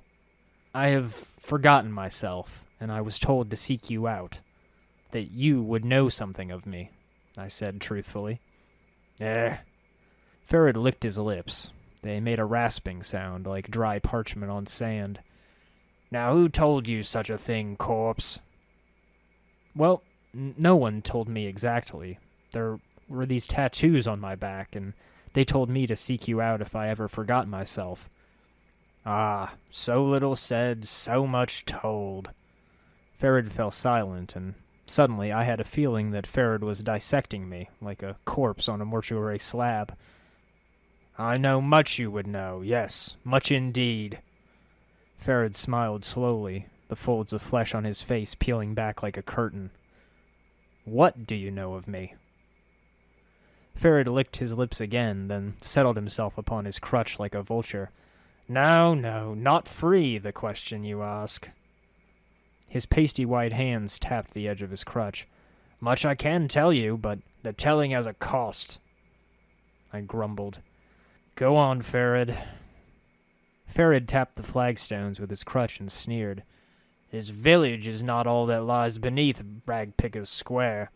"I have forgotten myself, and I was told to seek you out. That you would know something of me," I said truthfully. Farod licked his lips. They made a rasping sound, like dry parchment on sand. "Now who told you such a thing, corpse?" "Well, no one told me exactly. There were these tattoos on my back, and they told me to seek you out if I ever forgot myself." "Ah, so little said, so much told." Farod fell silent, and suddenly I had a feeling that Farod was dissecting me, like a corpse on a mortuary slab. "I know much you would know, yes, much indeed." Farod smiled slowly, the folds of flesh on his face peeling back like a curtain. "What do you know of me?" Farod licked his lips again, then settled himself upon his crutch like a vulture. No, not free, the question you ask." His pasty white hands tapped the edge of his crutch. "Much I can tell you, but the telling has a cost." I grumbled. "Go on, Farod." Farod tapped the flagstones with his crutch and sneered. This village is not all that lies beneath Ragpicker's Square.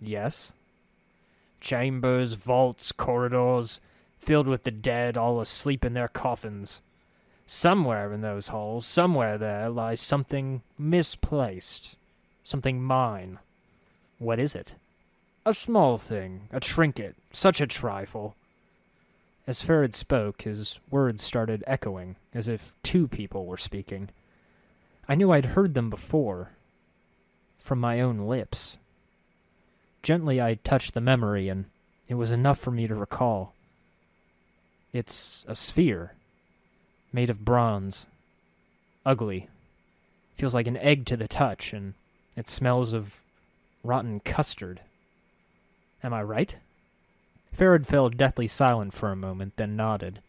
Yes? Chambers, vaults, corridors, filled with the dead, all asleep in their coffins. Somewhere in those halls, somewhere there, lies something misplaced. Something mine. What is it? A small thing, a trinket, such a trifle. As Farod spoke, his words started echoing, as if two people were speaking. I knew I'd heard them before, from my own lips. Gently I touched the memory, and it was enough for me to recall. It's a sphere, made of bronze. Ugly. Feels like an egg to the touch, and it smells of rotten custard. Am I right? Farod fell deathly silent for a moment, then nodded.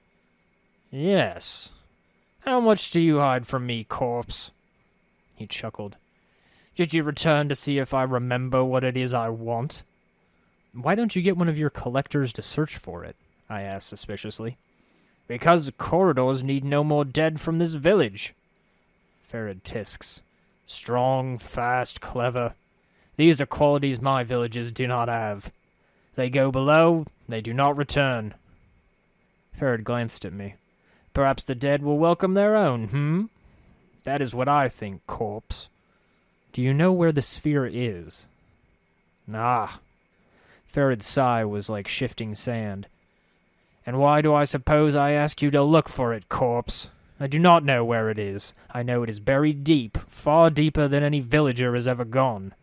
Yes. How much do you hide from me, corpse? He chuckled. Did you return to see if I remember what it is I want? Why don't you get one of your collectors to search for it? I asked suspiciously. Because the corridors need no more dead from this village. Farod tisks. Strong, fast, clever. These are qualities my villages do not have. They go below, they do not return. Farod glanced at me. Perhaps the dead will welcome their own, That is what I think, corpse. Do you know where the sphere is? Ah. Farod's sigh was like shifting sand. And why do I suppose I ask you to look for it, corpse? I do not know where it is. I know it is buried deep, far deeper than any villager has ever gone.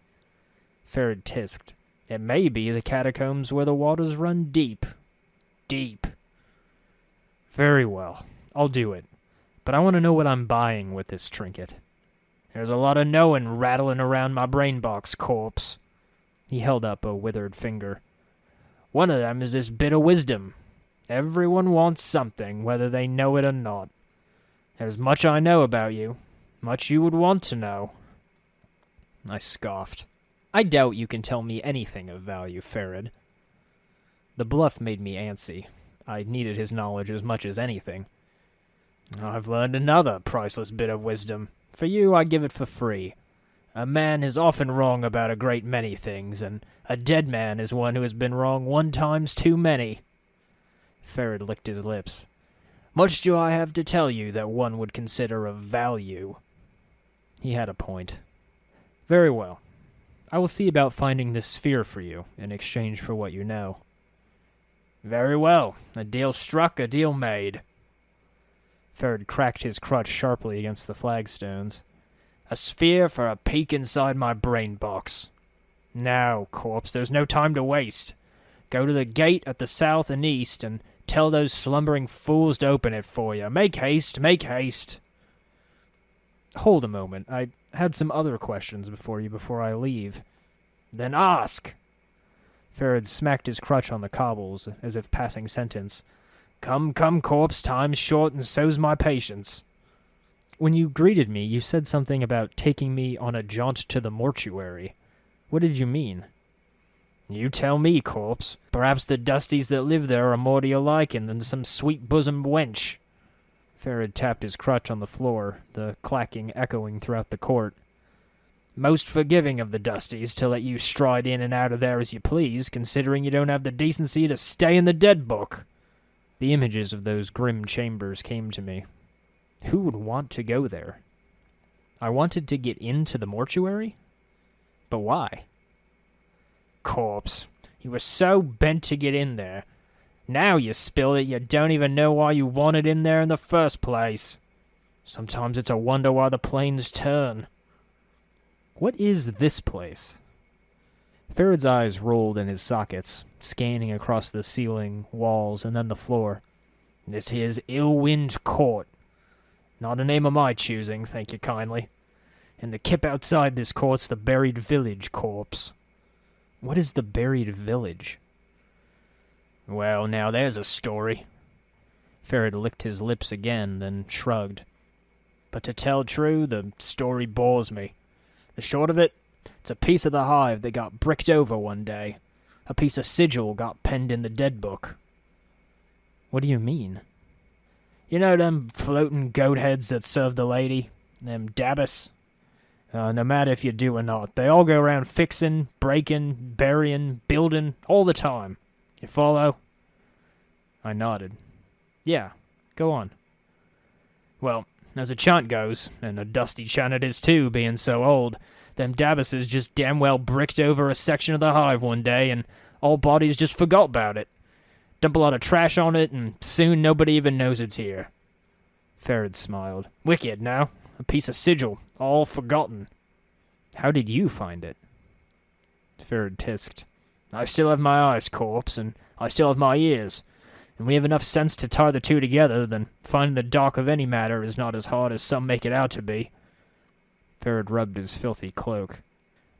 Farod tisked. It may be the catacombs where the waters run deep. Deep. Very well. I'll do it. But I want to know what I'm buying with this trinket. There's a lot of knowing rattling around my brain box, corpse. He held up a withered finger. One of them is this bit of wisdom. Everyone wants something, whether they know it or not. There's much I know about you. Much you would want to know. I scoffed. I doubt you can tell me anything of value, Farod. The bluff made me antsy. I needed his knowledge as much as anything. I've learned another priceless bit of wisdom. For you, I give it for free. A man is often wrong about a great many things, and a dead man is one who has been wrong 1 times too many. Farod licked his lips. Much do I have to tell you that one would consider of value. He had a point. Very well. I will see about finding this sphere for you, in exchange for what you know. Very well. A deal struck, a deal made. Farod cracked his crutch sharply against the flagstones. A sphere for a peek inside my brain box. Now, corpse, there's no time to waste. Go to the gate at the south and east, and tell those slumbering fools to open it for you. Make haste, make haste. Hold a moment. I had some other questions before I leave. Then ask. Farod smacked his crutch on the cobbles, as if passing sentence. Come, corpse, time's short, and so's my patience. When you greeted me, you said something about taking me on a jaunt to the mortuary. What did you mean? You tell me, corpse. Perhaps the dusties that live there are more to your liking than some sweet-bosomed wench. Farod tapped his crutch on the floor, the clacking echoing throughout the court. Most forgiving of the dusties to let you stride in and out of there as you please, considering you don't have the decency to stay in the dead book. The images of those grim chambers came to me. Who would want to go there? I wanted to get into the mortuary? But why? Corpse, you were so bent to get in there. Now you spill it, you don't even know why you wanted in there in the first place. Sometimes it's a wonder why the planes turn. What is this place? Farod's eyes rolled in his sockets, scanning across the ceiling, walls, and then the floor. This here's Ill-Wind Court. Not a name of my choosing, thank you kindly. And the kip outside this court's the Buried Village, corpse. What is the Buried Village? Well, now there's a story. Farod licked his lips again, then shrugged. But to tell true, the story bores me. The short of it, it's a piece of the hive that got bricked over one day. A piece of Sigil got penned in the dead book. What do you mean? You know them floating goat heads that serve the lady? Them dabbas? No matter if you do or not, they all go around fixing, breaking, burying, building, all the time. You follow? I nodded. Yeah, go on. Well, as a chant goes, and a dusty chant it is too, being so old, them Davises just damn well bricked over a section of the hive one day, and all bodies just forgot about it. Dump a lot of trash on it, and soon nobody even knows it's here. Farod smiled. Wicked, now. A piece of sigil, all forgotten. How did you find it? Farod tisked. I still have my eyes, corpse, and I still have my ears. And we have enough sense to tie the two together, then finding the dark of any matter is not as hard as some make it out to be. Farod rubbed his filthy cloak.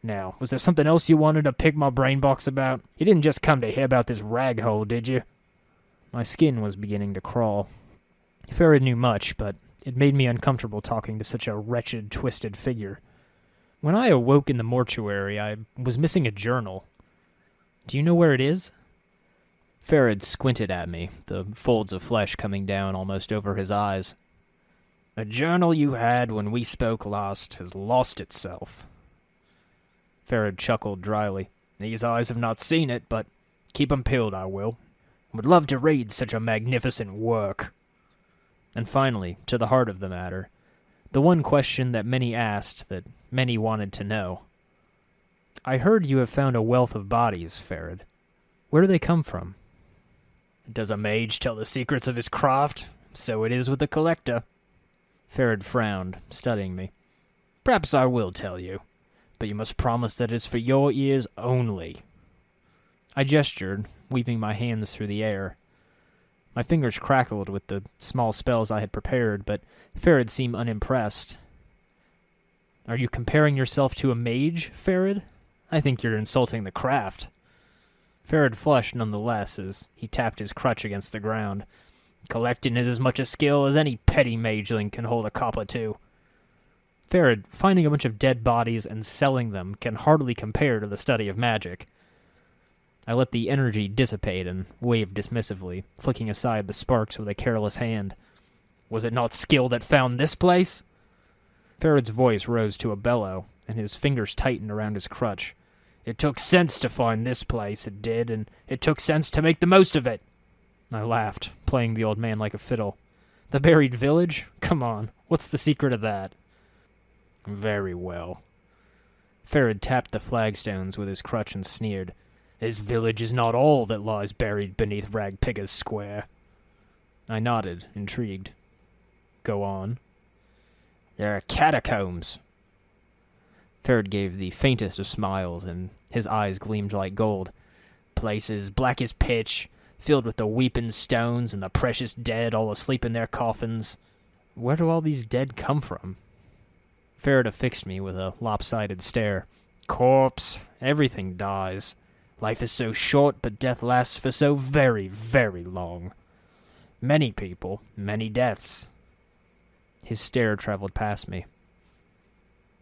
Now, was there something else you wanted to pick my brain box about? You didn't just come to hear about this rag hole, did you? My skin was beginning to crawl. Farod knew much, but it made me uncomfortable talking to such a wretched, twisted figure. When I awoke in the mortuary, I was missing a journal. Do you know where it is? Farod squinted at me, the folds of flesh coming down almost over his eyes. A journal you had when we spoke last has lost itself. Farod chuckled dryly. These eyes have not seen it, but keep 'em peeled, I will. Would love to read such a magnificent work. And finally, to the heart of the matter, the one question that many asked, that many wanted to know. I heard you have found a wealth of bodies, Farod. Where do they come from? Does a mage tell the secrets of his craft? So it is with the collector. Farod frowned, studying me. Perhaps I will tell you, but you must promise that it is for your ears only. I gestured, weaving my hands through the air. My fingers crackled with the small spells I had prepared, but Farod seemed unimpressed. Are you comparing yourself to a mage, Farod? I think you're insulting the craft. Farod flushed nonetheless as he tapped his crutch against the ground. Collecting is as much a skill as any petty mageling can hold a copper to. Farod, finding a bunch of dead bodies and selling them can hardly compare to the study of magic. I let the energy dissipate and waved dismissively, flicking aside the sparks with a careless hand. Was it not skill that found this place? Farod's voice rose to a bellow, and his fingers tightened around his crutch. It took sense to find this place, it did, and it took sense to make the most of it. I laughed, playing the old man like a fiddle. The buried village? Come on, what's the secret of that? Very well. Farod tapped the flagstones with his crutch and sneered. This village is not all that lies buried beneath Ragpigger's square. I nodded, intrigued. Go on. There are catacombs. Farod gave the faintest of smiles, and his eyes gleamed like gold. Places black as pitch, filled with the weeping stones and the precious dead all asleep in their coffins. Where do all these dead come from? Farod affixed me with a lopsided stare. Corpse, everything dies. Life is so short, but death lasts for so very, very long. Many people, many deaths. His stare traveled past me.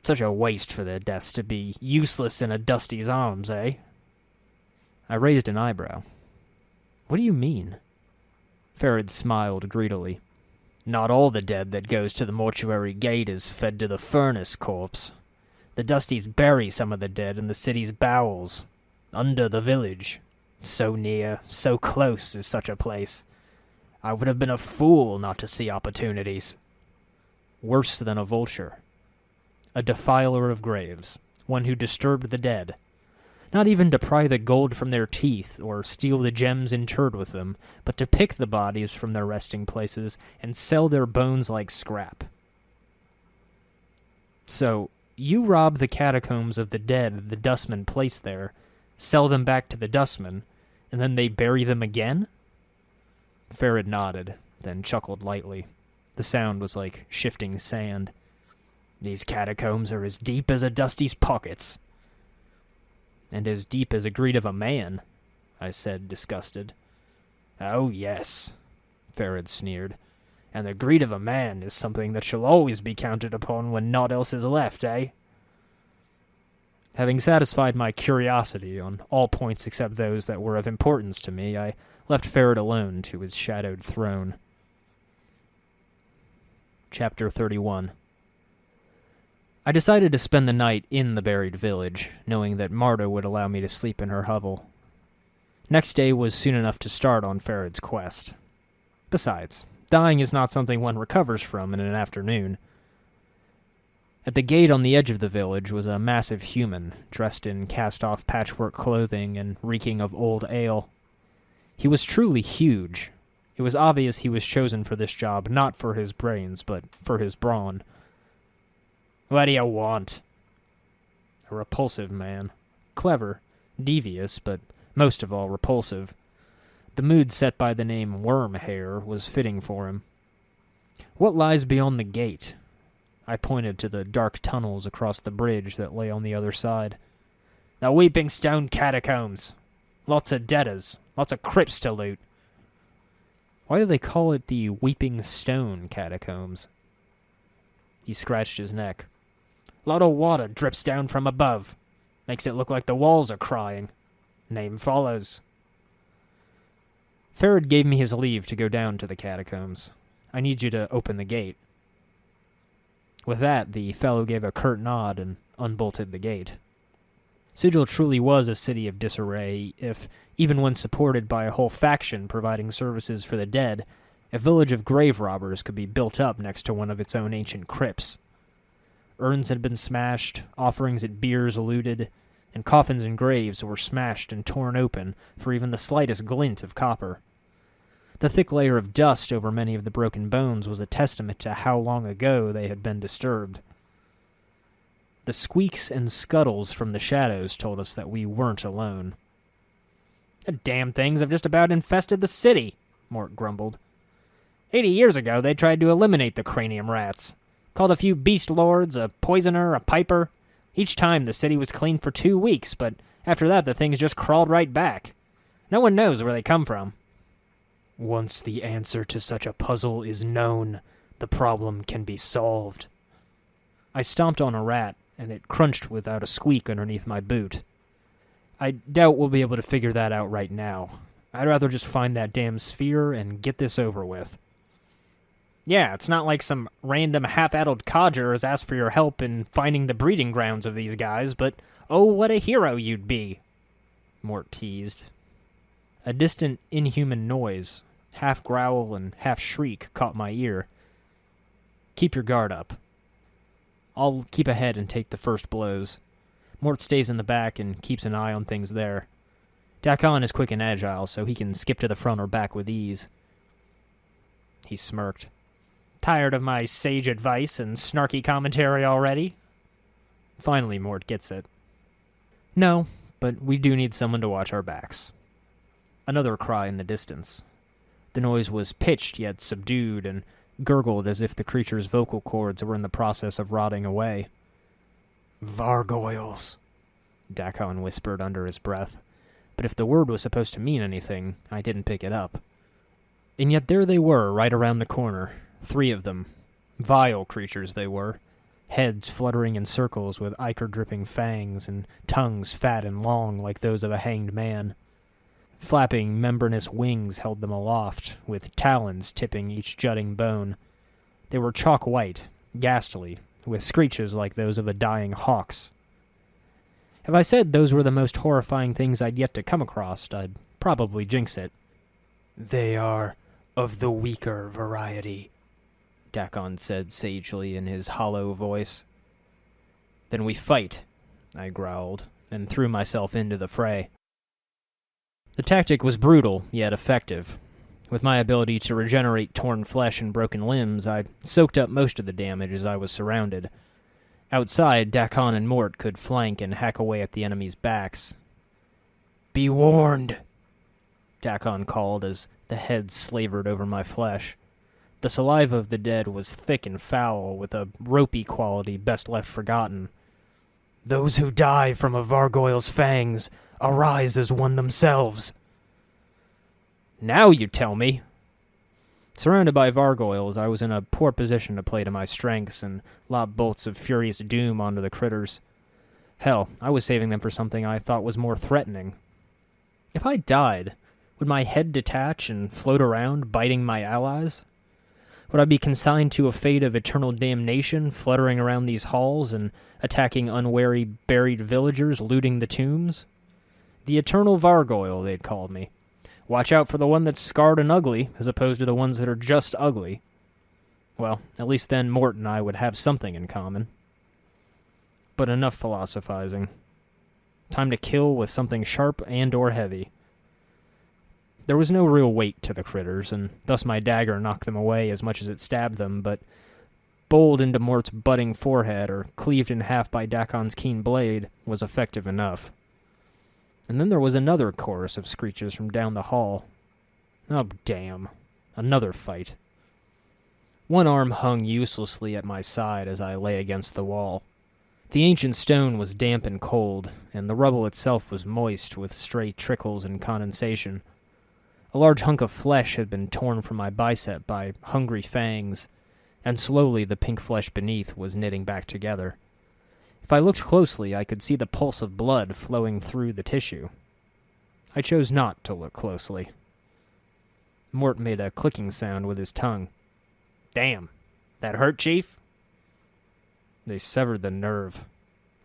Such a waste for their deaths to be useless in a dusty's arms, eh? I raised an eyebrow. What do you mean? Farod smiled greedily. Not all the dead that goes to the mortuary gate is fed to the furnace, corpse. The dusties bury some of the dead in the city's bowels, under the village. So near, so close is such a place. I would have been a fool not to see opportunities. Worse than a vulture. A defiler of graves, one who disturbed the dead. Not even to pry the gold from their teeth or steal the gems interred with them, but to pick the bodies from their resting places and sell their bones like scrap. So, you rob the catacombs of the dead the Dustmen placed there, sell them back to the Dustmen, and then they bury them again? Farod nodded, then chuckled lightly. The sound was like shifting sand. These catacombs are as deep as a dusty's pockets. And as deep as a greed of a man, I said, disgusted. Oh, yes, Farod sneered. And the greed of a man is something that shall always be counted upon when naught else is left, eh? Having satisfied my curiosity on all points except those that were of importance to me, I left Farod alone to his shadowed throne. Chapter 31. I decided to spend the night in the buried village, knowing that Marta would allow me to sleep in her hovel. Next day was soon enough to start on Farod's quest. Besides, dying is not something one recovers from in an afternoon. At the gate on the edge of the village was a massive human, dressed in cast-off patchwork clothing and reeking of old ale. He was truly huge. It was obvious he was chosen for this job not for his brains, but for his brawn. "What do you want?" A repulsive man. Clever, devious, but most of all repulsive. The mood set by the name Wormhair was fitting for him. "What lies beyond the gate?" I pointed to the dark tunnels across the bridge that lay on the other side. "The Weeping Stone Catacombs. Lots of debtors, lots of crypts to loot." "Why do they call it the Weeping Stone Catacombs?" He scratched his neck. "Lot of water drips down from above. Makes it look like the walls are crying. Name follows." Farod gave me his leave to go down to the catacombs. "I need you to open the gate." With that, the fellow gave a curt nod and unbolted the gate. Sigil truly was a city of disarray, if, even when supported by a whole faction providing services for the dead, a village of grave robbers could be built up next to one of its own ancient crypts. Urns had been smashed, offerings at biers looted, and coffins and graves were smashed and torn open for even the slightest glint of copper. The thick layer of dust over many of the broken bones was a testament to how long ago they had been disturbed. The squeaks and scuttles from the shadows told us that we weren't alone. "The damn things have just about infested the city," Mort grumbled. 80 years ago they tried to eliminate the cranium rats. Called a few beast lords, a poisoner, a piper. Each time the city was clean for 2 weeks, but after that the things just crawled right back. No one knows where they come from." "Once the answer to such a puzzle is known, the problem can be solved." I stomped on a rat, and it crunched without a squeak underneath my boot. "I doubt we'll be able to figure that out right now. I'd rather just find that damn sphere and get this over with." "Yeah, it's not like some random half-addled codger has asked for your help in finding the breeding grounds of these guys, but oh, what a hero you'd be," Mort teased. A distant, inhuman noise, half growl and half shriek, caught my ear. "Keep your guard up. I'll keep ahead and take the first blows. Mort stays in the back and keeps an eye on things there. Dakon is quick and agile, so he can skip to the front or back with ease." He smirked. "Tired of my sage advice and snarky commentary already?" Finally, Mort gets it. "No, but we do need someone to watch our backs." Another cry in the distance. The noise was pitched yet subdued and gurgled as if the creature's vocal cords were in the process of rotting away. "Vargoyles," Dakon whispered under his breath, but if the word was supposed to mean anything, I didn't pick it up. And yet there they were, right around the corner, 3 of them. Vile creatures they were, heads fluttering in circles with ichor-dripping fangs and tongues fat and long like those of a hanged man. Flapping, membranous wings held them aloft, with talons tipping each jutting bone. They were chalk-white, ghastly, with screeches like those of a dying hawk's. If I said those were the most horrifying things I'd yet to come across, I'd probably jinx it. "They are of the weaker variety," Dakon said sagely in his hollow voice. "Then we fight," I growled, and threw myself into the fray. The tactic was brutal, yet effective. With my ability to regenerate torn flesh and broken limbs, I soaked up most of the damage as I was surrounded. Outside, Dakon and Mort could flank and hack away at the enemy's backs. "Be warned," Dakon called as the head slavered over my flesh. The saliva of the dead was thick and foul, with a ropey quality best left forgotten. "Those who die from a Vargoyle's fangs arise as one themselves." "Now you tell me." Surrounded by Vargoyles, I was in a poor position to play to my strengths and lob bolts of furious doom onto the critters. Hell, I was saving them for something I thought was more threatening. If I died, would my head detach and float around, biting my allies? Would I be consigned to a fate of eternal damnation, fluttering around these halls and attacking unwary buried villagers, looting the tombs? The Eternal Vargoyle, they'd called me. Watch out for the one that's scarred and ugly, as opposed to the ones that are just ugly. Well, at least then Mort and I would have something in common. But enough philosophizing. Time to kill with something sharp and or heavy. There was no real weight to the critters, and thus my dagger knocked them away as much as it stabbed them, but bowled into Mort's budding forehead or cleaved in half by Dakon's keen blade was effective enough. And then there was another chorus of screeches from down the hall. Oh, damn. Another fight. One arm hung uselessly at my side as I lay against the wall. The ancient stone was damp and cold, and the rubble itself was moist with stray trickles and condensation. A large hunk of flesh had been torn from my bicep by hungry fangs, and slowly the pink flesh beneath was knitting back together. If I looked closely, I could see the pulse of blood flowing through the tissue. I chose not to look closely. Mort made a clicking sound with his tongue. "Damn, that hurt, Chief?" "They severed the nerve,"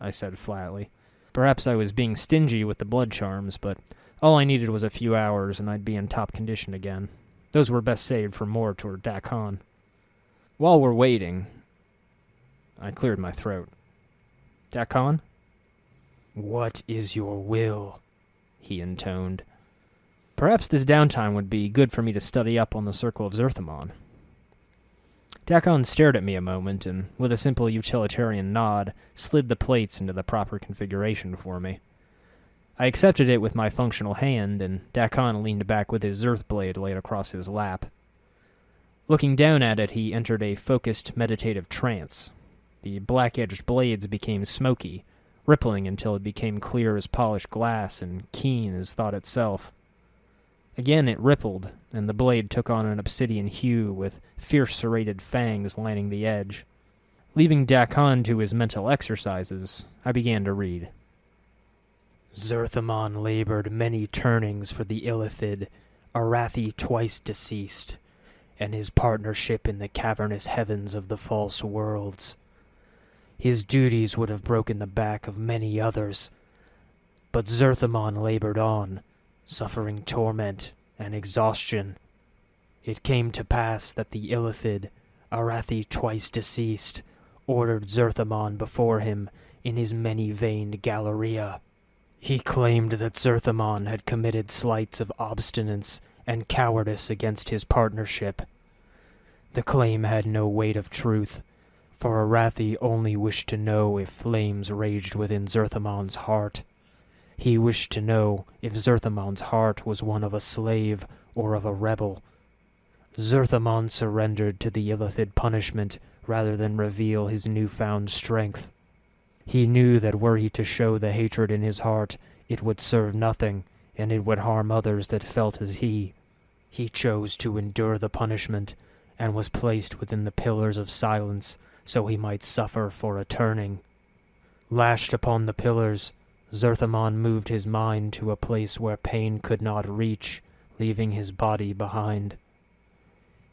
I said flatly. Perhaps I was being stingy with the blood charms, but all I needed was a few hours and I'd be in top condition again. Those were best saved for Mort or Dakon. While we're waiting, I cleared my throat. "Dakon?" "What is your will?" he intoned. Perhaps this downtime would be good for me to study up on the Circle of Zerthamon. Dakon stared at me a moment and, with a simple utilitarian nod, slid the plates into the proper configuration for me. I accepted it with my functional hand, and Dakon leaned back with his Zerth blade laid across his lap. Looking down at it, he entered a focused, meditative trance. The black-edged blades became smoky, rippling until it became clear as polished glass and keen as thought itself. Again it rippled, and the blade took on an obsidian hue with fierce serrated fangs lining the edge. Leaving Dakon to his mental exercises, I began to read. Zerthamon labored many turnings for the Illithid, Arathi twice deceased, and his partnership in the cavernous heavens of the false worlds. His duties would have broken the back of many others, but Zerthamon labored on, suffering torment and exhaustion. It came to pass that the Illithid, Arathi twice deceased, ordered Zerthamon before him in his many-veined Galleria. He claimed that Zerthamon had committed slights of obstinance and cowardice against his partnership. The claim had no weight of truth, for Arathi only wished to know if flames raged within Zerthamon's heart. He wished to know if Zerthamon's heart was one of a slave or of a rebel. Zerthamon surrendered to the Illithid punishment rather than reveal his newfound strength. He knew that were he to show the hatred in his heart, it would serve nothing, and it would harm others that felt as he. He chose to endure the punishment, and was placed within the pillars of silence, so he might suffer for a turning. Lashed upon the pillars, Zerthamon moved his mind to a place where pain could not reach, leaving his body behind.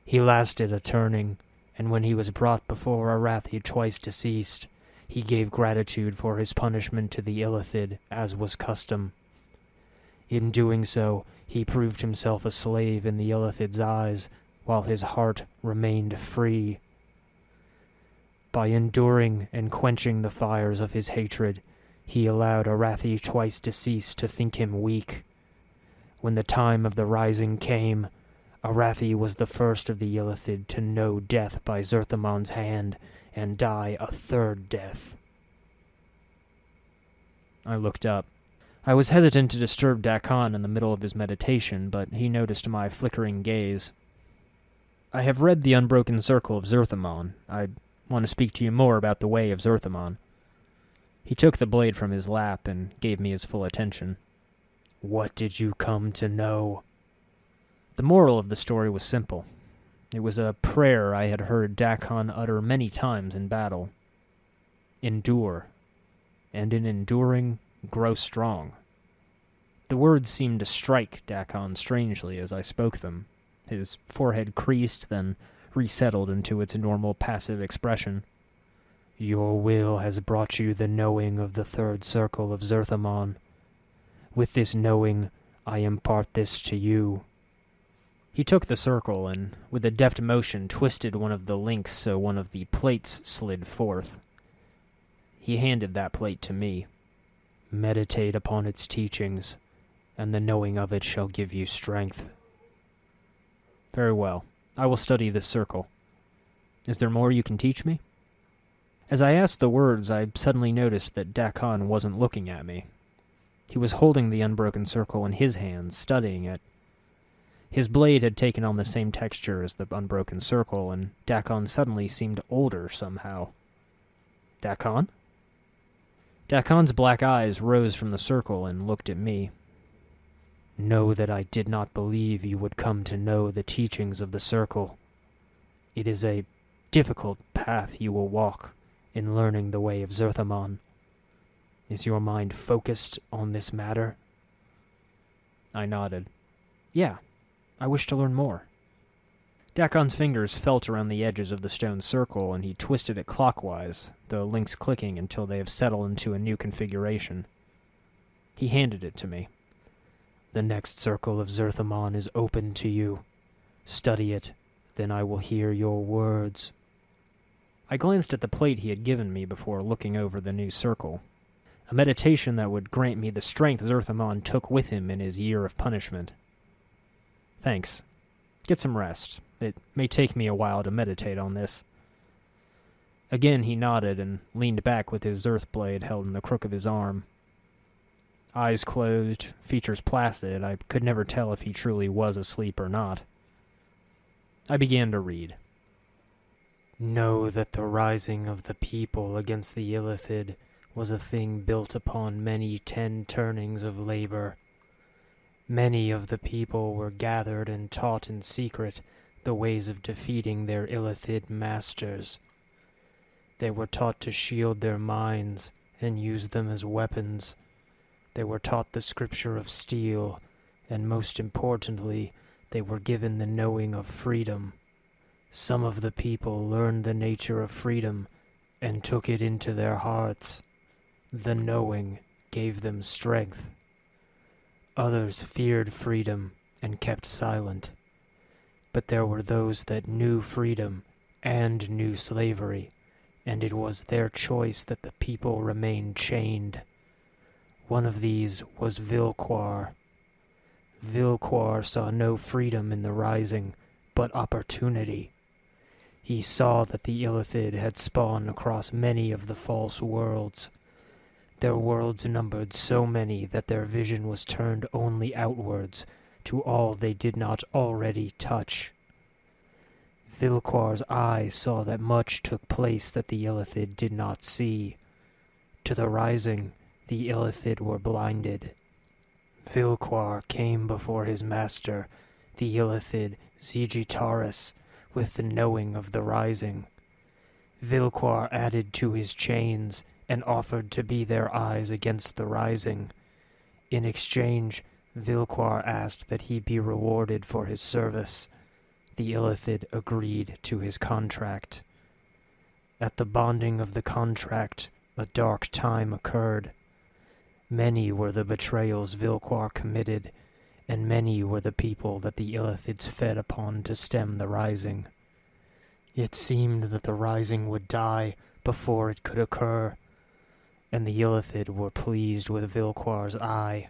He lasted a turning, and when he was brought before Arathi twice deceased, he gave gratitude for his punishment to the Illithid, as was custom. In doing so, he proved himself a slave in the Illithid's eyes, while his heart remained free. By enduring and quenching the fires of his hatred, he allowed Arathi twice deceased to think him weak. When the time of the rising came, Arathi was the first of the Illithid to know death by Zerthamon's hand, and die a third death. I looked up. I was hesitant to disturb Dakon in the middle of his meditation, but he noticed my flickering gaze. "I have read The Unbroken Circle of Zerthamon. I want to speak to you more about the way of Zerthamon." He took the blade from his lap and gave me his full attention. "What did you come to know?" The moral of the story was simple. It was a prayer I had heard Dakon utter many times in battle. Endure, and in enduring, grow strong. The words seemed to strike Dakon strangely as I spoke them. His forehead creased, then resettled into its normal passive expression. "Your will has brought you the knowing of the third circle of Zerthamon. With this knowing, I impart this to you." He took the circle and, with a deft motion, twisted one of the links so one of the plates slid forth. He handed that plate to me. "Meditate upon its teachings, and the knowing of it shall give you strength." "Very well. I will study this circle. Is there more you can teach me?" As I asked the words, I suddenly noticed that Dakon wasn't looking at me. He was holding the unbroken circle in his hands, studying it. His blade had taken on the same texture as the unbroken circle, and Dakon suddenly seemed older somehow. "Dakon?" Dakon's black eyes rose from the circle and looked at me. "Know that I did not believe you would come to know the teachings of the circle. It is a difficult path you will walk in learning the way of Zerthamon. Is your mind focused on this matter?" I nodded. "Yeah, I wish to learn more." Dakon's fingers felt around the edges of the stone circle, and he twisted it clockwise, the links clicking until they have settled into a new configuration. He handed it to me. "The next circle of Zerthamon is open to you. Study it, then I will hear your words." I glanced at the plate he had given me before looking over the new circle. A meditation that would grant me the strength Zerthamon took with him in his year of punishment. "Thanks. Get some rest. It may take me a while to meditate on this." Again he nodded and leaned back with his Zerth blade held in the crook of his arm. Eyes closed, features placid, I could never tell if he truly was asleep or not. I began to read. "Know that the rising of the people against the Illithid was a thing built upon many 10 turnings of labor. Many of the people were gathered and taught in secret the ways of defeating their Illithid masters. They were taught to shield their minds and use them as weapons. They were taught the scripture of steel, and most importantly, they were given the knowing of freedom. Some of the people learned the nature of freedom and took it into their hearts. The knowing gave them strength. Others feared freedom and kept silent. But there were those that knew freedom and knew slavery, and it was their choice that the people remained chained. One of these was Vilquar. Vilquar saw no freedom in the rising, but opportunity. He saw that the Illithid had spawned across many of the false worlds. Their worlds numbered so many that their vision was turned only outwards, to all they did not already touch. Vilquar's eye saw that much took place that the Illithid did not see. To the rising, the Illithid were blinded. Vilquar came before his master, the Illithid Sigitaris, with the knowing of the rising. Vilquar added to his chains and offered to be their eyes against the rising. In exchange, Vilquar asked that he be rewarded for his service. The Illithid agreed to his contract. At the bonding of the contract, a dark time occurred. Many were the betrayals Vilquar committed, and many were the people that the Illithids fed upon to stem the rising. It seemed that the rising would die before it could occur, and the Illithid were pleased with Vilquar's eye.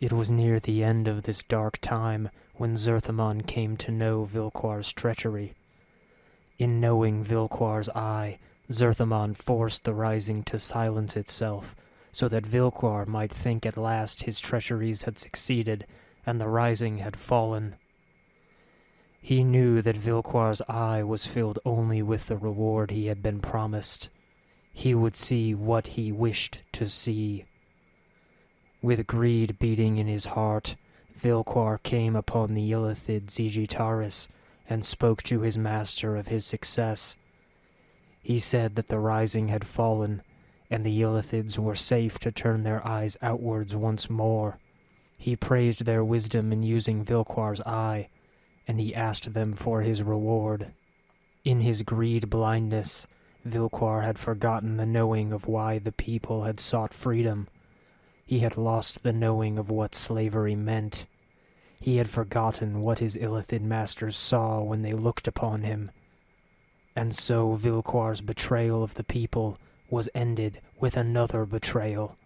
It was near the end of this dark time when Zerthamon came to know Vilquar's treachery. In knowing Vilquar's eye, Zerthamon forced the rising to silence itself, so that Vilquar might think at last his treacheries had succeeded and the rising had fallen. He knew that Vilquar's eye was filled only with the reward he had been promised. He would see what he wished to see. With greed beating in his heart, Vilquar came upon the Illithid Sigitaris and spoke to his master of his success. He said that the rising had fallen, and the Illithids were safe to turn their eyes outwards once more. He praised their wisdom in using Vilquar's eye, and he asked them for his reward. In his greed blindness, Vilquar had forgotten the knowing of why the people had sought freedom. He had lost the knowing of what slavery meant. He had forgotten what his illithid masters saw when they looked upon him. And so Vilquar's betrayal of the people was ended with another betrayal.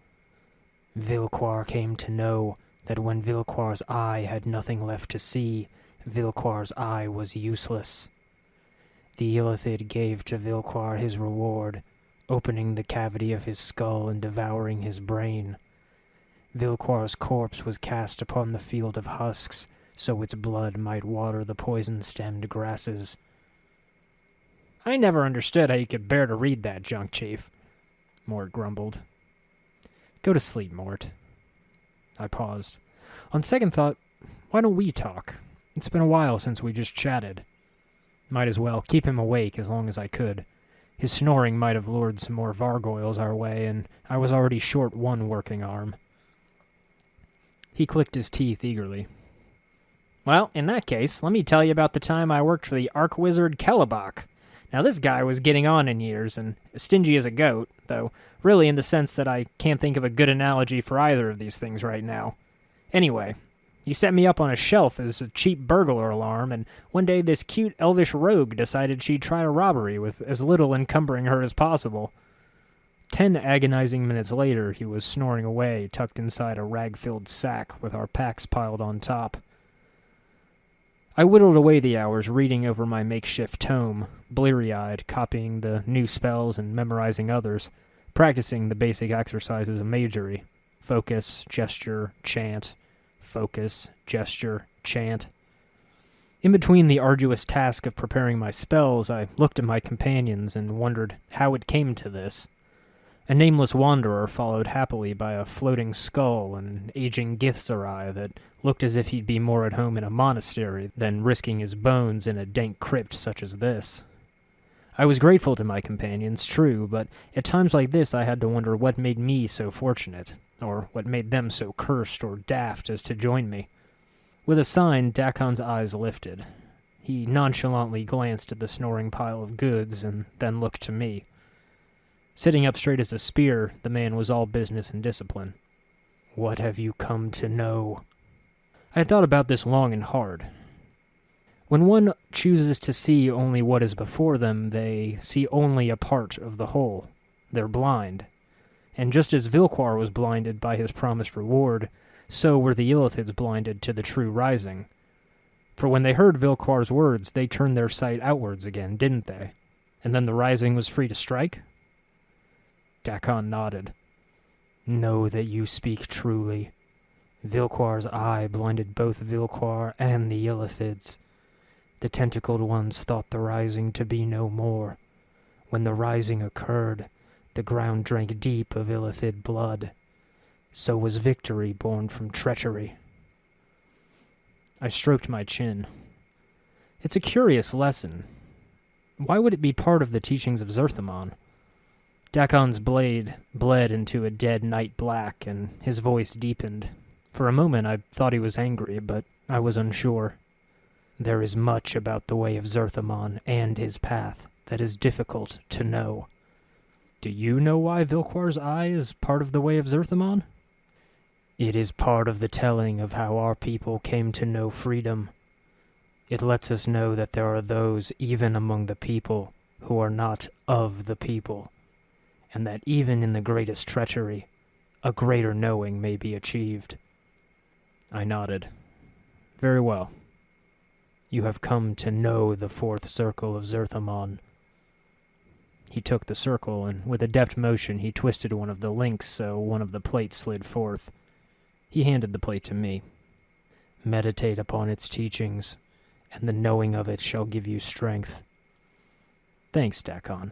Vilquar came to know that when Vilquar's eye had nothing left to see, Vilquar's eye was useless. The illithid gave to Vilquar his reward, opening the cavity of his skull and devouring his brain. Vilquar's corpse was cast upon the field of husks, so its blood might water the poison-stemmed grasses. I never understood how you could bear to read that junk, Chief, Mort grumbled. Go to sleep, Mort. I paused. On second thought, why don't we talk? It's been a while since we just chatted. Might as well keep him awake as long as I could. His snoring might have lured some more Vargoyles our way, and I was already short one working arm. He clicked his teeth eagerly. Well, in that case, let me tell you about the time I worked for the Archwizard Kelebach. Now, this guy was getting on in years, and stingy as a goat, though really in the sense that I can't think of a good analogy for either of these things right now. Anyway, he set me up on a shelf as a cheap burglar alarm, and one day this cute elvish rogue decided she'd try a robbery with as little encumbering her as possible. 10 agonizing minutes later, he was snoring away, tucked inside a rag-filled sack with our packs piled on top. I whittled away the hours reading over my makeshift tome, bleary-eyed, copying the new spells and memorizing others, practicing the basic exercises of magery. Focus, gesture, chant. Focus, gesture, chant. In between the arduous task of preparing my spells, I looked at my companions and wondered how it came to this. A nameless wanderer followed happily by a floating skull and an aging Githzerai that looked as if he'd be more at home in a monastery than risking his bones in a dank crypt such as this. I was grateful to my companions, true, but at times like this I had to wonder what made me so fortunate, or what made them so cursed or daft as to join me. With a sign, Dakon's eyes lifted. He nonchalantly glanced at the snoring pile of goods and then looked to me. Sitting up straight as a spear, the man was all business and discipline. What have you come to know? I had thought about this long and hard. When one chooses to see only what is before them, they see only a part of the whole. They're blind. And just as Vilquar was blinded by his promised reward, so were the illithids blinded to the true rising. For when they heard Vilquar's words, they turned their sight outwards again, didn't they? And then the rising was free to strike? Dakon nodded. Know that you speak truly. Vilquar's eye blinded both Vilquar and the illithids. The tentacled ones thought the rising to be no more. When the rising occurred, the ground drank deep of illithid blood. So was victory born from treachery. I stroked my chin. It's a curious lesson. Why would it be part of the teachings of Zerthamon? Dakon's blade bled into a dead night black, and his voice deepened. For a moment I thought he was angry, but I was unsure. There is much about the way of Zerthamon and his path that is difficult to know. Do you know why Vilquar's eye is part of the way of Zerthamon? It is part of the telling of how our people came to know freedom. It lets us know that there are those even among the people who are not of the people, and that even in the greatest treachery, a greater knowing may be achieved. I nodded. Very well. You have come to know the fourth circle of Zerthamon. He took the circle, and with a deft motion he twisted one of the links so one of the plates slid forth. He handed the plate to me. Meditate upon its teachings, and the knowing of it shall give you strength. Thanks, Dakon.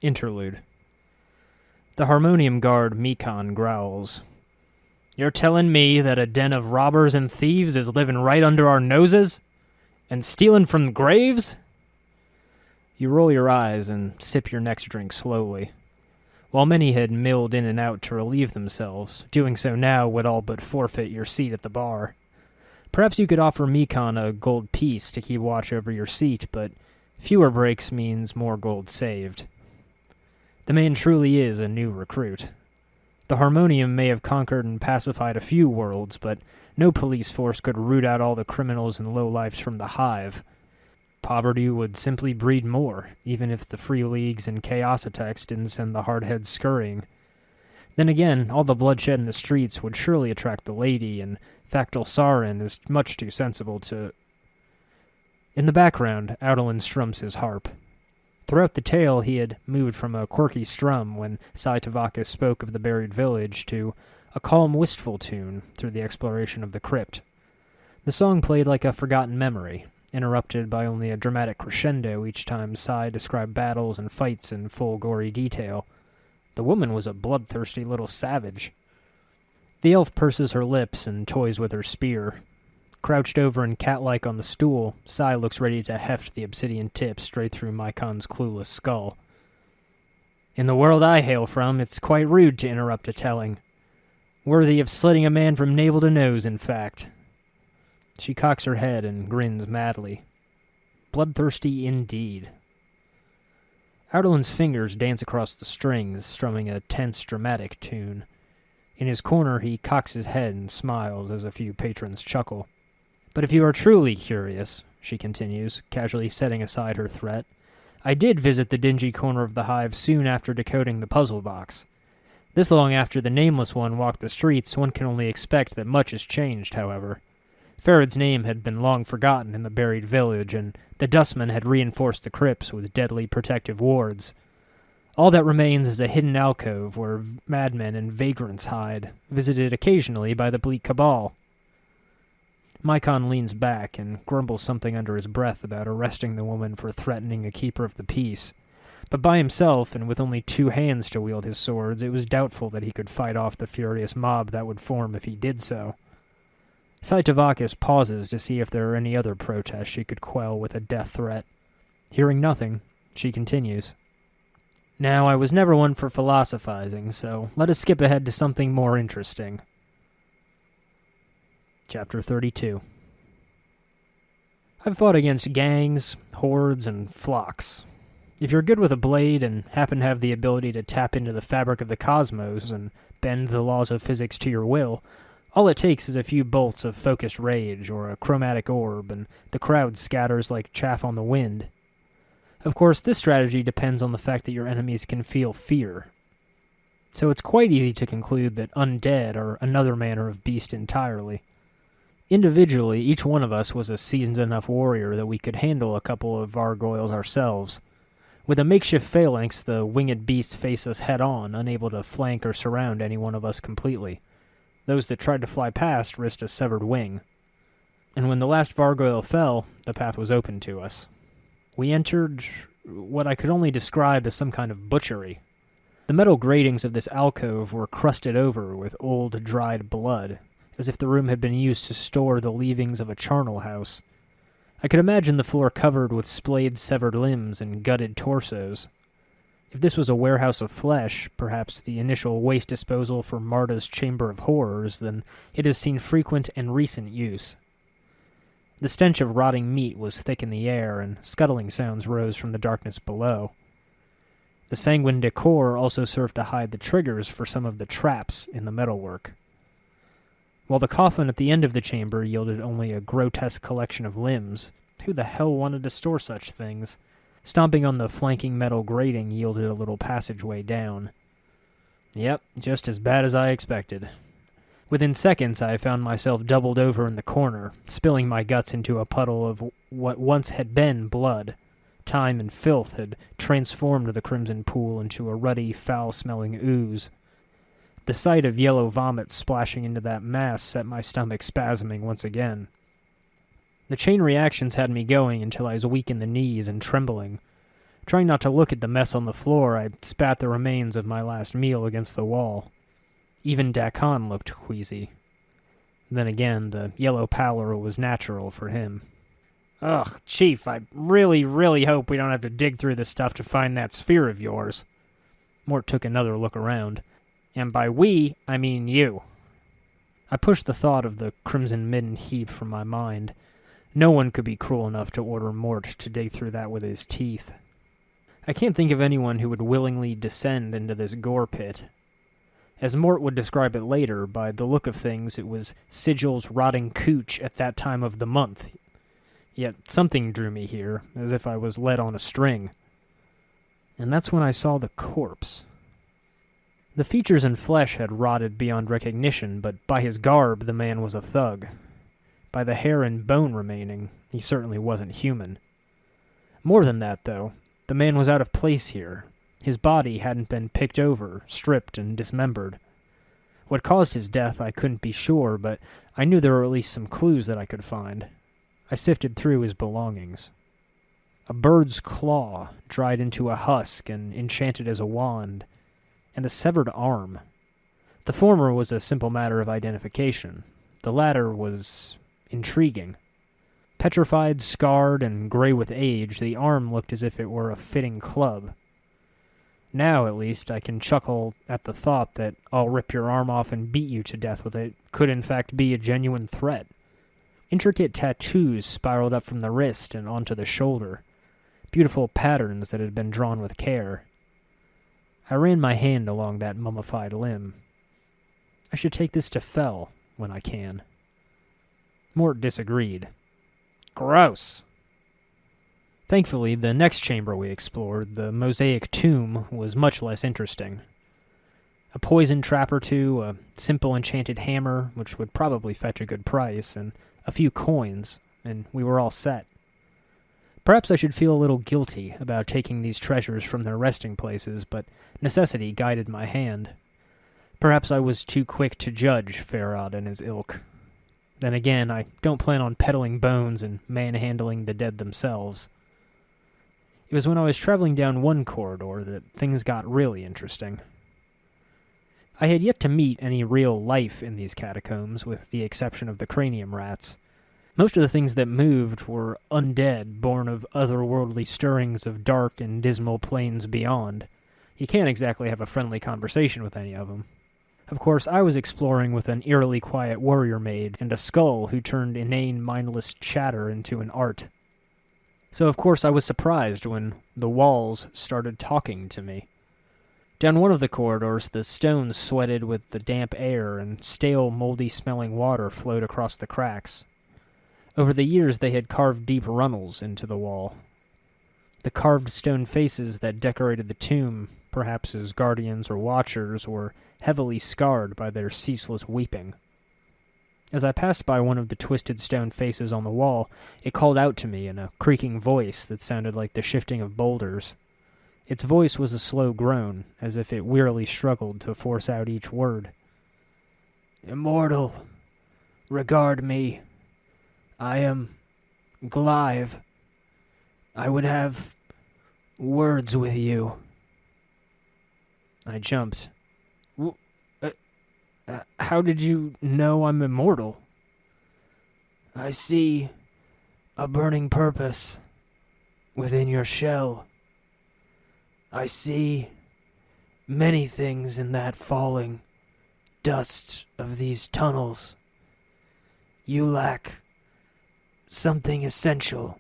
Interlude. The harmonium guard Mekon growls. You're telling me that a den of robbers and thieves is living right under our noses? And stealing from graves? You roll your eyes and sip your next drink slowly. While many had milled in and out to relieve themselves, doing so now would all but forfeit your seat at the bar. Perhaps you could offer McComb a gold piece to keep watch over your seat, but fewer breaks means more gold saved. The man truly is a new recruit. The Harmonium may have conquered and pacified a few worlds, but no police force could root out all the criminals and lowlifes from the hive. Poverty would simply breed more, even if the Free Leagues and Chaos attacks didn't send the hardheads scurrying. Then again, all the bloodshed in the streets would surely attract the lady, and Factal Sarin is much too sensible to... In the background, Audolin strums his harp. Throughout the tale, he had moved from a quirky strum when Tavakis spoke of the buried village to a calm, wistful tune through the exploration of the crypt. The song played like a forgotten memory, interrupted by only a dramatic crescendo each time Sai described battles and fights in full gory detail. The woman was a bloodthirsty little savage. The elf purses her lips and toys with her spear. Crouched over and cat-like on the stool, Sai looks ready to heft the obsidian tip straight through McComb's clueless skull. In the world I hail from, it's quite rude to interrupt a telling. Worthy of slitting a man from navel to nose, in fact. She cocks her head and grins madly. Bloodthirsty indeed. Audolin's fingers dance across the strings, strumming a tense, dramatic tune. In his corner, he cocks his head and smiles as a few patrons chuckle. But if you are truly curious, she continues, casually setting aside her threat, I did visit the dingy corner of the hive soon after decoding the puzzle box. This long after the Nameless One walked the streets, one can only expect that much has changed, however. Farod's name had been long forgotten in the buried village, and the Dustmen had reinforced the crypts with deadly protective wards. All that remains is a hidden alcove where madmen and vagrants hide, visited occasionally by the bleak cabal. McComb leans back and grumbles something under his breath about arresting the woman for threatening a keeper of the peace. But by himself, and with only 2 hands to wield his swords, it was doubtful that he could fight off the furious mob that would form if he did so. Tavakis pauses to see if there are any other protests she could quell with a death threat. Hearing nothing, she continues. Now, I was never one for philosophizing, so let us skip ahead to something more interesting. Chapter 32. I've fought against gangs, hordes, and flocks. If you're good with a blade and happen to have the ability to tap into the fabric of the cosmos and bend the laws of physics to your will, all it takes is a few bolts of focused rage or a chromatic orb, and the crowd scatters like chaff on the wind. Of course, this strategy depends on the fact that your enemies can feel fear. So it's quite easy to conclude that undead are another manner of beast entirely. Individually, each one of us was a seasoned enough warrior that we could handle a couple of gargoyles ourselves. With a makeshift phalanx, the winged beasts face us head-on, unable to flank or surround any one of us completely. Those that tried to fly past risked a severed wing. And when the last gargoyle fell, the path was open to us. We entered what I could only describe as some kind of butchery. The metal gratings of this alcove were crusted over with old, dried blood, as if the room had been used to store the leavings of a charnel house. I could imagine the floor covered with splayed, severed limbs and gutted torsos. If this was a warehouse of flesh, perhaps the initial waste disposal for Marta's Chamber of Horrors, then it has seen frequent and recent use. The stench of rotting meat was thick in the air, and scuttling sounds rose from the darkness below. The sanguine decor also served to hide the triggers for some of the traps in the metalwork. While the coffin at the end of the chamber yielded only a grotesque collection of limbs, who the hell wanted to store such things? Stomping on the flanking metal grating yielded a little passageway down. Yep, just as bad as I expected. Within seconds, I found myself doubled over in the corner, spilling my guts into a puddle of what once had been blood. Time and filth had transformed the crimson pool into a ruddy, foul-smelling ooze. The sight of yellow vomit splashing into that mass set my stomach spasming once again. The chain reactions had me going until I was weak in the knees and trembling. Trying not to look at the mess on the floor, I spat the remains of my last meal against the wall. Even Dakon looked queasy. Then again, the yellow pallor was natural for him. Ugh, Chief, I really, really hope we don't have to dig through this stuff to find that sphere of yours. Mort took another look around. And by we, I mean you. I pushed the thought of the Crimson Midden heap from my mind. No one could be cruel enough to order Mort to dig through that with his teeth. I can't think of anyone who would willingly descend into this gore pit. As Mort would describe it later, by the look of things, it was Sigil's rotting cooch at that time of the month. Yet something drew me here, as if I was led on a string. And that's when I saw the corpse. The features and flesh had rotted beyond recognition, but by his garb the man was a thug. By the hair and bone remaining, he certainly wasn't human. More than that, though, the man was out of place here. His body hadn't been picked over, stripped, and dismembered. What caused his death I couldn't be sure, but I knew there were at least some clues that I could find. I sifted through his belongings. A bird's claw, dried into a husk and enchanted as a wand, and a severed arm. The former was a simple matter of identification. The latter was intriguing. Petrified, scarred, and gray with age, the arm looked as if it were a fitting club. Now, at least, I can chuckle at the thought that I'll rip your arm off and beat you to death with it could in fact be a genuine threat. Intricate tattoos spiraled up from the wrist and onto the shoulder, beautiful patterns that had been drawn with care. I ran my hand along that mummified limb. I should take this to Fell when I can. Mort disagreed. Gross! Thankfully, the next chamber we explored, the mosaic tomb, was much less interesting. A poison trap or two, a simple enchanted hammer, which would probably fetch a good price, and a few coins, and we were all set. Perhaps I should feel a little guilty about taking these treasures from their resting places, but necessity guided my hand. Perhaps I was too quick to judge Farod and his ilk. Then again, I don't plan on peddling bones and manhandling the dead themselves. It was when I was traveling down one corridor that things got really interesting. I had yet to meet any real life in these catacombs, with the exception of the cranium rats. Most of the things that moved were undead, born of otherworldly stirrings of dark and dismal planes beyond. You can't exactly have a friendly conversation with any of them. Of course, I was exploring with an eerily quiet warrior maid and a skull who turned inane, mindless chatter into an art. So of course I was surprised when the walls started talking to me. Down one of the corridors, the stones sweated with the damp air, and stale, moldy-smelling water flowed across the cracks. Over the years they had carved deep runnels into the wall. The carved stone faces that decorated the tomb, perhaps as guardians or watchers, were heavily scarred by their ceaseless weeping. As I passed by one of the twisted stone faces on the wall, it called out to me in a creaking voice that sounded like the shifting of boulders. Its voice was a slow groan, as if it wearily struggled to force out each word. "Immortal, regard me. I am Glive. I would have words with you." I jumped. How did you know I'm immortal?" "I see a burning purpose within your shell. I see many things in that falling dust of these tunnels. You lack something essential,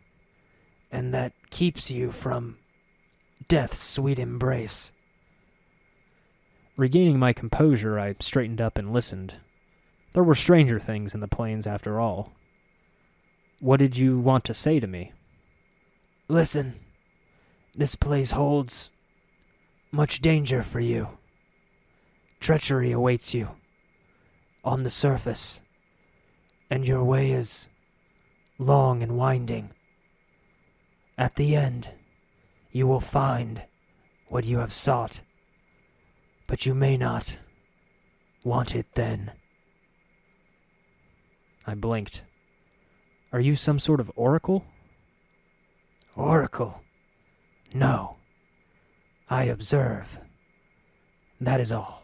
and that keeps you from death's sweet embrace." Regaining my composure, I straightened up and listened. There were stranger things in the plains after all. "What did you want to say to me?" "Listen, this place holds much danger for you. Treachery awaits you on the surface, and your way is long and winding. At the end, you will find what you have sought, but you may not want it then." I blinked. "Are you some sort of oracle?" "Oracle? No. I observe. That is all."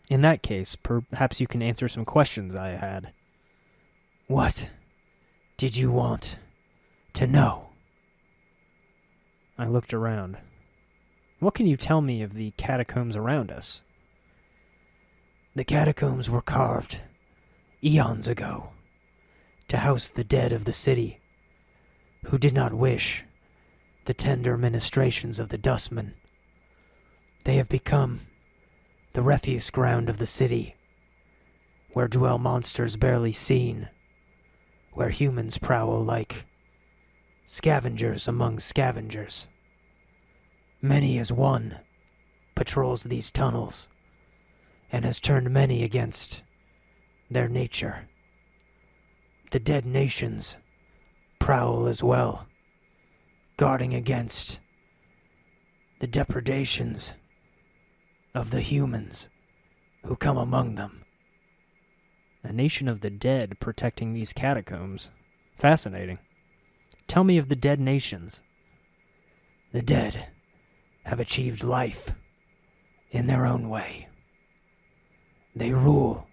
"In that case, perhaps you can answer some questions I had." "What did you want to know?" I looked around. "What can you tell me of the catacombs around us?" "The catacombs were carved eons ago, to house the dead of the city, who did not wish the tender ministrations of the Dustmen. They have become the refuse ground of the city, where dwell monsters barely seen, where humans prowl like scavengers among scavengers. Many as one patrols these tunnels, and has turned many against their nature. The dead nations prowl as well, guarding against the depredations of the humans who come among them. A nation of the dead protecting these catacombs. Fascinating. Tell me of the dead nations. The dead have achieved life in their own way. They rule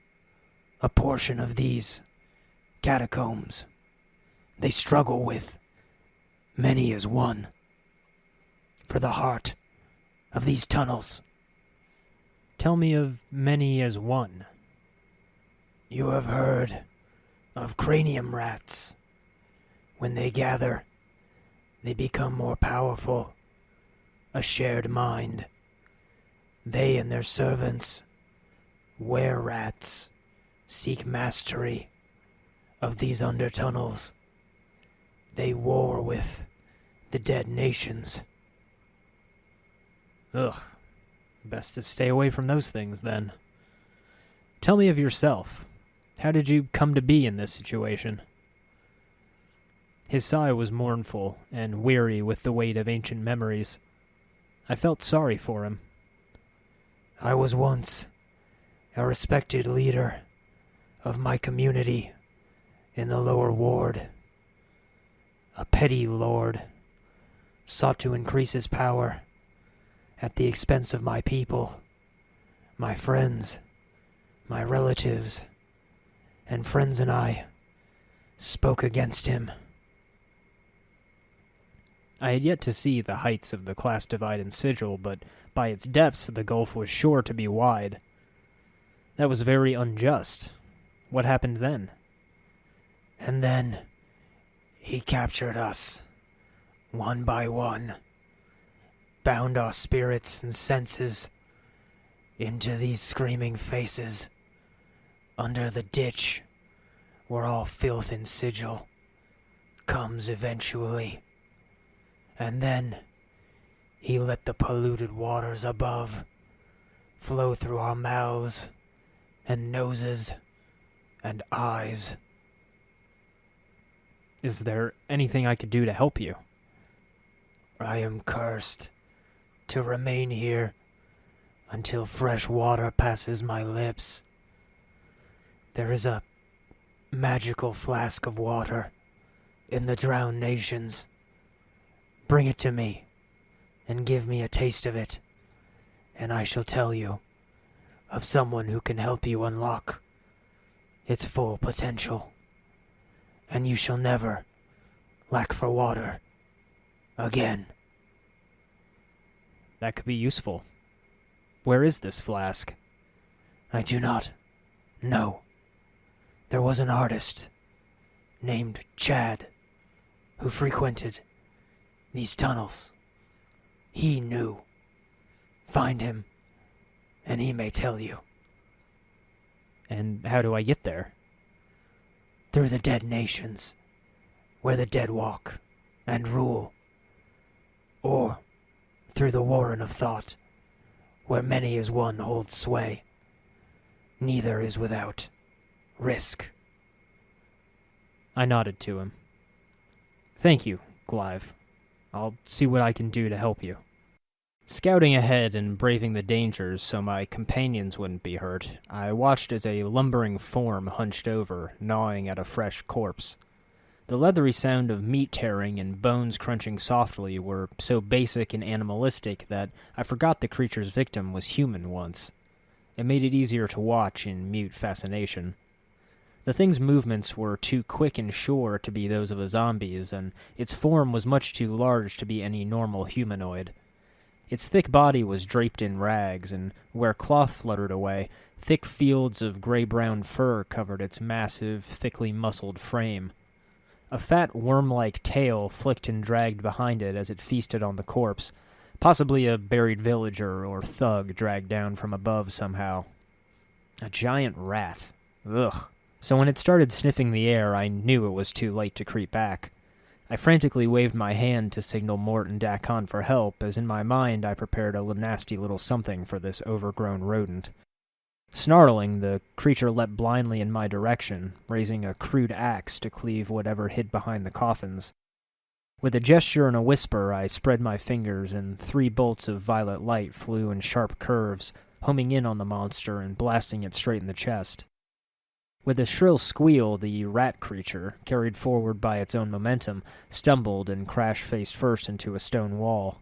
a portion of these catacombs. They struggle with many as one for the heart of these tunnels. Tell me of many as one. You have heard of cranium rats. When they gather, they become more powerful. A shared mind. They and their servants, were-rats, seek mastery of these undertunnels. They war with the dead nations. Ugh. Best to stay away from those things, then. Tell me of yourself. How did you come to be in this situation? His sigh was mournful and weary with the weight of ancient memories. I felt sorry for him. I was once a respected leader of my community in the lower ward. A petty lord sought to increase his power at the expense of my people, my friends, my relatives, and friends and I spoke against him. I had yet to see the heights of the class divide in Sigil, but by its depths the gulf was sure to be wide. That was very unjust. What happened then? And then he captured us, one by one, bound our spirits and senses into these screaming faces under the ditch where all filth and Sigil comes eventually. And then he let the polluted waters above flow through our mouths and noses and eyes. Is there anything I could do to help you? I am cursed to remain here until fresh water passes my lips. There is a magical flask of water in the drowned nations. Bring it to me, and give me a taste of it, and I shall tell you of someone who can help you unlock its full potential, and you shall never lack for water again. That could be useful. Where is this flask? I do not know. There was an artist named Chad who frequented these tunnels. He knew. Find him, and he may tell you. And how do I get there? Through the dead nations, where the dead walk and rule. Or through the warren of thought, where many as one holds sway. Neither is without risk. I nodded to him. Thank you, Clive. I'll see what I can do to help you. Scouting ahead and braving the dangers so my companions wouldn't be hurt, I watched as a lumbering form hunched over, gnawing at a fresh corpse. The leathery sound of meat tearing and bones crunching softly were so basic and animalistic that I forgot the creature's victim was human once. It made it easier to watch in mute fascination. The thing's movements were too quick and sure to be those of a zombie's, and its form was much too large to be any normal humanoid. Its thick body was draped in rags, and where cloth fluttered away, thick fields of gray-brown fur covered its massive, thickly muscled frame. A fat worm-like tail flicked and dragged behind it as it feasted on the corpse, possibly a buried villager or thug dragged down from above somehow. A giant rat. Ugh. So when it started sniffing the air, I knew it was too late to creep back. I frantically waved my hand to signal Mort and Dakon for help, as in my mind I prepared a nasty little something for this overgrown rodent. Snarling, the creature leapt blindly in my direction, raising a crude axe to cleave whatever hid behind the coffins. With a gesture and a whisper, I spread my fingers, and 3 bolts of violet light flew in sharp curves, homing in on the monster and blasting it straight in the chest. With a shrill squeal, the rat creature, carried forward by its own momentum, stumbled and crashed face first into a stone wall.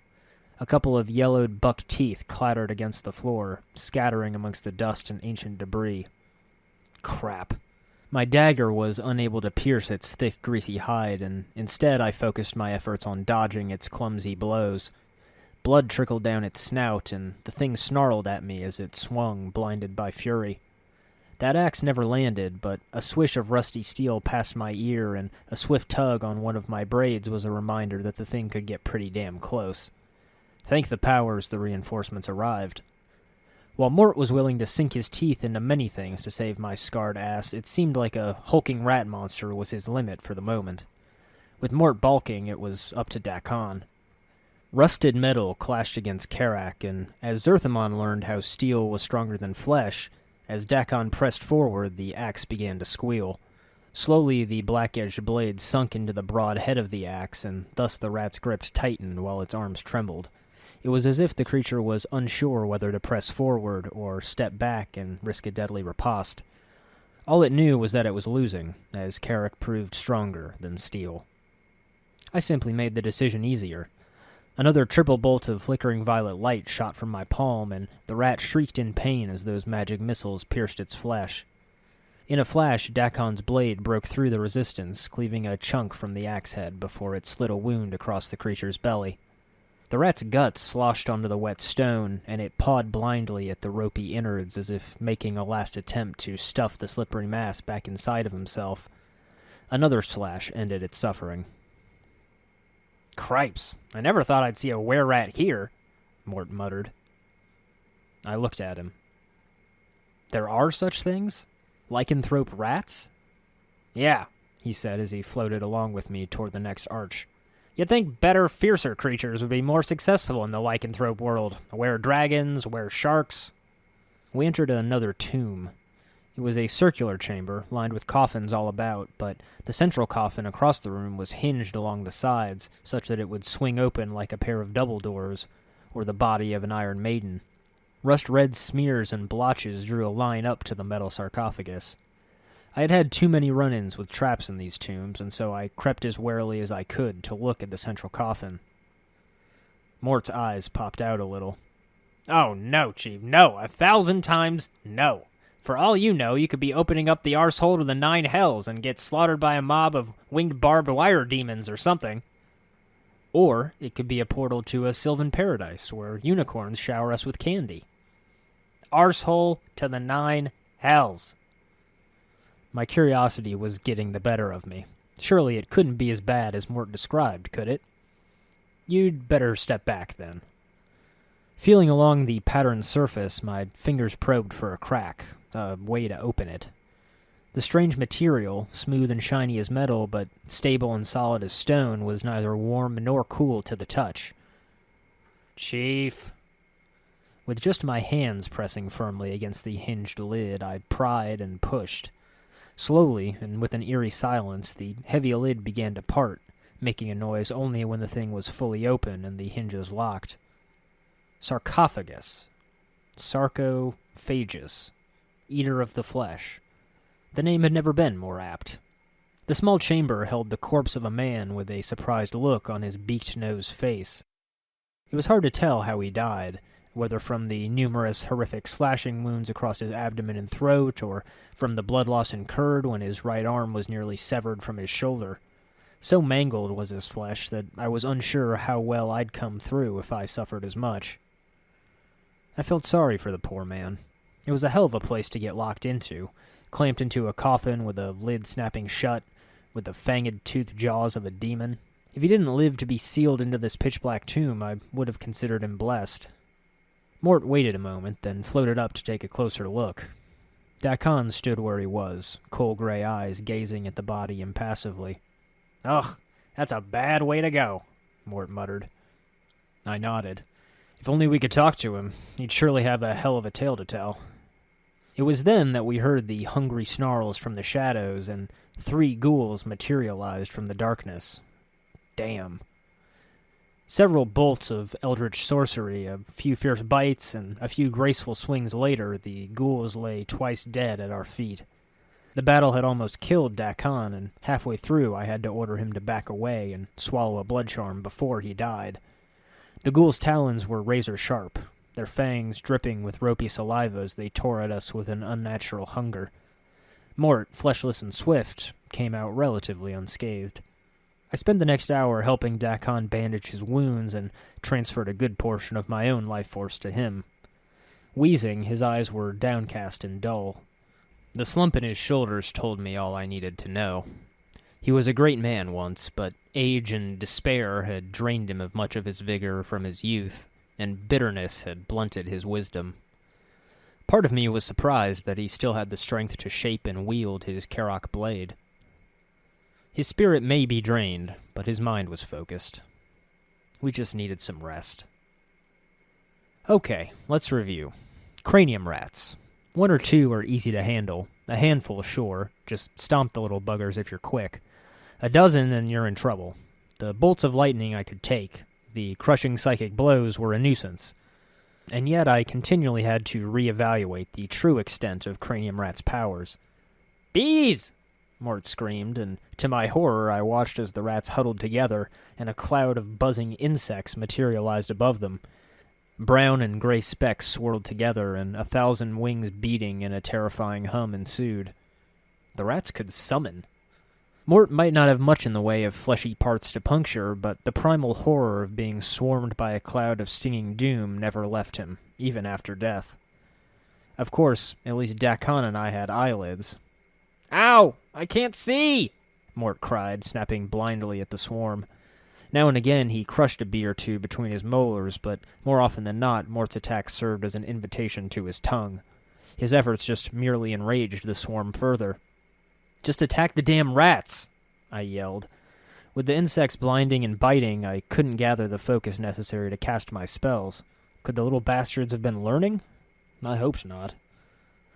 A couple of yellowed buck teeth clattered against the floor, scattering amongst the dust and ancient debris. Crap. My dagger was unable to pierce its thick, greasy hide, and instead I focused my efforts on dodging its clumsy blows. Blood trickled down its snout, and the thing snarled at me as it swung, blinded by fury. That axe never landed, but a swish of rusty steel past my ear and a swift tug on one of my braids was a reminder that the thing could get pretty damn close. Thank the powers the reinforcements arrived. While Mort was willing to sink his teeth into many things to save my scarred ass, it seemed like a hulking rat monster was his limit for the moment. With Mort balking, it was up to Dakon. Rusted metal clashed against Karak, and as Zerthamon learned how steel was stronger than flesh, as Dakon pressed forward, the axe began to squeal. Slowly, the black-edged blade sunk into the broad head of the axe, and thus the rat's grip tightened while its arms trembled. It was as if the creature was unsure whether to press forward or step back and risk a deadly riposte. All it knew was that it was losing, as Karak proved stronger than steel. I simply made the decision easier. Another triple bolt of flickering violet light shot from my palm, and the rat shrieked in pain as those magic missiles pierced its flesh. In a flash, Dakon's blade broke through the resistance, cleaving a chunk from the axe head before it slit a wound across the creature's belly. The rat's guts sloshed onto the wet stone, and it pawed blindly at the ropey innards as if making a last attempt to stuff the slippery mass back inside of himself. Another slash ended its suffering. "Cripes, I never thought I'd see a were-rat here," Mort muttered. I looked at him. "There are such things? Lycanthrope rats?" "Yeah," he said as he floated along with me toward the next arch. "You'd think better, fiercer creatures would be more successful in the lycanthrope world. Were-dragons, were-sharks." We entered another tomb. It was a circular chamber, lined with coffins all about, but the central coffin across the room was hinged along the sides, such that it would swing open like a pair of double doors, or the body of an Iron Maiden. Rust-red smears and blotches drew a line up to the metal sarcophagus. I had had too many run-ins with traps in these tombs, and so I crept as warily as I could to look at the central coffin. Mort's eyes popped out a little. "Oh, no, Chief, no, 1,000 times no. For all you know, you could be opening up the arsehole to the 9 hells and get slaughtered by a mob of winged barbed wire demons or something. Or it could be a portal to a sylvan paradise where unicorns shower us with candy. Arsehole to the 9 hells." My curiosity was getting the better of me. Surely it couldn't be as bad as Mort described, could it? "You'd better step back, then." Feeling along the patterned surface, my fingers probed for a crack, a way to open it. The strange material, smooth and shiny as metal, but stable and solid as stone, was neither warm nor cool to the touch. "Chief." With just my hands pressing firmly against the hinged lid, I pried and pushed. Slowly, and with an eerie silence, the heavy lid began to part, making a noise only when the thing was fully open and the hinges locked. Sarcophagus. Sarcophagus. Eater of the flesh. The name had never been more apt. The small chamber held the corpse of a man with a surprised look on his beaked-nosed face. It was hard to tell how he died, whether from the numerous horrific slashing wounds across his abdomen and throat, or from the blood loss incurred when his right arm was nearly severed from his shoulder. So mangled was his flesh that I was unsure how well I'd come through if I suffered as much. I felt sorry for the poor man. It was a hell of a place to get locked into, clamped into a coffin with a lid snapping shut, with the fanged toothed jaws of a demon. If he didn't live to be sealed into this pitch-black tomb, I would have considered him blessed. Mort waited a moment, then floated up to take a closer look. Dakan stood where he was, coal gray eyes gazing at the body impassively. "Ugh, that's a bad way to go," Mort muttered. I nodded. If only we could talk to him, he'd surely have a hell of a tale to tell. It was then that we heard the hungry snarls from the shadows, and 3 ghouls materialized from the darkness. Damn. Several bolts of eldritch sorcery, a few fierce bites, and a few graceful swings later, the ghouls lay twice dead at our feet. The battle had almost killed Dakan, and halfway through I had to order him to back away and swallow a blood charm before he died. The ghouls' talons were razor-sharp, their fangs dripping with ropey saliva as they tore at us with an unnatural hunger. Mort, fleshless and swift, came out relatively unscathed. I spent the next hour helping Dakan bandage his wounds and transferred a good portion of my own life force to him. Wheezing, his eyes were downcast and dull. The slump in his shoulders told me all I needed to know. He was a great man once, but age and despair had drained him of much of his vigor from his youth, and bitterness had blunted his wisdom. Part of me was surprised that he still had the strength to shape and wield his Karok blade. His spirit may be drained, but his mind was focused. We just needed some rest. Okay, let's review. Cranium rats. 1 or 2 are easy to handle. A handful, sure. Just stomp the little buggers if you're quick. A dozen and you're in trouble. The bolts of lightning I could take. The crushing psychic blows were a nuisance. And yet I continually had to reevaluate the true extent of Cranium Rat's powers. "Bees!" Mort screamed, and to my horror I watched as the rats huddled together and a cloud of buzzing insects materialized above them. Brown and gray specks swirled together, and 1,000 wings beating and a terrifying hum ensued. The rats could summon. Mort might not have much in the way of fleshy parts to puncture, but the primal horror of being swarmed by a cloud of stinging doom never left him, even after death. Of course, at least Dakan and I had eyelids. "Ow! I can't see!" Mort cried, snapping blindly at the swarm. Now and again he crushed a bee or 2 between his molars, but more often than not, Mort's attack served as an invitation to his tongue. His efforts just merely enraged the swarm further. "Just attack the damn rats!" I yelled. With the insects blinding and biting, I couldn't gather the focus necessary to cast my spells. Could the little bastards have been learning? I hoped not.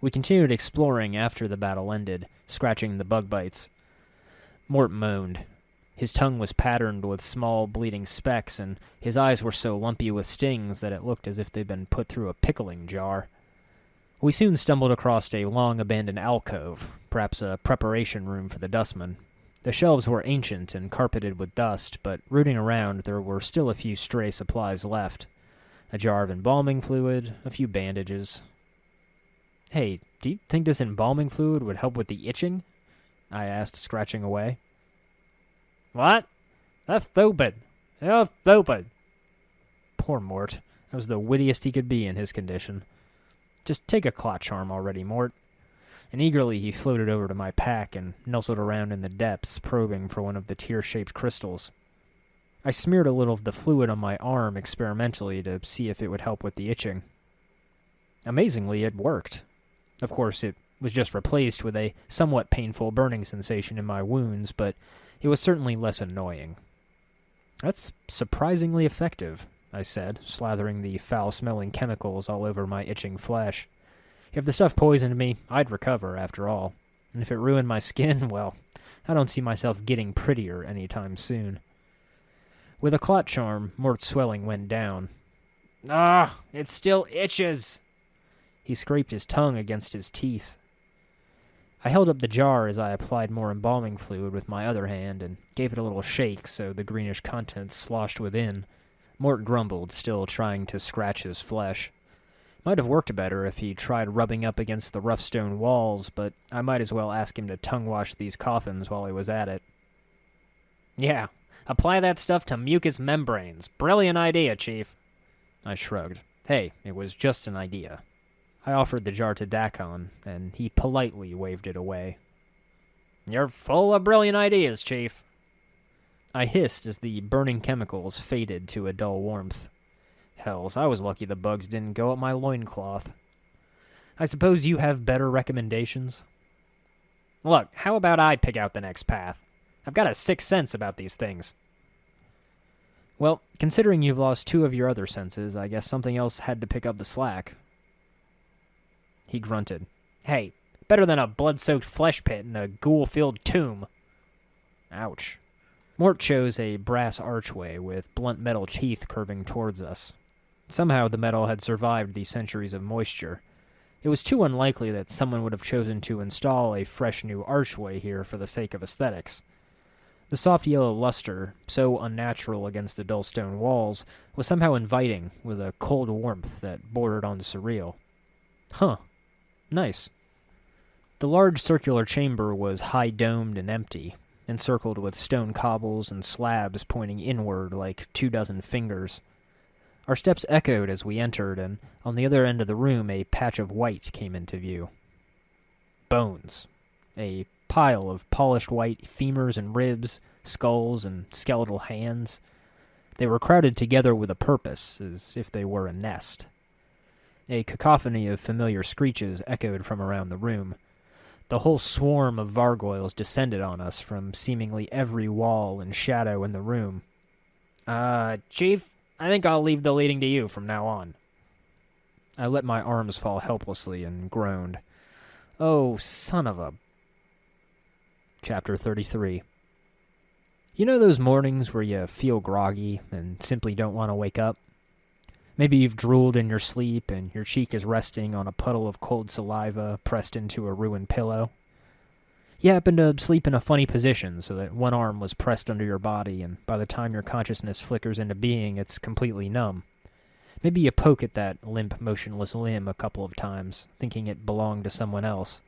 We continued exploring after the battle ended, scratching the bug bites. Mort moaned. His tongue was patterned with small bleeding specks, and his eyes were so lumpy with stings that it looked as if they'd been put through a pickling jar. We soon stumbled across a long-abandoned alcove, perhaps a preparation room for the Dustmen. The shelves were ancient and carpeted with dust, but rooting around there were still a few stray supplies left. A jar of embalming fluid, a few bandages. "Hey, do you think this embalming fluid would help with the itching?" I asked, scratching away. "What? That's stupid. That's stupid." Poor Mort. That was the wittiest he could be in his condition. "Just take a clot charm already, Mort." And eagerly he floated over to my pack and nuzzled around in the depths, probing for one of the tear-shaped crystals. I smeared a little of the fluid on my arm experimentally to see if it would help with the itching. Amazingly, it worked. Of course, it was just replaced with a somewhat painful burning sensation in my wounds, but it was certainly less annoying. "That's surprisingly effective," I said, slathering the foul-smelling chemicals all over my itching flesh. If the stuff poisoned me, I'd recover, after all. And if it ruined my skin, well, I don't see myself getting prettier anytime soon. With a clot charm, Mort's swelling went down. "Ah, it still itches!" He scraped his tongue against his teeth. I held up the jar as I applied more embalming fluid with my other hand and gave it a little shake so the greenish contents sloshed within. Mort grumbled, still trying to scratch his flesh. Might have worked better if he tried rubbing up against the rough stone walls, but I might as well ask him to tongue-wash these coffins while he was at it. Yeah, apply that stuff to mucous membranes. Brilliant idea, Chief. I shrugged. Hey, it was just an idea. I offered the jar to Dakon, and he politely waved it away. You're full of brilliant ideas, Chief. I hissed as the burning chemicals faded to a dull warmth. Hells, I was lucky the bugs didn't go up my loincloth. I suppose you have better recommendations? Look, how about I pick out the next path? I've got a sixth sense about these things. Well, considering you've lost 2 of your other senses, I guess something else had to pick up the slack. He grunted. Hey, better than a blood-soaked flesh pit in a ghoul-filled tomb. Ouch. Mort chose a brass archway with blunt metal teeth curving towards us. Somehow the metal had survived the centuries of moisture. It was too unlikely that someone would have chosen to install a fresh new archway here for the sake of aesthetics. The soft yellow luster, so unnatural against the dull stone walls, was somehow inviting, with a cold warmth that bordered on surreal. Huh. Nice. The large circular chamber was high-domed and empty, encircled with stone cobbles and slabs pointing inward like 24 fingers. Our steps echoed as we entered, and on the other end of the room a patch of white came into view. Bones. A pile of polished white femurs and ribs, skulls and skeletal hands. They were crowded together with a purpose, as if they were a nest. A cacophony of familiar screeches echoed from around the room. The whole swarm of vargoyles descended on us from seemingly every wall and shadow in the room. Chief, I think I'll leave the leading to you from now on. I let my arms fall helplessly and groaned. Oh, son of a... Chapter 33. You know those mornings where you feel groggy and simply don't want to wake up? Maybe you've drooled in your sleep and your cheek is resting on a puddle of cold saliva pressed into a ruined pillow. You happen to sleep in a funny position so that one arm was pressed under your body, and by the time your consciousness flickers into being, it's completely numb. Maybe you poke at that limp, motionless limb a couple of times, thinking it belonged to someone else.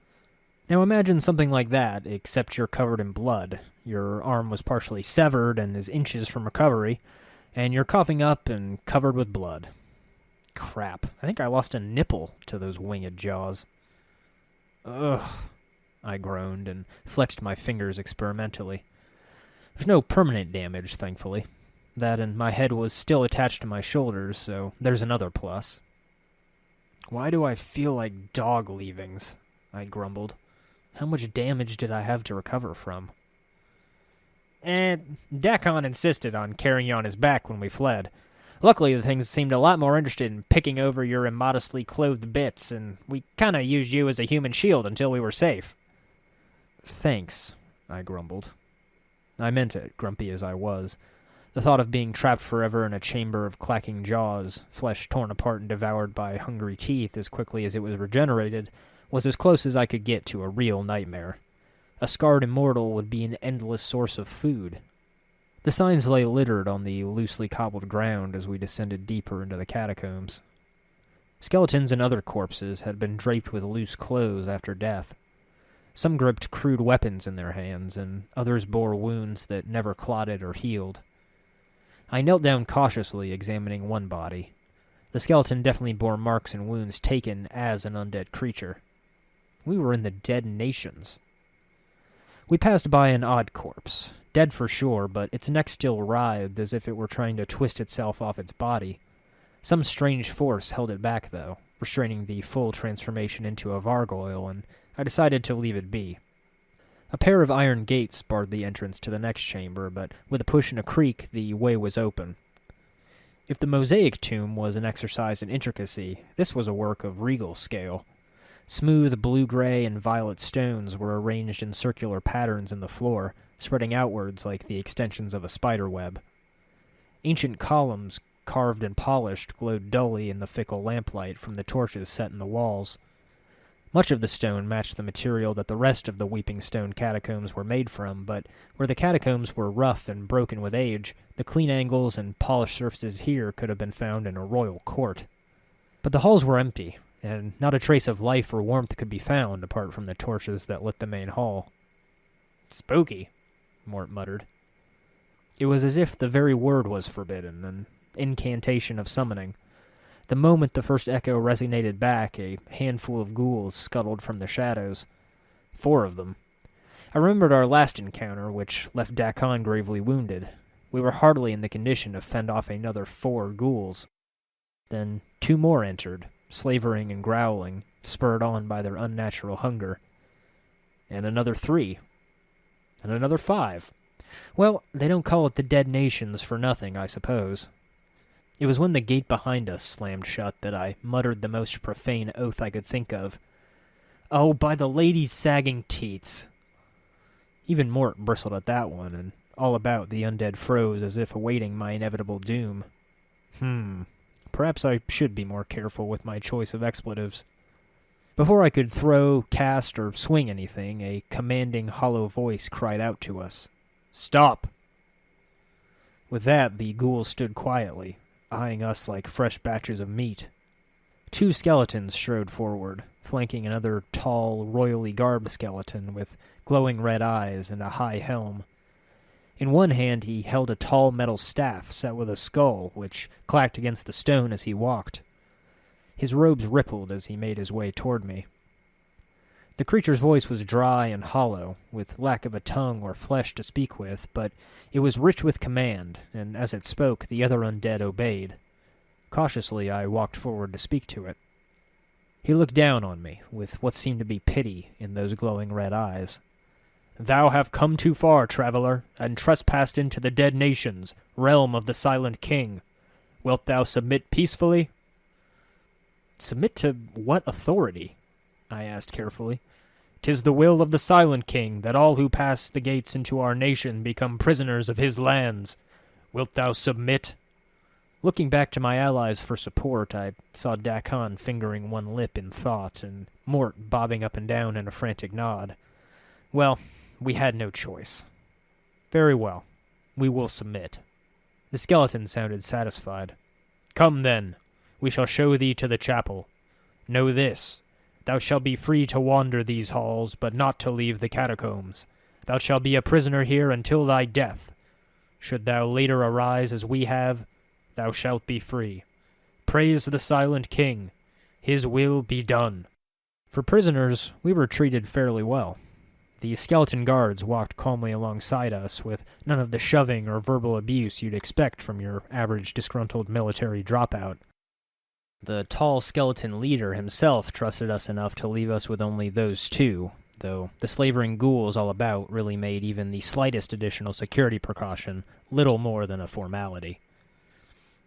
Now imagine something like that, except you're covered in blood. Your arm was partially severed and is inches from recovery, and you're coughing up and covered with blood. Crap, I think I lost a nipple to those winged jaws. Ugh, I groaned and flexed my fingers experimentally. There's no permanent damage, thankfully. That and my head was still attached to my shoulders, so there's another plus. Why do I feel like dog leavings? I grumbled. How much damage did I have to recover from? Dakon insisted on carrying you on his back when we fled. Luckily, the things seemed a lot more interested in picking over your immodestly clothed bits, and we kinda used you as a human shield until we were safe. Thanks, I grumbled. I meant it, grumpy as I was. The thought of being trapped forever in a chamber of clacking jaws, flesh torn apart and devoured by hungry teeth as quickly as it was regenerated, was as close as I could get to a real nightmare. A scarred immortal would be an endless source of food. The signs lay littered on the loosely cobbled ground as we descended deeper into the catacombs. Skeletons and other corpses had been draped with loose clothes after death. Some gripped crude weapons in their hands, and others bore wounds that never clotted or healed. I knelt down cautiously, examining one body. The skeleton definitely bore marks and wounds taken as an undead creature. We were in the Dead Nations. We passed by an odd corpse, dead for sure, but its neck still writhed as if it were trying to twist itself off its body. Some strange force held it back, though, restraining the full transformation into a vargoyle, and I decided to leave it be. A pair of iron gates barred the entrance to the next chamber, but with a push and a creak, the way was open. If the mosaic tomb was an exercise in intricacy, this was a work of regal scale. Smooth blue-gray and violet stones were arranged in circular patterns in the floor, spreading outwards like the extensions of a spider web. Ancient columns, carved and polished, glowed dully in the fickle lamplight from the torches set in the walls. Much of the stone matched the material that the rest of the Weeping Stone catacombs were made from, but where the catacombs were rough and broken with age, the clean angles and polished surfaces here could have been found in a royal court. But the halls were empty, and not a trace of life or warmth could be found apart from the torches that lit the main hall. Spooky, Mort muttered. It was as if the very word was forbidden, an incantation of summoning. The moment the first echo resonated back, a handful of ghouls scuttled from the shadows. 4 of them. I remembered our last encounter, which left Dakon gravely wounded. We were hardly in the condition to fend off another 4 ghouls. Then 2 more entered, slavering and growling, spurred on by their unnatural hunger. And another 3. And another 5. Well, they don't call it the Dead Nations for nothing, I suppose. It was when the gate behind us slammed shut that I muttered the most profane oath I could think of. Oh, by the lady's sagging teats. Even Mort bristled at that one, and all about the undead froze as if awaiting my inevitable doom. Perhaps I should be more careful with my choice of expletives. Before I could throw, cast, or swing anything, a commanding, hollow voice cried out to us. "Stop!" With that, the ghouls stood quietly, eyeing us like fresh batches of meat. 2 skeletons strode forward, flanking another tall, royally garbed skeleton with glowing red eyes and a high helm. In one hand he held a tall metal staff set with a skull, which clacked against the stone as he walked. His robes rippled as he made his way toward me. The creature's voice was dry and hollow, with lack of a tongue or flesh to speak with, but it was rich with command, and as it spoke, the other undead obeyed. Cautiously, I walked forward to speak to it. He looked down on me, with what seemed to be pity in those glowing red eyes. "Thou have come too far, traveler, and trespassed into the Dead Nations, realm of the Silent King. Wilt thou submit peacefully?" "Submit to what authority?" I asked carefully. "'Tis the will of the Silent King that all who pass the gates into our nation become prisoners of his lands. Wilt thou submit?" Looking back to my allies for support, I saw Dakon fingering one lip in thought, and Mort bobbing up and down in a frantic nod. Well, we had no choice. "Very well. We will submit." The skeleton sounded satisfied. "Come, then. We shall show thee to the chapel. Know this. Thou shalt be free to wander these halls, but not to leave the catacombs. Thou shalt be a prisoner here until thy death. Should thou later arise as we have, thou shalt be free. Praise the Silent King. His will be done." For prisoners, we were treated fairly well. The skeleton guards walked calmly alongside us with none of the shoving or verbal abuse you'd expect from your average disgruntled military dropout. The tall skeleton leader himself trusted us enough to leave us with only those 2, though the slavering ghouls all about really made even the slightest additional security precaution little more than a formality.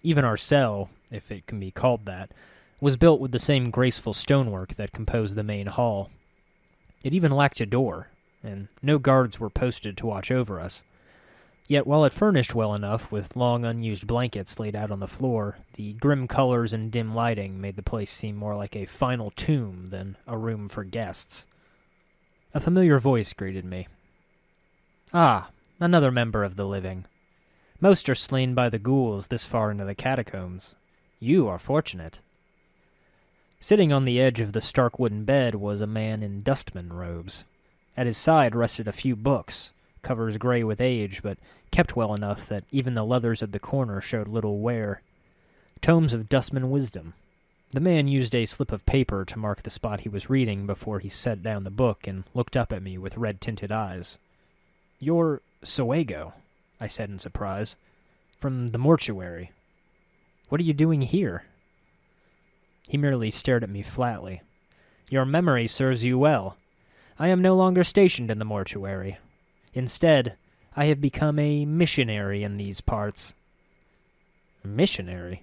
Even our cell, if it can be called that, was built with the same graceful stonework that composed the main hall. It even lacked a door, and no guards were posted to watch over us. Yet while it furnished well enough with long unused blankets laid out on the floor, the grim colors and dim lighting made the place seem more like a final tomb than a room for guests. A familiar voice greeted me. "Ah, another member of the living. Most are slain by the ghouls this far into the catacombs. You are fortunate." Sitting on the edge of the stark wooden bed was a man in Dustmen robes. At his side rested a few books, covers gray with age, but kept well enough that even the leathers of the corner showed little wear. Tomes of Dustman wisdom. The man used a slip of paper to mark the spot he was reading before he set down the book and looked up at me with red-tinted eyes. "You're Soego," I said in surprise. "From the mortuary. What are you doing here?" He merely stared at me flatly. "Your memory serves you well. I am no longer stationed in the mortuary. Instead, I have become a missionary in these parts." "Missionary?"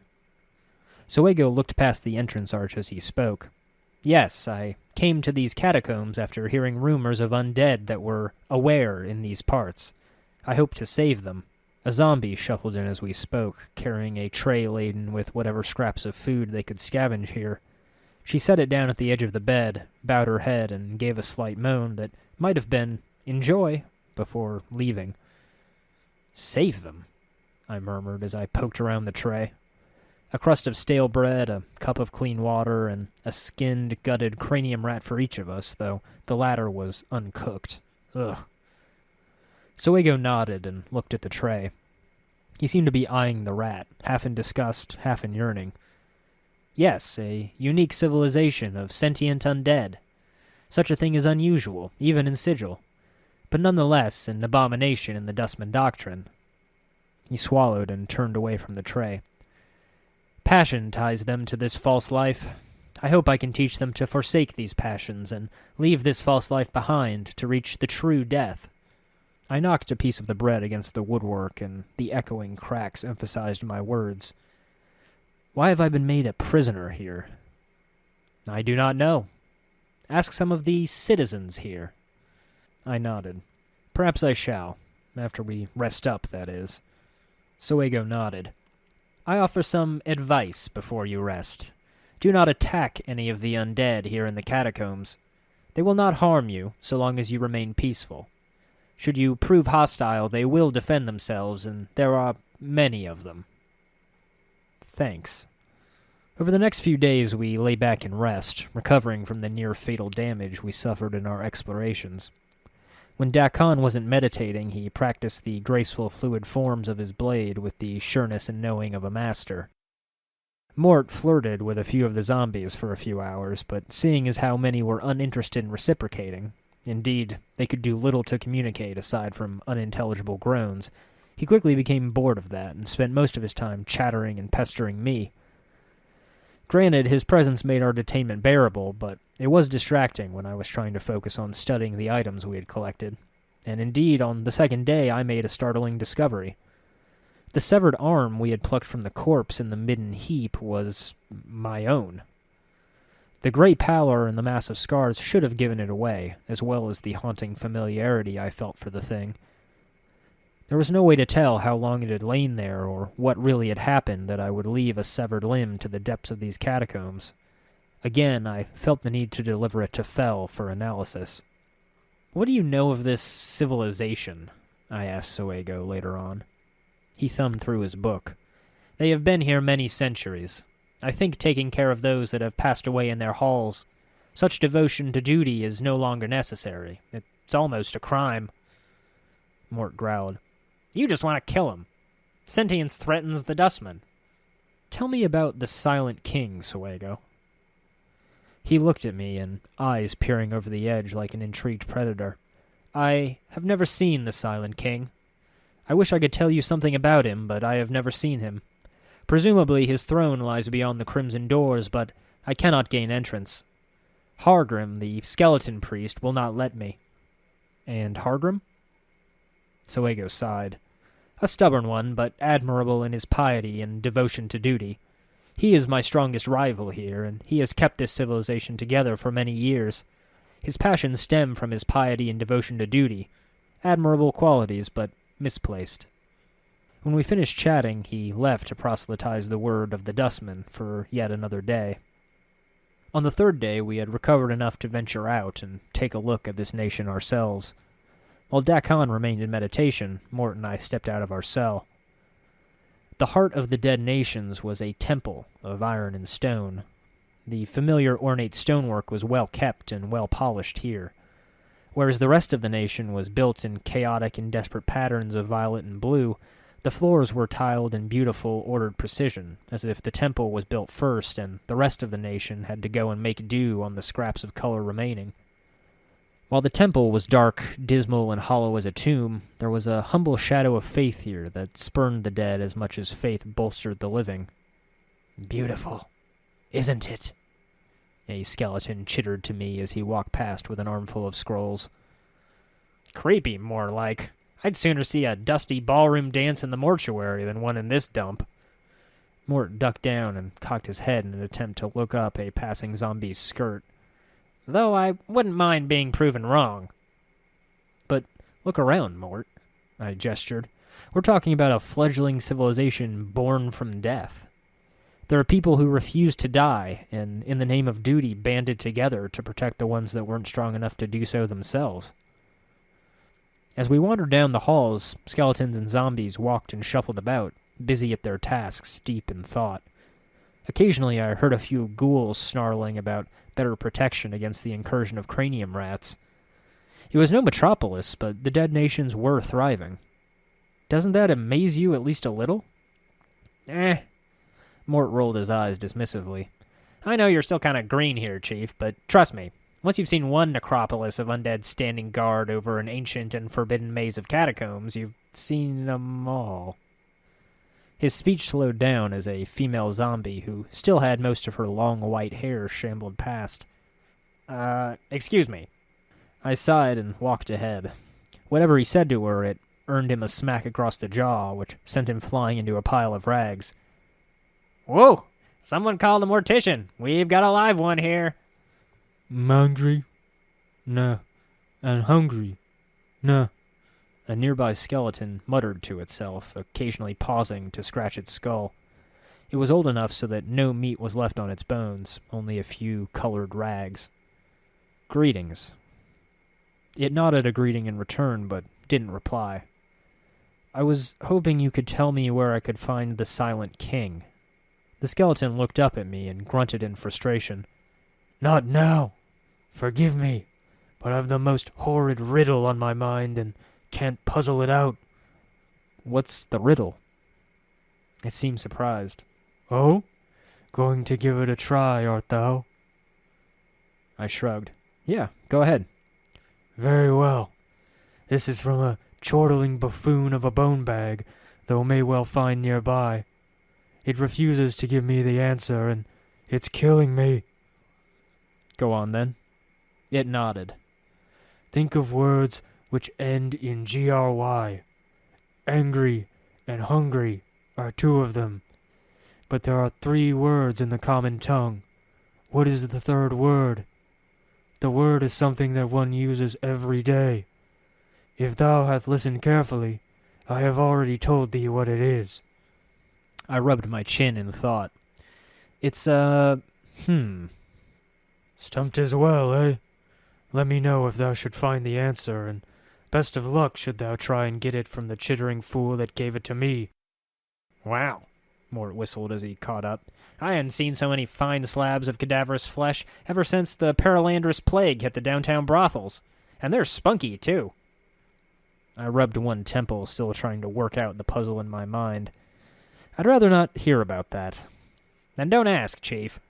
Soego looked past the entrance arch as he spoke. "Yes, I came to these catacombs after hearing rumors of undead that were aware in these parts. I hope to save them." A zombie shuffled in as we spoke, carrying a tray laden with whatever scraps of food they could scavenge here. She set it down at the edge of the bed, bowed her head, and gave a slight moan that might have been, "Enjoy," before leaving. "Save them," I murmured as I poked around the tray. A crust of stale bread, a cup of clean water, and a skinned, gutted cranium rat for each of us, though the latter was uncooked. Ugh. Soego nodded and looked at the tray. He seemed to be eyeing the rat, half in disgust, half in yearning. Yes, a unique civilization of sentient undead. Such a thing is unusual, even in Sigil, but nonetheless an abomination in the Dustmen doctrine. He swallowed and turned away from the tray. Passion ties them to this false life. I hope I can teach them to forsake these passions and leave this false life behind to reach the true death. I knocked a piece of the bread against the woodwork, and the echoing cracks emphasized my words. Why have I been made a prisoner here? I do not know. Ask some of the citizens here. I nodded. Perhaps I shall. After we rest up, that is. Soego nodded. I offer some advice before you rest. Do not attack any of the undead here in the catacombs. They will not harm you, so long as you remain peaceful. Should you prove hostile, they will defend themselves, and there are many of them. Thanks. Over the next few days, we lay back and rest, recovering from the near-fatal damage we suffered in our explorations. When Dakon wasn't meditating, he practiced the graceful fluid forms of his blade with the sureness and knowing of a master. Mort flirted with a few of the zombies for a few hours, but seeing as how many were uninterested in reciprocating, indeed, they could do little to communicate aside from unintelligible groans, he quickly became bored of that and spent most of his time chattering and pestering me. Granted, his presence made our detainment bearable, but it was distracting when I was trying to focus on studying the items we had collected. And indeed, on the second day, I made a startling discovery. The severed arm we had plucked from the corpse in the midden heap was my own. The great pallor and the massive scars should have given it away, as well as the haunting familiarity I felt for the thing. There was no way to tell how long it had lain there or what really had happened that I would leave a severed limb to the depths of these catacombs. Again, I felt the need to deliver it to Fel for analysis. What do you know of this civilization? I asked Soego later on. He thumbed through his book. They have been here many centuries. I think taking care of those that have passed away in their halls. Such devotion to duty is no longer necessary. It's almost a crime. Mort growled. You just want to kill him. Sentience threatens the Dustmen. Tell me about the Silent King, Soego. He looked at me, and eyes peering over the edge like an intrigued predator. I have never seen the Silent King. I wish I could tell you something about him, but I have never seen him. Presumably his throne lies beyond the Crimson Doors, but I cannot gain entrance. Hargrim, the skeleton priest, will not let me. And Hargrim? Soego sighed. A stubborn one, but admirable in his piety and devotion to duty. He is my strongest rival here, and he has kept this civilization together for many years. His passions stem from his piety and devotion to duty. Admirable qualities, but misplaced. When we finished chatting, he left to proselytize the word of the Dustmen for yet another day. On the third day, we had recovered enough to venture out and take a look at this nation ourselves. While Dakon remained in meditation, Mort and I stepped out of our cell. The heart of the dead nations was a temple of iron and stone. The familiar ornate stonework was well kept and well polished here, whereas the rest of the nation was built in chaotic and desperate patterns of violet and blue. The floors were tiled in beautiful, ordered precision, as if the temple was built first and the rest of the nation had to go and make do on the scraps of color remaining. While the temple was dark, dismal, and hollow as a tomb, there was a humble shadow of faith here that spurned the dead as much as faith bolstered the living. Beautiful, isn't it? A skeleton chittered to me as he walked past with an armful of scrolls. Creepy, more like. I'd sooner see a dusty ballroom dance in the mortuary than one in this dump. Mort ducked down and cocked his head in an attempt to look up a passing zombie's skirt. Though I wouldn't mind being proven wrong. But look around, Mort, I gestured. We're talking about a fledgling civilization born from death. There are people who refuse to die, and in the name of duty banded together to protect the ones that weren't strong enough to do so themselves. As we wandered down the halls, skeletons and zombies walked and shuffled about, busy at their tasks, deep in thought. Occasionally I heard a few ghouls snarling about better protection against the incursion of cranium rats. It was no metropolis, but the dead nations were thriving. Doesn't that amaze you at least a little? Mort rolled his eyes dismissively. I know you're still kind of green here, Chief, but trust me, once you've seen one necropolis of undead standing guard over an ancient and forbidden maze of catacombs, you've seen them all. His speech slowed down as a female zombie who still had most of her long white hair shambled past. Excuse me. I sighed and walked ahead. Whatever he said to her, it earned him a smack across the jaw, which sent him flying into a pile of rags. Whoa! Someone call the mortician. We've got a live one here. I'm hungry? No. I'm hungry? No. A nearby skeleton muttered to itself, occasionally pausing to scratch its skull. It was old enough so that no meat was left on its bones, only a few colored rags. Greetings. It nodded a greeting in return, but didn't reply. I was hoping you could tell me where I could find the Silent King. The skeleton looked up at me and grunted in frustration. Not now. Forgive me, but I've the most horrid riddle on my mind and can't puzzle it out. What's the riddle? It seemed surprised. Oh? Going to give it a try, art thou? I shrugged. Yeah, go ahead. Very well. This is from a chortling buffoon of a bone bag, though may well find nearby. It refuses to give me the answer, and it's killing me. Go on, then. It nodded. Think of words which end in GRY. Angry and hungry are two of them. But there are 3 words in the common tongue. What is the third word? The word is something that one uses every day. If thou hast listened carefully, I have already told thee what it is. I rubbed my chin in thought. It's, Stumped as well, eh? Let me know if thou should find the answer, and best of luck should thou try and get it from the chittering fool that gave it to me. Wow, Mort whistled as he caught up. I hadn't seen so many fine slabs of cadaverous flesh ever since the Paralandrous plague hit the downtown brothels. And they're spunky, too. I rubbed one temple, still trying to work out the puzzle in my mind. I'd rather not hear about that. Then don't ask, Chief.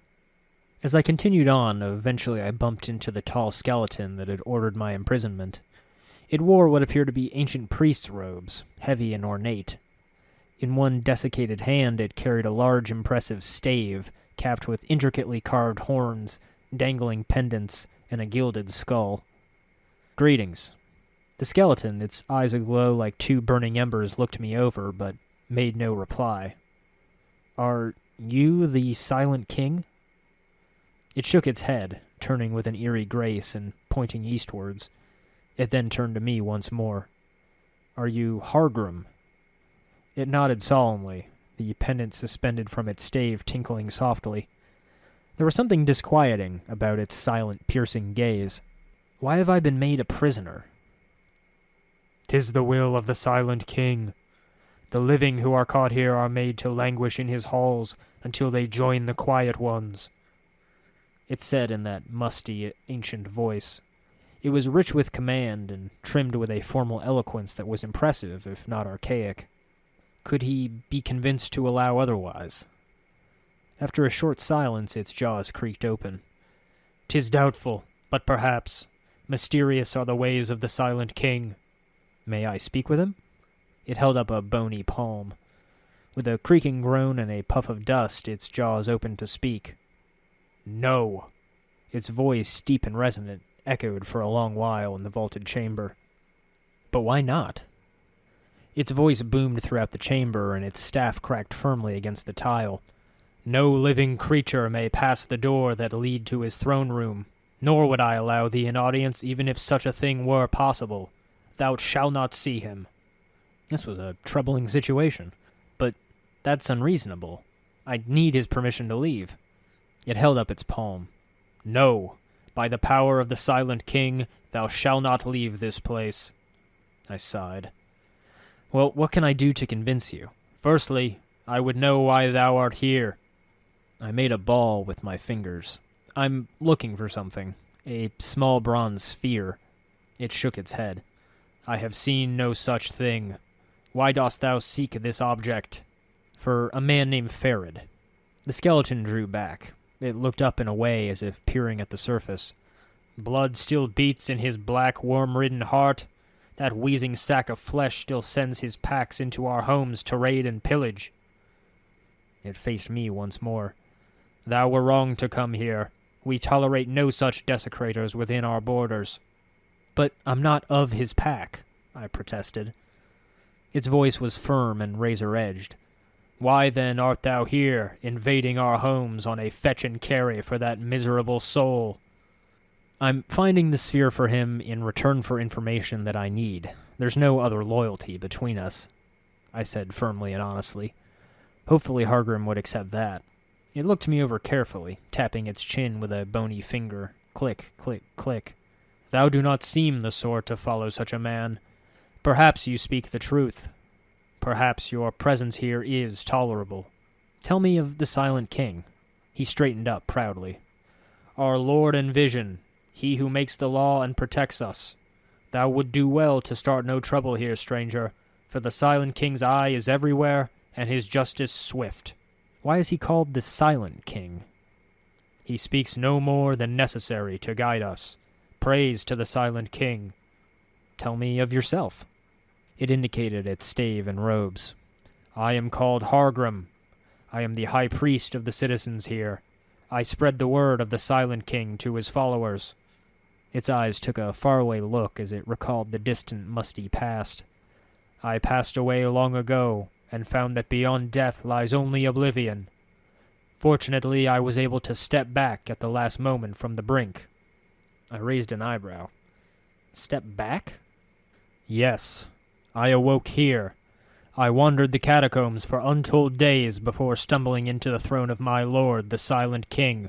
As I continued on, eventually I bumped into the tall skeleton that had ordered my imprisonment. It wore what appeared to be ancient priest's robes, heavy and ornate. In one desiccated hand it carried a large, impressive stave, capped with intricately carved horns, dangling pendants, and a gilded skull. Greetings. The skeleton, its eyes aglow like 2 burning embers, looked me over, but made no reply. Are you the Silent King? It shook its head, turning with an eerie grace and pointing eastwards. It then turned to me once more. Are you Hardrum? It nodded solemnly, the pendant suspended from its stave tinkling softly. There was something disquieting about its silent, piercing gaze. Why have I been made a prisoner? 'Tis the will of the Silent King. The living who are caught here are made to languish in his halls until they join the quiet ones. It said in that musty, ancient voice. It was rich with command and trimmed with a formal eloquence that was impressive, if not archaic. Could he be convinced to allow otherwise? After a short silence, its jaws creaked open. 'Tis doubtful, but perhaps. Mysterious are the ways of the Silent King. May I speak with him? It held up a bony palm. With a creaking groan and a puff of dust, its jaws opened to speak. No. Its voice, deep and resonant, echoed for a long while in the vaulted chamber. But why not? Its voice boomed throughout the chamber, and its staff cracked firmly against the tile. No living creature may pass the door that lead to his throne room, nor would I allow thee an audience even if such a thing were possible. Thou shalt not see him. This was a troubling situation, but that's unreasonable. I'd need his permission to leave. It held up its palm. No, by the power of the Silent King, thou shalt not leave this place. I sighed. Well, what can I do to convince you? Firstly, I would know why thou art here. I made a ball with my fingers. I'm looking for something. A small bronze sphere. It shook its head. I have seen no such thing. Why dost thou seek this object?" "For a man named Farod." The skeleton drew back. It looked up and away as if peering at the surface. "Blood still beats in his black, worm-ridden heart. That wheezing sack of flesh still sends his packs into our homes to raid and pillage." It faced me once more. "Thou were wrong to come here. We tolerate no such desecrators within our borders." "But I'm not of his pack," I protested. Its voice was firm and razor-edged. "Why then art thou here, invading our homes on a fetch and carry for that miserable soul?" "I'm finding the sphere for him in return for information that I need. There's no other loyalty between us," I said firmly and honestly. Hopefully Hargrim would accept that. It looked me over carefully, tapping its chin with a bony finger. Click, click, click. "Thou do not seem the sort to follow such a man. Perhaps you speak the truth. Perhaps your presence here is tolerable. Tell me of the Silent King." He straightened up proudly. "Our Lord and Vision, he who makes the law and protects us. Thou would do well to start no trouble here, stranger, for the Silent King's eye is everywhere, and his justice swift." "Why is he called the Silent King?" "He speaks no more than necessary to guide us. Praise to the Silent King." "Tell me of yourself." It indicated its stave and robes. "I am called Hargrim. I am the high priest of the citizens here. I spread the word of the Silent King to his followers." Its eyes took a faraway look as it recalled the distant, musty past. "I passed away long ago, and found that beyond death lies only oblivion. Fortunately, I was able to step back at the last moment from the brink." I raised an eyebrow. "Step back?" "Yes. I awoke here. I wandered the catacombs for untold days before stumbling into the throne of my lord, the Silent King.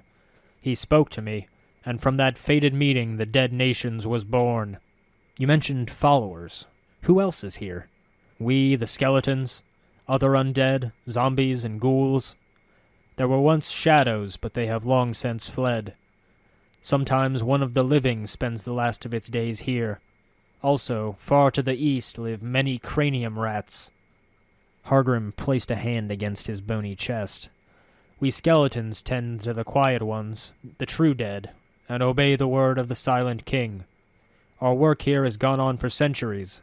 He spoke to me, and from that fated meeting the Dead Nations was born." "You mentioned followers. Who else is here?" "We, the skeletons, other undead, zombies, and ghouls. There were once shadows, but they have long since fled. Sometimes one of the living spends the last of its days here. Also, far to the east live many cranium rats." Hargrim placed a hand against his bony chest. "We skeletons tend to the quiet ones, the true dead, and obey the word of the Silent King. Our work here has gone on for centuries.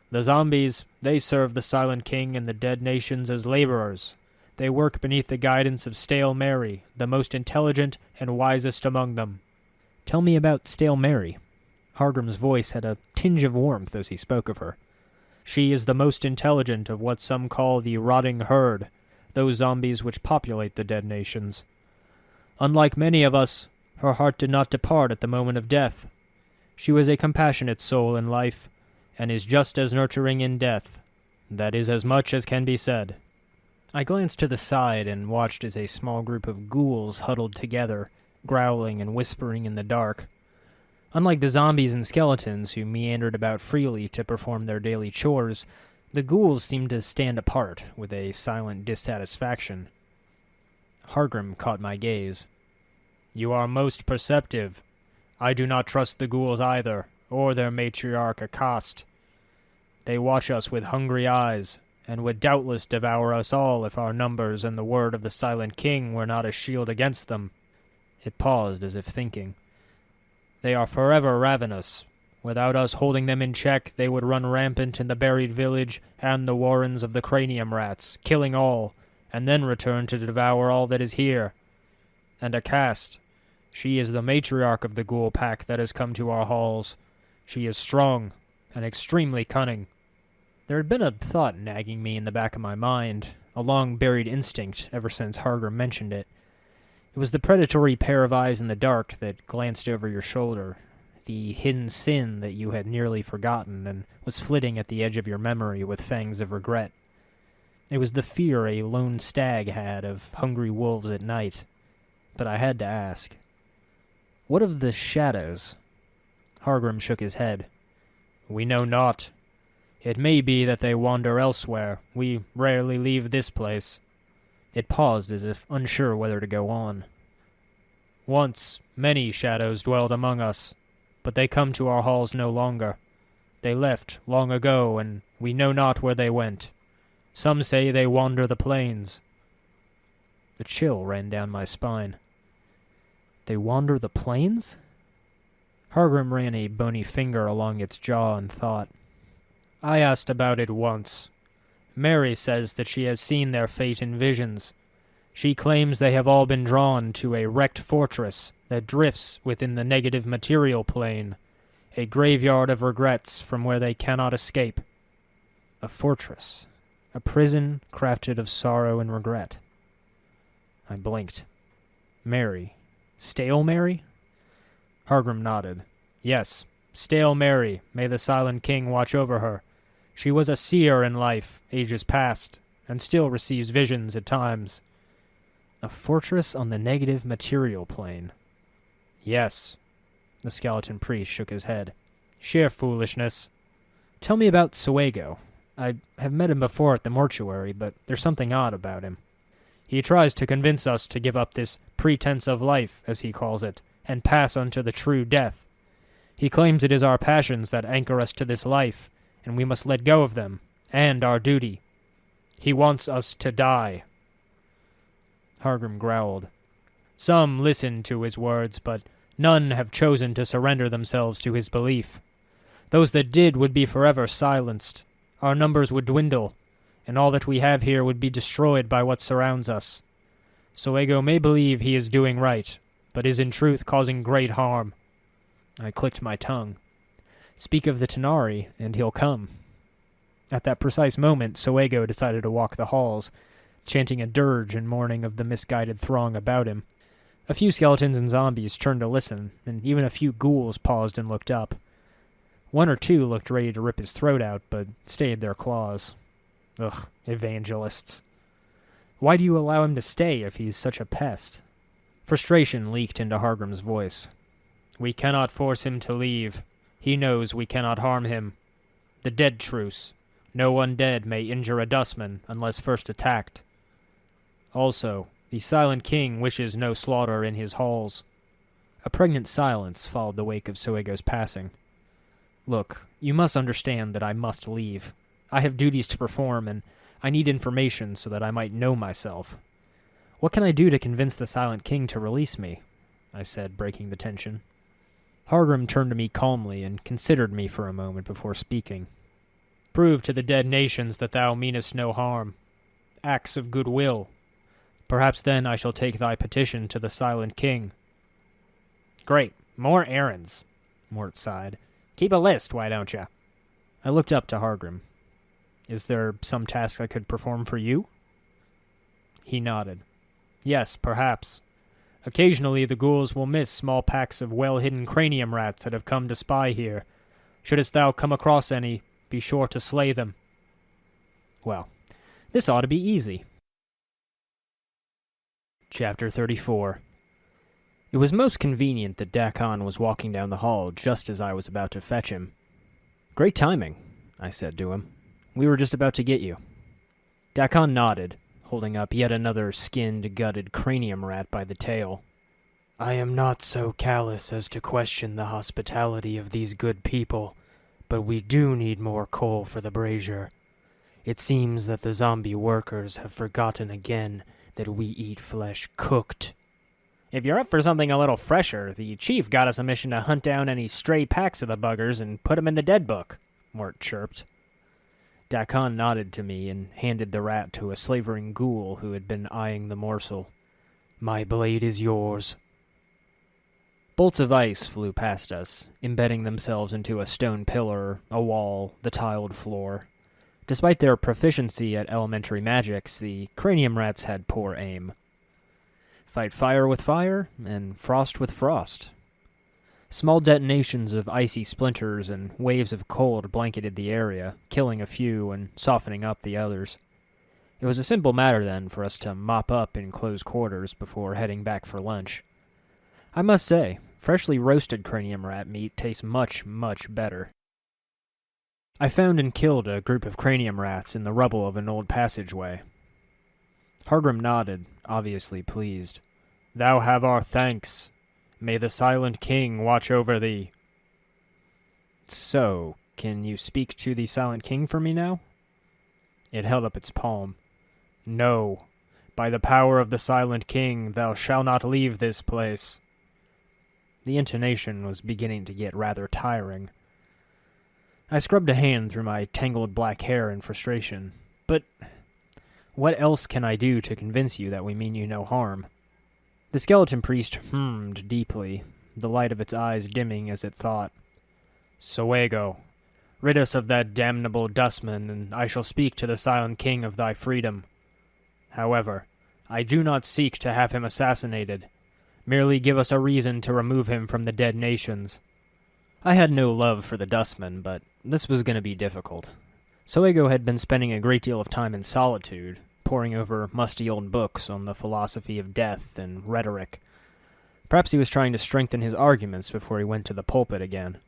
The zombies, they serve the Silent King and the Dead Nations as laborers. They work beneath the guidance of Stale Mary, the most intelligent and wisest among them." "Tell me about Stale Mary." Hargrim's voice had a tinge of warmth as he spoke of her. "She is the most intelligent of what some call the rotting herd, those zombies which populate the Dead Nations. Unlike many of us, her heart did not depart at the moment of death. She was a compassionate soul in life, and is just as nurturing in death. That is as much as can be said." I glanced to the side and watched as a small group of ghouls huddled together, growling and whispering in the dark. Unlike the zombies and skeletons who meandered about freely to perform their daily chores, the ghouls seemed to stand apart with a silent dissatisfaction. Hargrim caught my gaze. "You are most perceptive. I do not trust the ghouls either, or their matriarch Accost. They watch us with hungry eyes, and would doubtless devour us all if our numbers and the word of the Silent King were not a shield against them." It paused as if thinking. "They are forever ravenous. Without us holding them in check, they would run rampant in the buried village and the warrens of the cranium rats, killing all, and then return to devour all that is here. And Accost, she is the matriarch of the ghoul pack that has come to our halls. She is strong and extremely cunning." There had been a thought nagging me in the back of my mind, a long-buried instinct ever since Hargrim mentioned it. It was the predatory pair of eyes in the dark that glanced over your shoulder, the hidden sin that you had nearly forgotten and was flitting at the edge of your memory with fangs of regret. It was the fear a lone stag had of hungry wolves at night. But I had to ask, "What of the shadows?" Hargrim shook his head. "We know not. It may be that they wander elsewhere. We rarely leave this place." It paused as if unsure whether to go on. "Once, many shadows dwelled among us, but they come to our halls no longer. They left long ago, and we know not where they went. Some say they wander the plains. The chill ran down my spine. They wander the plains? Hargrim ran a bony finger along its jaw and thought. I asked about it once. Mary says that she has seen their fate in visions. She claims they have all been drawn to a wrecked fortress that drifts within the negative material plane, a graveyard of regrets from where they cannot escape. A fortress, a prison crafted of sorrow and regret. I blinked. Mary. Stale Mary? Hargrim nodded. Yes, stale Mary, may the Silent King watch over her. She was a seer in life, ages past, and still receives visions at times. A fortress on the negative material plane. Yes. The skeleton priest shook his head. Sheer foolishness. Tell me about Suego. I have met him before at the mortuary, but there's something odd about him. He tries to convince us to give up this pretense of life, as he calls it, and pass unto the true death. He claims it is our passions that anchor us to this life, and we must let go of them, and our duty. He wants us to die. Hargrim growled. Some listen to his words, but none have chosen to surrender themselves to his belief. Those that did would be forever silenced. Our numbers would dwindle, and all that we have here would be destroyed by what surrounds us. Suego may believe he is doing right, but is in truth causing great harm. I clicked my tongue. Speak of the Tanari, and he'll come. At that precise moment, Suego decided to walk the halls, chanting a dirge in mourning of the misguided throng about him. A few skeletons and zombies turned to listen, and even a few ghouls paused and looked up. One or two looked ready to rip his throat out, but stayed their claws. Ugh, evangelists. Why do you allow him to stay if he's such a pest? Frustration leaked into Hargrim's voice. We cannot force him to leave. He knows we cannot harm him. The dead truce. No undead may injure a Dustman unless first attacked. Also, the Silent King wishes no slaughter in his halls. A pregnant silence followed the wake of Suego's passing. Look, you must understand that I must leave. I have duties to perform, and I need information so that I might know myself. What can I do to convince the Silent King to release me? I said, breaking the tension. Hargrim turned to me calmly and considered me for a moment before speaking. Prove to the dead nations that thou meanest no harm. Acts of goodwill. Perhaps then I shall take thy petition to the Silent King. Great. More errands, Mort sighed. Keep a list, why don't you? I looked up to Hargrim. Is there some task I could perform for you? He nodded. Yes, perhaps. Occasionally the ghouls will miss small packs of well-hidden cranium rats that have come to spy here. Shouldst thou come across any, be sure to slay them. Well, this ought to be easy. Chapter 34. It was most convenient that Dakon was walking down the hall just as I was about to fetch him. Great timing, I said to him. We were just about to get you. Dakon nodded, holding up yet another skinned, gutted cranium rat by the tail. I am not so callous as to question the hospitality of these good people, but we do need more coal for the brazier. It seems that the zombie workers have forgotten again that we eat flesh cooked. If you're up for something a little fresher, the chief got us a mission to hunt down any stray packs of the buggers and put 'em in the dead book, Mort chirped. Dakon nodded to me and handed the rat to a slavering ghoul who had been eyeing the morsel. My blade is yours. Bolts of ice flew past us, embedding themselves into a stone pillar, a wall, the tiled floor. Despite their proficiency at elementary magics, the cranium rats had poor aim. Fight fire with fire, and frost with frost. Small detonations of icy splinters and waves of cold blanketed the area, killing a few and softening up the others. It was a simple matter, then, for us to mop up in close quarters before heading back for lunch. I must say, freshly roasted cranium rat meat tastes much, much better. I found and killed a group of cranium rats in the rubble of an old passageway. Hargrim nodded, obviously pleased. Thou have our thanks. May the Silent King watch over thee. So, Can you speak to the Silent King for me now? It held up its palm. No. By the power of the Silent King, thou shalt not leave this place. The intonation was beginning to get rather tiring. I scrubbed a hand through my tangled black hair in frustration. But what else can I do to convince you that we mean you no harm? The skeleton priest hummed deeply, the light of its eyes dimming as it thought. Soego, rid us of that damnable Dustman, and I shall speak to the Silent King of thy freedom. However, I do not seek to have him assassinated. Merely give us a reason to remove him from the dead nations. I had no love for the Dustmen, but this was going to be difficult. Soego had been spending a great deal of time in solitude, poring over musty old books on the philosophy of death and rhetoric. Perhaps he was trying to strengthen his arguments before he went to the pulpit again.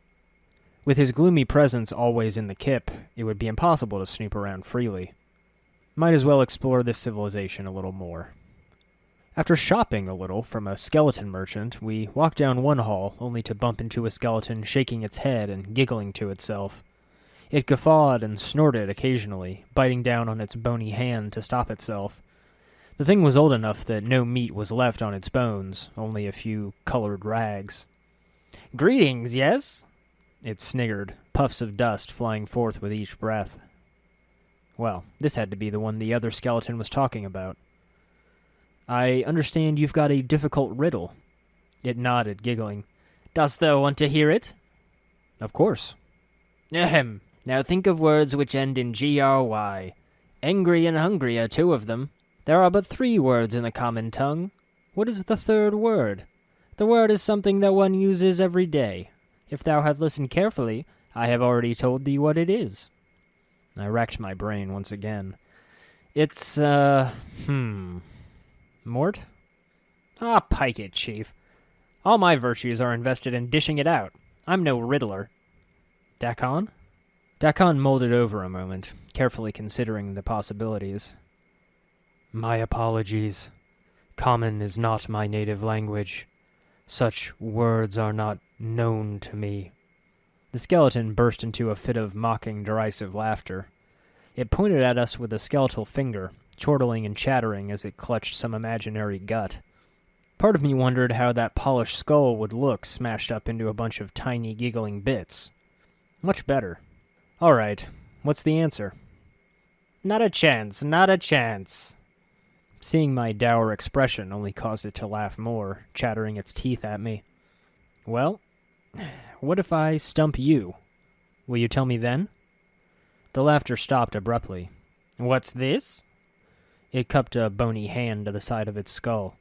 With his gloomy presence always in the kip, it would be impossible to snoop around freely. Might as well explore this civilization a little more. After shopping a little from a skeleton merchant, we walked down one hall, only to bump into a skeleton shaking its head and giggling to itself. It guffawed and snorted occasionally, biting down on its bony hand to stop itself. The thing was old enough that no meat was left on its bones, only a few colored rags. "Greetings, yes?" It sniggered, puffs of dust flying forth with each breath. Well, this had to be the one the other skeleton was talking about. "I understand you've got a difficult riddle." It nodded, giggling. "Dost thou want to hear it?" "Of course." "Ahem. Now think of words which end in gry. Angry and hungry are two of them. There are but 3 words in the common tongue. What is the 3rd word? The word is something that one uses every day. If thou have listened carefully, I have already told thee what it is." I racked my brain once again. "It's, Mort?" "Ah, pike it, chief. All my virtues are invested in dishing it out. I'm no riddler." "Dakon?" Dakon molded over a moment, carefully considering the possibilities. "My apologies. Common is not my native language. Such words are not known to me." The skeleton burst into a fit of mocking, derisive laughter. It pointed at us with a skeletal finger, chortling and chattering as it clutched some imaginary gut. Part of me wondered how that polished skull would look smashed up into a bunch of tiny giggling bits. Much better. "All right, what's the answer?" "Not a chance, not a chance." Seeing my dour expression only caused it to laugh more, chattering its teeth at me. "Well, what if I stump you? Will you tell me then?" The laughter stopped abruptly. "What's this?" It cupped a bony hand to the side of its skull.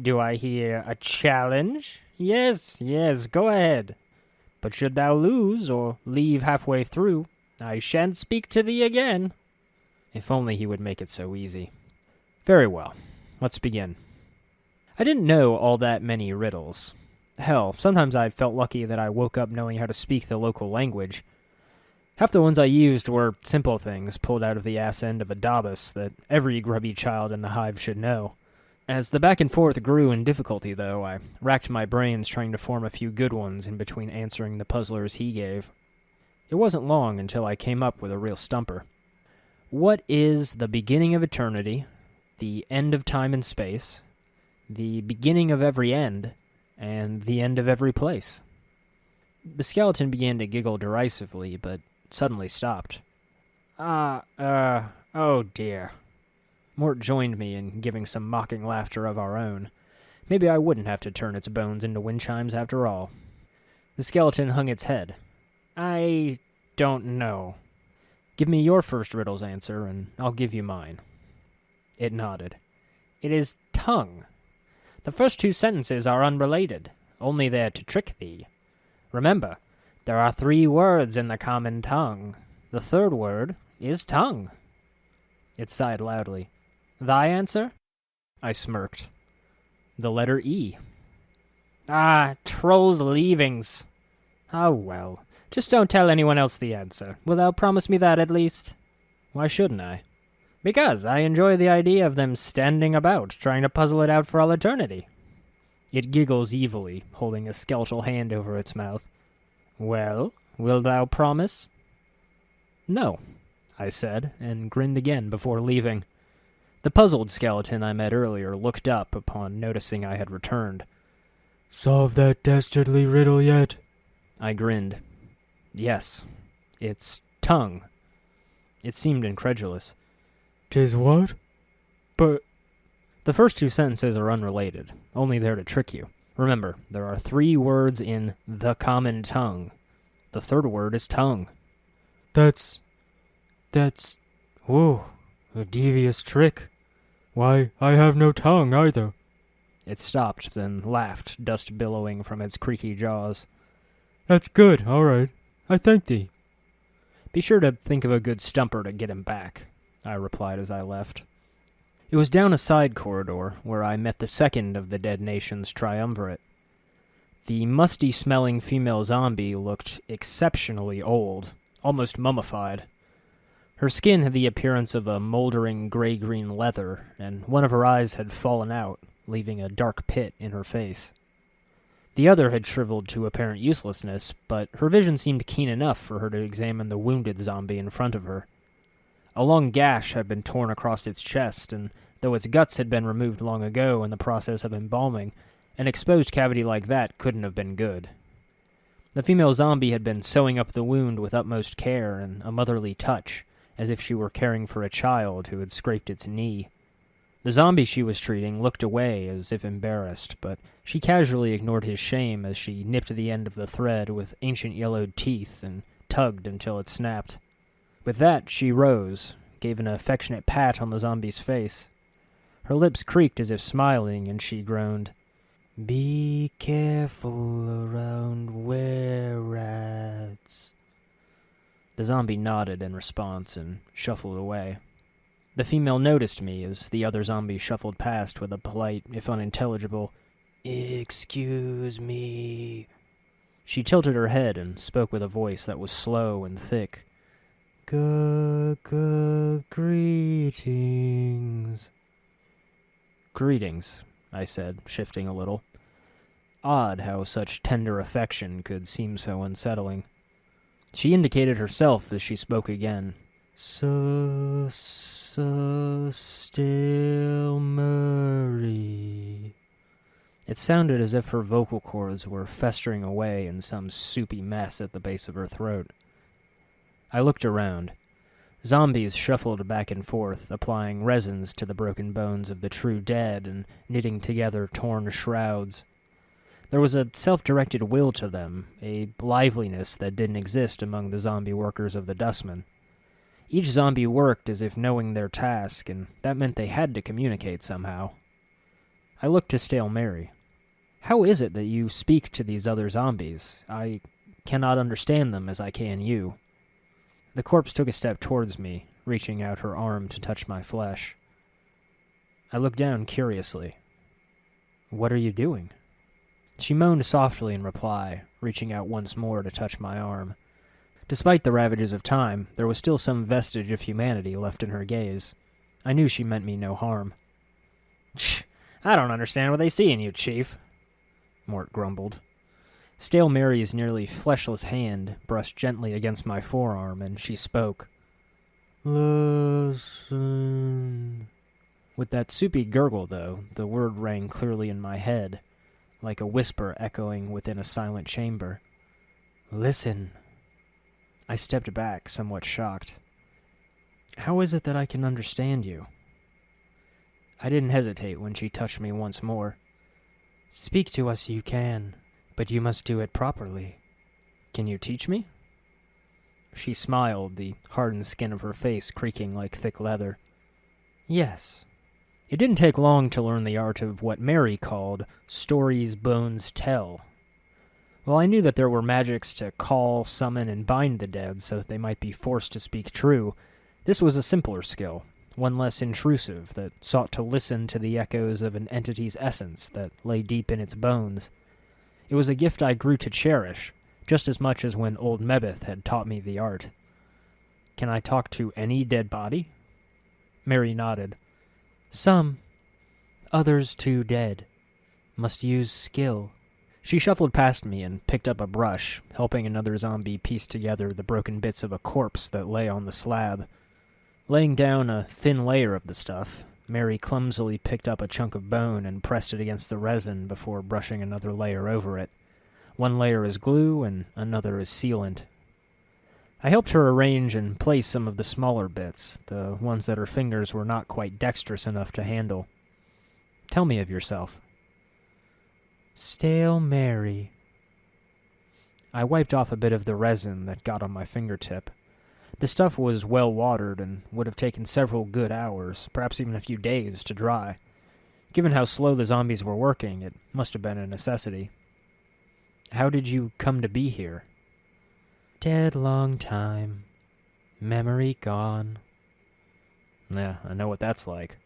"Do I hear a challenge? Yes, yes, go ahead. But should thou lose, or leave halfway through, I shan't speak to thee again." If only he would make it so easy. Very well, let's begin. I didn't know all that many riddles. Hell, sometimes I felt lucky that I woke up knowing how to speak the local language. Half the ones I used were simple things pulled out of the ass end of a Dabus that every grubby child in the hive should know. As the back and forth grew in difficulty, though, I racked my brains trying to form a few good ones in between answering the puzzlers he gave. It wasn't long until I came up with a real stumper. What is the beginning of eternity, the end of time and space, the beginning of every end, and the end of every place? The skeleton began to giggle derisively, but suddenly stopped. Oh dear." Mort joined me in giving some mocking laughter of our own. Maybe I wouldn't have to turn its bones into wind chimes after all. The skeleton hung its head. "I don't know." "Give me your first riddle's answer, and I'll give you mine." It nodded. "It is tongue. The first 2 sentences are unrelated, only there to trick thee. Remember, there are 3 words in the common tongue. The 3rd word is tongue." It sighed loudly. "Thy answer?" I smirked. "The letter E." "Ah, troll's leavings. Ah, well. Just don't tell anyone else the answer. Will thou promise me that at least?" "Why shouldn't I?" "Because I enjoy the idea of them standing about, trying to puzzle it out for all eternity." It giggles evilly, holding a skeletal hand over its mouth. "Well, wilt thou promise?" No, I said, and grinned again before leaving. The puzzled skeleton I met earlier looked up upon noticing I had returned. Solve that dastardly riddle yet? I grinned. Yes, it's tongue. It seemed incredulous. 'Tis what? But... The first two sentences are unrelated, only there to trick you. Remember, there are 3 words in the common tongue. The third word is tongue. That's... Whoa, a devious trick. Why, I have no tongue either. It stopped, then laughed, dust billowing from its creaky jaws. That's good, all right. I thank thee. Be sure to think of a good stumper to get him back, I replied as I left. It was down a side corridor where I met the second of the Dead Nation's triumvirate. The musty-smelling female zombie looked exceptionally old, almost mummified. Her skin had the appearance of a moldering gray-green leather, and one of her eyes had fallen out, leaving a dark pit in her face. The other had shriveled to apparent uselessness, but her vision seemed keen enough for her to examine the wounded zombie in front of her. A long gash had been torn across its chest, and though its guts had been removed long ago in the process of embalming, an exposed cavity like that couldn't have been good. The female zombie had been sewing up the wound with utmost care and a motherly touch, as if she were caring for a child who had scraped its knee. The zombie she was treating looked away as if embarrassed, but she casually ignored his shame as she nipped the end of the thread with ancient yellowed teeth and tugged until it snapped. With that, she rose, gave an affectionate pat on the zombie's face. Her lips creaked as if smiling, and she groaned, "Be careful around were-rats." The zombie nodded in response and shuffled away. The female noticed me as the other zombie shuffled past with a polite, if unintelligible, "Excuse me." She tilted her head and spoke with a voice that was slow and thick. Greetings. Greetings, I said, shifting a little. Odd how such tender affection could seem so unsettling. She indicated herself as she spoke again. So still, Murray. It sounded as if her vocal cords were festering away in some soupy mess at the base of her throat. I looked around. Zombies shuffled back and forth, applying resins to the broken bones of the true dead and knitting together torn shrouds. There was a self-directed will to them, a liveliness that didn't exist among the zombie workers of the Dustmen. Each zombie worked as if knowing their task, and that meant they had to communicate somehow. I looked to Stale Mary. How is it that you speak to these other zombies? I cannot understand them as I can you. The corpse took a step towards me, reaching out her arm to touch my flesh. I looked down curiously. What are you doing? She moaned softly in reply, reaching out once more to touch my arm. Despite the ravages of time, there was still some vestige of humanity left in her gaze. I knew she meant me no harm. I don't understand what they see in you, Chief, Mort grumbled. Stale Mary's nearly fleshless hand brushed gently against my forearm, and she spoke. Listen. With that soupy gurgle, though, the word rang clearly in my head, like a whisper echoing within a silent chamber. Listen. I stepped back, somewhat shocked. How is it that I can understand you? I didn't hesitate when she touched me once more. Speak to us you can, but you must do it properly. Can you teach me? She smiled, the hardened skin of her face creaking like thick leather. Yes. It didn't take long to learn the art of what Mary called stories bones tell. While I knew that there were magics to call, summon, and bind the dead so that they might be forced to speak true, this was a simpler skill, one less intrusive, that sought to listen to the echoes of an entity's essence that lay deep in its bones. It was a gift I grew to cherish, just as much as when old Mebeth had taught me the art. Can I talk to any dead body? Mary nodded. Some. Others too dead. Must use skill. She shuffled past me and picked up a brush, helping another zombie piece together the broken bits of a corpse that lay on the slab. Laying down a thin layer of the stuff, Mary clumsily picked up a chunk of bone and pressed it against the resin before brushing another layer over it. One layer is glue and another is sealant. I helped her arrange and place some of the smaller bits, the ones that her fingers were not quite dexterous enough to handle. Tell me of yourself. Stale Mary. I wiped off a bit of the resin that got on my fingertip. The stuff was well watered and would have taken several good hours, perhaps even a few days, to dry. Given how slow the zombies were working, it must have been a necessity. How did you come to be here? Dead long time. Memory gone. Yeah, I know what that's like.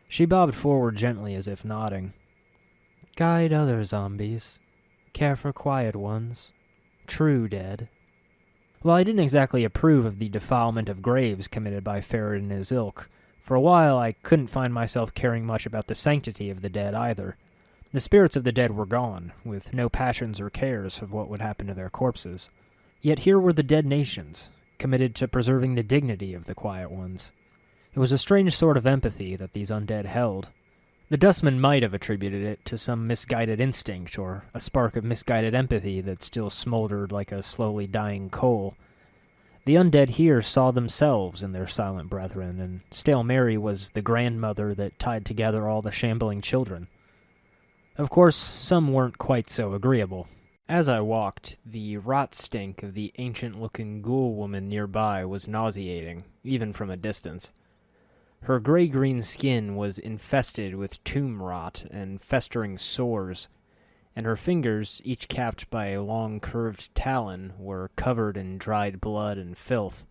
She bobbed forward gently as if nodding. Guide other zombies. Care for quiet ones. True dead. While I didn't exactly approve of the defilement of graves committed by Farod and his ilk, for a while I couldn't find myself caring much about the sanctity of the dead either. The spirits of the dead were gone, with no passions or cares of what would happen to their corpses. Yet here were the dead nations, committed to preserving the dignity of the quiet ones. It was a strange sort of empathy that these undead held. The Dustmen might have attributed it to some misguided instinct or a spark of misguided empathy that still smoldered like a slowly dying coal. The undead here saw themselves in their silent brethren, and Stale Mary was the grandmother that tied together all the shambling children. Of course, some weren't quite so agreeable. As I walked, the rot stink of the ancient-looking ghoul woman nearby was nauseating, even from a distance. Her gray-green skin was infested with tomb rot and festering sores, and her fingers, each capped by a long curved talon, were covered in dried blood and filth.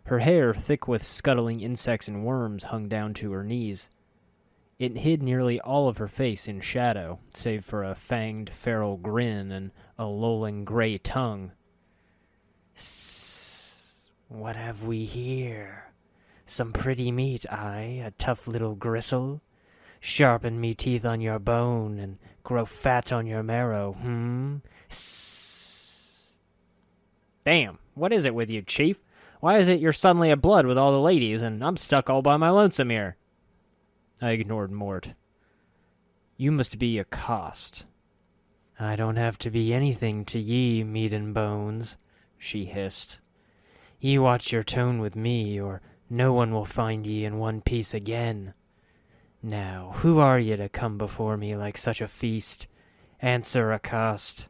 Her hair, thick with scuttling insects and worms, hung down to her knees. It hid nearly all of her face in shadow, save for a fanged feral grin and a lolling gray tongue. "Sssss, what have we here? Some pretty meat, aye, a tough little gristle? Sharpen me teeth on your bone and grow fat on your marrow, Sssss." Damn, what is it with you, Chief? Why is it you're suddenly at blood with all the ladies, and I'm stuck all by my lonesome here? I ignored Mort. You must be a cost. I don't have to be anything to ye, meat and bones, she hissed. Ye watch your tone with me, or no one will find ye in one piece again. Now, who are ye to come before me like such a feast? Answer, accost.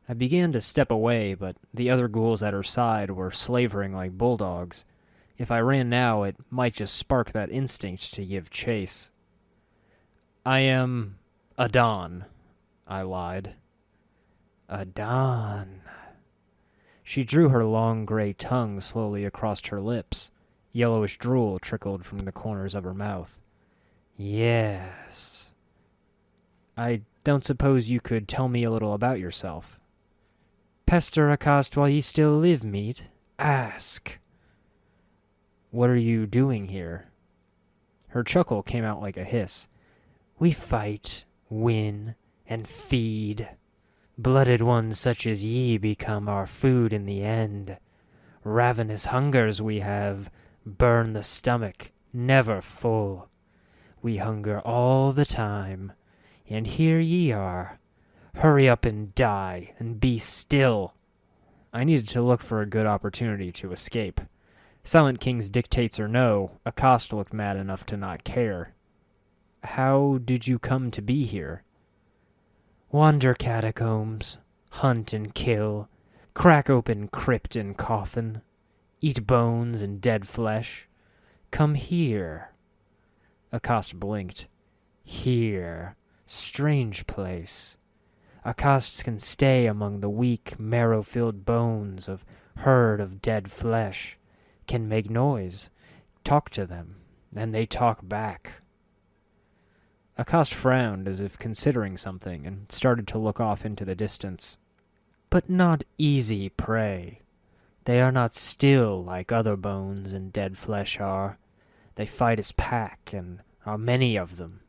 I began to step away, but the other ghouls at her side were slavering like bulldogs. If I ran now, it might just spark that instinct to give chase. I am Adon, I lied. Adon. She drew her long gray tongue slowly across her lips. Yellowish drool trickled from the corners of her mouth. Yes. I don't suppose you could tell me a little about yourself. Pester accost while ye still live, meat. Ask. What are you doing here? Her chuckle came out like a hiss. We fight, win, and feed. Blooded ones such as ye become our food in the end. Ravenous hungers we have, burn the stomach, never full. We hunger all the time, and here ye are. Hurry up and die, and be still. I needed to look for a good opportunity to escape. Silent King's dictates or no, Accost looked mad enough to not care. How did you come to be here? Wander catacombs, hunt and kill, crack open crypt and coffin, eat bones and dead flesh. Come here. Accost blinked. Here. Strange place. Accosts can stay among the weak, marrow-filled bones of herd of dead flesh, can make noise, talk to them, and they talk back. Accost frowned as if considering something and started to look off into the distance. But not easy prey. They are not still like other bones and dead flesh are. They fight as pack, and are many of them.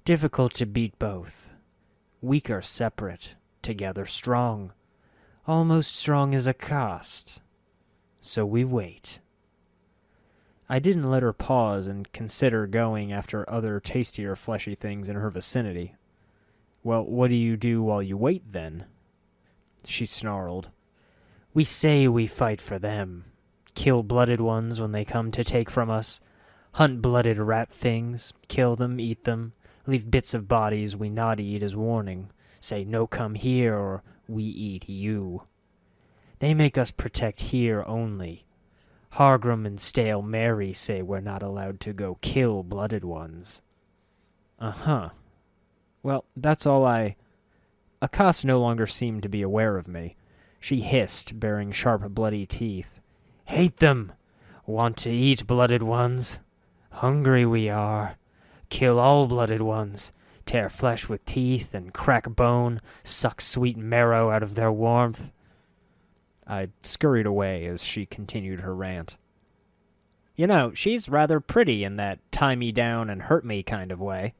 Difficult to beat both. Weaker separate, together strong. Almost strong as a cost. So we wait. I didn't let her pause and consider going after other tastier fleshy things in her vicinity. Well, what do you do while you wait, then? She snarled. We say we fight for them. Kill blooded ones when they come to take from us. Hunt blooded rat things. Kill them, eat them. Leave bits of bodies we not eat as warning. Say no come here or we eat you. They make us protect here only. Hargrim and Stale Mary say we're not allowed to go kill blooded ones. Uh-huh. Well, that's all Akast no longer seemed to be aware of me. She hissed, baring sharp, bloody teeth. Hate them! Want to eat blooded ones? Hungry we are. Kill all blooded ones. Tear flesh with teeth and crack bone. Suck sweet marrow out of their warmth. I scurried away as she continued her rant. You know, she's rather pretty in that tie me down and hurt me kind of way.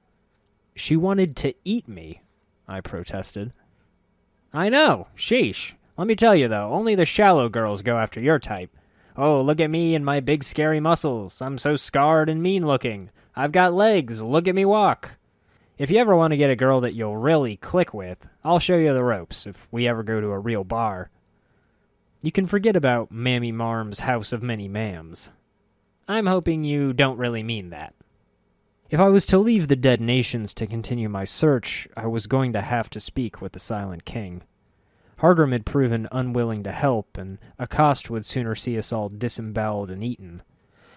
She wanted to eat me, I protested. I know, sheesh. Let me tell you, though, only the shallow girls go after your type. Oh, look at me and my big scary muscles. I'm so scarred and mean-looking. I've got legs. Look at me walk. If you ever want to get a girl that you'll really click with, I'll show you the ropes if we ever go to a real bar. You can forget about Mammy Marm's House of Many Mams. I'm hoping you don't really mean that. If I was to leave the dead nations to continue my search, I was going to have to speak with the Silent King. Hargrim had proven unwilling to help, and Akast would sooner see us all disemboweled and eaten.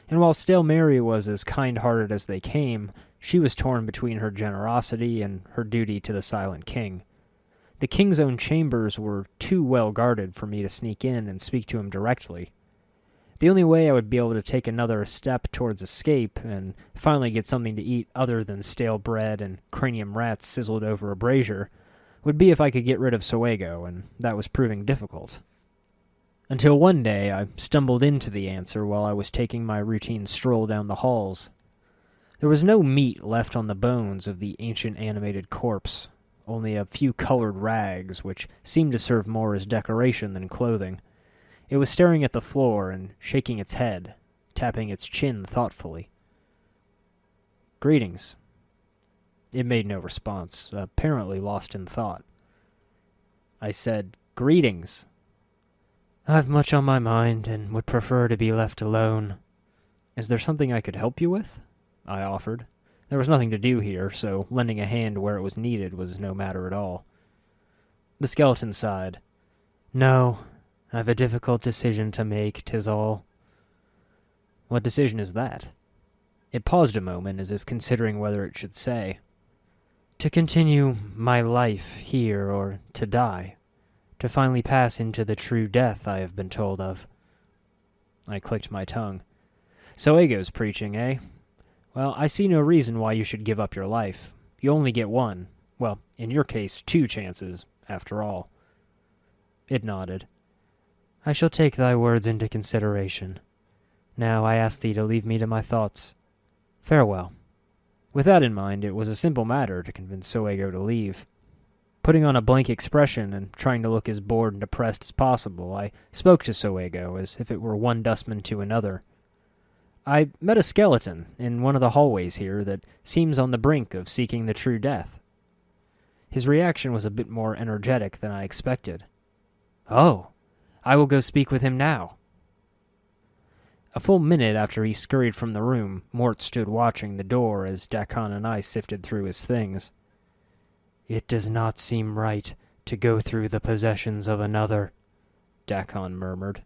And while Stale Mary was as kind-hearted as they came, she was torn between her generosity and her duty to the Silent King. The king's own chambers were too well guarded for me to sneak in and speak to him directly. The only way I would be able to take another step towards escape and finally get something to eat other than stale bread and cranium rats sizzled over a brazier would be if I could get rid of Soego, and that was proving difficult. Until one day I stumbled into the answer while I was taking my routine stroll down the halls. There was no meat left on the bones of the ancient animated corpse, only a few colored rags, which seemed to serve more as decoration than clothing. It was staring at the floor and shaking its head, tapping its chin thoughtfully. Greetings. It made no response, apparently lost in thought. I said, Greetings. I've much on my mind and would prefer to be left alone. Is there something I could help you with? I offered. There was nothing to do here, so lending a hand where it was needed was no matter at all. The skeleton sighed. No, I've a difficult decision to make, 'tis all. What decision is that? It paused a moment, as if considering whether it should say. To continue my life here, or to die. To finally pass into the true death I have been told of. I clicked my tongue. Soego's preaching, eh? Well, I see no reason why you should give up your life. You only get one. Well, in your case, 2 chances, after all. It nodded. I shall take thy words into consideration. Now I ask thee to leave me to my thoughts. Farewell. With that in mind, it was a simple matter to convince Soego to leave. Putting on a blank expression and trying to look as bored and depressed as possible, I spoke to Soego as if it were one dustman to another. I met a skeleton in one of the hallways here that seems on the brink of seeking the true death. His reaction was a bit more energetic than I expected. Oh, I will go speak with him now. A full minute after he scurried from the room, Mort stood watching the door as Dakon and I sifted through his things. It does not seem right to go through the possessions of another, Dakon murmured.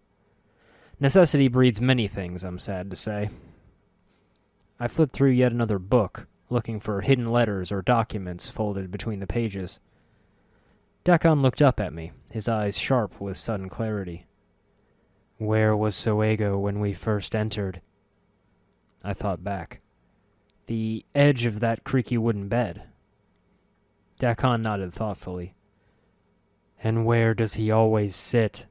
Necessity breeds many things, I'm sad to say. I flipped through yet another book, looking for hidden letters or documents folded between the pages. Dakon looked up at me, his eyes sharp with sudden clarity. Where was Soego when we first entered? I thought back. The edge of that creaky wooden bed. Dakon nodded thoughtfully. And where does he always sit?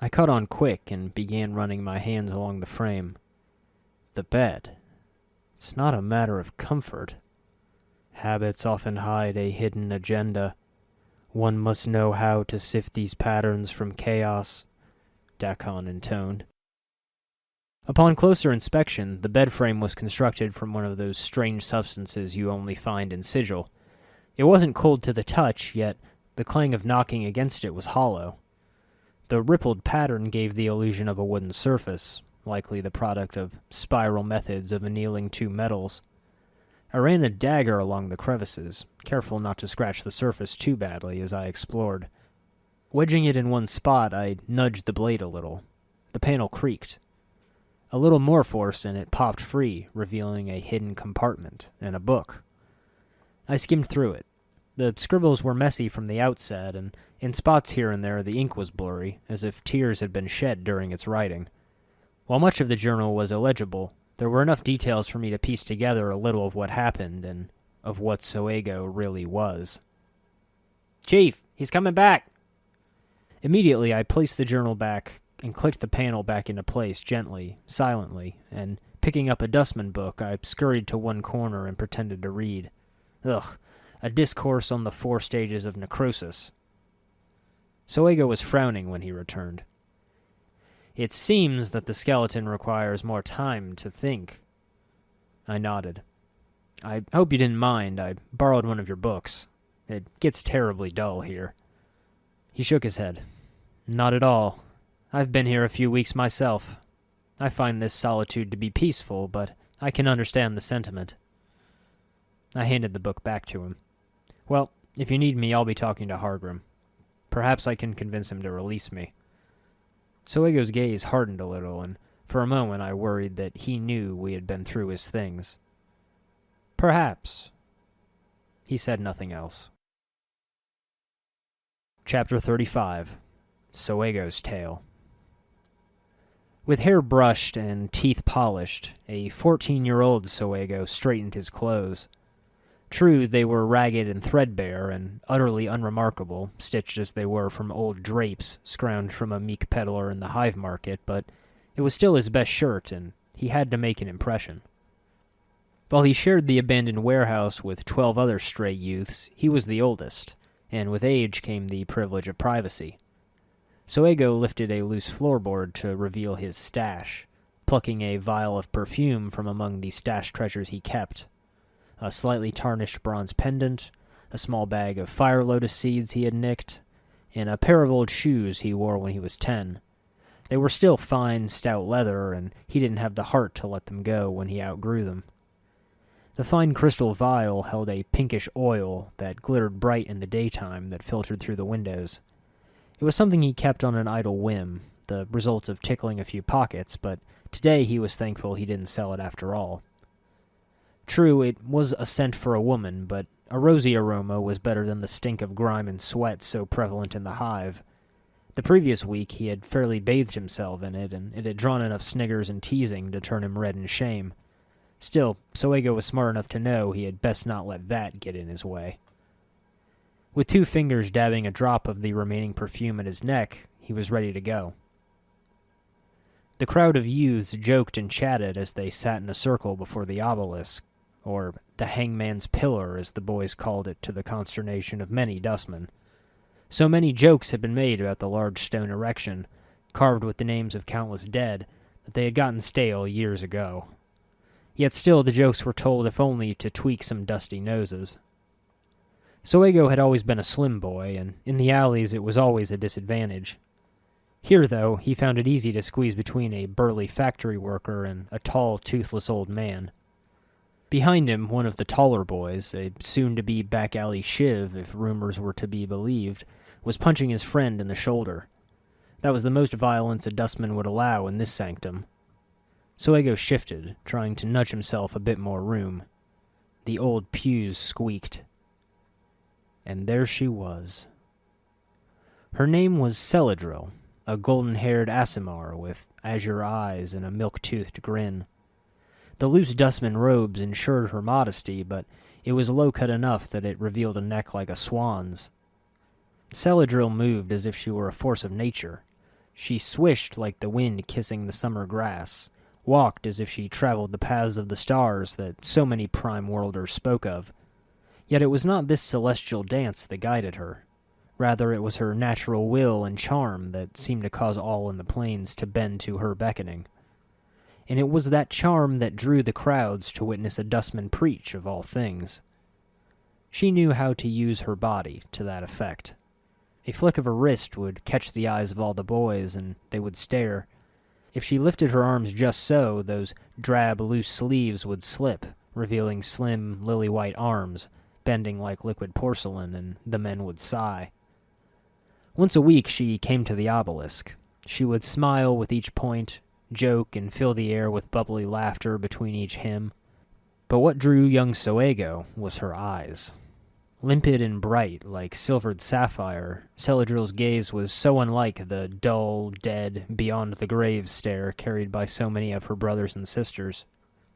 I caught on quick and began running my hands along the frame. The bed. It's not a matter of comfort. Habits often hide a hidden agenda. One must know how to sift these patterns from chaos, Dakon intoned. Upon closer inspection, the bed frame was constructed from one of those strange substances you only find in Sigil. It wasn't cold to the touch, yet the clang of knocking against it was hollow. The rippled pattern gave the illusion of a wooden surface, likely the product of spiral methods of annealing two metals. I ran a dagger along the crevices, careful not to scratch the surface too badly as I explored. Wedging it in one spot, I nudged the blade a little. The panel creaked. A little more force and it popped free, revealing a hidden compartment and a book. I skimmed through it. The scribbles were messy from the outset, and in spots here and there the ink was blurry, as if tears had been shed during its writing. While much of the journal was illegible, there were enough details for me to piece together a little of what happened and of what Soego really was. "Chief, he's coming back!" Immediately I placed the journal back and clicked the panel back into place gently, silently, and picking up a Dustmen book, I scurried to one corner and pretended to read. Ugh, a discourse on the 4 stages of necrosis. Soego was frowning when he returned. "It seems that the skeleton requires more time to think." I nodded. "I hope you didn't mind. I borrowed one of your books. It gets terribly dull here." He shook his head. "Not at all. I've been here a few weeks myself. I find this solitude to be peaceful, but I can understand the sentiment." I handed the book back to him. "Well, if you need me, I'll be talking to Hargrim. Perhaps I can convince him to release me." Soego's gaze hardened a little, and for a moment I worried that he knew we had been through his things. "Perhaps." He said nothing else. Chapter 35. Soego's Tale. With hair brushed and teeth polished, a 14-year-old Soego straightened his clothes. True, they were ragged and threadbare and utterly unremarkable, stitched as they were from old drapes scrounged from a meek peddler in the hive market, but it was still his best shirt, and he had to make an impression. While he shared the abandoned warehouse with 12 other stray youths, he was the oldest, and with age came the privilege of privacy. Soego lifted a loose floorboard to reveal his stash, plucking a vial of perfume from among the stashed treasures he kept. A slightly tarnished bronze pendant, a small bag of fire lotus seeds he had nicked, and a pair of old shoes he wore when he was 10. They were still fine, stout leather, and he didn't have the heart to let them go when he outgrew them. The fine crystal vial held a pinkish oil that glittered bright in the daytime that filtered through the windows. It was something he kept on an idle whim, the result of tickling a few pockets, but today he was thankful he didn't sell it after all. True, it was a scent for a woman, but a rosy aroma was better than the stink of grime and sweat so prevalent in the hive. The previous week he had fairly bathed himself in it, and it had drawn enough sniggers and teasing to turn him red in shame. Still, Soego was smart enough to know he had best not let that get in his way. With 2 fingers dabbing a drop of the remaining perfume at his neck, he was ready to go. The crowd of youths joked and chatted as they sat in a circle before the obelisk, or the hangman's pillar as the boys called it to the consternation of many Dustmen. So many jokes had been made about the large stone erection, carved with the names of countless dead, that they had gotten stale years ago. Yet still the jokes were told if only to tweak some dusty noses. Soego had always been a slim boy, and in the alleys it was always a disadvantage. Here, though, he found it easy to squeeze between a burly factory worker and a tall, toothless old man. Behind him, one of the taller boys, a soon-to-be back-alley shiv if rumors were to be believed, was punching his friend in the shoulder. That was the most violence a Dustman would allow in this sanctum. Soego shifted, trying to nudge himself a bit more room. The old pews squeaked. And there she was. Her name was Celadril, a golden-haired Aasimar with azure eyes and a milk-toothed grin. The loose Dustman robes ensured her modesty, but it was low-cut enough that it revealed a neck like a swan's. Celadril moved as if she were a force of nature. She swished like the wind kissing the summer grass, walked as if she traveled the paths of the stars that so many prime worlders spoke of. Yet it was not this celestial dance that guided her. Rather, it was her natural will and charm that seemed to cause all in the plains to bend to her beckoning. And it was that charm that drew the crowds to witness a Dustman preach of all things. She knew how to use her body to that effect. A flick of her wrist would catch the eyes of all the boys, and they would stare. If she lifted her arms just so, those drab, loose sleeves would slip, revealing slim, lily-white arms, bending like liquid porcelain, and the men would sigh. Once a week she came to the obelisk. She would smile with each point, joke, and fill the air with bubbly laughter between each hymn. But what drew young Soego was her eyes. Limpid and bright, like silvered sapphire, Celadril's gaze was so unlike the dull, dead, beyond-the-grave stare carried by so many of her brothers and sisters.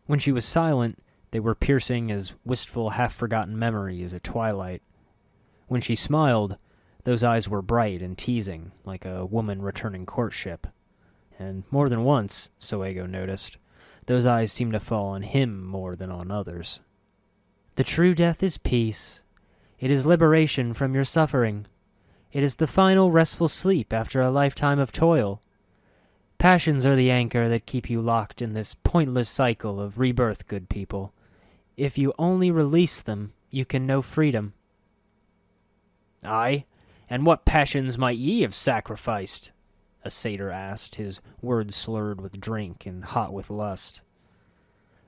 When she was silent, they were piercing as wistful, half-forgotten memories at twilight. When she smiled, those eyes were bright and teasing, like a woman returning courtship. And more than once, Soego noticed, those eyes seemed to fall on him more than on others. The true death is peace. It is liberation from your suffering. It is the final restful sleep after a lifetime of toil. Passions are the anchor that keep you locked in this pointless cycle of rebirth, good people. If you only release them, you can know freedom. Aye, and what passions might ye have sacrificed? A satyr asked, his words slurred with drink and hot with lust.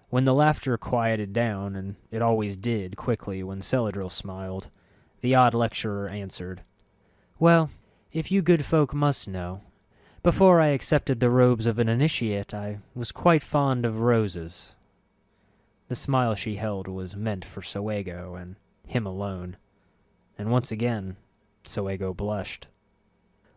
When the laughter quieted down, and it always did quickly when Celadril smiled, the odd lecturer answered, Well, if you good folk must know, before I accepted the robes of an initiate, I was quite fond of roses. The smile she held was meant for Soego and him alone, and once again, Soego blushed.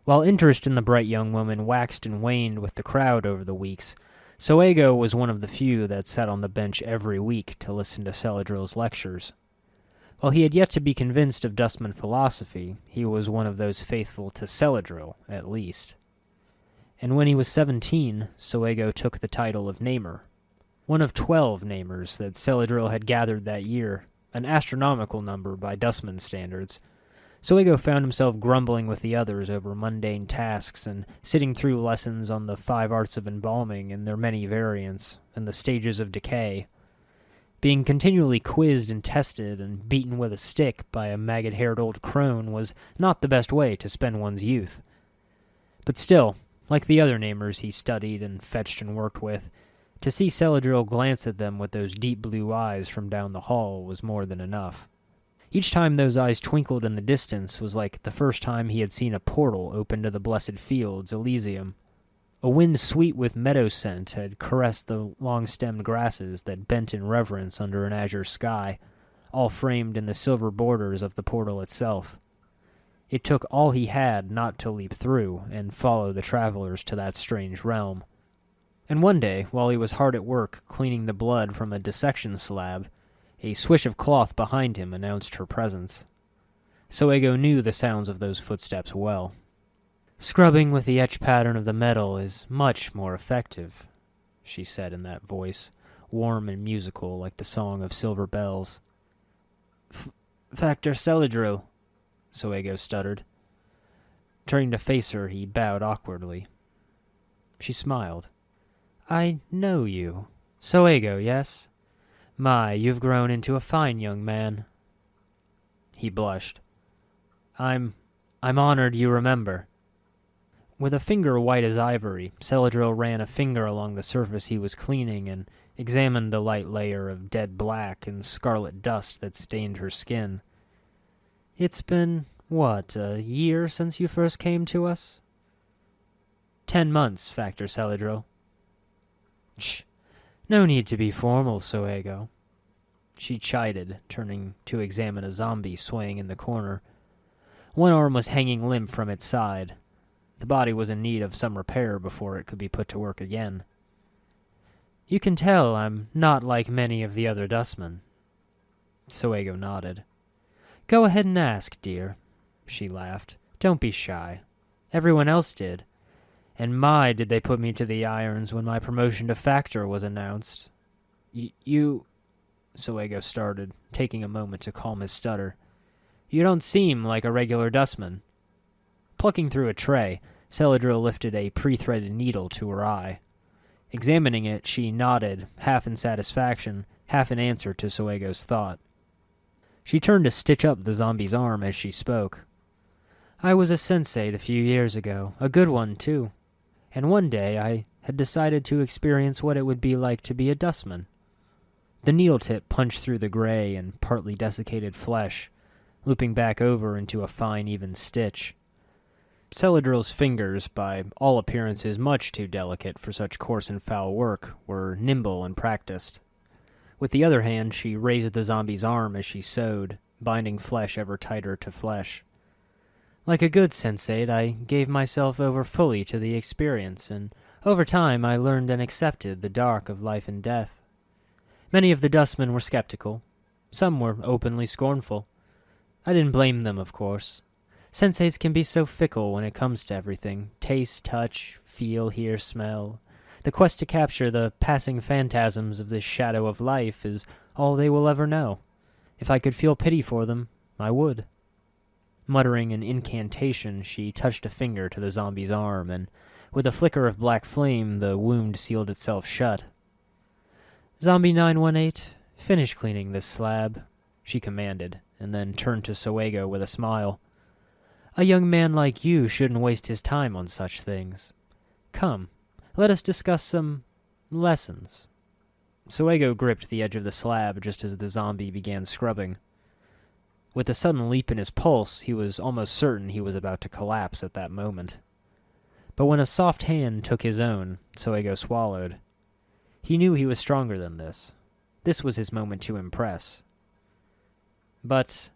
While interest in the bright young woman waxed and waned with the crowd over the weeks, Soego was one of the few that sat on the bench every week to listen to Celadril's lectures. While he had yet to be convinced of Dustman philosophy, he was one of those faithful to Celadril, at least. And when he was 17, Soego took the title of Namer, one of 12 Namers that Celadril had gathered that year, an astronomical number by Dustman standards. Soego found himself grumbling with the others over mundane tasks and sitting through lessons on the 5 arts of embalming and their many variants, and the stages of decay. Being continually quizzed and tested and beaten with a stick by a maggot-haired old crone was not the best way to spend one's youth. But still, like the other Namers he studied and fetched and worked with, to see Celadril glance at them with those deep blue eyes from down the hall was more than enough. Each time those eyes twinkled in the distance was like the first time he had seen a portal open to the blessed fields, Elysium. A wind sweet with meadow scent had caressed the long-stemmed grasses that bent in reverence under an azure sky, all framed in the silver borders of the portal itself. It took all he had not to leap through and follow the travelers to that strange realm. And one day, while he was hard at work cleaning the blood from a dissection slab, a swish of cloth behind him announced her presence. Soego knew the sounds of those footsteps well. Scrubbing with the etch pattern of the metal is much more effective, she said in that voice, warm and musical like the song of silver bells. Factor Celadril, Soego stuttered. Turning to face her, he bowed awkwardly. She smiled. I know you. Soego, yes? My, you've grown into a fine young man. He blushed. I'm honored you remember. With a finger white as ivory, Celadril ran a finger along the surface he was cleaning and examined the light layer of dead black and scarlet dust that stained her skin. It's been, what, a year since you first came to us? 10 months, Factor Celadril. Shh. No need to be formal, Soego. She chided, turning to examine a zombie swaying in the corner. One arm was hanging limp from its side. The body was in need of some repair before it could be put to work again. You can tell I'm not like many of the other Dustmen. Soego nodded. Go ahead and ask, dear, she laughed. Don't be shy. Everyone else did. And my, did they put me to the irons when my promotion to Factor was announced. You... Soego started, taking a moment to calm his stutter. "You don't seem like a regular Dustman." Plucking through a tray, Celadril lifted a pre-threaded needle to her eye. Examining it, she nodded, half in satisfaction, half in answer to Soego's thought. She turned to stitch up the zombie's arm as she spoke. "I was a sensate a few years ago, a good one, too. And one day I had decided to experience what it would be like to be a Dustman." The needle tip punched through the gray and partly desiccated flesh, looping back over into a fine, even stitch. Celadril's fingers, by all appearances much too delicate for such coarse and foul work, were nimble and practiced. With the other hand, she raised the zombie's arm as she sewed, binding flesh ever tighter to flesh. "Like a good sensate, I gave myself over fully to the experience, and over time I learned and accepted the dark of life and death. Many of the Dustmen were skeptical. Some were openly scornful. I didn't blame them, of course. Sensates can be so fickle when it comes to everything. Taste, touch, feel, hear, smell. The quest to capture the passing phantasms of this shadow of life is all they will ever know. If I could feel pity for them, I would." Muttering an incantation, she touched a finger to the zombie's arm, and with a flicker of black flame, the wound sealed itself shut. "Zombie 918, finish cleaning this slab," she commanded, and then turned to Soego with a smile. "A young man like you shouldn't waste his time on such things. Come, let us discuss some lessons." Soego gripped the edge of the slab just as the zombie began scrubbing. With a sudden leap in his pulse, he was almost certain he was about to collapse at that moment. But when a soft hand took his own, Soego swallowed. He knew he was stronger than this. This was his moment to impress. "But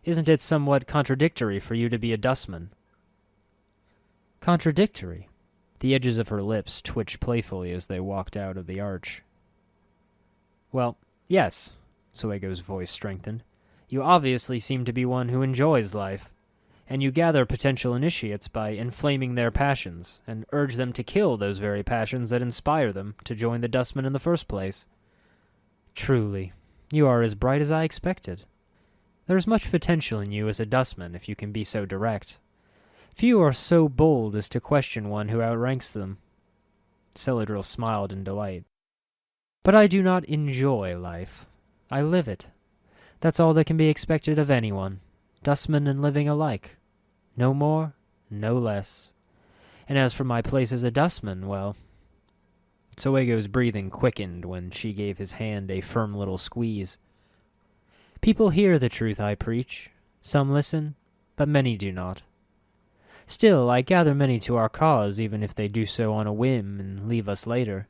isn't it somewhat contradictory for you to be a Dustman?" "Contradictory?" The edges of her lips twitched playfully as they walked out of the arch. "Well, yes," Soego's voice strengthened. "You obviously seem to be one who enjoys life, and you gather potential initiates by inflaming their passions, and urge them to kill those very passions that inspire them to join the Dustmen in the first place." "Truly, you are as bright as I expected. There is much potential in you as a Dustman if you can be so direct. Few are so bold as to question one who outranks them." Celadril smiled in delight. "But I do not enjoy life. I live it. That's all that can be expected of anyone, Dustman and living alike. No more, no less. And as for my place as a Dustman, well..." Soego's breathing quickened when she gave his hand a firm little squeeze. "People hear the truth I preach. Some listen, but many do not. Still, I gather many to our cause, even if they do so on a whim and leave us later.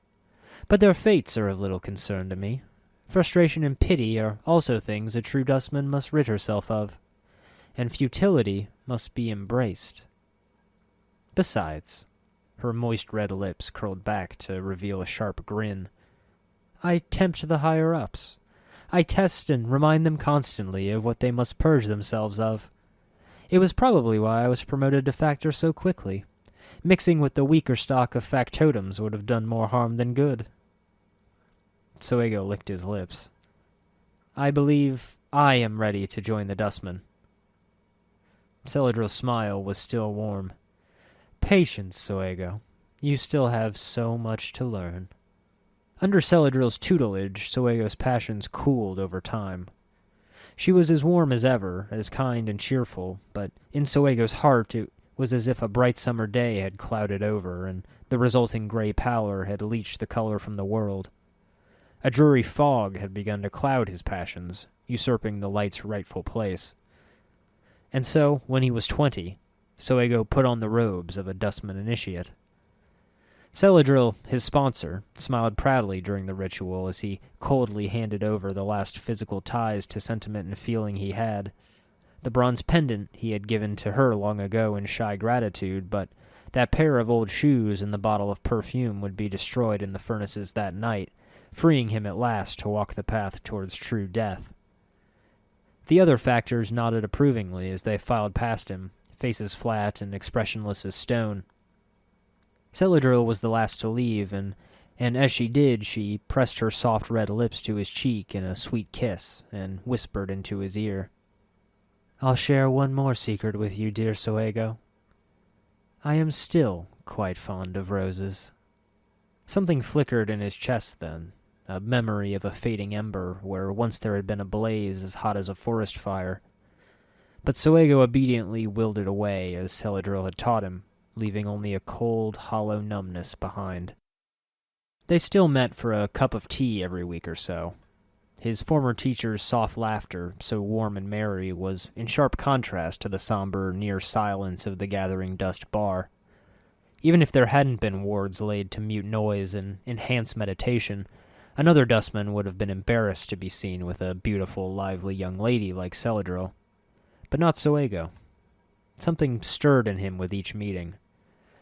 But their fates are of little concern to me. Frustration and pity are also things a true Dustman must rid herself of, and futility must be embraced. Besides," her moist red lips curled back to reveal a sharp grin, "I tempt the higher-ups. I test and remind them constantly of what they must purge themselves of. It was probably why I was promoted to Factor so quickly. Mixing with the weaker stock of factotums would have done more harm than good." Soego licked his lips. "I believe I am ready to join the Dustmen." Celadril's smile was still warm. "Patience, Soego. You still have so much to learn." Under Celadril's tutelage, Soego's passions cooled over time. She was as warm as ever, as kind and cheerful, but in Soego's heart it was as if a bright summer day had clouded over, and the resulting gray pallor had leached the color from the world. A dreary fog had begun to cloud his passions, usurping the light's rightful place. And so, when he was 20, Soego put on the robes of a Dustman initiate. Celadril, his sponsor, smiled proudly during the ritual as he coldly handed over the last physical ties to sentiment and feeling he had. The bronze pendant he had given to her long ago in shy gratitude, but that pair of old shoes and the bottle of perfume would be destroyed in the furnaces that night, freeing him at last to walk the path towards true death. The other factors nodded approvingly as they filed past him, faces flat and expressionless as stone. Celadril was the last to leave, and And as she did, she pressed her soft red lips to his cheek in a sweet kiss and whispered into his ear, "I'll share one more secret with you, dear Soego. I am still quite fond of roses." Something flickered in his chest then, a memory of a fading ember where once there had been a blaze as hot as a forest fire. But Soego obediently willed it away as Celadril had taught him, leaving only a cold, hollow numbness behind. They still met for a cup of tea every week or so. His former teacher's soft laughter, so warm and merry, was in sharp contrast to the somber, near silence of the gathering dust bar. Even if there hadn't been wards laid to mute noise and enhance meditation, another dustman would have been embarrassed to be seen with a beautiful, lively young lady like Celadril. But not Soego. Something stirred in him with each meeting.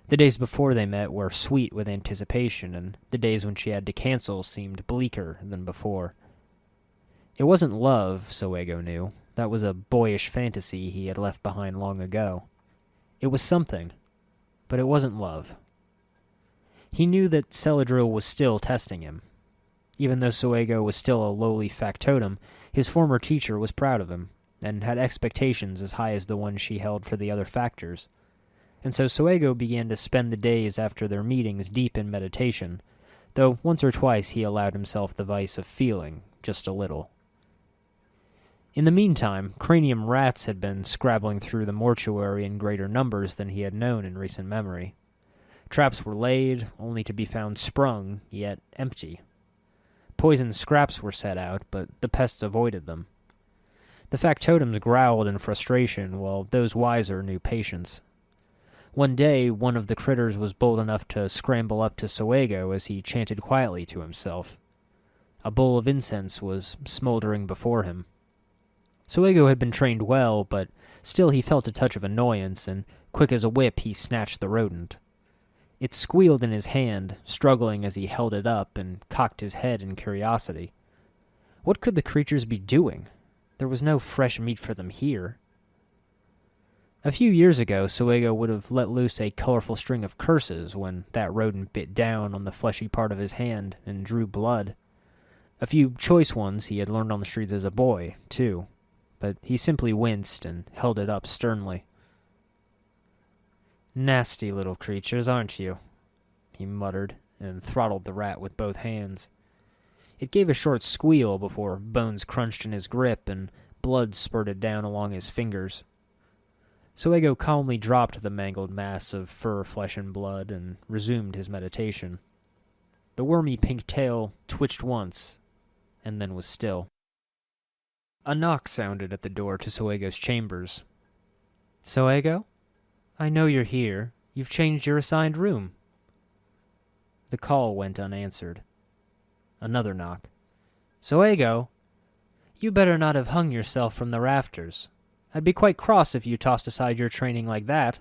The days before they met were sweet with anticipation, and the days when she had to cancel seemed bleaker than before. It wasn't love, Soego knew. That was a boyish fantasy he had left behind long ago. It was something, but it wasn't love. He knew that Celadril was still testing him. Even though Soego was still a lowly factotum, his former teacher was proud of him, and had expectations as high as the ones she held for the other factors. And so Soego began to spend the days after their meetings deep in meditation, though once or twice he allowed himself the vice of feeling, just a little. In the meantime, cranium rats had been scrabbling through the mortuary in greater numbers than he had known in recent memory. Traps were laid, only to be found sprung, yet empty. Poisoned scraps were set out, but the pests avoided them. The factotums growled in frustration, while those wiser knew patience. One day, one of the critters was bold enough to scramble up to Soego as he chanted quietly to himself. A bowl of incense was smoldering before him. Soego had been trained well, but still he felt a touch of annoyance, and quick as a whip he snatched the rodent. It squealed in his hand, struggling as he held it up and cocked his head in curiosity. What could the creatures be doing? There was no fresh meat for them here. A few years ago, Soego would have let loose a colorful string of curses when that rodent bit down on the fleshy part of his hand and drew blood. A few choice ones he had learned on the streets as a boy, too, but he simply winced and held it up sternly. "Nasty little creatures, aren't you?" he muttered, and throttled the rat with both hands. It gave a short squeal before bones crunched in his grip and blood spurted down along his fingers. Soego calmly dropped the mangled mass of fur, flesh, and blood and resumed his meditation. The wormy pink tail twitched once, and then was still. A knock sounded at the door to Soego's chambers. "Soego? I know you're here. You've changed your assigned room." The call went unanswered. Another knock. "Soego? You better not have hung yourself from the rafters. I'd be quite cross if you tossed aside your training like that."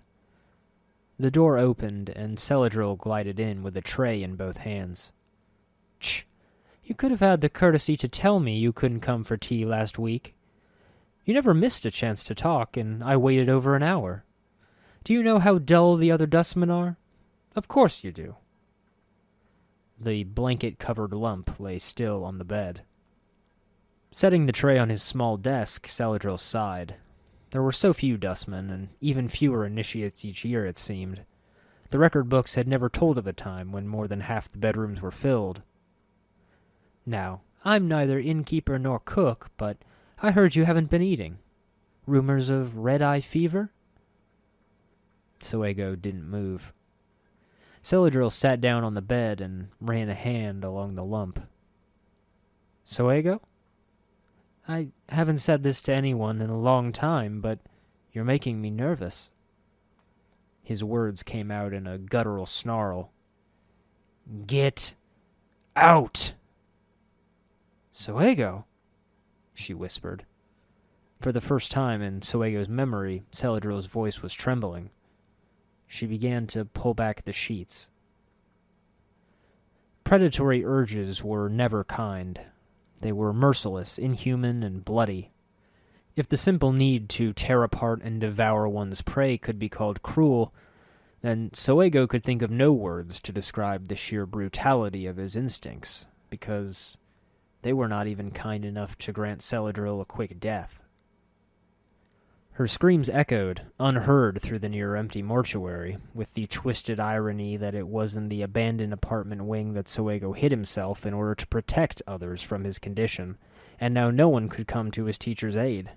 The door opened, and Celadril glided in with a tray in both hands. "Tch! You could have had the courtesy to tell me you couldn't come for tea last week. You never missed a chance to talk, and I waited over an hour. Do you know how dull the other dustmen are? Of course you do." The blanket-covered lump lay still on the bed. Setting the tray on his small desk, Celadril sighed. There were so few dustmen, and even fewer initiates each year, it seemed. The record books had never told of a time when more than half the bedrooms were filled. "Now, I'm neither innkeeper nor cook, but I heard you haven't been eating. Rumors of red-eye fever?" Soego didn't move. Celadril sat down on the bed and ran a hand along the lump. "Soego? I haven't said this to anyone in a long time, but you're making me nervous." His words came out in a guttural snarl. "Get out!" "Soego," she whispered. For the first time in Soego's memory, Celadril's voice was trembling. She began to pull back the sheets. Predatory urges were never kind. They were merciless, inhuman, and bloody. If the simple need to tear apart and devour one's prey could be called cruel, And Soego could think of no words to describe the sheer brutality of his instincts, because they were not even kind enough to grant Celadril a quick death. Her screams echoed, unheard through the near-empty mortuary, with the twisted irony that it was in the abandoned apartment wing that Soego hid himself in order to protect others from his condition, and now no one could come to his teacher's aid.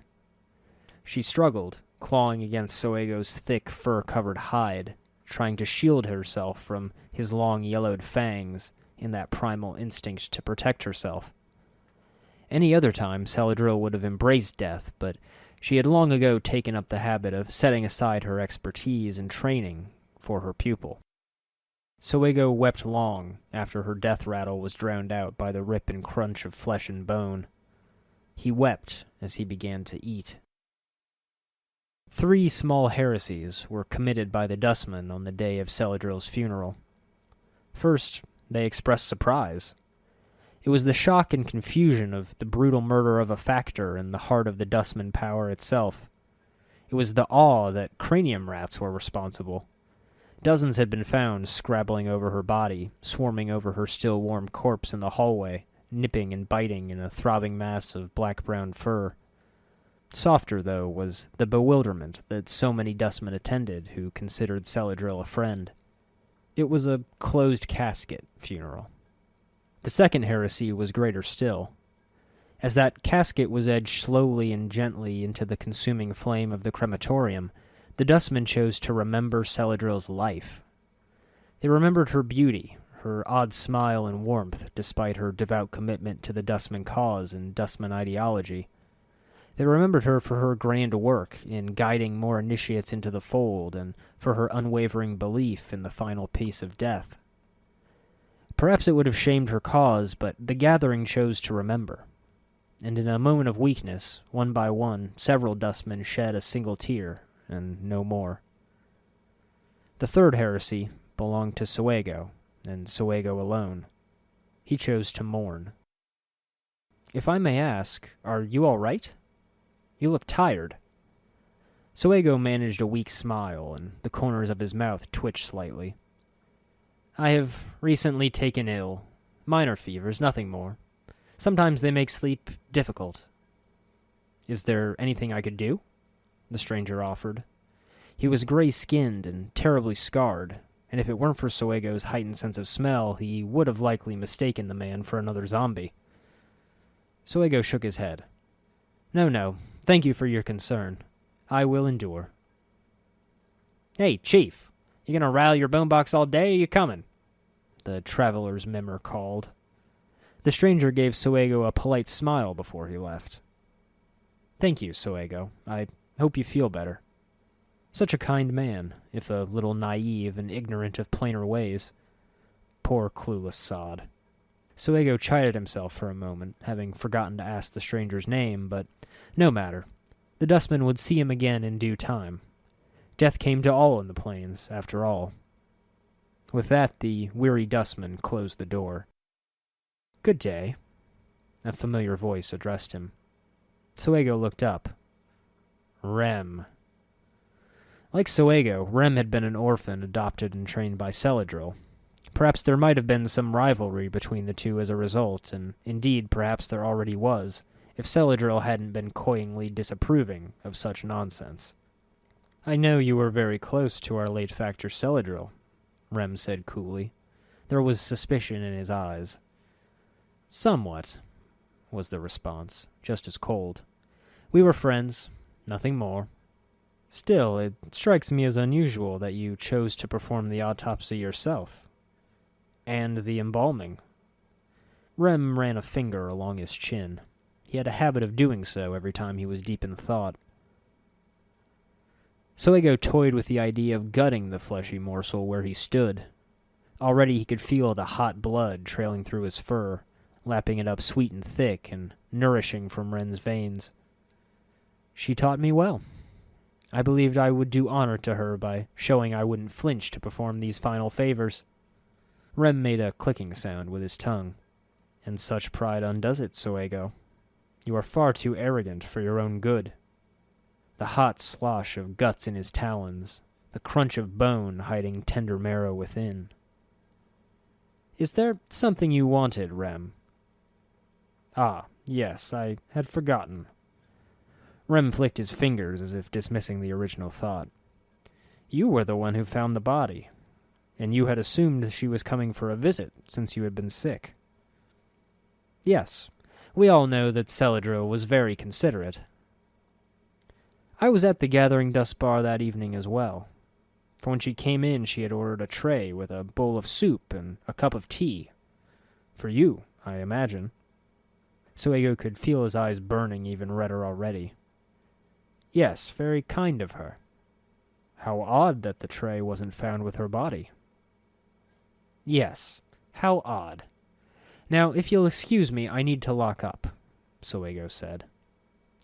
She struggled, clawing against Soego's thick, fur-covered hide, trying to shield herself from his long yellowed fangs in that primal instinct to protect herself. Any other time, Celadril would have embraced death, but she had long ago taken up the habit of setting aside her expertise and training for her pupil. Soego wept long after her death rattle was drowned out by the rip and crunch of flesh and bone. He wept as he began to eat. 3 small heresies were committed by the Dustmen on the day of Celadril's funeral. First, they expressed surprise. It was the shock and confusion of the brutal murder of a factor in the heart of the Dustman power itself. It was the awe that cranium rats were responsible. Dozens had been found scrabbling over her body, swarming over her still warm corpse in the hallway, nipping and biting in a throbbing mass of black-brown fur. Softer, though, was the bewilderment that so many Dustmen attended who considered Celadril a friend. It was a closed casket funeral. The second heresy was greater still. As that casket was edged slowly and gently into the consuming flame of the crematorium, the Dustmen chose to remember Celadril's life. They remembered her beauty, her odd smile and warmth, despite her devout commitment to the Dustman cause and Dustman ideology. They remembered her for her grand work in guiding more initiates into the fold and for her unwavering belief in the final peace of death. Perhaps it would have shamed her cause, but the gathering chose to remember. And in a moment of weakness, one by one, several Dustmen shed a single tear, and no more. The third heresy belonged to Soego, and Soego alone. He chose to mourn. "If I may ask, are you all right? You look tired." Soego managed a weak smile, and the corners of his mouth twitched slightly. "I have recently taken ill. Minor fevers, nothing more. Sometimes they make sleep difficult." "Is there anything I could do?" the stranger offered. He was gray-skinned and terribly scarred, and if it weren't for Soego's heightened sense of smell, he would have likely mistaken the man for another zombie. Soego shook his head. No, thank you for your concern. I will endure." "Hey, Chief, you gonna rally your bone box all day, or you coming?" the traveler's mimmer called. The stranger gave Soego a polite smile before he left. "Thank you, Soego. I hope you feel better." Such a kind man, if a little naive and ignorant of plainer ways. Poor clueless sod. Soego chided himself for a moment, having forgotten to ask the stranger's name, but no matter. The Dustman would see him again in due time. Death came to all in the plains, after all. With that, the weary Dustman closed the door. "Good day," a familiar voice addressed him. Soego looked up. Rem. Like Soego, Rem had been an orphan adopted and trained by Celadril. Perhaps there might have been some rivalry between the two as a result, and indeed perhaps there already was, if Celadril hadn't been coyingly disapproving of such nonsense. "I know you were very close to our late factor Celadril," Rem said coolly. There was suspicion in his eyes. "Somewhat," was the response, just as cold. "We were friends, nothing more. Still, it strikes me as unusual that you chose to perform the autopsy yourself. And the embalming." Rem ran a finger along his chin. He had a habit of doing so every time he was deep in thought. Soego toyed with the idea of gutting the fleshy morsel where he stood. Already he could feel the hot blood trailing through his fur, lapping it up sweet and thick and nourishing from Ren's veins. "She taught me well. I believed I would do honor to her by showing I wouldn't flinch to perform these final favors." Rem made a clicking sound with his tongue. "And such pride undoes it, Soego. You are far too arrogant for your own good." The hot slosh of guts in his talons, the crunch of bone hiding tender marrow within. "Is there something you wanted, Rem?" "Ah, yes, I had forgotten." Rem flicked his fingers as if dismissing the original thought. "You were the one who found the body, and you had assumed she was coming for a visit since you had been sick." "Yes, we all know that Celadril was very considerate." "I was at the Gathering Dust bar that evening as well. For when she came in, she had ordered a tray with a bowl of soup and a cup of tea. For you, I imagine." Suego could feel his eyes burning even redder already. "Yes, very kind of her. How odd that the tray wasn't found with her body." "Yes, how odd. Now, if you'll excuse me, I need to lock up," Suego said.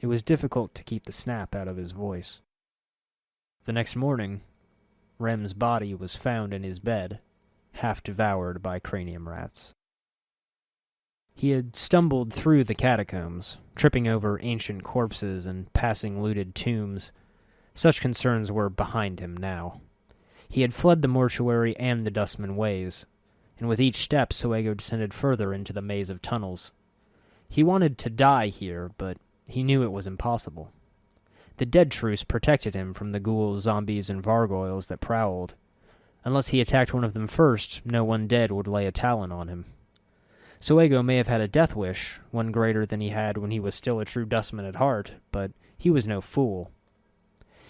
It was difficult to keep the snap out of his voice. The next morning, Rem's body was found in his bed, half devoured by cranium rats. He had stumbled through the catacombs, tripping over ancient corpses and passing looted tombs. Such concerns were behind him now. He had fled the mortuary and the Dustmen ways, and with each step Suego descended further into the maze of tunnels. He wanted to die here, but he knew it was impossible. The dead truce protected him from the ghouls, zombies, and vargoyles that prowled. Unless he attacked one of them first, no one dead would lay a talon on him. Suego may have had a death wish, one greater than he had when he was still a true Dustman at heart, but he was no fool.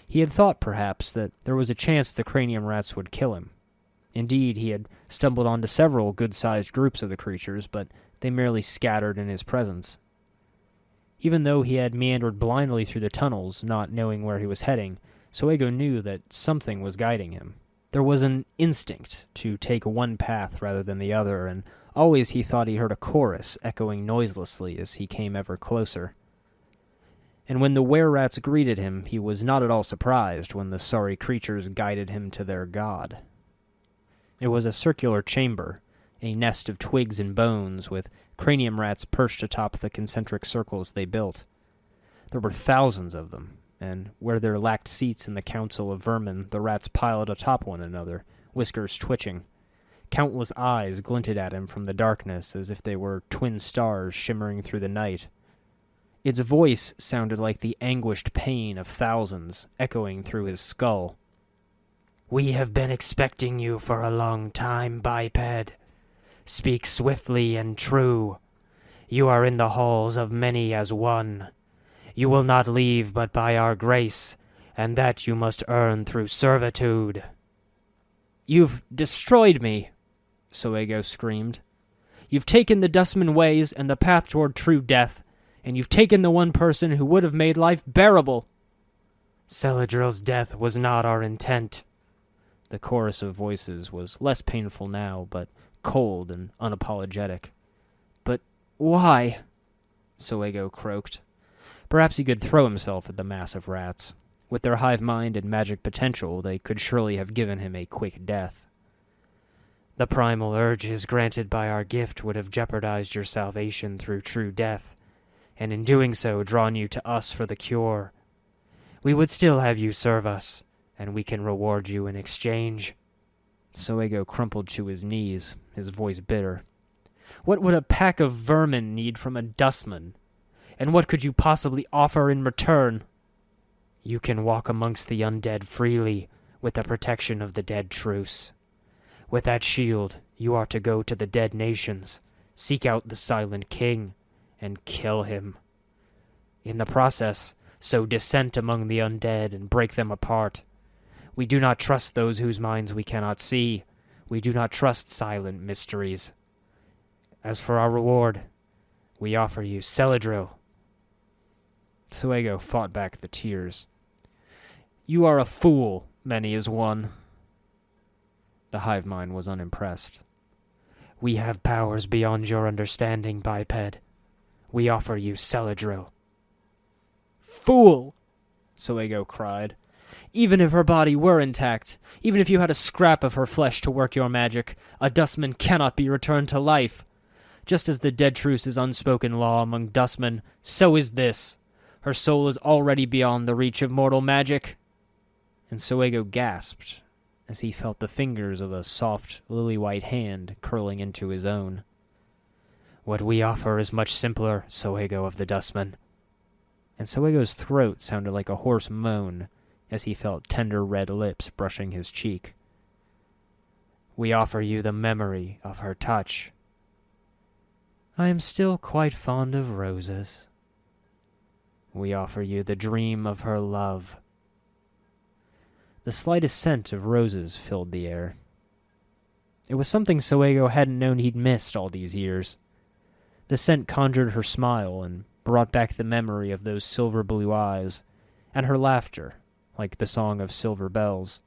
He had thought, perhaps, that there was a chance the cranium rats would kill him. Indeed, he had stumbled onto several good-sized groups of the creatures, but they merely scattered in his presence. Even though he had meandered blindly through the tunnels, not knowing where he was heading, Suego knew that something was guiding him. There was an instinct to take one path rather than the other, and always he thought he heard a chorus echoing noiselessly as he came ever closer. And when the were-rats greeted him, he was not at all surprised when the sorry creatures guided him to their god. It was a circular chamber, a nest of twigs and bones, with cranium rats perched atop the concentric circles they built. There were thousands of them, and where there lacked seats in the council of vermin, the rats piled atop one another, whiskers twitching. Countless eyes glinted at him from the darkness as if they were twin stars shimmering through the night. Its voice sounded like the anguished pain of thousands, echoing through his skull. "We have been expecting you for a long time, biped. Speak swiftly and true. You are in the halls of many as one. You will not leave but by our grace, and that you must earn through servitude." "You've destroyed me," Suego screamed. "You've taken the Dustman ways and the path toward true death, and you've taken the one person who would have made life bearable." "Celadril's death was not our intent." The chorus of voices was less painful now, but cold and unapologetic. "But why?" Suego croaked. Perhaps he could throw himself at the mass of rats. With their hive mind and magic potential, they could surely have given him a quick death. "The primal urges granted by our gift would have jeopardized your salvation through true death, and in doing so drawn you to us for the cure. We would still have you serve us, and we can reward you in exchange." Suego crumpled to his knees, his voice bitter. "What would a pack of vermin need from a Dustman? And what could you possibly offer in return?" "You can walk amongst the undead freely, with the protection of the dead truce. With that shield, you are to go to the dead nations, seek out the Silent King, and kill him. In the process, sow dissent among the undead and break them apart. We do not trust those whose minds we cannot see. We do not trust silent mysteries. As for our reward, we offer you Celadril." Suego fought back the tears. "You are a fool, many as one." The hive mind was unimpressed. "We have powers beyond your understanding, biped. We offer you Celadril." "Fool!" Suego cried. "Even if her body were intact, even if you had a scrap of her flesh to work your magic, a Dustman cannot be returned to life. Just as the dead truce is unspoken law among Dustmen, so is this. Her soul is already beyond the reach of mortal magic." and Soego gasped as he felt the fingers of a soft, lily-white hand curling into his own. "What we offer is much simpler, Soego of the Dustmen." And Soego's throat sounded like a hoarse moan as he felt tender red lips brushing his cheek. "We offer you the memory of her touch." "I am still quite fond of roses." "We offer you the dream of her love." The slightest scent of roses filled the air. It was something Soego hadn't known he'd missed all these years. The scent conjured her smile and brought back the memory of those silver blue eyes, and her laughter, like the song of silver bells.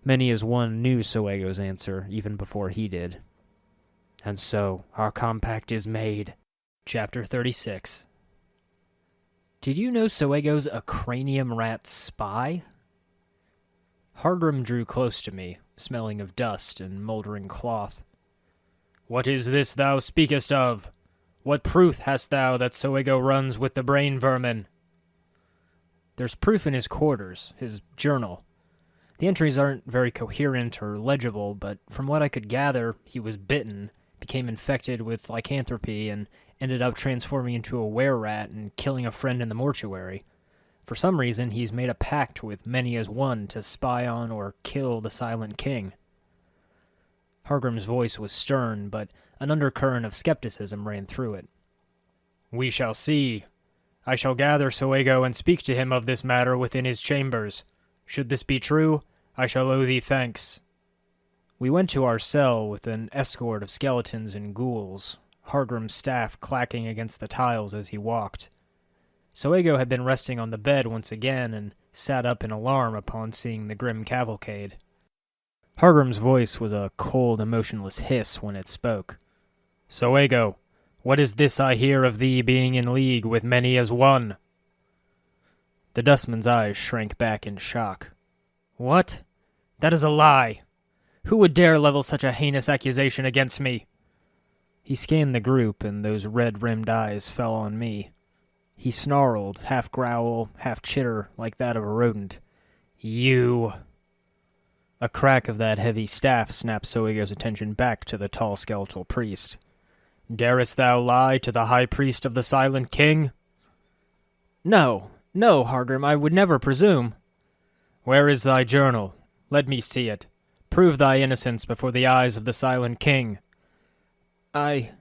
Many as one knew Soego's answer even before he did. "And so, our compact is made." Chapter 36. Did you know Soego's a cranium rat spy? Hardgrim drew close to me, smelling of dust and moldering cloth. "What is this thou speakest of? What proof hast thou that Soego runs with the brain vermin?" "There's proof in his quarters, his journal. The entries aren't very coherent or legible, but from what I could gather, he was bitten, became infected with lycanthropy, and ended up transforming into a were-rat and killing a friend in the mortuary. For some reason, he's made a pact with Many as One to spy on or kill the Silent King." Hargrim's voice was stern, but an undercurrent of skepticism ran through it. "We shall see. I shall gather Soego and speak to him of this matter within his chambers. Should this be true, I shall owe thee thanks." We went to our cell with an escort of skeletons and ghouls, Hargrim's staff clacking against the tiles as he walked. Soego had been resting on the bed once again and sat up in alarm upon seeing the grim cavalcade. Hargrim's voice was a cold, emotionless hiss when it spoke. "Soego, what is this I hear of thee being in league with Many as One?" The Dustman's eyes shrank back in shock. "What? That is a lie! Who would dare level such a heinous accusation against me?" He scanned the group, and those red-rimmed eyes fell on me. He snarled, half growl, half chitter, like that of a rodent. "You!" A crack of that heavy staff snapped Soego's attention back to the tall skeletal priest. "Darest thou lie to the high priest of the Silent King?" No, Hargrim, I would never presume." "Where is thy journal? Let me see it. Prove thy innocence before the eyes of the Silent King." I...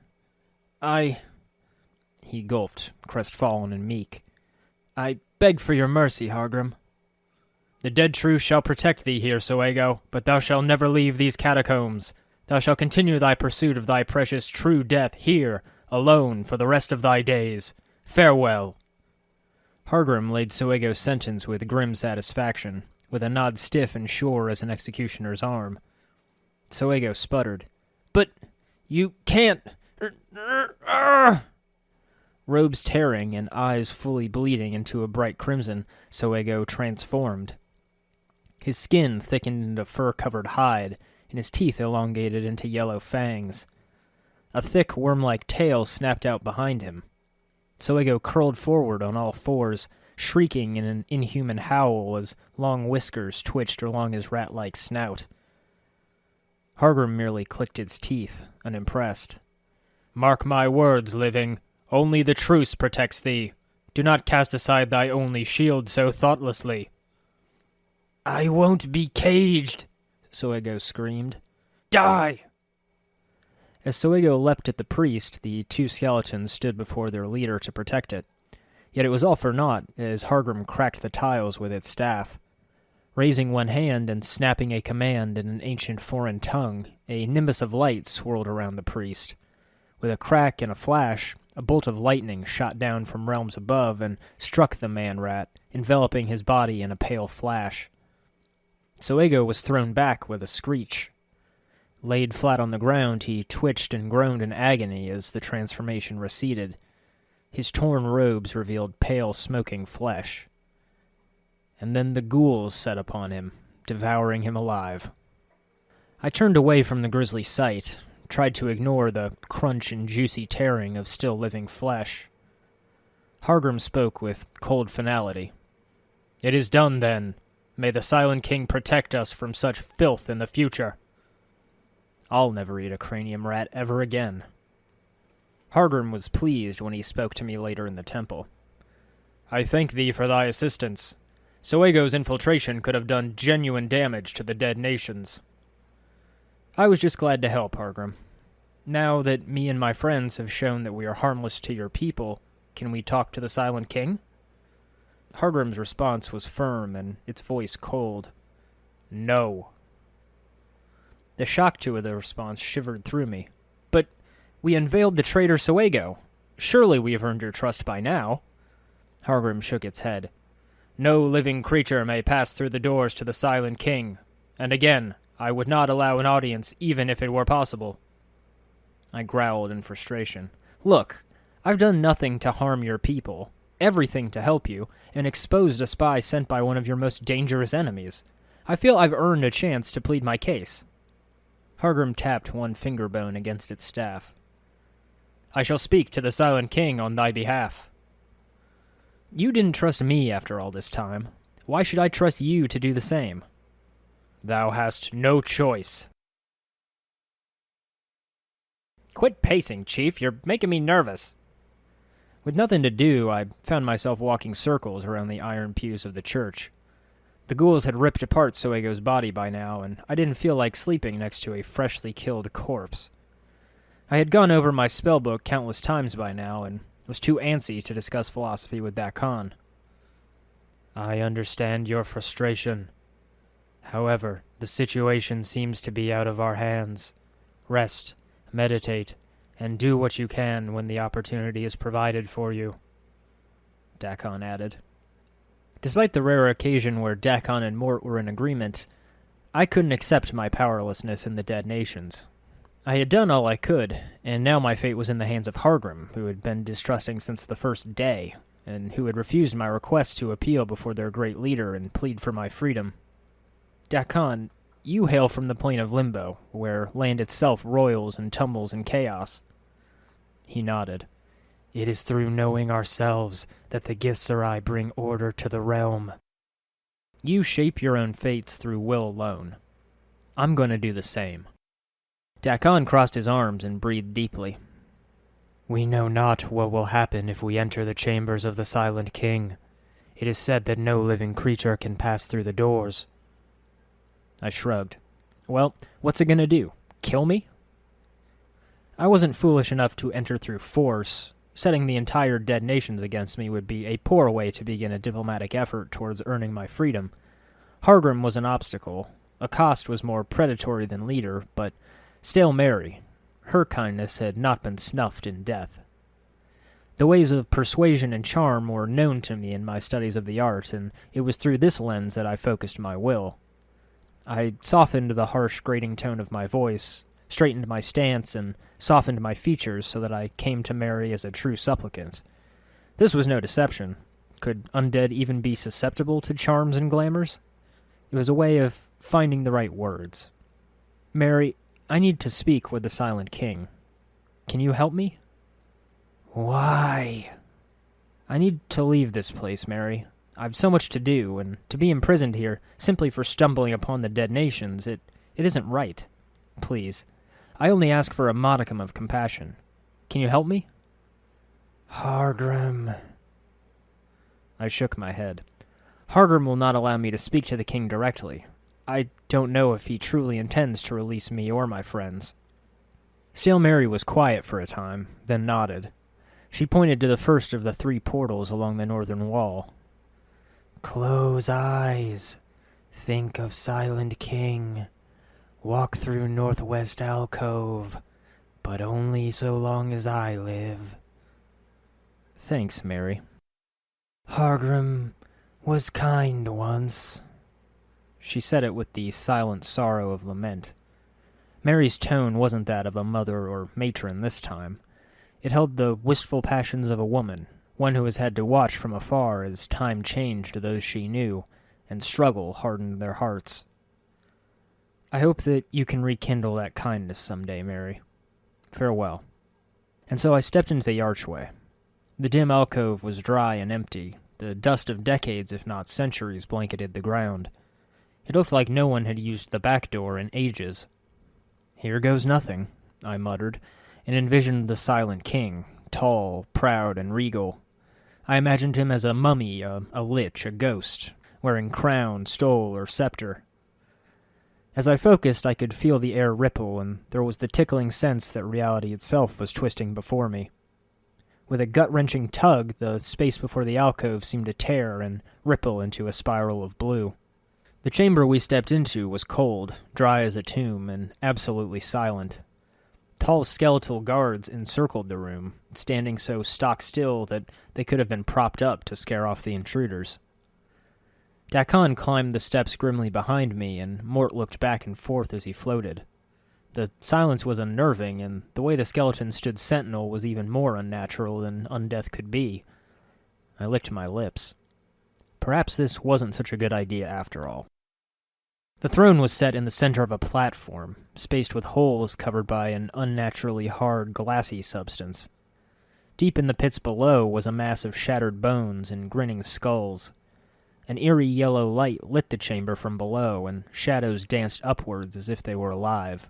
He gulped, crestfallen and meek. "I beg for your mercy, Hargrim." "The dead truth shall protect thee here, Soego, but thou shalt never leave these catacombs. Thou shalt continue thy pursuit of thy precious true death here, alone, for the rest of thy days. Farewell." Hargrim laid Soego's sentence with grim satisfaction, with a nod stiff and sure as an executioner's arm. Soego sputtered. "But you can't... Robes tearing and eyes fully bleeding into a bright crimson, Soego transformed. His skin thickened into fur-covered hide, and his teeth elongated into yellow fangs. A thick, worm-like tail snapped out behind him. Soego curled forward on all fours, shrieking in an inhuman howl as long whiskers twitched along his rat-like snout. Hargrim merely clicked his teeth, unimpressed. "Mark my words, living. Only the truce protects thee. Do not cast aside thy only shield so thoughtlessly." "I won't be caged," Soego screamed. "Die!" As Soego leapt at the priest, the two skeletons stood before their leader to protect it. Yet it was all for naught, as Hargrim cracked the tiles with its staff. Raising one hand and snapping a command in an ancient foreign tongue, a nimbus of light swirled around the priest. With a crack and a flash, a bolt of lightning shot down from realms above and struck the man-rat, enveloping his body in a pale flash. Soego was thrown back with a screech. Laid flat on the ground, he twitched and groaned in agony as the transformation receded. His torn robes revealed pale, smoking flesh. And then the ghouls set upon him, devouring him alive. I turned away from the grisly sight, tried to ignore the crunch and juicy tearing of still living flesh. Hargrim spoke with cold finality. "It is done, then. May the Silent King protect us from such filth in the future. I'll never eat a cranium rat ever again. Hargrim was pleased when he spoke to me later in the temple. I thank thee for thy assistance. Soego's infiltration could have done genuine damage to the dead nations. I was just glad to help, Hargrim. Now that me and my friends have shown that we are harmless to your people, can we talk to the Silent King? Hargrim's response was firm and its voice cold. No. The shock to the response shivered through me. But we unveiled the traitor Soego. Surely we have earned your trust by now. Hargrim shook its head. No living creature may pass through the doors to the Silent King. And again, I would not allow an audience even if it were possible. I growled in frustration. Look, I've done nothing to harm your people, everything to help you, and exposed a spy sent by one of your most dangerous enemies. I feel I've earned a chance to plead my case. Hargrim tapped one finger bone against its staff. I shall speak to the Silent King on thy behalf. You didn't trust me after all this time. Why should I trust you to do the same? Thou hast no choice. Quit pacing, Chief. You're making me nervous. With nothing to do, I found myself walking circles around the iron pews of the church. The ghouls had ripped apart Soego's body by now, and I didn't feel like sleeping next to a freshly killed corpse. I had gone over my spellbook countless times by now, and was too antsy to discuss philosophy with Dakon. I understand your frustration. However, the situation seems to be out of our hands. Rest, meditate, and do what you can when the opportunity is provided for you, Dakon added. Despite the rare occasion where Dakon and Mort were in agreement, I couldn't accept my powerlessness in the dead nations. I had done all I could, and now my fate was in the hands of Hargrim, who had been distrusting since the first day, and who had refused my request to appeal before their great leader and plead for my freedom. Dakon, you hail from the plane of Limbo, where land itself roils and tumbles in chaos. He nodded. It is through knowing ourselves that the Githzerai bring order to the realm. You shape your own fates through will alone. I'm going to do the same. Dakon crossed his arms and breathed deeply. We know not what will happen if we enter the chambers of the Silent King. It is said that no living creature can pass through the doors. I shrugged. Well, what's it going to do? Kill me? I wasn't foolish enough to enter through force. Setting the entire dead nations against me would be a poor way to begin a diplomatic effort towards earning my freedom. Hargrim was an obstacle. Accost was more predatory than leader, but still Mary. Her kindness had not been snuffed in death. The ways of persuasion and charm were known to me in my studies of the art, and it was through this lens that I focused my will. I softened the harsh, grating tone of my voice, straightened my stance, and softened my features so that I came to Mary as a true supplicant. This was no deception. Could undead even be susceptible to charms and glamours? It was a way of finding the right words. Mary, I need to speak with the Silent King. Can you help me? Why? I need to leave this place, Mary. I've so much to do, and to be imprisoned here simply for stumbling upon the dead nations, it isn't right. Please, I only ask for a modicum of compassion. Can you help me? Hargrim. I shook my head. Hargrim will not allow me to speak to the king directly. I don't know if he truly intends to release me or my friends. Still Mary was quiet for a time, then nodded. She pointed to the first of the 3 portals along the northern wall. Close eyes. Think of Silent King. Walk through northwest alcove, but only so long as I live. Thanks, Mary. Hargrim was kind once. She said it with the silent sorrow of lament. Mary's tone wasn't that of a mother or matron this time. It held the wistful passions of a woman, one who has had to watch from afar as time changed those she knew, and struggle hardened their hearts. I hope that you can rekindle that kindness someday, Mary. Farewell. And so I stepped into the archway. The dim alcove was dry and empty. The dust of decades, if not centuries, blanketed the ground. It looked like no one had used the back door in ages. "Here goes nothing," I muttered, and envisioned the Silent King, tall, proud, and regal. I imagined him as a mummy, a lich, a ghost, wearing crown, stole, or scepter. As I focused, I could feel the air ripple, and there was the tickling sense that reality itself was twisting before me. With a gut-wrenching tug, the space before the alcove seemed to tear and ripple into a spiral of blue. The chamber we stepped into was cold, dry as a tomb, and absolutely silent. Tall skeletal guards encircled the room, standing so stock-still that they could have been propped up to scare off the intruders. Dakon climbed the steps grimly behind me, and Mort looked back and forth as he floated. The silence was unnerving, and the way the skeleton stood sentinel was even more unnatural than undeath could be. I licked my lips. Perhaps this wasn't such a good idea after all. The throne was set in the center of a platform, spaced with holes covered by an unnaturally hard, glassy substance. Deep in the pits below was a mass of shattered bones and grinning skulls. An eerie yellow light lit the chamber from below, and shadows danced upwards as if they were alive.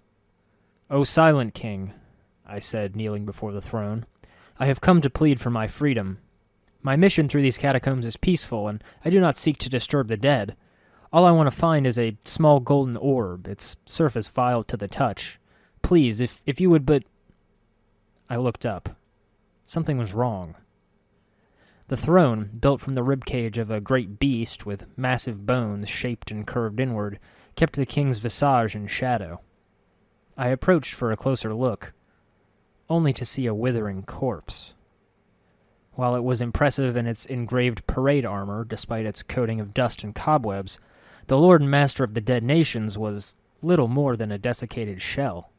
"O Silent King," I said, kneeling before the throne, "I have come to plead for my freedom. My mission through these catacombs is peaceful, and I do not seek to disturb the dead. All I want to find is a small golden orb, its surface vile to the touch. Please, if you would but—" I looked up. Something was wrong. The throne, built from the ribcage of a great beast with massive bones shaped and curved inward, kept the king's visage in shadow. I approached for a closer look, only to see a withering corpse. While it was impressive in its engraved parade armor, despite its coating of dust and cobwebs, the Lord and Master of the Dead Nations was little more than a desiccated shell.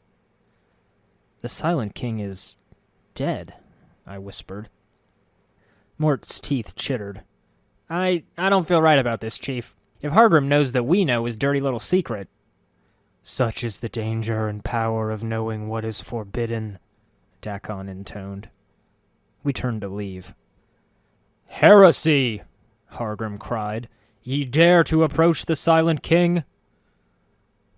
"The Silent King is dead," I whispered. Mort's teeth chittered. I don't feel right about this, Chief. If Hargrim knows that we know his dirty little secret." "Such is the danger and power of knowing what is forbidden," Dakon intoned. We turned to leave. "Heresy!" Hargrim cried. "Ye dare to approach the Silent King?"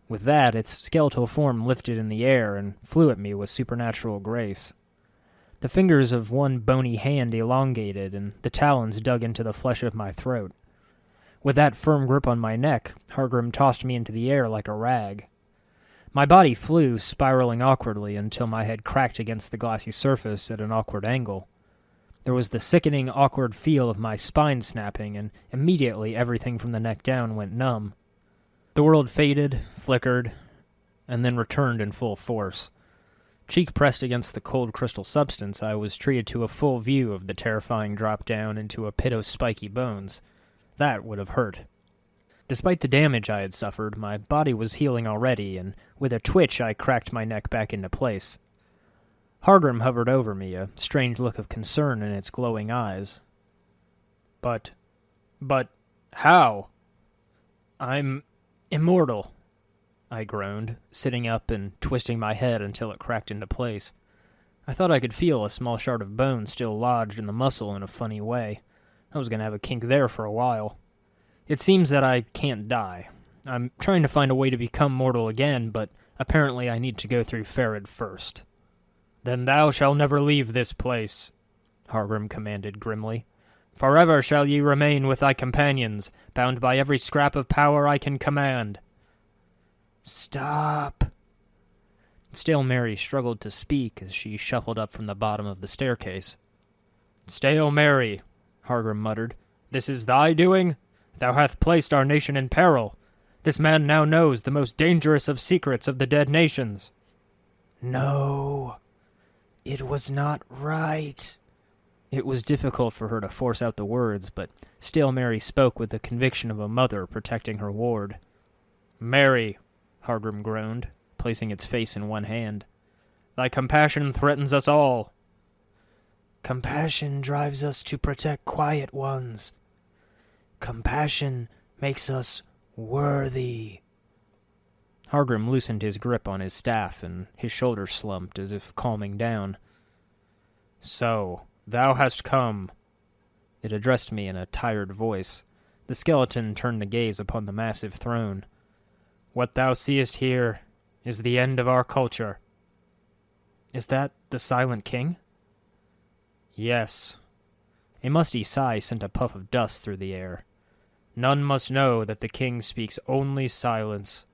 With that, its skeletal form lifted in the air and flew at me with supernatural grace. The fingers of one bony hand elongated, and the talons dug into the flesh of my throat. With that firm grip on my neck, Hargrim tossed me into the air like a rag. My body flew, spiraling awkwardly until my head cracked against the glassy surface at an awkward angle. There was the sickening, awkward feel of my spine snapping, and immediately everything from the neck down went numb. The world faded, flickered, and then returned in full force. Cheek pressed against the cold crystal substance, I was treated to a full view of the terrifying drop down into a pit of spiky bones. That would have hurt. Despite the damage I had suffered, my body was healing already, and with a twitch I cracked my neck back into place. Hargrim hovered over me, a strange look of concern in its glowing eyes. But how? "I'm immortal," I groaned, sitting up and twisting my head until it cracked into place. I thought I could feel a small shard of bone still lodged in the muscle in a funny way. I was going to have a kink there for a while. "It seems that I can't die. I'm trying to find a way to become mortal again, but apparently I need to go through Farod first." "Then thou shalt never leave this place," Hargrim commanded grimly. "Forever shall ye remain with thy companions, bound by every scrap of power I can command." "Stop!" Stale Mary struggled to speak as she shuffled up from the bottom of the staircase. "Stale Mary," Hargrim muttered, "this is thy doing? Thou hast placed our nation in peril. This man now knows the most dangerous of secrets of the Dead Nations." "No, it was not right." It was difficult for her to force out the words, but Stale Mary spoke with the conviction of a mother protecting her ward. "Mary," Hargrim groaned, placing its face in one hand, "thy compassion threatens us all." "Compassion drives us to protect quiet ones. Compassion makes us worthy." Hargrim loosened his grip on his staff, and his shoulders slumped as if calming down. "So, thou hast come." It addressed me in a tired voice, The skeleton turned to gaze upon the massive throne. "What thou seest here is the end of our culture." "Is that the Silent King?" "Yes." A musty sigh sent a puff of dust through the air. "None must know that the king speaks only silence."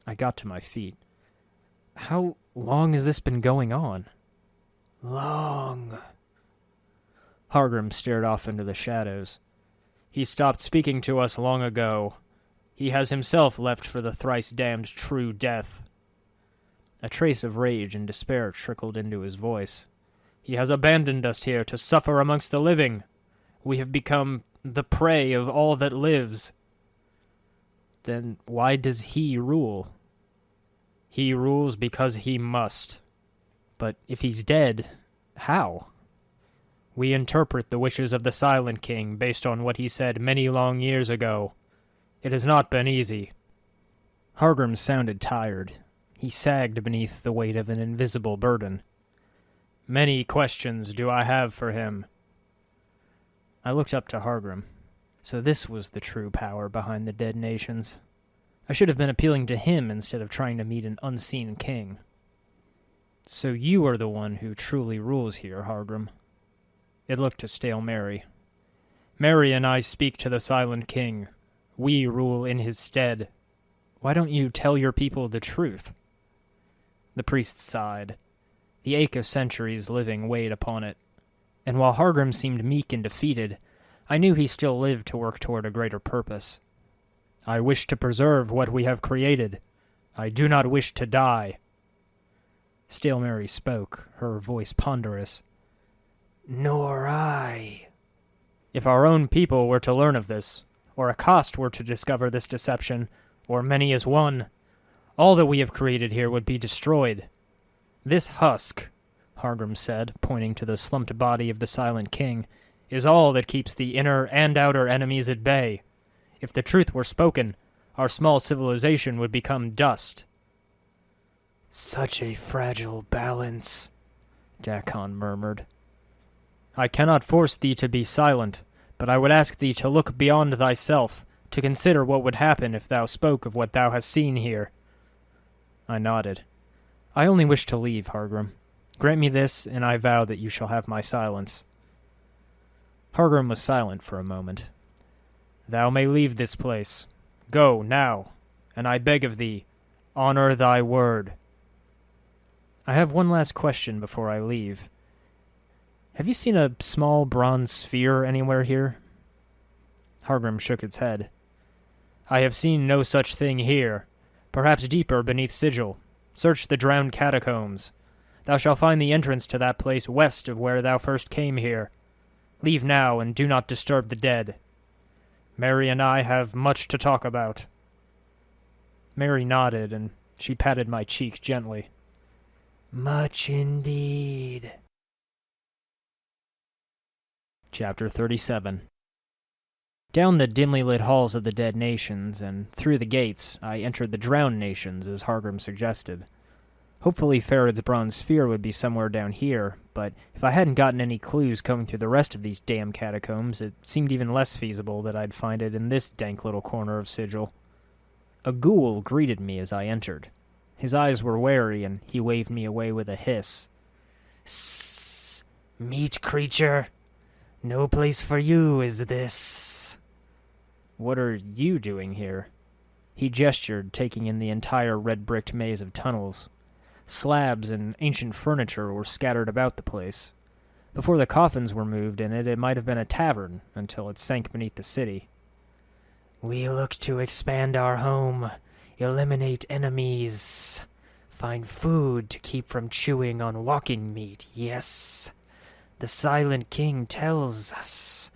I got to my feet. "How long has this been going on?" "Long." Hargrim stared off into the shadows. "He stopped speaking to us long ago. He has himself left for the thrice-damned true death." A trace of rage and despair trickled into his voice. "He has abandoned us here to suffer amongst the living. We have become the prey of all that lives." "Then why does he rule?" "He rules because he must." "But if he's dead, how?" "We interpret the wishes of the Silent King based on what he said many long years ago. It has not been easy." Hargrim sounded tired. He sagged beneath the weight of an invisible burden. "Many questions do I have for him." I looked up to Hargrim. So this was the true power behind the dead nations. I should have been appealing to him instead of trying to meet an unseen king. "So you are the one who truly rules here, Hargrim." It looked to stale Mary. "Mary and I speak to the Silent King. We rule in his stead." "Why don't you tell your people the truth?" The priest sighed. The ache of centuries living weighed upon it. And while Hargrim seemed meek and defeated, I knew he still lived to work toward a greater purpose. "I wish to preserve what we have created. I do not wish to die." Stale Mary spoke, her voice ponderous. "Nor I." "If our own people were to learn of this, or a cost were to discover this deception, or many as one, all that we have created here would be destroyed. This husk," Hargrim said, pointing to the slumped body of the Silent King, "is all that keeps the inner and outer enemies at bay. If the truth were spoken, our small civilization would become dust." "Such a fragile balance," Dakon murmured. "I cannot force thee to be silent, but I would ask thee to look beyond thyself, to consider what would happen if thou spoke of what thou hast seen here." I nodded. "I only wish to leave, Hargrim. Grant me this, and I vow that you shall have my silence." Hargrim was silent for a moment. "Thou may leave this place. Go, now, and I beg of thee, honor thy word." "I have one last question before I leave. Have you seen a small bronze sphere anywhere here?" Hargrim shook his head. "I have seen no such thing here. Perhaps deeper beneath Sigil. Search the drowned catacombs. Thou shalt find the entrance to that place west of where thou first came here. Leave now, and do not disturb the dead. Mary and I have much to talk about." Mary nodded, and she patted my cheek gently. "Much indeed." Chapter 37. Down the dimly lit halls of the dead nations, and through the gates, I entered the drowned nations, as Hargrim suggested. Hopefully Farod's bronze sphere would be somewhere down here, but if I hadn't gotten any clues coming through the rest of these damn catacombs, it seemed even less feasible that I'd find it in this dank little corner of Sigil. A ghoul greeted me as I entered. His eyes were wary, and he waved me away with a hiss. "Sss, meat creature. No place for you, is this?" "What are you doing here?" He gestured, taking in the entire red-bricked maze of tunnels. Slabs and ancient furniture were scattered about the place. Before the coffins were moved in it, it might have been a tavern, until it sank beneath the city. "We look to expand our home, eliminate enemies, find food to keep from chewing on walking meat, yes. The Silent King tells us,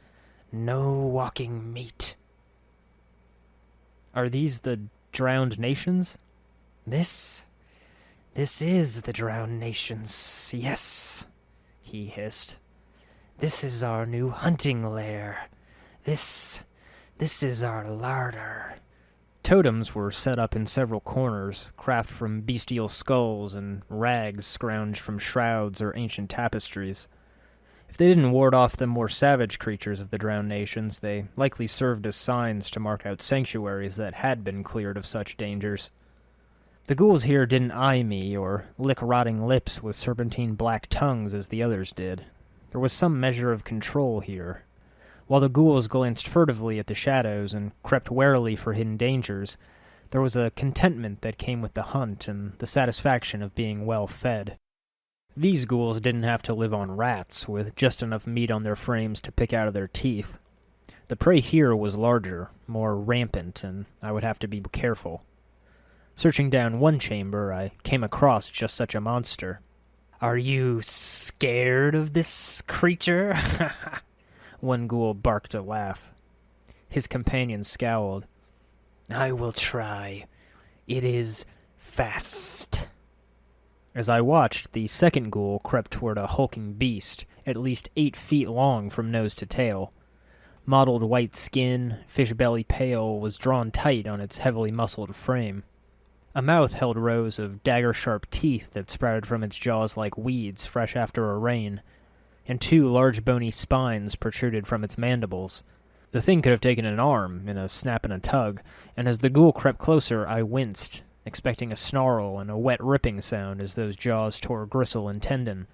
no walking meat." "Are these the drowned nations?" This is the drowned nations, yes," he hissed. "This is our new hunting lair. This is our larder." Totems were set up in several corners, craft from bestial skulls and rags scrounged from shrouds or ancient tapestries. If they didn't ward off the more savage creatures of the drowned nations, they likely served as signs to mark out sanctuaries that had been cleared of such dangers. The ghouls here didn't eye me or lick rotting lips with serpentine black tongues as the others did. There was some measure of control here. While the ghouls glanced furtively at the shadows and crept warily for hidden dangers, there was a contentment that came with the hunt and the satisfaction of being well fed. These ghouls didn't have to live on rats, with just enough meat on their frames to pick out of their teeth. The prey here was larger, more rampant, and I would have to be careful. Searching down one chamber, I came across just such a monster. "Are you scared of this creature?" One ghoul barked a laugh. His companion scowled. "I will try. It is fast." As I watched, the second ghoul crept toward a hulking beast, at least 8 feet long from nose to tail. Mottled white skin, fish belly pale, was drawn tight on its heavily muscled frame. A mouth held rows of dagger-sharp teeth that sprouted from its jaws like weeds fresh after a rain, and 2 large bony spines protruded from its mandibles. The thing could have taken an arm in a snap and a tug, and as the ghoul crept closer, I winced, expecting a snarl and a wet ripping sound as those jaws tore gristle and tendon.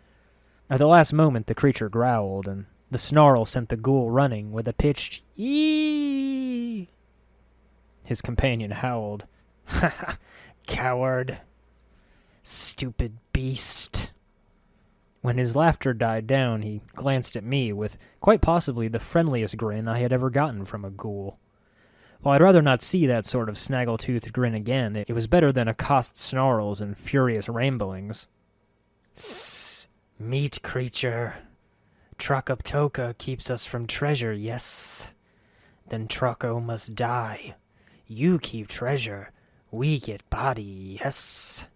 At the last moment, the creature growled, and the snarl sent the ghoul running with a pitched "Eee!" His companion howled. "Ha ha! Coward! Stupid beast!" When his laughter died down, he glanced at me with quite possibly the friendliest grin I had ever gotten from a ghoul. While I'd rather not see that sort of snaggle-toothed grin again, it was better than accosted snarls and furious ramblings. "Sss, meat creature. Trokoptoka keeps us from treasure, yes? Then Troko must die. You keep treasure. We get body, yes?"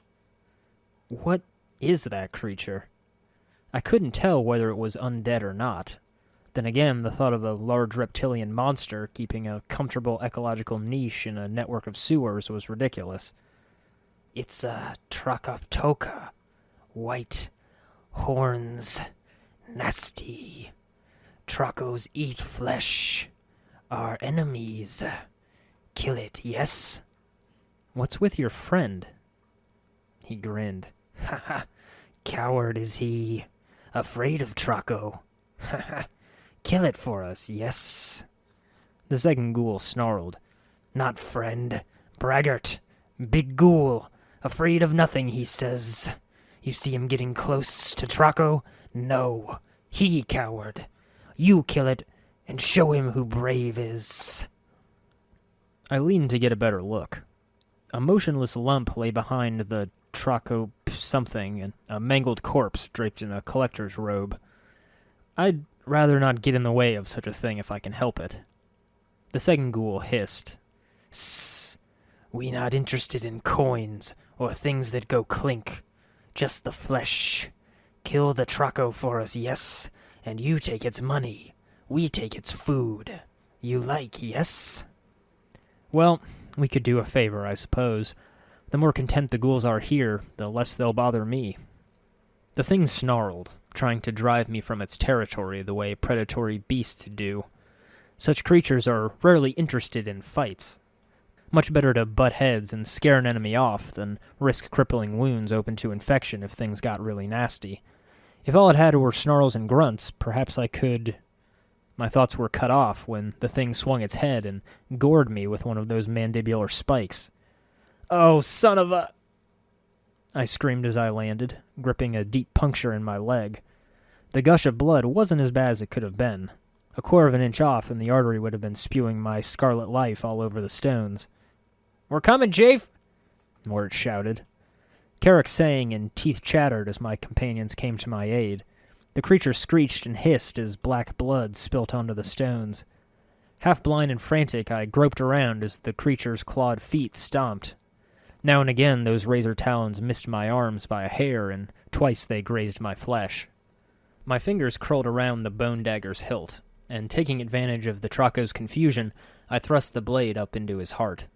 What is that creature? I couldn't tell whether it was undead or not. Then again, the thought of a large reptilian monster keeping a comfortable ecological niche in a network of sewers was ridiculous. "It's a Trokoptoka. White. Horns. Nasty. Trokos eat flesh. Our enemies. Kill it, yes?" "What's with your friend?" He grinned. "Ha ha! Coward is he. Afraid of Troko. Ha ha! Kill it for us, yes?" The second ghoul snarled. "Not friend. Braggart. Big ghoul. Afraid of nothing, he says. You see him getting close to Troko? No. He coward. You kill it and show him who brave is." I leaned to get a better look. A motionless lump lay behind the Troko something, and a mangled corpse draped in a collector's robe. I'd rather not get in the way of such a thing if I can help it. The second ghoul hissed. "Sss, we not interested in coins or things that go clink. Just the flesh. Kill the Troko for us, yes? And you take its money. We take its food. You like, yes?" Well, we could do a favor, I suppose. The more content the ghouls are here, the less they'll bother me. The thing snarled, trying to drive me from its territory the way predatory beasts do. Such creatures are rarely interested in fights. Much better to butt heads and scare an enemy off than risk crippling wounds open to infection if things got really nasty. If all it had were snarls and grunts, perhaps I could... My thoughts were cut off when the thing swung its head and gored me with one of those mandibular spikes. "Oh, son of a..." I screamed as I landed, gripping a deep puncture in my leg. The gush of blood wasn't as bad as it could have been. A quarter of an inch off and the artery would have been spewing my scarlet life all over the stones. "We're coming, Chief!" Mort shouted. Carrick sang and teeth chattered as my companions came to my aid. The creature screeched and hissed as black blood spilt onto the stones. Half blind and frantic, I groped around as the creature's clawed feet stomped. Now and again, those razor talons missed my arms by a hair, and twice they grazed my flesh. My fingers curled around the bone dagger's hilt, and taking advantage of the Troko's confusion, I thrust the blade up into his heart.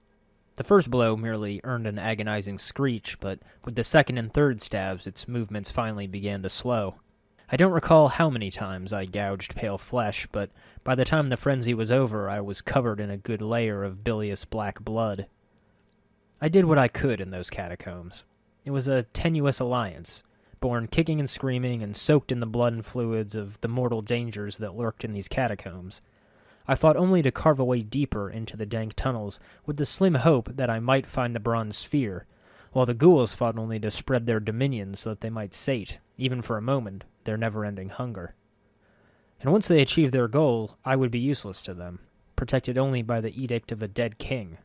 The first blow merely earned an agonizing screech, but with the second and third stabs, its movements finally began to slow. I don't recall how many times I gouged pale flesh, but by the time the frenzy was over, I was covered in a good layer of bilious black blood. I did what I could in those catacombs. It was a tenuous alliance, born kicking and screaming and soaked in the blood and fluids of the mortal dangers that lurked in these catacombs. I fought only to carve a way deeper into the dank tunnels, with the slim hope that I might find the bronze sphere, while the ghouls fought only to spread their dominion so that they might sate, even for a moment, their never-ending hunger. And once they achieved their goal, I would be useless to them, protected only by the edict of a dead king.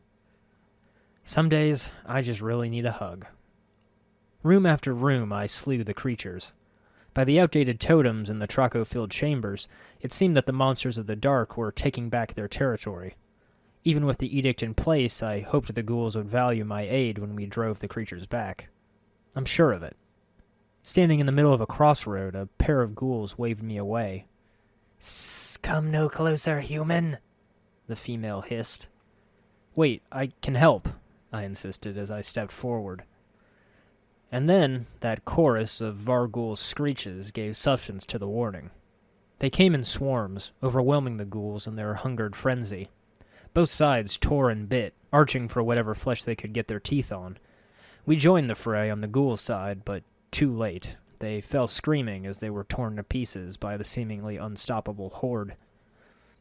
Some days, I just really need a hug. Room after room, I slew the creatures. By the outdated totems in the Traco-filled chambers, it seemed that the monsters of the dark were taking back their territory. Even with the edict in place, I hoped the ghouls would value my aid when we drove the creatures back. I'm sure of it. Standing in the middle of a crossroad, a pair of ghouls waved me away. "Come no closer, human," the female hissed. "Wait, I can help," I insisted as I stepped forward. And then, that chorus of Varghul's screeches gave substance to the warning. They came in swarms, overwhelming the ghouls in their hungered frenzy. Both sides tore and bit, arching for whatever flesh they could get their teeth on. We joined the fray on the ghoul side, but too late. They fell screaming as they were torn to pieces by the seemingly unstoppable horde.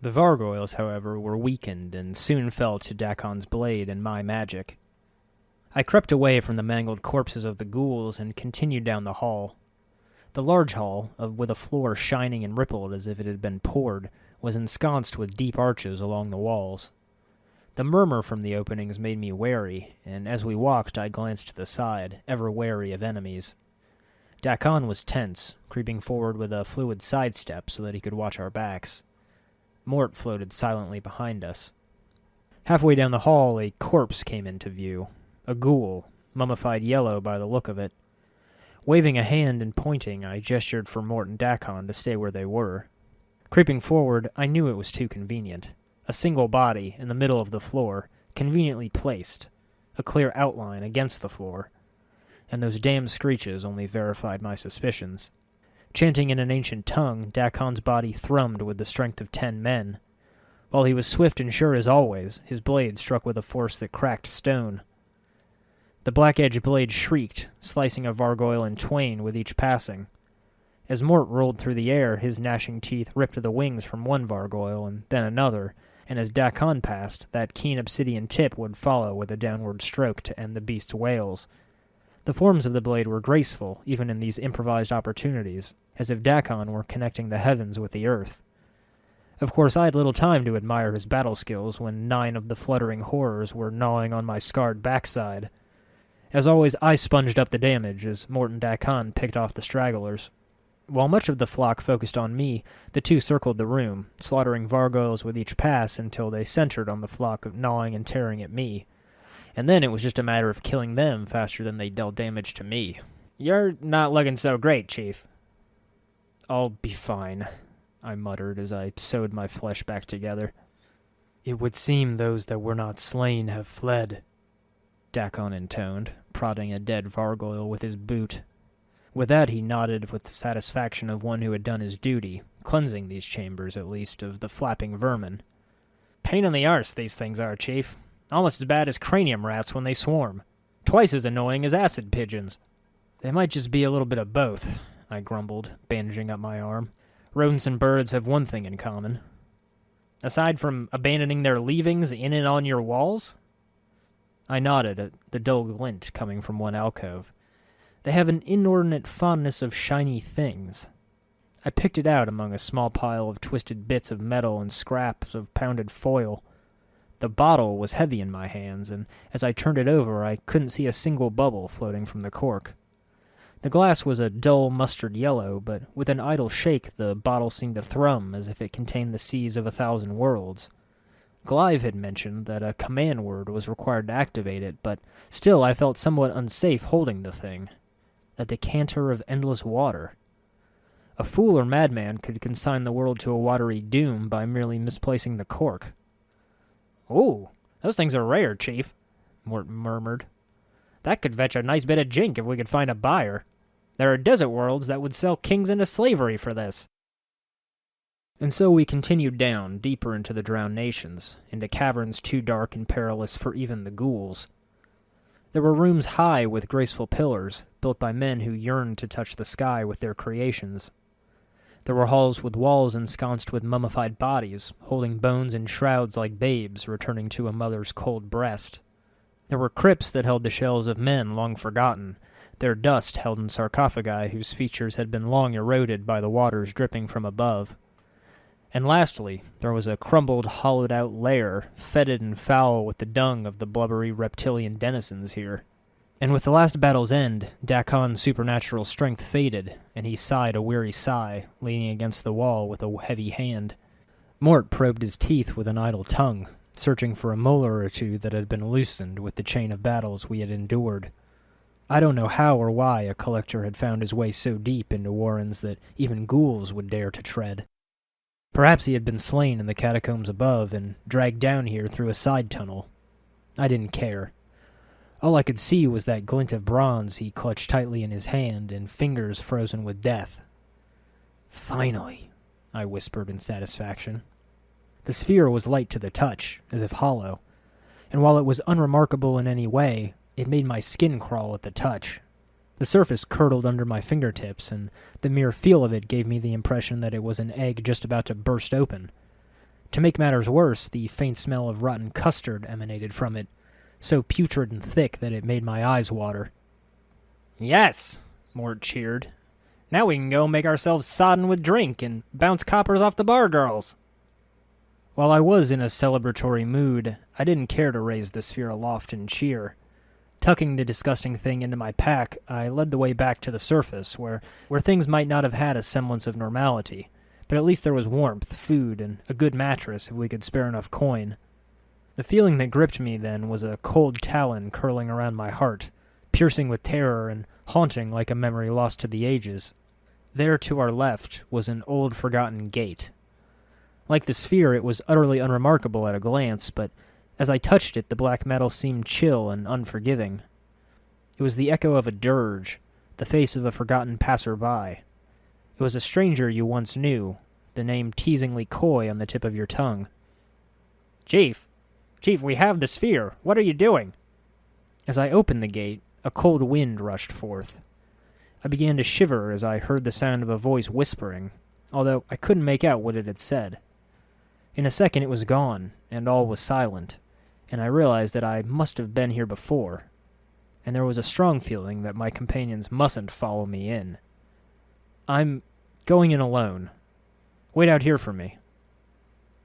The Vargoyles, however, were weakened and soon fell to Dakon's blade and my magic. I crept away from the mangled corpses of the ghouls and continued down the hall. The large hall, with a floor shining and rippled as if it had been poured, was ensconced with deep arches along the walls. The murmur from the openings made me wary, and as we walked I glanced to the side, ever wary of enemies. Dakon was tense, creeping forward with a fluid sidestep so that he could watch our backs. Mort floated silently behind us. Halfway down the hall, a corpse came into view. A ghoul, mummified yellow by the look of it. Waving a hand and pointing, I gestured for Mort and Dakon to stay where they were. Creeping forward, I knew it was too convenient. A single body in the middle of the floor, conveniently placed, a clear outline against the floor. And those damn screeches only verified my suspicions. Chanting in an ancient tongue, Dakon's body thrummed with the strength of 10 men. While he was swift and sure as always, his blade struck with a force that cracked stone. The black-edged blade shrieked, slicing a Vargoyle in twain with each passing. As Mort rolled through the air, his gnashing teeth ripped the wings from one Vargoyle and then another, and as Dakon passed, that keen obsidian tip would follow with a downward stroke to end the beast's wails. The forms of the blade were graceful, even in these improvised opportunities, as if Dakon were connecting the heavens with the earth. Of course, I had little time to admire his battle skills when 9 of the fluttering horrors were gnawing on my scarred backside. As always, I sponged up the damage as Mort and Dakon picked off the stragglers. While much of the flock focused on me, the two circled the room, slaughtering Vargoyles with each pass until they centered on the flock of gnawing and tearing at me. And then it was just a matter of killing them faster than they dealt damage to me. "You're not looking so great, Chief." "I'll be fine," I muttered as I sewed my flesh back together. "It would seem those that were not slain have fled," Dakon intoned, prodding a dead Vargoyle with his boot. With that he nodded with the satisfaction of one who had done his duty, cleansing these chambers, at least, of the flapping vermin. "Pain in the arse, these things are, Chief. Almost as bad as cranium rats when they swarm. Twice as annoying as acid pigeons." "They might just be a little bit of both," I grumbled, bandaging up my arm. "Rodents and birds have one thing in common." "Aside from abandoning their leavings in and on your walls?" I nodded at the dull glint coming from one alcove. "They have an inordinate fondness of shiny things." I picked it out among a small pile of twisted bits of metal and scraps of pounded foil. The bottle was heavy in my hands, and as I turned it over, I couldn't see a single bubble floating from the cork. The glass was a dull mustard yellow, but with an idle shake the bottle seemed to thrum as if it contained the seas of 1,000 worlds. Glyve had mentioned that a command word was required to activate it, but still I felt somewhat unsafe holding the thing. A decanter of endless water. A fool or madman could consign the world to a watery doom by merely misplacing the cork. "Ooh, those things are rare, Chief," Mort murmured. "That could fetch a nice bit of jink if we could find a buyer." There are desert worlds that would sell kings into slavery for this. And so we continued down, deeper into the drowned nations, into caverns too dark and perilous for even the ghouls. There were rooms high with graceful pillars, built by men who yearned to touch the sky with their creations. There were halls with walls ensconced with mummified bodies, holding bones in shrouds like babes returning to a mother's cold breast. There were crypts that held the shells of men long forgotten, their dust held in sarcophagi whose features had been long eroded by the waters dripping from above. And lastly, there was a crumbled, hollowed-out lair, fetid and foul with the dung of the blubbery reptilian denizens here. And with the last battle's end, Dakon's supernatural strength faded, and he sighed a weary sigh, leaning against the wall with a heavy hand. Mort probed his teeth with an idle tongue, searching for a molar or two that had been loosened with the chain of battles we had endured. I don't know how or why a collector had found his way so deep into warrens that even ghouls would dare to tread. Perhaps he had been slain in the catacombs above and dragged down here through a side tunnel. I didn't care. All I could see was that glint of bronze he clutched tightly in his hand and fingers frozen with death. "Finally," I whispered in satisfaction. The sphere was light to the touch, as if hollow, and while it was unremarkable in any way, it made my skin crawl at the touch. The surface curdled under my fingertips, and the mere feel of it gave me the impression that it was an egg just about to burst open. To make matters worse, the faint smell of rotten custard emanated from it, so putrid and thick that it made my eyes water. "Yes," Mort cheered. "Now we can go make ourselves sodden with drink and bounce coppers off the bar girls." While I was in a celebratory mood, I didn't care to raise the sphere aloft and cheer. Tucking the disgusting thing into my pack, I led the way back to the surface, where things might not have had a semblance of normality, but at least there was warmth, food, and a good mattress if we could spare enough coin. The feeling that gripped me then was a cold talon curling around my heart, piercing with terror and haunting like a memory lost to the ages. There to our left was an old forgotten gate. Like the sphere, it was utterly unremarkable at a glance, but as I touched it, the black metal seemed chill and unforgiving. It was the echo of a dirge, the face of a forgotten passer-by. It was a stranger you once knew, the name teasingly coy on the tip of your tongue. Chief, we have the sphere. What are you doing?" As I opened the gate, a cold wind rushed forth. I began to shiver as I heard the sound of a voice whispering, although I couldn't make out what it had said. In a second it was gone, and all was silent, and I realized that I must have been here before, and there was a strong feeling that my companions mustn't follow me in. "I'm going in alone. Wait out here for me."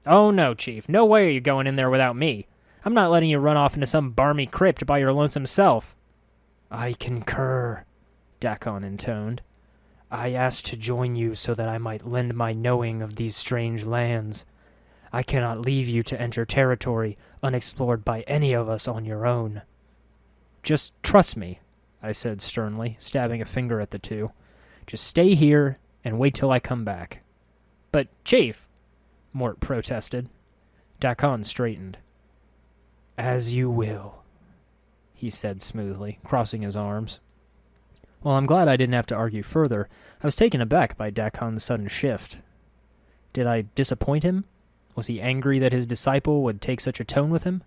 "Oh no, Chief. No way are you going in there without me. I'm not letting you run off into some barmy crypt by your lonesome self." "I concur," Dakon intoned. "I asked to join you so that I might lend my knowing of these strange lands. I cannot leave you to enter territory unexplored by any of us on your own." "Just trust me," I said sternly, stabbing a finger at the two. "Just stay here and wait till I come back." "But, Chief," Mort protested. Dakon straightened. "As you will," he said smoothly, crossing his arms. Well, I'm glad I didn't have to argue further. I was taken aback by Dakon's sudden shift. Did I disappoint him? Was he angry that his disciple would take such a tone with him?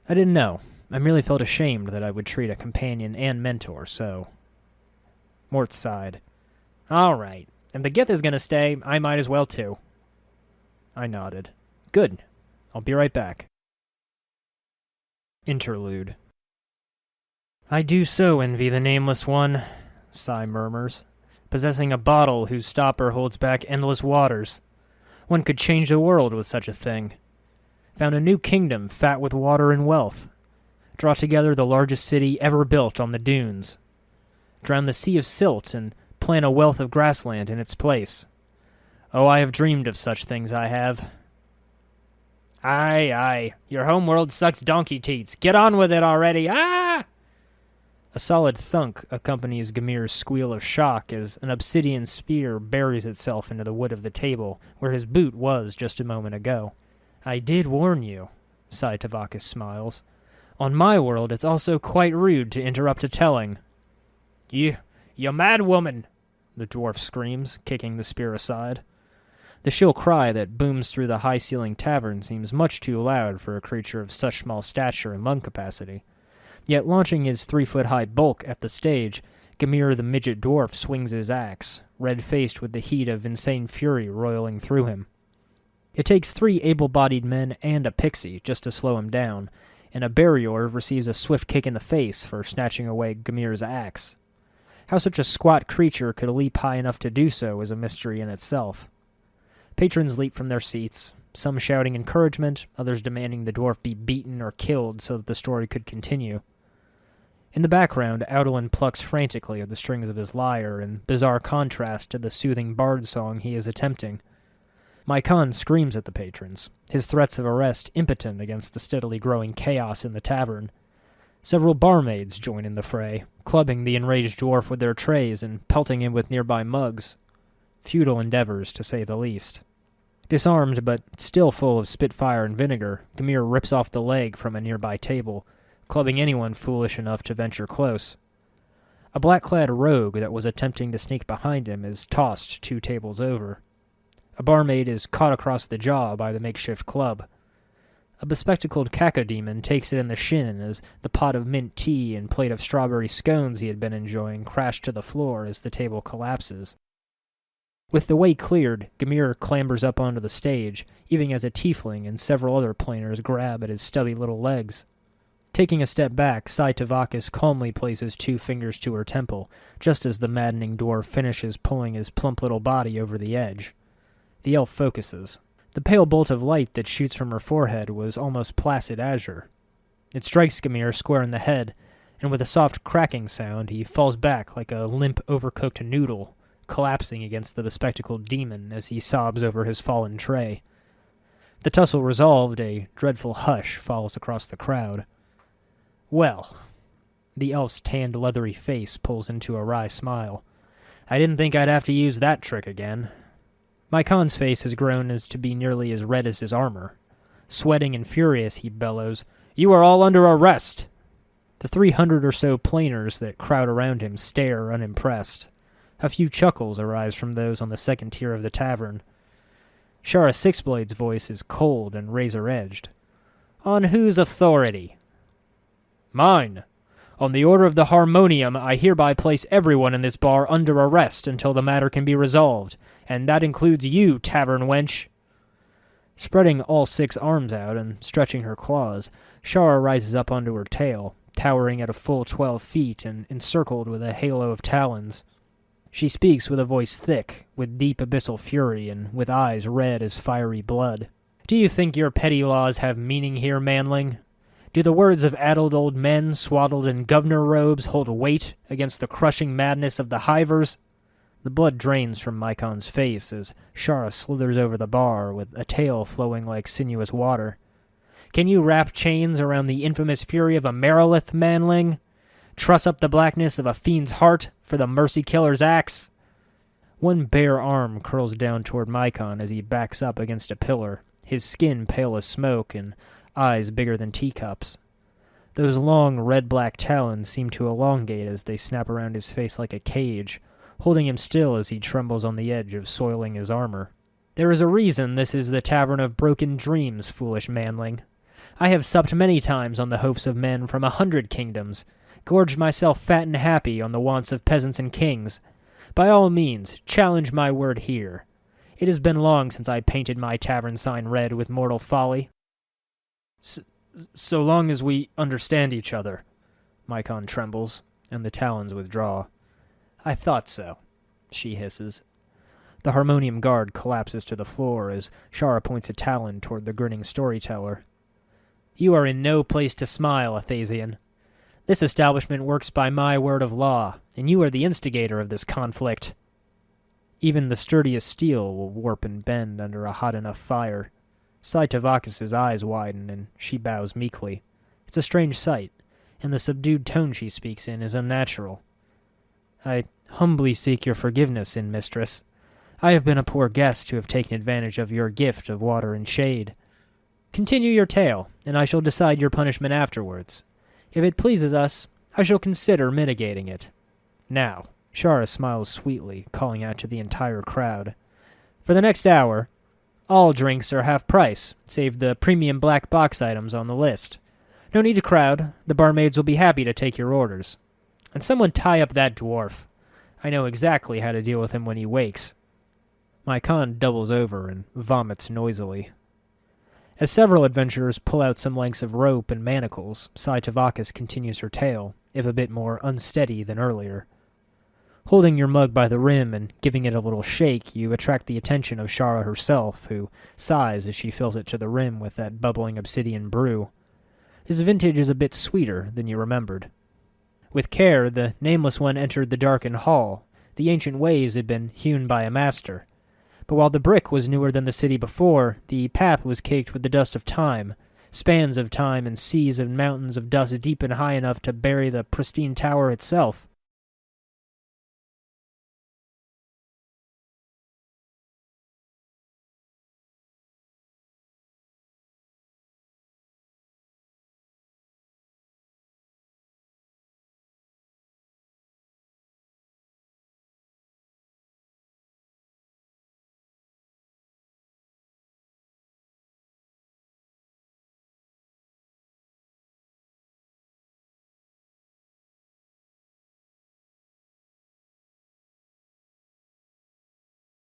I didn't know. I merely felt ashamed that I would treat a companion and mentor so. Mort sighed. "All right. If the Gith is going to stay, I might as well too." I nodded. "Good. I'll be right back." Interlude. "I do so envy the Nameless One," Sigh murmurs, "possessing a bottle whose stopper holds back endless waters. One could change the world with such a thing. Found a new kingdom fat with water and wealth. Draw together the largest city ever built on the dunes. Drown the sea of silt and plant a wealth of grassland in its place. Oh, I have dreamed of such things, I have." Aye. Your homeworld sucks donkey teats. Get on with it already. Ah! A solid thunk accompanies Gamir's squeal of shock as an obsidian spear buries itself into the wood of the table where his boot was just a moment ago. "I did warn you," Sai Tavakis smiles. "On my world, it's also quite rude to interrupt a telling." You "You mad woman!" the dwarf screams, kicking the spear aside. The shrill cry that booms through the high-ceilinged tavern seems much too loud for a creature of such small stature and lung capacity. Yet launching his 3-foot-high bulk at the stage, Gamir the midget dwarf swings his axe, red-faced with the heat of insane fury roiling through him. It takes 3 able-bodied men and a pixie just to slow him down, and a barrier receives a swift kick in the face for snatching away Gamir's axe. How such a squat creature could leap high enough to do so is a mystery in itself. Patrons leap from their seats, some shouting encouragement, others demanding the dwarf be beaten or killed so that the story could continue. In the background, Audellin plucks frantically at the strings of his lyre in bizarre contrast to the soothing bard song he is attempting. McComb screams at the patrons, his threats of arrest impotent against the steadily growing chaos in the tavern. Several barmaids join in the fray, clubbing the enraged dwarf with their trays and pelting him with nearby mugs. Futile endeavors, to say the least. Disarmed, but still full of spitfire and vinegar, Gamir rips off the leg from a nearby table, clubbing anyone foolish enough to venture close. A black-clad rogue that was attempting to sneak behind him is tossed 2 tables over. A barmaid is caught across the jaw by the makeshift club. A bespectacled cacodemon takes it in the shin as the pot of mint tea and plate of strawberry scones he had been enjoying crash to the floor as the table collapses. With the way cleared, Gamir clambers up onto the stage, even as a tiefling and several other planers grab at his stubby little legs. Taking a step back, Tavakis calmly places 2 fingers to her temple, just as the maddening dwarf finishes pulling his plump little body over the edge. The elf focuses. The pale bolt of light that shoots from her forehead was almost placid azure. It strikes Gamir square in the head, and with a soft cracking sound, he falls back like a limp, overcooked noodle, collapsing against the bespectacled demon as he sobs over his fallen tray. The tussle resolved, a dreadful hush falls across the crowd. "Well," the elf's tanned, leathery face pulls into a wry smile. "I didn't think I'd have to use that trick again." McComb's face has grown as to be nearly as red as his armor. Sweating and furious, he bellows, "You are all under arrest!" The 300 or so planers that crowd around him stare unimpressed. A few chuckles arise from those on the second tier of the tavern. Shara Sixblade's voice is cold and razor-edged. "On whose authority?" "Mine. On the order of the Harmonium, I hereby place everyone in this bar under arrest until the matter can be resolved, and that includes you, tavern wench." Spreading all 6 arms out and stretching her claws, Shara rises up onto her tail, towering at a full 12 feet and encircled with a halo of talons. She speaks with a voice thick, with deep abyssal fury, and with eyes red as fiery blood. "Do you think your petty laws have meaning here, manling? Do the words of addled old men swaddled in governor robes hold weight against the crushing madness of the hivers?" The blood drains from McComb's face as Shara slithers over the bar with a tail flowing like sinuous water. "Can you wrap chains around the infamous fury of a Merilith, manling? Truss up the blackness of a fiend's heart for the mercy killer's axe?" One bare arm curls down toward McComb as he backs up against a pillar, his skin pale as smoke and eyes bigger than teacups. Those long red-black talons seem to elongate as they snap around his face like a cage, holding him still as he trembles on the edge of soiling his armor. "There is a reason this is the Tavern of Broken Dreams, foolish manling. I have supped many times on the hopes of men from 100 kingdoms, gorged myself fat and happy on the wants of peasants and kings. By all means, challenge my word here. It has been long since I painted my tavern sign red with mortal folly." So long as we understand each other." McComb trembles, and the talons withdraw. "I thought so," she hisses. The harmonium guard collapses to the floor as Shara points a talon toward the grinning storyteller. "You are in no place to smile, Athasian. This establishment works by my word of law, and you are the instigator of this conflict." Even the sturdiest steel will warp and bend under a hot enough fire. Tavakis' eyes widen, and she bows meekly. It's a strange sight, and the subdued tone she speaks in is unnatural. "I humbly seek your forgiveness, mistress. I have been a poor guest to have taken advantage of your gift of water and shade. Continue your tale, and I shall decide your punishment afterwards. If it pleases us, I shall consider mitigating it. Now, Shara smiles sweetly, calling out to the entire crowd. For the next hour, all drinks are half price, save the premium black box items on the list. No need to crowd. The barmaids will be happy to take your orders. And someone tie up that dwarf. I know exactly how to deal with him when he wakes. My con doubles over and vomits noisily. As several adventurers pull out some lengths of rope and manacles, Sai Tavakas continues her tale, if a bit more unsteady than earlier. Holding your mug by the rim and giving it a little shake, you attract the attention of Shara herself, who sighs as she fills it to the rim with that bubbling obsidian brew. His vintage is a bit sweeter than you remembered. With care, the Nameless One entered the darkened hall. The ancient ways had been hewn by a master. But while the brick was newer than the city before, the path was caked with the dust of time, spans of time and seas and mountains of dust deep and high enough to bury the pristine tower itself.